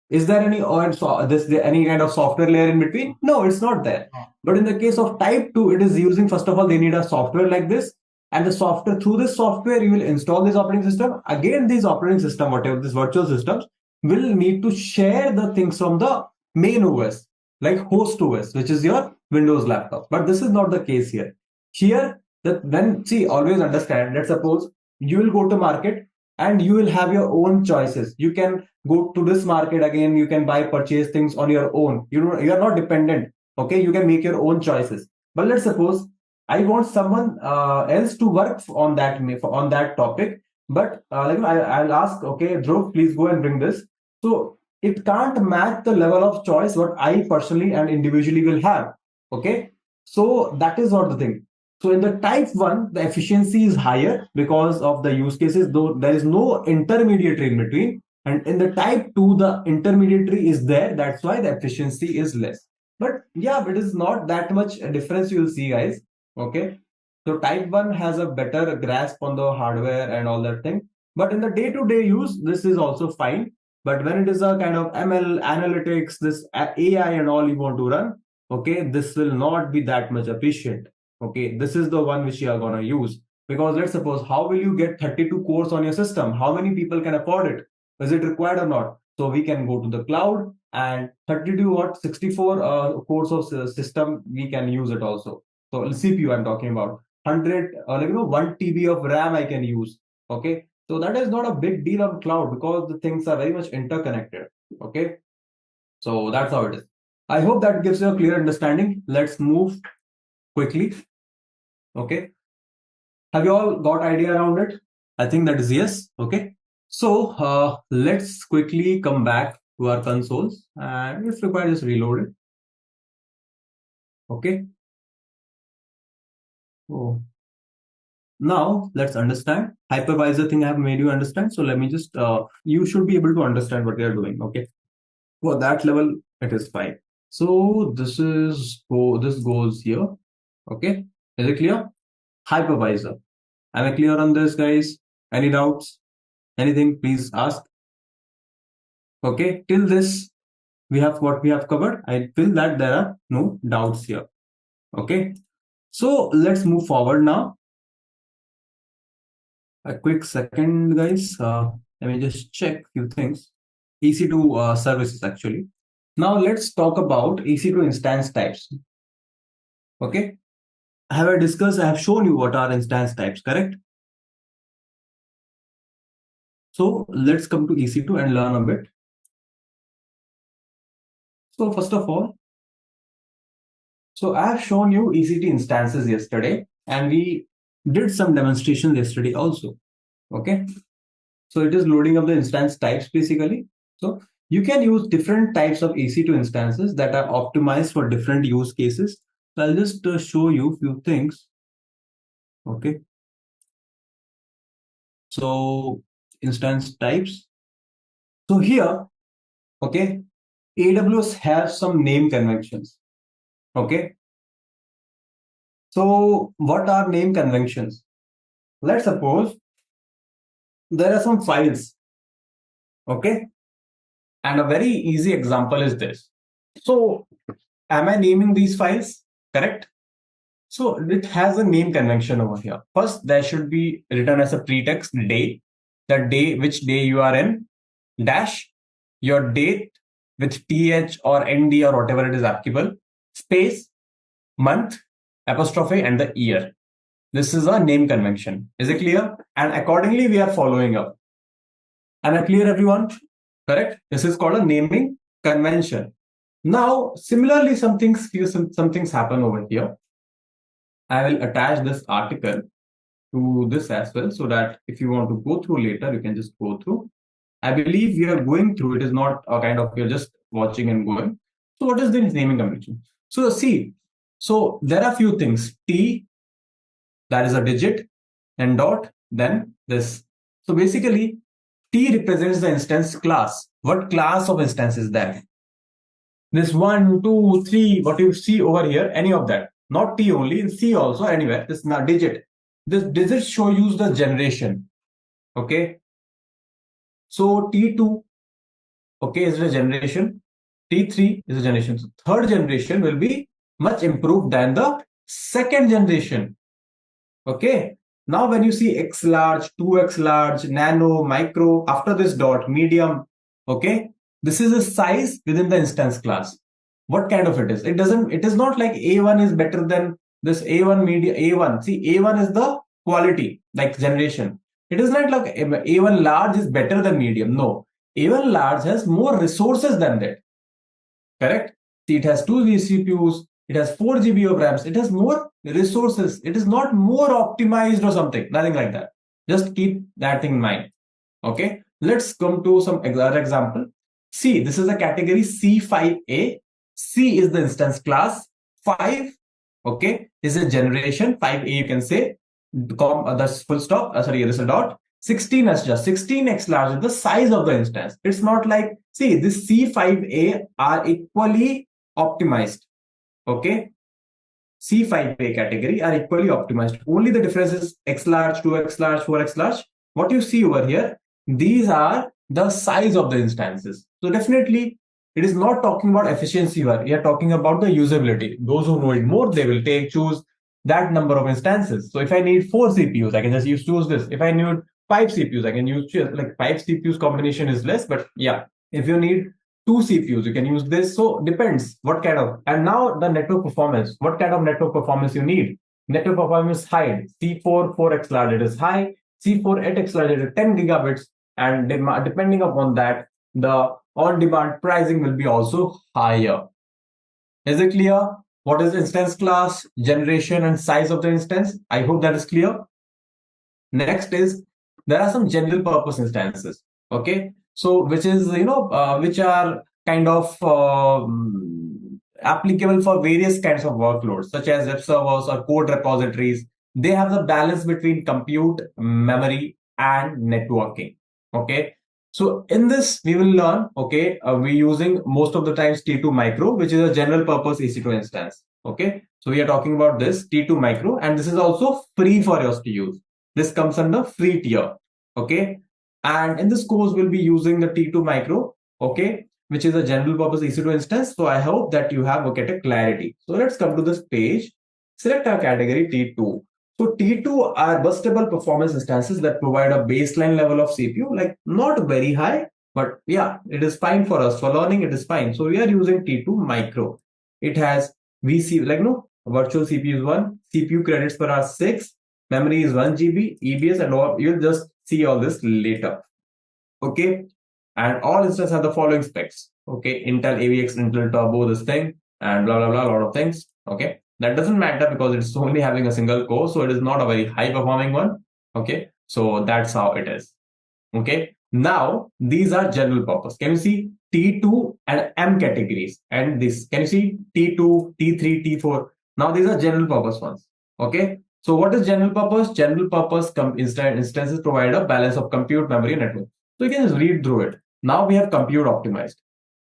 Is there any any kind of software layer in between? No, it's not there. But in the case of type 2, it is using, first of all, they need a software like this. And the software, through this software, you will install this operating system. Again, these operating system, whatever these virtual systems, will need to share the things from the main OS, like host OS, which is your Windows laptop. But this is not the case here. Here, always understand, let's suppose you will go to market and you will have your own choices. You can go to this market again, you can purchase things on your own. You are not dependent. Okay, you can make your own choices. But let's suppose I want someone else to work on that topic. But I'll ask, okay, Dhruv, please go and bring this. So it can't match the level of choice what I personally and individually will have. Okay, so that is not the thing. So in the type 1, the efficiency is higher because of the use cases, though there is no intermediary in between. And in the type 2, the intermediary is there. That's why the efficiency is less. But yeah, it is not that much difference you will see, guys. Okay, so type 1 has a better grasp on the hardware and all that thing. But in the day-to-day use, this is also fine. But when it is a kind of ML analytics, this AI and all you want to run, okay, this will not be that much efficient. Okay, this is the one which you are going to use. Because let's suppose, how will you get 32 cores on your system? How many people can afford it? Is it required or not? So we can go to the cloud, and 32 64 cores of system, we can use it also. So CPU I'm talking about 100 1 TB of RAM I can use. Okay, so that is not a big deal on cloud because the things are very much interconnected. Okay, so that's how it is. I hope that gives you a clear understanding. Let's move quickly. Okay, have you all got idea around it? I think that is yes. Okay, so let's quickly come back to our consoles, and if required, just reload it. Okay. Oh. Now let's understand hypervisor thing I have made you understand. So let me just you should be able to understand what we are doing. Okay, for that level it is fine. So this goes here. Okay, is it clear? Hypervisor, am I clear on this, guys? Any doubts? Anything, please ask. Okay, till this we have what we have covered. I feel that there are no doubts here. Okay, so let's move forward now. A quick second, guys. Let me just check few things. EC2 services, actually. Now let's talk about EC2 instance types. Okay. I have shown you what are instance types, correct? So let's come to EC2 and learn a bit. So first of all, So I have shown you EC2 instances yesterday, and we did some demonstrations yesterday also. Okay. So it is loading up the instance types basically. So you can use different types of EC2 instances that are optimized for different use cases. So I'll just show you a few things. Okay. So instance types. So here, okay, AWS has some name conventions. Okay. So what are name conventions? Let's suppose there are some files. Okay. And a very easy example is this. So am I naming these files? Correct? So it has a name convention over here. First, there should be written as a pretext day, the day, which day you are in, dash, your date with th or nd or whatever it is applicable, space, month, apostrophe, and the year. This is a name convention. Is it clear? And accordingly, we are following up. Am I clear, everyone? Correct? This is called a naming convention. Now, similarly, some things happen over here. I will attach this article to this as well, so that if you want to go through later, you can just go through. I believe we are going through. It is not a kind of you're just watching and going. So what is this naming convention? So see, so there are few things. T, that is a digit, and dot, then this. So basically, T represents the instance class. What class of instance is that? This 1, 2, 3, what you see over here, any of that. Not T only, in C also, anywhere. This not digit. This digit show you the generation. Okay. So T2, okay, is the generation. T3 is the generation. So third generation will be much improved than the second generation. Okay. Now when you see X large, 2X large, nano, micro, after this dot, medium, okay, this is a size within the instance class. What kind of it is? It is not like A1 is better than this A1 media, A1. See, A1 is the quality, like generation. It is not like A1 large is better than medium. No, A1 large has more resources than that. Correct? See, it has 2 CPUs, it has 4 GB of RAMs, it has more resources. It is not more optimized or something, nothing like that. Just keep that thing in mind. Okay, let's come to some other example. C, this is a category C5A. C is the instance class. 5, okay, is a generation. 5A you can say. That's full stop. Sorry, this is a dot. 16 as just 16x large is the size of the instance. It's not like, see, this C5A are equally optimized. Okay, C5A category are equally optimized. Only the difference is X large, 2X large, 4X large. What you see over here, these are the size of the instances. So definitely, it is not talking about efficiency here. We are talking about the usability. Those who know it more, they will choose that number of instances. So if I need 4 CPUs, I can just choose this. If I need 5 CPUs, I can use like 5 CPUs combination is less, but yeah, if you need 2 CPUs, you can use this. So depends what kind of, and now the network performance, what kind of network performance you need. Network performance is high. C4 4x large, it is high. C4 8x large, it is 10 gigabits. And depending upon that, the on-demand pricing will be also higher. Is it clear? What is instance class, generation, and size of the instance? I hope that is clear. Next is, there are some general purpose instances. Okay, so which is, which are kind of applicable for various kinds of workloads, such as web servers or code repositories. They have the balance between compute, memory, and networking. Okay, so in this we will learn, okay, we're using most of the times T2 micro, which is a general purpose EC2 instance. Okay, so we are talking about this T2 micro, and this is also free for us to use. This comes under free tier. Okay, and in this course we'll be using the T2 micro, okay, which is a general purpose EC2 instance. So I hope that you have a clarity. So let's come to this page. Select our category T2. So T2 are burstable performance instances that provide a baseline level of CPU, like not very high, but yeah, it is fine for us. For learning, it is fine. So we are using T2 micro. It has VC, like virtual CPU is 1, CPU credits per hour 6, memory is 1 GB, EBS, and all. You'll just see all this later. Okay, and all instances have the following specs. Okay, Intel AVX, Intel Turbo, this thing, and blah blah blah, a lot of things. Okay, that doesn't matter because it's only having a single core, so it is not a very high performing one. Okay, so that's how it is. Okay, now these are general purpose. Can you see T2 and M categories? And this, can you see T2, T3, T4? Now these are general purpose ones. Okay, so what is general purpose? General purpose instances provide a balance of compute, memory, and network. So you can just read through it. Now we have compute optimized.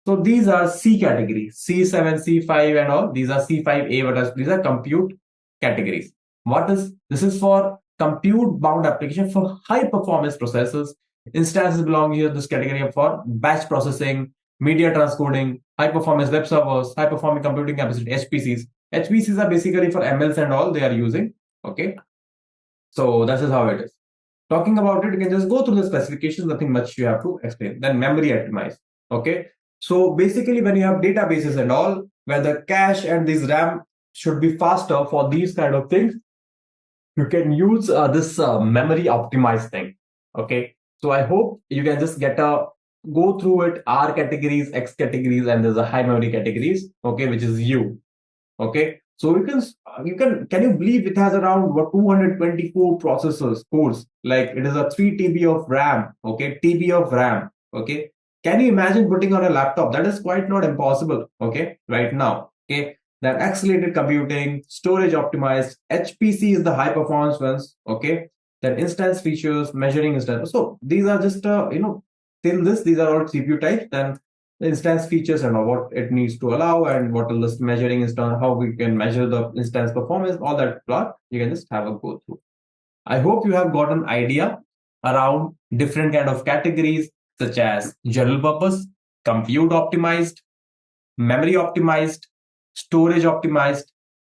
So these are C categories, C7, C5, and all. These are C5A, but these are compute categories. What is this? Is for compute bound application for high performance processors. Instances belong here this category for batch processing, media transcoding, high performance web servers, high performing computing capacity, HPCs. HPCs are basically for MLs and all they are using. Okay, so this is how it is. Talking about it, you can just go through the specifications, nothing much you have to explain. Then memory optimized. Okay, so basically when you have databases and all, where the cache and this RAM should be faster for these kind of things, you can use this memory optimized thing. Okay, so I hope you can just go through it, R categories, X categories, and there's a high memory categories. Okay, which is U. Okay, so can you believe it has around 224 processors cores, like it is a 3 TB of RAM. Okay, TB of RAM. Okay, can you imagine putting on a laptop? That is quite not impossible. Okay, right now. Okay, then accelerated computing, storage optimized, HPC is the high performance ones. Okay, then instance features, measuring instance. So these are just till this, these are all CPU types. Then the instance features and what it needs to allow and what are the measuring instance, how we can measure the instance performance, all that plot you can just have a go through. I hope you have got an idea around different kind of categories such as general purpose, compute optimized, memory optimized, storage optimized,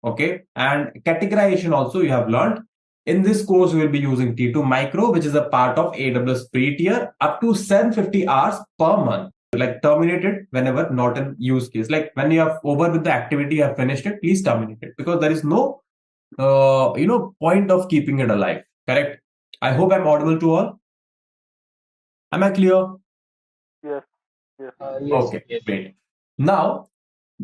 okay, and categorization also you have learned. In this course, we will be using T2 Micro, which is a part of AWS free tier, up to 750 hours per month. Like terminate it whenever not in use case. Like when you are over with the activity, you have finished it, please terminate it because there is no point of keeping it alive. Correct? I hope I'm audible to all. Am I clear? Yes. Yes. Yes. Okay, Yes. great. Now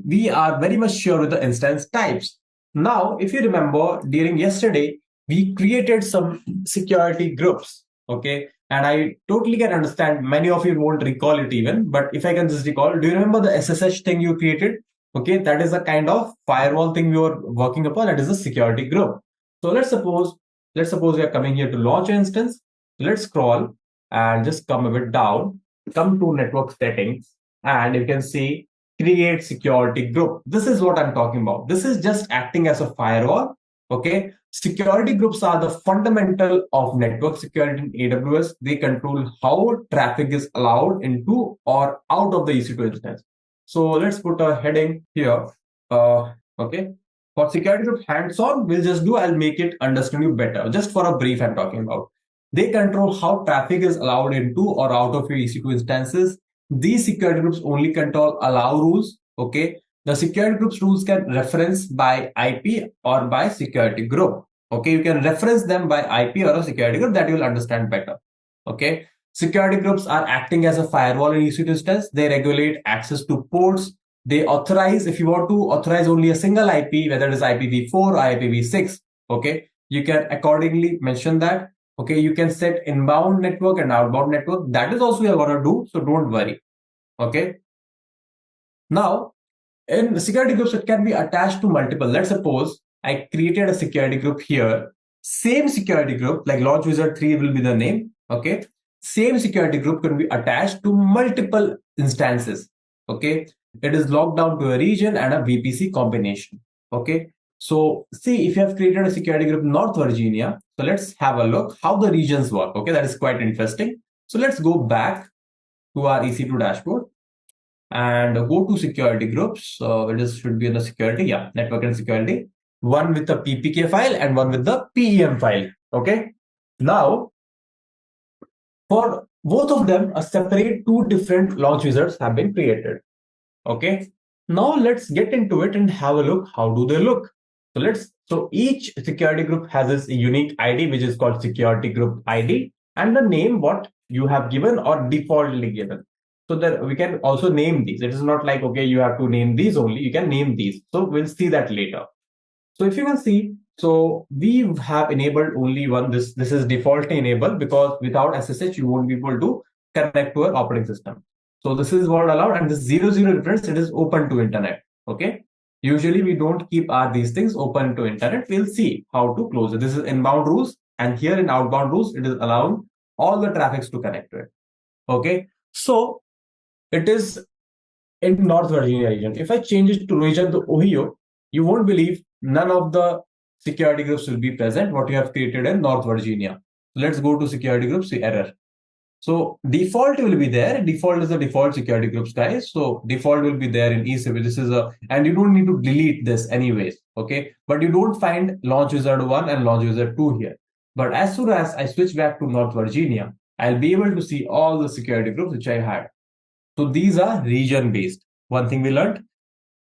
we are very much sure with the instance types. Now, if you remember, during yesterday, we created some security groups. Okay, and I totally can understand many of you won't recall it even, but if I can just recall, do you remember the SSH thing you created? Okay, that is a kind of firewall thing we were working upon. That is a security group. So let's suppose we are coming here to launch an instance. Let's scroll and just come a bit down, come to network settings, and you can see create security group. This is what I'm talking about. This is just acting as a firewall. Okay, security groups are the fundamental of network security in AWS. They control how traffic is allowed into or out of the EC2 instance. So let's put a heading here. Okay, for security group hands-on, I'll make it understand you better. Just for a brief, I'm talking about. They control how traffic is allowed into or out of your EC2 instances. These security groups only control allow rules. Okay, the security groups rules can reference by IP or by security group. Okay, you can reference them by IP or a security group that you will understand better. Okay, security groups are acting as a firewall in EC2 instance. They regulate access to ports. They authorize, if you want to authorize only a single IP, whether it is IPv4 or IPv6. Okay, you can accordingly mention that. Okay, you can set inbound network and outbound network. That is also you're going to do, so don't worry. Okay. Now, in security groups, it can be attached to multiple. Let's suppose I created a security group here. Same security group, like Launch Wizard 3 will be the name. Okay. Same security group can be attached to multiple instances. Okay. It is locked down to a region and a VPC combination. Okay. So see if you have created a security group North Virginia. So let's have a look how the regions work. Okay. That is quite interesting. So let's go back to our EC2 dashboard and go to security groups. It should be in the security, yeah, network and security. One with the PPK file and one with the PEM file. Okay. Now, for both of them, a separate two different launch wizards have been created. Okay. Now let's get into it and have a look. How do they look? So each security group has its unique ID, which is called security group ID, and the name what you have given or defaultly given. So that we can also name these. It is not like, okay, you have to name these only. You can name these. So we'll see that later. So if you can see, so we have enabled only one. This is defaultly enabled because without SSH, you won't be able to connect to an operating system. So this is what allowed, and this 00 reference, it is open to internet. Okay. Usually we don't keep these things open to internet. We'll see how to close it. This is inbound rules, and here in outbound rules, it is allowed all the traffics to connect to it. Okay. So it is in North Virginia region. If I change it to region to Ohio, you won't believe none of the security groups will be present what you have created in North Virginia. Let's go to security groups, see error. So default will be there. Default is the default security groups, guys. So default will be there in eCivil. This is and you don't need to delete this anyways. Okay. But you don't find launch wizard 1 and launch wizard 2 here. But as soon as I switch back to North Virginia, I'll be able to see all the security groups which I had. So these are region based. One thing we learned.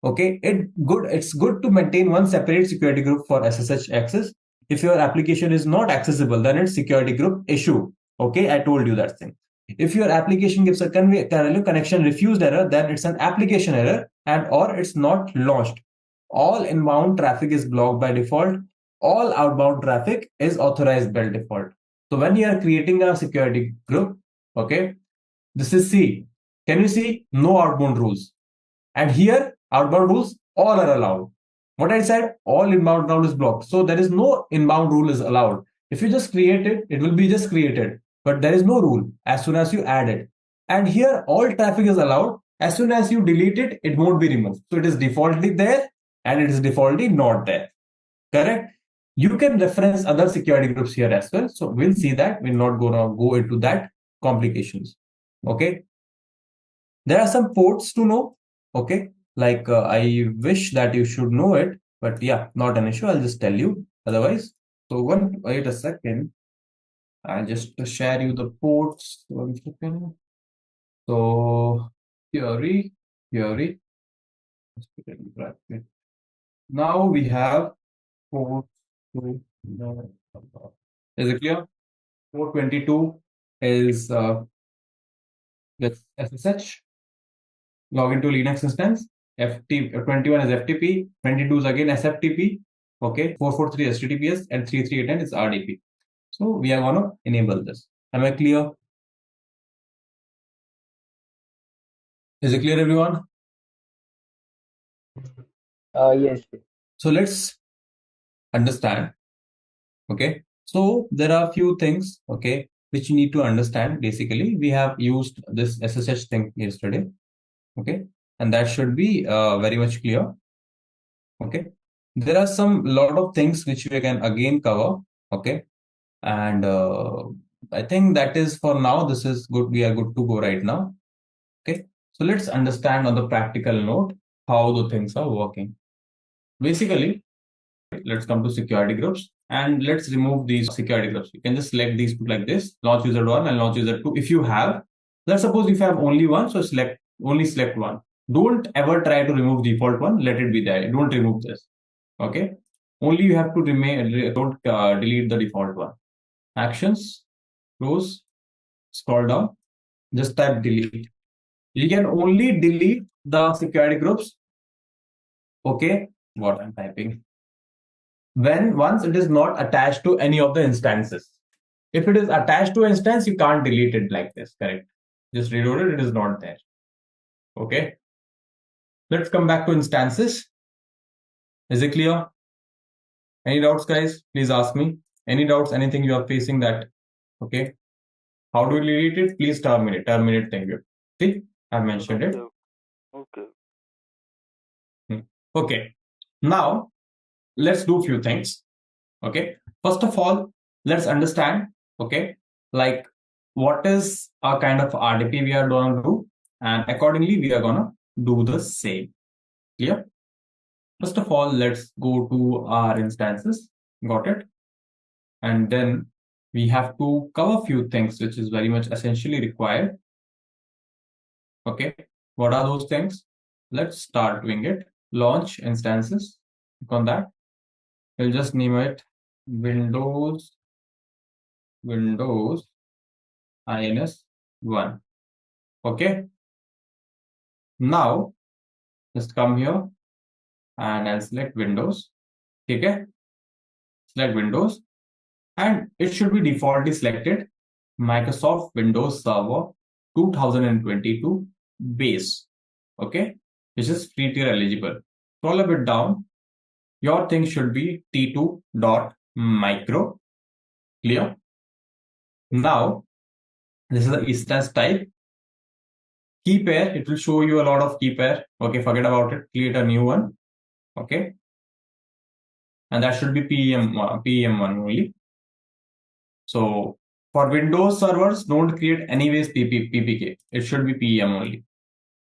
Okay, it's good to maintain one separate security group for SSH access. If your application is not accessible, then it's security group issue. Okay, I told you that thing. If your application gives a connection refused error, then it's an application error and or it's not launched. All inbound traffic is blocked by default. All outbound traffic is authorized by default. So when you are creating a security group, okay, this is C. Can you see? No outbound rules. And here, outbound rules, all are allowed. What I said, all inbound now is blocked. So there is no inbound rule is allowed. If you just create it, it will be just created. But there is no rule as soon as you add it. And here, all traffic is allowed. As soon as you delete it, it won't be removed. So it is defaultly there and it is defaultly not there. Correct? You can reference other security groups here as well. So we'll see that. We're not going to go into that complications. Okay. There are some ports to know. Okay. Like I wish that you should know it, but yeah, not an issue. I'll just tell you otherwise. So wait a second. I'll just share you the ports. 1 second. So theory. Now we have port. Is it clear? Port 22 is with SSH. Log into Linux instance. 21 is FTP, 22 is again SFTP, okay, 443 is HTTPS, and 3389 is RDP. So we are going to enable this. Am I clear? Is it clear, everyone? Yes. So let's understand. Okay. So there are a few things, okay, which you need to understand. Basically, we have used this SSH thing yesterday. Okay. And that should be very much clear. Okay. There are some lot of things which we can again cover. Okay. And I think that is for now. This is good. We are good to go right now. Okay. So let's understand on the practical note how the things are working. Basically, let's come to security groups and let's remove these security groups. You can just select these two like this, launch user 1 and launch user 2. If you have, let's suppose if you have only one, so select one. Don't ever try to remove default one. Let it be there. Don't remove this. Okay. Only you have to don't delete the default one. Actions, close, scroll down, just type delete. You can only delete the security groups. Okay, what I'm typing. Once it is not attached to any of the instances. If it is attached to an instance, you can't delete it like this, correct? Just reload it, it is not there. Okay. Let's come back to instances. Is it clear? Any doubts, guys? Please ask me. Any doubts, anything you are facing that? Okay. How do we delete it? Please terminate. Thank you. See, I've mentioned it. Okay. Okay. Now, let's do a few things. Okay. First of all, let's understand, okay, like what is our kind of RDP we are going to do, and accordingly, we are going to do the same. Clear? First of all, let's go to our instances. Got it? And then we have to cover a few things, which is very much essentially required. Okay. What are those things? Let's start doing it. Launch instances. Click on that. We'll just name it Windows INS 1. Okay. Now, just come here and I'll select Windows. Okay, select Windows, and it should be defaultly selected Microsoft Windows Server 2022 base. Okay, which is free tier eligible. Scroll a bit down. Your thing should be t2.micro. Clear? Now, this is the instance type. Key pair, it will show you a lot of key pair. Okay, forget about it. Create a new one. Okay. And that should be PEM1 only. So for Windows servers, don't create anyways PPK. It should be PEM only.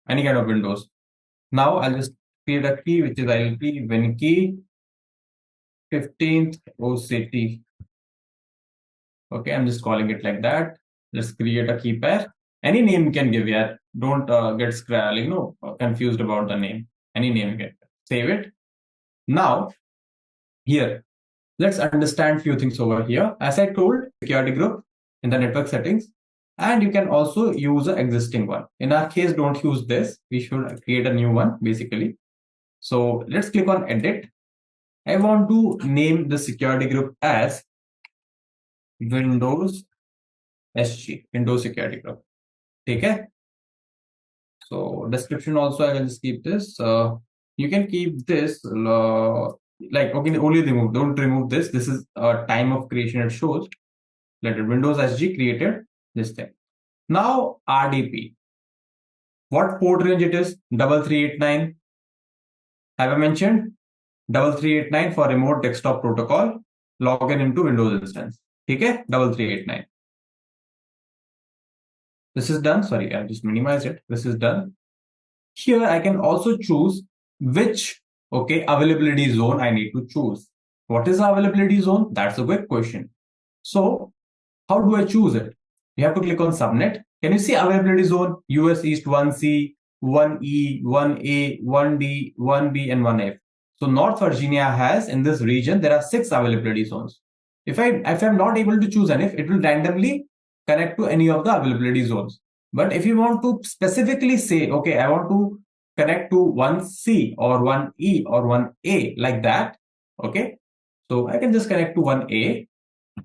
Any kind of Windows. Now I'll just create a key, which is ILP WinKey 15th OCT. Okay, I'm just calling it like that. Let's create a key pair. Any name you can give here. Don't get confused about the name. Any name you can save it. Now, here, let's understand few things over here. As I told, security group in the network settings, and you can also use an existing one. In our case, don't use this. We should create a new one, basically. So let's click on edit. I want to name the security group as Windows SG, Windows Security Group. Okay. So description also I will just keep this. You can keep this like okay, only remove. Don't remove this. This is a time of creation. It shows. Let it Windows SG created this thing. Now RDP. What port range it is? 3389. Have I mentioned 3389 for remote desktop protocol? Login into Windows instance. Okay, 3389. This is done. Sorry, I just minimized it. This is done. Here I can also choose which availability zone I need to choose. What is the availability zone? That's a good question. So how do I choose it? You have to click on subnet. Can you see availability zone? US East 1C, 1E, 1A, 1D, 1B, and 1F. So North Virginia has, in this region, there are 6 availability zones. If I'm not able to choose any, it will randomly connect to any of the availability zones. But if you want to specifically say, okay, I want to connect to 1C or 1E or 1A like that, okay, so I can just connect to 1A.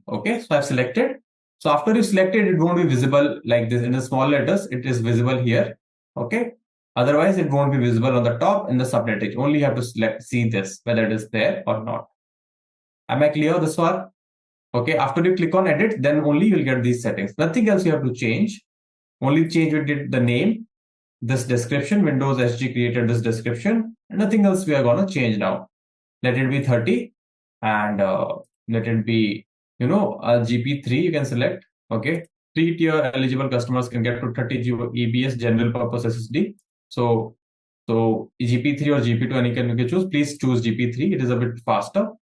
Okay, so I've selected. So after you select it, it won't be visible like this in the small letters. It is visible here. Okay, otherwise it won't be visible on the top in the subnet. You only have to see this, whether it is there or not. Am I clear this far? Okay, after you click on edit, then only you'll get these settings. Nothing else you have to change. Only change we did the name, this description, Windows SG created this description, and nothing else we are going to change now. Let it be 30 and let it be, GP3 you can select. Okay, 3-tier eligible customers can get to 30 EBS general purpose SSD. So GP3 or GP2, any can you can choose. Please choose GP3. It is a bit faster.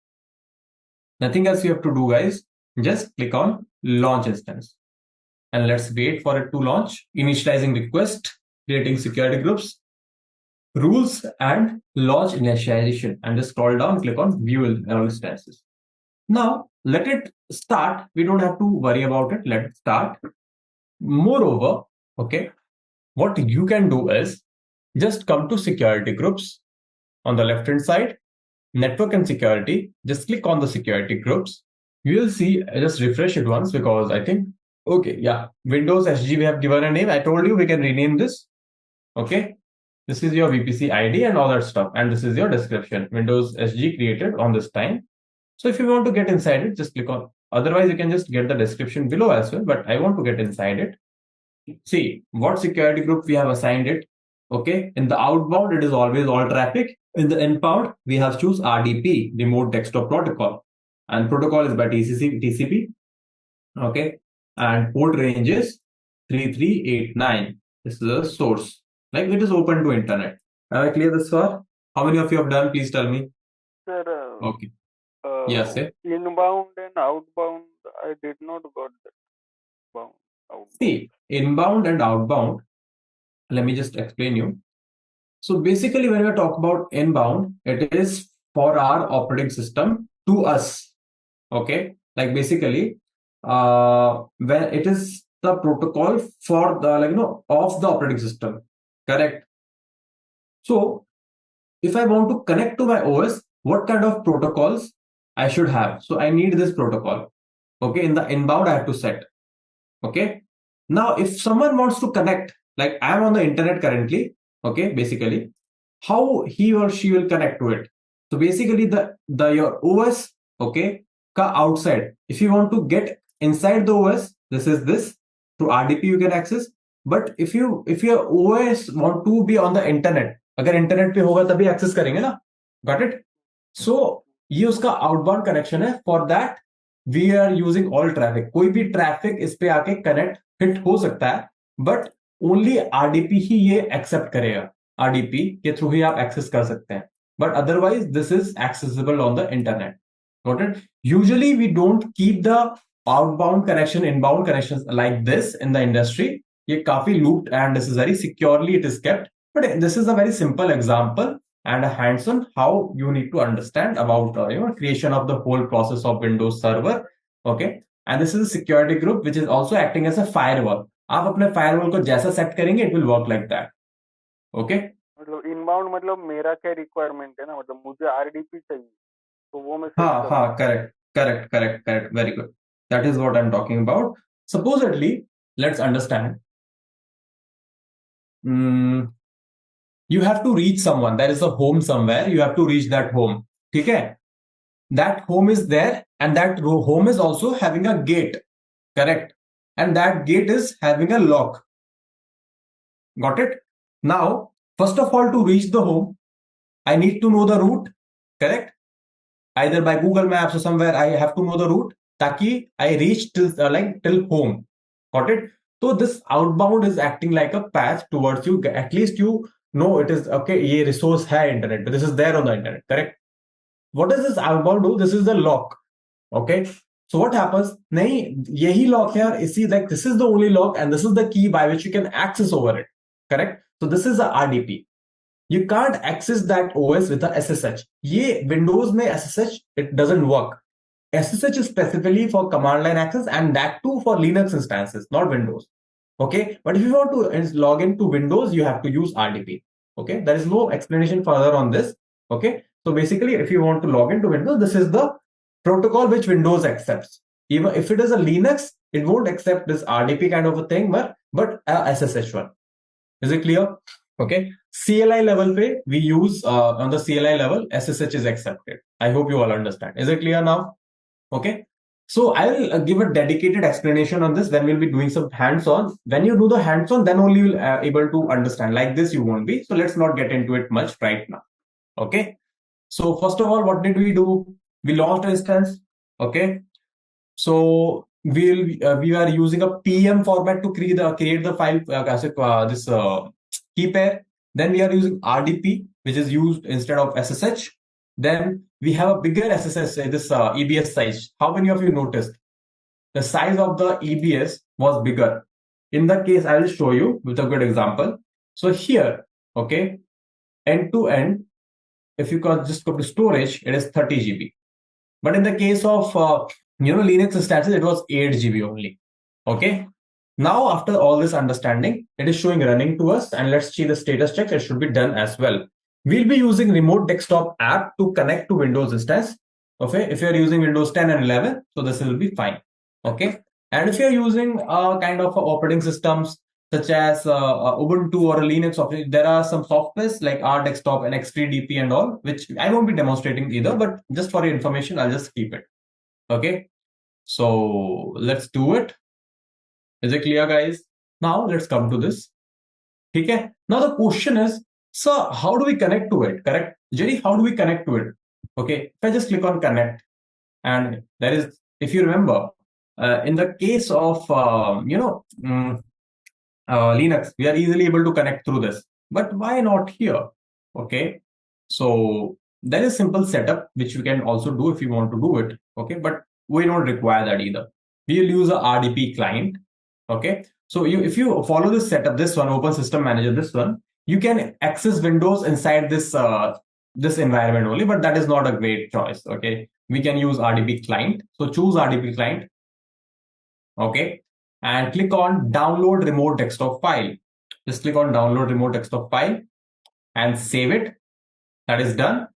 Nothing else you have to do, guys. Just click on launch instance. And let's wait for it to launch. Initializing request, creating security groups, rules, and launch initialization. And just scroll down, click on view instances. Now, let it start. We don't have to worry about it. Let it start. Moreover, okay, what you can do is just come to security groups on the left-hand side, network and security. Just click on the security groups. You will see, just refresh it once because I think, okay, yeah, Windows SG, we have given a name. I told you we can rename this. Okay, this is your VPC ID and all that stuff. And this is your description, Windows SG created on this time. So if you want to get inside it, just click on, otherwise you can just get the description below as well, but I want to get inside it. See what security group we have assigned it. Okay, in the outbound, it is always all traffic. In the inbound, we have choose RDP, remote desktop protocol, and protocol is by TCP. Okay, and port range is 3389. This is a source, like it is open to internet. Am I clear this far? How many of you have done? Please tell me. Sir, Okay. Yes, sir. Inbound and outbound, I did not got that. Outbound. See, inbound and outbound, let me just explain you. So basically, when we talk about inbound, it is for our operating system to us. Okay, like basically, when it is the protocol for the of the operating system, correct? So if I want to connect to my OS, what kind of protocols I should have? So I need this protocol. Okay, in the inbound I have to set. Okay. Now, if someone wants to connect, like I'm on the internet currently, okay, basically, how he or she will connect to it. So basically, the your OS, okay, ka outside. If you want to get inside the OS, this is this through RDP you can access. But if your OS want to be on the internet, अगर internet पे होगा तभी access करेंगे ना, got it? So ये उसका outbound connection है. For that we are using all traffic. कोई भी traffic इस पे आके connect hit हो सकता है, but only RDP ही ये accept करेगा. RDP के through ही आप access कर सकते हैं. But otherwise this is accessible on the internet. Got it? Usually we don't keep the outbound connection, inbound connections like this in the industry. ये काफी looped and this is very securely it is kept. But this is a very simple example and a hands-on how you need to understand about creation of the whole process of Windows Server. Okay, and this is a security group which is also acting as a firewall. आप अपने firewall को जैसा set करेंगे it will work like that. Okay. मतलब inbound मतलब मेरा क्या requirement है ना, मतलब मुझे आरडीपी चाहिए तो वो मैं set हाँ करूँ. हाँ, correct, very good. That is what I'm talking about. Supposedly, let's understand. You have to reach someone. There is a home somewhere. You have to reach that home. ठीक है? That home is there, and that home is also having a gate. Correct? And that gate is having a lock. Got it? Now, first of all, to reach the home, I need to know the route. Correct? Either by Google Maps or somewhere, I have to know the route. Taki I reach till home. Got it? So this outbound is acting like a path towards you. At least you know it is okay. ये resource है internet, but this is there on the internet. Correct? What does this outbound do? This is the lock. Okay. So what happens? नहीं यही lock है और इसी like this is the only lock and this is the key by which you can access over it. Correct? So this is the RDP. You can't access that OS with a SSH. ये Windows में SSH it doesn't work. SSH is specifically for command line access and that too for Linux instances, not Windows. Okay, but if you want to log into Windows, you have to use RDP. Okay, there is no explanation further on this. Okay, so basically, if you want to log into Windows, this is the protocol which Windows accepts. Even if it is a Linux, it won't accept this RDP kind of a thing, but a SSH one. Is it clear? Okay, CLI level pe we use on the CLI level SSH is accepted. I hope you all understand. Is it clear now? Okay. So I will give a dedicated explanation on this when we'll be doing some hands-on. When you do the hands-on, then only you'll able to understand. Like this, you won't be. So let's not get into it much right now. Okay. So first of all, what did we do? We launched an instance. Okay. So we are using a PM format to create the file this key pair. Then we are using RDP, which is used instead of SSH. Then we have a bigger SSH, this EBS size. How many of you noticed? The size of the EBS was bigger. In the case, I will show you with a good example. So here, okay, end to end, if you just go to storage, it is 30 GB. But in the case of Linux instances, it was 8 GB only. Okay. Now, after all this understanding, it is showing running to us, and let's see the status check. It should be done as well. We'll be using remote desktop app to connect to Windows instance. Okay, if you're using Windows 10 and 11, so this will be fine. Okay, and if you're using kind of operating systems such as Ubuntu or a Linux, there are some softwares like R Desktop and X3DP and all, which I won't be demonstrating either, but just for your information, I'll just keep it. Okay, so let's do it. Is it clear, guys? Now let's come to this. Okay. Now the question is, so how do we connect to it? Correct, Jerry? How do we connect to it? Okay, if I just click on connect, and there is, if you remember, in the case of Linux, we are easily able to connect through this. But why not here? Okay, so there is simple setup which you can also do if you want to do it. Okay, but we don't require that either. We will use a RDP client. Okay, so if you follow this setup, this one, Open System Manager, this one, you can access Windows inside this this environment only, but that is not a great choice. Okay, we can use RDP client. So choose RDP client. Okay, and click on download remote desktop file. Just click on download remote desktop file. and save it. That is done.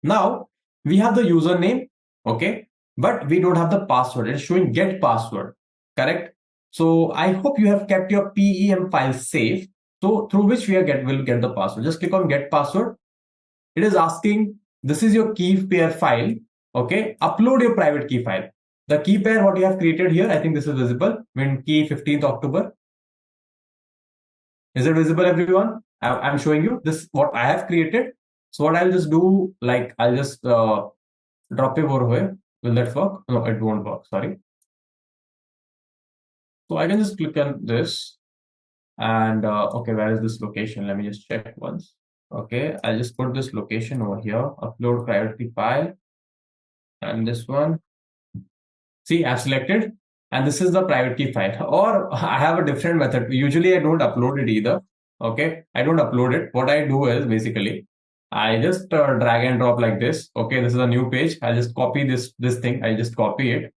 Now we have the username, okay, but we don't have the password. It's showing get password, correct? So I hope you have kept your PEM file safe. So through which will get the password. Just click on get password. It is asking, this is your key pair file, okay? Upload your private key file. The key pair what you have created here, I think this is visible. Win key 15th October. Is it visible, everyone? I'm showing you this what I have created. So what I'll just do, like I'll just drop it over here. Will that work? No, it won't work. Sorry. So I can just click on this, and okay, where is this location? Let me just check once. Okay, I'll just put this location over here. Upload private key file, and this one. See, I've selected, and this is the private key file. Or I have a different method. Usually I don't upload it either. Okay, I don't upload it. What I do is basically I just drag and drop like this. Okay, this is a new page. I'll just copy this thing. I just copy it.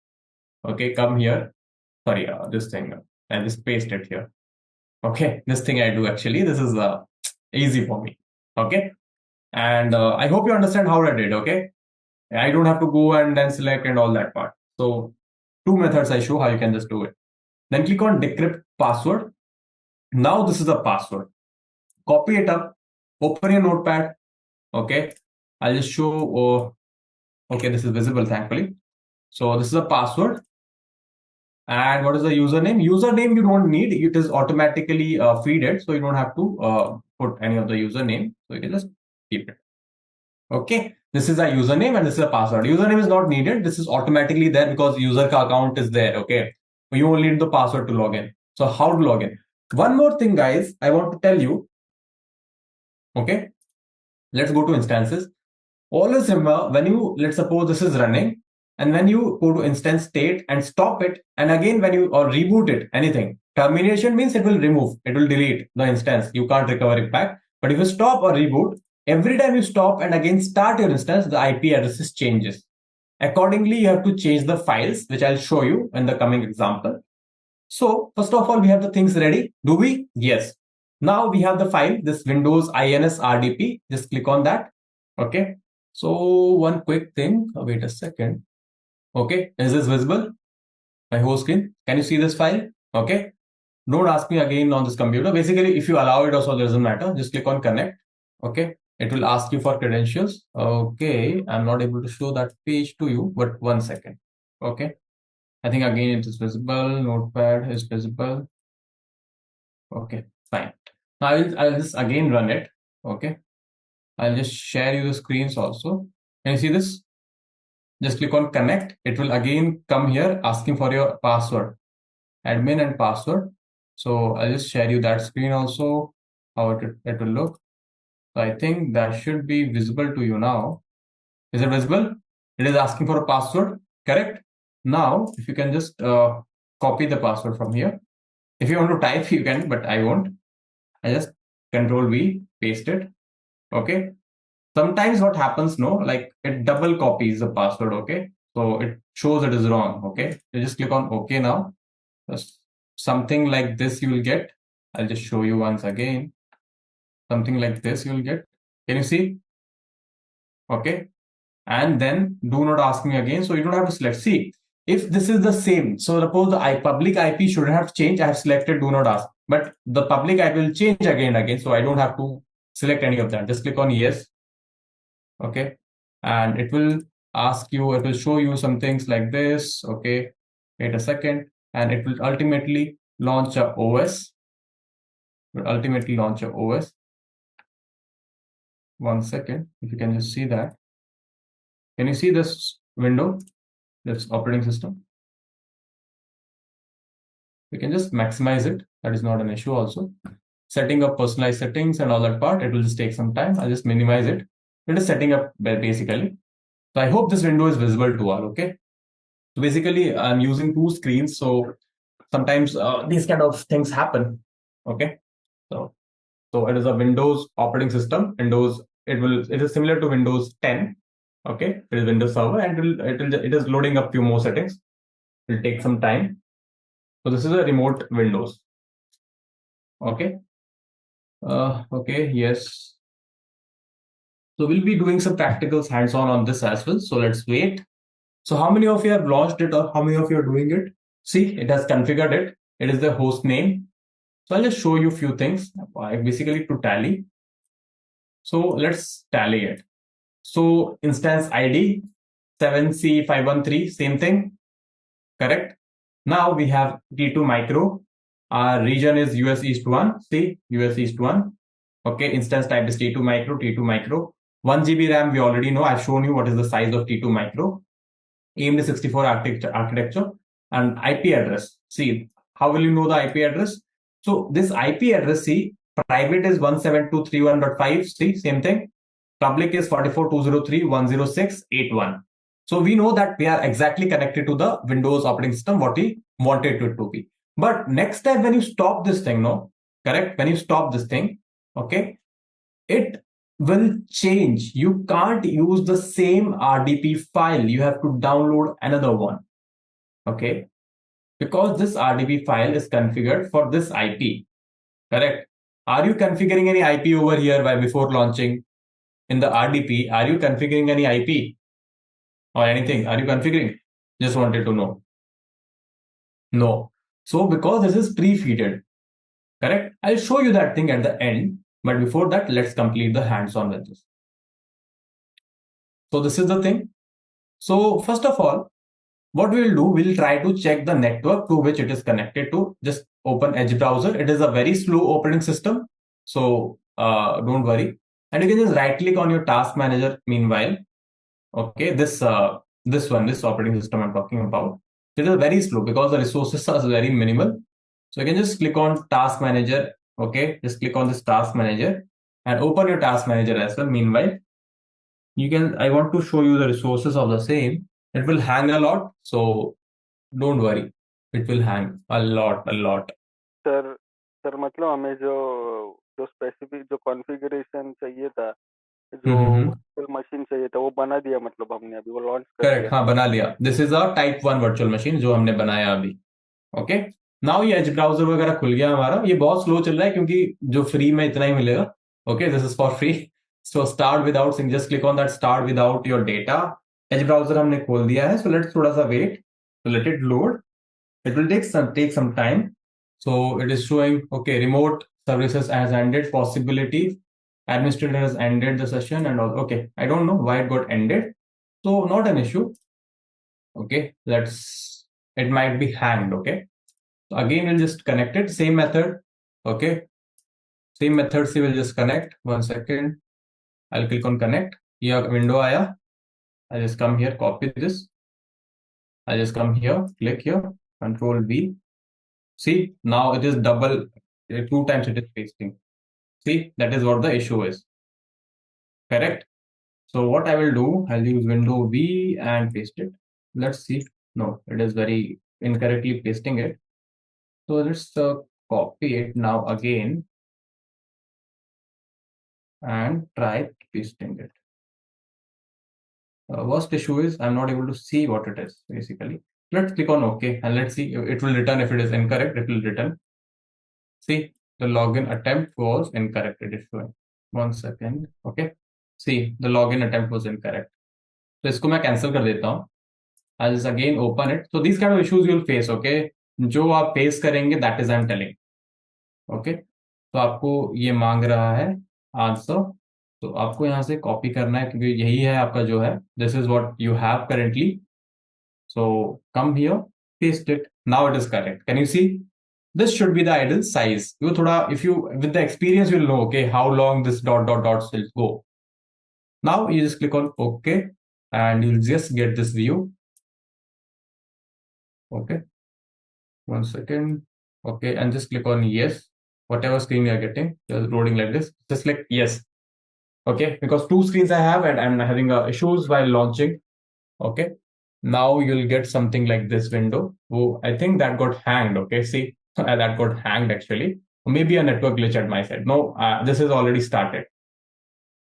Okay, come here. Sorry, this thing. I just paste it here. Okay, this thing I do actually. This is easy for me. Okay, and I hope you understand how I did. Okay, I don't have to go and then select and all that part. So two methods I show how you can just do it. Then click on decrypt password. Now this is the password. Copy it up, open your notepad. Okay, I'll just show. Okay, this is visible, thankfully. So this is a password. And what is the username? Username you don't need. It is automatically feeded, so you don't have to put any of the username. So you can just keep it. Okay, this is a username and this is a password. Username is not needed. This is automatically there because user account is there. Okay, you only need the password to log in. So how to log in? One more thing, guys, I want to tell you. Okay, let's go to instances. Always remember, when you, let's suppose this is running, and when you go to instance state and stop it, and again when you or reboot it, anything, termination means it will remove, it will delete the instance. You can't recover it back. But if you stop or reboot, every time you stop and again start your instance, the IP addresses changes. Accordingly, you have to change the files, which I'll show you in the coming example. So first of all, we have the things ready. Do we? Yes. Now we have the file, this Windows INS RDP. Just click on that. Okay. So one quick thing. Wait a second. Okay. Is this visible? My whole screen. Can you see this file? Okay. Don't ask me again on this computer. Basically, if you allow it also, doesn't matter. Just click on connect. Okay. It will ask you for credentials. Okay. I'm not able to show that page to you, but 1 second. Okay. I think again it is visible. Notepad is visible. Okay, fine. Now I'll just again run it. Okay. I'll just share you the screens also. Can you see this? Just click on connect. It will again come here asking for your password, admin and password. So I'll just share you that screen also, how it will look. So I think that should be visible to you now. Is it visible? It is asking for a password, correct? Now, if you can just copy the password from here. If you want to type, you can, but I won't. I just Control V, paste it. Okay. Sometimes what happens, no, like it double copies the password. Okay. So it shows it is wrong. Okay. You just click on OK now. Just something like this you will get. I'll just show you once again. Something like this you will get. Can you see? Okay. And then do not ask me again. So you don't have to select. See, if this is the same, so suppose the public IP should have changed. I have selected do not ask, but the public IP will change again and again. So I don't have to select any of that. Just click on yes. Okay. And it will ask you, it will show you some things like this. Okay. Wait a second. And it will ultimately launch a OS. It will ultimately launch a OS. 1 second. If you can just see that. Can you see this window? This operating system. We can just maximize it. That is not an issue also. Setting up personalized settings and all that part, it will just take some time. I'll just minimize it. It is setting up basically. So I hope this window is visible to all, okay? So basically, I'm using two screens. So sometimes these kind of things happen, okay? So it is a Windows operating system. It is similar to Windows 10, okay? It is Windows Server and it is loading up few more settings. It will take some time. So this is a remote Windows. Okay. Okay. Yes. So we'll be doing some practicals hands-on on this as well. So let's wait. So how many of you have launched it, or how many of you are doing it? See, it has configured it. It is the host name. So I'll just show you a few things, basically to tally. So let's tally it. So instance ID 7C513, same thing, correct? Now we have T2 micro. Our region is US East 1. See, US East 1. Okay, instance type is T2 micro, T2 micro. 1 GB RAM, we already know. I've shown you what is the size of T2 micro. AMD 64 architecture and IP address. See, how will you know the IP address? So this IP address, see, private is 172.3.1.5. See, same thing. Public is 44.203.106.81. So we know that we are exactly connected to the Windows operating system, what we wanted it to be. But next time when you stop this thing, no, correct? When you stop this thing, okay, it will change. You can't use the same RDP file. You have to download another one. Okay. Because this RDP file is configured for this IP. Correct. Are you configuring any IP over here before launching? In the RDP, are you configuring any IP or anything? Are you configuring? Just wanted to know. No. So because this is pre-feeded, correct? I'll show you that thing at the end. But before that, let's complete the hands-on with this. So this is the thing. So first of all, what we'll do, we'll try to check the network to which it is connected to. Just open Edge browser. It is a very slow operating system. So don't worry. And you can just right click on your task manager meanwhile. Okay, this operating system I'm talking about. It is very slow because the resources are very minimal. So you can just click on task manager. Okay, just click on this task manager and open your task manager as well. Meanwhile, I want to show you the resources of the same. It will hang a lot, so don't worry. It will hang a lot. Sir मतलब हमें जो specific जो configuration चाहिए था, जो virtual machine चाहिए था, वो बना दिया, मतलब हमने अभी वो लॉन्च कर करेक्ट, दिया। हाँ बना लिया। This is a type 1 virtual machine जो हमने बनाया अभी। ओके, नाउ ये एज ब्राउजर वगैरह खुल गया हमारा। ये बहुत स्लो चल रहा है क्योंकि जो फ्री में इतना ही मिलेगा। Okay, this is for free. So start without sync, just click on that start without your data. Edge browser हमने खोल दिया है। सो लेट्स थोड़ा सा wait, so let it load. It will take some time. So it is showing, okay, remote services has ended, possibilities, administrator has ended the session and all. Okay, I don't know why it got ended. So not an issue. Okay, it might be hanged. Okay, so again we'll just connect it, same method. Okay, same method, so we'll just connect. 1 second, I'll click on connect. Here window aaya, I just come here, copy this. I just come here, click here, Control V. See, now it is double, 2 times it is pasting. See, that is what the issue is. Correct? So what I will do, I'll use window V and paste it. Let's see. No, it is very incorrectly pasting it. So let's copy it now again and try pasting it. Worst issue is I'm not able to see what it is basically. Let's click on OK and let's see. It will return. If it is incorrect, it will return. See, the login attempt was incorrect. It is showing. 1 second. Okay. See, the login attempt was incorrect. So इसको मैं cancel कर देता हूँ. I'll just again open it. So these kind of issues you'll face. Okay. जो आप face करेंगे, that is I'm telling. Okay. तो आपको ये मांग रहा है answer. तो आपको यहाँ से copy करना है क्योंकि यही है आपका जो है. This is what you have currently. So come here, paste it. Now it is correct. Can you see? This should be the ideal size. If you with the experience, you'll know, okay, how long this dots will go. Now you just click on OK and you'll just get this view. Okay. 1 second. Okay. And just click on yes. Whatever screen you're getting, just loading like this. Just click yes. Okay. Because 2 screens I have and I'm having issues while launching. Okay. Now you'll get something like this window. Oh, I think that got hanged. Okay. See, that got hanged actually. Maybe a network glitch at my side. No, this is already started.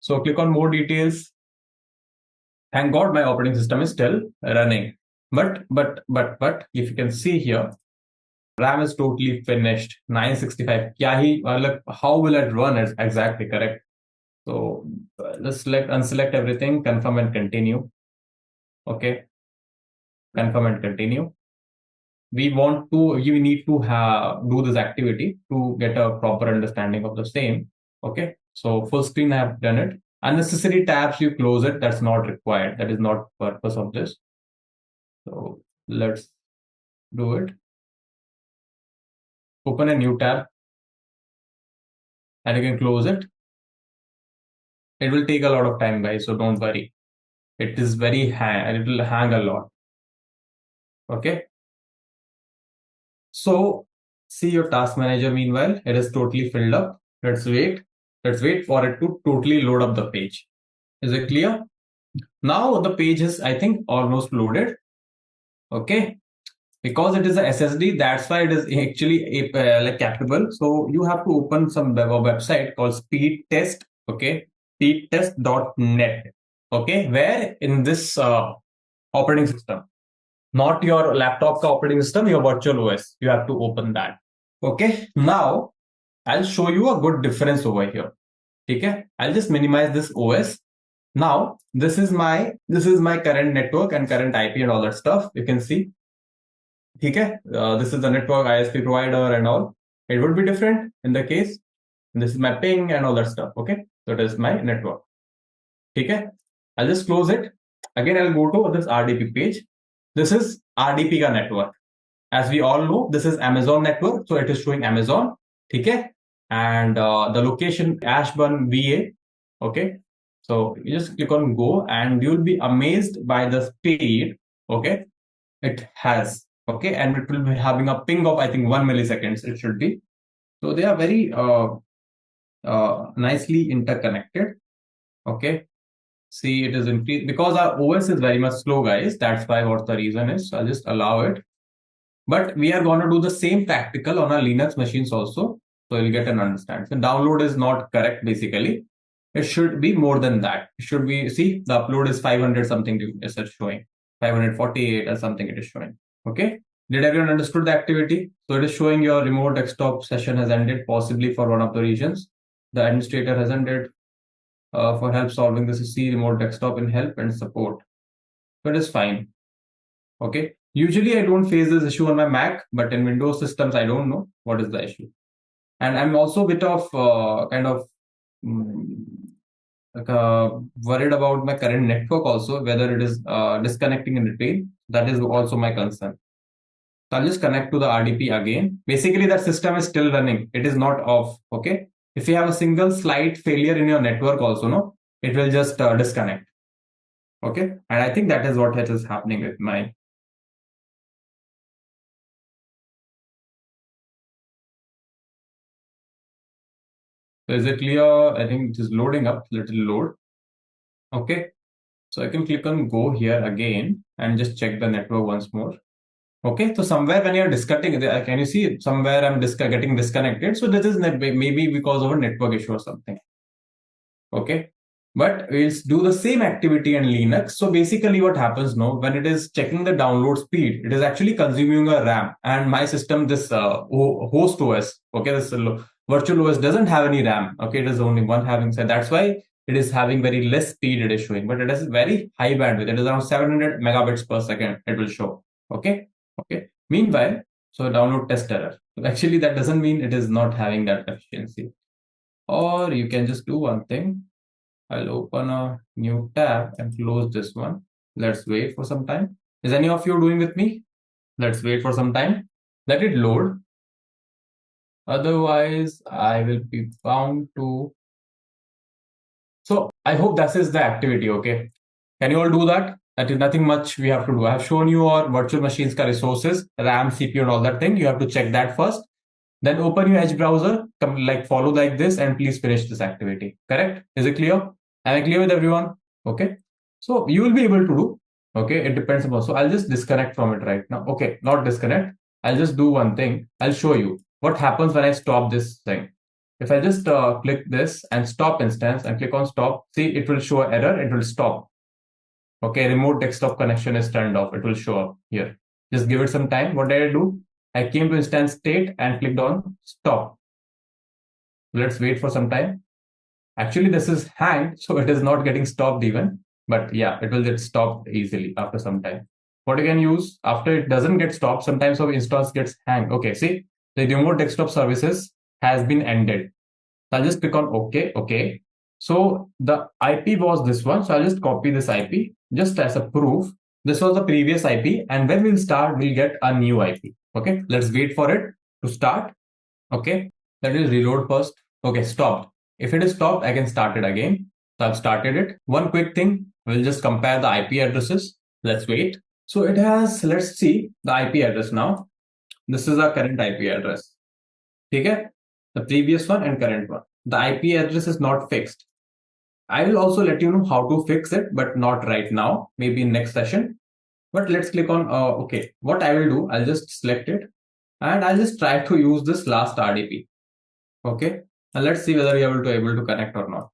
So click on more details. Thank God my operating system is still running. But if you can see here, RAM is totally finished. 965. How will it run? Exactly correct. So let's unselect everything, confirm and continue. Okay, confirm and continue. We need to do this activity to get a proper understanding of the same. Okay, so full screen I have done it. Unnecessary tabs, you close it. That's not required. That is not purpose of this. So let's do it. Open a new tab and you can close it. It will take a lot of time, guys, so don't worry. It is very it will hang a lot. Okay. So see your task manager. Meanwhile, it is totally filled up. Let's wait for it to totally load up the page. Is it clear? Now the page is, I think, almost loaded. Okay, because it is a SSD, that's why it is actually like capable. So you have to open some website called speed test. Okay, speedtest.net. Okay, where in this operating system, not your laptop operating system, your virtual OS, you have to open that. Okay, now I'll show you a good difference over here. Okay, I'll just minimize this OS. Now this is my current network and current IP and all that stuff. You can see. Okay, this is the network ISP provider and all. It would be different in the case. This is my ping and all that stuff. Okay, so it is my network. Okay, I'll just close it. Again, I'll go to this RDP page. This is RDP ka network. As we all know, this is Amazon network, so it is showing Amazon. Okay, and the location Ashburn, VA. Okay, so you just click on go, and you'll be amazed by the speed. Okay, it has. Okay, and it will be having a ping of, I think, 1 milliseconds. It should be. So they are very nicely interconnected. Okay, see, it is increased because our OS is very much slow, guys. That's why what the reason is. So I'll just allow it. But we are going to do the same practical on our Linux machines also. So you'll get an understanding. So download is not correct, basically. It should be more than that. It should be, see, the upload is 500 something is showing. 548 or something it is showing. Okay. Did everyone understood the activity? So it is showing your remote desktop session has ended, possibly for one of the regions. The administrator has ended. For help solving this, see remote desktop in help and support. So it is fine. Okay. Usually I don't face this issue on my Mac, but in Windows systems, I don't know what is the issue. And I'm also a bit of worried about my current network also, whether it is disconnecting in retail. That is also my concern. So I'll just connect to the RDP again. Basically, that system is still running. It is not off. Okay. If you have a single slight failure in your network also, no, it will just disconnect. Okay. And I think that is what is happening with my. So is it clear? I think it is loading up, little load. Okay. So I can click on go here again and just check the network once more. Okay. So somewhere when you're disconnecting, can you see somewhere I'm getting disconnected? So this is maybe because of a network issue or something. Okay. But we'll do the same activity in Linux. So basically what happens now, when it is checking the download speed, it is actually consuming a RAM. And my system, this host OS, okay, this virtual OS doesn't have any RAM. Okay, it is only one having said. That's why it is having very less speed it is showing, but it has very high bandwidth. It is around 700 megabits per second it will show. Okay. Okay. Meanwhile, so download test error. Actually, that doesn't mean it is not having that efficiency. Or you can just do one thing. I'll open a new tab and close this one. Let's wait for some time. Is any of you doing with me? Let's wait for some time. Let it load. Otherwise, I will be bound to. So I hope that is the activity. Okay. Can you all do that? That is nothing much we have to do. I have shown you our virtual machines ka resources, RAM, CPU, and all that thing. You have to check that first. Then open your Edge browser, follow like this, and please finish this activity. Correct? Is it clear? Am I clear with everyone? Okay. So you will be able to do. Okay. It depends upon. So I'll just disconnect from it right now. Okay. Not disconnect. I'll just do one thing. I'll show you what happens when I stop this thing. If I just click this and stop instance and click on stop, see, it will show an error. It will stop. Okay. Remote desktop connection is turned off. It will show up here. Just give it some time. What did I do? I came to instance state and clicked on stop. Let's wait for some time. Actually, this is hanged, so it is not getting stopped even. But yeah, it will get stopped easily after some time. What you can use after it doesn't get stopped, sometimes our instance gets hanged. Okay, see, the remote desktop services has been ended. So I'll just click on OK. Okay. So the IP was this one. So I'll just copy this IP just as a proof. This was the previous IP, and when we'll start, we'll get a new IP. Okay, let's wait for it to start. Okay, let me reload first. Okay, stopped. If it is stopped, I can start it again. So I've started it. One quick thing, we'll just compare the IP addresses. Let's wait. So it has, let's see the IP address now. This is our current IP address. Okay, the previous one and current one. The IP address is not fixed. I will also let you know how to fix it, but not right now, maybe in next session. But let's click on, okay, what I will do, I'll just select it and I'll just try to use this last RDP. Okay, and let's see whether we are able to connect or not.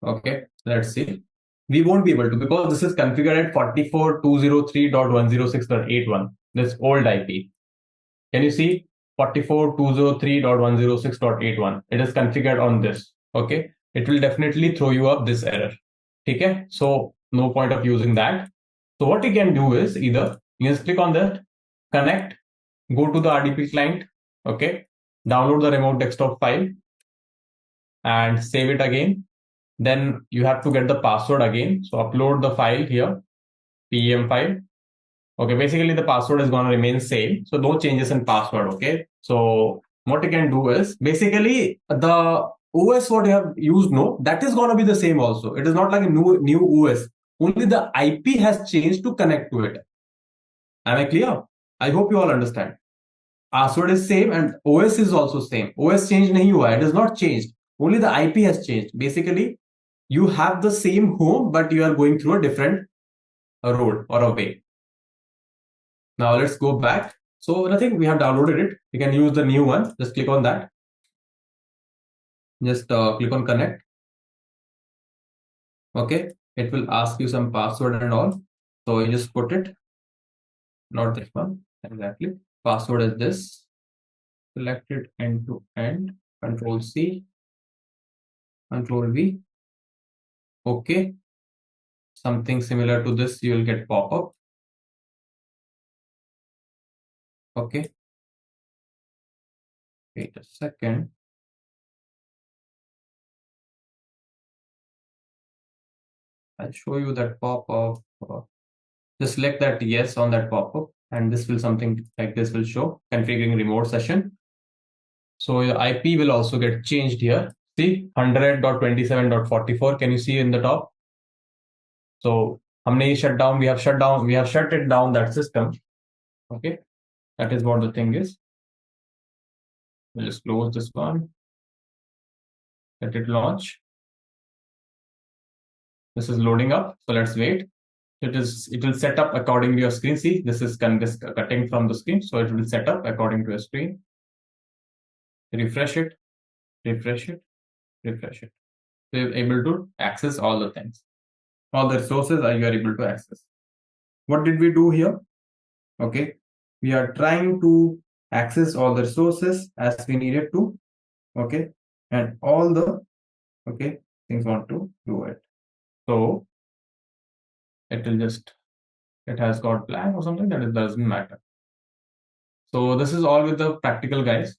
Okay, let's see. We won't be able to because this is configured at 44.203.106.81, this old IP. Can you see 44.203.106.81? It is configured on this. Okay, it will definitely throw you up this error. Okay, so no point of using that. So what you can do is either you just click on that, connect, go to the RDP client, okay, download the remote desktop file and save it again. Then you have to get the password again. So upload the file here, PEM file. Okay, basically the password is going to remain same. So no changes in password. Okay. So what you can do is basically the OS what you have used, no, that is going to be the same also. It is not like a new OS. Only the IP has changed to connect to it. Am I clear? I hope you all understand. Password is same and OS is also same. OS changed nahi hua, it is not changed. Only the IP has changed. Basically, you have the same home, but you are going through a different road or a way. Now let's go back. So nothing, we have downloaded it. You can use the new one. Just click on that. Just click on connect. Okay, it will ask you some password and all. So you just put it. Not this one exactly. Password is this. Select it end to end. Control C. Control V. Okay. Something similar to this, you will get pop-up. Okay. Wait a second. I'll show you that pop-up. Just select that yes on that pop-up, and this will something like this will show configuring remote session. So your IP will also get changed here. See 100.27.44. Can you see in the top? So we have shut it down that system. Okay, that is what the thing is. We'll just close this one. Let it launch. This is loading up. So let's wait. It will set up according to your screen. See, this is cutting from the screen. So it will set up according to your screen. Refresh it, refresh it, refresh it. So you're able to access all the things. All the resources you are able to access. What did we do here? Okay, we are trying to access all the resources as we needed to. Okay, and all the things want to do it. So it will just, it has got blank or something, that it doesn't matter. So this is all with the practical guys.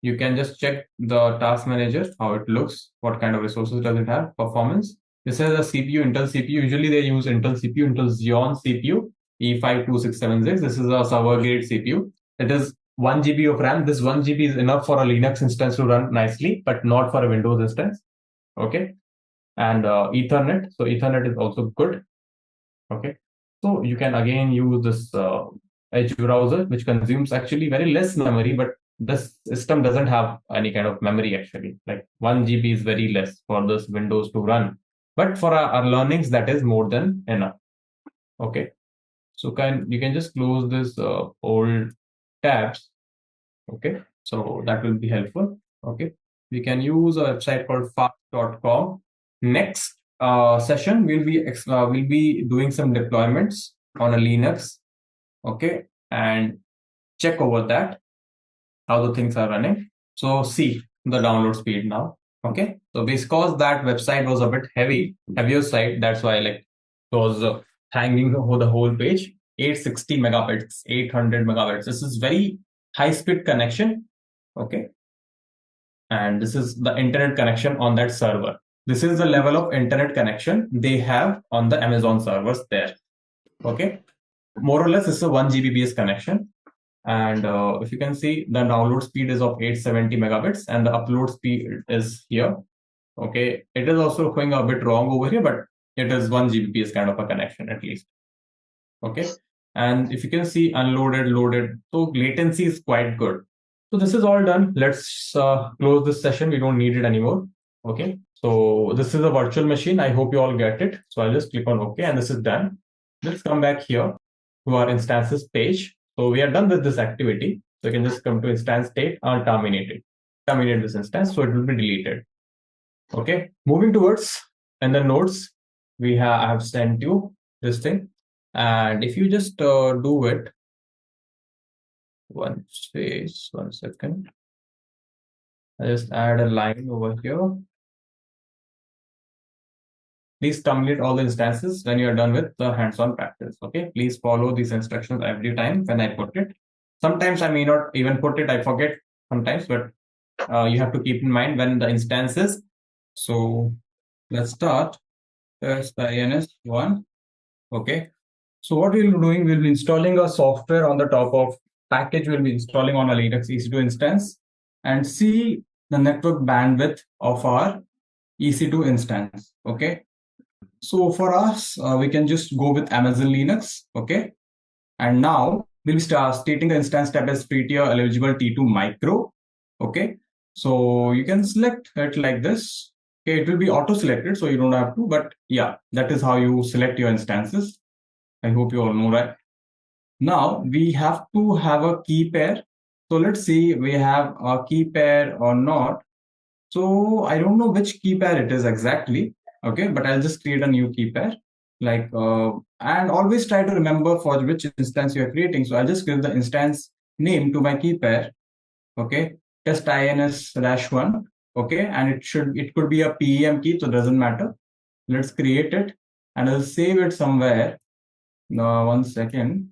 You can just check the task manager, how it looks, what kind of resources does it have, performance. This is a CPU, Intel CPU. Usually they use Intel CPU, Intel Xeon CPU, E52676. This is a server grade CPU. It is 1 GB of RAM. This 1 GB is enough for a Linux instance to run nicely, but not for a Windows instance. Okay. And Ethernet. So Ethernet is also good. Okay. So you can again use this Edge browser, which consumes actually very less memory, but this system doesn't have any kind of memory actually. Like 1 GB is very less for this Windows to run. But for our learnings, that is more than enough. Okay. So you can just close this old tabs. Okay. So that will be helpful. Okay. We can use a website called fast.com. Next session, we'll be doing some deployments on a Linux. Okay. And check over that, how the things are running. So see the download speed now. Okay, so because that website was a bit heavier site, that's why like it was hanging over the whole page. 860 megabits, 800 megabits. This is very high speed connection. Okay, and this is the internet connection on that server. This is the level of internet connection they have on the Amazon servers there. Okay, more or less, this is a 1 Gbps connection. And if you can see, the download speed is of 870 megabits and the upload speed is here. Okay, it is also going a bit wrong over here, but it is 1 Gbps kind of a connection at least. Okay, and if you can see unloaded, loaded, so latency is quite good. So this is all done. Let's close this session. We don't need it anymore. Okay, so this is a virtual machine. I hope you all get it. So I'll just click on OK, and this is done. Let's come back here to our instances page. So we are done with this activity. So you can just come to instance state and terminate this instance, so it will be deleted. Okay, moving towards and the notes, I have sent you this thing, and if you just do it, one second, I just add a line over here. Please terminate all the instances when you are done with the hands-on practice. Okay, please follow these instructions every time when I put it. Sometimes I may not even put it, I forget sometimes, but you have to keep in mind when the instances. So let's start. There's the INS1. Okay, so what we'll be doing, we'll be installing a software on the top of package. We'll be installing on a Linux EC2 instance and see the network bandwidth of our EC2 instance. Okay, so for us, we can just go with Amazon Linux. Okay, and now we'll start stating the instance type as free tier eligible T2 micro. Okay, so you can select it like this. Okay, it will be auto selected, so you don't have to, but yeah, that is how you select your instances. I hope you all know that. Now we have to have a key pair. So let's see, we have a key pair or not. So I don't know which key pair it is exactly. Okay, but I'll just create a new key pair. Like and always try to remember for which instance you are creating. So I'll just give the instance name to my key pair. Okay, test INS-1. Okay, and it could be a PEM key, so it doesn't matter. Let's create it and I'll save it somewhere. Now, 1 second.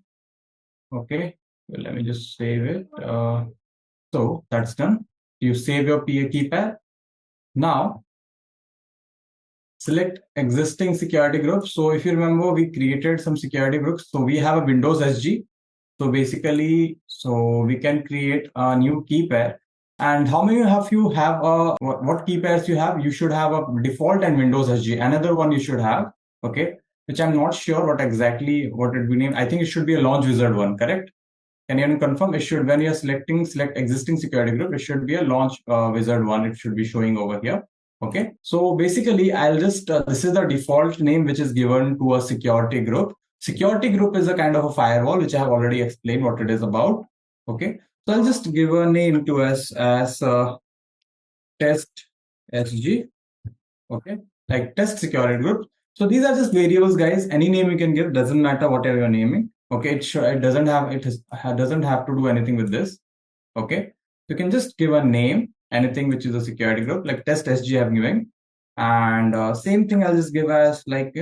Okay, well, let me just save it. So that's done. You save your PA key pair. Now, select existing security groups. So if you remember, we created some security groups. So we have a Windows SG. So basically, so we can create a new key pair. And how many of you have what key pairs you have? You should have a default and Windows SG. Another one you should have. Okay, which I'm not sure what it be named. I think it should be a launch wizard one, correct? Can you confirm? It should, when you're select existing security group, it should be a launch wizard one. It should be showing over here. Okay, so basically I'll just this is the default name which is given to a security group. Security group is a kind of a firewall, which I have already explained what it is about. Okay, so I'll just give a name to us as test SG. Okay, like test security group. So these are just variables, guys. Any name you can give, doesn't matter whatever you're naming. Okay, it doesn't have to do anything with this. Okay, you can just give a name, anything which is a security group, like test SG I'm giving, and same thing I'll just give as like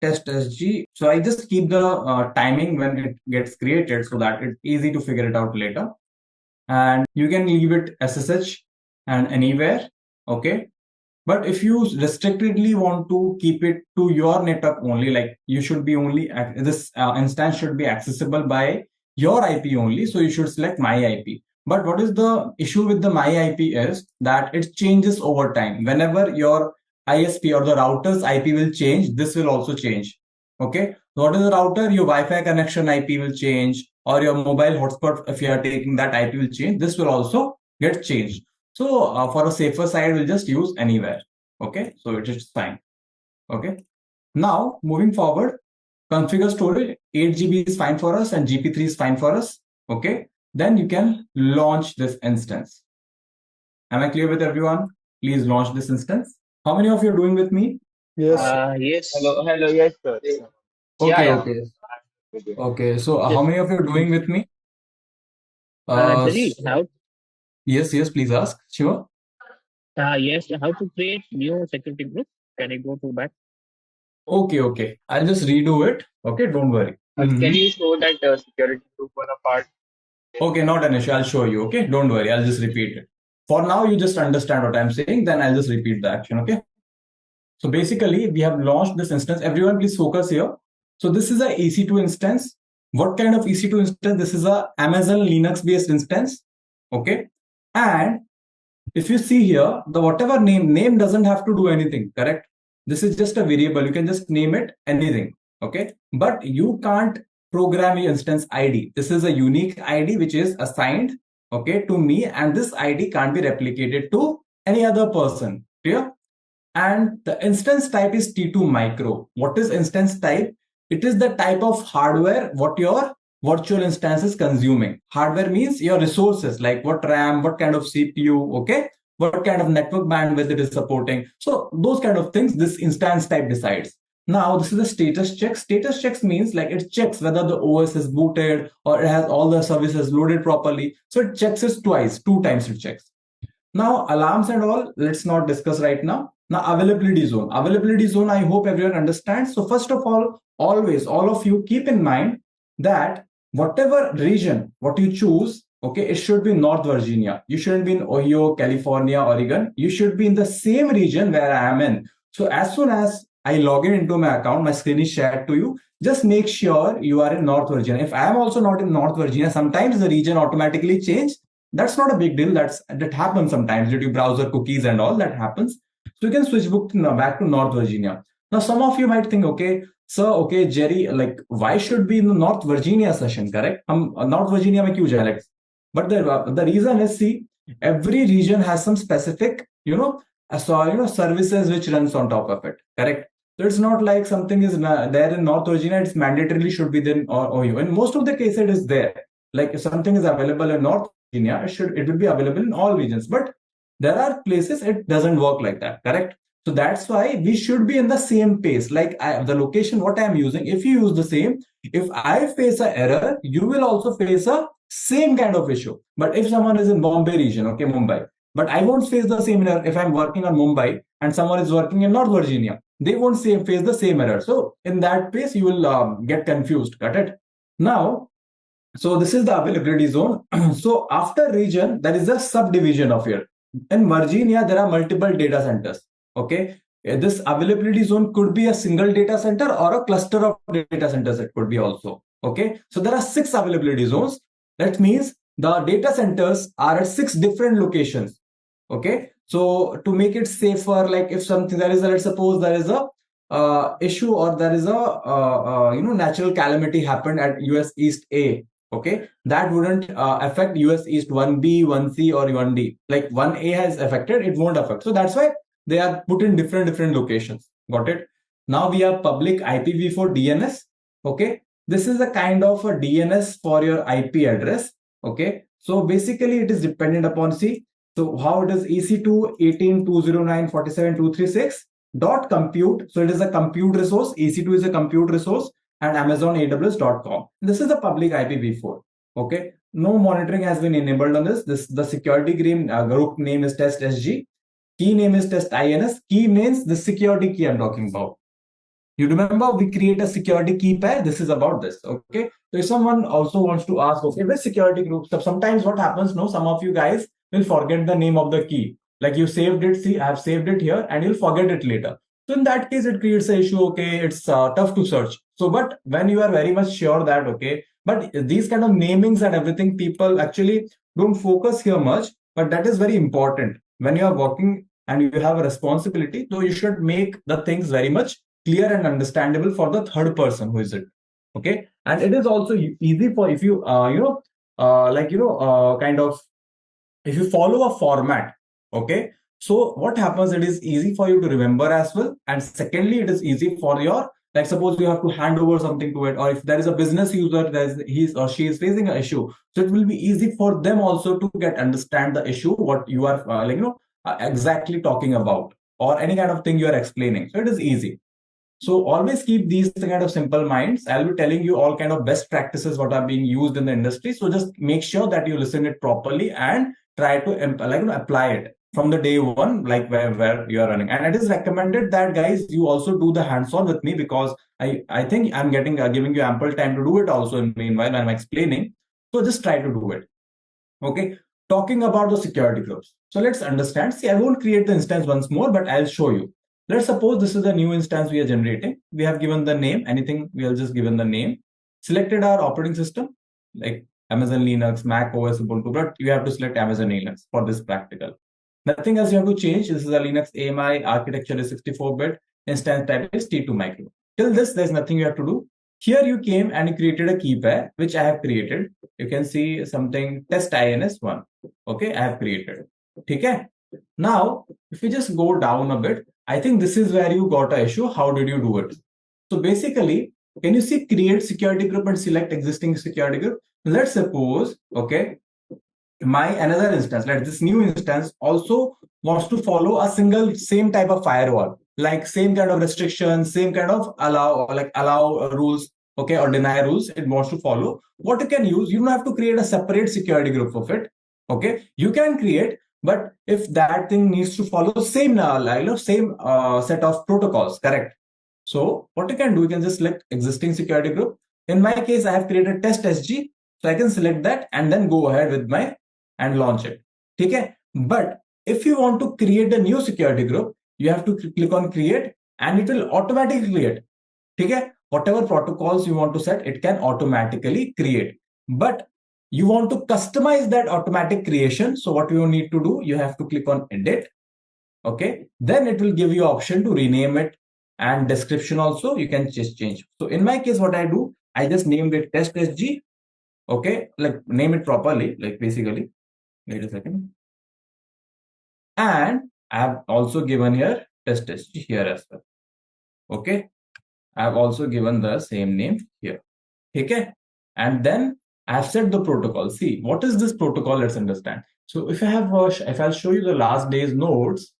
test SG. So I just keep the timing when it gets created so that it's easy to figure it out later. And you can leave it SSH and anywhere. Okay, but if you restrictedly want to keep it to your network only, like you should be only, this instance should be accessible by your IP only. So you should select my IP. But what is the issue with the my IP is that it changes over time. Whenever your ISP or the router's IP will change, this will also change. Okay. So what is the router? Your Wi-Fi connection IP will change, or your mobile hotspot, if you are taking that IP will change. This will also get changed. So for a safer side, we'll just use anywhere. Okay, so it is fine. Okay, now moving forward, configure storage. 8 GB is fine for us and GP3 is fine for us. Okay, then you can launch this instance. Am I clear with everyone? Please launch this instance. How many of you are doing with me? Yes. Yes. Hello. Yes, sir. Okay, Yeah. okay. Okay, so how many of you are doing with me? Delete now. Yes, please ask. Shiva? Yes, how to create new security group. Can I go to back? Okay. I'll just redo it. Okay, don't worry. Can you show that security group on a part? Okay, not an issue. I'll show you. Okay, don't worry. I'll just repeat it. For now, you just understand what I'm saying. Then I'll just repeat the action. Okay. So basically, we have launched this instance. Everyone, please focus here. So this is a EC2 instance. What kind of EC2 instance? This is a Amazon Linux based instance. Okay. And if you see here, the whatever name doesn't have to do anything, correct? This is just a variable. You can just name it anything. Okay. But you can't program your instance ID. This is a unique ID which is assigned, okay, to me, and this ID can't be replicated to any other person. Clear? And the instance type is T2 micro. What is instance type? It is the type of hardware what your virtual instance is consuming. Hardware means your resources, like what RAM, what kind of CPU, okay, what kind of network bandwidth it is supporting. So those kind of things this instance type decides. Now this is the status check. Status checks means like it checks whether the OS is booted or it has all the services loaded properly. So it checks it twice, 2 times it checks. Now alarms and all, let's not discuss right now. Now availability zone. Availability zone, I hope everyone understands. So first of all, always, all of you keep in mind that whatever region, what you choose, okay, it should be North Virginia. You shouldn't be in Ohio, California, Oregon. You should be in the same region where I am in. So as soon as I log in into my account, my screen is shared to you. Just make sure you are in North Virginia. If I am also not in North Virginia, sometimes the region automatically change. That's not a big deal. That happens sometimes due to browser cookies and all that happens. So you can switch back to North Virginia. Now, some of you might think, okay, sir, okay, Jerry, like, why should be in the North Virginia session, correct? North Virginia mein kyun jaye? Like, but the reason is, see, every region has some specific, services which runs on top of it, correct? So it's not like something is there in North Virginia, it's mandatorily should be then or you. In most of the cases, it is there. Like if something is available in North Virginia, it will be available in all regions. But there are places it doesn't work like that, correct? So that's why we should be in the same pace. Like the location, what I'm using, if you use the same, if I face an error, you will also face a same kind of issue. But if someone is in Bombay region, okay, Mumbai, but I won't face the same error if I'm working on Mumbai and someone is working in North Virginia. They won't face the same error. So in that case, you will get confused, got it? Now, so this is the availability zone. So after region, there is a subdivision of it. In Virginia, there are multiple data centers. Okay. This availability zone could be a single data center or a cluster of data centers. It could be also. Okay. So there are 6 availability zones. That means the data centers are at 6 different locations. Okay. So to make it safer, like if something there is a, let's suppose there is a issue or there is a natural calamity happened at US East A. Okay, that wouldn't affect US East 1B, 1C or 1D. Like 1A has affected, it won't affect. So that's why they are put in different locations. Got it? Now we have public IPv4 DNS. Okay, this is a kind of a DNS for your IP address. Okay, so basically it is dependent upon C. So how it is EC2 18.209.47.236.compute. So it is a compute resource. EC2 is a compute resource. And Amazon AWS.com. This is the public IPv4. Okay. No monitoring has been enabled on this. The security group name is test SG. Key name is test INS. Key means the security key I'm talking about. You remember we create a security key pair. This is about this. Okay. So if someone also wants to ask, okay, which security group? So sometimes what happens, no, some of you guys will forget the name of the key. Like you saved it, see, I have saved it here and you'll forget it later. So in that case, it creates an issue. Okay, it's tough to search. So, but when you are very much sure that, okay, but these kind of namings and everything, people actually don't focus here much, but that is very important. When you are working and you have a responsibility, so you should make the things very much clear and understandable for the third person who is it. Okay, and it is also easy for if you, kind of, if you follow a format. Okay, so what happens, it is easy for you to remember as well, and secondly it is easy for your, like suppose you have to hand over something to it, or if there is a business user, he or she is facing an issue, so it will be easy for them also to understand the issue what you are exactly talking about, or any kind of thing you are explaining. So it is easy. So always keep these kind of simple minds. I'll be telling you all kind of best practices what are being used in the industry. So just make sure that you listen it properly and try to apply it. from the day one, like where you are running. And it is recommended that, guys, you also do the hands-on with me, because I think I'm giving you ample time to do it also in meanwhile I'm explaining. So just try to do it. Okay. Talking about the security groups. So let's understand. See, I won't create the instance once more, but I'll show you. Let's suppose this is a new instance we are generating. We have given the name, anything, we have just given the name. Selected our operating system, like Amazon Linux, Mac OS, Ubuntu, but you have to select Amazon Linux for this practical. Nothing else you have to change. This is a Linux AMI, architecture is 64-bit, instance type is T2 micro. Till this, there's nothing you have to do. Here you came and you created a key pair, which I have created. You can see something test INS1. Okay, I have created. Okay. Now, if we just go down a bit, I think this is where you got an issue. How did you do it? So basically, can you see create security group and select existing security group? Let's suppose, okay, my another instance, like this new instance also wants to follow a single same type of firewall, like same kind of restrictions, same kind of allow rules, okay, or deny rules it wants to follow. What you can use, you don't have to create a separate security group of it. Okay, you can create, but if that thing needs to follow same same set of protocols, correct? So what you can do, you can just select existing security group. In my case, I have created test SG, so I can select that and then go ahead with my and launch it. Okay, but if you want to create a new security group, you have to click on create and it will automatically create. Okay, whatever protocols you want to set, it can automatically create. But you want to customize that automatic creation. So what you need to do, you have to click on edit. Okay, then it will give you option to rename it, and description also you can just change. So in my case, what I do, I just named it test SG. Okay, like name it properly, like basically. Wait a second. And I have also given here test SG here as well. Okay, I have also given the same name here. Okay, and then I have set the protocol. See, what is this protocol? Let's understand. So if I'll show you the last day's nodes.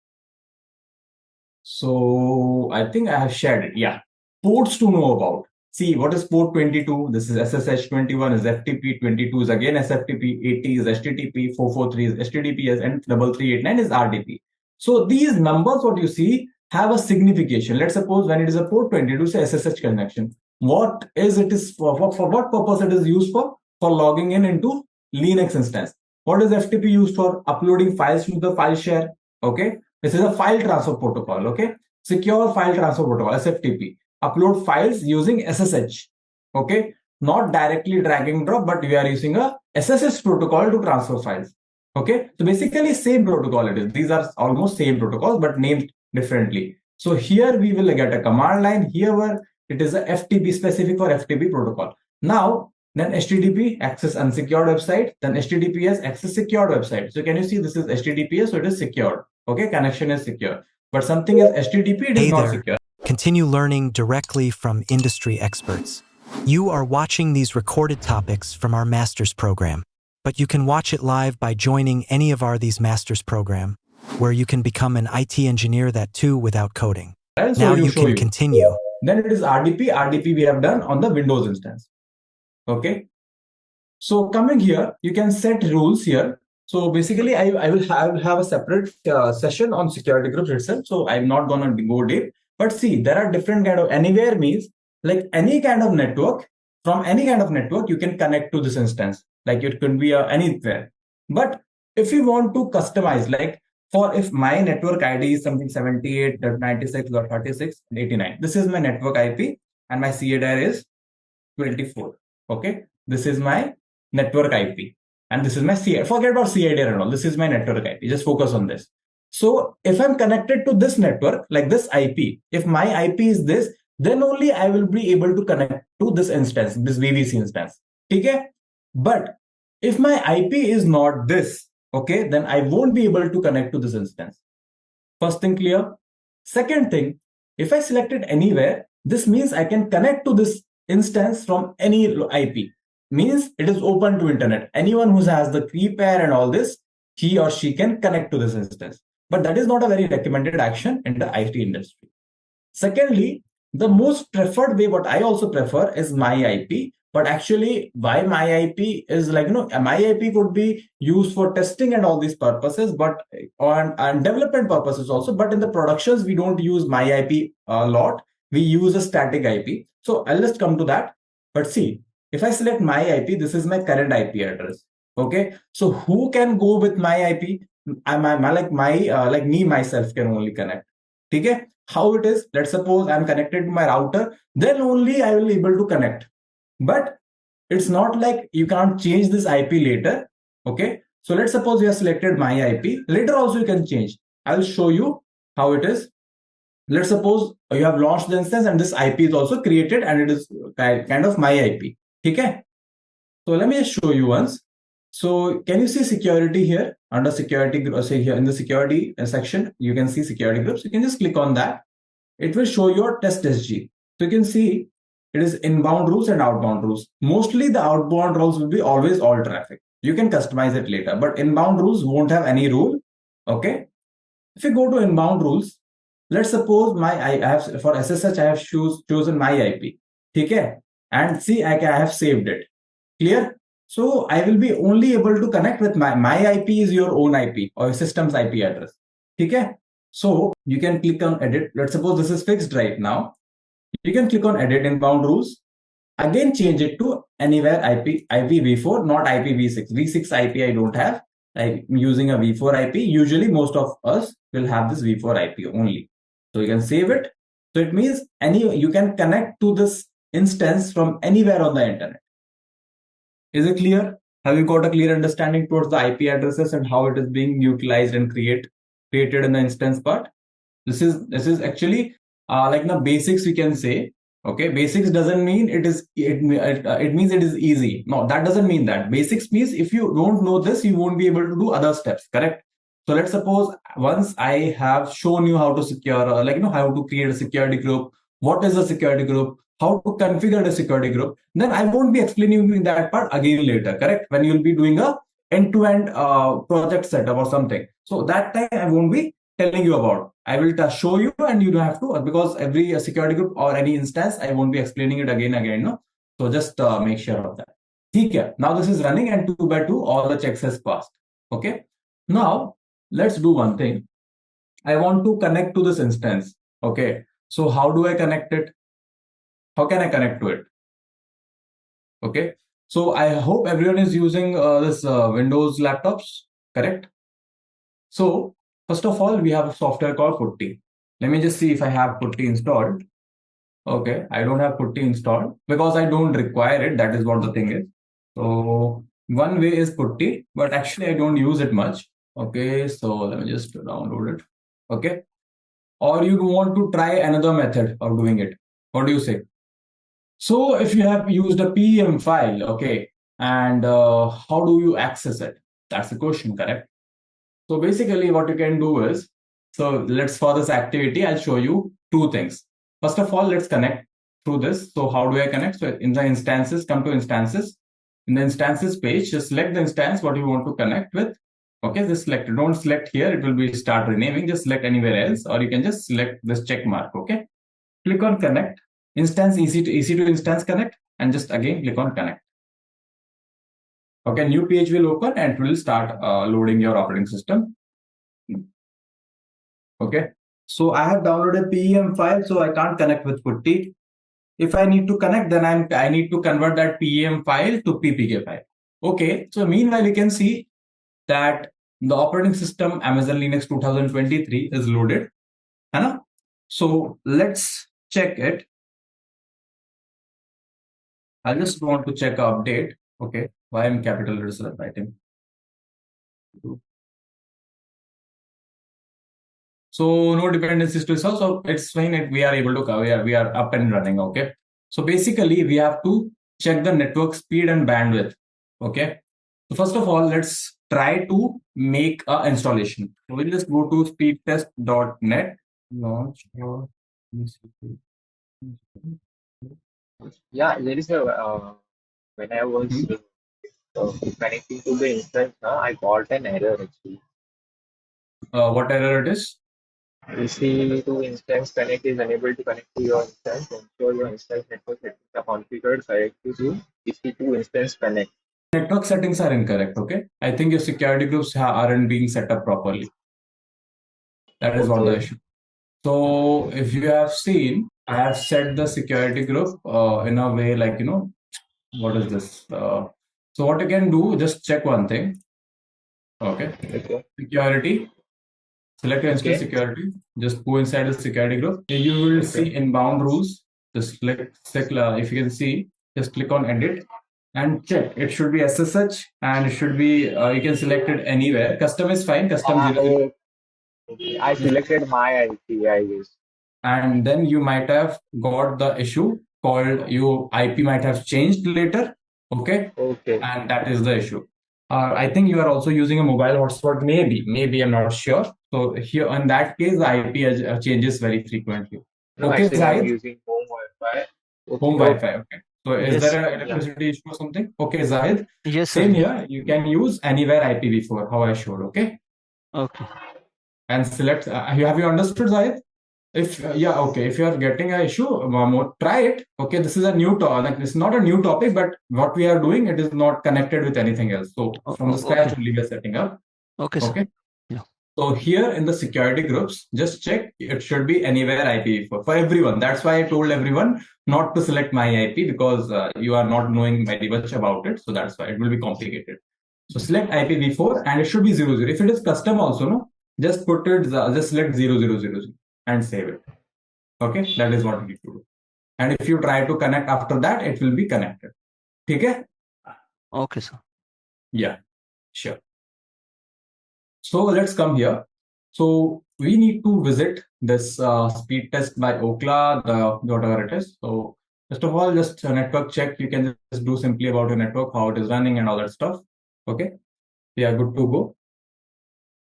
So I think I have shared it. Yeah, ports to know about. See, what is port 22? This is SSH 21 is FTP, 22 is again SFTP, 80 is HTTP, 443 is HTTPS, and 3389 is RDP. So these numbers, what you see, have a signification. Let's suppose when it is a port 22, say SSH connection. What is it is for what purpose it is used for? For logging in into Linux instance. What is FTP used for? Uploading files to the file share. Okay. This is a file transfer protocol, okay? Secure file transfer protocol, SFTP. Upload files using SSH, okay? Not directly drag and drop, but we are using a SSH protocol to transfer files, okay? So basically same protocol it is. These are almost same protocols, but named differently. So here we will get a command line. Here where it is a FTP specific for FTP protocol. Now, then HTTP access unsecured website, then HTTPS access secured website. So can you see this is HTTPS, so it is secured. Okay, connection is secure. But something is HTTP, it is not secure. Continue learning directly from industry experts. You are watching these recorded topics from our master's program, but you can watch it live by joining any of these master's program, where you can become an IT engineer that too without coding. Now you can continue. Then it is RDP. RDP we have done on the Windows instance. Okay. So coming here, you can set rules here. So basically, I will have a separate session on security groups itself. So I'm not going to go deep. But see, there are different kind of anywhere means like any kind of network. From any kind of network, you can connect to this instance. Like it could be anywhere. But if you want to customize, like for if my network ID is something 78.96.36.89, this is my network IP and my CADR is 24. Okay, this is my network IP. And this is my CID. Forget about CID and all. This is my network IP. Just focus on this. So if I'm connected to this network, like this IP, if my IP is this, then only I will be able to connect to this instance, this VVC instance. Okay? But if my IP is not this, okay, then I won't be able to connect to this instance. First thing clear? Second thing, if I select it anywhere, this means I can connect to this instance from any IP. Means it is open to internet. Anyone who has the key pair and all this, he or she can connect to this instance. But that is not a very recommended action in the IT industry. Secondly, the most preferred way, what I also prefer is my IP, But actually, why my IP is like, my IP could be used for testing and all these purposes, but on development purposes also. But in the productions, we don't use my IP a lot. We use a static IP. So I'll just come to that. But see, if I select my IP, this is my current IP address. Okay. So who can go with my IP? Like me myself can only connect. Okay. How it is? Let's suppose I'm connected to my router, then only I will be able to connect. But it's not like you can't change this IP later. Okay. So let's suppose you have selected my IP. Later also you can change. I'll show you how it is. Let's suppose you have launched the instance and this IP is also created and it is kind of my IP. Okay. So let me just show you once. So can you see security here under security? Say here in the security section, you can see security groups. You can just click on that. It will show your test SG. So you can see it is inbound rules and outbound rules. Mostly the outbound rules will be always all traffic. You can customize it later, but inbound rules won't have any rule. Okay. If you go to inbound rules, let's suppose I have for SSH I have chosen my IP. Okay. And see I have saved it. Clear? So I will be only able to connect with my IP is your own IP or system's IP address. Okay. So you can click on edit. Let's suppose this is fixed right now. You can click on edit inbound rules. Again, change it to anywhere IP v4, not IPv6. V6 IP I don't have. I'm using a v4 IP. Usually most of us will have this v4 IP only. So you can save it. So it means you can connect to this instance from anywhere on the internet. Is it clear? Have you got a clear understanding towards the IP addresses and how it is being utilized and created in the instance part? This is actually like the basics we can say. Okay, basics doesn't mean it means it is easy. No, that doesn't mean that. Basics means if you don't know this, you won't be able to do other steps. Correct? So let's suppose once I have shown you how to secure, how to create a security group, what is a security group, how to configure the security group, then I won't be explaining you that part again later. Correct? When you'll be doing a end-to-end project setup or something. So that time I won't be telling you about. I will show you and you don't have to, because every security group or any instance, I won't be explaining it again. No? So just make sure of that. Okay. Now this is running and 2 by 2, all the checks has passed. Okay. Now let's do one thing. I want to connect to this instance. Okay. So how do I connect it? How can I connect to it? Okay. So I hope everyone is using this Windows laptops, correct? So first of all, we have a software called Putty. Let me just see if I have Putty installed. Okay, I don't have Putty installed because I don't require it. That is what the thing is. So one way is Putty, but actually I don't use it much. Okay, so let me just download it. Okay, or you want to try another method of doing it. What do you say? So if you have used a PEM file, okay, and how do you access it? That's the question, correct? So basically what you can do is, so let's for this activity, I'll show you two things. First of all, let's connect through this. So how do I connect? So in the instances, come to instances. In the instances page, just select the instance what you want to connect with. Okay, just select, don't select here, it will be start renaming, just select anywhere else, or you can just select this check mark. Okay, click on connect, instance easy to instance connect, and just again click on connect. Okay, new page will open and it will start loading your operating system. Okay, so I have downloaded PEM file, so I can't connect with Putty. If I need to connect, then I need to convert that PEM file to PPK file. Okay, so meanwhile you can see that the operating system Amazon Linux 2023 is loaded. So let's check it. I just want to check update. Okay, why I'm capital letters writing. So no dependencies to resolve. So it's fine. We are able to we are up and running. Okay. So basically we have to check the network speed and bandwidth. Okay. So first of all, let's try to make a installation. So we'll just go to speedtest.net. Launch your Yeah, there is a when I was connecting to the instance, I got an error actually. What error it is? You see, to instance connect is unable to connect to your instance. Ensure your instance network configured correctly to EC2 instance connect. Network settings are incorrect, okay? I think your security groups aren't being set up properly. That is what the issue. So if you have seen, I have set the security group in a way like, what is this? So what you can do, just check one thing. Okay. Security. Select your instance security. Just go inside the security group. You will see inbound rules. Just click, if you can see, just click on edit and check. It should be SSH and it should be, you can select it anywhere. Custom is fine. Custom 00. I selected my IP, I guess. And then you might have got the issue called your IP might have changed later. Okay. And that is the issue. I think you are also using a mobile hotspot, maybe I'm not sure. So here in that case, the IP changes very frequently. No, Okay, actually, I'm Zahid? using home Wi-Fi. Home Wi-Fi, okay. So is Yes. there an electricity issue or something? Okay, Zahid. Yes, sir. Same here. You can use anywhere IPv4, how I showed, okay? Okay. And select, have you understood, Zahid? If if you are getting an issue, try it. Okay, this is a new topic. Like, it's not a new topic, but what we are doing, it is not connected with anything else. So from the scratch only we are setting up. Okay, sir. Okay. Yeah. So here in the security groups, just check it should be anywhere IPv4 for everyone. That's why I told everyone not to select my IP because you are not knowing very much about it. So that's why it will be complicated. So select IPv4 and it should be 00. If it is custom also, no, just put it, just select 0000 and save it. Okay, that is what we need to do. And if you try to connect after that, it will be connected. Okay? Okay, sir. Yeah, sure. So let's come here. So we need to visit this speed test by Okla, whatever it is. So first of all, just a network check. You can just do simply about your network, how it is running and all that stuff. Okay. Yeah, good to go.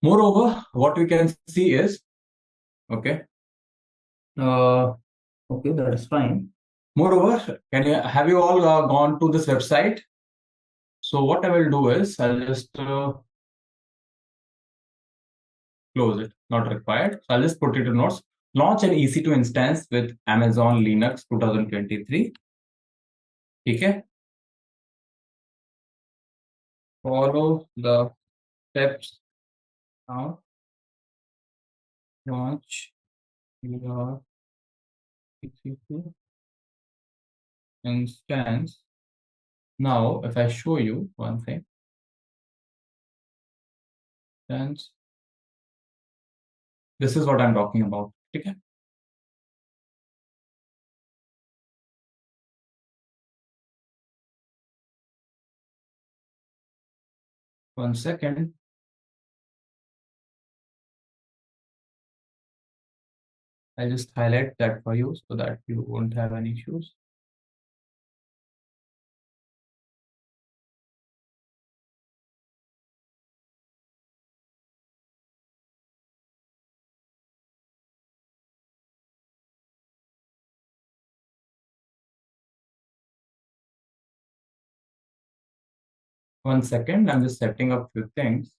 Moreover, what we can see is, okay. Okay, that is fine. Moreover, have you all gone to this website? So what I will do is I'll just close it, not required. So I'll just put it in notes. Launch an EC2 instance with Amazon Linux 2023. Okay. Follow the steps now. Launch your EC2 instance. Now, if I show you one thing, this is what I'm talking about. Okay. One second. I'll just highlight that for you so that you won't have any issues. One second, I'm just setting up few things.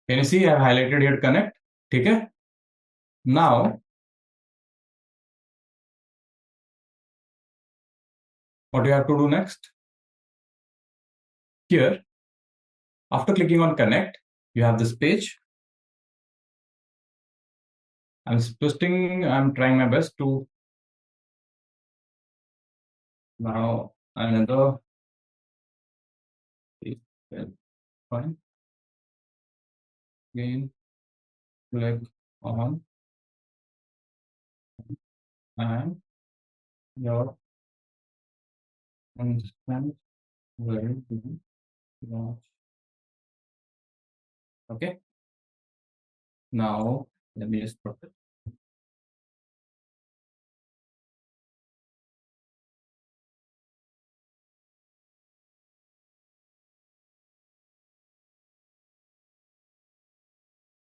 Can you see I've highlighted here connect? Okay. Now, what you have to do next? Here, after clicking on connect, you have this page. I'm trying my best to now another fine. Again, click on and your instance will be launched. Okay. Now let me just put it.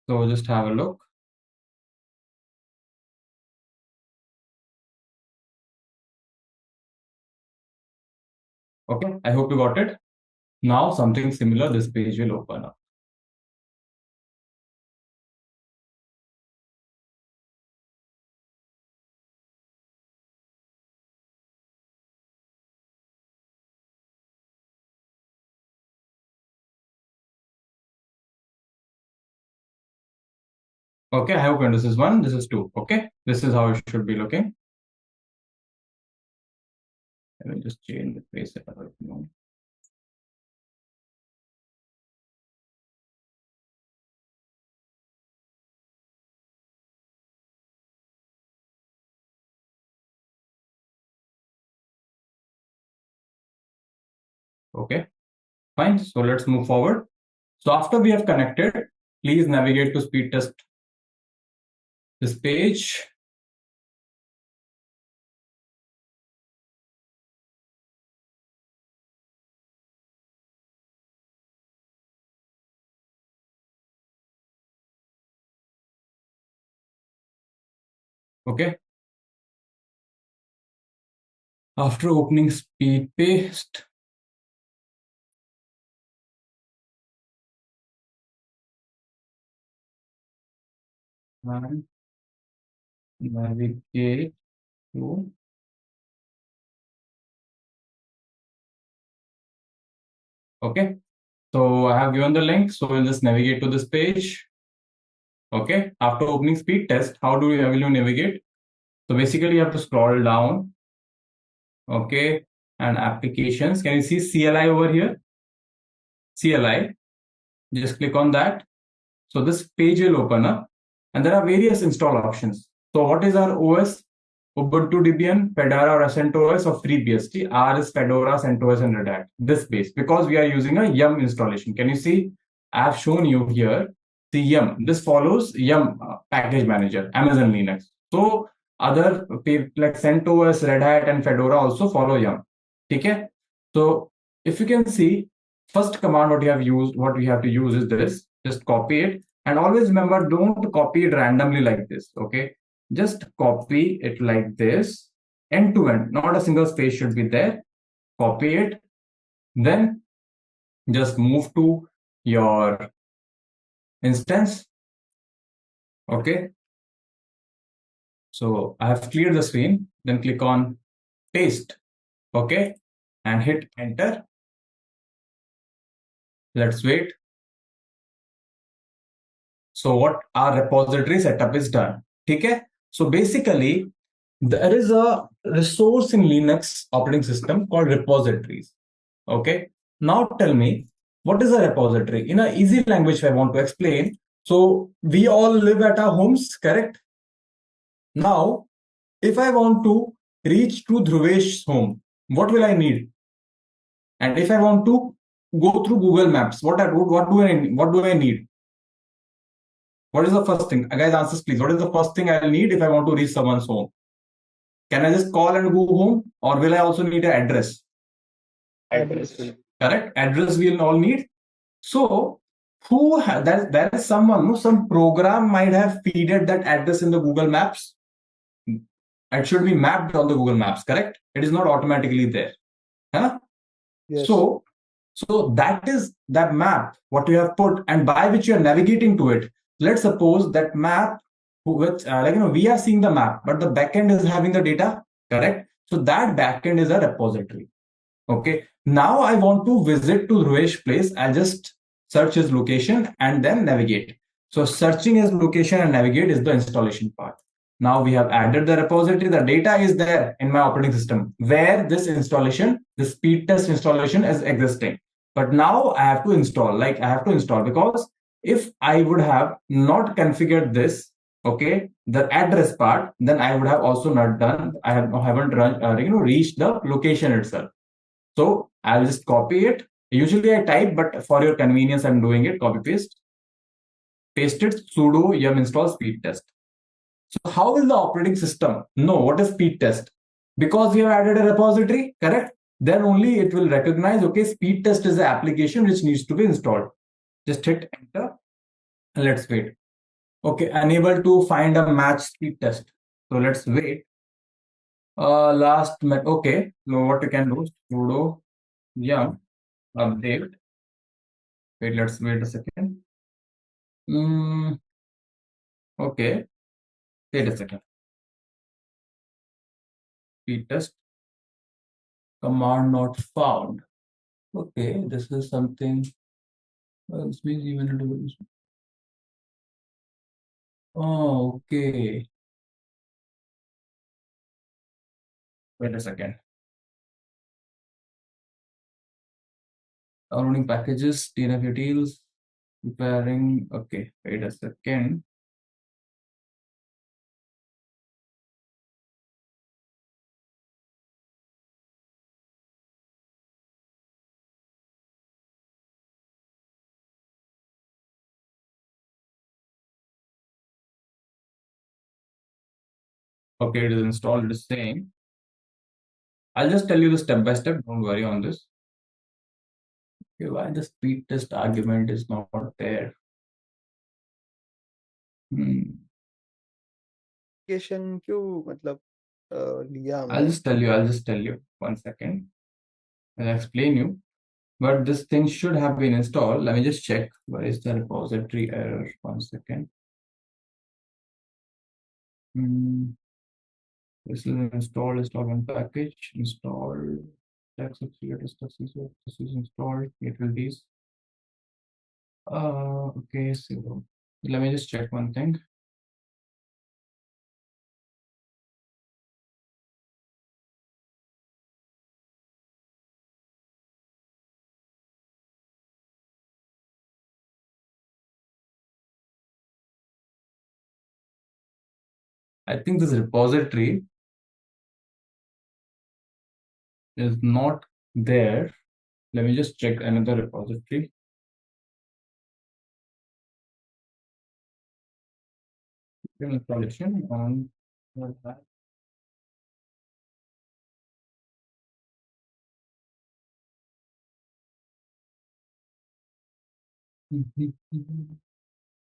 So just have a look. Okay, I hope you got it. Now something similar, this page will open up. Okay, I have opened. This is 1, this is 2. Okay, this is how it should be looking. Let me just change the face setup. Okay, fine. So let's move forward. So after we have connected, please navigate to speed test this page. Okay. After opening speed paste, and navigate to okay. So I have given the link. So we'll just navigate to this page. Okay. After opening speed test, how will you navigate? So basically you have to scroll down. Okay. And applications. Can you see CLI over here? CLI. Just click on that. So this page will open up and there are various install options. So what is our OS? Ubuntu Debian, Fedora or CentOS or FreeBSD. R is Fedora, CentOS and Red Hat. This base because we are using a Yum installation. Can you see? I have shown you here the Yum. This follows Yum package manager, Amazon Linux. So other like CentOS, Red Hat and Fedora also follow Yum. Okay? So if you can see, first command what we have to use is this. Just copy it and always remember, don't copy it randomly like this. Okay, just copy it like this, end to end, not a single space should be there. Copy it, then just move to your instance. Okay, so I have cleared the screen, then click on paste. Okay, and hit enter. Let's wait. So what our repository setup is done. Okay, so basically there is a resource in Linux operating system called repositories. Okay, now tell me, what is a repository? In an easy language, I want to explain. So we all live at our homes, correct? Now, if I want to reach to Dhruvesh's home, what will I need? And if I want to go through Google Maps, what do I need? What is the first thing? Guys, answers please. What is the first thing I'll need if I want to reach someone's home? Can I just call and go home, or will I also need an address? Address. Correct. Address we'll all need. So there is someone, some program might have feeded that address in the Google Maps. It should be mapped on the Google Maps, correct? It is not automatically there. Huh? Yes. So that is that map, what you have put and by which you are navigating to it. Let's suppose that map, which we are seeing the map, but the backend is having the data, correct? So that backend is a repository. Okay. Now I want to visit to Dhruvesh place. I'll just search his location and then navigate. So searching his location and navigate is the installation part. Now we have added the repository. The data is there in my operating system where this installation, the speed test installation is existing. But now I have to install, because if I would have not configured this, okay, the address part, then I would have also not done, haven't reached the location itself. So I'll just copy it. Usually I type, but for your convenience, I'm doing it, copy paste. Paste it, sudo yum install speed test. So how will the operating system know what is speed test? Because we have added a repository, correct? Then only it will recognize, okay, speed test is the application which needs to be installed. Just hit enter. Let's wait. Okay, unable to find a match speed test. So let's wait. Okay, now what you can do, sudo yum update. Wait, let's wait a second. Okay, wait a second. Speed test command not found. Okay, this is something. This means even Oh, okay. Wait a second. Downloading packages, DNF utils, preparing. Okay, wait a second. Okay, it is installed. It is saying. I'll just tell you the step by step. Don't worry on this. Okay, why the speed test argument is not there? Application क्यों मतलब लिया I'll हमने? just tell you. I'll just tell you. 1 second. I'll explain you. But this thing should have been installed. Let me just check. Where is the repository error? 1 second. This is installed one package. Installed. This is installed. It will be. Okay. So let me just check one thing. I think this repository is not there. Let me just check another repository. Installation on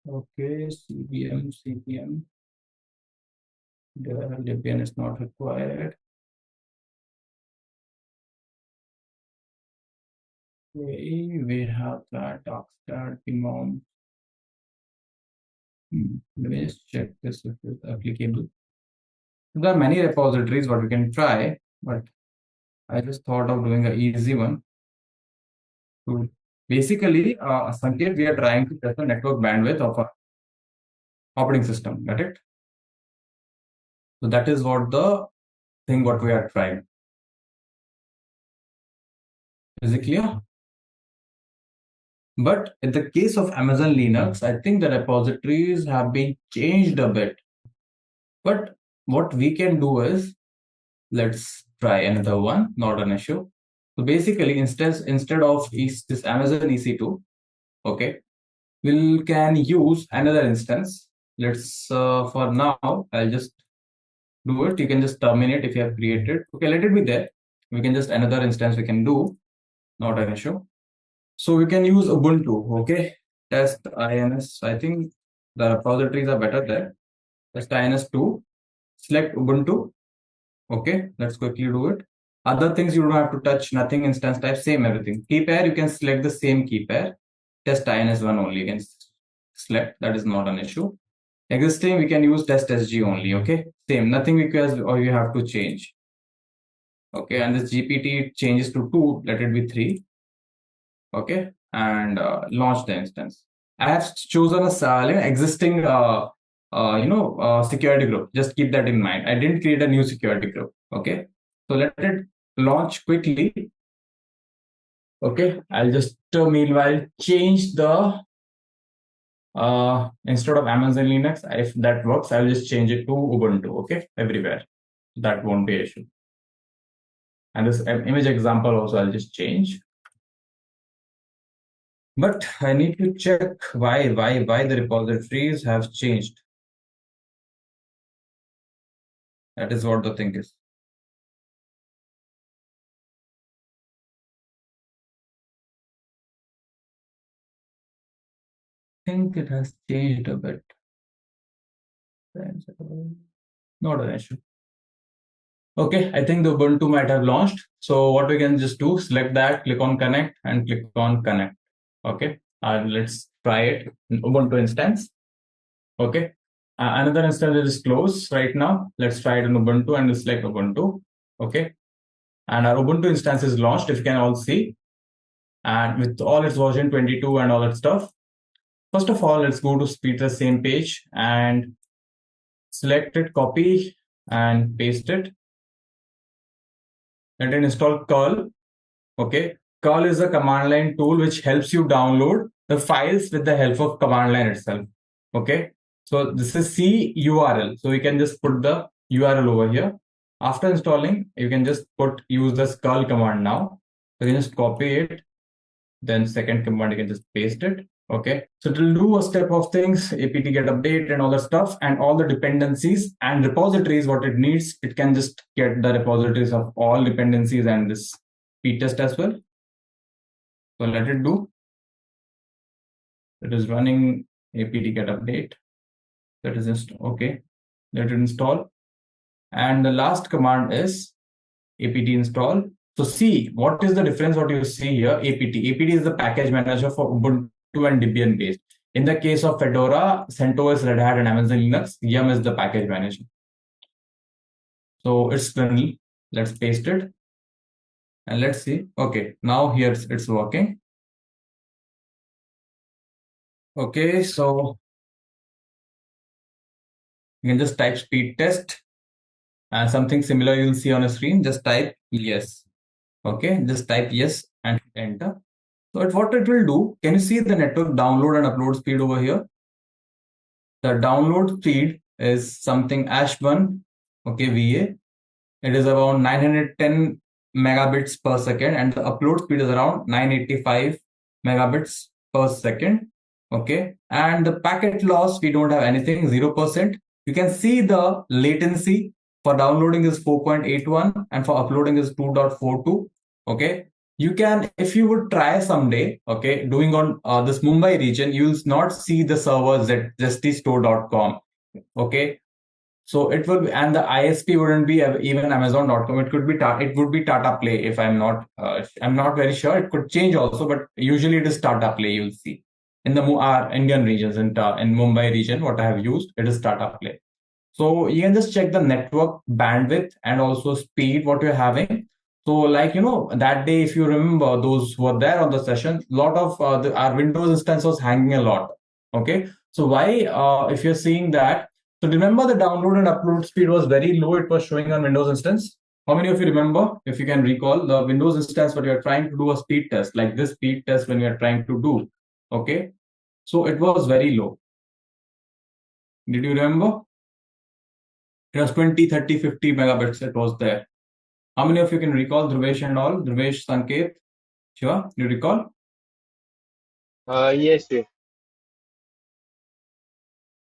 okay, CPM. The Debian is not required. Okay, we have that Hotstar imam. Let me just check this if it's applicable. There are many repositories what we can try, but I just thought of doing an easy one. So basically, Sanket, we are trying to test the network bandwidth of our operating system. Got it? So that is what the thing what we are trying. Is it clear? But in the case of Amazon Linux, I think the repositories have been changed a bit. But what we can do is, let's try another one, not an issue. So basically, instead of this Amazon EC2, okay, we can use another instance. Let's for now, I'll just do it. You can just terminate if you have created. Okay, let it be there. We can just another instance we can do, not an issue. So we can use Ubuntu. Okay, test INS. I think the repositories are better there. Test INS2. Select Ubuntu. Okay, let's quickly do it. Other things you don't have to touch, nothing, instance type, same everything. Key pair, you can select the same key pair. Test INS1 only, you can select, that is not an issue. Existing, we can use test SG only, okay? Same, nothing requires or you have to change. Okay, and this GPT changes to 2, let it be 3. Okay, and launch the instance. I have chosen a existing security group. Just keep that in mind. I didn't create a new security group. Okay, so let it launch quickly. Okay, I'll just meanwhile change the instead of Amazon Linux, if that works, I'll just change it to Ubuntu. Okay, everywhere. That won't be an issue. And this image example also I'll just change. But I need to check why the repositories have changed. That is what the thing is. I think it has changed a bit. Not an issue. Okay, I think the Ubuntu might have launched. So what we can just do, select that, click on connect and click on connect. Okay, let's try it in Ubuntu instance. Okay, another instance is closed right now. Let's try it in Ubuntu and select Ubuntu. Okay, and our Ubuntu instance is launched, if you can all see, and with all its version 22 and all that stuff. First of all, let's go to speed the same page and select it, copy and paste it. And then install curl. Okay, curl is a command line tool which helps you download the files with the help of command line itself. Okay, so this is C URL. So you can just put the URL over here. After installing, you can just use the curl command now. So you can just copy it. Then second command, you can just paste it. Okay, so it will do a step of things, apt get update and all the stuff, and all the dependencies and repositories what it needs. It can just get the repositories of all dependencies and this speed test as well. So let it do. It is running apt get update. That is just okay. Let it install. And the last command is apt install. So see what is the difference. What you see here, apt is the package manager for Ubuntu and Debian based. In the case of Fedora, CentOS, Red Hat, and Amazon Linux, Yum is the package manager. So it's kernel. Let's paste it and let's see. Okay, now here it's working. Okay, so you can just type speed test and something similar you'll see on a screen. Just type yes. Okay, just type yes and enter. So what it will do, can you see the network download and upload speed over here? The download speed is something Ash1, okay, VA. It is around 910 megabits per second, and the upload speed is around 985 megabits per second. Okay, and the packet loss, we don't have anything, 0%. You can see the latency for downloading is 4.81 and for uploading is 2.42. Okay, you can, if you would try someday, okay, doing on this Mumbai region, you will not see the servers at justystore.com. Okay, so it will be, and the ISP wouldn't be even Amazon.com. It could be it would be Tata Play. If I'm not very sure. It could change also, but usually it is Tata Play. You'll see in the Indian regions, in Mumbai region, what I have used, it is Tata Play. So you can just check the network bandwidth and also speed what you're having. So like, that day, if you remember, those who were there on the session, a lot of our Windows instance was hanging a lot. Okay, so why, if you're seeing that, so remember the download and upload speed was very low. It was showing on Windows instance. How many of you remember, if you can recall, the Windows instance when you're trying to do a speed test, like this speed test when you're trying to do, okay? So it was very low. Did you remember? It was 20, 30, 50 megabits. It was there. How many of you can recall, Dhruvesh and all? Dhruvesh, Sanket, Shiva, you recall? Yes, yes.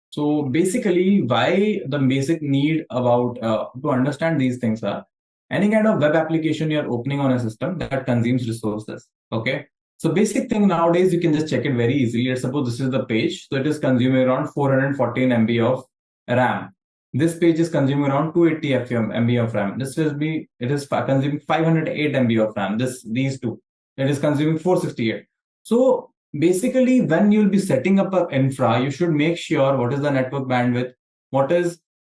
So basically, why the basic need about to understand these things are, any kind of web application you're opening on a system that consumes resources. Okay. So basic thing nowadays, you can just check it very easily. Let's suppose this is the page. So it is consuming around 414 MB of RAM. This page is consuming around 280 MB of RAM. This will be, it is consuming 508 MB of RAM. These two, it is consuming 468. So basically, when you'll be setting up an infra, you should make sure what is the network bandwidth,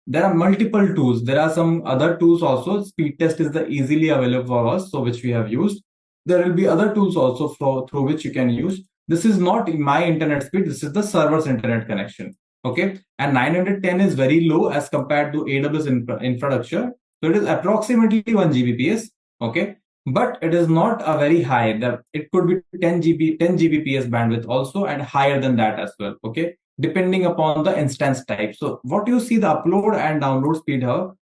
there are multiple tools. There are some other tools also. Speed test is the easily available for us, so which we have used. There will be other tools also through which you can use. This is not my internet speed. This is the server's internet connection. Okay, and 910 is very low as compared to AWS infrastructure. So it is approximately 1 Gbps. Okay, but it is not a very high. It could be 10 Gbps bandwidth also, and higher than that as well. Okay, depending upon the instance type. So what you see, the upload and download speed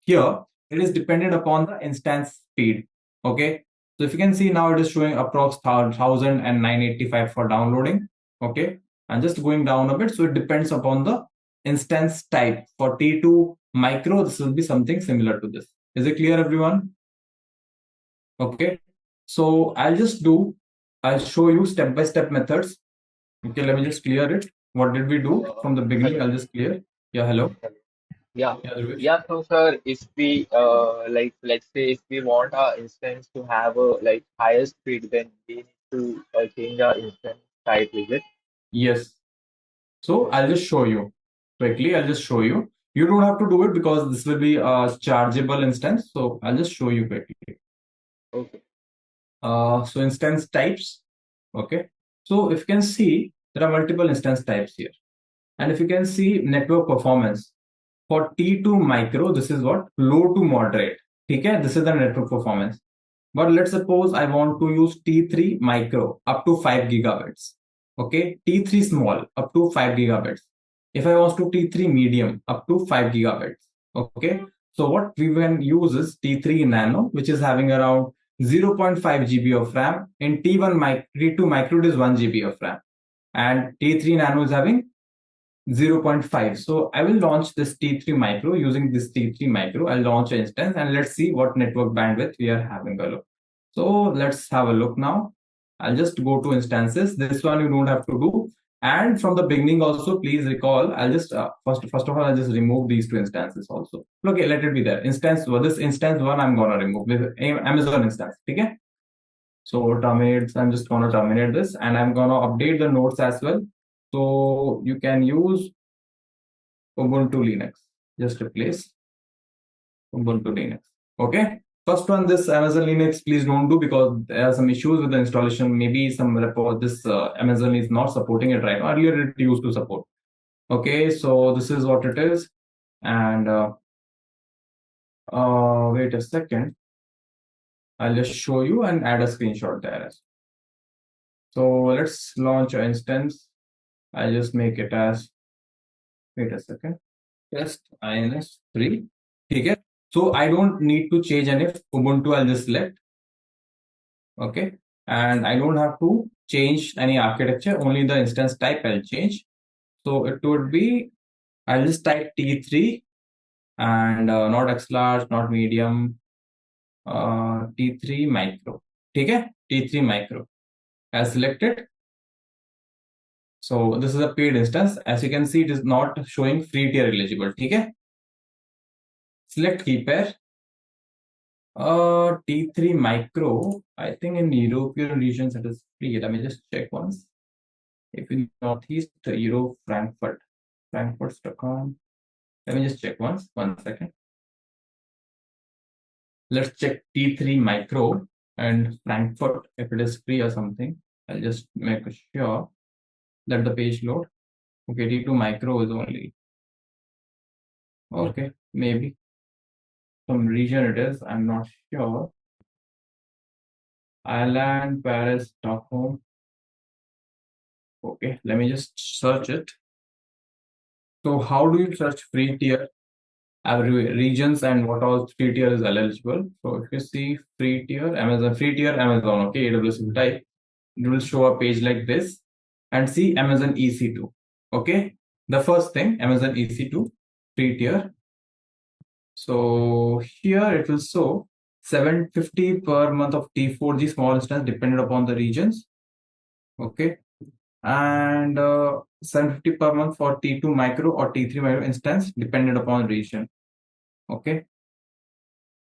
here, it is dependent upon the instance speed. Okay, so if you can see now, it is showing approx 1985 for downloading. Okay, and just going down a bit, so it depends upon the instance type. For T2 micro, this will be something similar to this. Is it clear, everyone? Okay, so I'll show you step-by-step methods. Okay, let me just clear it. What did we do from the beginning? I'll just clear. Yeah, hello. Yeah, so sir, if we like, let's say if we want our instance to have a like higher speed, then we need to change our instance type, is it? Yes. So I'll just show you quickly. I'll just show you. You don't have to do it because this will be a chargeable instance. So I'll just show you quickly. Okay. So instance types. Okay. So if you can see, there are multiple instance types here. And if you can see network performance, For T2 micro, this is what? Low to moderate. Okay, this is the network performance. But let's suppose I want to use T3 micro up to 5 gigabits. Okay, T3 small up to 5 gigabits. If I want to T3 medium up to 5 gigabits. Okay, so what we can use is T3 nano, which is having around 0.5 GB of RAM. In T2 micro, it is 1 GB of RAM. And T3 nano is having 0.5. So I will launch this T3 micro. Using this T3 micro, I'll launch an instance and let's see what network bandwidth we are having a look. So let's have a look now. I'll just go to instances. This one you don't have to do. And from the beginning also, please recall, I'll just, first of all, I'll just remove these two instances also. Okay, let it be there. Instance, this instance one, I'm going to remove this Amazon instance. Okay. So terminate, I'm just going to terminate this and I'm going to update the nodes as well. So you can use Ubuntu Linux. Just replace Ubuntu Linux. Okay. First one, this Amazon Linux, please don't do because there are some issues with the installation. Maybe some report, this Amazon is not supporting it right now. Earlier it used to support. Okay, so this is what it is. And wait a second. I'll just show you and add a screenshot there. So let's launch an instance. I'll just make it as, wait a second, test INS3. Okay. So I don't need to change any Ubuntu, I'll just select. Okay. And I don't have to change any architecture, only the instance type I'll change. So it would be, I'll just type T3 and not X large, not medium, T3 micro. Okay. T3 micro. I'll select it. So this is a paid instance. As you can see, it is not showing free tier eligible. Okay. Select key pair. T3 micro, I think in European regions it is free. Let me just check once. If in Northeast Europe, Frankfurt, Stockholm. Let me just check once. 1 second. Let's check T3 micro and Frankfurt if it is free or something. I'll just make sure. Let the page load. Okay, T2 micro is only. Okay, maybe some region it is. I'm not sure. Ireland, Paris, Stockholm. Okay, let me just search it. So how do you search free tier regions and what all free tier is eligible? So if you see free tier Amazon, okay, AWS will type, it will show a page like this and see Amazon EC2. Okay, the first thing, Amazon EC2 free tier. So here it will show 750 per month of T4G small instance dependent upon the regions. Okay, and 750 per month for T2 micro or T3 micro instance dependent upon region. Okay,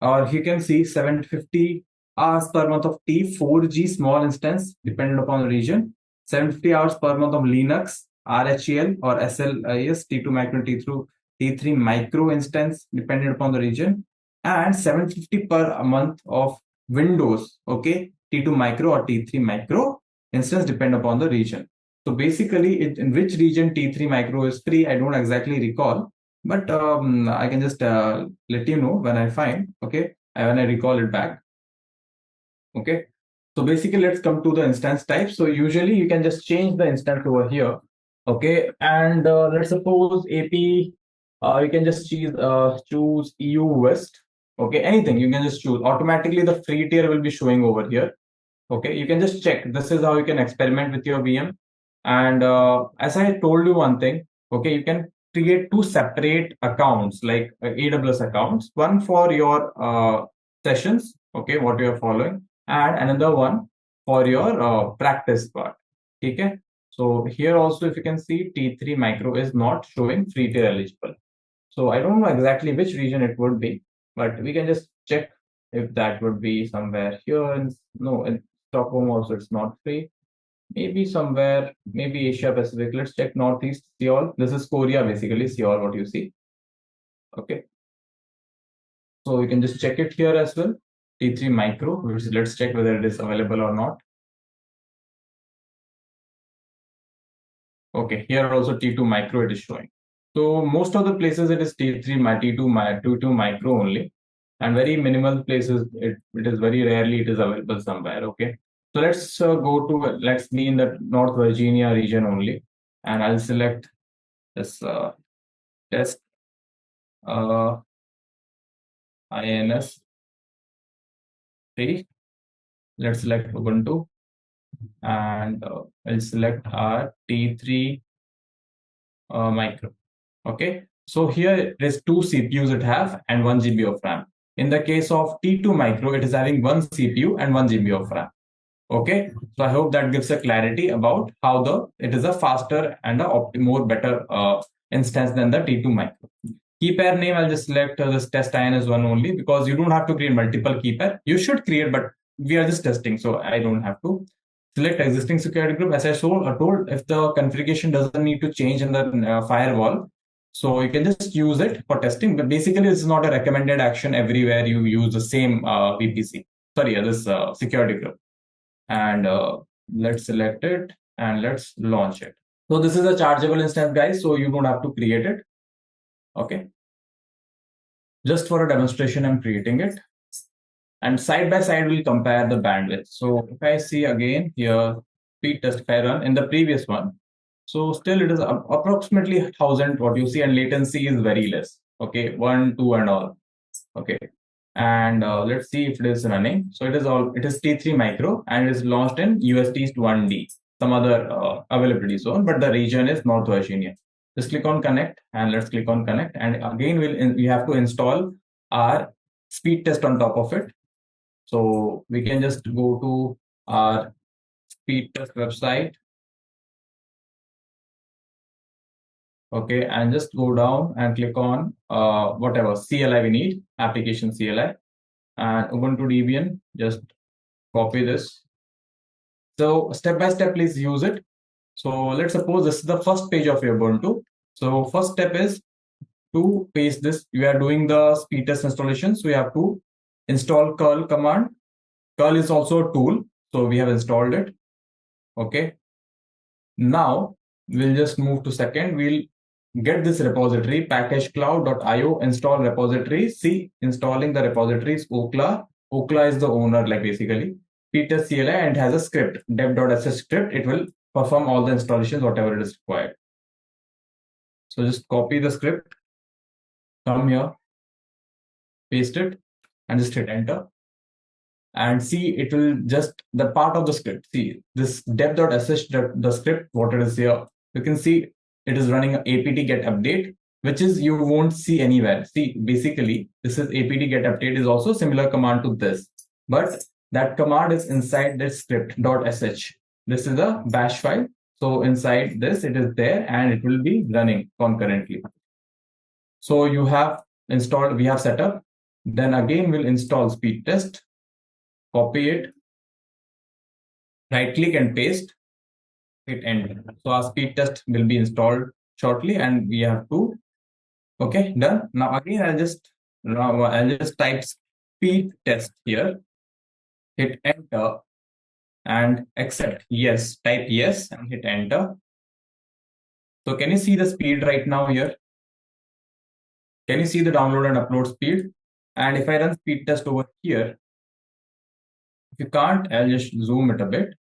or you can see 750 hours per month of T4G small instance dependent upon region, 750 hours per month of Linux, RHEL or SLIS T2 micro T3 micro instance dependent upon the region, and 750 per month of Windows, okay, T2 micro or T3 micro instance depend upon the region. So basically, in which region T3 micro is free, I don't exactly recall, but I can just let you know when I find, okay, when I recall it back. Okay, so basically, let's come to the instance type. So usually you can just change the instance over here. Okay, and let's suppose AP, you can just choose EU West. Okay, anything you can just choose. Automatically, the free tier will be showing over here. Okay, you can just check. This is how you can experiment with your VM. And as I told you one thing, okay, you can create two separate accounts like AWS accounts, one for your sessions, okay, what you are following, and another one for your practice part. Okay, so here also, if you can see, T3 micro is not showing free tier eligible. So I don't know exactly which region it would be, but we can just check if that would be somewhere here. In Stockholm also it's not free. Maybe somewhere, maybe Asia Pacific. Let's check Northeast Seoul. This is Korea basically, Seoul, what you see. Okay. So you can just check it here as well. T3 micro, let's check whether it is available or not. Okay, here also T2 micro it is showing. So most of the places it is T3, T2 micro only, and very minimal places it is very rarely it is available somewhere. Okay, so let's be in the North Virginia region only, and I'll select this test INS 3. Let's select Ubuntu, and I'll select our T3 micro. Okay, so here it is 2 CPUs it have and 1 GB of RAM. In the case of T2 micro, it is having 1 CPU and 1 GB of RAM. Okay, so I hope that gives a clarity about how it is a faster and a more better instance than the T2 micro. Key pair name, I'll just select this test INS1 only, because you don't have to create multiple key pair. You should create, but we are just testing, so I don't have to. Select existing security group. As I told, if the configuration doesn't need to change in the firewall, so you can just use it for testing. But basically, this is not a recommended action everywhere you use the same VPC. Sorry, this security group. And let's select it and let's launch it. So this is a chargeable instance, guys, so you don't have to create it. Okay, just for a demonstration I'm creating it, and side by side we'll compare the bandwidth. So if I see again here speed test, if I run in the previous one, so still it is approximately 1000 what you see, and latency is very less. Okay, 1, 2 and all. Okay, and let's see if it is running. So it is T3 micro and it is launched in UST 1D, some other availability zone, but the region is North Virginia. Just click on connect, and let's click on connect, and again we have to install our speed test on top of it. So we can just go to our speed test website. Okay, and just go down and click on whatever CLI we need, application CLI, and Ubuntu Debian. Just copy this. So step by step, please use it. So let's suppose this is the first page of your Ubuntu. So first step is to paste this. You are doing the speed test installation, so you have to install curl command. Curl is also a tool, so we have installed it. Okay, now we'll just move to second. We'll get this repository packagecloud.io install repository. See, installing the repository is Okla. Okla is the owner, like basically speedtest CLI, and it has a script dev.sh script. It will perform all the installations whatever it is required. So just copy the script, come here, paste it, and just hit enter. And see, it will just the part of the script. See this dev.sh, the script, what it is here. You can see it is running apt get update, which is you won't see anywhere. See, basically this is apt get update is also similar command to this, but that command is inside this script.sh. This is a bash file. So inside this it is there, and it will be running concurrently. So you have installed, we have set up. Then again we'll install speed test. Copy it, right click and paste, hit enter. So our speed test will be installed shortly, and we have to, okay, done. Now again I'll just type speed test here, hit enter, and accept. Yes, type yes and hit enter. So can you see the speed right now here? Can you see the download and upload speed? And if I run speed test over here, if you can't, I'll just zoom it a bit.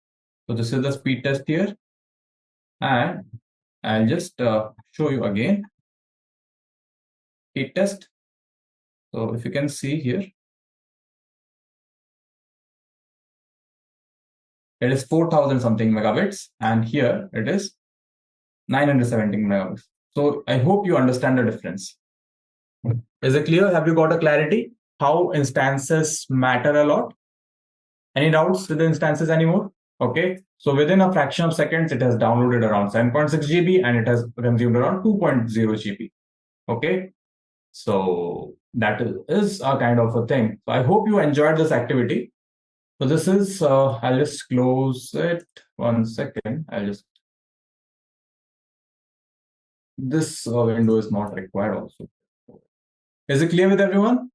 So this is the speed test here, and I'll just show you again. Speed test. So if you can see here, it is 4000 something megabits, and here it is 917 megabits. So I hope you understand the difference. Is it clear? Have you got a clarity how instances matter a lot? Any doubts with the instances anymore? Okay, so within a fraction of seconds, it has downloaded around 7.6 GB and it has consumed around 2.0 GB. Okay, so that is a kind of a thing. So I hope you enjoyed this activity. So this is, I'll just close it. 1 second. This window is not required also. Is it clear with everyone?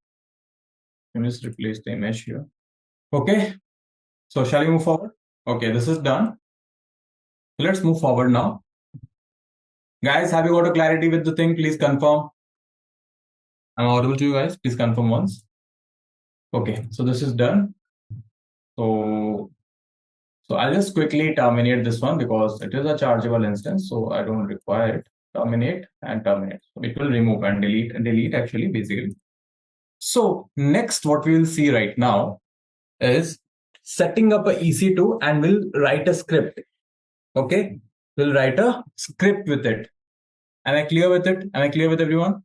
Let me just replace the image here. Okay, so shall we move forward? Okay, this is done. Let's move forward now. Guys, have you got a clarity with the thing? Please confirm. I'm audible to you guys. Please confirm once. Okay, so this is done. So I'll just quickly terminate this one because it is a chargeable instance, so I don't require it. Terminate and terminate. So it will remove and delete actually basically. So next what we will see right now is setting up a EC2 and we'll write a script. Okay, we'll write a script with it. Am I clear with it? Am I clear with everyone?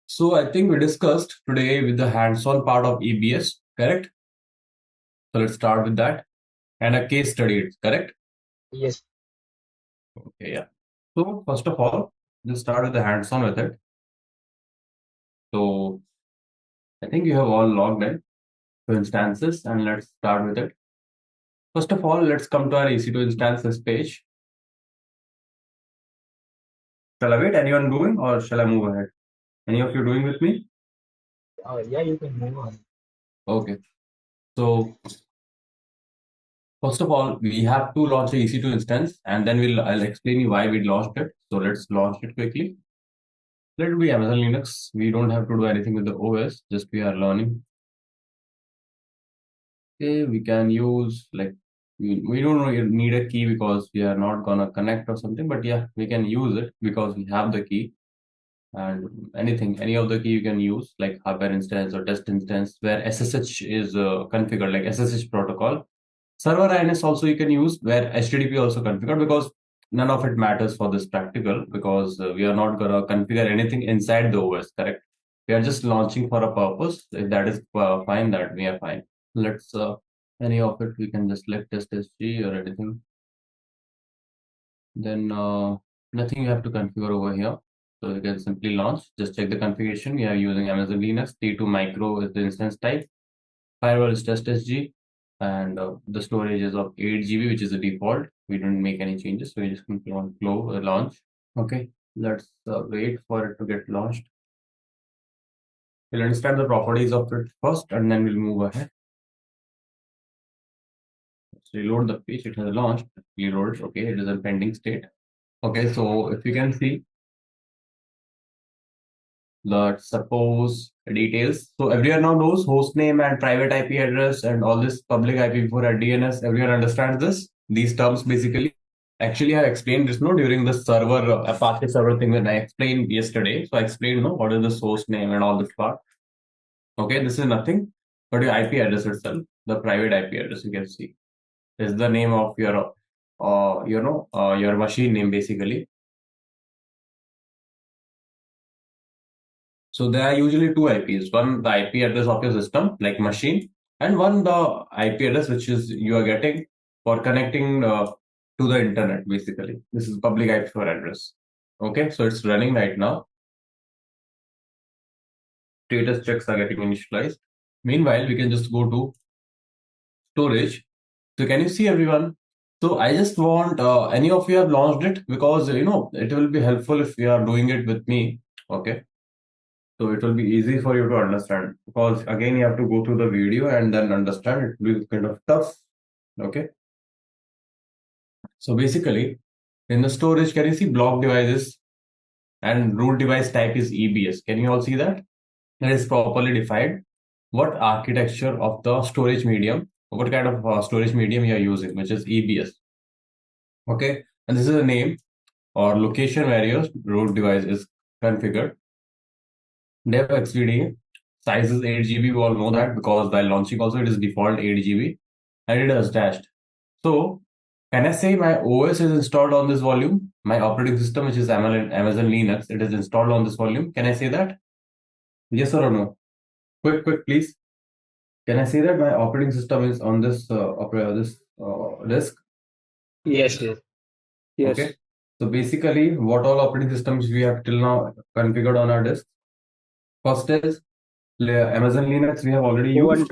So I think we discussed today with the hands-on part of EBS, correct? So let's start with that. And a case study, correct? Yes. Okay, yeah. So first of all, let's start with the hands-on with it. So I think you have all logged in to instances and let's start with it. First of all, let's come to our EC2 instances page. Shall I wait? Anyone doing or shall I move ahead? Any of you doing with me? Yeah, you can move on. Okay. So first of all, we have to launch a EC2 instance and then I'll explain you why we launched it. So let's launch it quickly. Let it be Amazon Linux. We don't have to do anything with the OS, just we are learning. Okay, we can use like, we don't need a key because we are not gonna connect or something, but yeah, we can use it because we have the key. And any of the key you can use like Hyper instance or test instance where SSH is configured, like SSH protocol. Server INS also you can use where HTTP also configured, because none of it matters for this practical because we are not gonna configure anything inside the OS, correct? We are just launching for a purpose. If that is fine, that we are fine. Let's any of it we can just select test SG or anything. Then nothing you have to configure over here. So you can simply launch, just check the configuration. We are using Amazon Linux, T2 micro is the instance type, firewall is test SG, and the storage is of 8 GB, which is the default. We don't make any changes, so we just can launch. Okay, let's wait for it to get launched. We'll understand the properties of it first, and then we'll move ahead. Let's reload the page. It has launched. Reload. Okay, it is in pending state. Okay, so if you can see, let's suppose details. So everyone now knows host name and private IP address and all this public IPv4 DNS. Everyone understands this, these terms basically. Actually, I explained this during the server Apache server thing when I explained yesterday. So I explained what is the host name and all this part. Okay, this is nothing but your IP address itself, the private IP address you can see is the name of your your machine name basically. So there are usually two IPs. One, the IP address of your system, like machine, and one, the IP address which is you are getting for connecting to the internet, basically. This is public IP4 address. Okay, so it's running right now. Status checks are getting initialized. Meanwhile, we can just go to storage. So can you see everyone? So I just want any of you have launched it because it will be helpful if you are doing it with me. Okay. So it will be easy for you to understand because again you have to go through the video and then understand. It will be kind of tough. Okay. So basically in the storage, can you see block devices and root device type is EBS? Can you all see that? It is properly defined. What architecture of the storage medium, what kind of storage medium you are using, which is EBS. Okay. And this is a name or location where your root device is configured. Dev XVD size is 8 GB. We all know that because while launching also it is default 8 GB and it is dashed. So can I say my OS is installed on this volume? My operating system, which is Amazon Linux, it is installed on this volume. Can I say that? Yes or no? Quick, please. Can I say that my operating system is on this disk? Yes, yes. Yes. Okay. So basically, what all operating systems we have till now configured on our disk? First is Amazon Linux we have already used.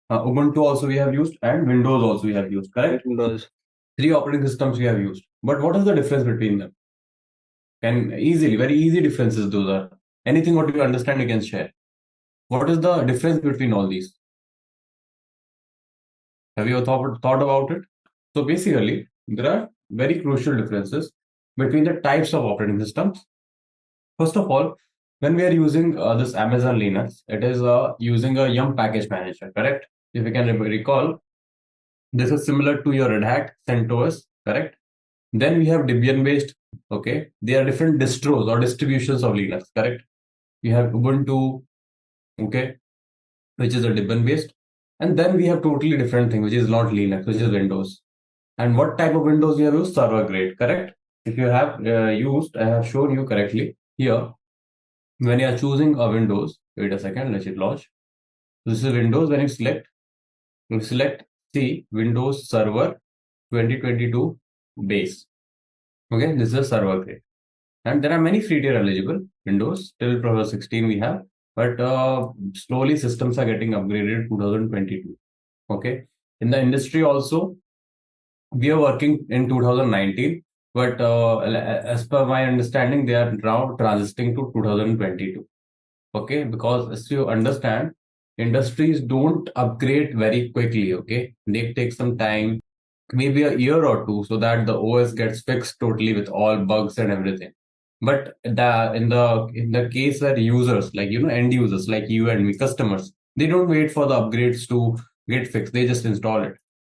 Ubuntu also we have used and Windows also we have used, correct? Windows. 3 operating systems we have used. But what is the difference between them? Very easy differences those are. Anything what you understand you can share. What is the difference between all these? Have you thought about it? So basically, there are very crucial differences between the types of operating systems. First of all, when we are using this Amazon Linux, it is using a Yum package manager, correct? If you can recall, this is similar to your Red Hat CentOS, correct? Then we have Debian based, okay? They are different distros or distributions of Linux, correct? You have Ubuntu, okay, which is a Debian based. And then we have totally different thing, which is not Linux, which is Windows. And what type of Windows you have used? Server grade, correct? If you have used, I have shown you correctly here. When you are choosing a Windows, wait a second, let it launch. This is Windows. When you select C, Windows Server 2022 base. Okay, this is server grade. And there are many free tier eligible Windows till Pro 16 we have, but slowly systems are getting upgraded in 2022. Okay, in the industry also, we are working in 2019, but as per my understanding, they are now transitioning to 2022. Okay, because as you understand, industries don't upgrade very quickly. Okay, they take some time, maybe a year or two, so that the OS gets fixed totally with all bugs and everything. But in the case where users, like end users like you and me, customers, they don't wait for the upgrades to get fixed, they just install it.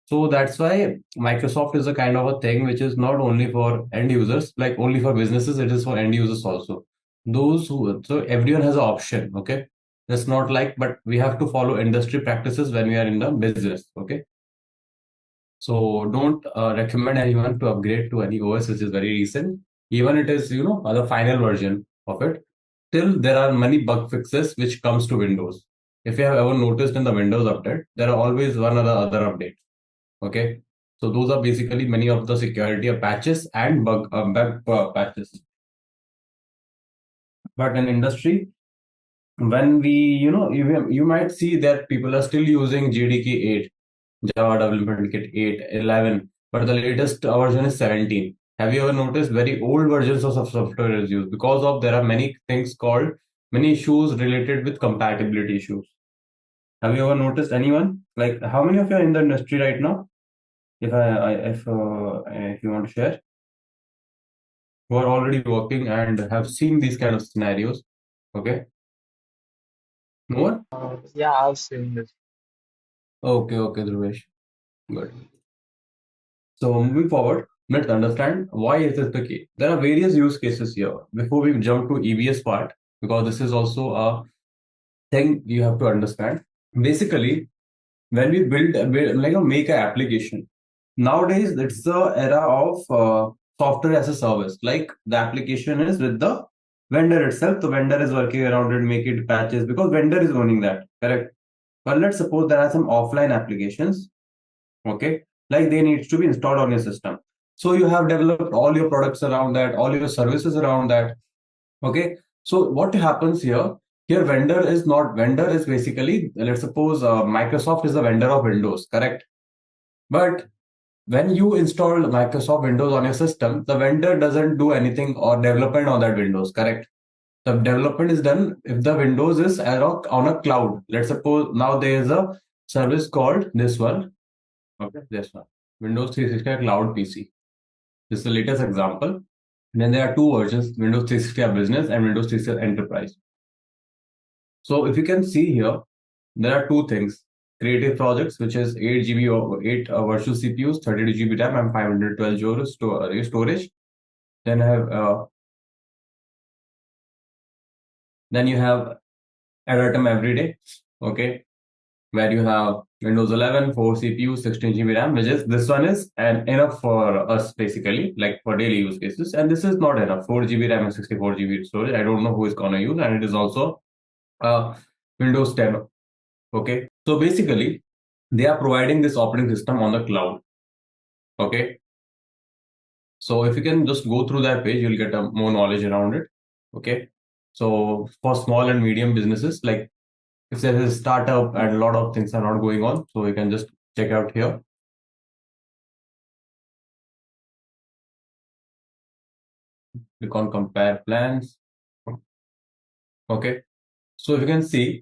So that's why Microsoft is a kind of a thing which is not only for end users, like only for businesses, it is for end users also. So everyone has an option, okay? That's not like, but we have to follow industry practices when we are in the business, okay? So don't recommend anyone to upgrade to any OS which is very recent, even it is the final version of it. Till there are many bug fixes which comes to Windows. If you have ever noticed in the Windows update, there are always one or the other updates. Okay, so those are basically many of the security patches and bug patches. But in industry, when we you might see that people are still using JDK 8, Java Development Kit 8, 11, but the latest version is 17. Have you ever noticed very old versions of software is used because of there are many things called many issues related with compatibility issues. Have you ever noticed anyone? Like how many of you are in the industry right now? If you want to share, who are already working and have seen these kind of scenarios. Okay, no one? Yeah, I've seen this. Okay, Dhruvesh, good. So moving forward, let's understand why is this the case. There are various use cases here. Before we jump to EBS part, because this is also a thing you have to understand. Basically, when we make an application, nowadays it's the era of software as a service. Like the application is with the vendor itself. The vendor is working around it, make it patches because vendor is owning that. Correct. But let's suppose there are some offline applications. Okay, like they need to be installed on your system. So you have developed all your products around that, all your services around that. Okay, so what happens here? Here, vendor is basically, let's suppose Microsoft is the vendor of Windows, correct? But when you install Microsoft Windows on your system, the vendor doesn't do anything or development on that Windows, correct? The development is done if the Windows is on a cloud. Let's suppose now there is a service called this one. Okay, this one. Windows 365 Cloud PC. This is the latest example. And then there are two versions, Windows 365 Business and Windows 365 Enterprise. So if you can see here, there are two things. Creative projects, which is 8 GB or 8 virtual CPUs, 32 GB RAM, and 512 GB storage. Then I have then you have Atom Everyday, okay, where you have Windows 11, 4 CPU, 16 GB RAM, which is this one is enough for us basically, like for daily use cases. And this is not enough. 4 GB RAM and 64 GB storage. I don't know who is gonna use, and it is also Windows 10. Okay, so basically they are providing this operating system on the cloud. Okay, so if you can just go through that page, you'll get more knowledge around it. Okay, so for small and medium businesses, like if there is a startup and a lot of things are not going on, so you can just check out here. Click on compare plans. Okay, so if you can see,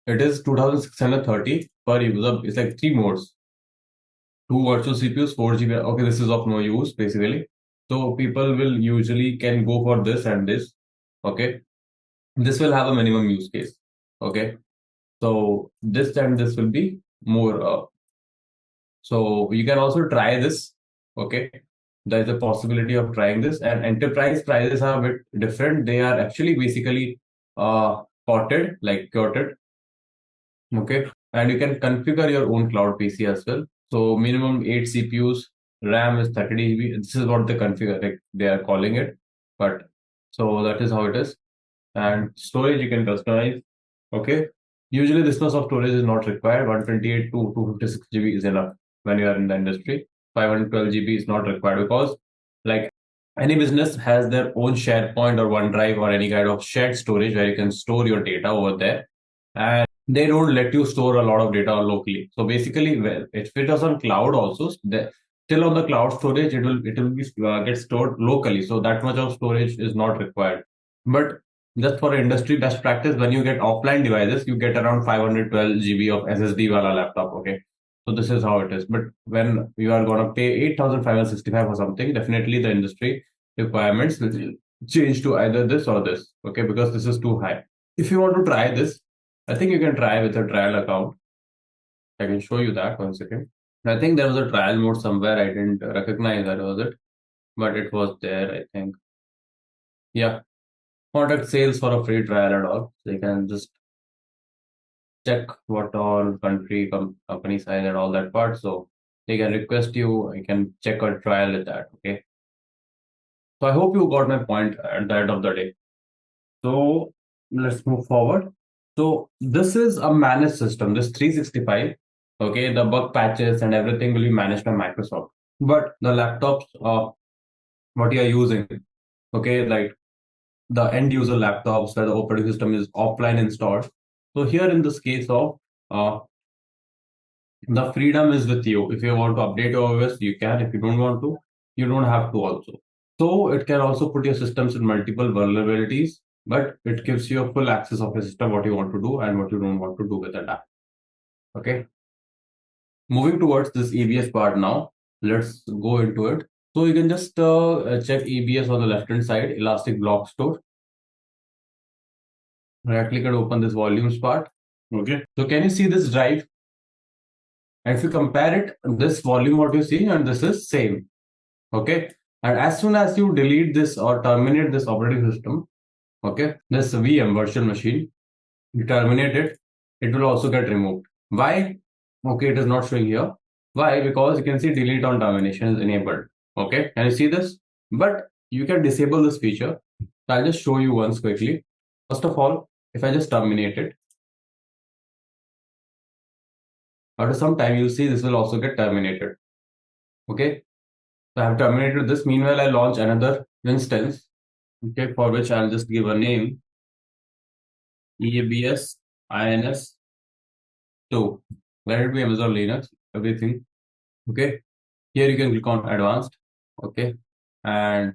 it is 2630 per user. It's like 3 modes. 2 virtual CPUs, 4 GB. Okay, this is of no use basically. So people will usually can go for this and this. Okay, this will have a minimum use case. Okay, so this and this will be more. So you can also try this. Okay, there is a possibility of trying this, and enterprise prices are a bit different. They are actually basically ported, like quoted. Okay, and you can configure your own cloud PC as well. So minimum 8 CPUs, RAM is 30 GB. This is what they configure, like they are calling it. But so that is how it is. And storage you can customize. Okay, usually this much of storage is not required. 128 to 256 GB is enough when you are in the industry. 512 GB is not required because, like, any business has their own SharePoint or OneDrive or any kind of shared storage where you can store your data over there, and they don't let you store a lot of data locally. So basically, well, if it is on cloud also, still on the cloud storage, it will be get stored locally. So that much of storage is not required. But just for industry best practice, when you get offline devices, you get around 512 GB of SSD wala laptop. Okay, so this is how it is. But when you are gonna pay 8,565 or something, definitely the industry requirements will change to either this or this. Okay, because this is too high. If you want to try this, I think you can try with a trial account. I can show you that 1 second. I think there was a trial mode somewhere. I didn't recognize that was it, but it was there, I think. Yeah, contact sales for a free trial and all. So you can just check what all company size and all that part. So they can request you. You can check a trial with that. Okay. So I hope you got my point at the end of the day. So let's move forward. So this is a managed system. This 365. Okay, the bug patches and everything will be managed by Microsoft. But the laptops, what you are using, okay, like the end user laptops where the operating system is offline installed. So here in this case of the freedom is with you. If you want to update your OS, you can. If you don't want to, you don't have to also. So it can also put your systems in multiple vulnerabilities, but it gives you a full access of your system, what you want to do and what you don't want to do with that app. Okay. Moving towards this EBS part now, let's go into it. So you can just check EBS on the left-hand side, Elastic Block Store. Right click and open this volumes part. Okay. So can you see this drive? And if you compare it, this volume what you see and this is same. Okay. And as soon as you delete this or terminate this operating system, okay, this VM virtual machine, you terminate it, it will also get removed. Why? Okay, it is not showing here. Why? Because you can see delete on termination is enabled. Okay, can you see this? But you can disable this feature. I'll just show you once quickly. First of all, if I just terminate it, after some time you'll see this will also get terminated. Okay, so I have terminated this. Meanwhile, I launch another instance, okay, for which I'll just give a name, EABS INS 2. Let it be Amazon Linux, everything. Okay, here you can click on advanced. Okay, and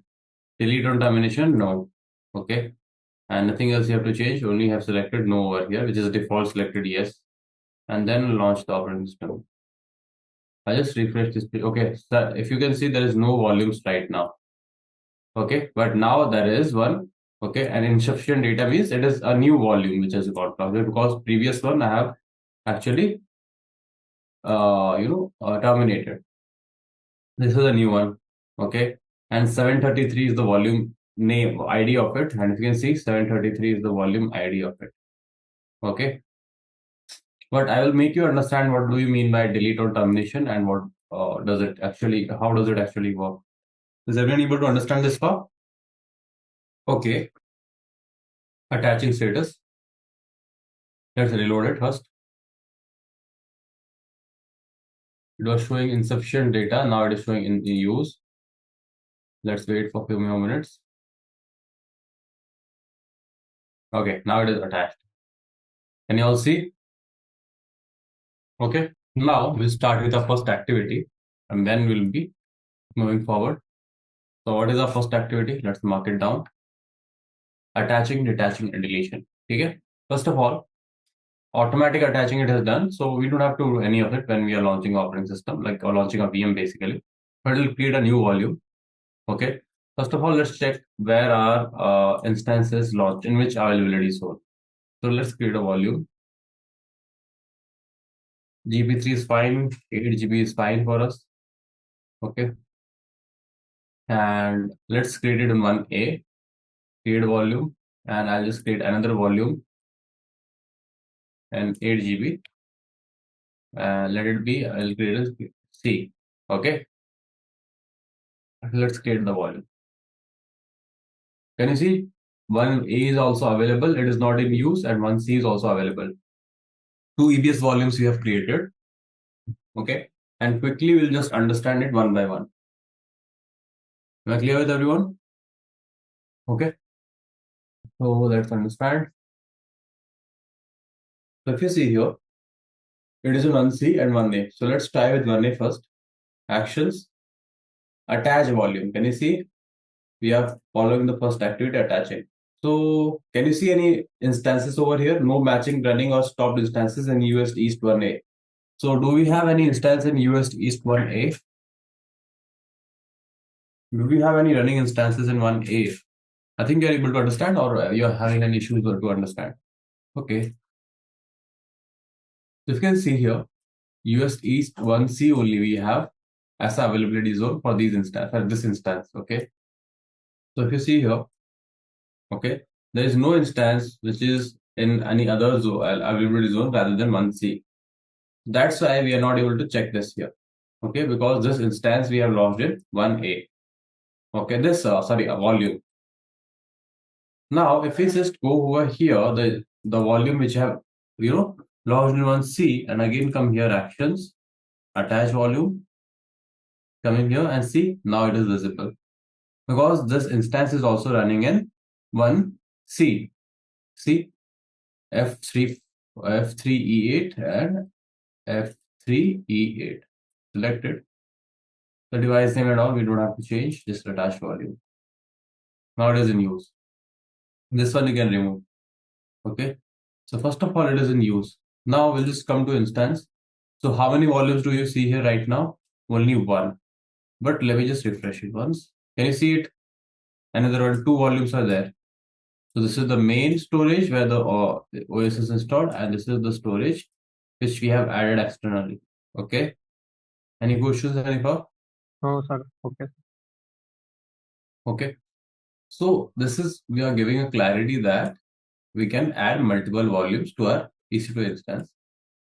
delete on termination, no. Okay, and nothing else you have to change. Only have selected no over here, which is default selected yes, and then launch the operating system. I just refresh this page. Okay, so if you can see, there is no volumes right now. Okay, but now there is one. Okay, and insufficient data means it is a new volume which has got counted because previous one I have actually terminated. This is a new one. Okay, and 733 is the volume name ID of it, and if you can see 733 is the volume ID of it. Okay, but I will make you understand what do you mean by delete or termination and what how does it actually work. Is everyone able to understand this part? Okay, attaching status. Let's reload it first. It was showing insufficient data. Now it is showing in use. Let's wait for a few more minutes. Okay, now it is attached. Can you all see? Okay, now we'll start with the first activity and then we'll be moving forward. So what is our first activity? Let's mark it down. Attaching, detaching, and deletion. Okay. First of all, automatic attaching it is done. So we don't have to do any of it when we are launching operating system, like or launching a VM basically. But it'll create a new volume. Okay. First of all, let's check where our instances launched, in which availability zone. So let's create a volume. GB3 is fine, 8 GB is fine for us. Okay. And let's create it in 1A, create a volume, and I'll just create another volume and 8 GB. Let it be, I'll create a C. Okay. Let's create the volume. Can you see? 1A is also available, it is not in use, and 1C is also available. Two EBS volumes we have created. Okay. And quickly we'll just understand it one by one. Am I clear with everyone? Okay. So let's understand. So if you see here, it is in 1C and 1A. So let's try with 1A first. Actions, attach volume. Can you see? We are following the first activity, attaching. So can you see any instances over here? No matching, running, or stopped instances in US East 1A. So do we have any instance in US East 1A? Do we have any running instances in 1A? I think you're able to understand, or you're having an issue to understand. Okay. So if you can see here, US East 1C only we have as a availability zone for these instance, for this instance. Okay. So if you see here, okay, there is no instance which is in any other zone, availability zone rather than 1C. That's why we are not able to check this here. Okay, because this instance we have logged in 1A. Okay, this a volume. Now, if we just go over here, the volume which have logged in 1C, and again come here, actions, attach volume, coming here and see, now it is visible because this instance is also running in 1C. See, F3E8 and F3E8 selected. The device name and all we don't have to change, just attach volume. Now it is in use. This one you can remove. Okay. So first of all, it is in use. Now we'll just come to instance. So how many volumes do you see here right now? Only one. But let me just refresh it once. Can you see it? Another one, two volumes are there. So this is the main storage where the OS is installed, and this is the storage which we have added externally. Okay. Any questions, Hanifa? Oh, sir. Okay. Okay. So this is, we are giving a clarity that we can add multiple volumes to our EC2 instance,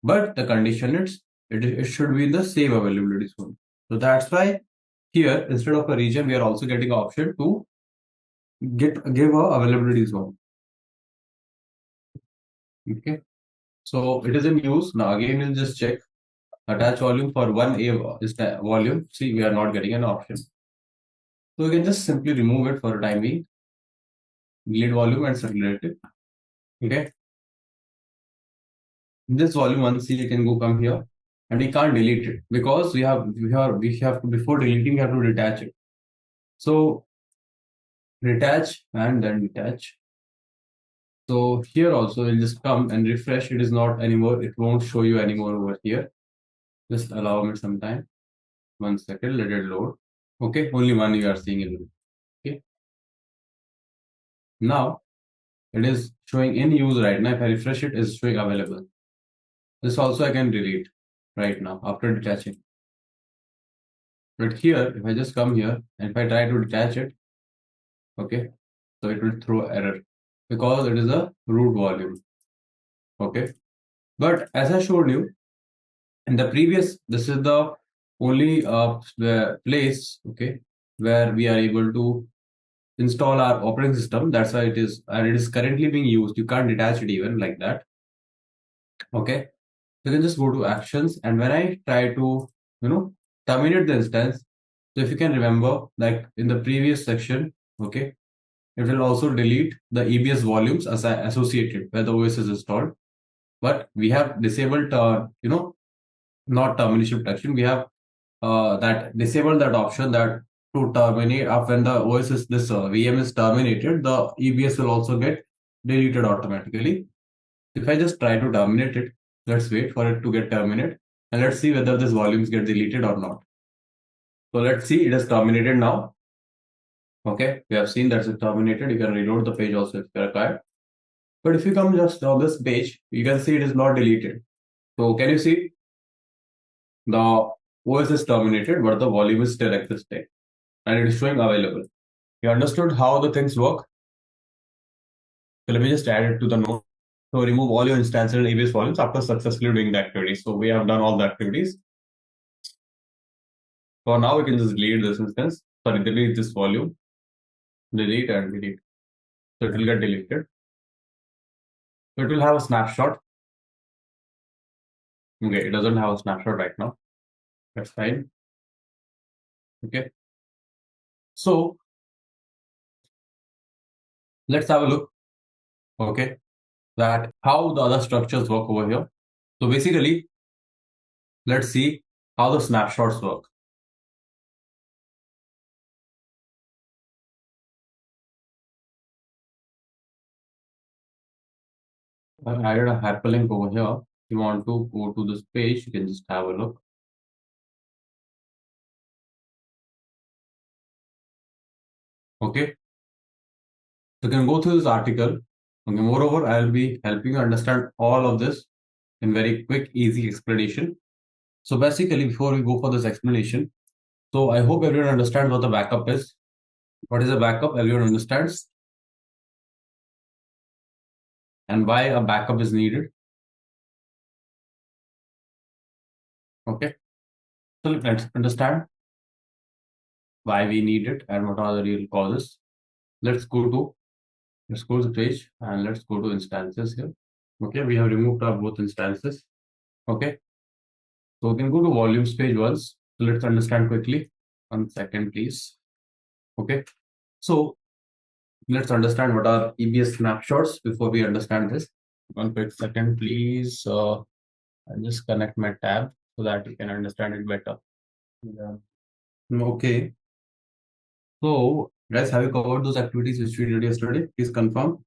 but the condition is it should be in the same availability zone. So that's why here, instead of a region, we are also getting an option to give a availability zone. Okay. So it is in use. Now again, we'll just check attach volume for 1A volume. See, we are not getting an option. So we can just simply remove it for a time being. Delete volume and circulate it. Okay. This volume 1C, you can come here, and we can't delete it because we have to, before deleting, we have to detach it. So detach and then detach. So here also we'll just come and refresh. It is not anymore. It won't show you anymore over here. Just allow me some time. 1 second. Let it load. Okay. Only one you are seeing it. Okay. Now it is showing in use right now. If I refresh it, it's showing available. This also I can delete right now after detaching. But here, if I just come here and if I try to detach it, okay, so it will throw error because it is a root volume. Okay. But as I showed you in the previous, this is the only place, okay, where we are able to install our operating system. That's why it is, and it is currently being used. You can't detach it even like that. Okay. So you can just go to actions, and when I try to, terminate the instance, so if you can remember, like in the previous section, okay, it will also delete the EBS volumes as associated where the OS is installed. But we have disabled, not termination protection. We have that disabled that option that to terminate when the OS is this VM is terminated, the EBS will also get deleted automatically. If I just try to terminate it, let's wait for it to get terminated and let's see whether this volumes get deleted or not. So let's see, it is terminated now. Okay, we have seen that it's terminated. You can reload the page also if you're required. But if you come just on this page, you can see it is not deleted. So can you see the OS is terminated, but the volume is still existing and it is showing available. You understood how the things work? So let me just add it to the note. So remove all your instances and AWS volumes after successfully doing the activity. So we have done all the activities. For now, we can just delete this instance. Sorry, delete this volume. Delete and delete. So it will get deleted. So it will have a snapshot. Okay, it doesn't have a snapshot right now. That's fine. Okay. So let's have a look. Okay, that how the other structures work over here. So basically, let's see how the snapshots work. I've added a hyperlink over here. If you want to go to this page, you can just have a look. Okay. So you can go through this article. Okay. Moreover, I'll be helping you understand all of this in very quick, easy explanation. So basically, before we go for this explanation, so I hope everyone understands what the backup is. What is a backup? Everyone understands. And why a backup is needed. Okay. So let's understand why we need it and what are the real causes. Let's go to the page and let's go to instances here. Okay, we have removed our both instances. Okay, so we can go to volumes page once. So let's understand quickly. 1 second, please. Okay, so let's understand what are EBS snapshots before we understand this. 1 quick second, please. I'll just connect my tab so that you can understand it better. Yeah. Okay. So, guys, have you covered those activities which we did yesterday? Please confirm.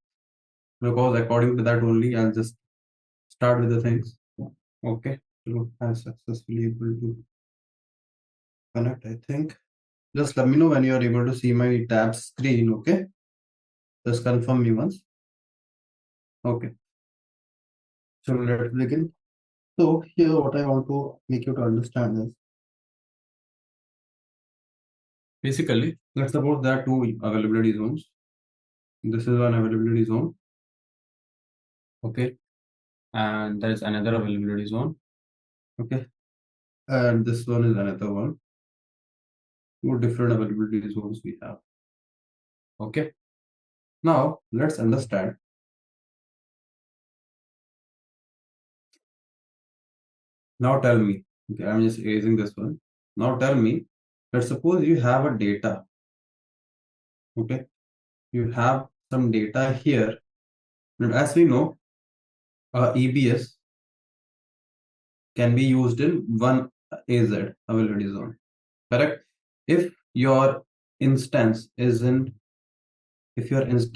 Because according to that only, I'll just start with the things. Okay. So I'm successfully able to connect, I think. Just let me know when you are able to see my tab screen. Okay. Just confirm me once. Okay. So let's begin. So here, what I want to make you to understand is basically, let's suppose there are two availability zones. This is one availability zone. Okay. And there is another availability zone. Okay. And this one is another one. Two different availability zones we have. Okay. Now let's understand. Now tell me. Okay, I'm just erasing this one. Now tell me. Let's suppose you have a data. Okay. You have some data here. And as we know, EBS can be used in one AZ availability zone. Correct? If your instance is in, 1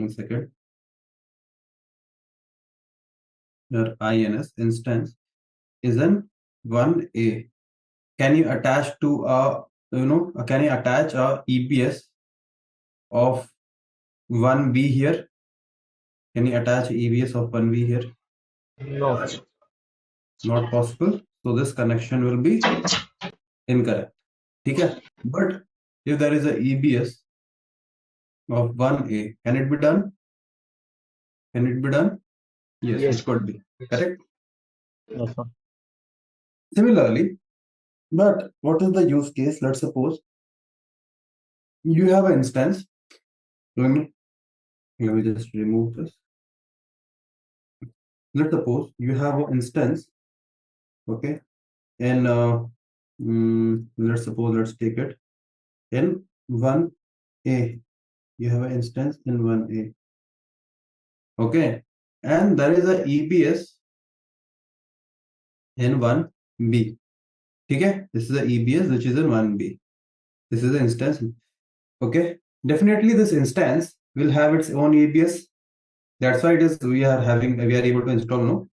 second, your INS instance is in 1A. Can you attach to a, can you attach a EBS of 1B here? Can you attach EBS of 1B here? No. Not possible. So this connection will be incorrect. Okay? But if there is a EBS of 1A, can it be done? Can it be done? Yes, Yes. it could be. Correct? Yes, sir. Similarly, but what is the use case? Let's suppose you have an instance. Let me just remove this. Let's suppose you have an instance. Okay. And let's take it in 1A. You have an instance in 1A. Okay. And there is a EBS in 1B. Okay. This is a EBS which is in 1B. This is the instance. Okay. Definitely this instance will have its own EBS. That's why it is we are able to install. No,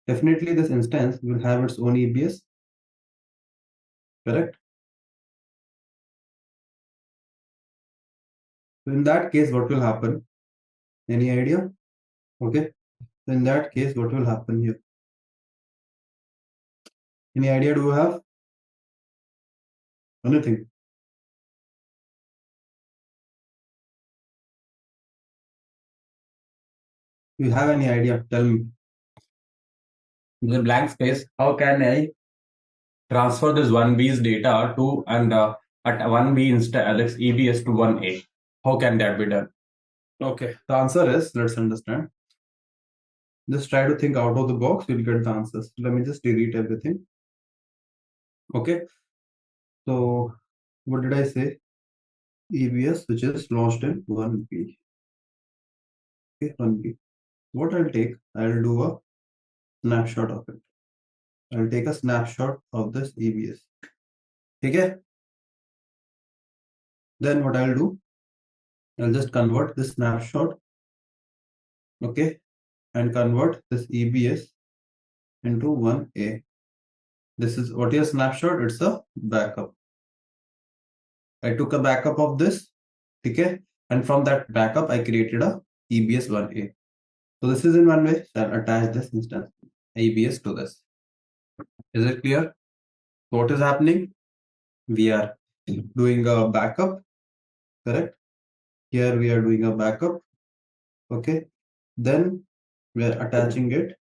definitely this instance will have its own EBS. Correct. So in that case, what will happen? Any idea? Okay. So in that case, what will happen here? Any idea do you have? Anything? Do you have any idea? Tell me. The blank space. How can I transfer this 1B's data to and at 1B Alex EBS to 1A? How can that be done? Okay. The answer is, let's understand. Just try to think out of the box. You'll get the answers. Let me just delete everything. Okay. So what did I say? EBS, which is launched in 1B. Okay, 1B. What I'll take, I'll do a snapshot of it. I'll take a snapshot of this EBS. Okay. Then what I'll do, I'll just convert this snapshot. Okay. And convert this EBS into 1A. This is what is snapshot? It's a backup. I took a backup of this. Okay. And from that backup, I created a EBS 1A. So this is in one way. So I'll attach this instance EBS to this. Is it clear? So what is happening? We are doing a backup, correct? Here we are doing a backup. Okay. Then we are attaching it,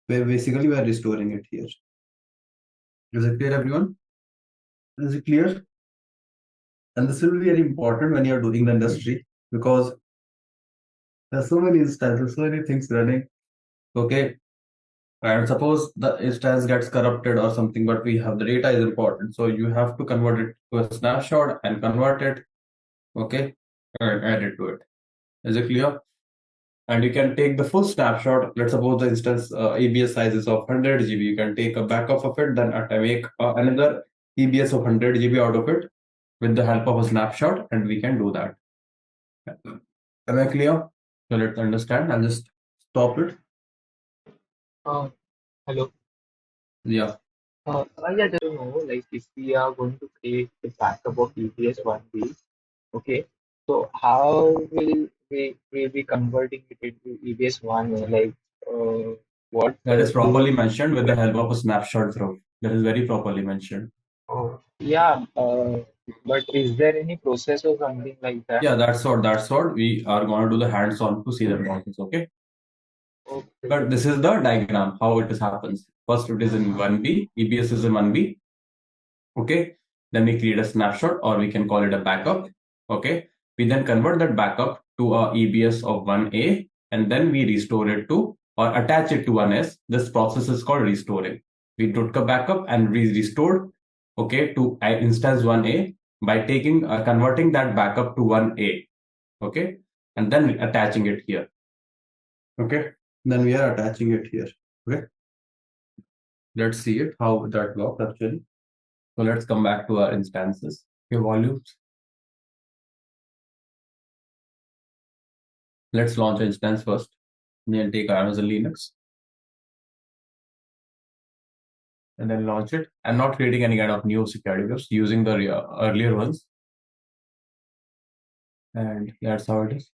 where basically we are restoring it here. Is it clear, everyone? Is it clear? And this will be very important when you are doing the industry, because there are so many instances, so many things running. Okay. And suppose the instance gets corrupted or something, but we have the data is important. So you have to convert it to a snapshot and convert it. Okay. And add it to it. Is it clear? And you can take the full snapshot. Let's suppose the instance EBS size is of 100 GB. You can take a backup of it, then make another EBS of 100 GB out of it with the help of a snapshot, and we can do that. Am I clear? So let's understand. I'll just stop it. Hello. Yeah. Yeah, just to know, like if we are going to create the backup of EBS 1B, okay, so how will we be converting it into EBS 1A? Like, what? That is properly mentioned with the help of a snapshot throw. That is very properly mentioned. Oh, yeah. But is there any process or something like that? Yeah, that's what we are going to do the hands-on to see the process. Okay. Okay. But this is the diagram how it happens. First, it is in 1B. EBS is in 1B. Okay. Then we create a snapshot, or we can call it a backup. Okay. We then convert that backup to a EBS of 1A, and then we restore it to or attach it to 1S. This process is called restoring. We took a backup and we restored, okay, to instance 1A by taking converting that backup to 1A. Okay. And then attaching it here. Okay. Then we are attaching it here. Okay. Let's see it, how that works actually. So let's come back to our instances. Okay, volumes. Let's launch an instance first. Then take Amazon Linux. And then launch it. I'm not creating any kind of new security groups, using the earlier ones. And that's how it is.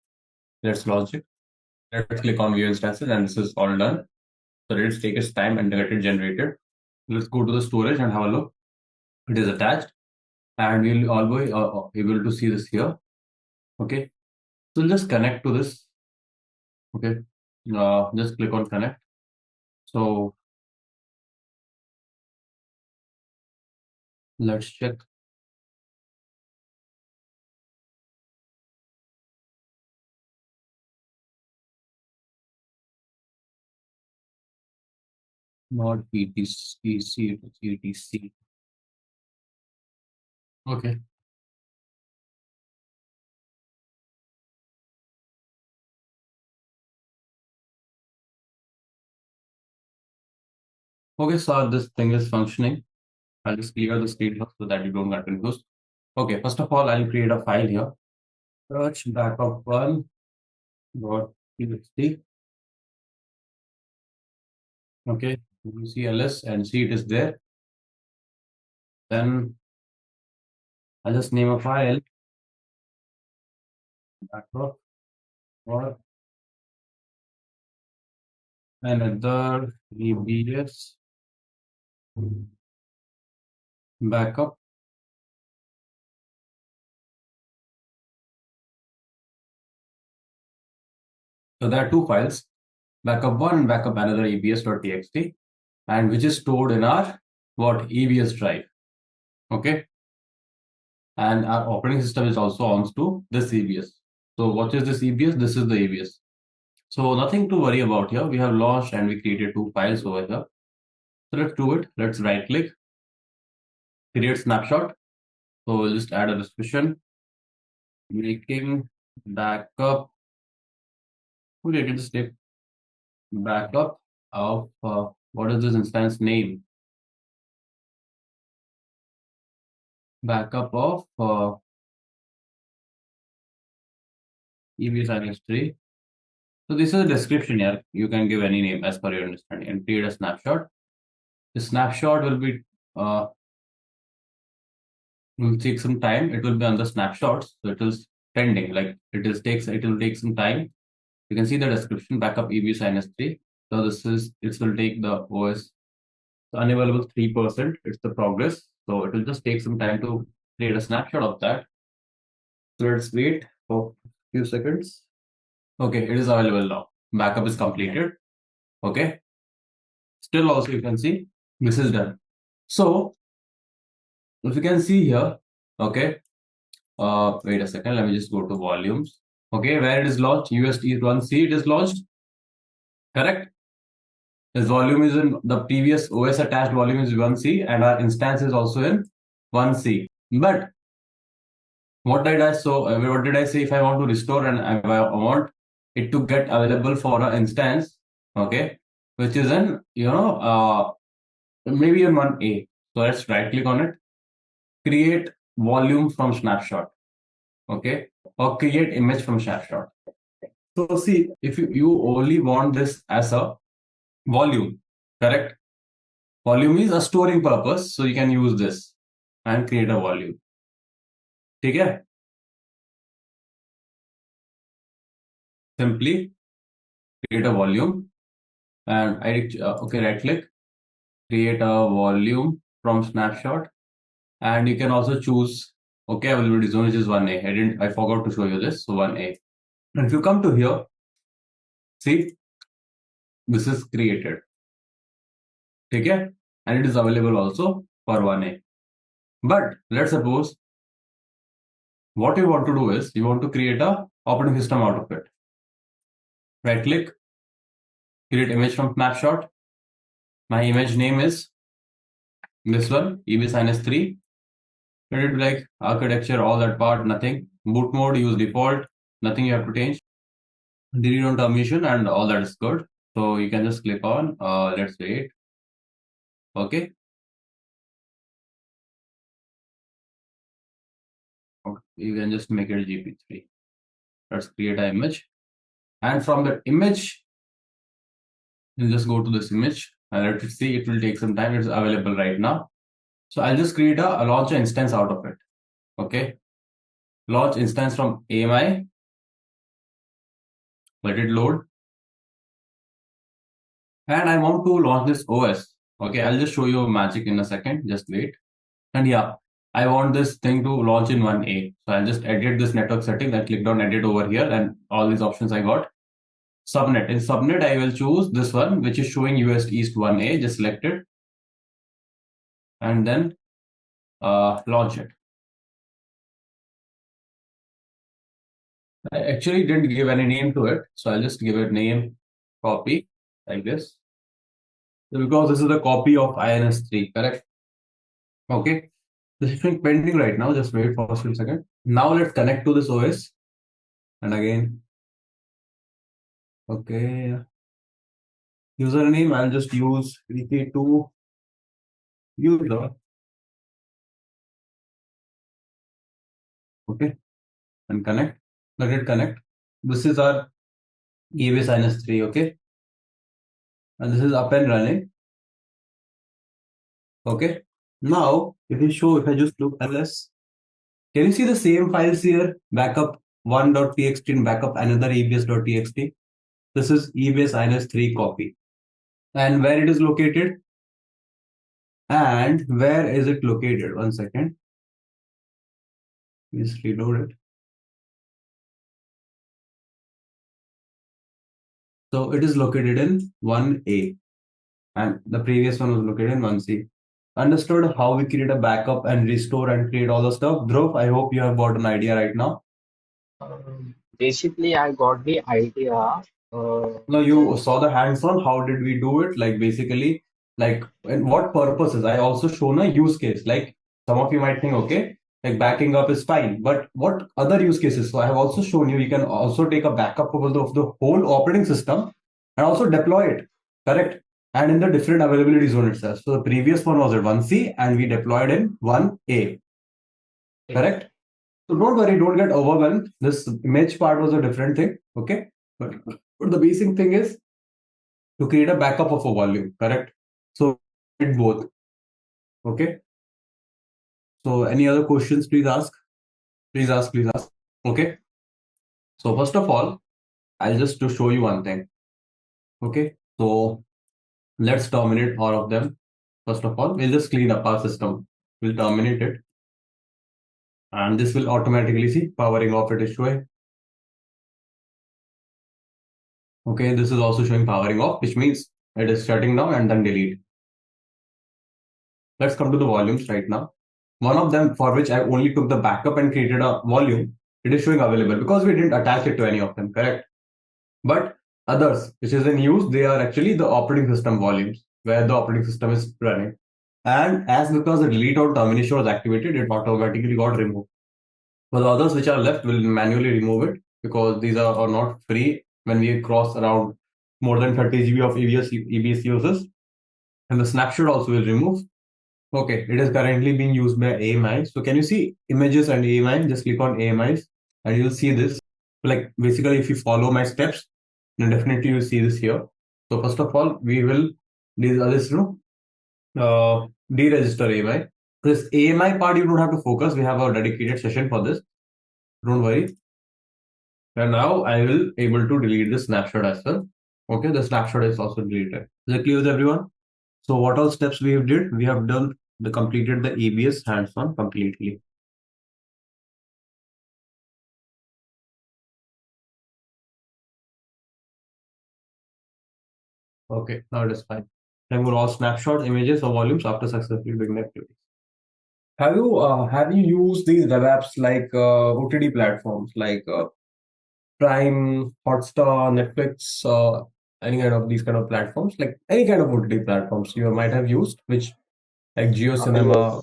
Let's launch it. Let's click on view instances, and this is all done. So let's take its time and get it generated. Let's go to the storage and have a look. It is attached, and we'll always able to see this here. Okay. So just connect to this. Okay. Just click on connect. So let's check. Not BTC, GTC. Okay. Okay, so this thing is functioning. I'll just clear the screen so that you don't get confused. Okay, first of all, I'll create a file here. Search backup one. txt. Okay, you see ls and see it is there. Then I'll just name a file backup or another EBS backup. So there are two files, backup one and backup another ebs.txt, and which is stored in our what EBS drive. Okay, and our operating system is also on to this EBS. So what is this EBS? This is the EBS. So nothing to worry about here. We have launched and we created two files over here. So let's do it. Let's right click, create snapshot. So we'll just add a description, making backup. Okay, I can just take backup of what is this instance name? Backup of EBS 3. So this is a description here. You can give any name as per your understanding and create a snapshot. The snapshot will be will take some time. It will be on the snapshots, so it is pending. Like it will take some time. You can see the description backup EBS 3. So it will take the OS unavailable 3%. It's the progress. So it will just take some time to create a snapshot of that. So let's wait for a few seconds. Okay, it is available now. Backup is completed. Okay. Still also you can see this is done. So if you can see here, okay. Wait a second. Let me just go to volumes. Okay, where it is launched, UST1C it is launched. Correct. This volume is in the previous OS attached volume is 1C and our instance is also in 1C. But what did I say if I want to restore and I want it to get available for an instance, okay, which is in maybe in 1A. So let's right click on it, create volume from snapshot, okay, or create image from snapshot. So see, if you only want this as a volume, correct? Volume is a storing purpose, so you can use this and create a volume. Okay? Simply create a volume and right click, create a volume from snapshot, and you can also choose availability zone, which is 1A. I forgot to show you this, so 1A. And if you come to here, see, this is created. Okay? And it is available also for 1A. But let's suppose what you want to do is you want to create a operating system out of it. Right click, create image from snapshot. My image name is this one, EBS-3. Let it be like architecture, all that part, nothing. Boot mode, use default, nothing you have to change. Delete on permission and all that is good. So you can just click on, let's wait. Okay. You can just make it a GP3. Let's create an image. And from that image, you just go to this image and let it see. It will take some time. It's available right now. So I'll just create a launch instance out of it. Okay. Launch instance from AMI. Let it load. And I want to launch this OS. Okay, I'll just show you magic in a second. Just wait. And yeah, I want this thing to launch in 1A. So I'll just edit this network setting. I clicked on edit over here and all these options I got. Subnet. In subnet, I will choose this one, which is showing US East 1A. Just select it. And then launch it. I actually didn't give any name to it. So I'll just give it name copy like this. So because this is a copy of INS3, correct? Okay. This is pending right now. Just wait for a second. Now let's connect to this OS. And again, okay. Username, I'll just use VK2 user. Okay. And connect. Let it connect. This is our AWS 3, okay? And this is up and running. Okay. Now, if I just look ls, can you see the same files here? Backup 1.txt and backup another abs.txt. This is EBS-3 copy. And where it is located? And where is it located? 1 second. Please reload it. So it is located in 1A. And the previous one was located in 1C. Understood how we create a backup and restore and create all the stuff? Dhruv, I hope you have got an idea right now. Basically, I got the idea. No, you saw the hands-on. How did we do it? Like basically, like in what purposes? I also shown a use case. Like some of you might think, okay, like backing up is fine, but what other use cases? So I have also shown you can also take a backup of the whole operating system and also deploy it. Correct? And in the different availability zone itself. So the previous one was at 1C and we deployed in 1A. Correct? So don't worry, don't get overwhelmed. This image part was a different thing. Okay. But the basic thing is to create a backup of a volume, correct? So it both. Okay. So any other questions, please ask. Please ask, please ask. Okay. So first of all, I'll just to show you one thing. Okay. So let's terminate all of them. First of all, we'll just clean up our system. We'll terminate it. And this will automatically see powering off it is showing. Okay, this is also showing powering off, which means it is shutting down and then delete. Let's come to the volumes right now. One of them for which I only took the backup and created a volume, it is showing available because we didn't attach it to any of them, correct? But others, which is in use, they are actually the operating system volumes where the operating system is running. And as because the delete or termination was activated, it automatically got removed. For the others which are left, we'll manually remove it because these are not free when we cross around more than 30 GB of EBS users. And the snapshot also will remove. Okay, it is currently being used by AMI. So can you see images and AMI? Just click on AMIs and you'll see this. Like basically, if you follow my steps, then definitely you'll see this here. So first of all, we will deregister AMI. This AMI part you don't have to focus. We have a dedicated session for this. Don't worry. And now I will able to delete the snapshot as well. Okay, the snapshot is also deleted. Is it clear with everyone? So what all steps we have did? We have done completed the ABS hands-on completely. Okay, now it is fine. Remove all snapshots, images, or volumes after successfully doing the activity. Have you used these web apps like OTT platforms like Prime, Hotstar, Netflix, any kind of these kind of platforms, like any kind of OTT platforms you might have used, which like Geo Cinema,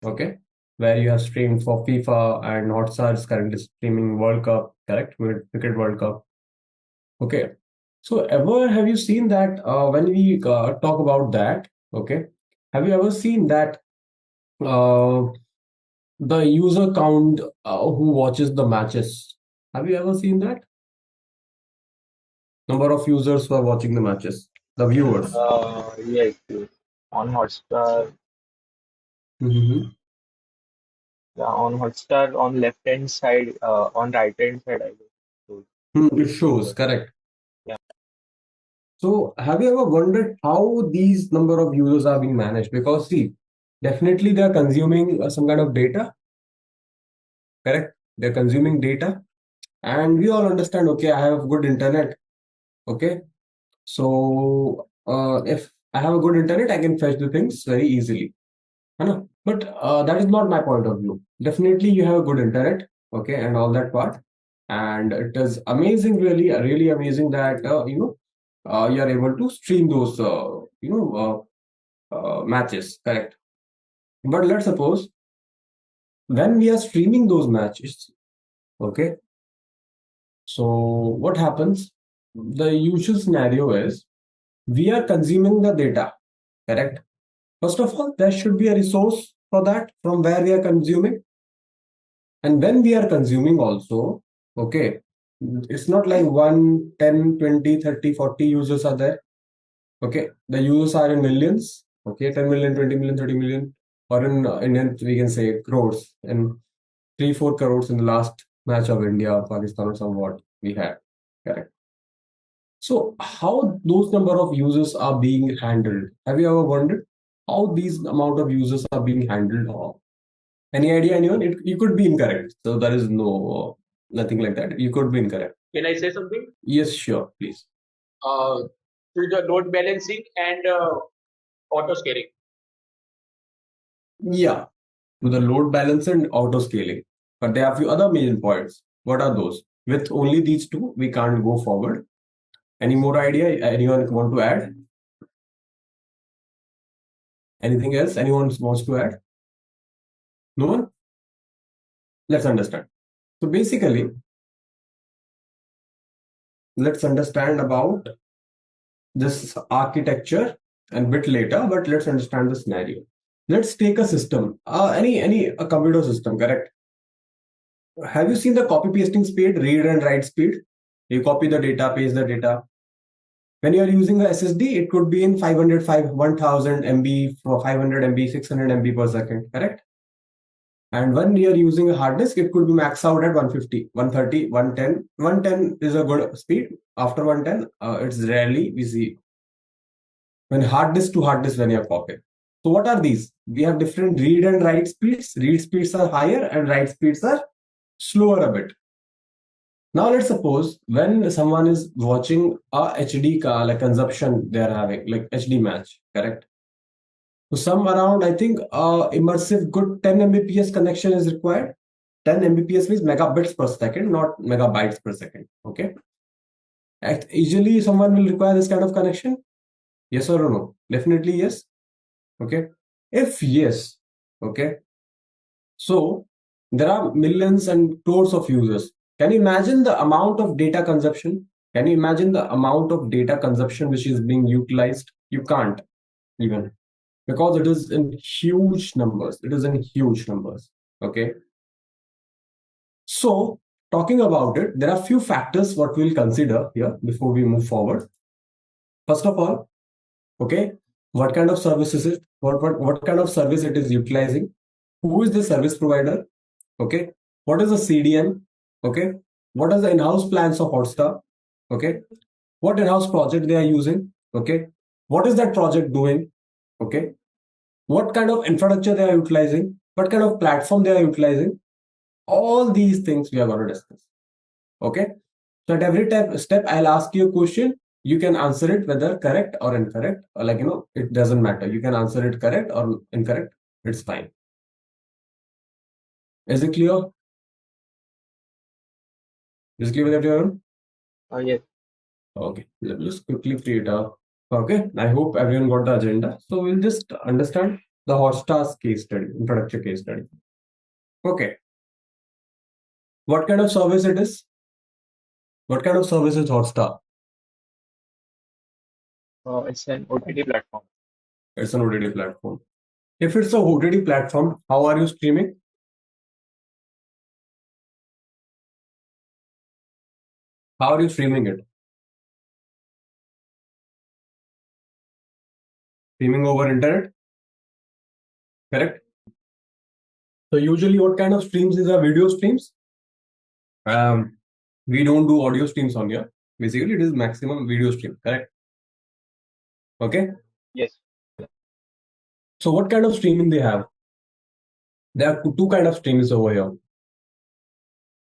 okay, where you have streamed for FIFA and Hotstar is currently streaming World Cup, correct? Cricket World Cup. Okay. So ever have you seen that when we talk about that, okay, have you ever seen that the user count who watches the matches? Have you ever seen that? Number of users who are watching the matches, the viewers. Yes, yes. On Hotstar, yeah, on Hotstar, on left hand side, on right hand side, I guess. So, It shows, correct. yeah. So have you ever wondered how these number of users are being managed? Because see, definitely they are consuming some kind of data, correct? They're consuming data, and we all understand. Okay, I have good internet. Okay, so if I have a good internet, I can fetch the things very easily. But that is not my point of view. Definitely, you have a good internet, okay, and all that part, and it is amazing, really, really amazing that you are able to stream those matches, correct? But let's suppose when we are streaming those matches, okay. So what happens? The usual scenario is we are consuming the data, correct? First of all, there should be a resource for that from where we are consuming. And when we are consuming also, okay, It's not like 1, 10, 20, 30, 40 users are there. Okay, the users are in millions. Okay, 10 million, 20 million, 30 million, or in Indian we can say crores, and 3-4 crores in the last match of India or Pakistan or somewhat we had. Correct. So how those number of users are being handled? Have you ever wondered how these amount of users are being handled? Or any idea, anyone? You could be incorrect. So there is nothing like that. You could be incorrect. Can I say something? Yes, sure, please. To the load balancing and auto scaling. Yeah, to the load balance and auto scaling. But there are a few other main points. What are those? With only these two, we can't go forward. Any more idea? Anyone want to add? Anything else? Anyone wants to add? No one? Let's understand. So basically, let's understand about this architecture and bit later, but let's understand the scenario. Let's take a system, a computer system, correct? Have you seen the copy pasting speed, read and write speed? You copy the data, paste the data. When you are using the SSD, it could be in 500, 1000 MB, for 500 MB, 600 MB per second, correct? And when you are using a hard disk, it could be max out at 150, 130, 110. 110 is a good speed. After 110, it's rarely we see when hard disk to hard disk when you are copying. So what are these? We have different read and write speeds. Read speeds are higher and write speeds are slower a bit. Now let's suppose when someone is watching a HD like consumption they are having, like HD match, correct? So some around, I think, immersive good 10 Mbps connection is required. 10 Mbps means megabits per second, not megabytes per second. Okay. Usually someone will require this kind of connection. Yes or no? Definitely yes. Okay. If yes, okay. So there are millions and crores of users. Can you imagine the amount of data consumption? Can you imagine the amount of data consumption which is being utilized? You can't even, because it is in huge numbers. It is in huge numbers. Okay. So talking about it, there are few factors what we'll consider here before we move forward. First of all, okay, what kind of service is it? What kind of service it is utilizing? Who is the service provider? Okay. What is the CDN? Okay. What are the in-house plans of Hotstar? Okay. What in-house project they are using? Okay. What is that project doing? Okay. What kind of infrastructure they are utilizing? What kind of platform they are utilizing? All these things we are going to discuss. Okay. So at every step, I'll ask you a question. You can answer it whether correct or incorrect. Or like, it doesn't matter. You can answer it correct or incorrect. It's fine. Is it clear? Is it clear with everyone? Yes. Okay. Let me just quickly create a. Okay. I hope everyone got the agenda. So we'll just understand the Hotstar's case study, introductory case study. Okay. What kind of service it is? What kind of service is Hotstar? It's an OTT platform. It's an OTT platform. If it's a OTT platform, how are you streaming? How are you streaming it? Streaming over internet? Correct? So usually what kind of streams is a video streams? We don't do audio streams on here. Basically, it is maximum video stream, correct? Okay? Yes. So what kind of streaming they have? There are two kind of streams over here.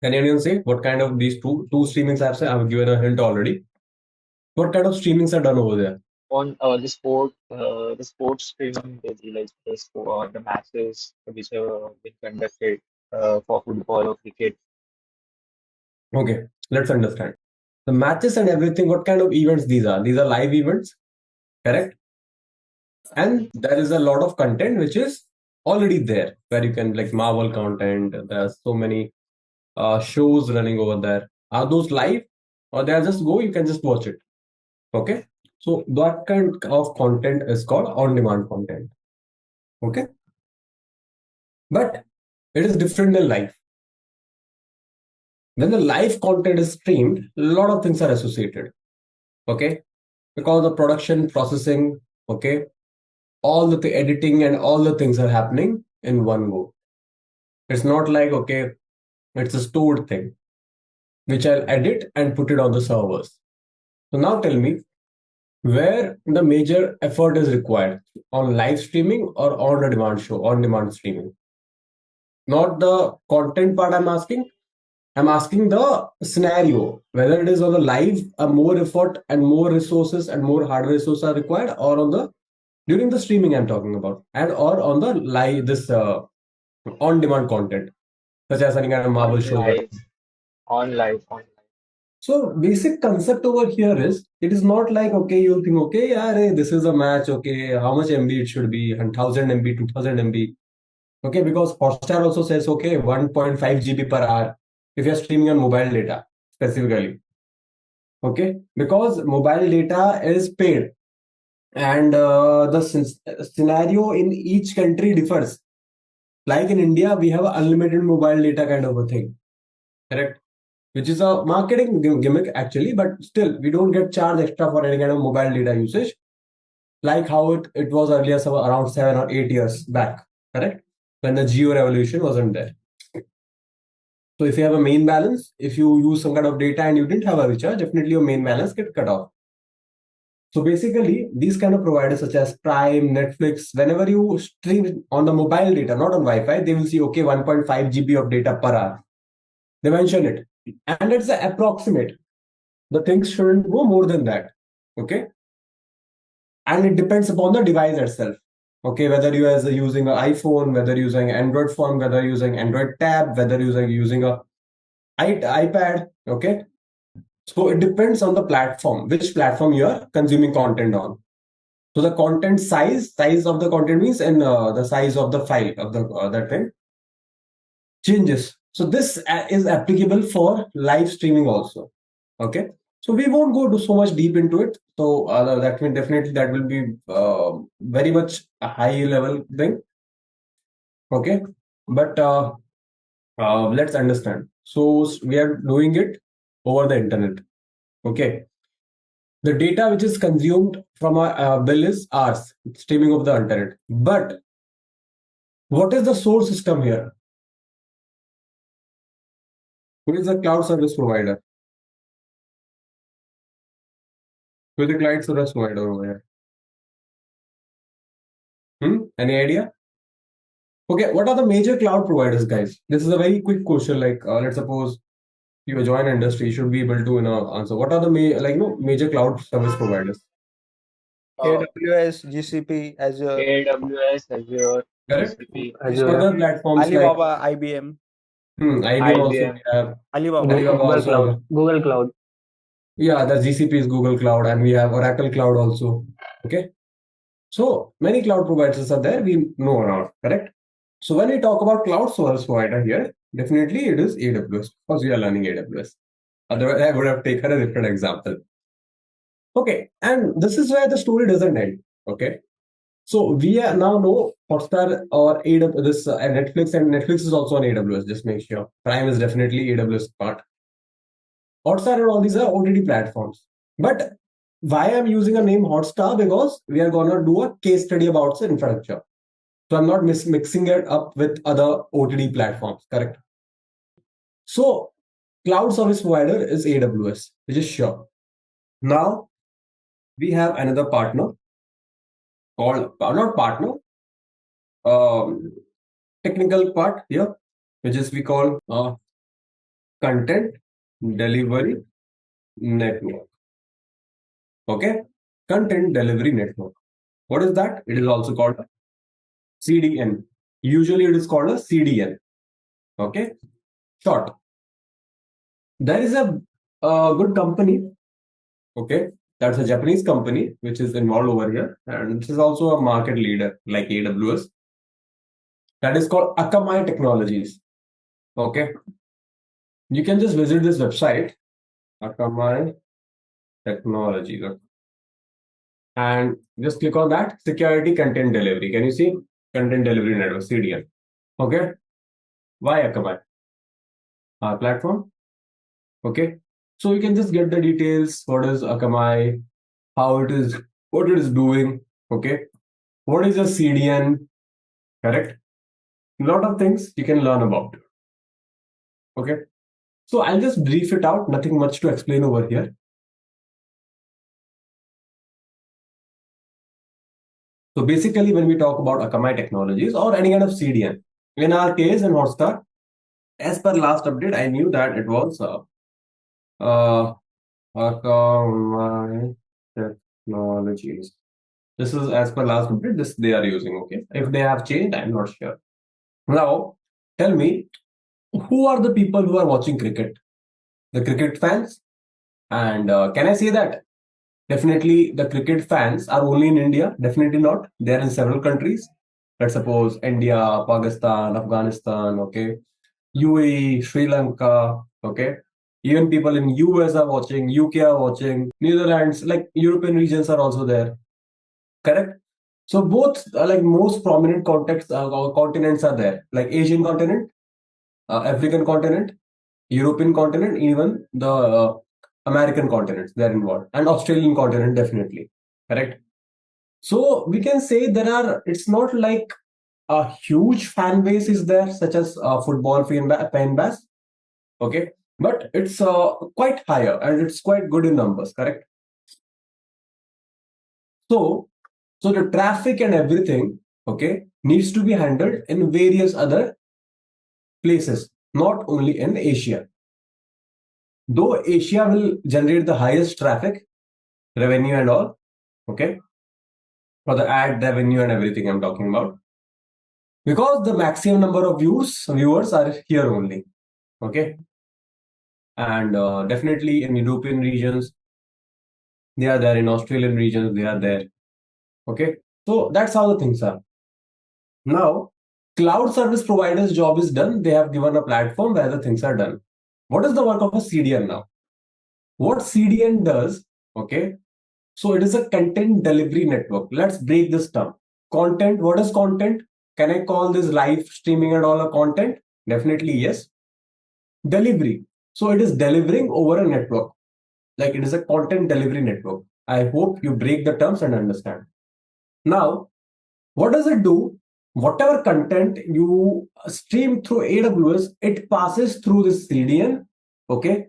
Can anyone say what kind of these two streaming apps? I've given a hint already. What kind of streamings are done over there? On the sports streaming, they like the matches which have been conducted for football or cricket. Okay, let's understand. The matches and everything, what kind of events these are? These are live events, correct? And there is a lot of content which is already there, where you can, like Marvel content. There are so many shows running over there. Are those live, or they are just you can just watch it? Okay, so that kind of content is called on-demand content. Okay, but it is different than live. When the live content is streamed, a lot of things are associated. Okay, because the production, processing, okay, all the editing and all the things are happening in one go. It's not like, okay, it's a stored thing which I'll edit and put it on the servers. So now tell me where the major effort is required, on live streaming or on a demand show, on demand streaming. Not the content part I'm asking the scenario, whether it is on the live, more effort and more resources and more hardware resources are required, or on the during the streaming I'm talking about, and or on the live, this on demand content, such as any kind of Marvel On show. live, on live, on live. So basic concept over here is, it is not like, okay, you think, okay, yeah, this is a match, okay, how much MB it should be, 1000 MB, 2000 MB. Okay, because Hotstar also says, okay, 1.5 GB per hour if you're streaming on mobile data specifically. Okay, because mobile data is paid, and the scenario in each country differs. Like in India, we have unlimited mobile data kind of a thing, correct? Which is a marketing gimmick actually, but still we don't get charged extra for any kind of mobile data usage, like how it was earlier, so around 7 or 8 years back, correct? When the Geo revolution wasn't there. So if you have a main balance, if you use some kind of data and you didn't have a recharge, definitely your main balance get cut off. So basically, these kind of providers such as Prime, Netflix, whenever you stream on the mobile data, not on Wi-Fi, they will see, okay, 1.5 GB of data per hour. They mention it. And it's an approximate. The things shouldn't go more than that. Okay. And it depends upon the device itself. Okay, whether you are using an iPhone, whether you're using Android phone, whether you're using Android tab, whether you're using a iPad. Okay. So it depends on the platform, which platform you are consuming content on. So the content size of the content means, and the size of the file of the that thing changes. So this is applicable for live streaming also. Okay. So we won't go to so much deep into it. So that will definitely, that will be very much a high level thing. Okay. But let's understand. So we are doing it over the internet. Okay. The data which is consumed from a bill is ours, streaming of the internet. But what is the source system here? Who is the cloud service provider? Who is the cloud service provider over here? Any idea? Okay, what are the major cloud providers, guys? This is a very quick question. Like, let's suppose you join industry, you should be able to answer. What are the major cloud service providers? AWS, GCP, Azure. AWS, Azure, Correct. GCP, Other platforms Alibaba, IBM. IBM also we IBM, have. Alibaba. Google Cloud. Google Cloud. Yeah, the GCP is Google Cloud, and we have Oracle Cloud also. Okay. So many cloud providers are there, we know around, correct? So when we talk about cloud service provider here, definitely it is AWS, because we are learning AWS. Otherwise, I would have taken a different example. Okay, and this is where the story doesn't end. Okay, so we are now know Hotstar or AWS, this Netflix, and Netflix is also on AWS. Just make sure Prime is definitely AWS part. Hotstar and all these are OTT platforms. But why I'm using a name Hotstar? Because we are gonna do a case study about the infrastructure. So I'm not mixing it up with other OTT platforms, correct? So cloud service provider is AWS, which is sure. Now we have another partner called, not partner, technical part here, which is we call content delivery network. Okay, content delivery network. What is that? It is also called CDN. Usually it is called a CDN. Okay, short. There is a good company. Okay, that's a Japanese company which is involved over here, and this is also a market leader like AWS. That is called Akamai Technologies. Okay, you can just visit this website, Akamai Technologies, and just click on that security content delivery. Can you see content delivery network, CDN? Okay, why Akamai? Our platform. Okay, so you can just get the details. What is Akamai? How it is, what it is doing. Okay, what is a CDN? Correct. A lot of things you can learn about. Okay, so I'll just brief it out. Nothing much to explain over here. So basically, when we talk about Akamai technologies or any kind of CDN, in our case in Hotstar, as per last update, I knew that it was Akamai technologies. This is as per last update. This they are using. Okay, if they have changed, I'm not sure. Now, tell me, who are the people who are watching cricket? The cricket fans, and can I say that? Definitely, the cricket fans are only in India. Definitely not. They are in several countries. Let's suppose India, Pakistan, Afghanistan, okay, UAE, Sri Lanka, okay. Even people in US are watching, UK are watching, Netherlands, like European regions are also there. Correct. So both like most prominent continents are there, like Asian continent, African continent, European continent, even the American continents they're involved, and Australian continent definitely. Correct. So we can say it's not like a huge fan base is there, such as football fan base. Okay, but it's quite higher and it's quite good in numbers. Correct. So the traffic and everything, okay, needs to be handled in various other places, not only in Asia. Though Asia will generate the highest traffic, revenue and all, okay, for the ad revenue and everything I'm talking about, because the maximum number of viewers are here only, okay, and definitely in European regions they are there, in Australian regions they are there, okay. So that's how the things are. Now, cloud service providers' job is done. They have given a platform where the things are done. What is the work of a CDN now? What CDN does, okay? So it is a content delivery network. Let's break this down. Content, what is content? Can I call this live streaming and all a content? Definitely yes. Delivery. So it is delivering over a network. Like it is a content delivery network. I hope you break the terms and understand. Now, what does it do? Whatever content you stream through AWS, it passes through this CDN. Okay.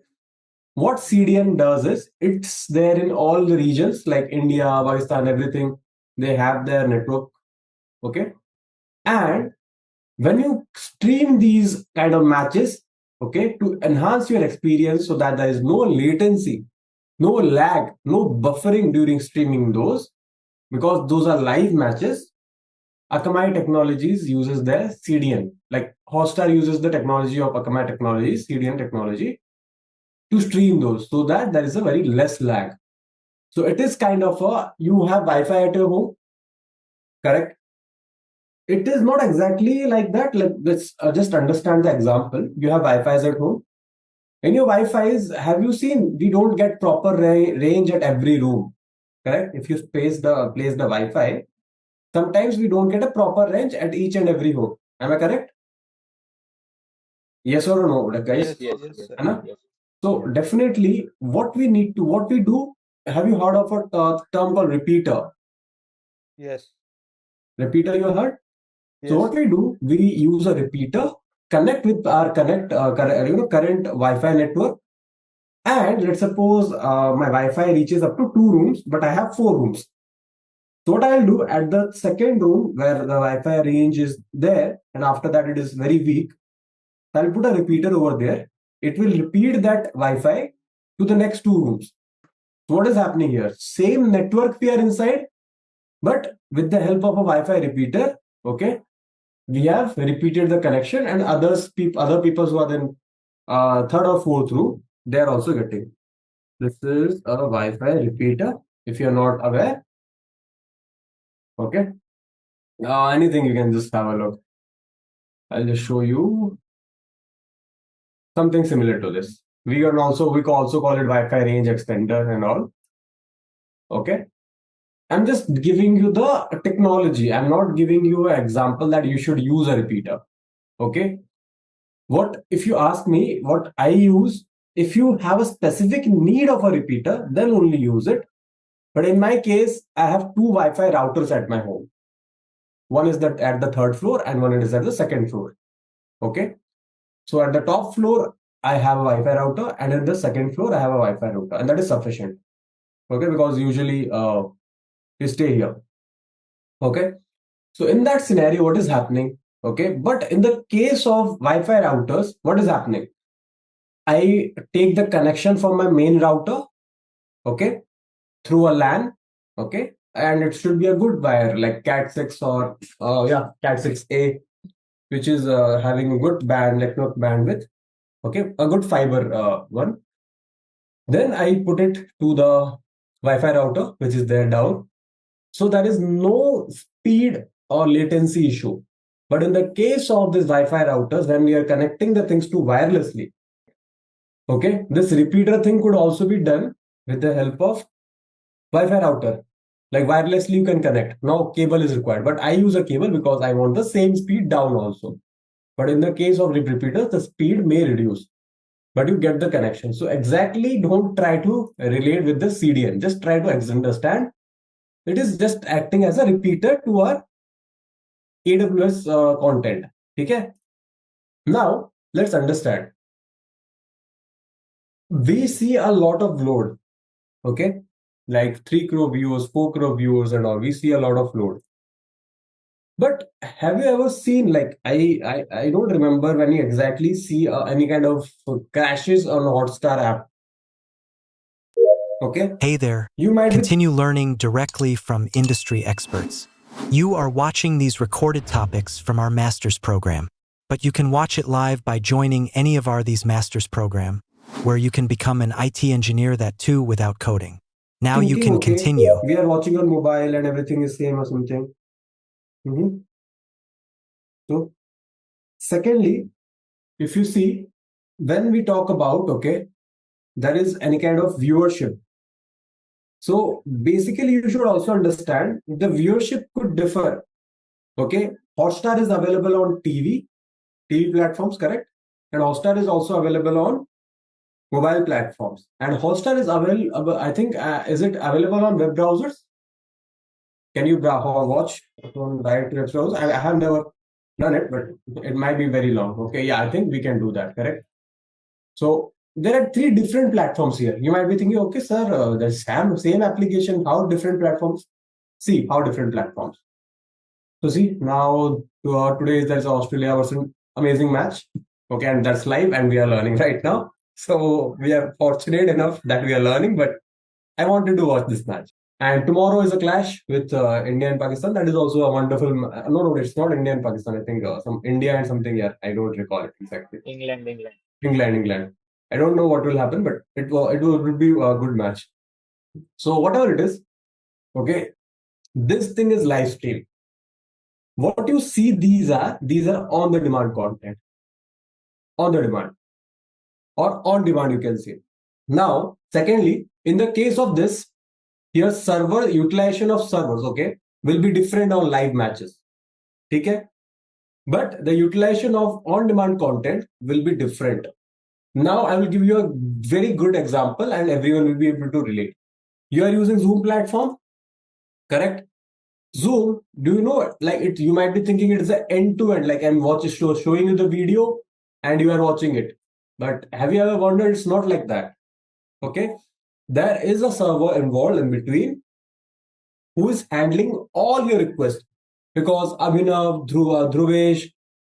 What CDN does is it's there in all the regions like India, Pakistan, everything. They have their network. Okay. And when you stream these kind of matches, okay, to enhance your experience so that there is no latency, no lag, no buffering during streaming those, because those are live matches, Akamai Technologies uses their CDN. Like Hotstar uses the technology of Akamai Technologies, CDN technology, to stream those so that there is a very less lag. So it is kind of you have Wi-Fi at your home, correct? It is not exactly like that. Let's just understand the example. You have Wi-Fi's at home. In your Wi-Fi's, have you seen we don't get proper range at every room, correct? If you place the Wi-Fi, sometimes we don't get a proper range at each and every home. Am I correct? Yes or no, guys? Yes, sir. Yes. So definitely, what we do. Have you heard of a term called repeater? Yes. Repeater, you heard? Yes. So what we do, we use a repeater, connect with our current Wi-Fi network, and let's suppose my Wi-Fi reaches up to 2 rooms, but I have 4 rooms. So what I'll do at the second room where the Wi-Fi range is there, and after that it is very weak, I'll put a repeater over there. It will repeat that Wi-Fi to the next 2 rooms. So what is happening here? Same network we are inside, but with the help of a Wi-Fi repeater, okay, we have repeated the connection, and other people who are in third or fourth room, they are also getting. This is a Wi-Fi repeater. If you are not aware, okay, anything you can just have a look. I'll just show you something similar to this. We can also call it Wi-Fi range extender and all. Okay. I'm just giving you the technology. I'm not giving you an example that you should use a repeater. Okay. What if you ask me what I use if you have a specific need of a repeater, then only use it. But in my case, I have two Wi-Fi routers at my home. One is at the third floor and one is at the second floor. Okay. So at the top floor, I have a Wi-Fi router, and at the second floor, I have a Wi-Fi router, and that is sufficient. Okay, because usually you stay here. Okay. So in that scenario, what is happening? Okay. But in the case of Wi-Fi routers, what is happening? I take the connection from my main router, okay, through a LAN, okay, and it should be a good wire like Cat6 or Cat6A, which is having a good network bandwidth, okay, a good fiber one. Then I put it to the Wi-Fi router, which is there down. So there is no speed or latency issue. But in the case of these Wi-Fi routers, when we are connecting the things to wirelessly, okay, this repeater thing could also be done with the help of Wi-Fi router. Like wirelessly you can connect. No cable is required, but I use a cable because I want the same speed down also. But in the case of repeaters, the speed may reduce, but you get the connection. So exactly don't try to relate with the CDN. Just try to understand. It is just acting as a repeater to our AWS content. Okay? Now, let's understand. We see a lot of load. Okay? Like 3 crore viewers, 4 crore viewers and all. We see a lot of load. But have you ever seen, like, I don't remember when you exactly see any kind of crashes on Hotstar app. Okay. Hey there. You might continue learning directly from industry experts. You are watching these recorded topics from our master's program, but you can watch it live by joining any of these master's program, where you can become an IT engineer that too without coding. Now you can continue. We are watching on mobile and everything is same or something. So, secondly, if you see, when we talk about, okay, there is any kind of viewership. So basically, you should also understand the viewership could differ. Okay, Hotstar is available on TV platforms, correct? And Hotstar is also available on mobile platforms. And Hotstar is available, I think, is it available on web browsers? Can you watch on direct web browsers? I have never done it, but it might be very long. Okay, yeah, I think we can do that, correct? So there are 3 different platforms here. You might be thinking, okay, sir, the same application, how different platforms? See, how different platforms. So see, now today there's Australia versus amazing match. Okay, and that's live and we are learning right now. So we are fortunate enough that we are learning, but I wanted to watch this match. And tomorrow is a clash with India and Pakistan. That is also a wonderful. No, it's not India and Pakistan. I think some India and something. Yeah, I don't recall it exactly. England. I don't know what will happen, but it will be a good match. So whatever it is, okay, this thing is live stream. What you see, these are on the demand content. On the demand. Or on demand, you can say. Now, secondly, in the case of this, here server utilization of servers, okay, will be different on live matches. Okay? But the utilization of on-demand content will be different. Now I will give you a very good example and everyone will be able to relate. You are using Zoom platform, correct? Zoom, do you know, like it? You might be thinking it is an end-to-end, like I'm showing you the video and you are watching it. But have you ever wondered? It's not like that. Okay, there is a server involved in between who is handling all your requests, because Abhinav, Dhruvesh,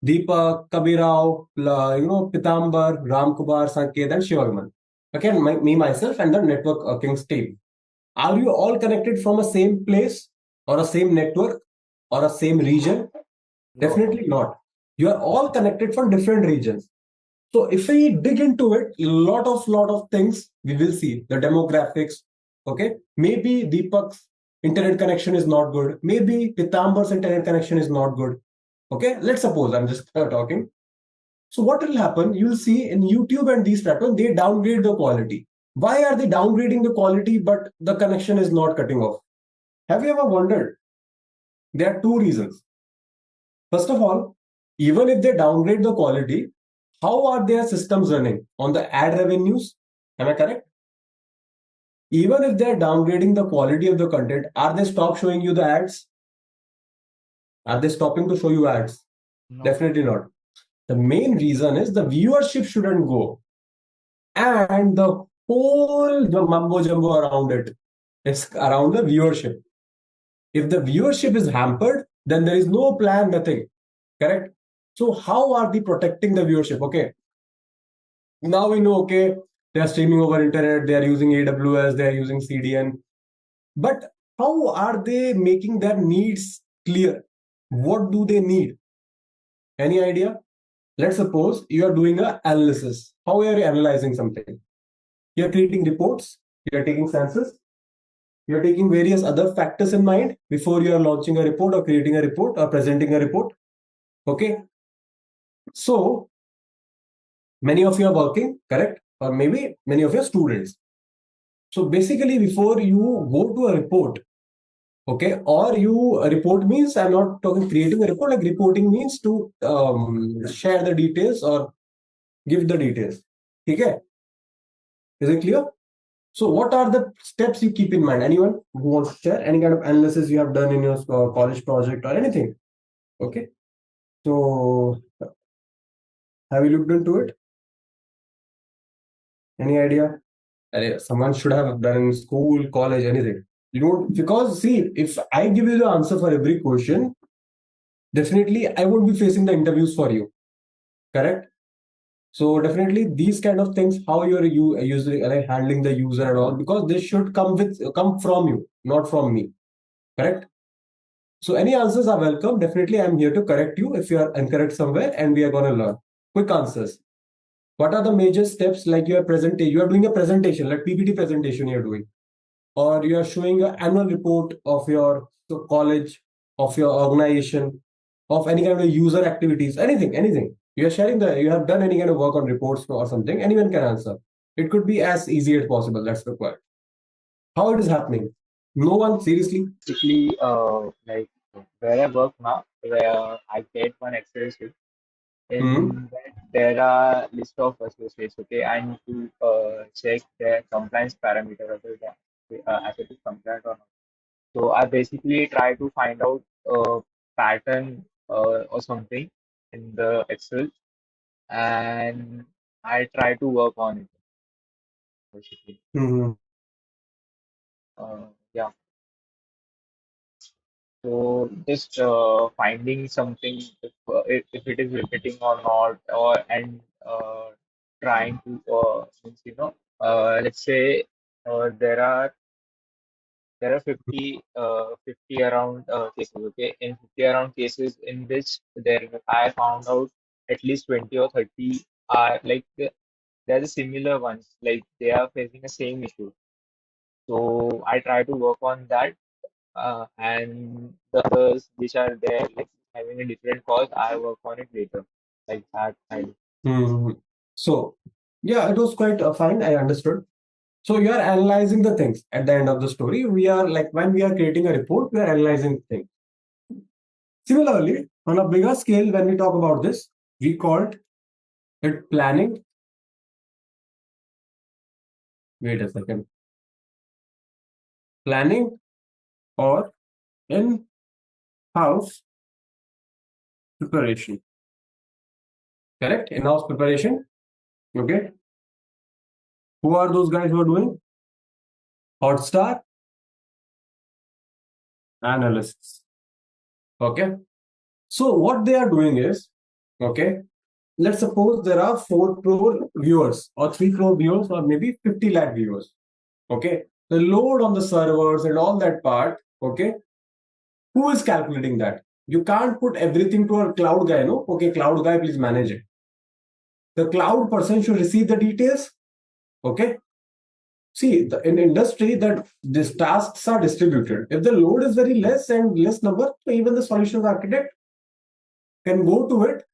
Deepak, Kabirao, Pitambar, Ramkumar, Sanket, and Shivaman. Again, me, myself, and the network Kings team. Are you all connected from a same place or a same network or a same region? No. Definitely not. You are all connected from different regions. So if we dig into it, lot of things we will see. The demographics, okay? Maybe Deepak's internet connection is not good. Maybe Pitambar's internet connection is not good. Okay, let's suppose I'm just talking. So what will happen? You will see in YouTube and these platforms, they downgrade the quality. Why are they downgrading the quality but the connection is not cutting off? Have you ever wondered? There are 2 reasons. First of all, even if they downgrade the quality, how are their systems running? On the ad revenues? Am I correct? Even if they're downgrading the quality of the content, are they stop showing you the ads? Are they stopping to show you ads? No. Definitely not. The main reason is the viewership shouldn't go. And the whole mumbo jumbo around it is around the viewership. If the viewership is hampered, then there is no plan, nothing. Correct? So how are they protecting the viewership? Okay. Now we know, okay, they are streaming over internet, they are using AWS, they are using CDN. But how are they making their needs clear? What do they need? Any idea? Let's suppose you are doing an analysis. How are you analyzing something? You are creating reports, you are taking census, you are taking various other factors in mind before you are launching a report or creating a report or presenting a report. Okay. So many of you are working, correct? Or maybe many of your students. So basically, before you go to a report, okay, or a report means, I'm not talking creating a report, like reporting means to share the details or give the details. Okay. Is it clear? So what are the steps you keep in mind? Anyone who wants to share any kind of analysis you have done in your college project or anything? Okay. So have you looked into it? Any idea? Someone should have done in school, college, anything. You don't, because see, if I give you the answer for every question, definitely I won't be facing the interviews for you. Correct? So definitely these kind of things, how you're usually like handling the user and all, because this should come from you, not from me. Correct? So any answers are welcome. Definitely I'm here to correct you if you are incorrect somewhere, and we are going to learn. Quick answers. What are the major steps? Like you are doing a presentation, like PPT presentation you're doing, or you are showing an annual report of your college, of your organization, of any kind of user activities, anything. You are sharing you have done any kind of work on reports or something, anyone can answer. It could be as easy as possible. That's required. How it is happening? No one, seriously. Basically, like where I work now, where I get one Excel sheet. In that there are list of associates. Okay, I need to check their compliance parameter whether the asset is compliant or not. So I basically try to find out a pattern or something in the Excel, and I try to work on it. Basically, yeah. So just finding something if it is repeating or not, or and trying to means, let's say there are 50 around cases. Okay, in 50 around cases in which there I found out at least 20 or 30 are like they're the similar ones, like they are facing the same issue. So I try to work on that, and the others which are there like having a different cause, I work on it later, like that. So yeah, it was quite fine. I understood. So you are analyzing the things at the end of the story. We are like, when we are creating a report, we are analyzing things. Similarly, on a bigger scale, when we talk about this, we called it planning. Wait a second. Planning or in-house preparation. Correct? In-house preparation. Okay. Who are those guys who are doing? Hotstar analysts. Okay. So what they are doing is, okay, let's suppose there are 4 crore viewers or 3 crore viewers or maybe 50 lakh viewers. Okay. The load on the servers and all that part, okay, who is calculating that? You can't put everything to a cloud guy, no? Okay, cloud guy, please manage it. The cloud person should receive the details. Okay. See, in industry that these tasks are distributed. If the load is very less and less number, so even the solutions architect can go to it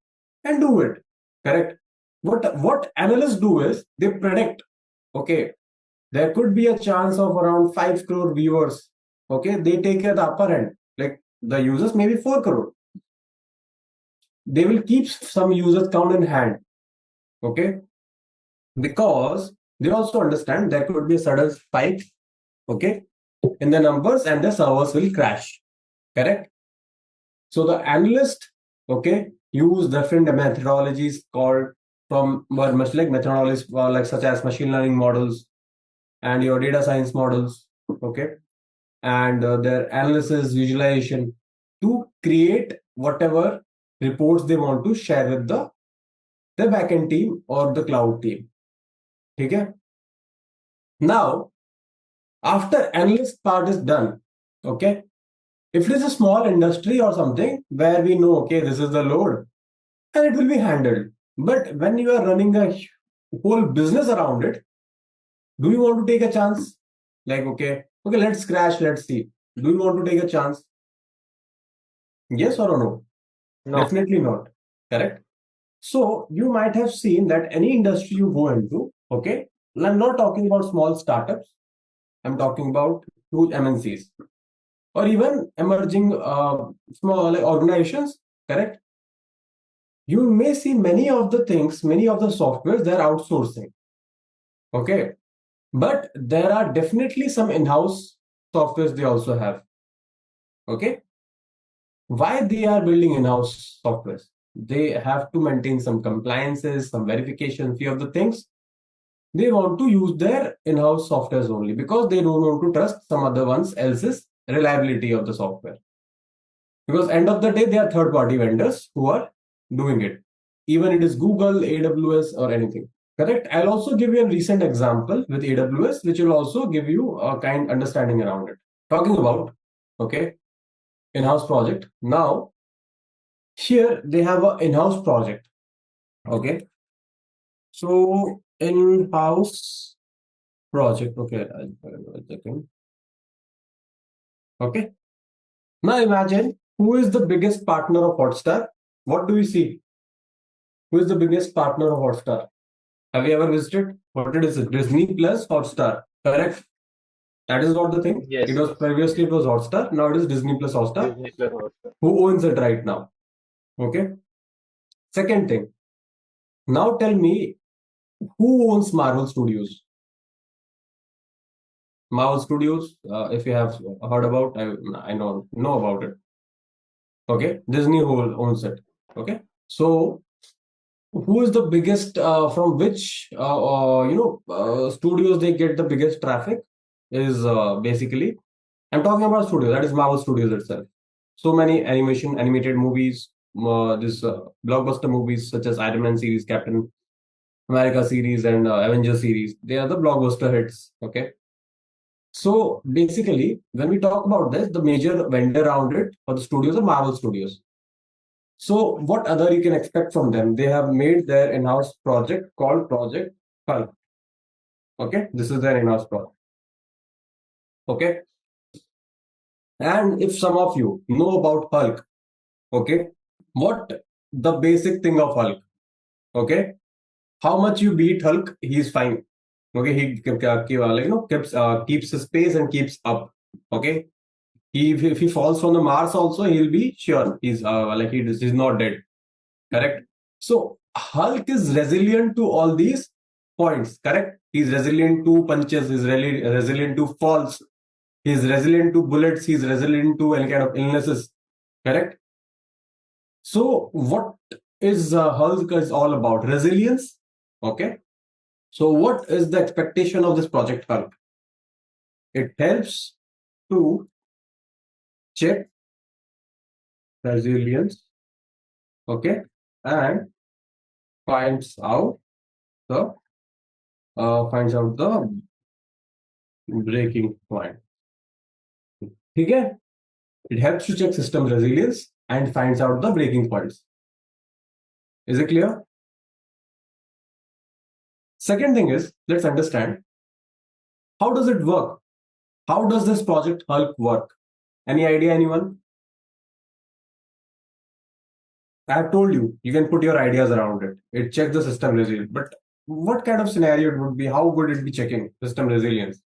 and do it. Correct. What analysts do is they predict, okay, there could be a chance of around 5 crore viewers. Okay, they take at the upper end, like the users maybe 4 crore. They will keep some users count in hand. Okay, because they also understand there could be a sudden spike, okay, in the numbers and the servers will crash. Correct? So the analyst, okay, use different methodologies called from much like methodologies like such as machine learning models and your data science models, okay, and their analysis visualization to create whatever reports they want to share with the backend team or the cloud team. Okay. Now, after analyst part is done, okay, if it is a small industry or something where we know, okay, this is the load and it will be handled. But when you are running a whole business around it, do you want to take a chance? Like, okay, let's crash, let's see. Do you want to take a chance? Yes or no? No. Definitely not. Correct? So you might have seen that any industry you go into, okay, I'm not talking about small startups. I'm talking about huge MNCs or even emerging small organizations, correct? You may see many of the things, many of the softwares, they're outsourcing. Okay. But there are definitely some in-house softwares they also have. Okay. Why they are building in-house softwares? They have to maintain some compliances, some verification, few of the things. They want to use their in-house softwares only because they don't want to trust some other ones else's reliability of the software. Because end of the day, they are third-party vendors who are doing it. Even it is Google, AWS, or anything. Correct. I'll also give you a recent example with AWS, which will also give you a kind understanding around it. Talking about, okay, in-house project. Now, here they have an in-house project. Okay. So in-house project. Okay, I'll second. Okay. Now imagine who is the biggest partner of Hotstar. What do we see? Who is the biggest partner of Hotstar? Have you ever visited? What it is? Disney plus Hotstar. Correct. That is not the thing. Yes. It was previously it was Hotstar. Now it is Disney plus Hotstar. Disney plus Hotstar. Who owns it right now? Okay. Second thing. Now tell me who owns Marvel Studios? Marvel Studios. If you have heard about, I know about it. Okay. Disney owns it. Okay. So who is the biggest from which studios they get the biggest traffic is basically I'm talking about studio, that is Marvel Studios itself. So many animated movies, this blockbuster movies such as Iron Man series, Captain America series, and Avengers series, they are the blockbuster hits. Okay. So basically, when we talk about this, the major vendor around it for the studios are Marvel Studios. So what other you can expect from them? They have made their in-house project called Project Hulk. Okay, this is their in-house project. Okay. And if some of you know about Hulk, okay, what the basic thing of Hulk, okay, how much you beat Hulk, he's fine. Okay, he keeps his pace and keeps up. Okay, if he falls from the Mars also, he'll be sure he's he's not dead. Correct. So Hulk is resilient to all these points. Correct. He's resilient to punches. He's really resilient to falls. He's resilient to bullets. He's resilient to any kind of illnesses. Correct. So what is Hulk is all about? Resilience. Okay. So what is the expectation of this Project Hulk? It helps to check resilience. Okay. And finds out the breaking point. Okay. It helps to check system resilience and finds out the breaking points. Is it clear? Second thing is, let's understand how does it work? How does this Project Hulk work? Any idea, anyone? I have told you, you can put your ideas around it. It checks the system resilience. But what kind of scenario it would be? How would it be checking system resilience?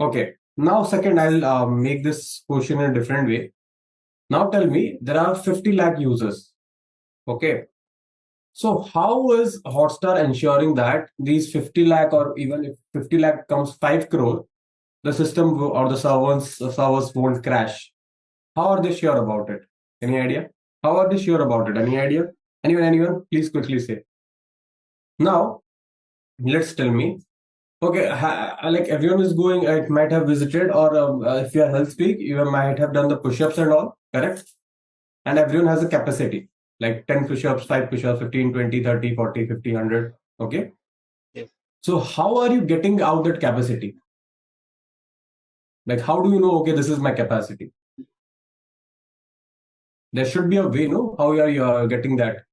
Okay. Now, second, I'll make this question in a different way. Now tell me, there are 50 lakh users. Okay. So how is Hotstar ensuring that these 50 lakh, or even if 50 lakh comes 5 crore, the system or the servers won't crash? How are they sure about it? Any idea? How are they sure about it? Any idea? Anyone? Please quickly say. Now, let's tell me. Okay, like everyone is going, it might have visited, or if you are health speak, you might have done the push-ups and all, correct? And everyone has a capacity, like 10 push-ups, 5 push-ups, 15, 20, 30, 40, 50, 100. Okay. Yes. So how are you getting out that capacity? Like, how do you know, okay, this is my capacity? There should be a way, no? How are you getting that?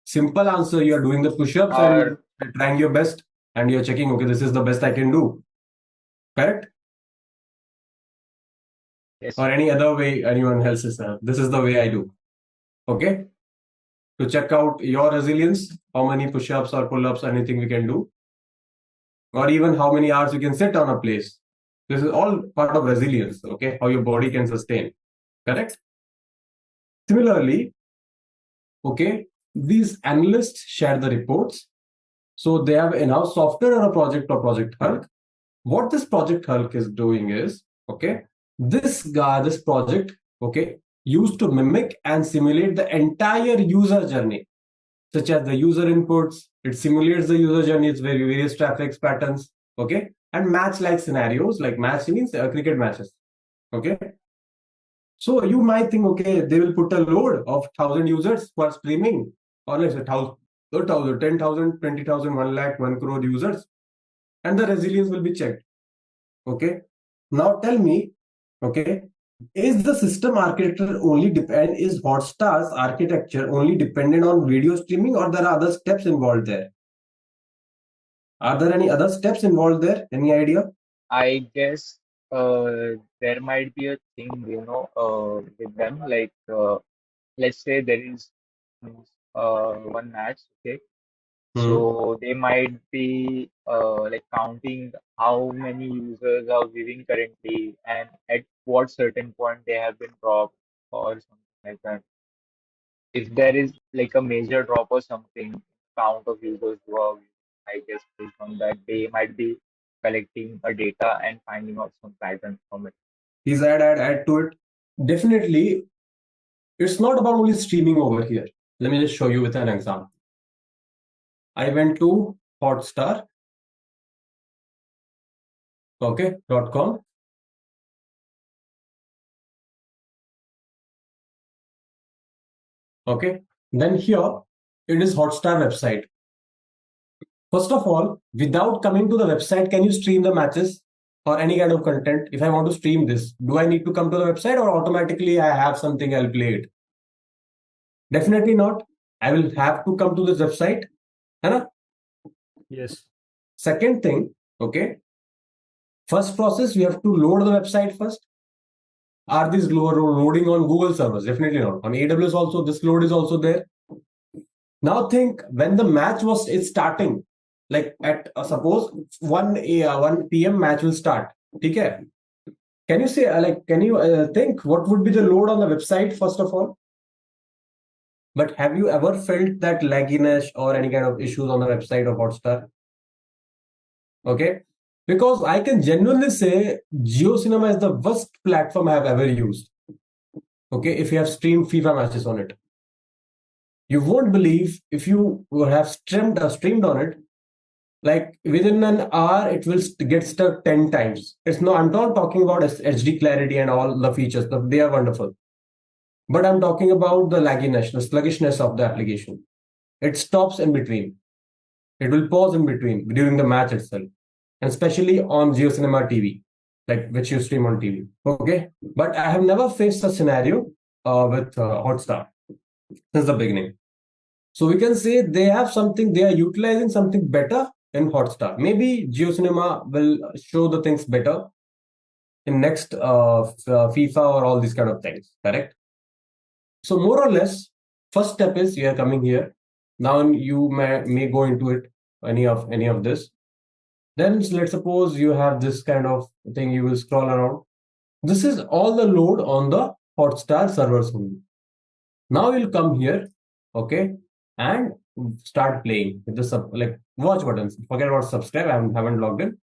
Simple answer, you are doing the push-ups and Or you're trying your best and you're checking, okay, this is the best I can do. Correct? yes. Or any other way anyone else is, this is the way I do. Okay? To check out your resilience, how many push-ups or pull-ups, anything we can do. Or even how many hours you can sit on a place. This is all part of resilience, okay? How your body can sustain. Correct? Similarly, okay, these analysts share the reports. So they have in-house software or a project or Project Hulk. What this Project Hulk is doing is, okay, this project, okay, used to mimic and simulate the entire user journey, such as the user inputs. It simulates the user journey, its various traffic patterns, okay, and match like scenarios. Like match means cricket matches, okay. So you might think, okay, they will put a load of 1,000 users for streaming, or let's say 1,000, 10,000, 20,000, 1 lakh, 1 crore users, and the resilience will be checked. Okay. Now tell me, okay, is the system architecture is Hotstar's architecture only dependent on video streaming, or there are other steps involved there? Are there any other steps involved there? Any idea? I guess there might be a thing, with them. Like, let's say there is one match, okay? So they might be like counting how many users are viewing currently and at what certain point they have been dropped or something like that. If there is like a major drop or something, count of users who are viewing, I guess based on that they might be collecting a data and finding out some patterns from it. Please add to it. Definitely, it's not about only streaming over here. Let me just show you with an example. I went to Hotstar, okay, .com. Okay, then here it is Hotstar website. First of all, without coming to the website, can you stream the matches or any kind of content? If I want to stream this, do I need to come to the website, or automatically I have something, I'll play it? Definitely not. I will have to come to this website. Hai? Yes. Second thing, okay. First process, we have to load the website first. Are these loading on Google servers? Definitely not. On AWS also, this load is also there. Now think, when the match is starting, like at suppose 1 p.m. match will start. Okay. Can you say think what would be the load on the website first of all? But have you ever felt that lagginess or any kind of issues on the website of Hotstar? Okay, because I can genuinely say JioCinema is the worst platform I have ever used. Okay, if you have streamed FIFA matches on it, you won't believe if you have streamed on it. Like within an hour, it will get stuck 10 times. I'm not talking about HD clarity and all the features. They are wonderful. But I'm talking about the lagginess, the sluggishness of the application. It stops in between. It will pause in between during the match itself. And especially on JioCinema TV, like which you stream on TV. Okay. But I have never faced a scenario with Hotstar since the beginning. So we can say they are utilizing something better in Hotstar. Maybe JioCinema will show the things better in next FIFA or all these kind of things, correct? So more or less, first step is you are coming here. Now you may go into it, any of this. Then let's suppose you have this kind of thing, you will scroll around. This is all the load on the Hotstar servers only. Now you'll come here, okay, and start playing with the like watch buttons. Forget about subscribe. I haven't logged in.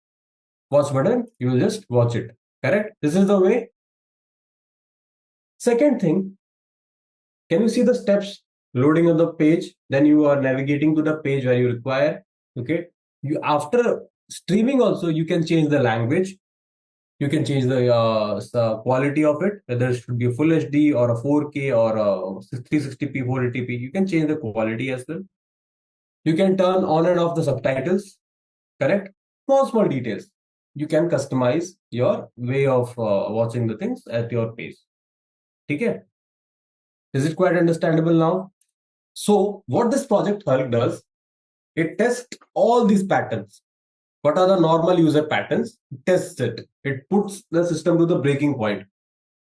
Watch button. You will just watch it. Correct. This is the way. Second thing, can you see the steps loading on the page? Then you are navigating to the page where you require. Okay. You after streaming also you can change the language. You can change the quality of it, whether it should be a full HD or a 4K or a 360p, 480p. You can change the quality as well. You can turn on and off the subtitles. Correct. Small details. You can customize your way of watching the things at your pace. Okay. Is it quite understandable now? So what this project Hulk does, it tests all these patterns. What are the normal user patterns? It tests it. It puts the system to the breaking point.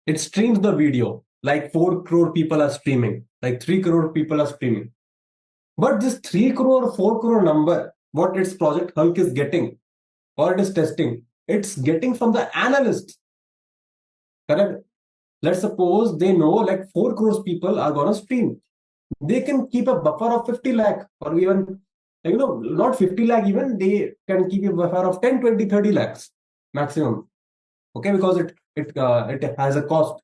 It streams the video. Like 4 crore people are streaming. Like 3 crore people are streaming. But this 3 crore, 4 crore number, what its project Hulk is getting, or it is testing, it's getting from the analysts. Correct? Let's suppose they know like 4 crores people are going to stream. They can keep a buffer of 50 lakh or even, not 50 lakh even, they can keep a buffer of 10, 20, 30 lakhs maximum. Okay, because it has a cost.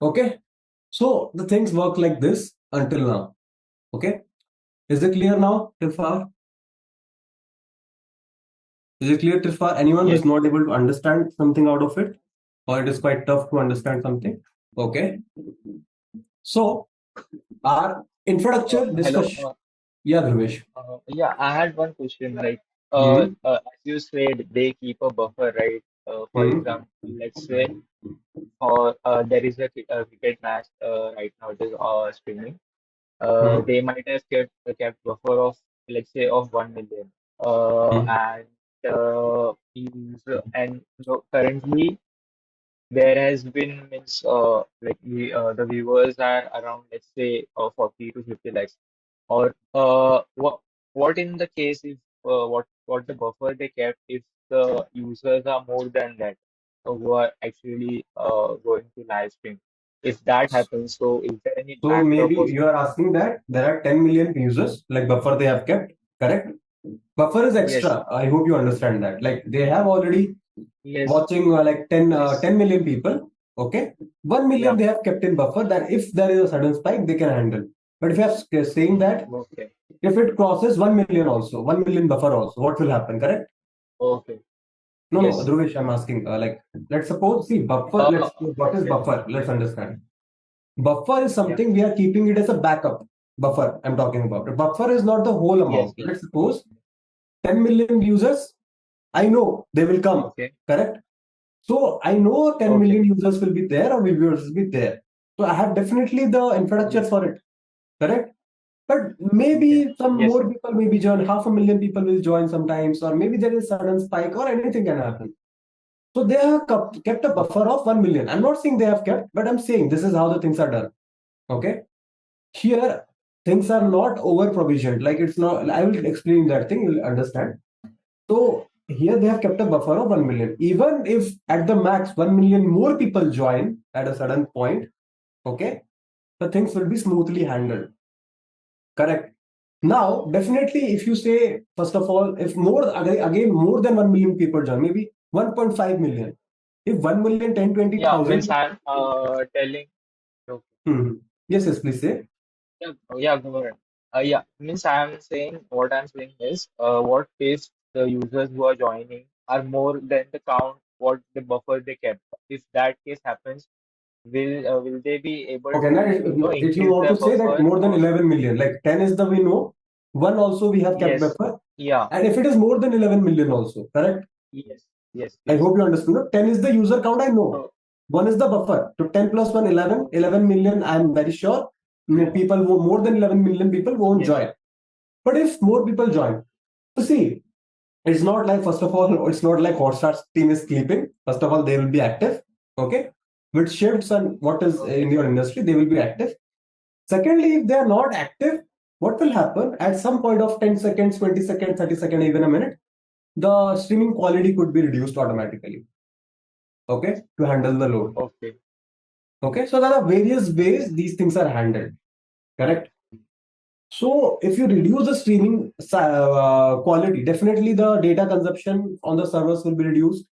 Okay, so the things work like this until now. Okay, is it clear now till far? Is it clear till far? Anyone who is not able to understand something out of it, or it is quite tough to understand something? Okay, so our introduction discussion. Yeah, Dhruvesh. Yeah, I had one question. Like, Hmm. as you said, they keep a buffer, right? For Hmm. example, let's say, or there is a cricket match right now. It is streaming. Hmm. They might have kept buffer of, let's say, of 1 million. Hmm. And currently there has been means like the viewers are around, let's say, 40 to 50 lakhs. Or what in the case if what the buffer they kept if the users are more than that who are actually going to live stream? If that happens, so is there any So backup maybe or you are something? asking that there are 10 million users, like buffer they have kept, correct? Buffer is Yes, extra. I hope you understand that. Like they have already yes, watching like 10, yes. 10 million people. Okay. 1 million Yeah. they have kept in buffer that if there is a sudden spike, they can handle. But if you are saying that Okay. if it crosses 1 million also, 1 million buffer also, what will happen, correct? Okay. No, Yes. Dhruvesh, I'm asking, like, let's suppose, see, buffer, what is Okay. buffer? Let's understand. Buffer is Yeah. something we are keeping it as a backup. Buffer, I'm talking about. A buffer is not the whole Yes. amount. Let's suppose 10 million users, I know they will come, Okay. correct? So I know 10 Okay. million users will be there or viewers will be there. So I have definitely the infrastructure Yes. for it, correct? But Okay. maybe some Yes. more people maybe join, 500,000 people will join sometimes, or maybe there is sudden spike or anything can happen. So they have kept a buffer of 1 million. I'm not saying they have kept, but I'm saying this is how the things are done. Okay. Here, things are not over provisioned. Like it's not, I will explain that thing, you'll understand. So here they have kept a buffer of 1 million. Even if at the max 1 million more people join at a certain point, okay, the things will be smoothly handled. Correct. Now, definitely, if you say, first of all, if again, more than 1 million people join, maybe 1.5 million. If 1 million, 10, Yeah. 20,000. Means I'm telling. Okay. Yes, yes, please say. Yeah. Yeah. Go ahead. Yeah. Means I'm saying what I'm saying is what if the users who are joining are more than the count what the buffer they kept? If that case happens, will they be able Okay, to now if you increase want their to say that buffer more than or 11 million, like 10 is the we know, 1 also we have kept yes? buffer. Yeah. And if it is more than 11 million also, correct? Yes. Yes. I Yes. hope you understood. No? 10 is the user count, I know. 1 is the buffer. So 10 plus 1, 11. 11 million, I'm very sure. People, more than 11 million people won't join. But if more people join, so see, it's not like, first of all, it's not like Hotstar's team is sleeping. First of all, they will be active. Okay. With shifts and what is in your industry, they will be active. Secondly, if they are not active, what will happen at some point of 10 seconds, 20 seconds, 30 seconds, even a minute, the streaming quality could be reduced automatically. Okay. To handle the load. Okay. Okay, so there are various ways these things are handled. Correct. So if you reduce the streaming quality, definitely the data consumption on the servers will be reduced.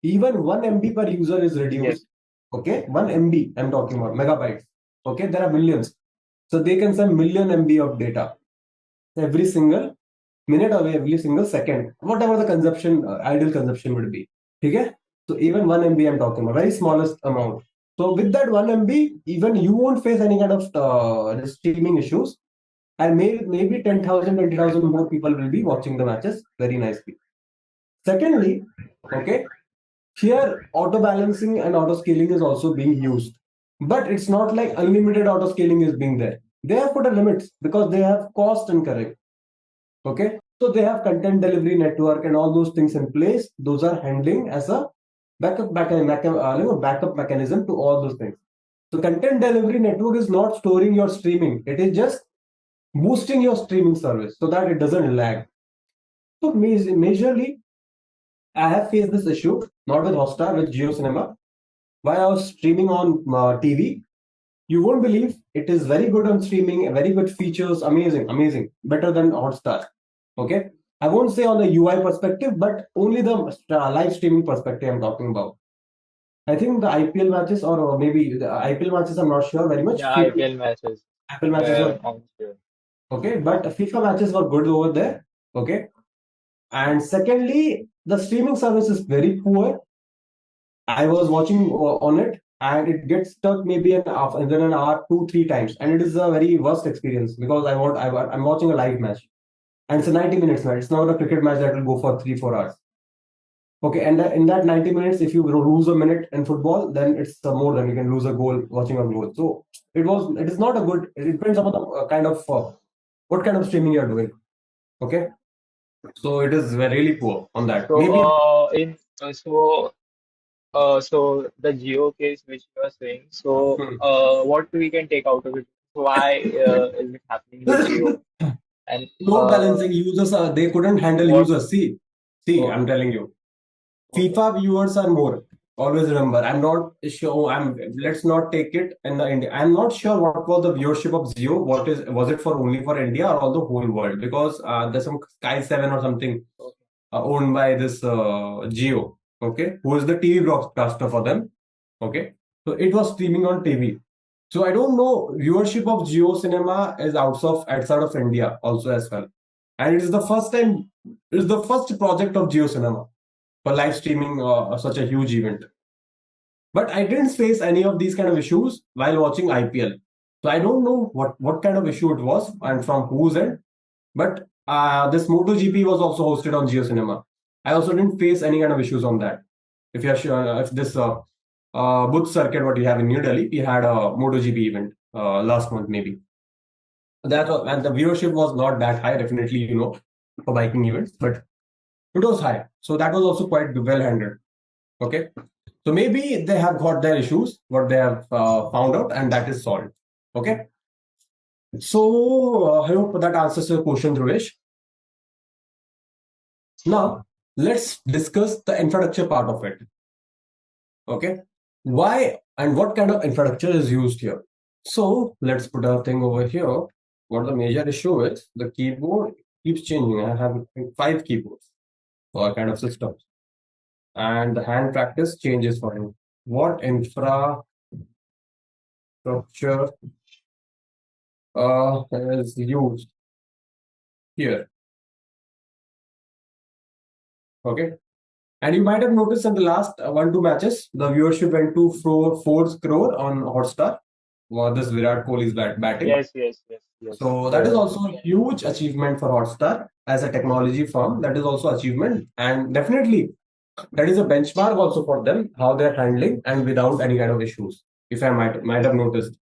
Even 1 MB per user is reduced. Okay, 1 MB I'm talking about, megabytes. Okay, there are millions. So they can send million MB of data every single minute or every single second, whatever the consumption, ideal consumption would be. Okay, so even 1 MB I'm talking about, very smallest amount. So with that 1 MB, even you won't face any kind of streaming issues, and maybe 10,000, 20,000 more people will be watching the matches very nicely. Secondly, okay, here auto balancing and auto scaling is also being used, but it's not like unlimited auto scaling is being there. They have put a limits because they have cost and correct. Okay, so they have content delivery network and all those things in place. Those are handling as a backup mechanism to all those things. So content delivery network is not storing your streaming. It is just boosting your streaming service so that it doesn't lag. So majorly, I have faced this issue, not with Hotstar, with Geo Cinema. While I was streaming on TV, you won't believe it is very good on streaming, very good features, amazing, better than Hotstar. Okay, I won't say on the UI perspective, but only the live streaming perspective I'm talking about. I think the IPL matches, or maybe the IPL matches, I'm not sure very much. Yeah, IPL matches. IPL matches were On here. okay, but FIFA matches were good over there. Okay, and secondly, the streaming service is very poor. I was watching on it, and it gets stuck maybe an hour, and then an hour, 2, 3 times, and it is a very worst experience because I'm watching a live match, and it's a 90 minutes match. It's not a cricket match that will go for 3, 4 hours. Okay, and in that 90 minutes, if you lose a minute in football, then it's more than you can lose a goal watching a goal. So it is not a good. It depends on the kind of what kind of streaming you're doing. Okay, so it is really poor on that. So Maybe so the geo case which you are saying, so what we can take out of it? Why is it happening with geo? And load balancing users they couldn't handle what? users. See, I'm telling you, FIFA viewers are more. Always remember, I'm not sure. Let's not take it in the India. I'm not sure what was the viewership of Zio. Was it for only for India or all the whole world? Because there's some Sky 7 or something owned by this Geo. Okay, who is the TV broadcaster for them? Okay, so it was streaming on TV. So I don't know, viewership of Geo Cinema is outside of India also as well, and it is the first time. It is the first project of Geo Cinema for live streaming such a huge event. But I didn't face any of these kind of issues while watching IPL. So I don't know what kind of issue it was and from whose end. But this MotoGP was also hosted on Geo Cinema. I also didn't face any kind of issues on that. If you are sure, if this Buddh circuit what we have in New Delhi, we had a MotoGP event last month maybe. And the viewership was not that high, definitely, for biking events, but it was high. So that was also quite well handled. Okay. So maybe they have got their issues, what they have found out, and that is solved. Okay. So I hope that answers your question, Dhruvesh. Now, let's discuss the infrastructure part of it. Okay. Why and what kind of infrastructure is used here? So let's put a thing over here. What the major issue is, the keyboard keeps changing. I have 5 keyboards for kind of systems. And the hand practice changes for him. What infrastructure is used here? Okay. And you might have noticed in the last 1-2 matches, the viewership went to 4 crore on Hotstar. This Virat Kohli is batting. Yes. So that is also a huge achievement for Hotstar as a technology firm. That is also achievement, and definitely that is a benchmark also for them how they're handling and without any kind of issues. If I might have noticed,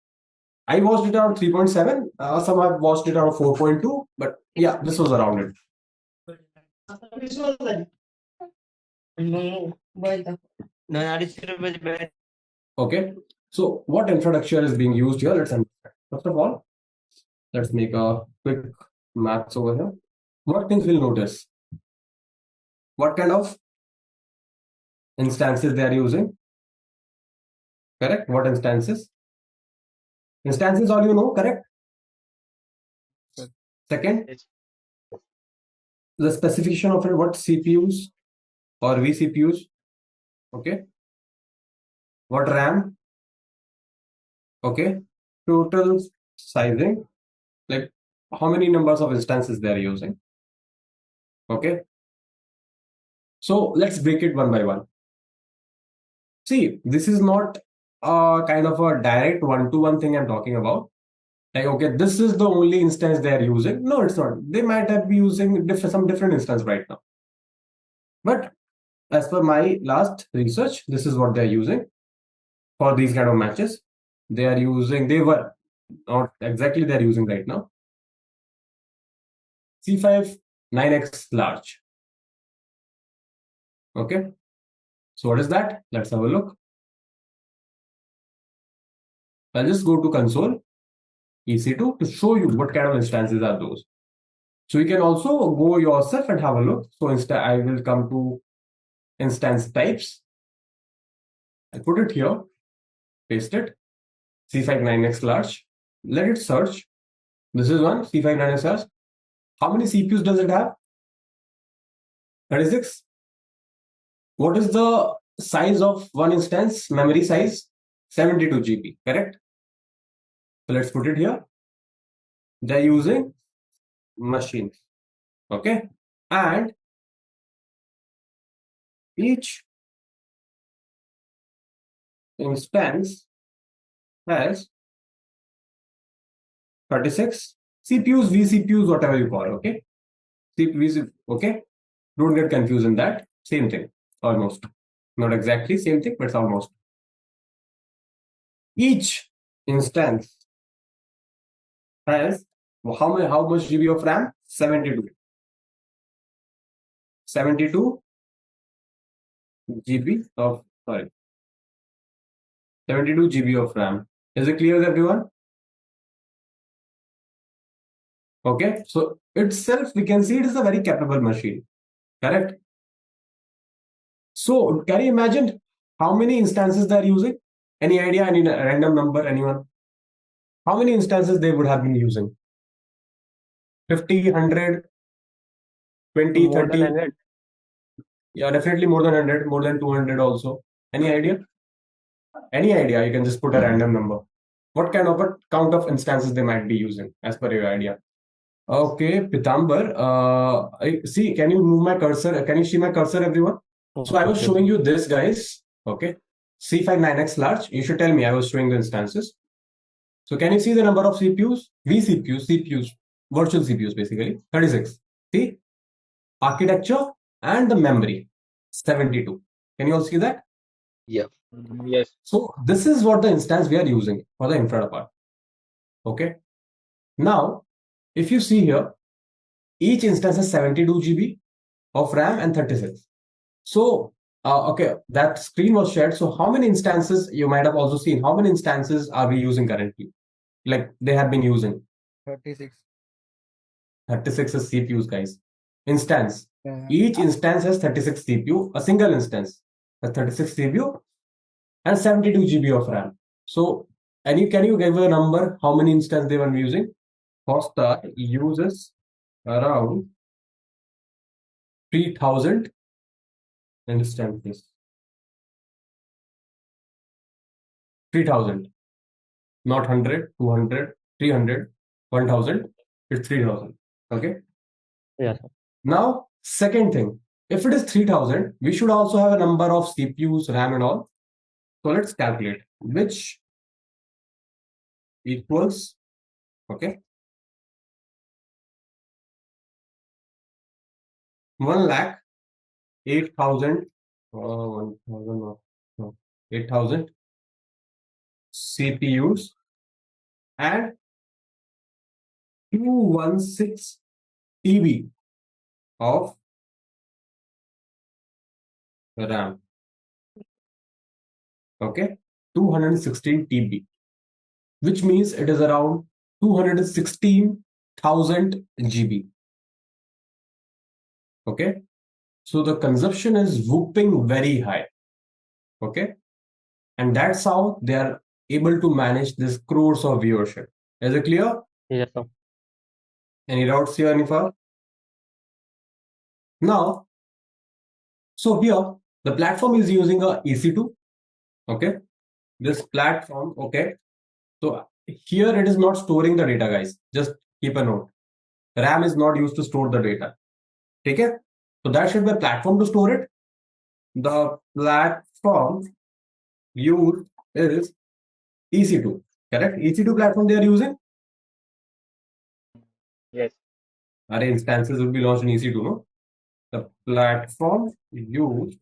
I watched it around 3.7. Some have watched it around 4.2, but yeah, this was around it. Okay, so what infrastructure is being used here? Let's understand. First of all, let's make a quick maths over here. What things we'll notice? What kind of instances they are using? Correct? What instances? Instances all you know, correct? Second, the specification of it, what CPUs or vCPUs, okay? What RAM, okay? Total sizing, like how many numbers of instances they are using, okay? So let's break it one by one. See, this is not a kind of a direct one-to-one thing I'm talking about. Like, okay, this is the only instance they are using. No, it's not. They might have been using some different instance right now. But as per my last research, this is what they're using for these kind of matches. They were not exactly they're using right now. C5 9x large. Okay. So what is that? Let's have a look. I'll just go to console EC2 to show you what kind of instances are those. So you can also go yourself and have a look. So instead, I will come to instance types. I put it here, paste it, C5 9x large. Let it search. This is one C5 9x large. How many CPUs does it have? 36. What is the size of one instance? Memory size? 72 GB, correct? So let's put it here. They're using machines, okay? And each instance has 36 CPUs, vCPUs, whatever you call, okay? CPUs, okay? Don't get confused in that. Same thing, almost. Not exactly same thing, but it's almost. Each instance has how much GB of RAM? 72. 72 GB of 72 GB of RAM. Is it clear with everyone? Okay, so itself we can see it is a very capable machine, correct? So can you imagine how many instances they are using? Any idea? Any random number? Anyone? How many instances they would have been using? 50, 100, 20, More 30? than 100. Yeah, definitely more than 100, more than 200 also. Any idea? Any idea? You can just put a random number. What kind of a count of instances they might be using as per your idea? Okay, Pitambar. See, can you move my cursor? Can you see my cursor, everyone? So I was showing you this, guys. Okay. C5 9x large. You should tell me. I was showing the instances. So can you see the number of CPUs? CPUs, virtual CPUs, basically 36. See, architecture and the memory 72. Can you all see that? Yeah. Yes. So this is what the instance we are using for the infra part. Okay. Now, if you see here, each instance has 72 GB of RAM and 36. So, okay, that screen was shared. So how many instances you might have also seen? How many instances are we using currently? Like they have been using? 36. 36 is CPUs, guys. Instance. Yeah. Each instance has 36 CPU. A single instance has 36 CPU and 72 GB of RAM. So, can you give a number? How many instances they were using? Hotstar uses around 3,000 instances. 3,000. Not 100, 200, 300, 1,000. It's 3,000. Okay. Yes. Now, second thing, if it is 3,000, we should also have a number of CPUs, RAM, and all. So let's calculate which equals, okay, 1,08,000, 8,000 CPUs and 216 TB of RAM. Okay, 216 TB, which means it is around 216,000 GB. Okay, so the consumption is whooping very high. Okay, And that's how they are able to manage this crores of viewership. Is it clear? Yes, sir. Any doubts here, Anifal? Now, so here the platform is using a EC2. Okay, this platform. Okay, so here it is not storing the data, guys. Just keep a note. RAM is not used to store the data. Okay, so that should be a platform to store it. The platform used is EC2. Correct? EC2 platform they are using. Yes. Our instances will be launched in EC2, no? The platform used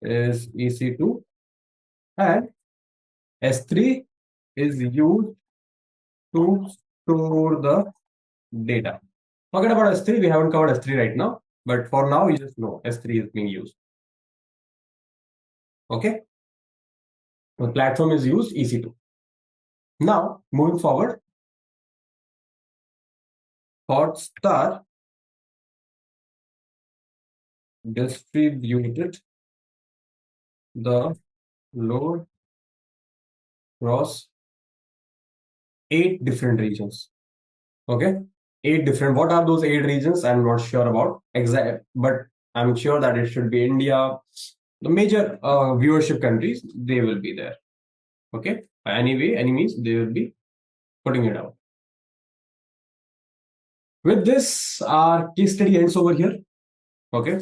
is EC2 and S3 is used to store the data. Forget about S3, we haven't covered S3 right now, but for now you just know S3 is being used. Okay? The platform is used EC2. Now, moving forward, Hotstar distributed the load across 8 different regions. Okay, 8 different. What are those 8 regions? I'm not sure about exact, but I'm sure that it should be India. The major viewership countries, they will be there. Okay, anyway, any means they will be putting it out. With this, our case study ends over here. Okay,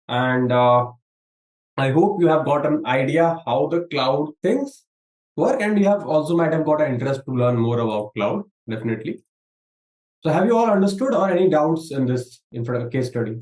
and I hope you have got an idea how the cloud things work, and you have also might have got an interest to learn more about cloud. Definitely. So, have you all understood or any doubts in this case study?